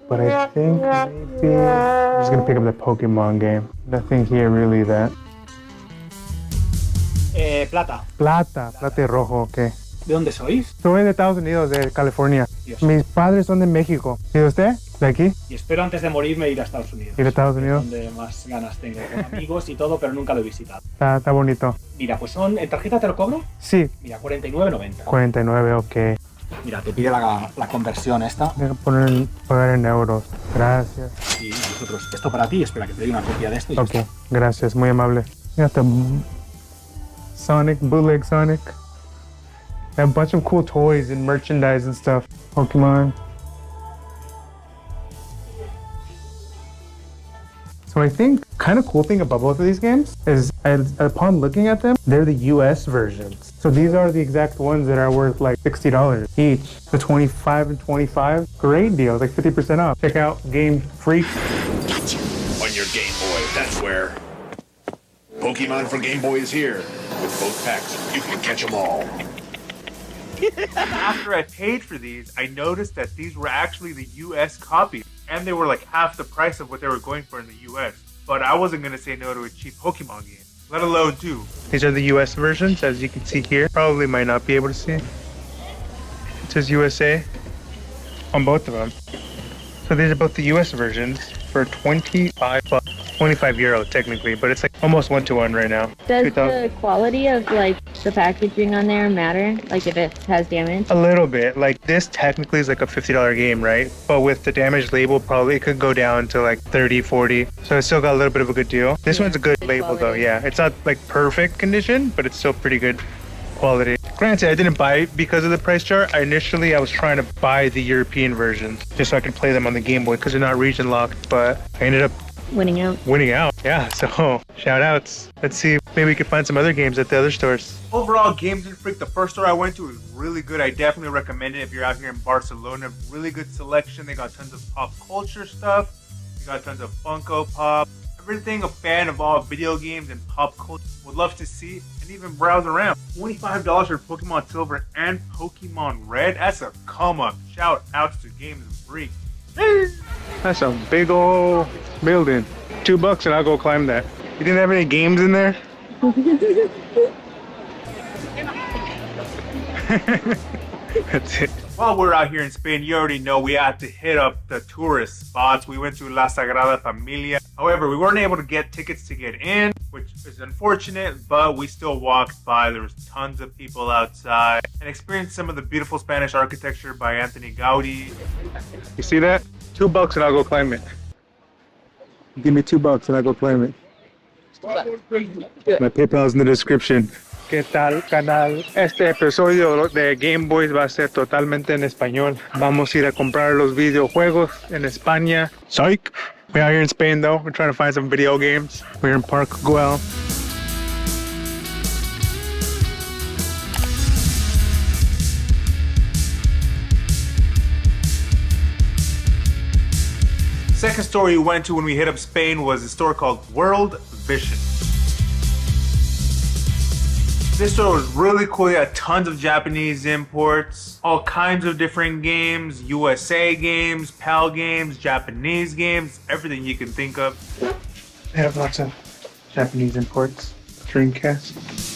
But I think maybe I'm just gonna pick up the Pokemon game. Nothing here really that. Plata. Plata y rojo, ok. ¿De dónde sois? Soy de Estados Unidos, de California. Dios. Mis padres son de México. ¿Y usted? ¿De aquí? Y espero antes de morirme ir a Estados Unidos. ¿Ir a Estados Unidos? Donde más ganas tengo, con amigos y todo, pero nunca lo he visitado. Está bonito. Mira, pues son... ¿En tarjeta te lo cobro? Sí. Mira, 49,90. 49, ok. Mira, te pide la conversión esta. Voy a pagar en euros. Gracias. Y nosotros, esto para ti, espera que te doy una copia de esto. Y ok, gracias, muy amable. Got the Sonic, bootleg Sonic. They have a bunch of cool toys and merchandise and stuff. Pokemon. So I think kind of cool thing about both of these games is upon looking at them, they're the US versions. So these are the exact ones that are worth like $60 each. The 25 and 25, great deal, like 50% off. Check out Game Freak. On your Game Boy, that's where. Pokemon for Game Boy is here. With both packs, you can catch them all. After I paid for these, I noticed that these were actually the US copies, and they were like half the price of what they were going for in the US. But I wasn't going to say no to a cheap Pokemon game, let alone two. These are the US versions, as you can see here. Probably might not be able to see. It says USA on both of them. So these are both the US versions for 25 bucks. 25 euro technically, but it's like almost 1-to-1 right now. Does the quality of like the packaging on there matter? Like if it has damage? A little bit. Like this technically is like a $50 game, right? But with the damaged label, probably it could go down to like 30, 40. So it's still got a little bit of a good deal. This one's a good label though, yeah. It's not like perfect condition, but it's still pretty good quality. Granted, I didn't buy it because of the price chart. Initially, I was trying to buy the European versions just so I could play them on the Game Boy because they're not region locked, but I ended up winning out, yeah. So shout outs. Let's see if maybe we could find some other games at the other stores. Overall, Games & Freak, the first store I went to, was really good. I definitely recommend it if you're out here in Barcelona. Really good selection. They got tons of pop culture stuff. They got tons of Funko Pop. Everything a fan of all video games and pop culture would love to see and even browse around. $25 for Pokemon Silver and Pokemon Red. That's a come up. Shout outs to Games & Freak. That's a big old building. $2 and I'll go climb that. You didn't have any games in there? That's it. While we're out here in Spain, you already know we had to hit up the tourist spots. We went to La Sagrada Familia. However, we weren't able to get tickets to get in, which is unfortunate, but we still walked by. There was tons of people outside and experienced some of the beautiful Spanish architecture by Anthony Gaudi. You see that? $2 and I'll go climb it. Give me $2 and I'll go climb it. My PayPal's in the description. ¿Qué tal, canal? Este episodio de Game Boys va a ser totalmente en español. Vamos a ir a comprar los videojuegos en España. Psych! We're out here in Spain though. We're trying to find some video games. We're in Park Güell. second store we went to when we hit up Spain was a store called World Vision. This store was really cool. They had tons of Japanese imports, all kinds of different games, USA games, PAL games, Japanese games, everything you can think of. They have lots of Japanese imports. Dreamcast.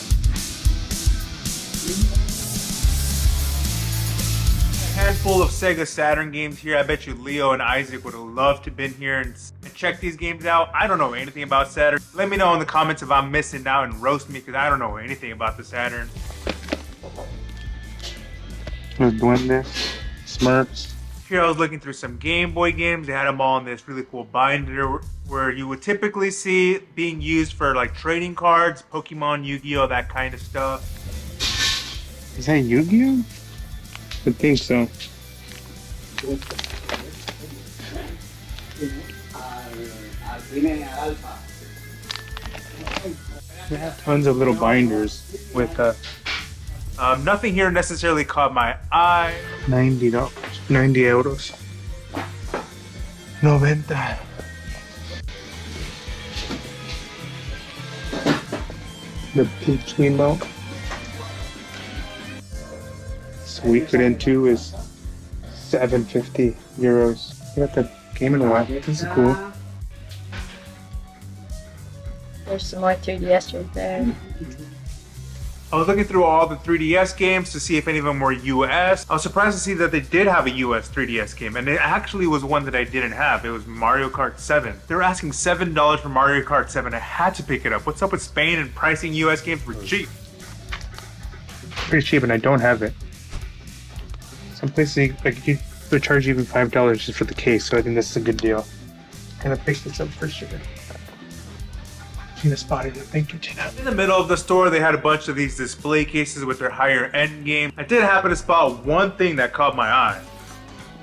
Handful of Sega Saturn games here. I bet you Leo and Isaac would have loved to have been here and check these games out. I don't know anything about Saturn. Let me know in the comments if I'm missing out and roast me because I don't know anything about the Saturn. Los Duendes, Smurfs. Here I was looking through some Game Boy games. They had them all in this really cool binder where you would typically see being used for like trading cards, Pokemon, Yu-Gi-Oh, that kind of stuff. Is that Yu-Gi-Oh? I think so. They have tons of little binders with nothing here necessarily caught my eye. $90, 90 euros. 90. The Peach Wiimote. Suikoden 2 is 750 euros. You got the Game & Watch. This is cool. There's some more 3DS right there. I was looking through all the 3DS games to see if any of them were US. I was surprised to see that they did have a US 3DS game, and it actually was one that I didn't have. It was Mario Kart 7. They were asking $7 for Mario Kart 7. I had to pick it up. What's up with Spain and pricing US games for cheap? Pretty cheap, and I don't have it. Some places they charge even $5 just for the case, so I think this is a good deal. I'm gonna pick this up for sure. Gina spotted it. Thank you, Gina. In the middle of the store, they had a bunch of these display cases with their higher end game. I did happen to spot one thing that caught my eye.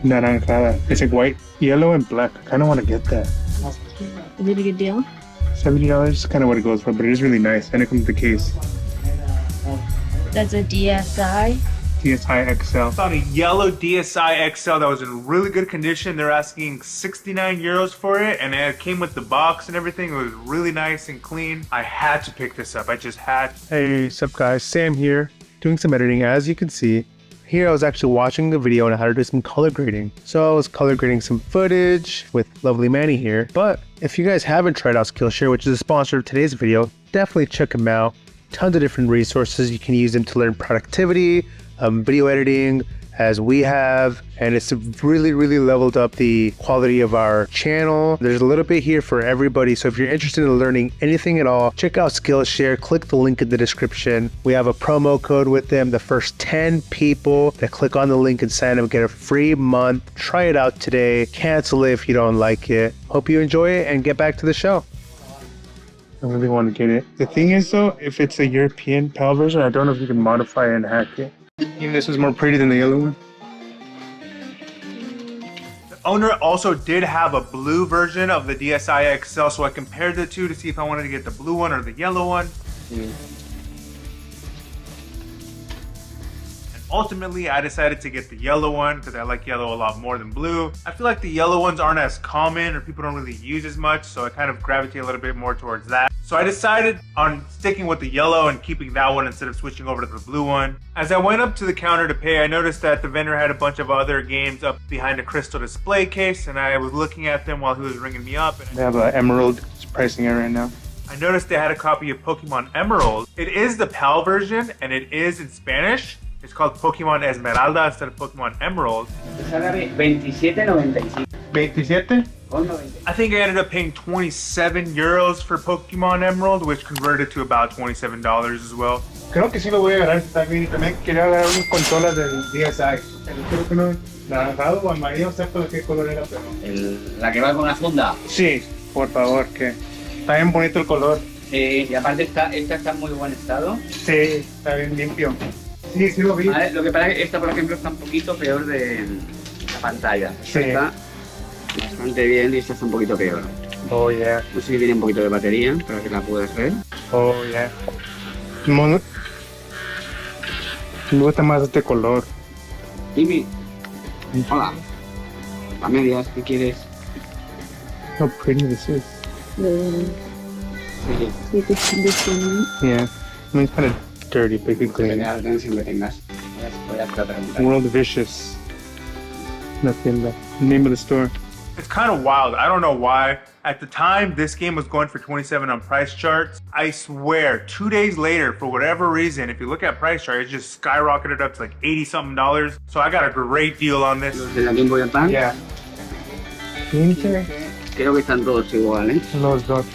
Naranja. It's like white, yellow, and black. I kind of want to get that. Is it a good deal? $70 is kind of what it goes for, but it is really nice, and it comes with the case. That's a DSi. DSi XL. Found a yellow DSi XL that was in really good condition. They're asking 69 euros for it, and it came with the box and everything. It was really nice and clean. I had to pick this up. I just had. Hey, sup guys, Sam here, doing some editing. As you can see, here I was actually watching the video on how to do some color grading. So I was color grading some footage with lovely Manny here. But if you guys haven't tried out Skillshare, which is a sponsor of today's video, definitely check them out. Tons of different resources. You can use them to learn productivity, video editing, as we have, and it's really leveled up the quality of our channel. There's a little bit here for everybody, so if you're interested in learning anything at all, check out Skillshare. Click the link in the description. We have a promo code with them. The first 10 people that click on the link and sign up get a free month. Try it out today. Cancel it if you don't like it. Hope you enjoy it and get back to the show. I really want to get it. The thing is though, if it's a European PAL version, I don't know if you can modify it and hack it. Even this is more pretty than the yellow one. The owner also did have a blue version of the DSi XL, so I compared the two to see if I wanted to get the blue one or the yellow one. And ultimately, I decided to get the yellow one because I like yellow a lot more than blue. I feel like the yellow ones aren't as common or people don't really use as much, so I kind of gravitate a little bit more towards that. So I decided on sticking with the yellow and keeping that one instead of switching over to the blue one. As I went up to the counter to pay, I noticed that the vendor had a bunch of other games up behind a crystal display case, and I was looking at them while he was ringing me up. And they have an Emerald. It's pricing it right now. I noticed they had a copy of Pokemon Emerald. It is the PAL version, and it is in Spanish. It's called Pokemon Esmeralda instead of Pokemon Emerald. ¿27? I think I ended up paying 27 euros for Pokemon Emerald, which converted to about $27 as well. Creo que sí lo voy a agarrar también. También quería agarrar unas consolas del DSi. Creo que no, naranjado o amarillo, no sé qué color era, pero... ¿La que va con la funda? Sí, por favor, que está bien bonito el color. Sí, y aparte esta está en muy buen estado. Sí, está bien limpio. Sí, sí lo vi. Vale, lo que pasa es que esta, por ejemplo, está un poquito peor de la pantalla. Sí. Está bastante bien y esta está un poquito peor. Oh, yeah. No sé si tiene un poquito de batería para que la puedas ver. Oh, yeah. Me gusta más este color. Jimmy. Hola. A medias, ¿qué quieres? how pretty this is. You could condition. Yeah. I mean, it's kind of dirty, but you could clean it. World Vicious. Nothing. The name of the store. It's kind of wild. I don't know why. At the time, this game was going for 27 on price charts. I swear, 2 days later, for whatever reason, if you look at price chart, it just skyrocketed up to like $80-something. So I got a great deal on this. Yeah. Creo que están todos iguales. Los dos.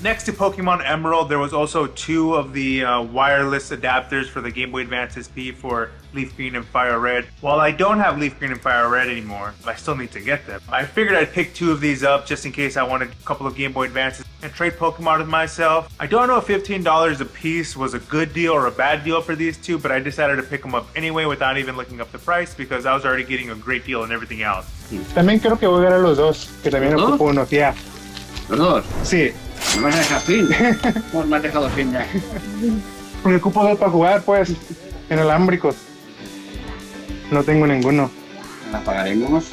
Next to Pokemon Emerald, there was also 2 of the wireless adapters for the Game Boy Advance SP for Leaf Green and Fire Red. While I don't have Leaf Green and Fire Red anymore, I still need to get them. I figured I'd pick 2 of these up just in case I wanted a couple of Game Boy Advances and trade Pokemon with myself. I don't know if $15 a piece was a good deal or a bad deal for these 2, but I decided to pick them up anyway without even looking up the price because I was already getting a great deal and everything else. También creo que voy a agarrar los dos, que también ocupo unos. Yeah. ¿Los dos? Sí. ¿No me has dejado fin? ¿Cómo me has dejado fin ya? Porque ocupo dos para jugar, pues, inalámbricos. No tengo ninguno. ¿Las pagaremos?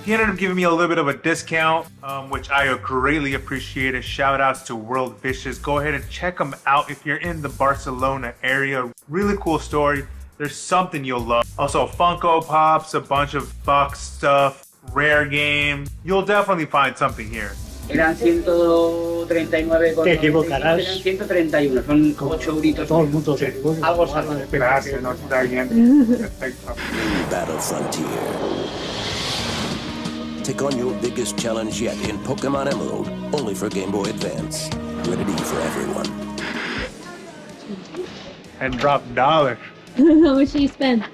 He ended up giving me a little bit of a discount, which I greatly appreciated. Shout outs to World Vicious. Go ahead and check them out if you're in the Barcelona area. Really cool story. There's something you'll love. Also Funko Pops, a bunch of box stuff, rare games. You'll definitely find something here. Eran 139 con... Te equivocarás. Eran 131, son 8 euritos. Todo el mundo se equivoca. Algo salva. Gracias, no está bien. Perfecto. Battle Frontier. Take on your biggest challenge yet in Pokemon Emerald, only for Game Boy Advance. Rated for everyone. And dropped $1. How much do you spend?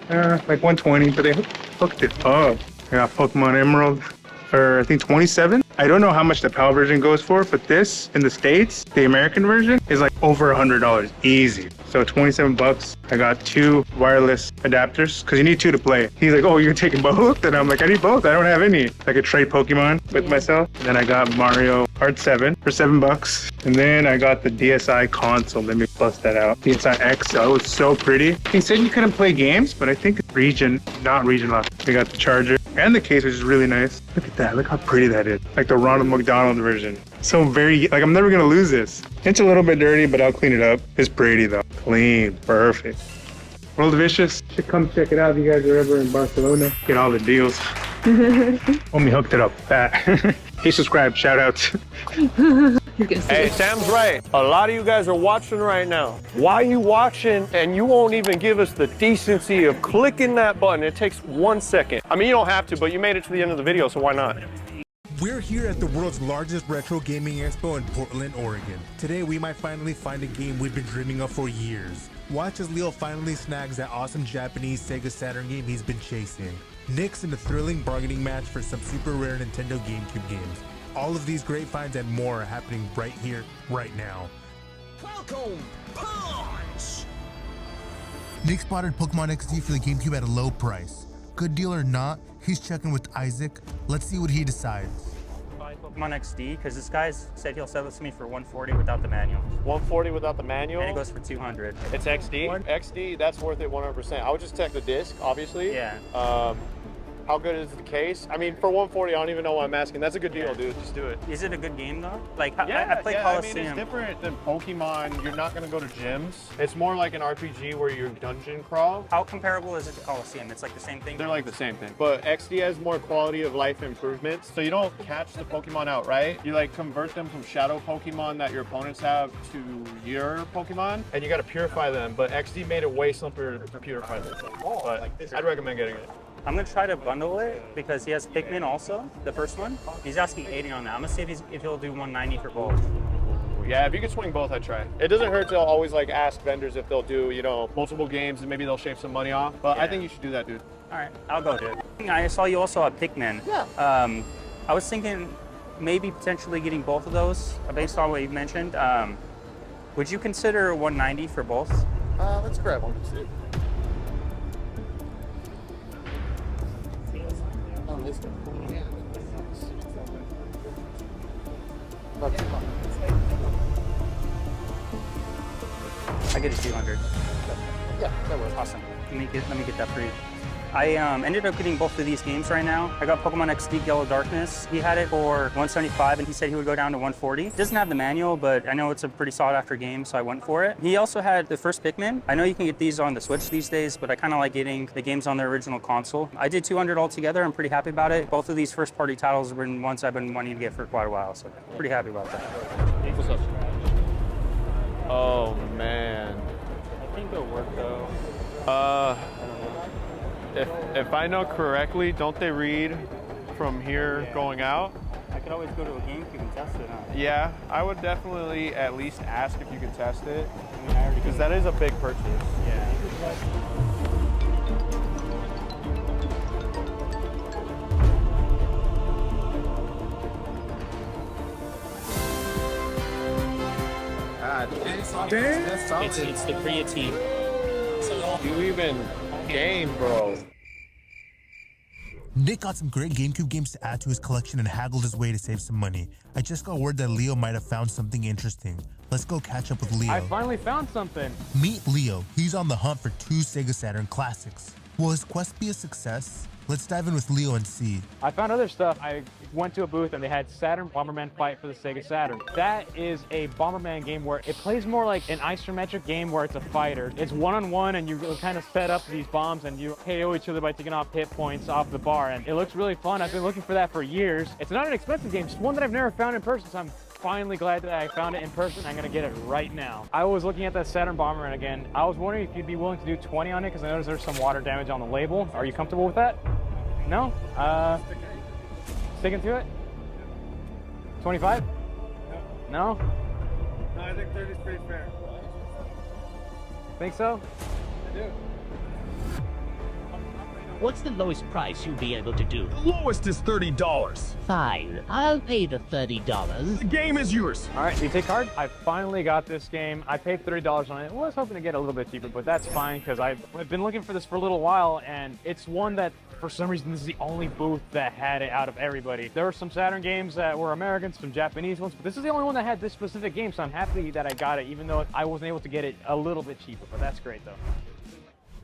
Like 120, but they hooked it up. I got Pokemon Emerald for I think 27. I don't know how much the PAL version goes for, but this in the States, the American version, is like over $100, easy. So 27 bucks. I got 2 wireless adapters because you need 2 to play. He's like, oh, you're taking both? And I'm like, I need both. I don't have any. I could trade Pokemon with myself. And then I got Mario Kart 7 for $7. And then I got the DSi console. Let me bust that out. DSi XL. It was so pretty. He said you couldn't play games, but I think it's not region locked. We got the charger and the case, which is really nice. Look at that. Look how pretty that is. Like the Ronald McDonald version. So very, like I'm never gonna lose this. It's a little bit dirty, but I'll clean it up. It's pretty though. Clean, perfect. World Vicious, should come check it out if you guys are ever in Barcelona. Get all the deals. Homie hooked it up. That. He subscribed, shout outs. Hey, Sam's right. A lot of you guys are watching right now. Why are you watching and you won't even give us the decency of clicking that button? It takes 1 second. I mean, you don't have to, but you made it to the end of the video, so why not? We're here at the world's largest retro gaming expo in Portland, Oregon. Today, we might finally find a game we've been dreaming of for years. Watch as Leo finally snags that awesome Japanese Sega Saturn game he's been chasing. Nick's in a thrilling bargaining match for some super rare Nintendo GameCube games. All of these great finds and more are happening right here, right now. Welcome, Punch! Nick spotted Pokemon XD for the GameCube at a low price. Good deal or not, he's checking with Isaac. Let's see what he decides. Pokemon XD, because this guy said he'll sell this to me for 140 without the manual. 140 without the manual? And it goes for 200. It's XD? XD, that's worth it 100%. I would just check the disc, obviously. Yeah. How good is the case? I mean, for 140, I don't even know why I'm asking. That's a good deal, dude. Just do it. Is it a good game, though? Like, Yeah, I play I Coliseum. mean, it's different than Pokemon. You're not going to go to gyms. It's more like an RPG where you dungeon crawl. How comparable is it to Coliseum? It's like the same thing? They're like the same thing. But XD has more quality of life improvements. So you don't catch the Pokemon outright. You like convert them from shadow Pokemon that your opponents have to your Pokemon. And you got to purify them. But XD made it way simpler to purify them. But I'd recommend getting it. I'm gonna try to bundle it because he has Pikmin also, the first one. He's asking 80 on that. I'm gonna see if he'll do 190 for both. Yeah, if you could swing both, I'd try. It doesn't hurt to always like ask vendors if they'll do, you know, multiple games and maybe they'll shave some money off. But Yeah. I think you should do that, dude. All right, I'll go, dude. I saw you also have Pikmin. Yeah. I was thinking maybe potentially getting both of those based on what you mentioned. Would you consider 190 for both? Let's grab one. See. I get a 200. Yeah, that works. Awesome. Let me get that for you. I ended up getting both of these games right now. I got Pokemon XD Yellow Darkness. He had it for 175 and he said he would go down to 140. It doesn't have the manual, but I know it's a pretty sought after game, so I went for it. He also had the first Pikmin. I know you can get these on the Switch these days, but I kind of like getting the games on their original console. I did 200 altogether. I'm pretty happy about it. Both of these first party titles have been ones I've been wanting to get for quite a while, so pretty happy about that. Oh man. I think it'll work though. If I know correctly, don't they read from here going out? I could always go to a GameCube and test it, huh? Yeah, I would definitely at least ask if you could test it, because that is a big purchase. Yeah. It's the creatine. You even game, bro. Nick got some great GameCube games to add to his collection and haggled his way to save some money. I just got word that Leo might have found something interesting. Let's go catch up with Leo. I finally found something. Meet Leo. He's on the hunt for 2 Sega Saturn classics. Will his quest be a success? Let's dive in with Leo and see. I found other stuff. I went to a booth and they had Saturn Bomberman Fight for the Sega Saturn. That is a Bomberman game where it plays more like an isometric game where it's a fighter. It's one-on-one and you kind of set up these bombs and you KO each other by taking off hit points off the bar, and it looks really fun. I've been looking for that for years. It's not an expensive game. It's one that I've never found in person, so I'm finally glad that I found it in person. I'm gonna get it right now. I was looking at that Saturn Bomberman again. I was wondering if you'd be willing to do 20 on it because I noticed there's some water damage on the label. Are you comfortable with that? No? Sticking to it? 25? No? No, I think 30 is pretty fair. Think so? I do. What's the lowest price you'll be able to do? The lowest is $30. Fine, I'll pay the $30. The game is yours. All right, do you take card? I finally got this game. I paid $30 on it. I was hoping to get a little bit cheaper, but that's fine because I've been looking for this for a little while, and it's one that for some reason this is the only booth that had it out of everybody. There were some Saturn games that were American, some Japanese ones, but this is the only one that had this specific game, so I'm happy that I got it, even though I wasn't able to get it a little bit cheaper, but that's great though.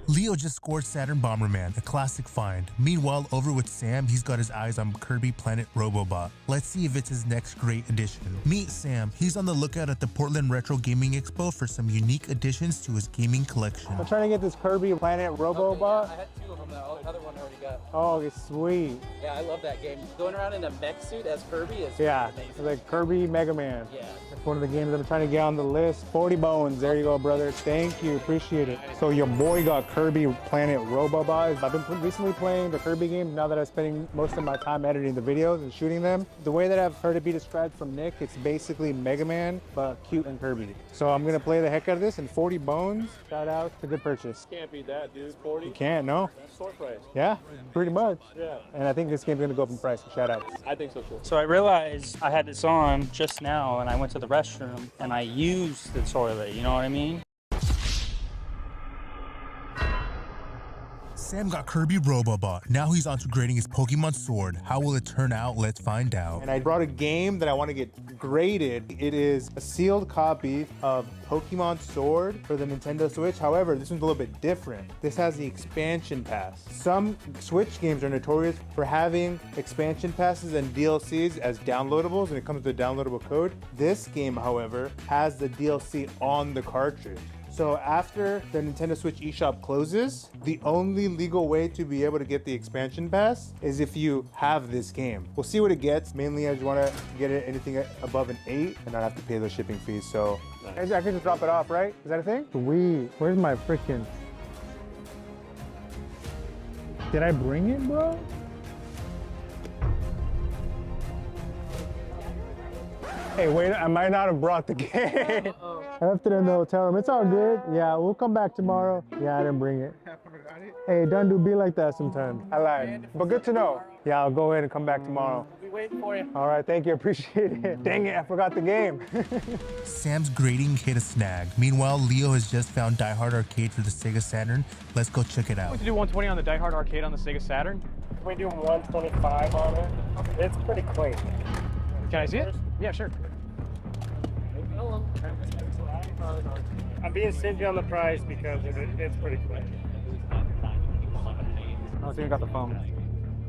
Leo just scored Saturn Bomberman, a classic find. Meanwhile, over with Sam, he's got his eyes on Kirby Planet Robobot. Let's see if it's his next great addition. Meet Sam. He's on the lookout at the Portland Retro Gaming Expo for some unique additions to his gaming collection. I'm trying to get this Kirby Planet Robobot. I had 2 of them now. Another one I already got. Oh, it's sweet. Yeah, I love that game. Going around in a mech suit as Kirby is amazing. It's like Kirby Mega Man. Yeah. That's one of the games I'm trying to get on the list. 40 bones. There you go, brother. Thank you. Appreciate it. So your boy got Kirby Planet Robobot. I've been recently playing the Kirby games now that I'm spending most of my time editing the videos and shooting them. The way that I've heard it be described from Nick, it's basically Mega Man, but cute and Kirby. So I'm gonna play the heck out of this, and 40 bones, shout out, it's a good purchase. Can't beat that, dude. 40. You can't, no? That's store price. Yeah, pretty much. Yeah. And I think this game's gonna go up in price, so shout out. I think so too. So I realized I had this on just now and I went to the restroom and I used the toilet, you know what I mean? Sam got Kirby Robobot. Now he's on to grading his Pokemon Sword. How will it turn out? Let's find out. And I brought a game that I want to get graded. It is a sealed copy of Pokemon Sword for the Nintendo Switch. However, this one's a little bit different. This has the expansion pass. Some Switch games are notorious for having expansion passes and DLCs as downloadables, and it comes with a downloadable code. This game, however, has the DLC on the cartridge. So after the Nintendo Switch eShop closes, the only legal way to be able to get the expansion pass is if you have this game. We'll see what it gets. Mainly I just want to get it anything above an 8 and not have to pay those shipping fees. So I can just drop it off, right? Is that a thing? Sweet. Where's my freaking... Did I bring it, bro? Hey, wait, I might not have brought the game. I left it in the hotel room. It's all good. Yeah, we'll come back tomorrow. Yeah, I didn't bring it. Hey, don't do be like that sometimes. I lied. But good to know. Yeah, I'll go ahead and come back tomorrow. We'll be waiting for you. All right, thank you. Appreciate it. Dang it, I forgot the game. Sam's grading hit a snag. Meanwhile, Leo has just found Die Hard Arcade for the Sega Saturn. Let's go check it out. We to do 120 on the Die Hard Arcade on the Sega Saturn. Can we do 125 on it? It's pretty clean. Can I see it? Yeah, sure. I'm being stingy on the price because it's pretty clean. I think I got the phone.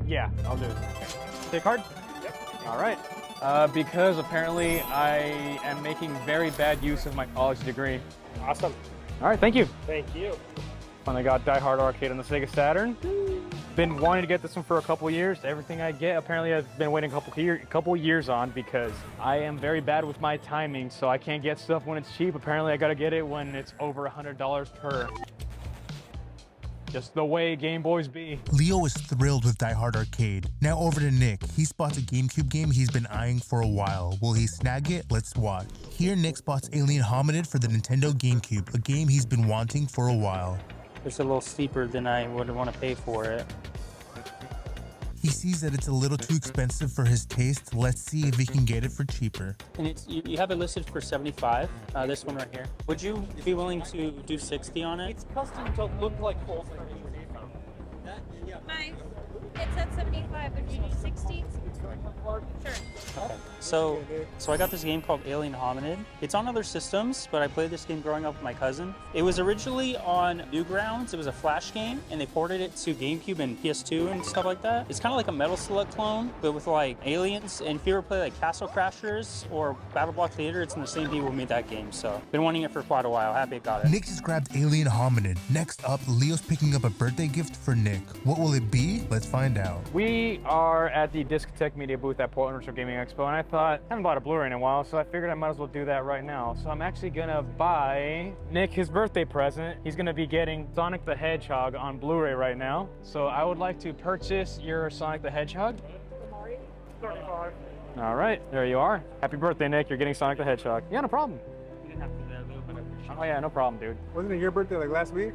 Yeah, I'll do it. Take card? Yep. All right. Because apparently I am making very bad use of my college degree. Awesome. All right, thank you. Thank you. Finally got Die Hard Arcade on the Sega Saturn. Been wanting to get this one for a couple years. Everything I get, apparently I've been waiting a couple years on because I am very bad with my timing, so I can't get stuff when it's cheap. Apparently I gotta get it when it's over $100 per. Just the way Game Boys be. Leo is thrilled with Die Hard Arcade. Now over to Nick. He spots a GameCube game he's been eyeing for a while. Will he snag it? Let's watch. Here Nick spots Alien Hominid for the Nintendo GameCube, a game he's been wanting for a while. It's a little steeper than I would want to pay for it. He sees that it's a little too expensive for his taste. Let's see if he can get it for cheaper. And it's you have it listed for 75. This one right here. Would you be willing to do 60 on it? It's custom to look like full. Hi. It's at 75. Would you do 60? Sure. Okay. So I got this game called Alien Hominid. It's on other systems, but I played this game growing up with my cousin. It was originally on Newgrounds. It was a Flash game, and they ported it to GameCube and PS2 and stuff like that. It's kind of like a Metal Slug clone, but with like aliens. And if you ever play like Castle Crashers or Battle Block Theater, it's in the same people who made that game. So been wanting it for quite a while. Happy I got it. Nick just grabbed Alien Hominid. Next up, Leo's picking up a birthday gift for Nick. What will it be? Let's find out. We are at the Discotech Media booth at Portland Retro Gaming Expo, and I thought, I haven't bought a Blu-ray in a while, so I figured I might as well do that right now. So I'm actually gonna buy Nick his birthday present. He's gonna be getting Sonic the Hedgehog on Blu-ray right now. So I would like to purchase your Sonic the Hedgehog. 35. All right, there you are. Happy birthday, Nick. You're getting Sonic the Hedgehog. Yeah, no problem. You didn't have to do that a little bit. Oh yeah, no problem, dude. Wasn't it your birthday like last week?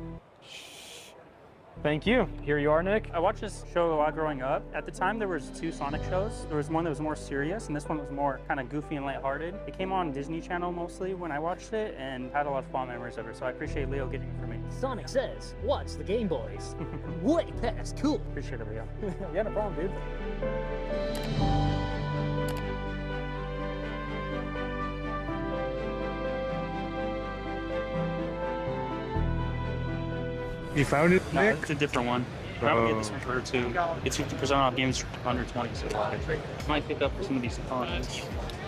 Thank you. Here you are, Nick. I watched this show a lot growing up. At the time, there was 2 Sonic shows. There was one that was more serious, and this one was more kind of goofy and lighthearted. It came on Disney Channel mostly when I watched it, and had a lot of fond memories of it. So I appreciate Leo getting it for me. Sonic says, watch the Game Boys. Way past cool. Appreciate it, Leo. Yeah, no problem, dude. You found it, No, Nick? it's a different one. But I would get this one for her too. It's 50% off games under 20, so I might pick up for some of these components.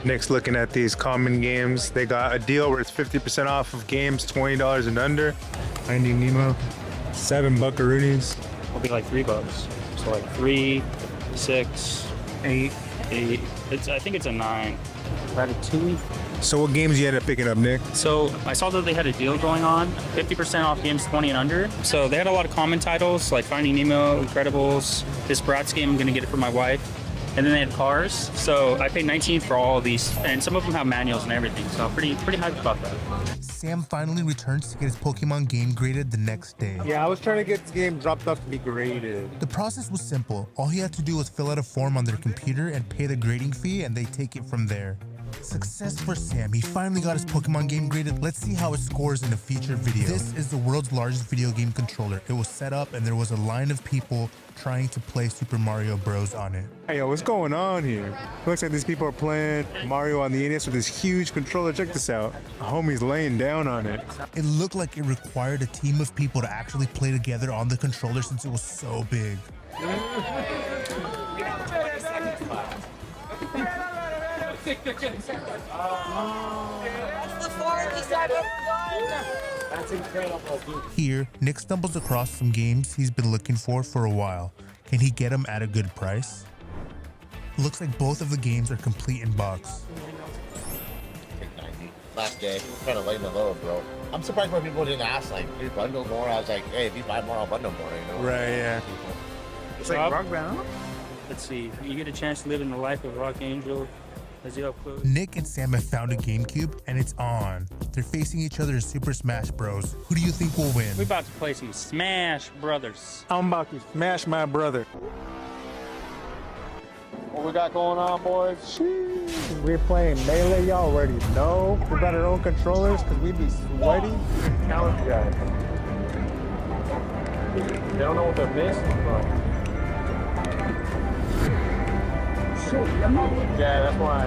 Nick's looking at these common games. They got a deal where it's 50% off of games, $20 and under. Finding Nemo, 7 buckaroonies. It'll be like $3. So like 3, 6, 8. I think it's a 9. Ratatouille. So what games you end up picking up, Nick? So I saw that they had a deal going on, 50% off games 20 and under. So they had a lot of common titles like Finding Nemo, Incredibles, this Bratz game, I'm gonna get it for my wife. And then they had cars. So I paid $19 for all of these, and some of them have manuals and everything. So I'm pretty hyped about that. Sam finally returns to get his Pokemon game graded the next day. Yeah, I was trying to get this game dropped off to be graded. The process was simple. All he had to do was fill out a form on their computer and pay the grading fee, and they take it from there. Success for Sam. He finally got his Pokemon game graded. Let's see how it scores in a feature video. This is the world's largest video game controller. It was set up and there was a line of people trying to play Super Mario Bros. On it. Hey, yo, what's going on here? Looks like these people are playing Mario on the NES with this huge controller. Check this out. A homie's laying down on it. It looked like it required a team of people to actually play together on the controller since it was so big. That's incredible. Here, Nick stumbles across some games he's been looking for a while. Can he get them at a good price? Looks like both of the games are complete in box. Last day, kind of laying the low, bro. I'm surprised more people didn't ask, like, do you bundle more? I was like, hey, if you buy more, I'll bundle more, you know? Right, yeah. It's like Rock Band. Let's see. You get a chance to live in the life of Rock Angel. As you up close. Nick and Sam have found a GameCube, and it's on. They're facing each other in Super Smash Bros. Who do you think will win? We're about to play some Smash Brothers. I'm about to smash my brother. What we got going on, boys? Sheesh. We're playing Melee, y'all already know. We got our own controllers because we be sweaty. Challenge guys. They don't know what they're missing, but... Yeah, that's why.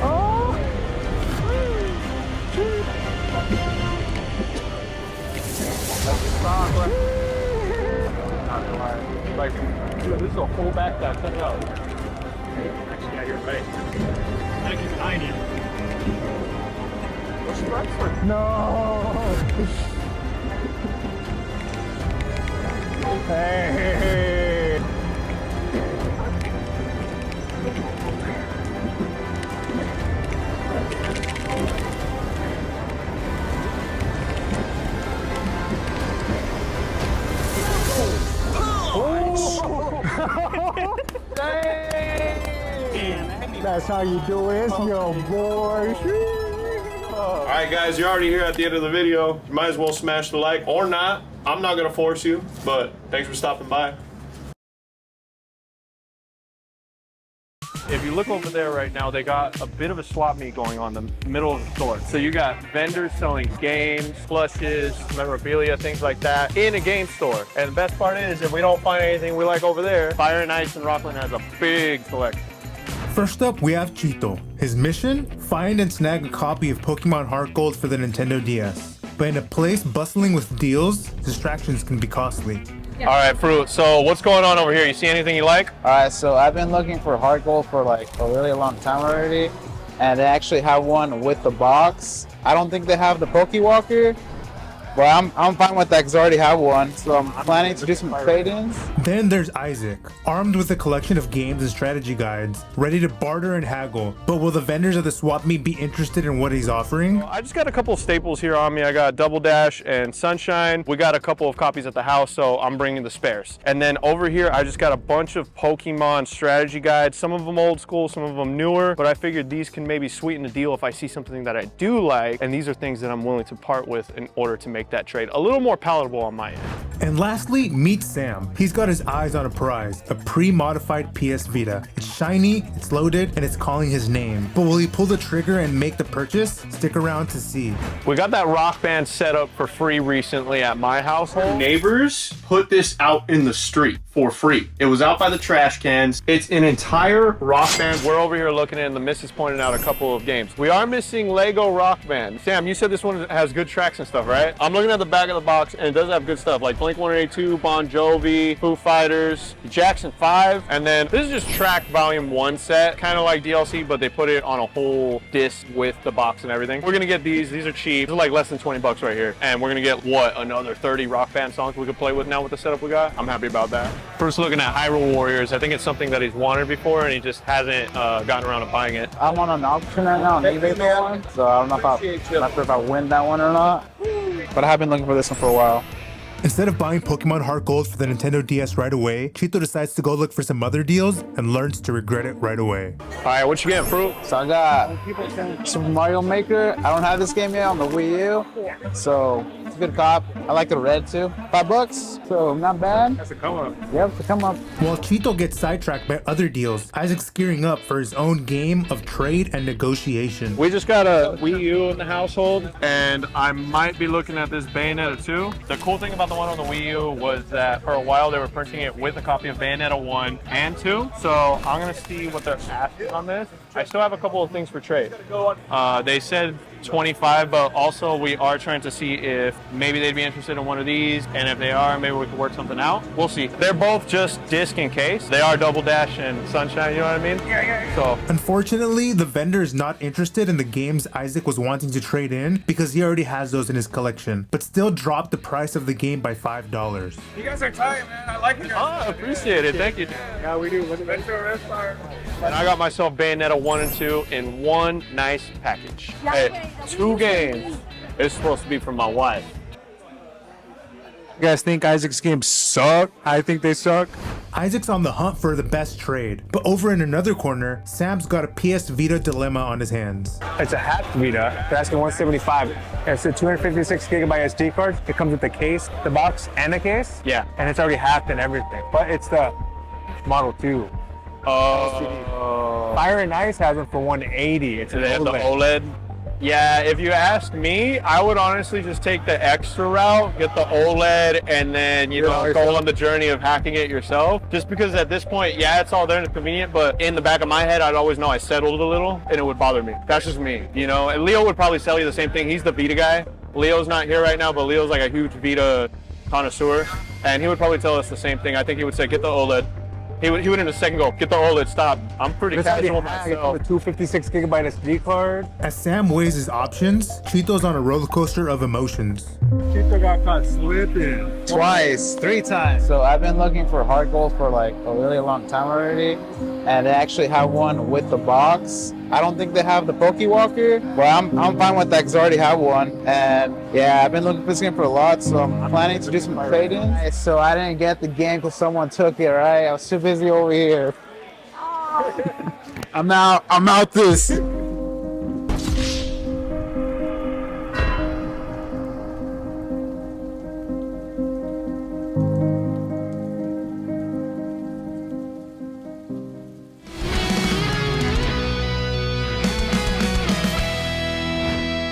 Oh! That's the stock, right? not gonna lie. Like, dude, this is a whole backpack. Check it out. Actually, yeah, you're right. Gotta keep an eye on you. What's your right for? No. Hey. That's how you do it. It's your boy. All right, guys, you're already here at the end of the video. You might as well smash the like or not. I'm not gonna force you, but thanks for stopping by. If you look over there right now, they got a bit of a swap meet going on in the middle of the store. So you got vendors selling games, plushes, memorabilia, things like that in a game store. And the best part is, if we don't find anything we like over there, Fire and Ice in Rockland has a big selection. First up, we have Chito. His mission? Find and snag a copy of Pokemon Heart Gold for the Nintendo DS. But in a place bustling with deals, distractions can be costly. All right, Fruit, so what's going on over here? You see anything you like? Alright, so I've been looking for Heart Gold for like a really long time already. And they actually have one with the box. I don't think they have the Pokewalker. But I'm fine with that because I already have one. So I'm planning to do some trade-ins. Then there's Isaac, armed with a collection of games and strategy guides, ready to barter and haggle. But will the vendors at the swap meet be interested in what he's offering? I just got a couple of staples here on me. I got Double Dash and Sunshine. We got a couple of copies at the house, so I'm bringing the spares. And then over here, I just got a bunch of Pokemon strategy guides. Some of them old school, some of them newer. But I figured these can maybe sweeten the deal if I see something that I do like. And these are things that I'm willing to part with in order to make that trade a little more palatable on my end. And lastly, meet Sam. He's got his eyes on a prize, a pre-modified PS Vita. It's shiny, it's loaded, and it's calling his name. But will he pull the trigger and make the purchase? Stick around to see. We got that Rock Band set up for free recently at my household. Neighbors put this out in the street for free. It was out by the trash cans. It's an entire Rock Band. We're over here looking at it, and the missus pointed out a couple of games. We are missing Lego Rock Band. Sam, you said this one has good tracks and stuff, right? I'm looking at the back of the box, and it does have good stuff like Blink-182, Bon Jovi, Foo Fighters, Jackson 5, and then this is just track volume 1 set, kind of like DLC, but they put it on a whole disc with the box and everything. We're gonna get these are cheap. They're like less than 20 bucks right here. And we're gonna get, what, another 30 Rock Band songs we could play with now with the setup we got? I'm happy about that. First looking at Hyrule Warriors, I think it's something that he's wanted before and he just hasn't gotten around to buying it. I'm on an auction right now on eBay for one, so I don't know not sure if I win that one or not. But I have been looking for this one for a while. Instead of buying Pokemon Heart Gold for the Nintendo DS right away, Chito decides to go look for some other deals and learns to regret it right away. All right, what you getting, Fruit? So I got Super Mario Maker. I don't have this game yet on the Wii U, so it's a good cop. I like the red too. $5, so not bad. That's a come up. Yep, it's a come up. While Chito gets sidetracked by other deals, Isaac's gearing up for his own game of trade and negotiation. We just got a Wii U in the household, and I might be looking at this Bayonetta 2. The cool thing about the one on the Wii U was that for a while they were printing it with a copy of Bayonetta 1 and 2. So I'm gonna see what they're asking on this. I still have a couple of things for trade. They said 25, but also we are trying to see if maybe they'd be interested in one of these, and if they are, maybe we can work something out. We'll see. They're both just disc and case. They are Double Dash and Sunshine, you know what I mean? Yeah. So unfortunately, the vendor is not interested in the games Isaac was wanting to trade in because he already has those in his collection, but still dropped the price of the game by $5. You guys are tight, man. I like you guys. I appreciate it. Thank you. Yeah, we do. And I got myself Bayonetta 1 and 2 in one nice package. Hey, 2 games. It's supposed to be from my wife. You guys think Isaac's games suck? I think they suck. Isaac's on the hunt for the best trade, but over in another corner, Sam's got a PS Vita dilemma on his hands. It's a half Vita. They're asking $175. It's a 256 gigabyte SD card. It comes with the case, the box, and the case. Yeah. And it's already halved and everything. But it's the Model 2. Fire and Ice has it for $180. It's an They have the OLED. Yeah, if you ask me, I would honestly just take the extra route, get the OLED, and then, you know, go on the journey of hacking it yourself. Just because at this point, yeah, it's all there and it's convenient, but in the back of my head, I'd always know I settled a little, and it would bother me. That's just me, you know? And Leo would probably sell you the same thing. He's the Vita guy. Leo's not here right now, but Leo's like a huge Vita connoisseur, and he would probably tell us the same thing. I think he would say, get the OLED. He would in a second go, get the OLED, stop. I'm pretty casual myself. With 256 gigabyte SD card. As Sam weighs his options, Chito's on a roller coaster of emotions. Chito got caught slipping. Twice, 3 times. So I've been looking for hard goals for like a really long time already. And they actually have one with the box. I don't think they have the Poke Walker, but I'm fine with that because I already have one. And yeah, I've been looking for this game for a lot, so I'm planning to do some trading. So I didn't get the game because someone took it, right? I was too busy over here. I'm out this.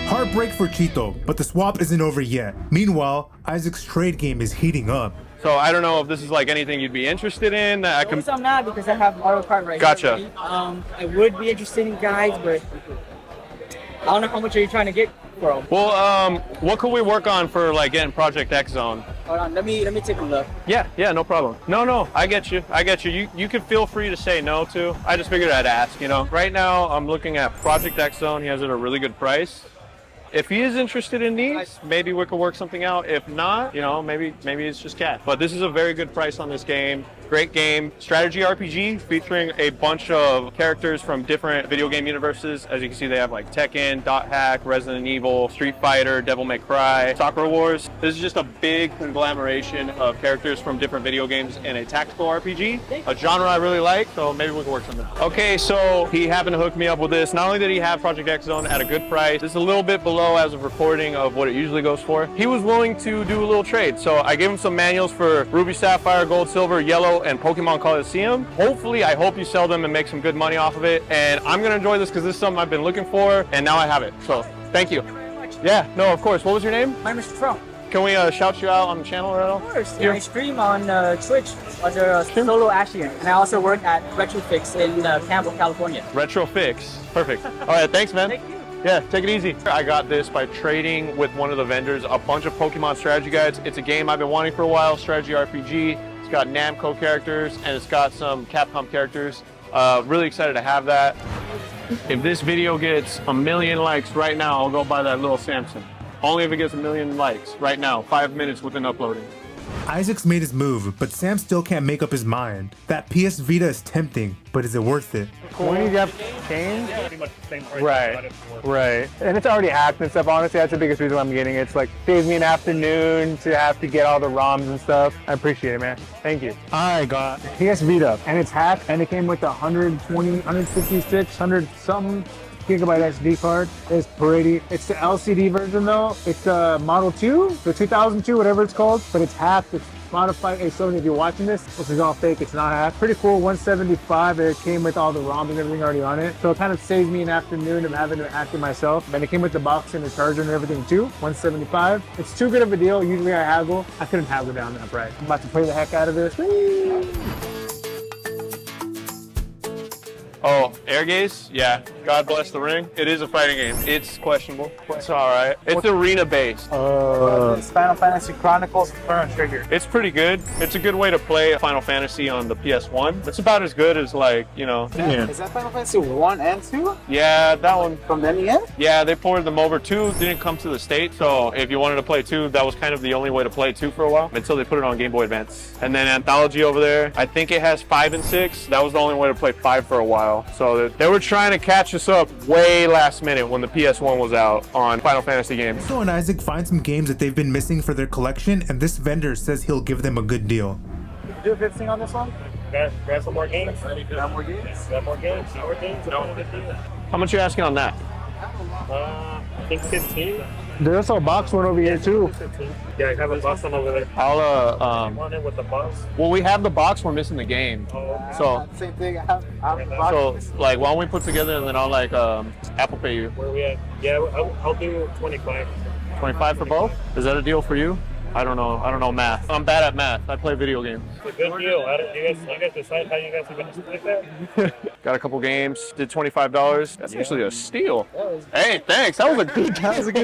Heartbreak for Chito, but the swap isn't over yet. Meanwhile, Isaac's trade game is heating up. So I don't know if this is like anything you'd be interested in. I'm not because I have Mario Kart right Gotcha. here. I would be interested in guys, but I don't know how much are you trying to get for them. Well, what could we work on for like getting Project X Zone? Hold on, let me take a look. Yeah, no problem. No, I get you. You could feel free to say no to. I just figured I'd ask, you know. Right now, I'm looking at Project X Zone. He has it at a really good price. If he is interested in these, maybe we could work something out. If not, you know, maybe it's just cash. But this is a very good price on this game. Great game. Strategy RPG featuring a bunch of characters from different video game universes. As you can see, they have like Tekken, Dot Hack, Resident Evil, Street Fighter, Devil May Cry, Sakura Wars. This is just a big conglomeration of characters from different video games and a tactical RPG, a genre I really like, so maybe we can work something. Okay, so he happened to hook me up with this. Not only did he have Project X Zone at a good price, this is a little bit below as of recording of what it usually goes for. He was willing to do a little trade, so I gave him some manuals for Ruby, Sapphire, Gold, Silver, Yellow, and Pokemon Coliseum. Hopefully, I hope you sell them and make some good money off of it. And I'm gonna enjoy this because this is something I've been looking for, and now I have it. So, thank you. Yeah, no, of course. What was your name? My name is Trump. Can we shout you out on the channel at all? Of course. Yeah, I stream on Twitch under Solo Ashian, and I also work at Retrofix in Campbell, California. Retrofix. Perfect. All right, thanks, man. Thank you. Yeah, take it easy. I got this by trading with one of the vendors a bunch of Pokemon strategy guides. It's a game I've been wanting for a while, strategy RPG. It's got Namco characters and it's got some Capcom characters. Really excited to have that. If this video gets 1 million likes right now, I'll go buy that little Samson. Only if it gets 1 million likes right now, 5 minutes within uploading. Isaac's made his move, but Sam still can't make up his mind. That PS Vita is tempting, but is it worth it? When you get changed, Pretty much the same price. right. And it's already hacked and stuff. Honestly, that's the biggest reason why I'm getting it. It's like saves me an afternoon to have to get all the ROMs and stuff. I appreciate it, man. Thank you. I got PS Vita, and it's hacked, and it came with the 120, 156, 100 something gigabyte SD card. It's pretty. It's the LCD version though. It's the Model 2, the 2002, whatever it's called, but it's hacked. It's modified. Hey Sony, if you're watching this is all fake. It's not hacked. Pretty cool. 175. It came with all the ROM and everything already on it. So it kind of saves me an afternoon of having to hack it myself. And it came with the box and the charger and everything too. 175. It's too good of a deal. Usually I haggle. I couldn't haggle down that price. I'm about to play the heck out of this. Whee! Oh, air gaze? Yeah. God bless the ring. It is a fighting game. It's questionable. It's all right. It's arena based. It's Final Fantasy Chronicles Chrono Trigger. It's pretty good. It's a good way to play Final Fantasy on the PS1. It's about as good as like, you know. Is that Final Fantasy 1 and 2? Yeah, that one. From the NES? Yeah, they ported them over. 2 didn't come to the States, so if you wanted to play 2, that was kind of the only way to play 2 for a while until they put it on Game Boy Advance. And then Anthology over there, I think it has 5 and 6. That was the only way to play 5 for a while. So they were trying to catch us up way last minute when the PS1 was out on Final Fantasy games. So and Isaac find some games that they've been missing for their collection, and this vendor says he'll give them a good deal. Do 15 on this one? Grab some more games. Got more games? Grab more games. More games. No. How much are you asking on that? I think 15. There's a box one over here too. 15. Yeah, I have a box one over there. I'll You want it with the box? well, we have the box, we're missing the game. Oh, okay. So Same thing. I have the box. so like why don't we put together and then I'll like Apple Pay you. Where we at? Yeah, I'll do 25. 25 for both? Is that a deal for you? I don't know math. I'm bad at math. I play video games. It's a good deal. You guys decide how you guys are going to split that? Got a couple games. Did $25. That's actually a steal. Hey, thanks. That was a good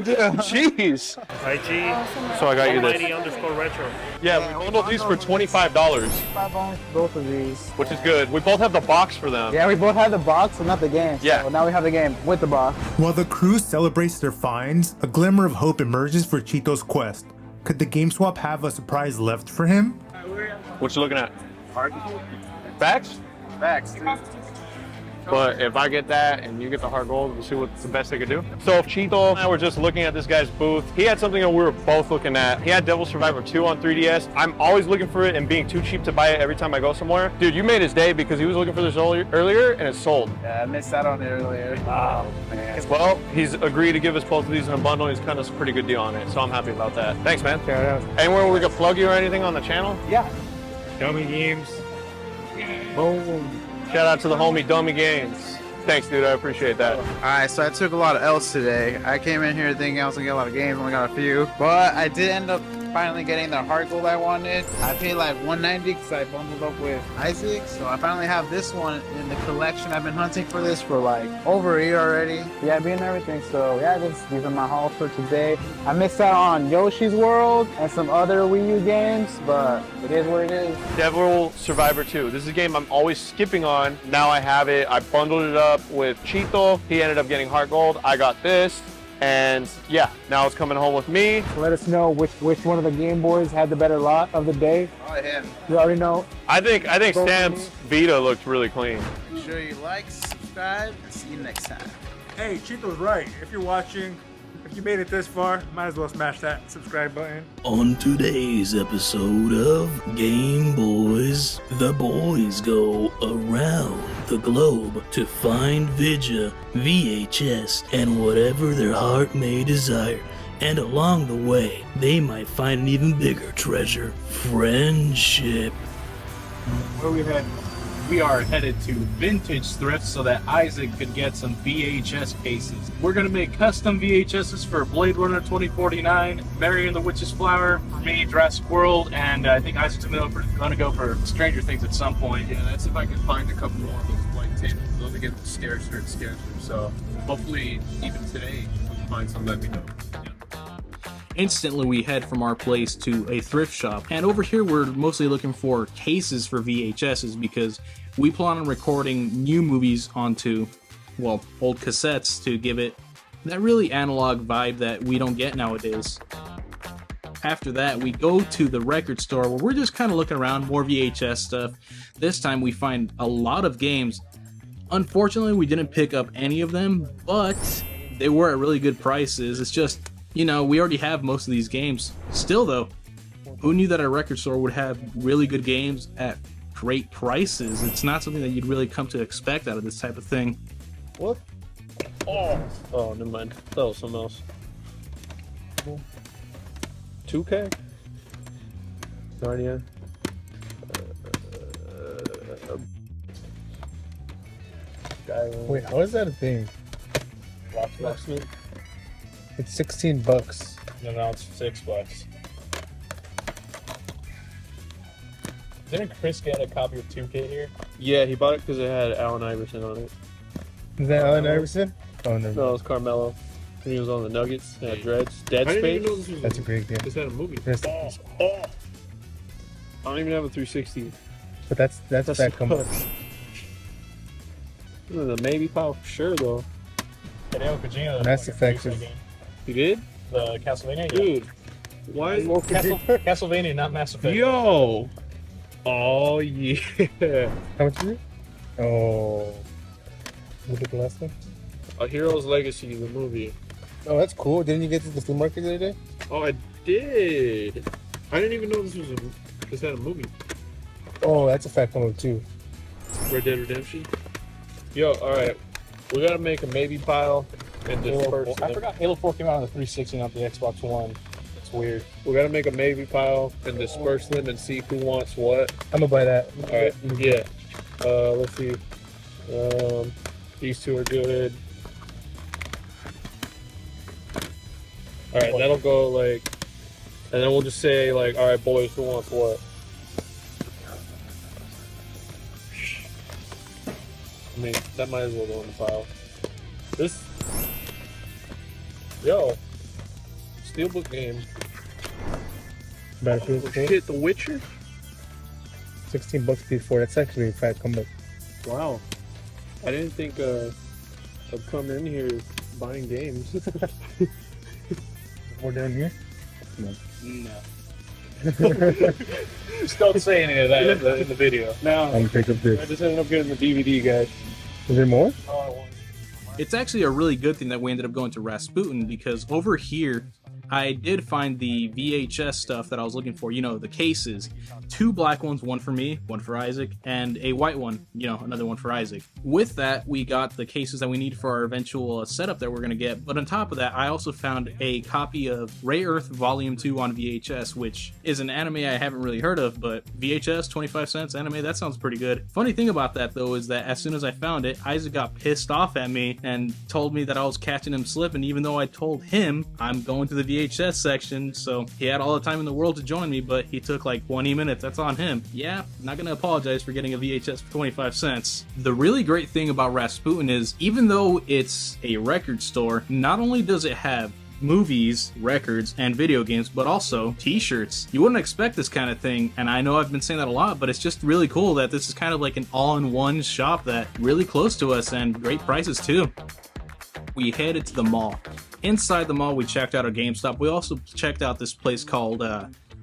deal. Jeez. IG. So I got you this. _retro. Yeah, we bundled these for $25. 5 owns both of these. Which is good. We both have the box for them. Yeah, we both have the box, but not the game. Yeah. So now we have the game with the box. While the crew celebrates their finds, a glimmer of hope emerges for Cheeto's quest. Could the game swap have a surprise left for him? What you looking at? Facts? Facts. But if I get that and you get the hard gold, we'll see what's the best they could do. So if Cheeto and I were just looking at this guy's booth, he had something that we were both looking at. He had Devil Survivor 2 on 3DS. I'm always looking for it and being too cheap to buy it every time I go somewhere. Dude, you made his day because he was looking for this earlier and it's sold. Yeah, I missed out on it earlier. Oh, man. Well, he's agreed to give us both of these in a bundle. He's kind of a pretty good deal on it, so I'm happy about that. Thanks, man. Anywhere we could plug you or anything on the channel? Yeah. Dummy Games. Boom. Shout out to the homie Dummy Games. Thanks, dude. I appreciate that. Alright, so I took a lot of L's today. I came in here thinking I was gonna get a lot of games, only got a few. But I did end up finally getting the hard gold I wanted. I paid like $190 because I bundled up with Isaac. So I finally have this one in the collection. I've been hunting for this for like over a year already. Yeah, being everything. So yeah, these are my hauls for today. I missed out on Yoshi's World and some other Wii U games, but it is what it is. Devil Survivor 2. This is a game I'm always skipping on. Now I have it. I bundled it up with Cheeto. He ended up getting hard gold. I got this. And yeah, now it's coming home with me. Let us know which one of the GameBois had the better lot of the day. Oh, him. You already know. I think Sam's Vita looked really clean. Make sure you like, subscribe, and see you next time. Hey, Cheeto's right. If you're watching, if you made it this far, might as well smash that subscribe button. On today's episode of GameBois, the boys go around the globe to find Vidya, VHS, and whatever their heart may desire. And along the way, they might find an even bigger treasure, friendship. Where we head? We are headed to Vintage Thrift so that Isaac could get some VHS cases. We're going to make custom VHSs for Blade Runner 2049, Mary and the Witch's Flower, for me, Jurassic World, and I think Isaac's going to go for Stranger Things at some point. Yeah, that's if I can find a couple more of those blank tables. Those are getting scarcer and scarcer. So hopefully even today we can find some, let me know. Instantly we head from our place to a thrift shop, and over here we're mostly looking for cases for VHSs because we plan on recording new movies onto, well, old cassettes to give it that really analog vibe that we don't get nowadays. After that, we go to the record store where we're just kind of looking around, more VHS stuff. This time we find a lot of games. Unfortunately, we didn't pick up any of them, but they were at really good prices. It's just, you know, we already have most of these games. Still though, who knew that a record store would have really good games at great prices? It's not something that you'd really come to expect out of this type of thing. What? Oh, never mind. That was something else. 2K? Guardian. Wait, how is that a thing? Locksmith? It's $16. No, it's $6. Didn't Chris get a copy of 2K here? Yeah, he bought it because it had Allen Iverson on it. Is that Allen Iverson? Oh, no. No, it was Carmelo. He was on the Nuggets. Had dreads. Dead I didn't Space. even know this was That's a great game. This had a movie. Yes. I don't even have a 360. But that's that company. This is a maybe pile for sure, though. Hideo Kojima. Mass Effect is... You did? The Castlevania? Dude. Why? Castlevania, not Mass Effect. Yo! Oh, yeah. How much is it? Oh. Look at the last one. A Hero's Legacy, the movie. Oh, that's cool. Didn't you get to the flea market the other day? Oh, I did. I didn't even know this had a movie. Oh, that's a fat combo too. Red Dead Redemption. Yo, alright. We gotta make a maybe pile and disperse I them. forgot Halo 4 came out on the 360, not the Xbox One. It's weird. We gotta make a maybe pile and disperse them and see who wants what. I'm gonna buy that. Alright, yeah. Let's see. These two are good. Alright, that'll go like And then we'll just say, like, all right, boys, who wants what? I mean, that might as well go in the pile. This... Yo. Steelbook game. Battlefield 4? Shit, The Witcher? $16 before. That's actually a fat comeback. Wow. I didn't think I'd come in here buying games. We're down here? No. Just don't say any of that in the video. No. I'm gonna pick up this. I just ended up getting the DVD, guys. Is there more? It's actually a really good thing that we ended up going to Rasputin, because over here I did find the VHS stuff that I was looking for, you know, the cases. 2 black ones, one for me, one for Isaac, and a white one, you know, another one for Isaac. With that, we got the cases that we need for our eventual setup that we're going to get. But on top of that, I also found a copy of Ray Earth Volume 2 on VHS, which is an anime I haven't really heard of, but VHS, 25 cents anime, that sounds pretty good. Funny thing about that, though, is that as soon as I found it, Isaac got pissed off at me and told me that I was catching him slipping, even though I told him I'm going to the VHS section. So he had all the time in the world to join me, but he took like 20 minutes. That's on him. Yeah, not gonna apologize for getting a VHS for 25 cents. The really great thing about Rasputin is, even though it's a record store, not only does it have movies, records, and video games, but also t-shirts. You wouldn't expect this kind of thing, and I know I've been saying that a lot, but it's just really cool that this is kind of like an all-in-one shop that really close to us and great prices too. We headed to the mall. Inside the mall, we checked out a GameStop. We also checked out this place called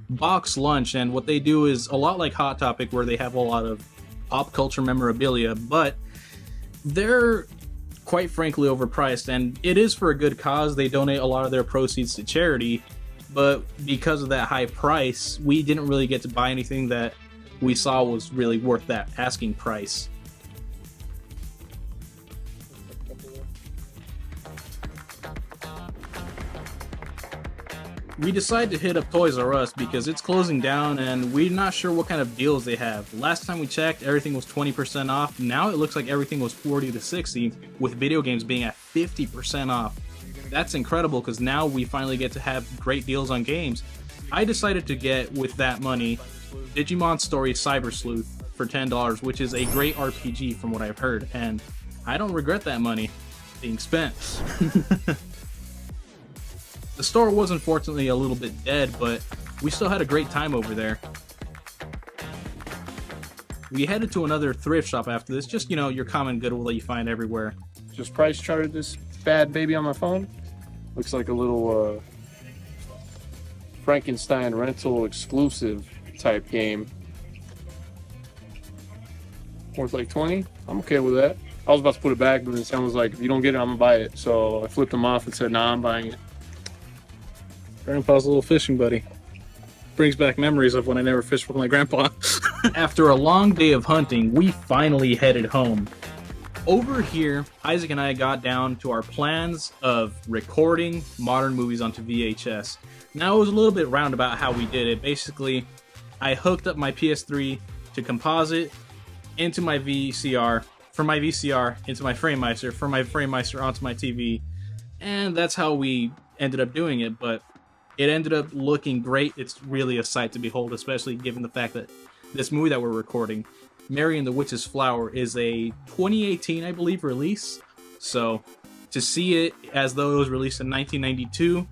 Box Lunch, and what they do is a lot like Hot Topic, where they have a lot of pop culture memorabilia, but they're quite frankly overpriced, and it is for a good cause. They donate a lot of their proceeds to charity, but because of that high price, we didn't really get to buy anything that we saw was really worth that asking price. We decided to hit up Toys R Us because it's closing down and we're not sure what kind of deals they have. Last time we checked, everything was 20% off. Now it looks like everything was 40 to 60, with video games being at 50% off. That's incredible because now we finally get to have great deals on games. I decided to get, with that money, Digimon Story Cyber Sleuth for $10, which is a great RPG from what I've heard, and I don't regret that money being spent. The store was unfortunately a little bit dead, but we still had a great time over there. We headed to another thrift shop after this, just, you know, your common Goodwill that you find everywhere. Just price charted this bad baby on my phone. Looks like a little Frankenstein rental exclusive type game. Worth like 20. I'm okay with that. I was about to put it back, but then someone was like, if you don't get it, I'm gonna buy it. So I flipped them off and said, nah, I'm buying it. Grandpa's little fishing buddy. Brings back memories of when I never fished with my grandpa. After a long day of hunting, we finally headed home. Over here, Isaac and I got down to our plans of recording modern movies onto VHS. Now, it was a little bit roundabout how we did it. Basically, I hooked up my PS3 to composite into my VCR, from my VCR into my FrameMeister, from my FrameMeister onto my TV, and that's how we ended up doing it, but it ended up looking great. It's really a sight to behold, especially given the fact that this movie that we're recording, Mary and the Witch's Flower, is a 2018, I believe, release. So to see it as though it was released in 1992,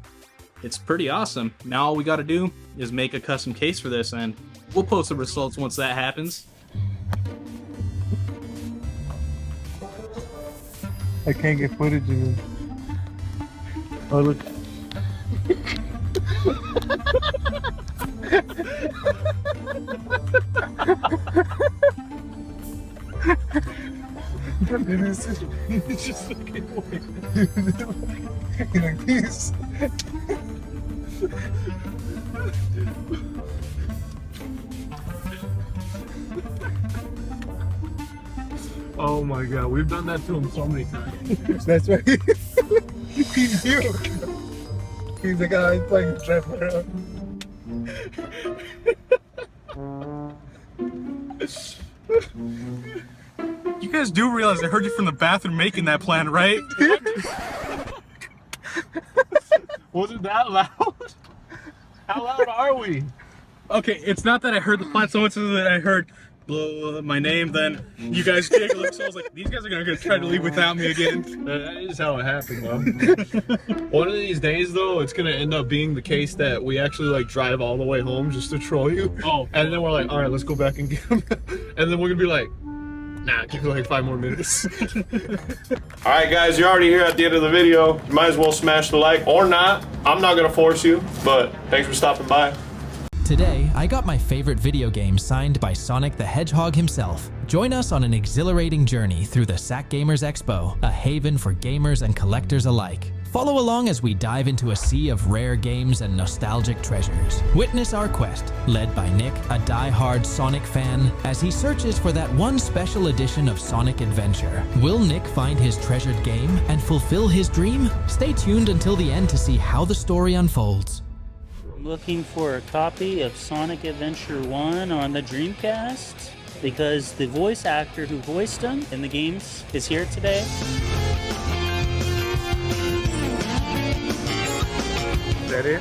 it's pretty awesome. Now all we got to do is make a custom case for this, and we'll post the results once that happens. I can't get footage of it. Oh, look. It's just looking weird. Like this. Oh my god, we've done that to him so many times. That's right. He's you. He's the guy playing the trap around. You guys do realize I heard you from the bathroom making that plan, right? Was it that loud? How loud are we? Okay, it's not that I heard the plant so much as that I heard my name, then you guys giggling. So I was like, these guys are gonna try to leave without me again. That is how it happened, bro. One of these days, though, it's gonna end up being the case that we actually like drive all the way home just to troll you. Oh. And then we're like, all right, let's go back and get him. And then we're gonna be like, nah, give it like 5 more minutes. All right, guys, you're already here at the end of the video. You might as well smash the like or not. I'm not gonna force you, but thanks for stopping by. Today, I got my favorite video game signed by Sonic the Hedgehog himself. Join us on an exhilarating journey through the SAC Gamers Expo, a haven for gamers and collectors alike. Follow along as we dive into a sea of rare games and nostalgic treasures. Witness our quest, led by Nick, a die-hard Sonic fan, as he searches for that one special edition of Sonic Adventure. Will Nick find his treasured game and fulfill his dream? Stay tuned until the end to see how the story unfolds. I'm looking for a copy of Sonic Adventure 1 on the Dreamcast because the voice actor who voiced him in the games is here today. Is that it?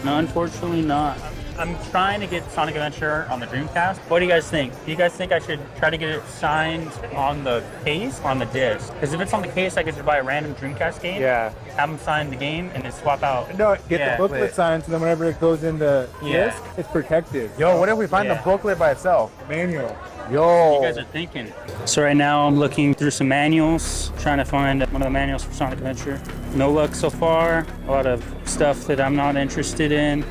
No, unfortunately not. I'm trying to get Sonic Adventure on the Dreamcast. What do you guys think? Do you guys think I should try to get it signed on the case or on the disc? Because if it's on the case, I could just buy a random Dreamcast game. Yeah. Have them sign the game and then swap out. No, get the booklet signed so then whenever it goes in the disc, it's protected. Yo, what if we find the booklet by itself? Manual. Yo. You guys are thinking. So right now I'm looking through some manuals, trying to find one of the manuals for Sonic Adventure. No luck so far. A lot of stuff that I'm not interested in.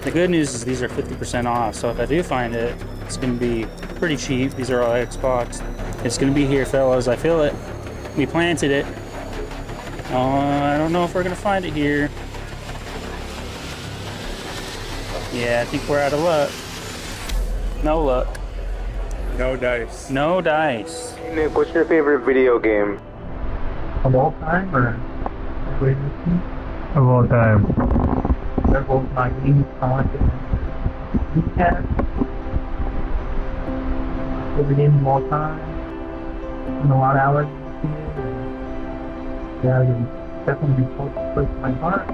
The good news is these are 50% off, so if I do find it, it's going to be pretty cheap. These are all Xbox. It's going to be here, fellas. I feel it. We planted it. I don't know if we're going to find it here. Yeah, I think we're out of luck. No luck. No dice. No dice. Nick, what's your favorite video game? Of all time, or Of all time. they're both my games Sonic and Dreamcast. Favorite game of all time. And a lot of hours in it. And yeah, it's definitely close to my heart.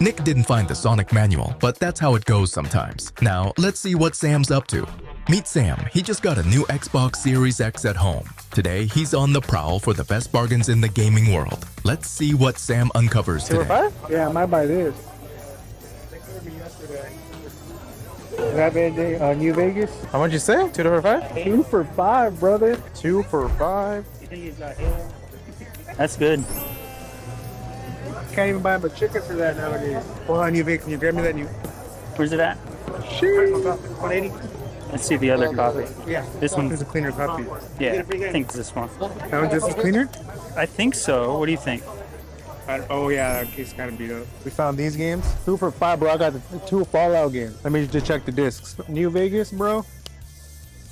Nick didn't find the Sonic manual, but that's how it goes sometimes. Now, let's see what Sam's up to. Meet Sam. He just got a new Xbox Series X at home. Today, he's on the prowl for the best bargains in the gaming world. Let's see what Sam uncovers today. Yeah, I might buy this. Is that been New Vegas? How much you say? 2 for 5? 2 for 5, brother. 2 for 5. That's good. Can't even buy a chicken for that nowadays. Hold on, New Vegas. Can you grab me that new? Where's it at? Sheesh. 180. Let's see the other copy. Yeah. This one is a cleaner copy. Yeah, I think it's this one. That one just is cleaner? I think so. What do you think? Oh yeah, that case kind of beat up. We found these games. 2 for 5, bro. I got the 2 Fallout games. Let me just check the discs. New Vegas, bro.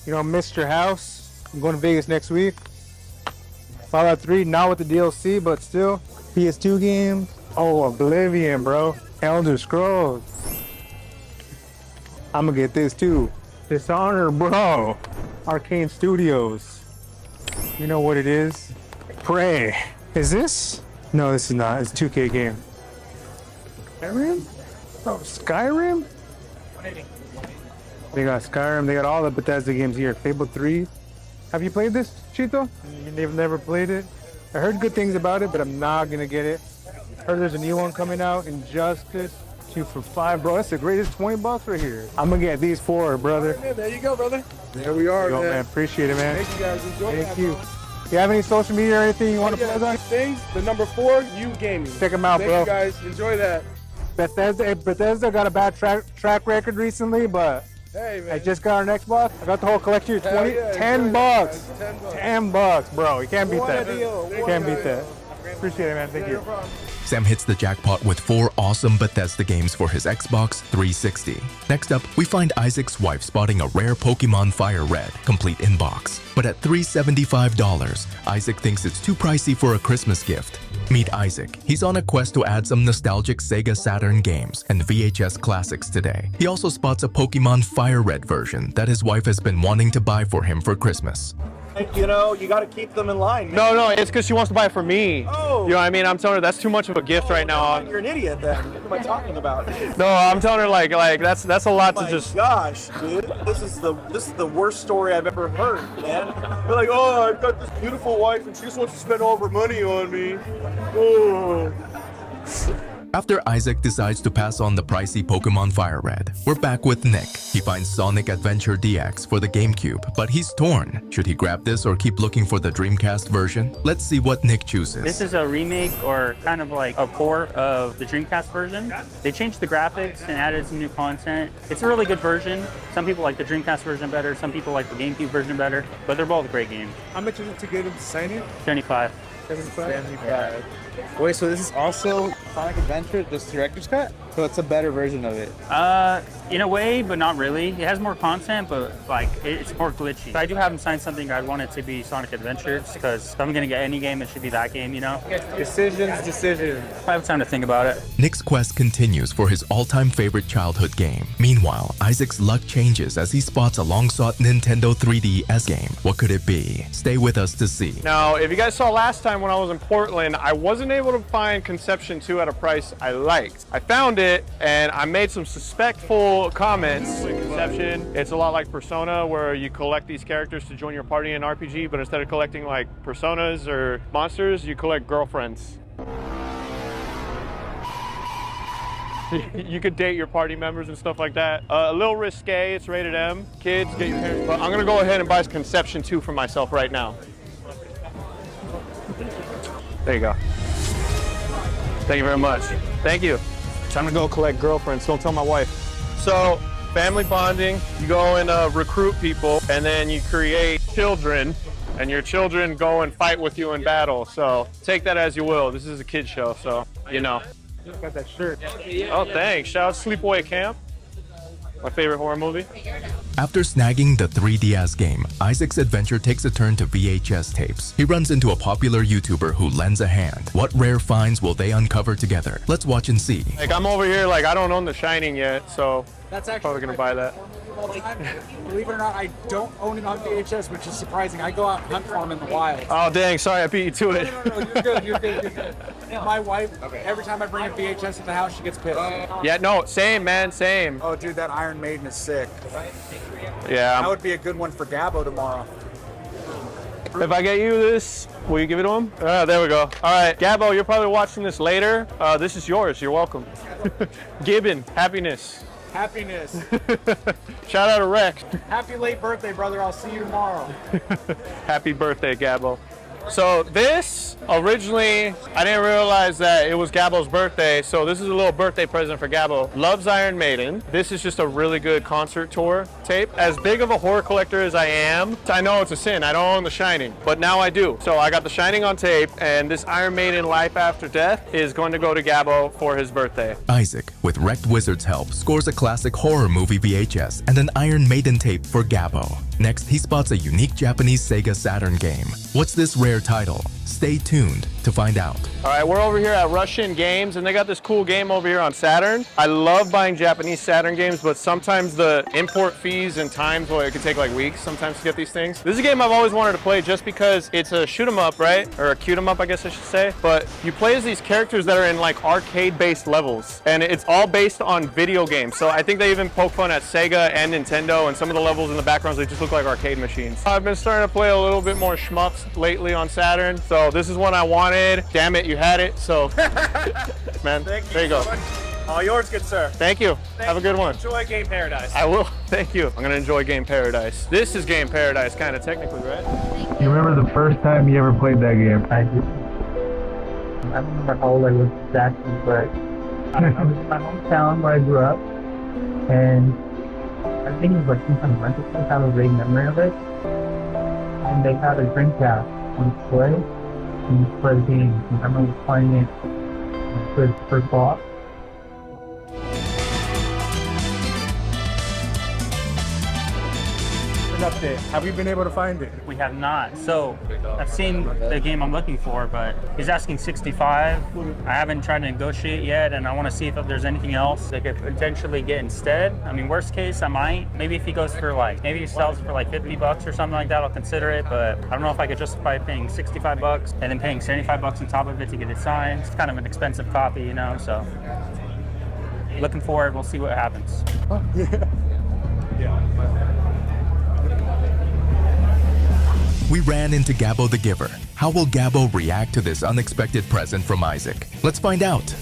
You know, Mr. House. I'm going to Vegas next week. Fallout 3, not with the DLC, but still. PS2 games. Oh, Oblivion, bro. Elder Scrolls. I'm gonna get this too. Dishonored, bro. Arcane Studios. You know what it is? Prey. Is this? No, this is not. It's a 2K game. Skyrim? Oh, Skyrim? They got Skyrim. They got all the Bethesda games here. Fable 3. Have you played this, Chito? You've never played it? I heard good things about it, but I'm not gonna get it. Heard there's a new one coming out, Injustice. 2 for 5, bro. That's the greatest $20 right here. I'm gonna get these 4, brother. Yeah, there you go, brother. There we are, Yo, man. man. Appreciate it, man. Thank you guys. Enjoy that. Thank you. You have any social media or anything you want to plug on? Things. The number 4, you gaming. Check them out, Thank bro. you guys. Enjoy that. Bethesda got a bad track record recently, but hey, man. I just got an Xbox. I got the whole collection. Hell yeah, $10 bucks. $10, bro. You can't beat that. You Can't beat that. Appreciate it, man. Thank you. Sam hits the jackpot with 4 awesome Bethesda games for his Xbox 360. Next up, we find Isaac's wife spotting a rare Pokemon Fire Red, complete in box. But at $375, Isaac thinks it's too pricey for a Christmas gift. Meet Isaac. He's on a quest to add some nostalgic Sega Saturn games and VHS classics today. He also spots a Pokemon Fire Red version that his wife has been wanting to buy for him for Christmas. You know, you got to keep them in line. Man. No, it's because she wants to buy it for me. Oh. You know what I mean? I'm telling her that's too much of a gift right now. You're an idiot then. What am I talking about? No, I'm telling her like that's a lot to just. Gosh, dude, this is the worst story I've ever heard, man. They're like, oh, I've got this beautiful wife and she just wants to spend all of her money on me. Oh. After Isaac decides to pass on the pricey Pokemon Fire Red, we're back with Nick. He finds Sonic Adventure DX for the GameCube, but he's torn. Should he grab this or keep looking for the Dreamcast version? Let's see what Nick chooses. This is a remake or kind of like a port of the Dreamcast version. They changed the graphics and added some new content. It's a really good version. Some people like the Dreamcast version better, some people like the GameCube version better, but they're both great games. How much is it to get him to sign it? 75. 75. Wait, so this is also Sonic Adventure, this director's cut? So it's a better version of it? In a way, but not really. It has more content, but like it's more glitchy. I do have him sign something. I'd want it to be Sonic Adventures because if I'm gonna get any game, it should be that game, you know? Decisions. I have time to think about it. Nick's quest continues for his all-time favorite childhood game. Meanwhile, Isaac's luck changes as he spots a long-sought Nintendo 3DS game. What could it be? Stay with us to see. Now, if you guys saw last time when I was in Portland, I wasn't able to find Conception 2 at a price I liked. I found it and I made some suspectful comments. Conception, it's a lot like Persona where you collect these characters to join your party in RPG, but instead of collecting like personas or monsters, you collect girlfriends. You could date your party members and stuff like that. A little risque, it's rated M. Kids, get your parents. But I'm gonna go ahead and buy Conception 2 for myself right now. There you go. Thank you very much. Thank you. Time to go collect girlfriends. Don't tell my wife. So, family bonding, you go and recruit people, and then you create children, and your children go and fight with you in battle. So, take that as you will. This is a kid's show, so, you know. Got that shirt. Oh, thanks. Shout out to Sleepaway Camp. My favorite horror movie. After snagging the 3DS game, Isaac's adventure takes a turn to VHS tapes. He runs into a popular YouTuber who lends a hand. What rare finds will they uncover together? Let's watch and see. Like, I'm over here, like, I don't own The Shining yet, so that's actually probably gonna buy that. Believe it or not, I don't own it on VHS, which is surprising. I go out and hunt for them in the wild. Oh, dang, sorry, I beat you to it. No, you're good. My wife, every time I bring a VHS to the house, she gets pissed. Yeah, no, same, man, same. Oh, dude, that Iron Maiden is sick. Yeah. That would be a good one for Gabo tomorrow. If I get you this, will you give it to him? There we go. All right, Gabo, you're probably watching this later. This is yours. You're welcome. Gibbon, happiness. Happiness. Shout out to Rex. Happy late birthday, brother. I'll see you tomorrow. Happy birthday, Gabo. So this, originally, I didn't realize that it was Gabo's birthday, so this is a little birthday present for Gabo. Loves Iron Maiden. This is just a really good concert tour tape. As big of a horror collector as I am, I know it's a sin. I don't own The Shining, but now I do. So I got The Shining on tape, and this Iron Maiden Life After Death is going to go to Gabo for his birthday. Isaac, with Wrecked Wizard's help, scores a classic horror movie VHS and an Iron Maiden tape for Gabo. Next, he spots a unique Japanese Sega Saturn game. What's this rare title? Stay tuned to find out. All right, we're over here at Russian Games, and they got this cool game over here on Saturn. I love buying Japanese Saturn games, but sometimes the import fees and times, well, it can take like weeks sometimes to get these things. This is a game I've always wanted to play just because it's a shoot 'em up, right? Or a cute 'em up, I guess I should say. But you play as these characters that are in like arcade-based levels, and it's all based on video games. So I think they even poke fun at Sega and Nintendo, and some of the levels in the backgrounds, they just look like arcade machines. I've been starting to play a little bit more shmups lately on Saturn, so this is one I wanted. Damn it, you had it, so man, there you go. So much. All yours, good sir. Thank you. Have a good one. Enjoy Game Paradise. I will. Thank you. I'm gonna enjoy Game Paradise. This is Game Paradise, kind of technically, right? You remember the first time you ever played that game? I don't remember how old I was exactly, but I was in my hometown where I grew up, and I think it was like some kind of rental place. I have a vague memory of it, and they had a Dreamcast on display. And you play the game. I remember playing it for the first boss. an update. Have we been able to find it? We have not. So I've seen the game I'm looking for, but he's asking 65. I haven't tried to negotiate yet, and I want to see if there's anything else they could potentially get instead. I mean, worst case, I might. Maybe if he goes for like, maybe he sells for like 50 bucks or something like that, I'll consider it. But I don't know if I could justify paying 65 bucks and then paying 75 bucks on top of it to get it signed. It's kind of an expensive copy, you know. So looking for it. We'll see what happens. We ran into Gabo the Giver. How will Gabo react to this unexpected present from Isaac? Let's find out.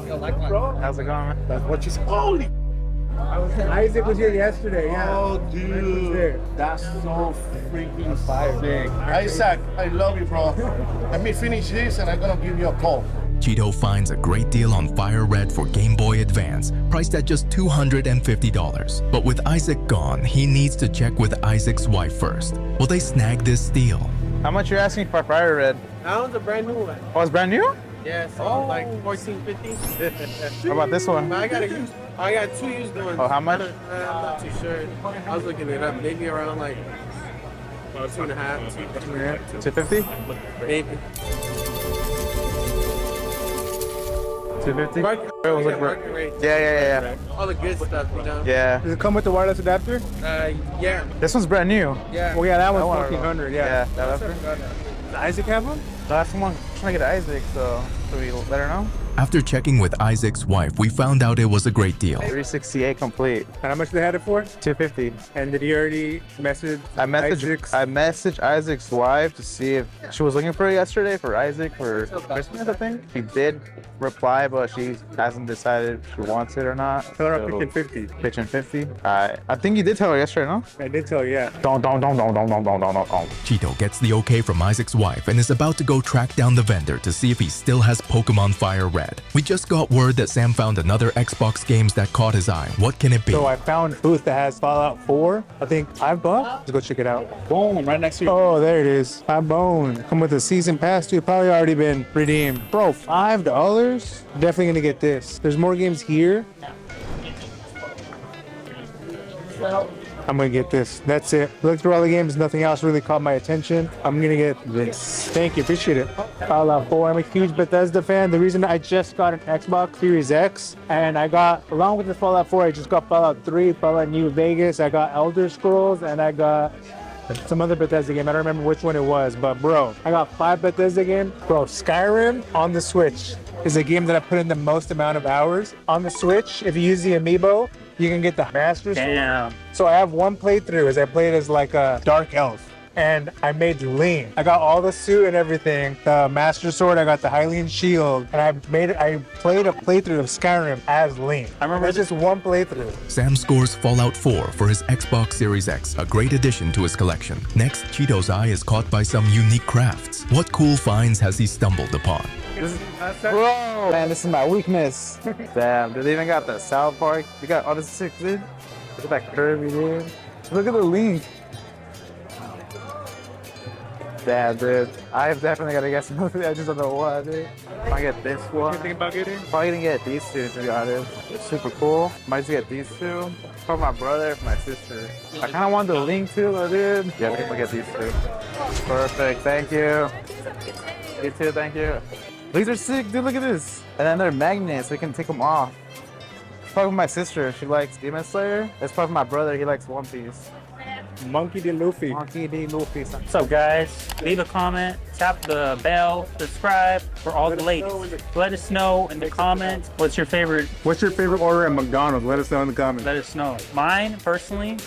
How's it going? That's what you holy. Isaac was here yesterday. Yeah. Oh, dude, that's so freaking sick. Isaac, I love you, bro. Let me finish this, and I'm gonna give you a call. Cheeto finds a great deal on Fire Red for Game Boy Advance, priced at just $250. But with Isaac gone, he needs to check with Isaac's wife first. Will they snag this steal? How much you asking for Fire Red? That one's a brand new one. Oh, it's brand new? Yeah, so like $14.50. How about this one? But I got two used ones. Oh, how much? I'm not too sure. I was looking it up. Maybe around like about 2.5, 250? maybe. 250? Market rate. Yeah. All the good stuff, you know. Yeah. Does it come with the wireless adapter? Yeah. This one's brand new. Yeah. Well, yeah, that one's one- 1400. Yeah, Yeah. that Does one. Isaac have one? Last one, trying to get Isaac, so should we let her know? After checking with Isaac's wife, we found out it was a great deal. 368 complete. And how much they had it for? 250. And did he already message Isaac's? I messaged Isaac's wife to see if she was looking for it yesterday for Isaac for Christmas, I think. She did reply, but she hasn't decided if she wants it or not. Tell her I'm pitching 50. Pitching 50? Alright. I think you did tell her yesterday, no? I did tell her, yeah. Don't. Cheeto gets the okay from Isaac's wife and is about to go track down the vendor to see if he still has Pokemon Fire Red. We just got word that Sam found another Xbox games that caught his eye. What can it be? So I found a booth that has Fallout 4. I think $5. Let's go check it out. Boom, right next to you. Oh, there it is. $5. Come with a season pass, dude. Probably already been redeemed. Bro, $5? Definitely gonna get this. There's more games here. I'm gonna get this. That's it. Looked through all the games, nothing else really caught my attention. I'm gonna get this. Thank you, appreciate it. Fallout 4. I'm a huge Bethesda fan. The reason I just got an Xbox Series X, and I got, along with the Fallout 4, I just got Fallout 3, Fallout New Vegas, I got Elder Scrolls, and I got some other Bethesda game. I don't remember which one it was, but bro, I got 5 Bethesda games. Bro, Skyrim on the Switch is a game that I put in the most amount of hours. On the Switch, if you use the amiibo, you can get the Master Sword. Damn. So I have one playthrough as I played as like a dark elf. And I made Lean. I got all the suit and everything. The Master Sword, I got the Hylian Shield. And I played a playthrough of Skyrim as Lean. I remember it's just one playthrough. Sam scores Fallout 4 for his Xbox Series X, a great addition to his collection. Next, Cheeto's eye is caught by some unique crafts. What cool finds has he stumbled upon? Bro, man, this is my weakness. Damn, dude, they even got the South Park. You got all this sick, dude. Look at that Kirby, dude. Look at the link. Damn, dude. I definitely gotta get some of it. I just don't know what, dude. If I get this one. You think about getting? Probably gonna get these two, to be honest. They're super cool. Might just get these two. For my brother, for my sister. I kinda want the link too, though, dude. Yeah, I think I'll get these two. Perfect, thank you. You too, thank you. These are sick, dude, look at this. And then they're magnets, so you can take them off. It's probably my sister, she likes Demon Slayer. It's probably my brother, he likes One Piece. Monkey D. Luffy. Monkey D. Luffy. What's up, guys? Leave a comment, tap the bell, subscribe for all the latest. Let us know in the comments what's your favorite order at McDonald's? Let us know in the comments. Let us know. Mine, personally,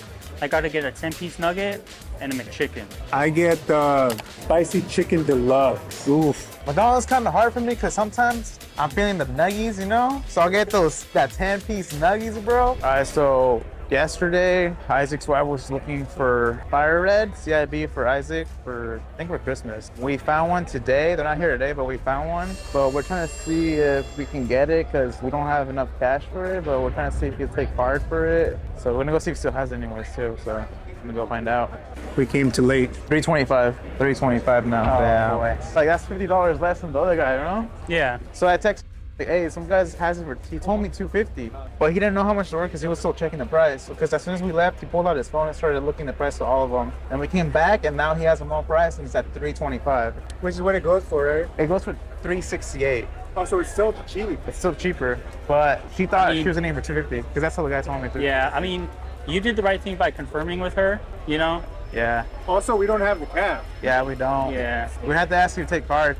I gotta get a 10-piece nugget and a McChicken. I get the spicy chicken deluxe. Oof. McDonald's kind of hard for me because sometimes I'm feeling the nuggies, you know? So I'll get that 10-piece nuggies, bro. All right, so yesterday, Isaac's wife was looking for Fire Red, CIB for Isaac I think for Christmas. We found one today. They're not here today, but we found one. But we're trying to see if we can get it because we don't have enough cash for it, but we're trying to see if we can take card for it. So we're gonna go see if he still has it anyways too, so I'm gonna go find out. We came too late. $325 now. Oh, damn. boy. Like that's $50 less than the other guy, you know? Yeah. So I text Like, hey, some guys has it for. He told me $250, but he didn't know how much they were because he was still checking the price. Because as soon as we left, he pulled out his phone and started looking at the price of all of them. And we came back, and now he has them all priced, and it's at $325. Which is what it goes for, right? It goes for $368. Oh, so it's still cheap. It's still cheaper, but she thought she was in for $250 because that's how the guy told me. Yeah, I mean, you did the right thing by confirming with her, you know? Yeah. Also, we don't have the cap. Yeah, we don't. Yeah. We had to ask you to take card.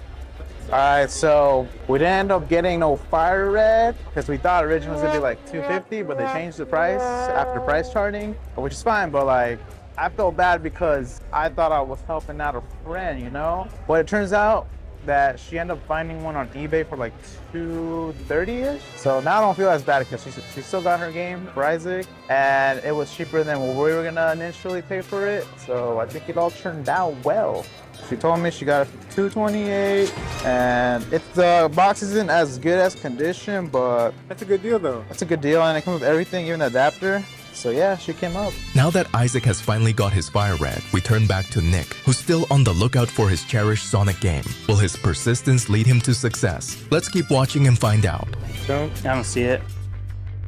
All right, so we didn't end up getting no fire red because we thought originally it was gonna be like $250, but they changed the price after price charting, which is fine. But like, I felt bad because I thought I was helping out a friend, you know. But it turns out that she ended up finding one on eBay for like $230-ish. So now I don't feel as bad because she still got her game for Isaac, and it was cheaper than what we were gonna initially pay for it. So I think it all turned out well. She told me she got it for $228, and the box isn't as good as condition, but that's a good deal though. That's a good deal, and it comes with everything, even the adapter. So yeah, she came up. Now that Isaac has finally got his Fire Red, we turn back to Nick, who's still on the lookout for his cherished Sonic game. Will his persistence lead him to success? Let's keep watching and find out. I don't see it.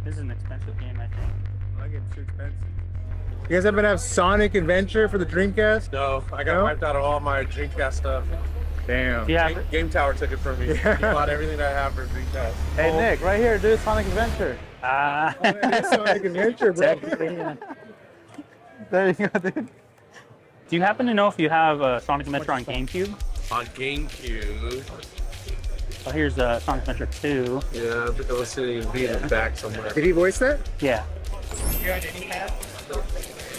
This is an expensive game, I think. I get too expensive. You guys ever have Sonic Adventure for the Dreamcast? No, I got wiped out of all my Dreamcast stuff. Damn. Yeah. Game Tower took it from me. Yeah. He bought everything that I have for Dreamcast. Hey Nick, right here, dude, Sonic Adventure. Sonic Adventure, bro. There you go, dude. Do you happen to know if you have Sonic Adventure on GameCube? On GameCube. Oh, here's Sonic Adventure 2. Yeah, but let's see, it'll be in the back somewhere. Did he voice that? Yeah.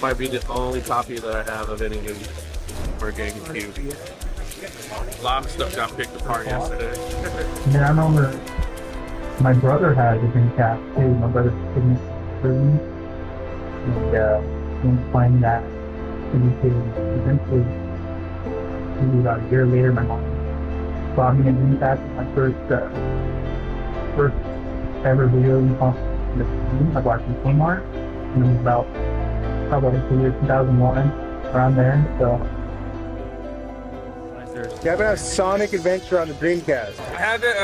Might be the only copy that I have of any game for GameCube. A lot of stuff got picked apart yesterday. Yeah, I remember my brother had a Dreamcast too. My brother took me to me, and was playing that. And eventually, maybe about a year later, my mom bought me a Dreamcast. My first ever video game console. I watched in Kmart, and it was about probably the year 2001, around there. So. You ever have Sonic Adventure on the Dreamcast? I had it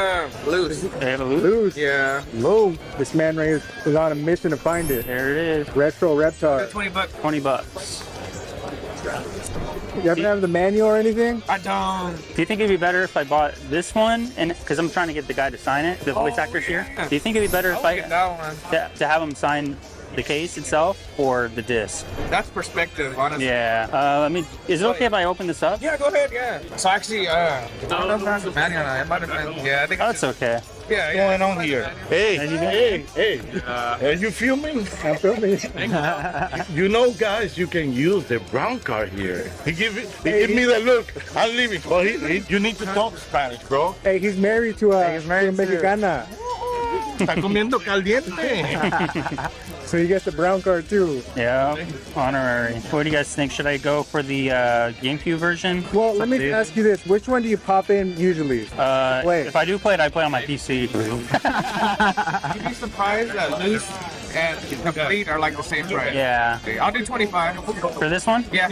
loose. Loose? Yeah. Low. This man right here is on a mission to find it. There it is. Retro Reptar. $20. $20. You ever have the manual or anything? I don't. Do you think it'd be better if I bought this one? And because I'm trying to get the guy to sign it, the voice actor's here. Do you think it'd be better if get that one. to have him sign the case itself or the disc? That's perspective, honestly. Yeah. I mean, is it okay if I open this up? Yeah, go ahead, yeah. So actually, I don't know if there's a manual on it. It might have been, yeah, I think That's okay. Yeah, What's going on here? Hey. Are you filming? I'm filming. You know, guys, you can use the brown card here. He give me the look. I'm leaving. Well, you need to talk Spanish, bro. Hey, he's married to a Mexicana. Está comiendo caliente. So you get the brown card too. Yeah, honorary. What do you guys think? Should I go for the GameCube version? Well, let me ask you this. Which one do you pop in usually? If I do play it, I play on my PC. You'd be surprised that loose and complete are like the same price. Yeah. Okay, I'll do 25. For this one? Yeah.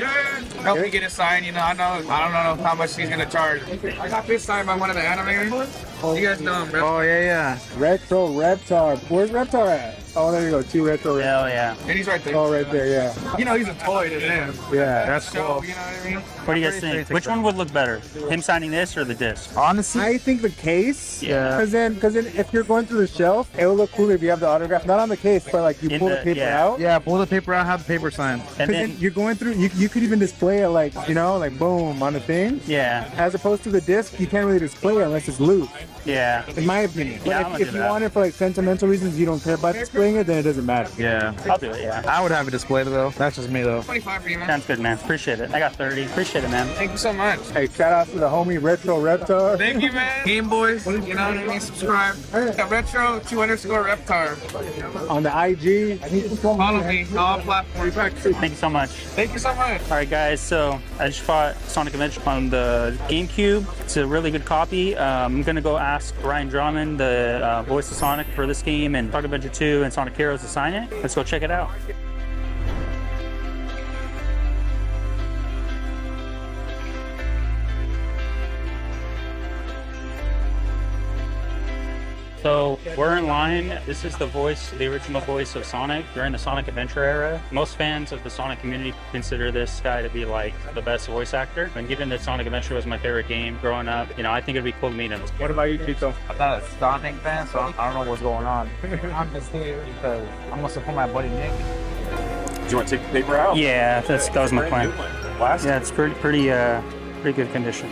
Help me get it signed. You know, I don't know how much he's gonna charge. I got this signed by one of the animators. You guys know him, bro. Oh yeah. Retro Reptar. Where's Reptar at? Oh, there you go. 2 Retro Reptar. Hell yeah. And he's right there. Oh, right there, yeah. You know, he's a toy to them. Yeah. That's cool. You know what I mean? What do you guys think? Which one would look better? Him signing this or the disc? Honestly, I think the case. Yeah. Because then if you're going through the shelf, it will look cooler if you have the autograph. Not on the case, but like you pull the paper out. Yeah, pull the paper out, have the paper signed. And then you're going through, you could even display it like, you know, like boom on the thing. Yeah. As opposed to the disc, you can't really display it unless it's loose. Yeah. In my opinion. But Yeah, if you want it for like sentimental reasons, you don't care about displaying it, then it doesn't matter. Yeah. I'll do it, yeah. I would have it displayed though. That's just me though. 25 for you, man. Sounds good, man. Appreciate it. I got 30. Appreciate it, man. Thank you so much. Hey, shout out to the homie Retro Reptar. Thank you, man. GameBois, you know what I mean? Subscribe. Retro 2_Reptar. On the IG. Follow me on all platforms. Thank you so much. Thank you so much. All right, guys. So I just bought Sonic Adventure on the GameCube. It's a really good copy. I'm gonna go ask Ryan Drummond, the voice of Sonic for this game, and Sonic Adventure 2 and Sonic Heroes to sign it. Let's go check it out. So we're in line. This is the voice, the original voice of Sonic during the Sonic Adventure era. Most fans of the Sonic community consider this guy to be like the best voice actor. And given that Sonic Adventure was my favorite game growing up, you know, I think it'd be cool to meet him. What about you, Tito? I'm not a Sonic fan, so I don't know what's going on. I'm just here because I'm gonna support my buddy Nick. Do you want to take the paper out? Yeah, that was my plan. Yeah, it's pretty good condition.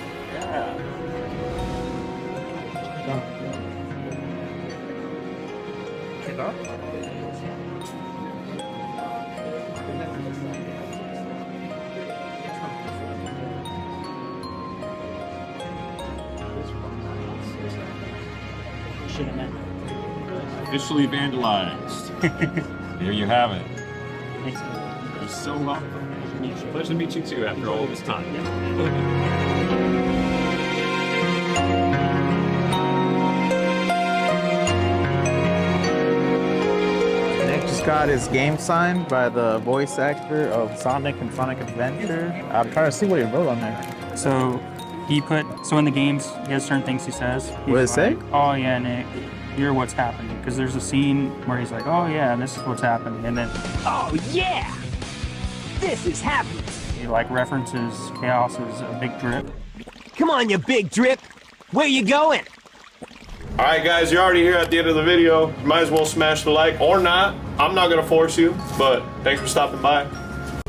Officially vandalized. There you have it. You're so welcome. Pleasure to meet you too after all this time. Nick just got his game signed by the voice actor of Sonic and Sonic Adventure. I'm trying to see what he wrote on there. So in the games, he has certain things he says. What does it say? Oh yeah, Nick, hear what's happening. Because there's a scene where he's like, oh yeah, this is what's happening. And then, oh yeah, this is happening. He like references Chaos as a big drip. Come on, you big drip. Where you going? All right, guys, you're already here at the end of the video. You might as well smash the like or not. I'm not gonna force you, but thanks for stopping by.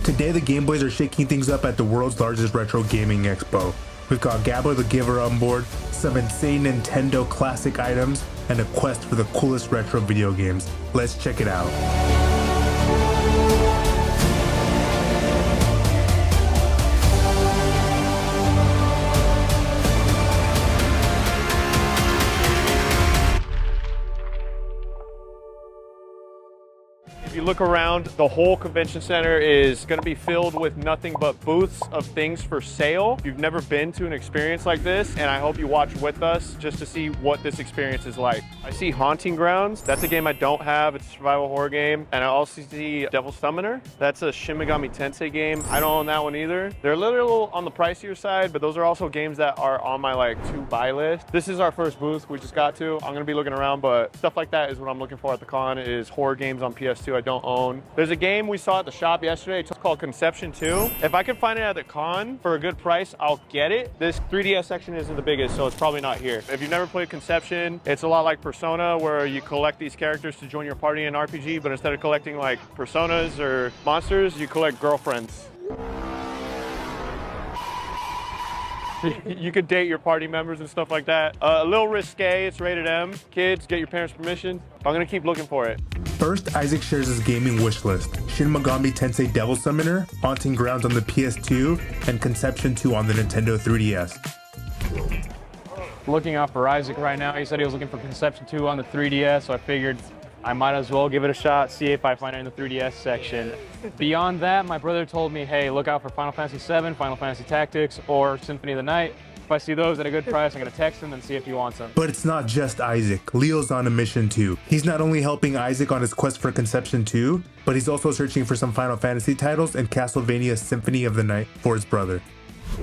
Today, the GameBois are shaking things up at the world's largest retro gaming expo. We've got Gabo the Giver on board, some insane Nintendo classic items, and a quest for the coolest retro video games. Let's check it out. If you look around, the whole convention center is going to be filled with nothing but booths of things for sale. If you've never been to an experience like this, and I hope you watch with us just to see what this experience is like. I see Haunting Grounds. That's a game I don't have. It's a survival horror game. And I also see Devil Summoner. That's a Shin Megami Tensei game. I don't own that one either. They're a little on the pricier side, but those are also games that are on my like to buy list. This is our first booth we just got to. I'm going to be looking around, but stuff like that is what I'm looking for at the con, is horror games on PS2 I don't own. There's a game we saw at the shop yesterday. It's called Conception 2. If I can find it at the con for a good price, I'll get it. This 3DS section isn't the biggest, so it's probably not here. If you've never played Conception, it's a lot like Persona, where you collect these characters to join your party in an RPG, but instead of collecting like personas or monsters, you collect girlfriends. You could date your party members and stuff like that. A little risque, it's rated M. Kids, get your parents' permission. I'm gonna keep looking for it. First, Isaac shares his gaming wish list: Shin Megami Tensei Devil Summoner, Haunting Grounds on the PS2, and Conception 2 on the Nintendo 3DS. Looking out for Isaac right now. He said he was looking for Conception 2 on the 3DS, so I figured I might as well give it a shot, see if I find it in the 3DS section. Beyond that, my brother told me, hey, look out for Final Fantasy VII, Final Fantasy Tactics, or Symphony of the Night. If I see those at a good price, I'm gonna text him and see if he wants them. But it's not just Isaac. Leo's on a mission too. He's not only helping Isaac on his quest for Conception 2, but he's also searching for some Final Fantasy titles and Castlevania Symphony of the Night for his brother.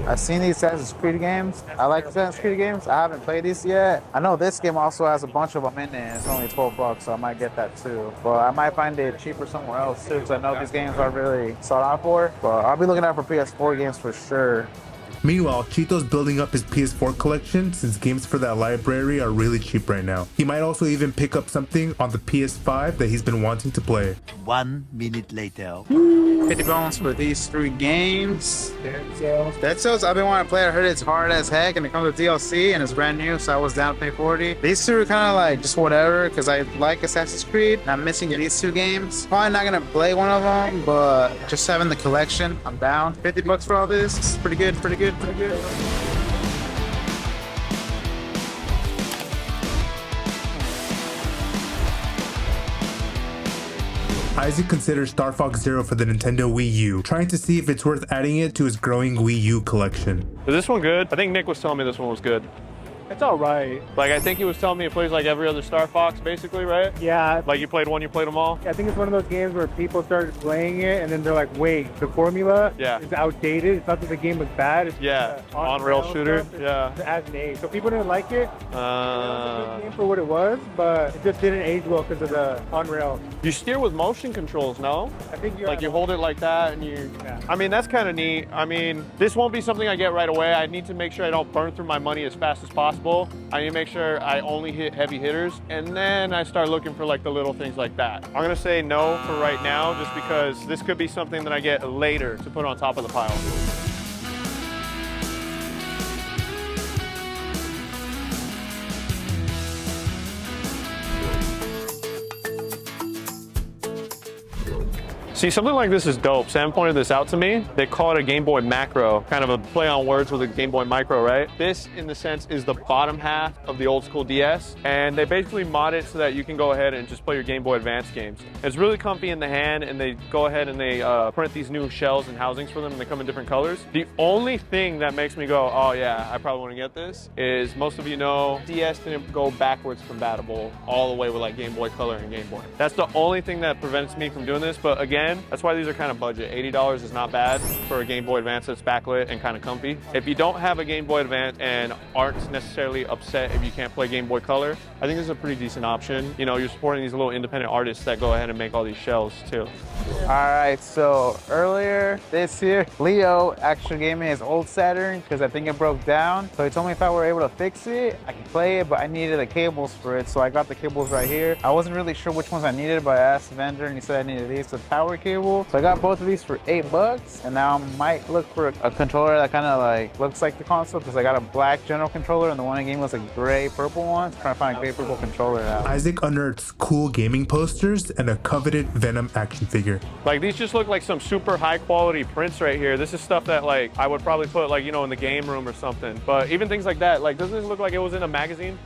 I've seen these Assassin's Creed games. I like Assassin's Creed games. I haven't played these yet. I know this game also has a bunch of them in there. It's only $12, so I might get that too. But I might find it cheaper somewhere else too, because I know these games are really sought out for. But I'll be looking out for PS4 games for sure. Meanwhile, Chito's building up his PS4 collection since games for that library are really cheap right now. He might also even pick up something on the PS5 that he's been wanting to play. 1 minute later. 50 bones for these 3 games. Dead Cells, I've been wanting to play. I heard it's hard as heck and it comes with DLC and it's brand new, so I was down to pay 40. These 2 are kind of like just whatever, because I like Assassin's Creed. And I'm missing these 2 games. Probably not gonna play one of them, but just having the collection, I'm down. $50 for all this. It's pretty good, pretty good. Pretty good. Isaac considers Star Fox Zero for the Nintendo Wii U, trying to see if it's worth adding it to his growing Wii U collection. Is this one good? I think Nick was telling me this one was good. It's all right. Like, I think he was telling me it plays like every other Star Fox, basically, right? Yeah. Like, you played one, you played them all? I think it's one of those games where people started playing it and then they're like, wait, the formula is outdated. It's not that the game was bad. It's on-rail shooter. Stuff. It's as an age. So people didn't like it. It was a good game for what it was, but it just didn't age well because of the on-rail. You steer with motion controls, no? I think like you hold it like that and you... Yeah. I mean, that's kind of neat. I mean, this won't be something I get right away. I need to make sure I don't burn through my money as fast as possible. I need to make sure I only hit heavy hitters, and then I start looking for like the little things like that. I'm gonna say no for right now, just because this could be something that I get later to put on top of the pile. See, something like this is dope. Sam pointed this out to me. They call it a Game Boy Macro, kind of a play on words with a Game Boy Micro, right? This, in the sense, is the bottom half of the old school DS, and they basically mod it so that you can go ahead and just play your Game Boy Advance games. It's really comfy in the hand, and they go ahead and they print these new shells and housings for them, and they come in different colors. The only thing that makes me go, oh yeah, I probably want to get this, is most of you know, DS didn't go backwards compatible all the way with like Game Boy Color and Game Boy. That's the only thing that prevents me from doing this, but again, that's why these are kind of budget. $80 is not bad for a Game Boy Advance that's backlit and kind of comfy. If you don't have a Game Boy Advance and aren't necessarily upset if you can't play Game Boy Color, I think this is a pretty decent option. You know, you're supporting these little independent artists that go ahead and make all these shells too. All right, so earlier this year, Leo actually gave me his old Saturn because I think it broke down. So he told me if I were able to fix it, I could play it, but I needed the cables for it. So I got the cables right here. I wasn't really sure which ones I needed, but I asked the vendor and he said I needed these with power cable. So I got both of these for $8, and now I might look for a controller that kind of like looks like the console because I got a black general controller and the one I gave me was a gray purple one. So I'm trying to find a gray purple controller now. Isaac unearths cool gaming posters and a coveted Venom action figure. Like, these just look like some super high quality prints right here. This is stuff that like I would probably put like, you know, in the game room or something. But even things like that, like, doesn't this look like it was in a magazine?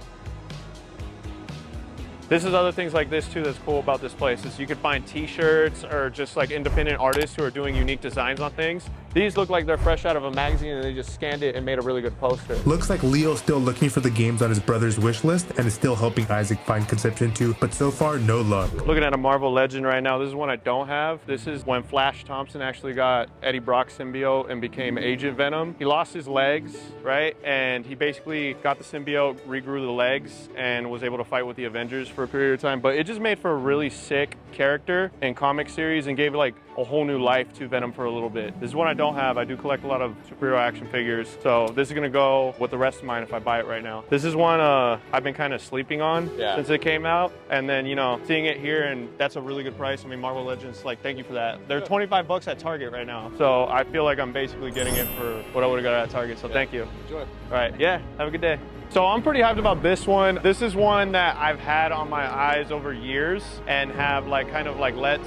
This is other things like this too that's cool about this place, is you can find t-shirts or just like independent artists who are doing unique designs on things. These look like they're fresh out of a magazine and they just scanned it and made a really good poster. Looks like Leo's still looking for the games on his brother's wish list and is still helping Isaac find Conception 2, but so far, no luck. Looking at a Marvel Legend right now. This is one I don't have. This is when Flash Thompson actually got Eddie Brock's symbiote and became Agent Venom. He lost his legs, right? And he basically got the symbiote, regrew the legs, and was able to fight with the Avengers for a period of time. But it just made for a really sick character and comic series and gave like a whole new life to Venom for a little bit. This is one I don't have. I do collect a lot of superhero action figures, so this is gonna go with the rest of mine if I buy it right now. This is one I've been kind of sleeping on since it came out, and then, you know, seeing it here, and that's a really good price. I mean, Marvel Legends, like, thank you for that. They're $25 at Target right now, so I feel like I'm basically getting it for what I would have got at Target, so thank you. Enjoy. All right, yeah, have a good day. So I'm pretty hyped about this one. This is one that I've had on my eyes over years and have like kind of like let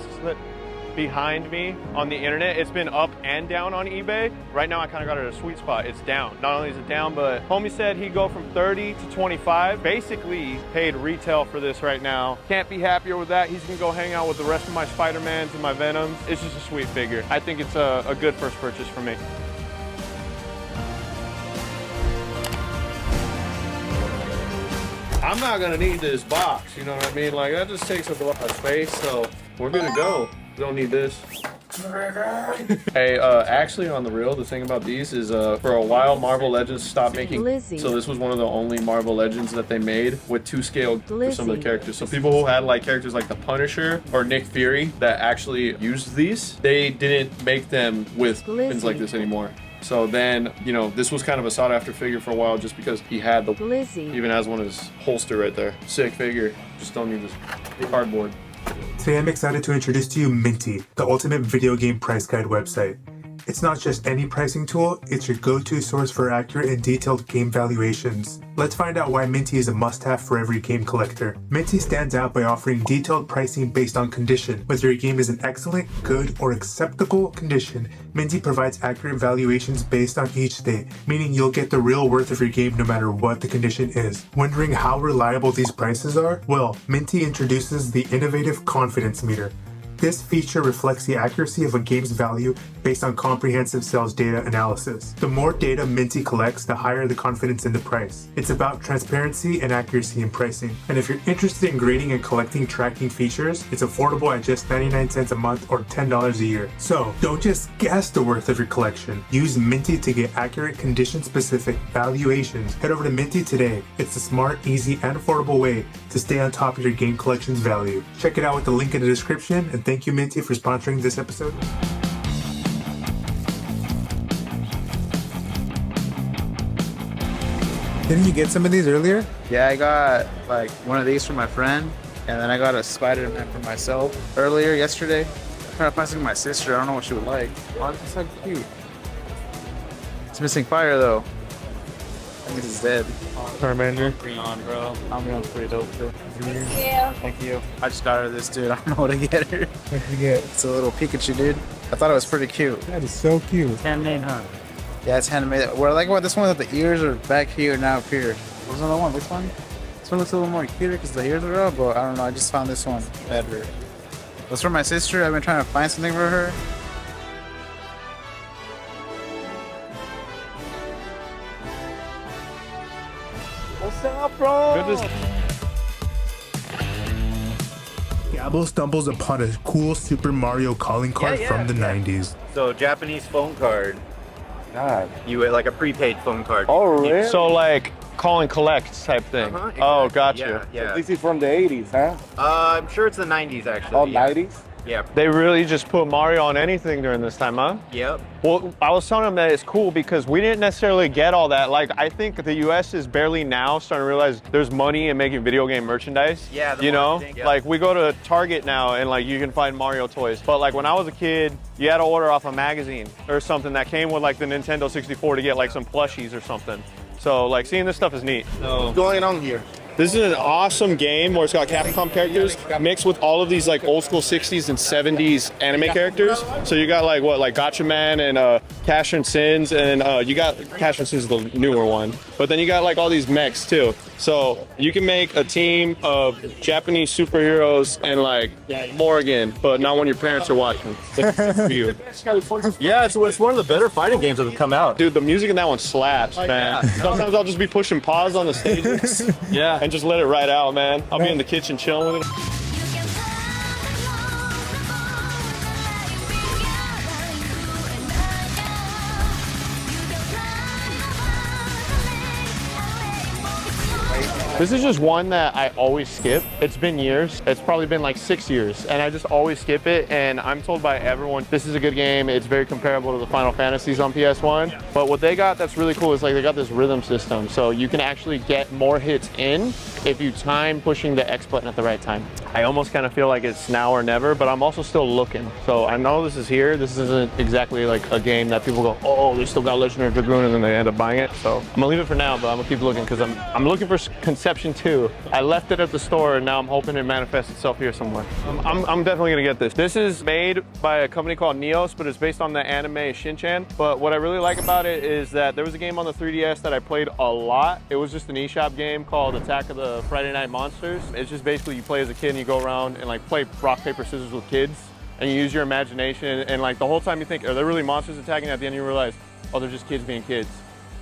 behind me on the internet. It's been up and down on eBay. Right now I kind of got it at a sweet spot. It's down. Not only is it down, but homie said he'd go from 30 to 25. Basically paid retail for this right now. Can't be happier with that. He's gonna go hang out with the rest of my Spider-Mans and my Venoms. It's just a sweet figure. I think it's a good first purchase for me. I'm not gonna need this box, you know what I mean? Like, that just takes up a lot of space, so we're good to go. We don't need this. Hey, actually on the real, the thing about these is for a while Marvel Legends stopped making, so this was one of the only Marvel Legends that they made with 2-scale for some of the characters. So people who had like characters like the Punisher or Nick Fury that actually used these, they didn't make them with pins like this anymore. So then, you know, this was kind of a sought after figure for a while just because he had the Glizzy. Even has one of his holster right there. Sick figure. Just don't need this cardboard. Today I'm excited to introduce to you Minty, the ultimate video game price guide website. It's not just any pricing tool, it's your go-to source for accurate and detailed game valuations. Let's find out why Minty is a must-have for every game collector. Minty stands out by offering detailed pricing based on condition. Whether your game is in excellent, good, or acceptable condition, Minty provides accurate valuations based on each state, meaning you'll get the real worth of your game no matter what the condition is. Wondering how reliable these prices are? Well, Minty introduces the innovative confidence meter. This feature reflects the accuracy of a game's value based on comprehensive sales data analysis. The more data Minty collects, the higher the confidence in the price. It's about transparency and accuracy in pricing. And if you're interested in grading and collecting tracking features, it's affordable at just 99 cents a month or $10 a year. So don't just guess the worth of your collection. Use Minty to get accurate condition-specific valuations. Head over to Minty today. It's a smart, easy, and affordable way to stay on top of your game collection's value. Check it out with the link in the description, and thank you, Minty, for sponsoring this episode. Didn't you get some of these earlier? Yeah, I got like one of these for my friend, and then I got a Spider-Man for myself earlier yesterday. I'm trying to find something for my sister. I don't know what she would like. Oh, this is so cute. It's missing fire though. I think it's dead. Charmander. Freon, bro. Umbreon's pretty dope too. Yeah. Thank you. I just got her this, dude. I don't know what to get her. What did you get? It's a little Pikachu, dude. I thought it was pretty cute. That is so cute. Handmade, huh? Yeah, it's handmade. What I like about this one is that the ears are back here, now up here. What's another one? Which one? This one looks a little more cuter because the ears are up, but I don't know. I just found this one better. That's for my sister. I've been trying to find something for her. What's up, bro? Gabo stumbles upon a cool Super Mario calling card from the 90s. So Japanese phone card. God. You like a prepaid phone card. Oh, really? So like call and collect type thing. Exactly. Oh, gotcha. Yeah. This is from the 80s, huh? I'm sure it's the 90s actually. Oh, yeah. 90s? Yeah. They really just put Mario on anything during this time, huh? Yep. Well, I was telling them that it's cool because we didn't necessarily get all that. Like, I think the US is barely now starting to realize there's money in making video game merchandise. Yeah, the you know? marketing, yeah. Like, we go to Target now and like you can find Mario toys. But like when I was a kid, you had to order off a magazine or something that came with like the Nintendo 64 to get like some plushies or something. So like seeing this stuff is neat. What's going on here? This is an awesome game where it's got Capcom characters mixed with all of these like old school 60s and 70s anime characters. So you got like what, like Gotcha Man and Cash and Sins, and you got Cash and Sins is the newer one. But then you got like all these mechs too. So you can make a team of Japanese superheroes and like Morgan, but not when your parents are watching. For you. Yeah, it's one of the better fighting games that have come out. Dude, the music in that one slaps, man. Sometimes I'll just be pushing pause on the stages. Yeah. And just let it ride out, man. I'll be in the kitchen chilling with it. This is just one that I always skip. It's been years. It's probably been like 6 years, and I just always skip it. And I'm told by everyone, this is a good game. It's very comparable to the Final Fantasies on PS1. But what they got that's really cool is like they got this rhythm system. So you can actually get more hits in if you time pushing the X button at the right time. I almost kind of feel like it's now or never, but I'm also still looking. So I know this is here. This isn't exactly like a game that people go, oh, they still got Legendary Dragoon, and then they end up buying it. So I'm gonna leave it for now, but I'm gonna keep looking because I'm looking for Conception 2. I left it at the store, and now I'm hoping it manifests itself here somewhere. I'm definitely gonna get this. This is made by a company called Neos, but it's based on the anime Shin-Chan. But what I really like about it is that there was a game on the 3DS that I played a lot. It was just an eShop game called Attack of the Friday Night Monsters. It's just basically you play as a kid and you go around and like play rock, paper, scissors with kids, and you use your imagination, and like the whole time you think, are there really monsters attacking? At the end you realize, oh, they're just kids being kids.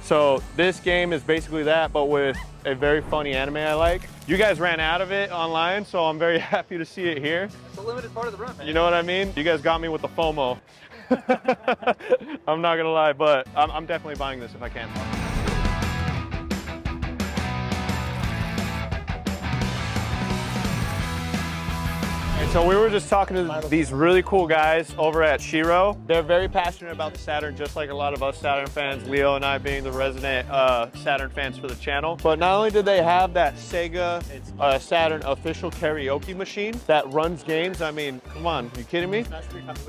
So this game is basically that, but with a very funny anime I like. You guys ran out of it online, so I'm very happy to see it here. It's a limited part of the run, man. You know what I mean? You guys got me with the FOMO. I'm not gonna lie, but I'm definitely buying this if I can. And so we were just talking to these really cool guys over at Shiro. They're very passionate about the Saturn, just like a lot of us Saturn fans, Leo and I being the resident Saturn fans for the channel. But not only did they have that Sega Saturn official karaoke machine that runs games, I mean, come on, you kidding me?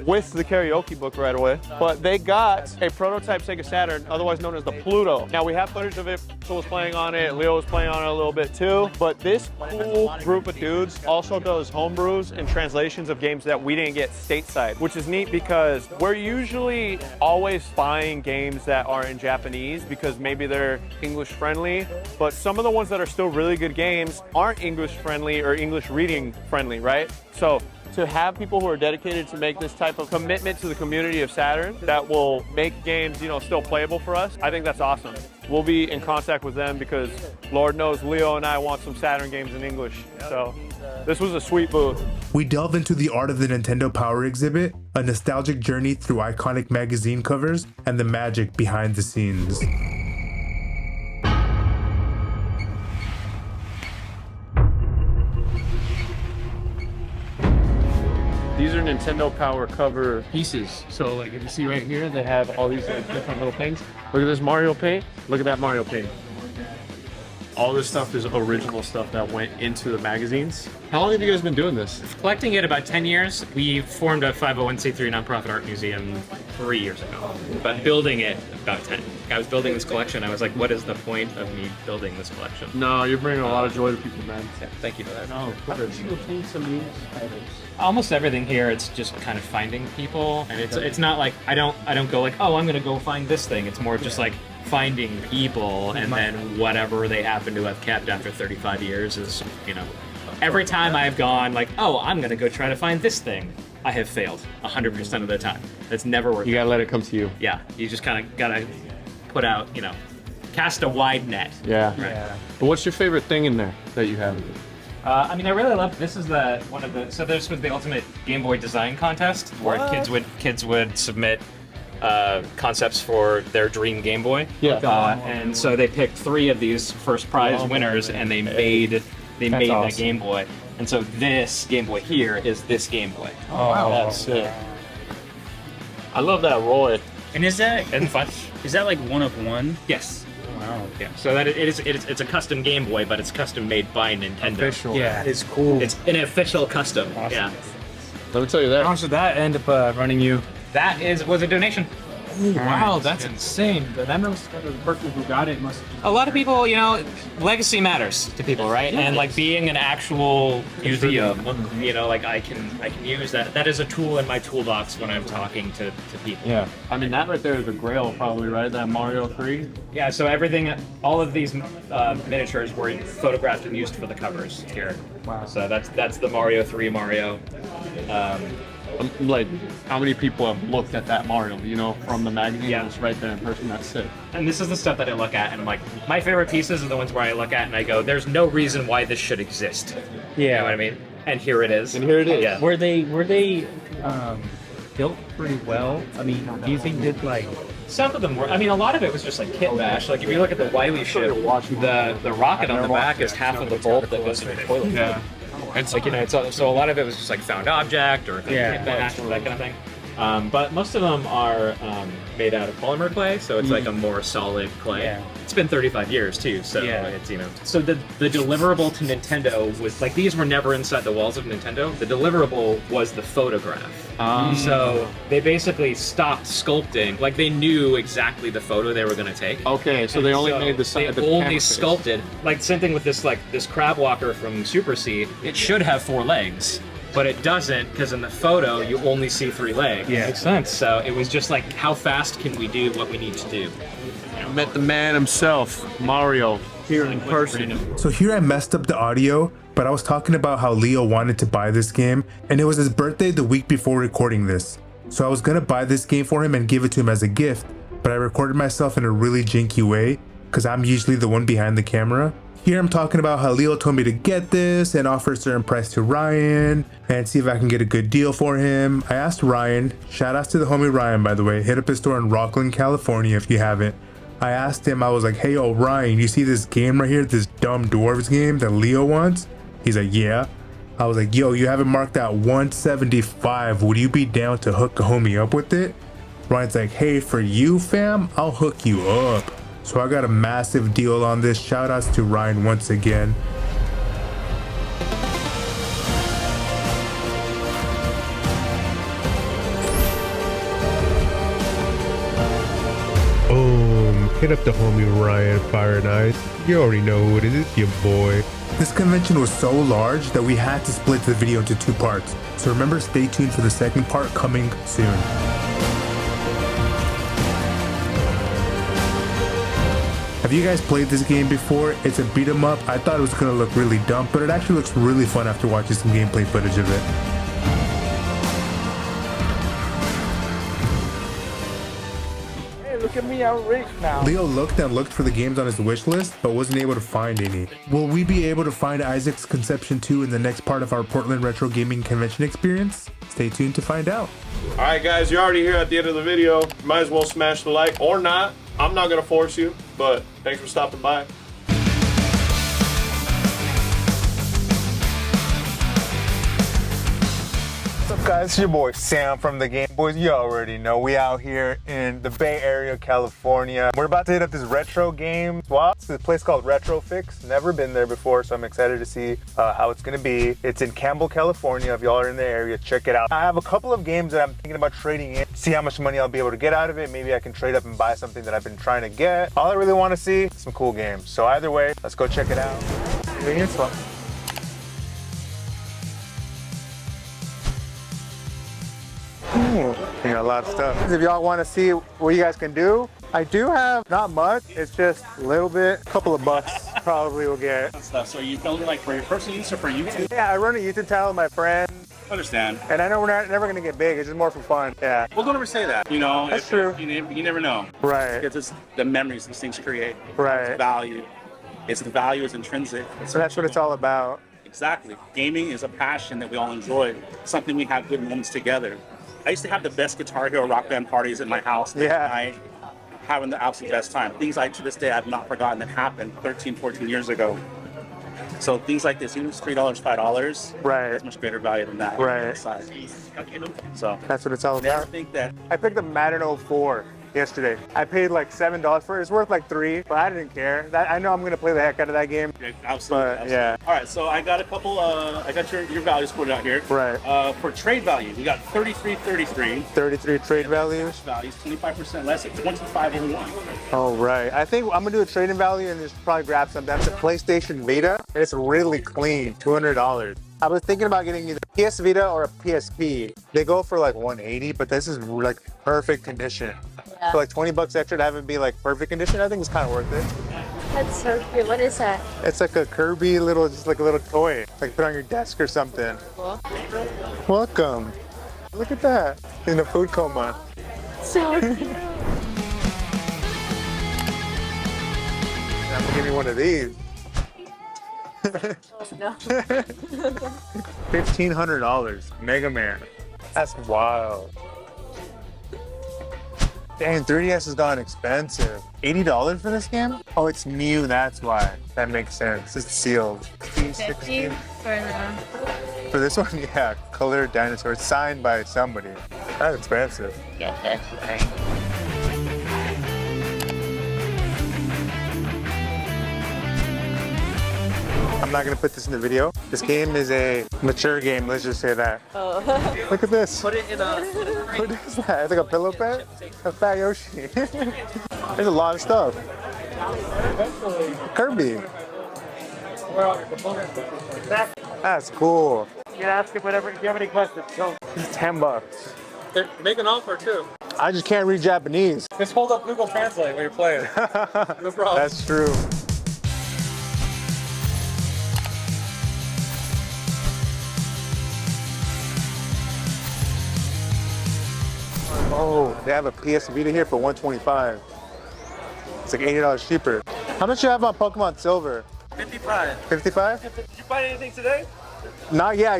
With the karaoke book right away. But they got a prototype Sega Saturn, otherwise known as the Pluto. Now we have footage of it, Phil was playing on it, Leo was playing on it a little bit too. But this cool group of dudes also does homebrews and translations of games that we didn't get stateside, which is neat because we're usually always buying games that are in Japanese because maybe they're English friendly, but some of the ones that are still really good games aren't English friendly or English reading friendly, right? So to have people who are dedicated to make this type of commitment to the community of Saturn that will make games, you know, still playable for us, I think that's awesome. We'll be in contact with them because Lord knows Leo and I want some Saturn games in English. So this was a sweet booth. We delve into the art of the Nintendo Power exhibit, a nostalgic journey through iconic magazine covers, and the magic behind the scenes. These are Nintendo Power cover pieces. So like if you see right here, they have all these like different little things. Look at this Mario paint. Look at that Mario paint. All this stuff is original stuff that went into the magazines. How long have you guys been doing this? Collecting it about 10 years. We formed a 501c3 nonprofit art museum 3 years ago. But building it about 10. I was building this collection. I was like, what is the point of me building this collection? No, you're bringing a lot of joy to people, man. Yeah, thank you for that. No, how did you obtain some of these items? Almost everything here, it's just kind of finding people, and it's not like I don't go like, oh, I'm gonna go find this thing. It's more just like finding people, and then whatever they happen to have kept after 35 years is, you know, every time I've gone like, oh, I'm gonna go try to find this thing, I have failed 100% of the time. It's never worked. You gotta let it come to you. Yeah, you just kind of gotta put out, you know, cast a wide net. Yeah. Right. Yeah. But what's your favorite thing in there that you have? I mean, I really love this. Is one of the this was the ultimate Game Boy design contest where kids would submit concepts for their dream Game Boy. Yeah. And so they picked 3 of these first prize winners, and they made that Game Boy. And so this Game Boy here is this Game Boy. Oh, wow. That's sick. I love that Roy. And is that like one of one? Yes. Wow. Yeah. So that it's a custom Game Boy, but it's custom made by Nintendo. Official. Yeah. It's cool. It's an official custom. Awesome. Yeah. Let me tell you that. How much did that end up running you? That was a donation. Ooh, wow, that's insane. That must have the person who got it must. A lot of people, you know, legacy matters to people, right? And like being an actual museum, you know, like I can use that. That is a tool in my toolbox when I'm talking to people. Yeah. I mean, that right there is a grail, probably, right? That Mario 3. Yeah. So all of these miniatures were photographed and used for the covers here. Wow. So that's the Mario 3 Mario. Like, how many people have looked at that Mario, you know, from the magazine? Yeah. It's right there in person. That's sick. And this is the stuff that I look at, and I'm like, my favorite pieces are the ones where I look at and I go, there's no reason why this should exist. Yeah. You know what I mean? And here it is. And here it is. Yeah. Were they built pretty well? I mean, do you think that like some of them were? I mean, a lot of it was just like kit bash. Like if you look at the Wily ship, the rocket on the back is half of the bolt that goes in the toilet. Yeah. It's like, you know, so a lot of it was just like found object or kit bash or that kind of thing. But most of them are made out of polymer clay, so it's like a more solid clay. Yeah. It's been 35 years too, so it's, you know. So the deliverable to Nintendo was like, these were never inside the walls of Nintendo. The deliverable was the photograph. So they basically stopped sculpting. Like they knew exactly the photo they were going to take. Okay, so they only made the side. They only sculpted. Like same thing with this, like this crab walker from Super C. It should have 4 legs. But it doesn't, because in the photo you only see 3 legs. Yeah, makes sense. So it was just like, how fast can we do what we need to do? I met the man himself, Mario, here in person. So here I messed up the audio, but I was talking about how Leo wanted to buy this game, and it was his birthday the week before recording this. So I was gonna buy this game for him and give it to him as a gift, but I recorded myself in a really janky way, because I'm usually the one behind the camera. Here I'm talking about how Leo told me to get this and offer a certain price to Ryan and see if I can get a good deal for him. I asked Ryan, shout outs to the homie Ryan by the way, hit up his store in Rockland, California if you haven't. I asked him, I was like, hey yo Ryan, you see this game right here, this dumb dwarves game that Leo wants? He's like, yeah. I was like, yo, you have it marked at 175, would you be down to hook a homie up with it? Ryan's like, hey, for you fam, I'll hook you up. So I got a massive deal on this. Shout outs to Ryan once again. Hit up the homie Ryan Fire and Ice. You already know who it is, it's your boy. This convention was so large that we had to split the video into 2 parts. So remember, stay tuned for the second part coming soon. Have you guys played this game before? It's a beat 'em up. I thought it was gonna look really dumb, but it actually looks really fun after watching some gameplay footage of it. Look at me, I'm rich now. Leo looked and looked for the games on his wish list, but wasn't able to find any. Will we be able to find Isaac's Conception 2 in the next part of our Portland Retro Gaming Convention experience? Stay tuned to find out. All right, guys, you're already here at the end of the video. Might as well smash the like or not. I'm not gonna force you, but thanks for stopping by. What's up, guys? It's your boy Sam from the GameBois. You already know we out here in the Bay Area, California. We're about to hit up this retro game swap. It's a place called Retro Fix. Never been there before, so I'm excited to see how it's gonna be. It's in Campbell, California. If y'all are in the area, check it out. I have a couple of games that I'm thinking about trading in, see how much money I'll be able to get out of it. Maybe I can trade up and buy something that I've been trying to get. All I really want to see is some cool games. So either way, let's go check it out. Convenience swap. You got a lot of stuff. If y'all want to see what you guys can do, I do have not much. It's just a little bit, a couple of bucks probably will get. Stuff. So you build it like for your personal use or for YouTube? Yeah, I run a YouTube channel with my friend. Understand. And I know we're never gonna get big. It's just more for fun. Yeah. Well, don't ever say that. You know, that's true. You never know. Right. Because it's the memories these things create. Right. It's value. It's the value is intrinsic. So that's what it's all about. Exactly. Gaming is a passion that we all enjoy. Something we have good moments together. I used to have the best Guitar Hero rock band parties in my house. Yeah. Having the absolute best time. Things like to this day I've not forgotten that happened 13, 14 years ago. So things like this, even if it's $3, $5, right, it's much greater value than that. Right. So that's what it's all about. I think that I picked up Madden 04 yesterday. I paid like $7 for it. It's worth like $3, but I didn't care. I know I'm gonna play the heck out of that game. Absolutely. But, Absolutely. yeah. All right, so I got a couple. I got your values put out here. Right. For trade value, we got 33.33. 33 trade values. Values 25% less at 25.01. Oh right. I think I'm gonna do a trading value and just probably grab something. That's a PlayStation Vita. It's really clean. $200. I was thinking about getting either PS Vita or a PSP. They go for like $180, but this is like perfect condition. For like $20 extra to have it be like perfect condition, I think it's kind of worth it. That's so cute. What is that? It's like a Kirby little, just like a little toy, like put on your desk or something. Cool. Welcome. Look at that. In a food coma. So cute. I'm gonna give you one of these. Oh, no. $1,500. Mega Man. That's wild. Dang, 3DS has gotten expensive. $80 for this game? Oh, it's new, that's why. That makes sense. It's sealed. 50 For this one, yeah, colored dinosaur. It's signed by somebody. That's expensive. Yeah, that's right. I'm not gonna put this in the video. This game is a mature game, let's just say that. Oh. Look at this. Put it in a... What is that? It's like a pillow pet? A fat Yoshi. There's a lot of stuff. Kirby. That's cool. You can ask him whatever, if you have any questions. Go. It's $10. Make an offer too. I just can't read Japanese. Just hold up Google Translate when you're playing. No problem. That's true. Oh, they have a PS Vita here for $125. It's like $80 cheaper. How much you have on Pokemon Silver? 55. 55? Did you find anything today? Not yet.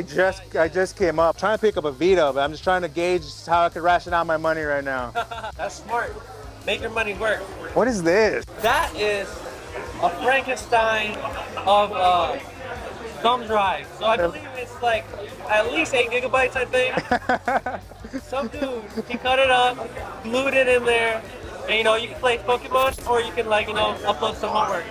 I just came up. Trying to pick up a Vita, but I'm just trying to gauge how I could ration out my money right now. That's smart. Make your money work. What is this? That is a Frankenstein of thumb drive. So I believe it's like at least 8 gigabytes, I think. Some dude, he cut it up, glued it in there, and you know, you can play Pokemon or you can like, you know, upload some homework.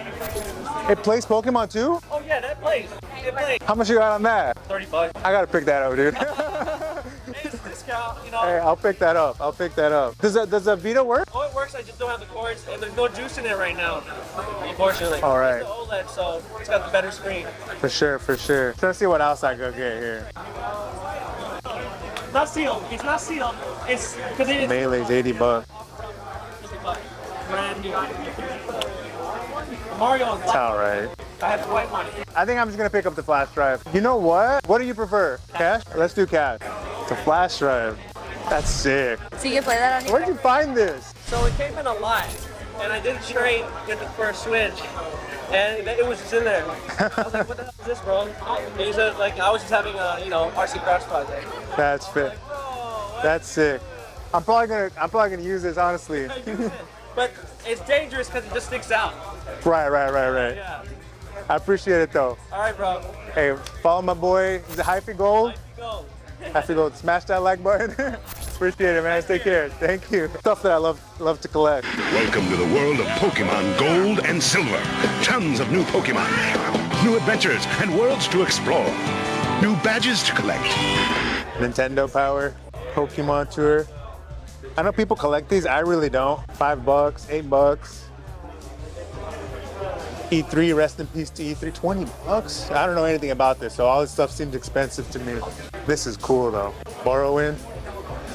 It plays Pokemon too? Oh yeah, that plays. It plays. How much you got on that? $30. I gotta pick that up, dude. It's a discount, you know. Hey, I'll pick that up. I'll pick that up. Does the Vita work? Oh, it works. I just don't have the cords, and there's no juice in it right now, unfortunately. All right. It's the OLED, so it's got the better screen. For sure, for sure. Let's see what else I could get here. It's not sealed. It's not sealed. It's because it is. Melee's $80. Brand new. Mario is It's all right. I have the white one. I think I'm just gonna pick up the flash drive. You know what? What do you prefer? Cash? Let's do cash. It's a flash drive. That's sick. So you can play that on your Where'd you find this? So it came in a lot, and I didn't trade with the first Switch, and it was just in there. I was like, what the hell is this, bro? And he said, like, I was just having a, you know, RC Crash project. That's fit. That's sick. I'm probably gonna use this honestly. But it's dangerous because it just sticks out. Right. Yeah. I appreciate it though. All right, bro. Hey, follow my boy. Is it Hyphy Gold? Go. Hyphy Gold. Smash that like button. Appreciate it, man. Take care. Thank you. Stuff that I love to collect. Welcome to the world of Pokemon Gold and Silver. Tons of new Pokemon, new adventures, and worlds to explore. New badges to collect. Nintendo Power, Pokemon Tour. I know people collect these. I really don't. $5, $8. E3, rest in peace to E3, $20. I don't know anything about this, so all this stuff seems expensive to me. This is cool though. Morrowind,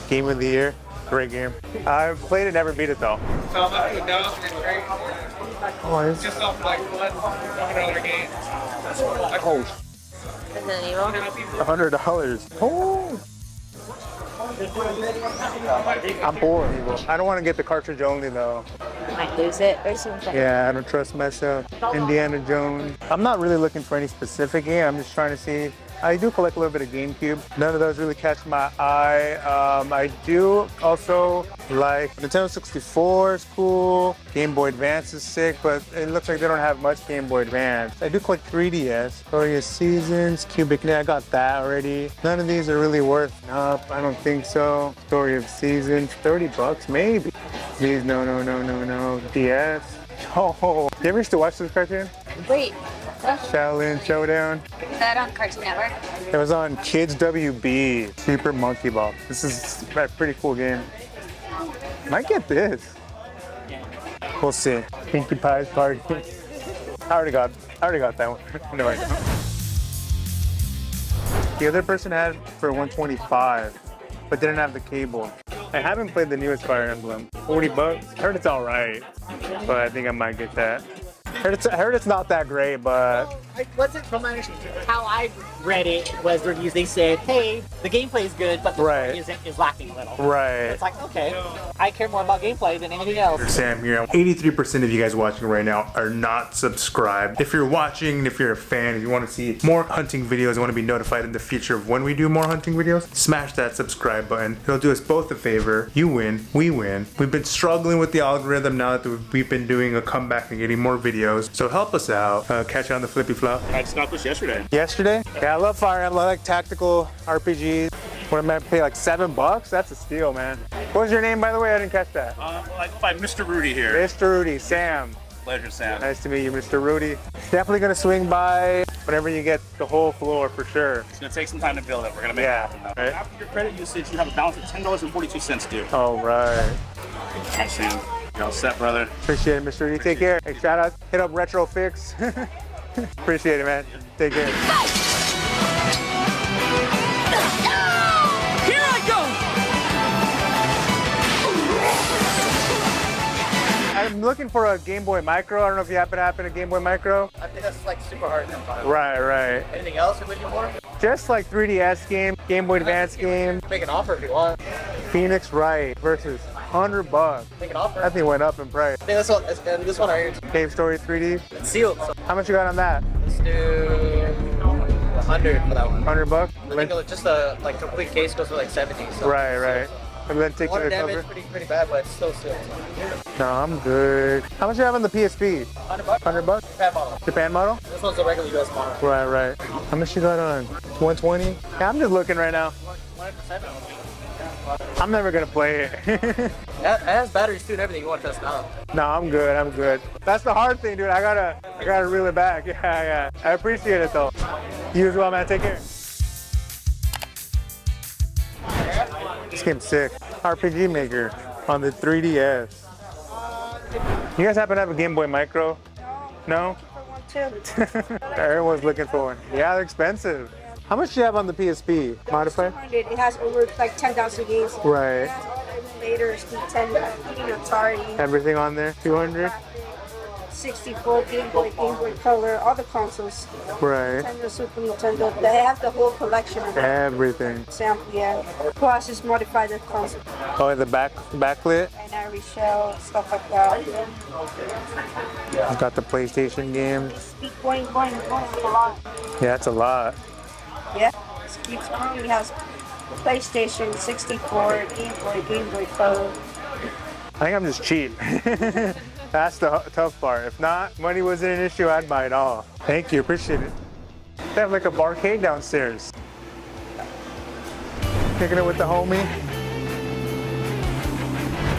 Game of the Year, great game. I've played it, never beat it though. Oh, it's just off like $100 game. Oh, Resident Evil. $100. Oh. I'm poor. I don't want to get the cartridge only though. Might lose it or something. Yeah, I don't trust myself. Indiana Jones. I'm not really looking for any specific game. I'm just trying to see. I do collect a little bit of GameCube. None of those really catch my eye. I do also like Nintendo 64 is cool. Game Boy Advance is sick, but it looks like they don't have much Game Boy Advance. I do collect 3DS. Story of Seasons, Cubic Net, I got that already. None of these are really worth enough. I don't think so. Story of Seasons, $30 maybe. These, no. DS. Oh, you ever used to watch this cartoon? Wait. Shaolin Showdown. Is that on Cartoon Network? It was on Kids WB, Super Monkey Ball. This is a pretty cool game. Might get this. We'll see. Pinkie Pie's Party. I already got that one. No, I don't. The other person had for 125, but didn't have the cable. I haven't played the newest Fire Emblem. $40. I heard it's all right, but I think I might get that. I heard it's not that great, but What's it from my understanding? How I read it was reviews. They said, "Hey, the gameplay is good, but the story is lacking a little." Right. It's like, okay, I care more about gameplay than anything else. Sam here. 83% of you guys watching right now are not subscribed. If you're watching, if you're a fan, if you want to see more hunting videos, you want to be notified in the future of when we do more hunting videos, smash that subscribe button. It'll do us both a favor. You win, we win. We've been struggling with the algorithm now that we've been doing a comeback and getting more videos. So help us out. Catch you on the flippy flop. I just got this yesterday. Yesterday? Yeah, I love Fire Emblem. I like tactical RPGs. What am I pay like $7? That's a steal, man. What was your name, by the way? I didn't catch that. Like by Mr. Rudy here. Mr. Rudy, Sam. Pleasure, Sam. Nice to meet you, Mr. Rudy. Definitely gonna swing by whenever you get the whole floor for sure. It's gonna take some time to build it. We're gonna make it happen though. Right. After your credit usage, you have a balance of $10.42 due. All right. Thanks, Sam. You're all set, brother. Appreciate it, Mr. Rudy. Take care. Hey, shout out. Hit up Retro Fix. Appreciate it, man. Take care. Here I go! I'm looking for a Game Boy Micro. I don't know if you happen to have a Game Boy Micro. I think that's like super hard to find. Right. Anything else you're looking for? Just like 3DS game, Game Boy Advance game. Make an offer if you want. Phoenix Wright versus $100. Make an offer. That thing went up in price. I think this one right here. Cave Story 3D. It's sealed. So How much you got on that? let's do 100 for that one. $100? I think just a like complete case goes for like 70. So Right. And then take water the damage cover. pretty bad, but it's still sealed. No, I'm good. How much you have on the PSP? $100. $100? Japan model. Japan model? This one's a regular US model. Right. How much you got on? 120? Yeah, I'm just looking right now. 100%. I'm never gonna play it. It has batteries too and everything. You want to test it out? No, I'm good. That's the hard thing, dude. I gotta reel it back. Yeah. I appreciate it though. You as well, man. Take care. This game's sick. RPG Maker on the 3DS. You guys happen to have a Game Boy Micro? No? Everyone's looking for one. Yeah, they're expensive. How much do you have on the PSP? Modified? It has over like 10,000 games. Right. It has all the emulators, the 10, Atari. Everything on there? 200? 64, Game Boy, Game Boy Color, all the consoles. Right. Nintendo, Super Nintendo. They have the whole collection of Everything. sample, yeah. Plus, it's modified the console. Oh, and the backlit. And Irish shell, stuff like that. Got the PlayStation games. Keep going, it's a lot. Yeah, that's a lot. Yeah, it keeps growing. He has PlayStation, 64, Game Boy Color. I think I'm just cheap. That's the tough part. If not, money wasn't an issue, I'd buy it all. Thank you, appreciate it. They have like a barcade downstairs. Kicking it with the homie.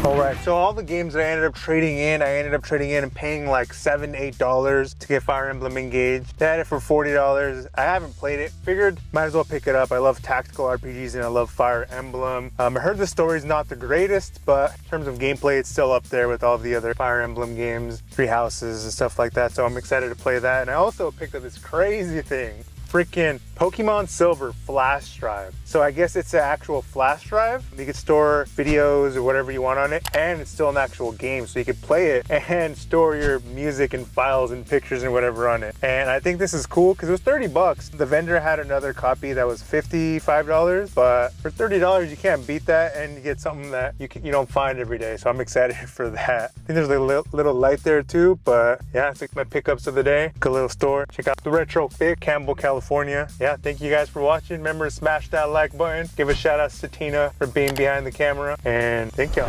All right, so all the games that I ended up trading in and paying like $7, $8 to get Fire Emblem Engaged. They had it for $40. I haven't played it. Figured might as well pick it up. I love tactical RPGs and I love Fire Emblem. I heard the story's not the greatest, but in terms of gameplay, it's still up there with all the other Fire Emblem games, Three Houses and stuff like that. So I'm excited to play that. And I also picked up this crazy thing. Freaking Pokemon Silver flash drive. So I guess it's an actual flash drive. You could store videos or whatever you want on it, and it's still an actual game. So you could play it and store your music and files and pictures and whatever on it. And I think this is cool because it was 30 bucks. The vendor had another copy that was $55, but for $30 you can't beat that, and you get something that you don't find every day. So I'm excited for that. I think there's a little light there too, but yeah, it's like my pickups of the day. Good little store. Check out the Retro Fit, Campbell, California. Yeah, thank you guys for watching. Remember to smash that like button. Give a shout out to Tina for being behind the camera, and thank y'all.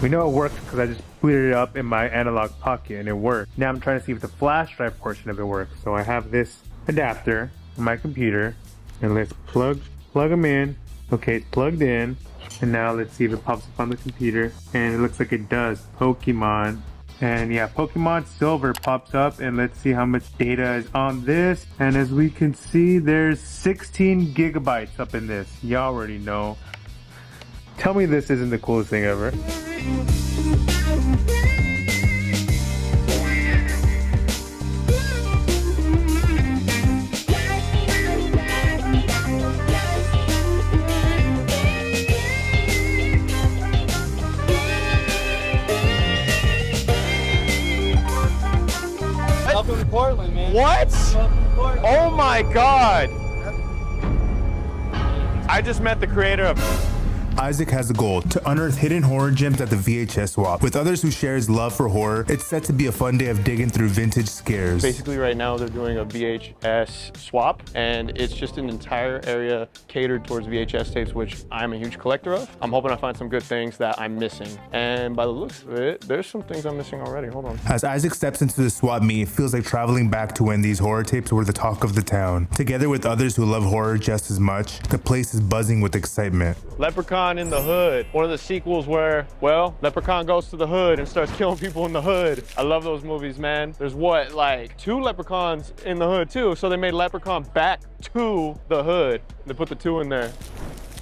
We know it works because I just booted it up in my analog pocket and it worked. Now I'm trying to see if the flash drive portion of it works. So I have this adapter on my computer, and let's plug them in. Okay, it's plugged in. And now let's see if it pops up on the computer, and it looks like it does. Pokemon, and yeah, Pokemon Silver pops up, and let's see how much data is on this. And as we can see, there's 16 gigabytes up in this. Y'all already know. Tell me this isn't the coolest thing ever. Welcome to Portland, man. What? Welcome to Portland. Oh my God. I just met the creator of... Isaac has a goal to unearth hidden horror gems at the VHS swap. With others who share his love for horror, it's set to be a fun day of digging through vintage scares. Basically right now they're doing a VHS swap, and it's just an entire area catered towards VHS tapes, which I'm a huge collector of. I'm hoping I find some good things that I'm missing. And by the looks of it, there's some things I'm missing already. Hold on. As Isaac steps into the swap meet, it feels like traveling back to when these horror tapes were the talk of the town. Together with others who love horror just as much, the place is buzzing with excitement. Leprechaun in the Hood, one of the sequels where, well, Leprechaun goes to the hood and starts killing people in the hood. I love those movies, man. There's what, like 2 Leprechauns in the hood too, so they made Leprechaun back to the hood. They put the 2 in there.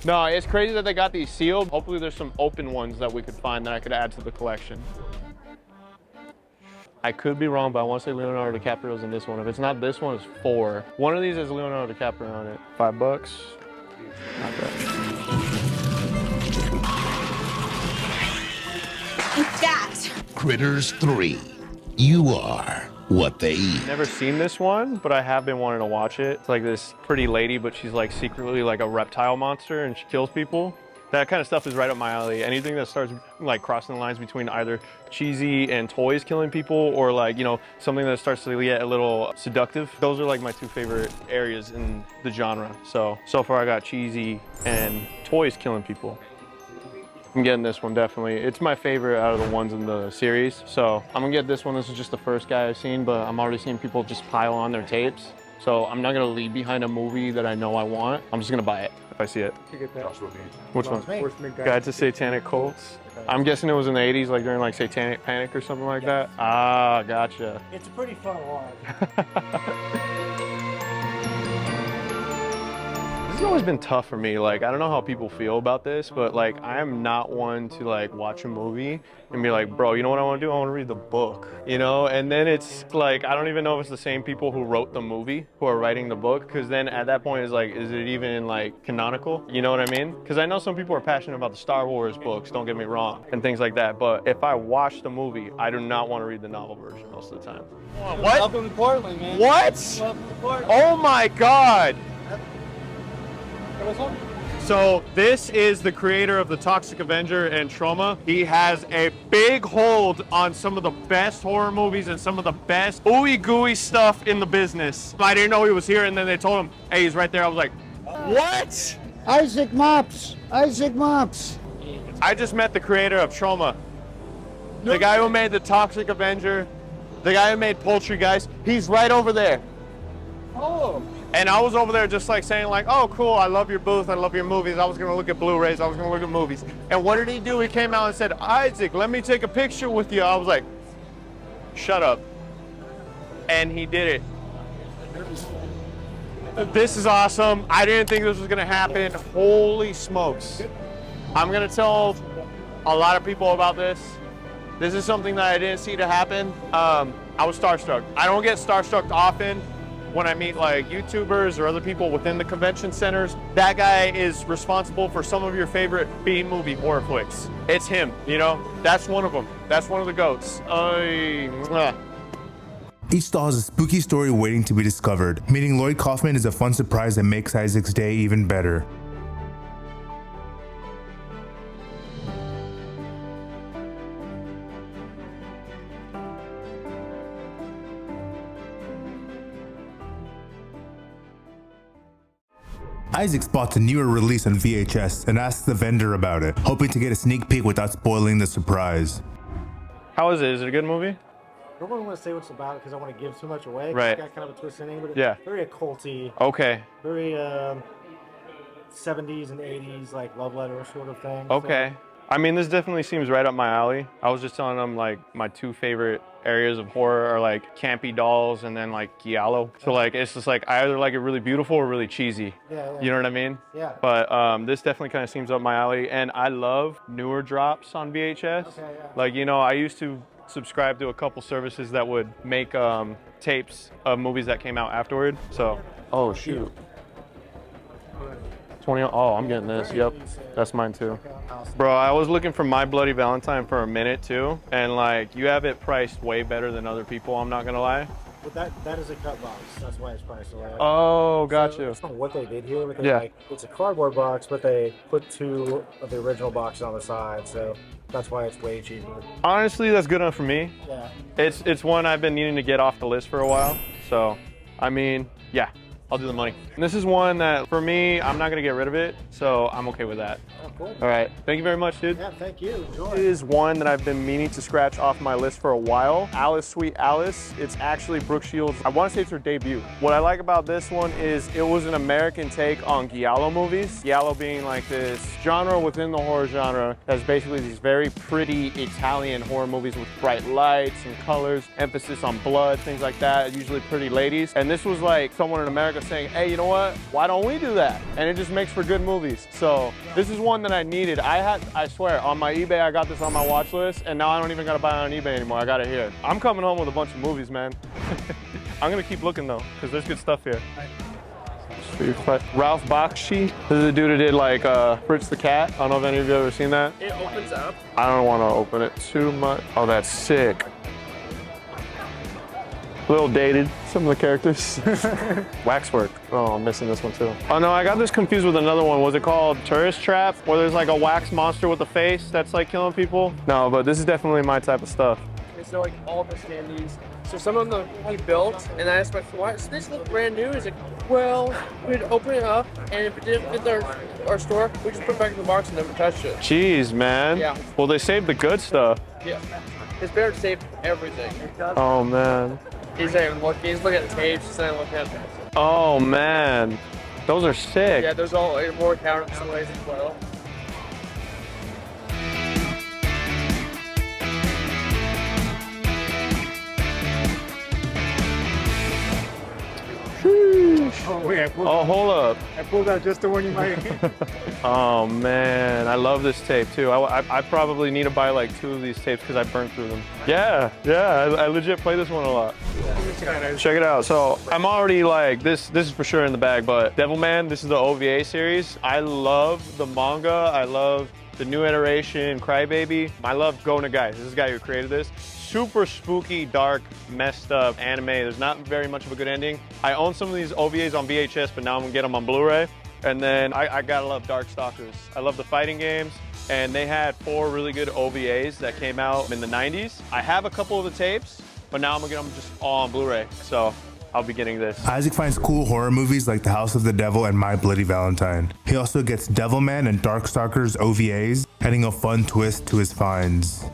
No, it's crazy that they got these sealed. Hopefully there's some open ones that we could find that I could add to the collection. I could be wrong, but I want to say Leonardo DiCaprio's in this one. If it's not this one, it's 4. One of these has Leonardo DiCaprio on it. $5. Not bad. That. Critters 3. You are what they eat. Never seen this one, but I have been wanting to watch it. It's like this pretty lady, but she's like secretly like a reptile monster and she kills people. That kind of stuff is right up my alley. Anything that starts like crossing the lines between either cheesy and toys killing people, or like, you know, something that starts to get a little seductive. Those are like my 2 favorite areas in the genre. So far I got cheesy and toys killing people. I'm getting this one, definitely. It's my favorite out of the ones in the series. So I'm gonna get this one. This is just the first guy I've seen, but I'm already seeing people just pile on their tapes. So I'm not gonna leave behind a movie that I know I want. I'm just gonna buy it if I see it. Which one? Guide to Satanic Cults. I'm guessing it was in the 80s, like during like Satanic Panic or something like that. Ah, gotcha. It's a pretty fun watch. It's always been tough for me. Like, I don't know how people feel about this, but like, I am not one to like watch a movie and be like, bro, you know what I want to do? I want to read the book, you know? And then it's like, I don't even know if it's the same people who wrote the movie who are writing the book, because then at that point it's like, is it even like canonical? You know what I mean? Because I know some people are passionate about the Star Wars books, don't get me wrong, and things like that. But if I watch the movie, I do not want to read the novel version most of the time. What? Welcome to Portland, man. What? Welcome to Portland. Oh my God. So this is the creator of the Toxic Avenger and Trauma. He has a big hold on some of the best horror movies and some of the best ooey gooey stuff in the business. I didn't know he was here, and then they told him, hey, he's right there. I was like, what? Isaac Mops. Isaac Mops. I just met the creator of Trauma. The guy who made the Toxic Avenger, the guy who made Poultry Guys. He's right over there. Oh. And I was over there just like saying like, oh, cool, I love your booth, I love your movies. I was gonna look at Blu-rays, I was gonna look at movies. And what did he do? He came out and said, Isaac, let me take a picture with you. I was like, shut up. And he did it. This is awesome. I didn't think this was gonna happen. Holy smokes. I'm gonna tell a lot of people about this. This is something that I didn't see to happen. I was starstruck. I don't get starstruck often when I meet like YouTubers or other people within the convention centers. That guy is responsible for some of your favorite B-movie horror flicks. It's him, you know? That's one of them. That's one of the GOATs. Each stall has a spooky story waiting to be discovered. Meeting Lloyd Kaufman is a fun surprise that makes Isaac's day even better. Isaac spots a newer release on VHS and asks the vendor about it, hoping to get a sneak peek without spoiling the surprise. How is it? Is it a good movie? I don't really want to say what's about it because I want to give too much away. Right. It's got kind of a twist ending, but Yeah. it's very occulty. Okay. Very 70s and 80s, like love letter sort of thing. Okay. I mean, this definitely seems right up my alley. I was just telling them like my two favorite areas of horror are like campy dolls and then like giallo. So like it's just like I either like it really beautiful or really cheesy. Yeah. You know what I mean? Yeah. But this definitely kind of seems up my alley, and I love newer drops on VHS. Okay, yeah. Like, you know, I used to subscribe to a couple services that would make tapes of movies that came out afterward. So, oh shoot. 20, oh, I'm getting this. Yep, that's mine too. Bro, I was looking for My Bloody Valentine for a minute too, and like you have it priced way better than other people, I'm not gonna lie. But that is a cut box. That's why it's priced so high. Oh, got So you. I don't know what they did here, but they, Yeah. like, it's a cardboard box, but they put two of the original boxes on the side, so that's why it's way cheaper. Honestly, that's good enough for me. Yeah. It's one I've been needing to get off the list for a while. So, I mean, yeah, I'll do the money. And this is one that, for me, I'm not gonna get rid of it, so I'm okay with that. Oh, cool. All right, thank you very much, dude. Yeah, thank you. Enjoy. It is one that I've been meaning to scratch off my list for a while. Alice, Sweet Alice. It's actually Brooke Shields. I want to say it's her debut. What I like about this one is it was an American take on giallo movies. Giallo being like this genre within the horror genre that's basically these very pretty Italian horror movies with bright lights and colors, emphasis on blood, things like that, usually pretty ladies. And this was like someone in America saying, hey, you know what? Why don't we do that? And it just makes for good movies. So this is one that I needed. I swear, on my eBay, I got this on my watch list, and now I don't even gotta buy it on eBay anymore. I got it here. I'm coming home with a bunch of movies, man. I'm gonna keep looking though, because there's good stuff here. Ralph Bakshi. This is the dude who did like Fritz the Cat. I don't know if any of you have ever seen that. It opens up. I don't want to open it too much. Oh, that's sick. A little dated, some of the characters. Waxwork. Oh, I'm missing this one too. Oh no, I got this confused with another one. Was it called Tourist Trap? Where there's like a wax monster with a face that's like killing people? No, but this is definitely my type of stuff. So like all the standees. So some of them he built, and I asked my friend, why does this look brand new? He's like, well, we'd open it up, and if it didn't fit our store, we just put it back in the box and never touched it. Jeez, man. Yeah. Well, they saved the good stuff. Yeah. It's better to save everything. Oh man. He's looking at the tapes, he's saying look at it. Oh man. Those are sick. Yeah, there's all more counter displays as well. Oh wait, hold up. I pulled out just the one you might. Oh man, I love this tape too. I probably need to buy like 2 of these tapes because I burned through them. Yeah, I legit play this one a lot. Check it out. So I'm already like, this is for sure in the bag, but Devilman, this is the OVA series. I love the manga. I love the new iteration, Crybaby. I love Go Nagai. This is the guy who created this. Super spooky, dark, messed up anime. There's not very much of a good ending. I own some of these OVAs on VHS, but now I'm gonna get them on Blu-ray. And then I gotta love Darkstalkers. I love the fighting games, and they had 4 really good OVAs that came out in the 90s. I have a couple of the tapes, but now I'm gonna get them just all on Blu-ray. So I'll be getting this. Isaac finds cool horror movies like The House of the Devil and My Bloody Valentine. He also gets Devilman and Darkstalkers OVAs, adding a fun twist to his finds.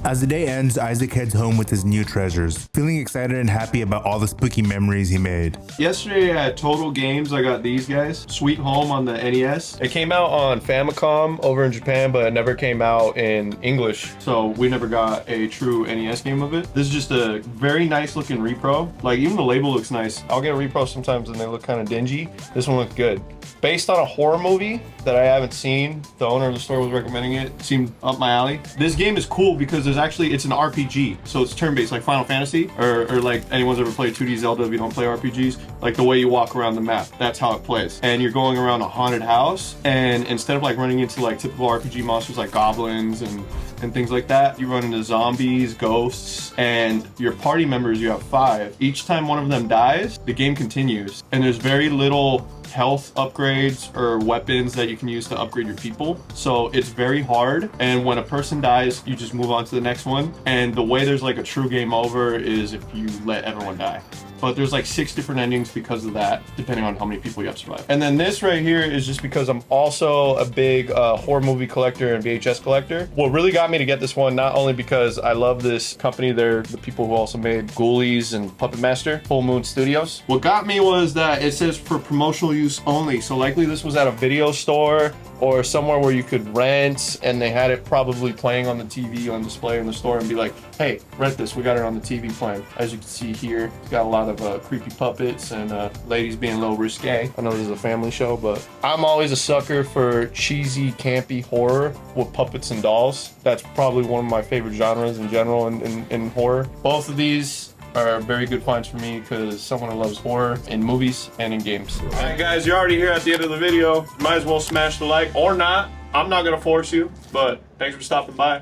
As the day ends, Isaac heads home with his new treasures, feeling excited and happy about all the spooky memories he made. Yesterday at Total Games, I got these guys. Sweet Home on the NES. It came out on Famicom over in Japan, but it never came out in English. So we never got a true NES game of it. This is just a very nice looking repro. Like even the label looks nice. I'll get a repro sometimes and they look kind of dingy. This one looks good. Based on a horror movie that I haven't seen, the owner of the store was recommending it. Seemed up my alley. This game is cool because it's an RPG. So it's turn-based like Final Fantasy or like anyone's ever played 2D Zelda if you don't play RPGs. Like the way you walk around the map, that's how it plays. And you're going around a haunted house, and instead of like running into like typical RPG monsters like goblins and things like that, you run into zombies, ghosts, and your party members, you have 5. Each time one of them dies, the game continues. And there's very little health upgrades or weapons that you can use to upgrade your people. So it's very hard. And when a person dies, you just move on to the next one. And the way there's like a true game over is if you let everyone die. But there's like 6 different endings because of that, depending on how many people you have survived. And then this right here is just because I'm also a big horror movie collector and VHS collector. What really got me to get this one, not only because I love this company, they're the people who also made Ghoulies and Puppet Master, Full Moon Studios. What got me was that it says for promotional use only. So likely this was at a video store or somewhere where you could rent, and they had it probably playing on the TV on display in the store and be like, hey, rent this, we got it on the TV playing. As you can see here, it's got a lot of creepy puppets and ladies being a little risque. I know this is a family show, but I'm always a sucker for cheesy, campy horror with puppets and dolls. That's probably one of my favorite genres in general in horror. Both of these are very good finds for me because someone who loves horror in movies and in games. All right, guys, you're already here at the end of the video. Might as well smash the like or not. I'm not gonna force you, but thanks for stopping by.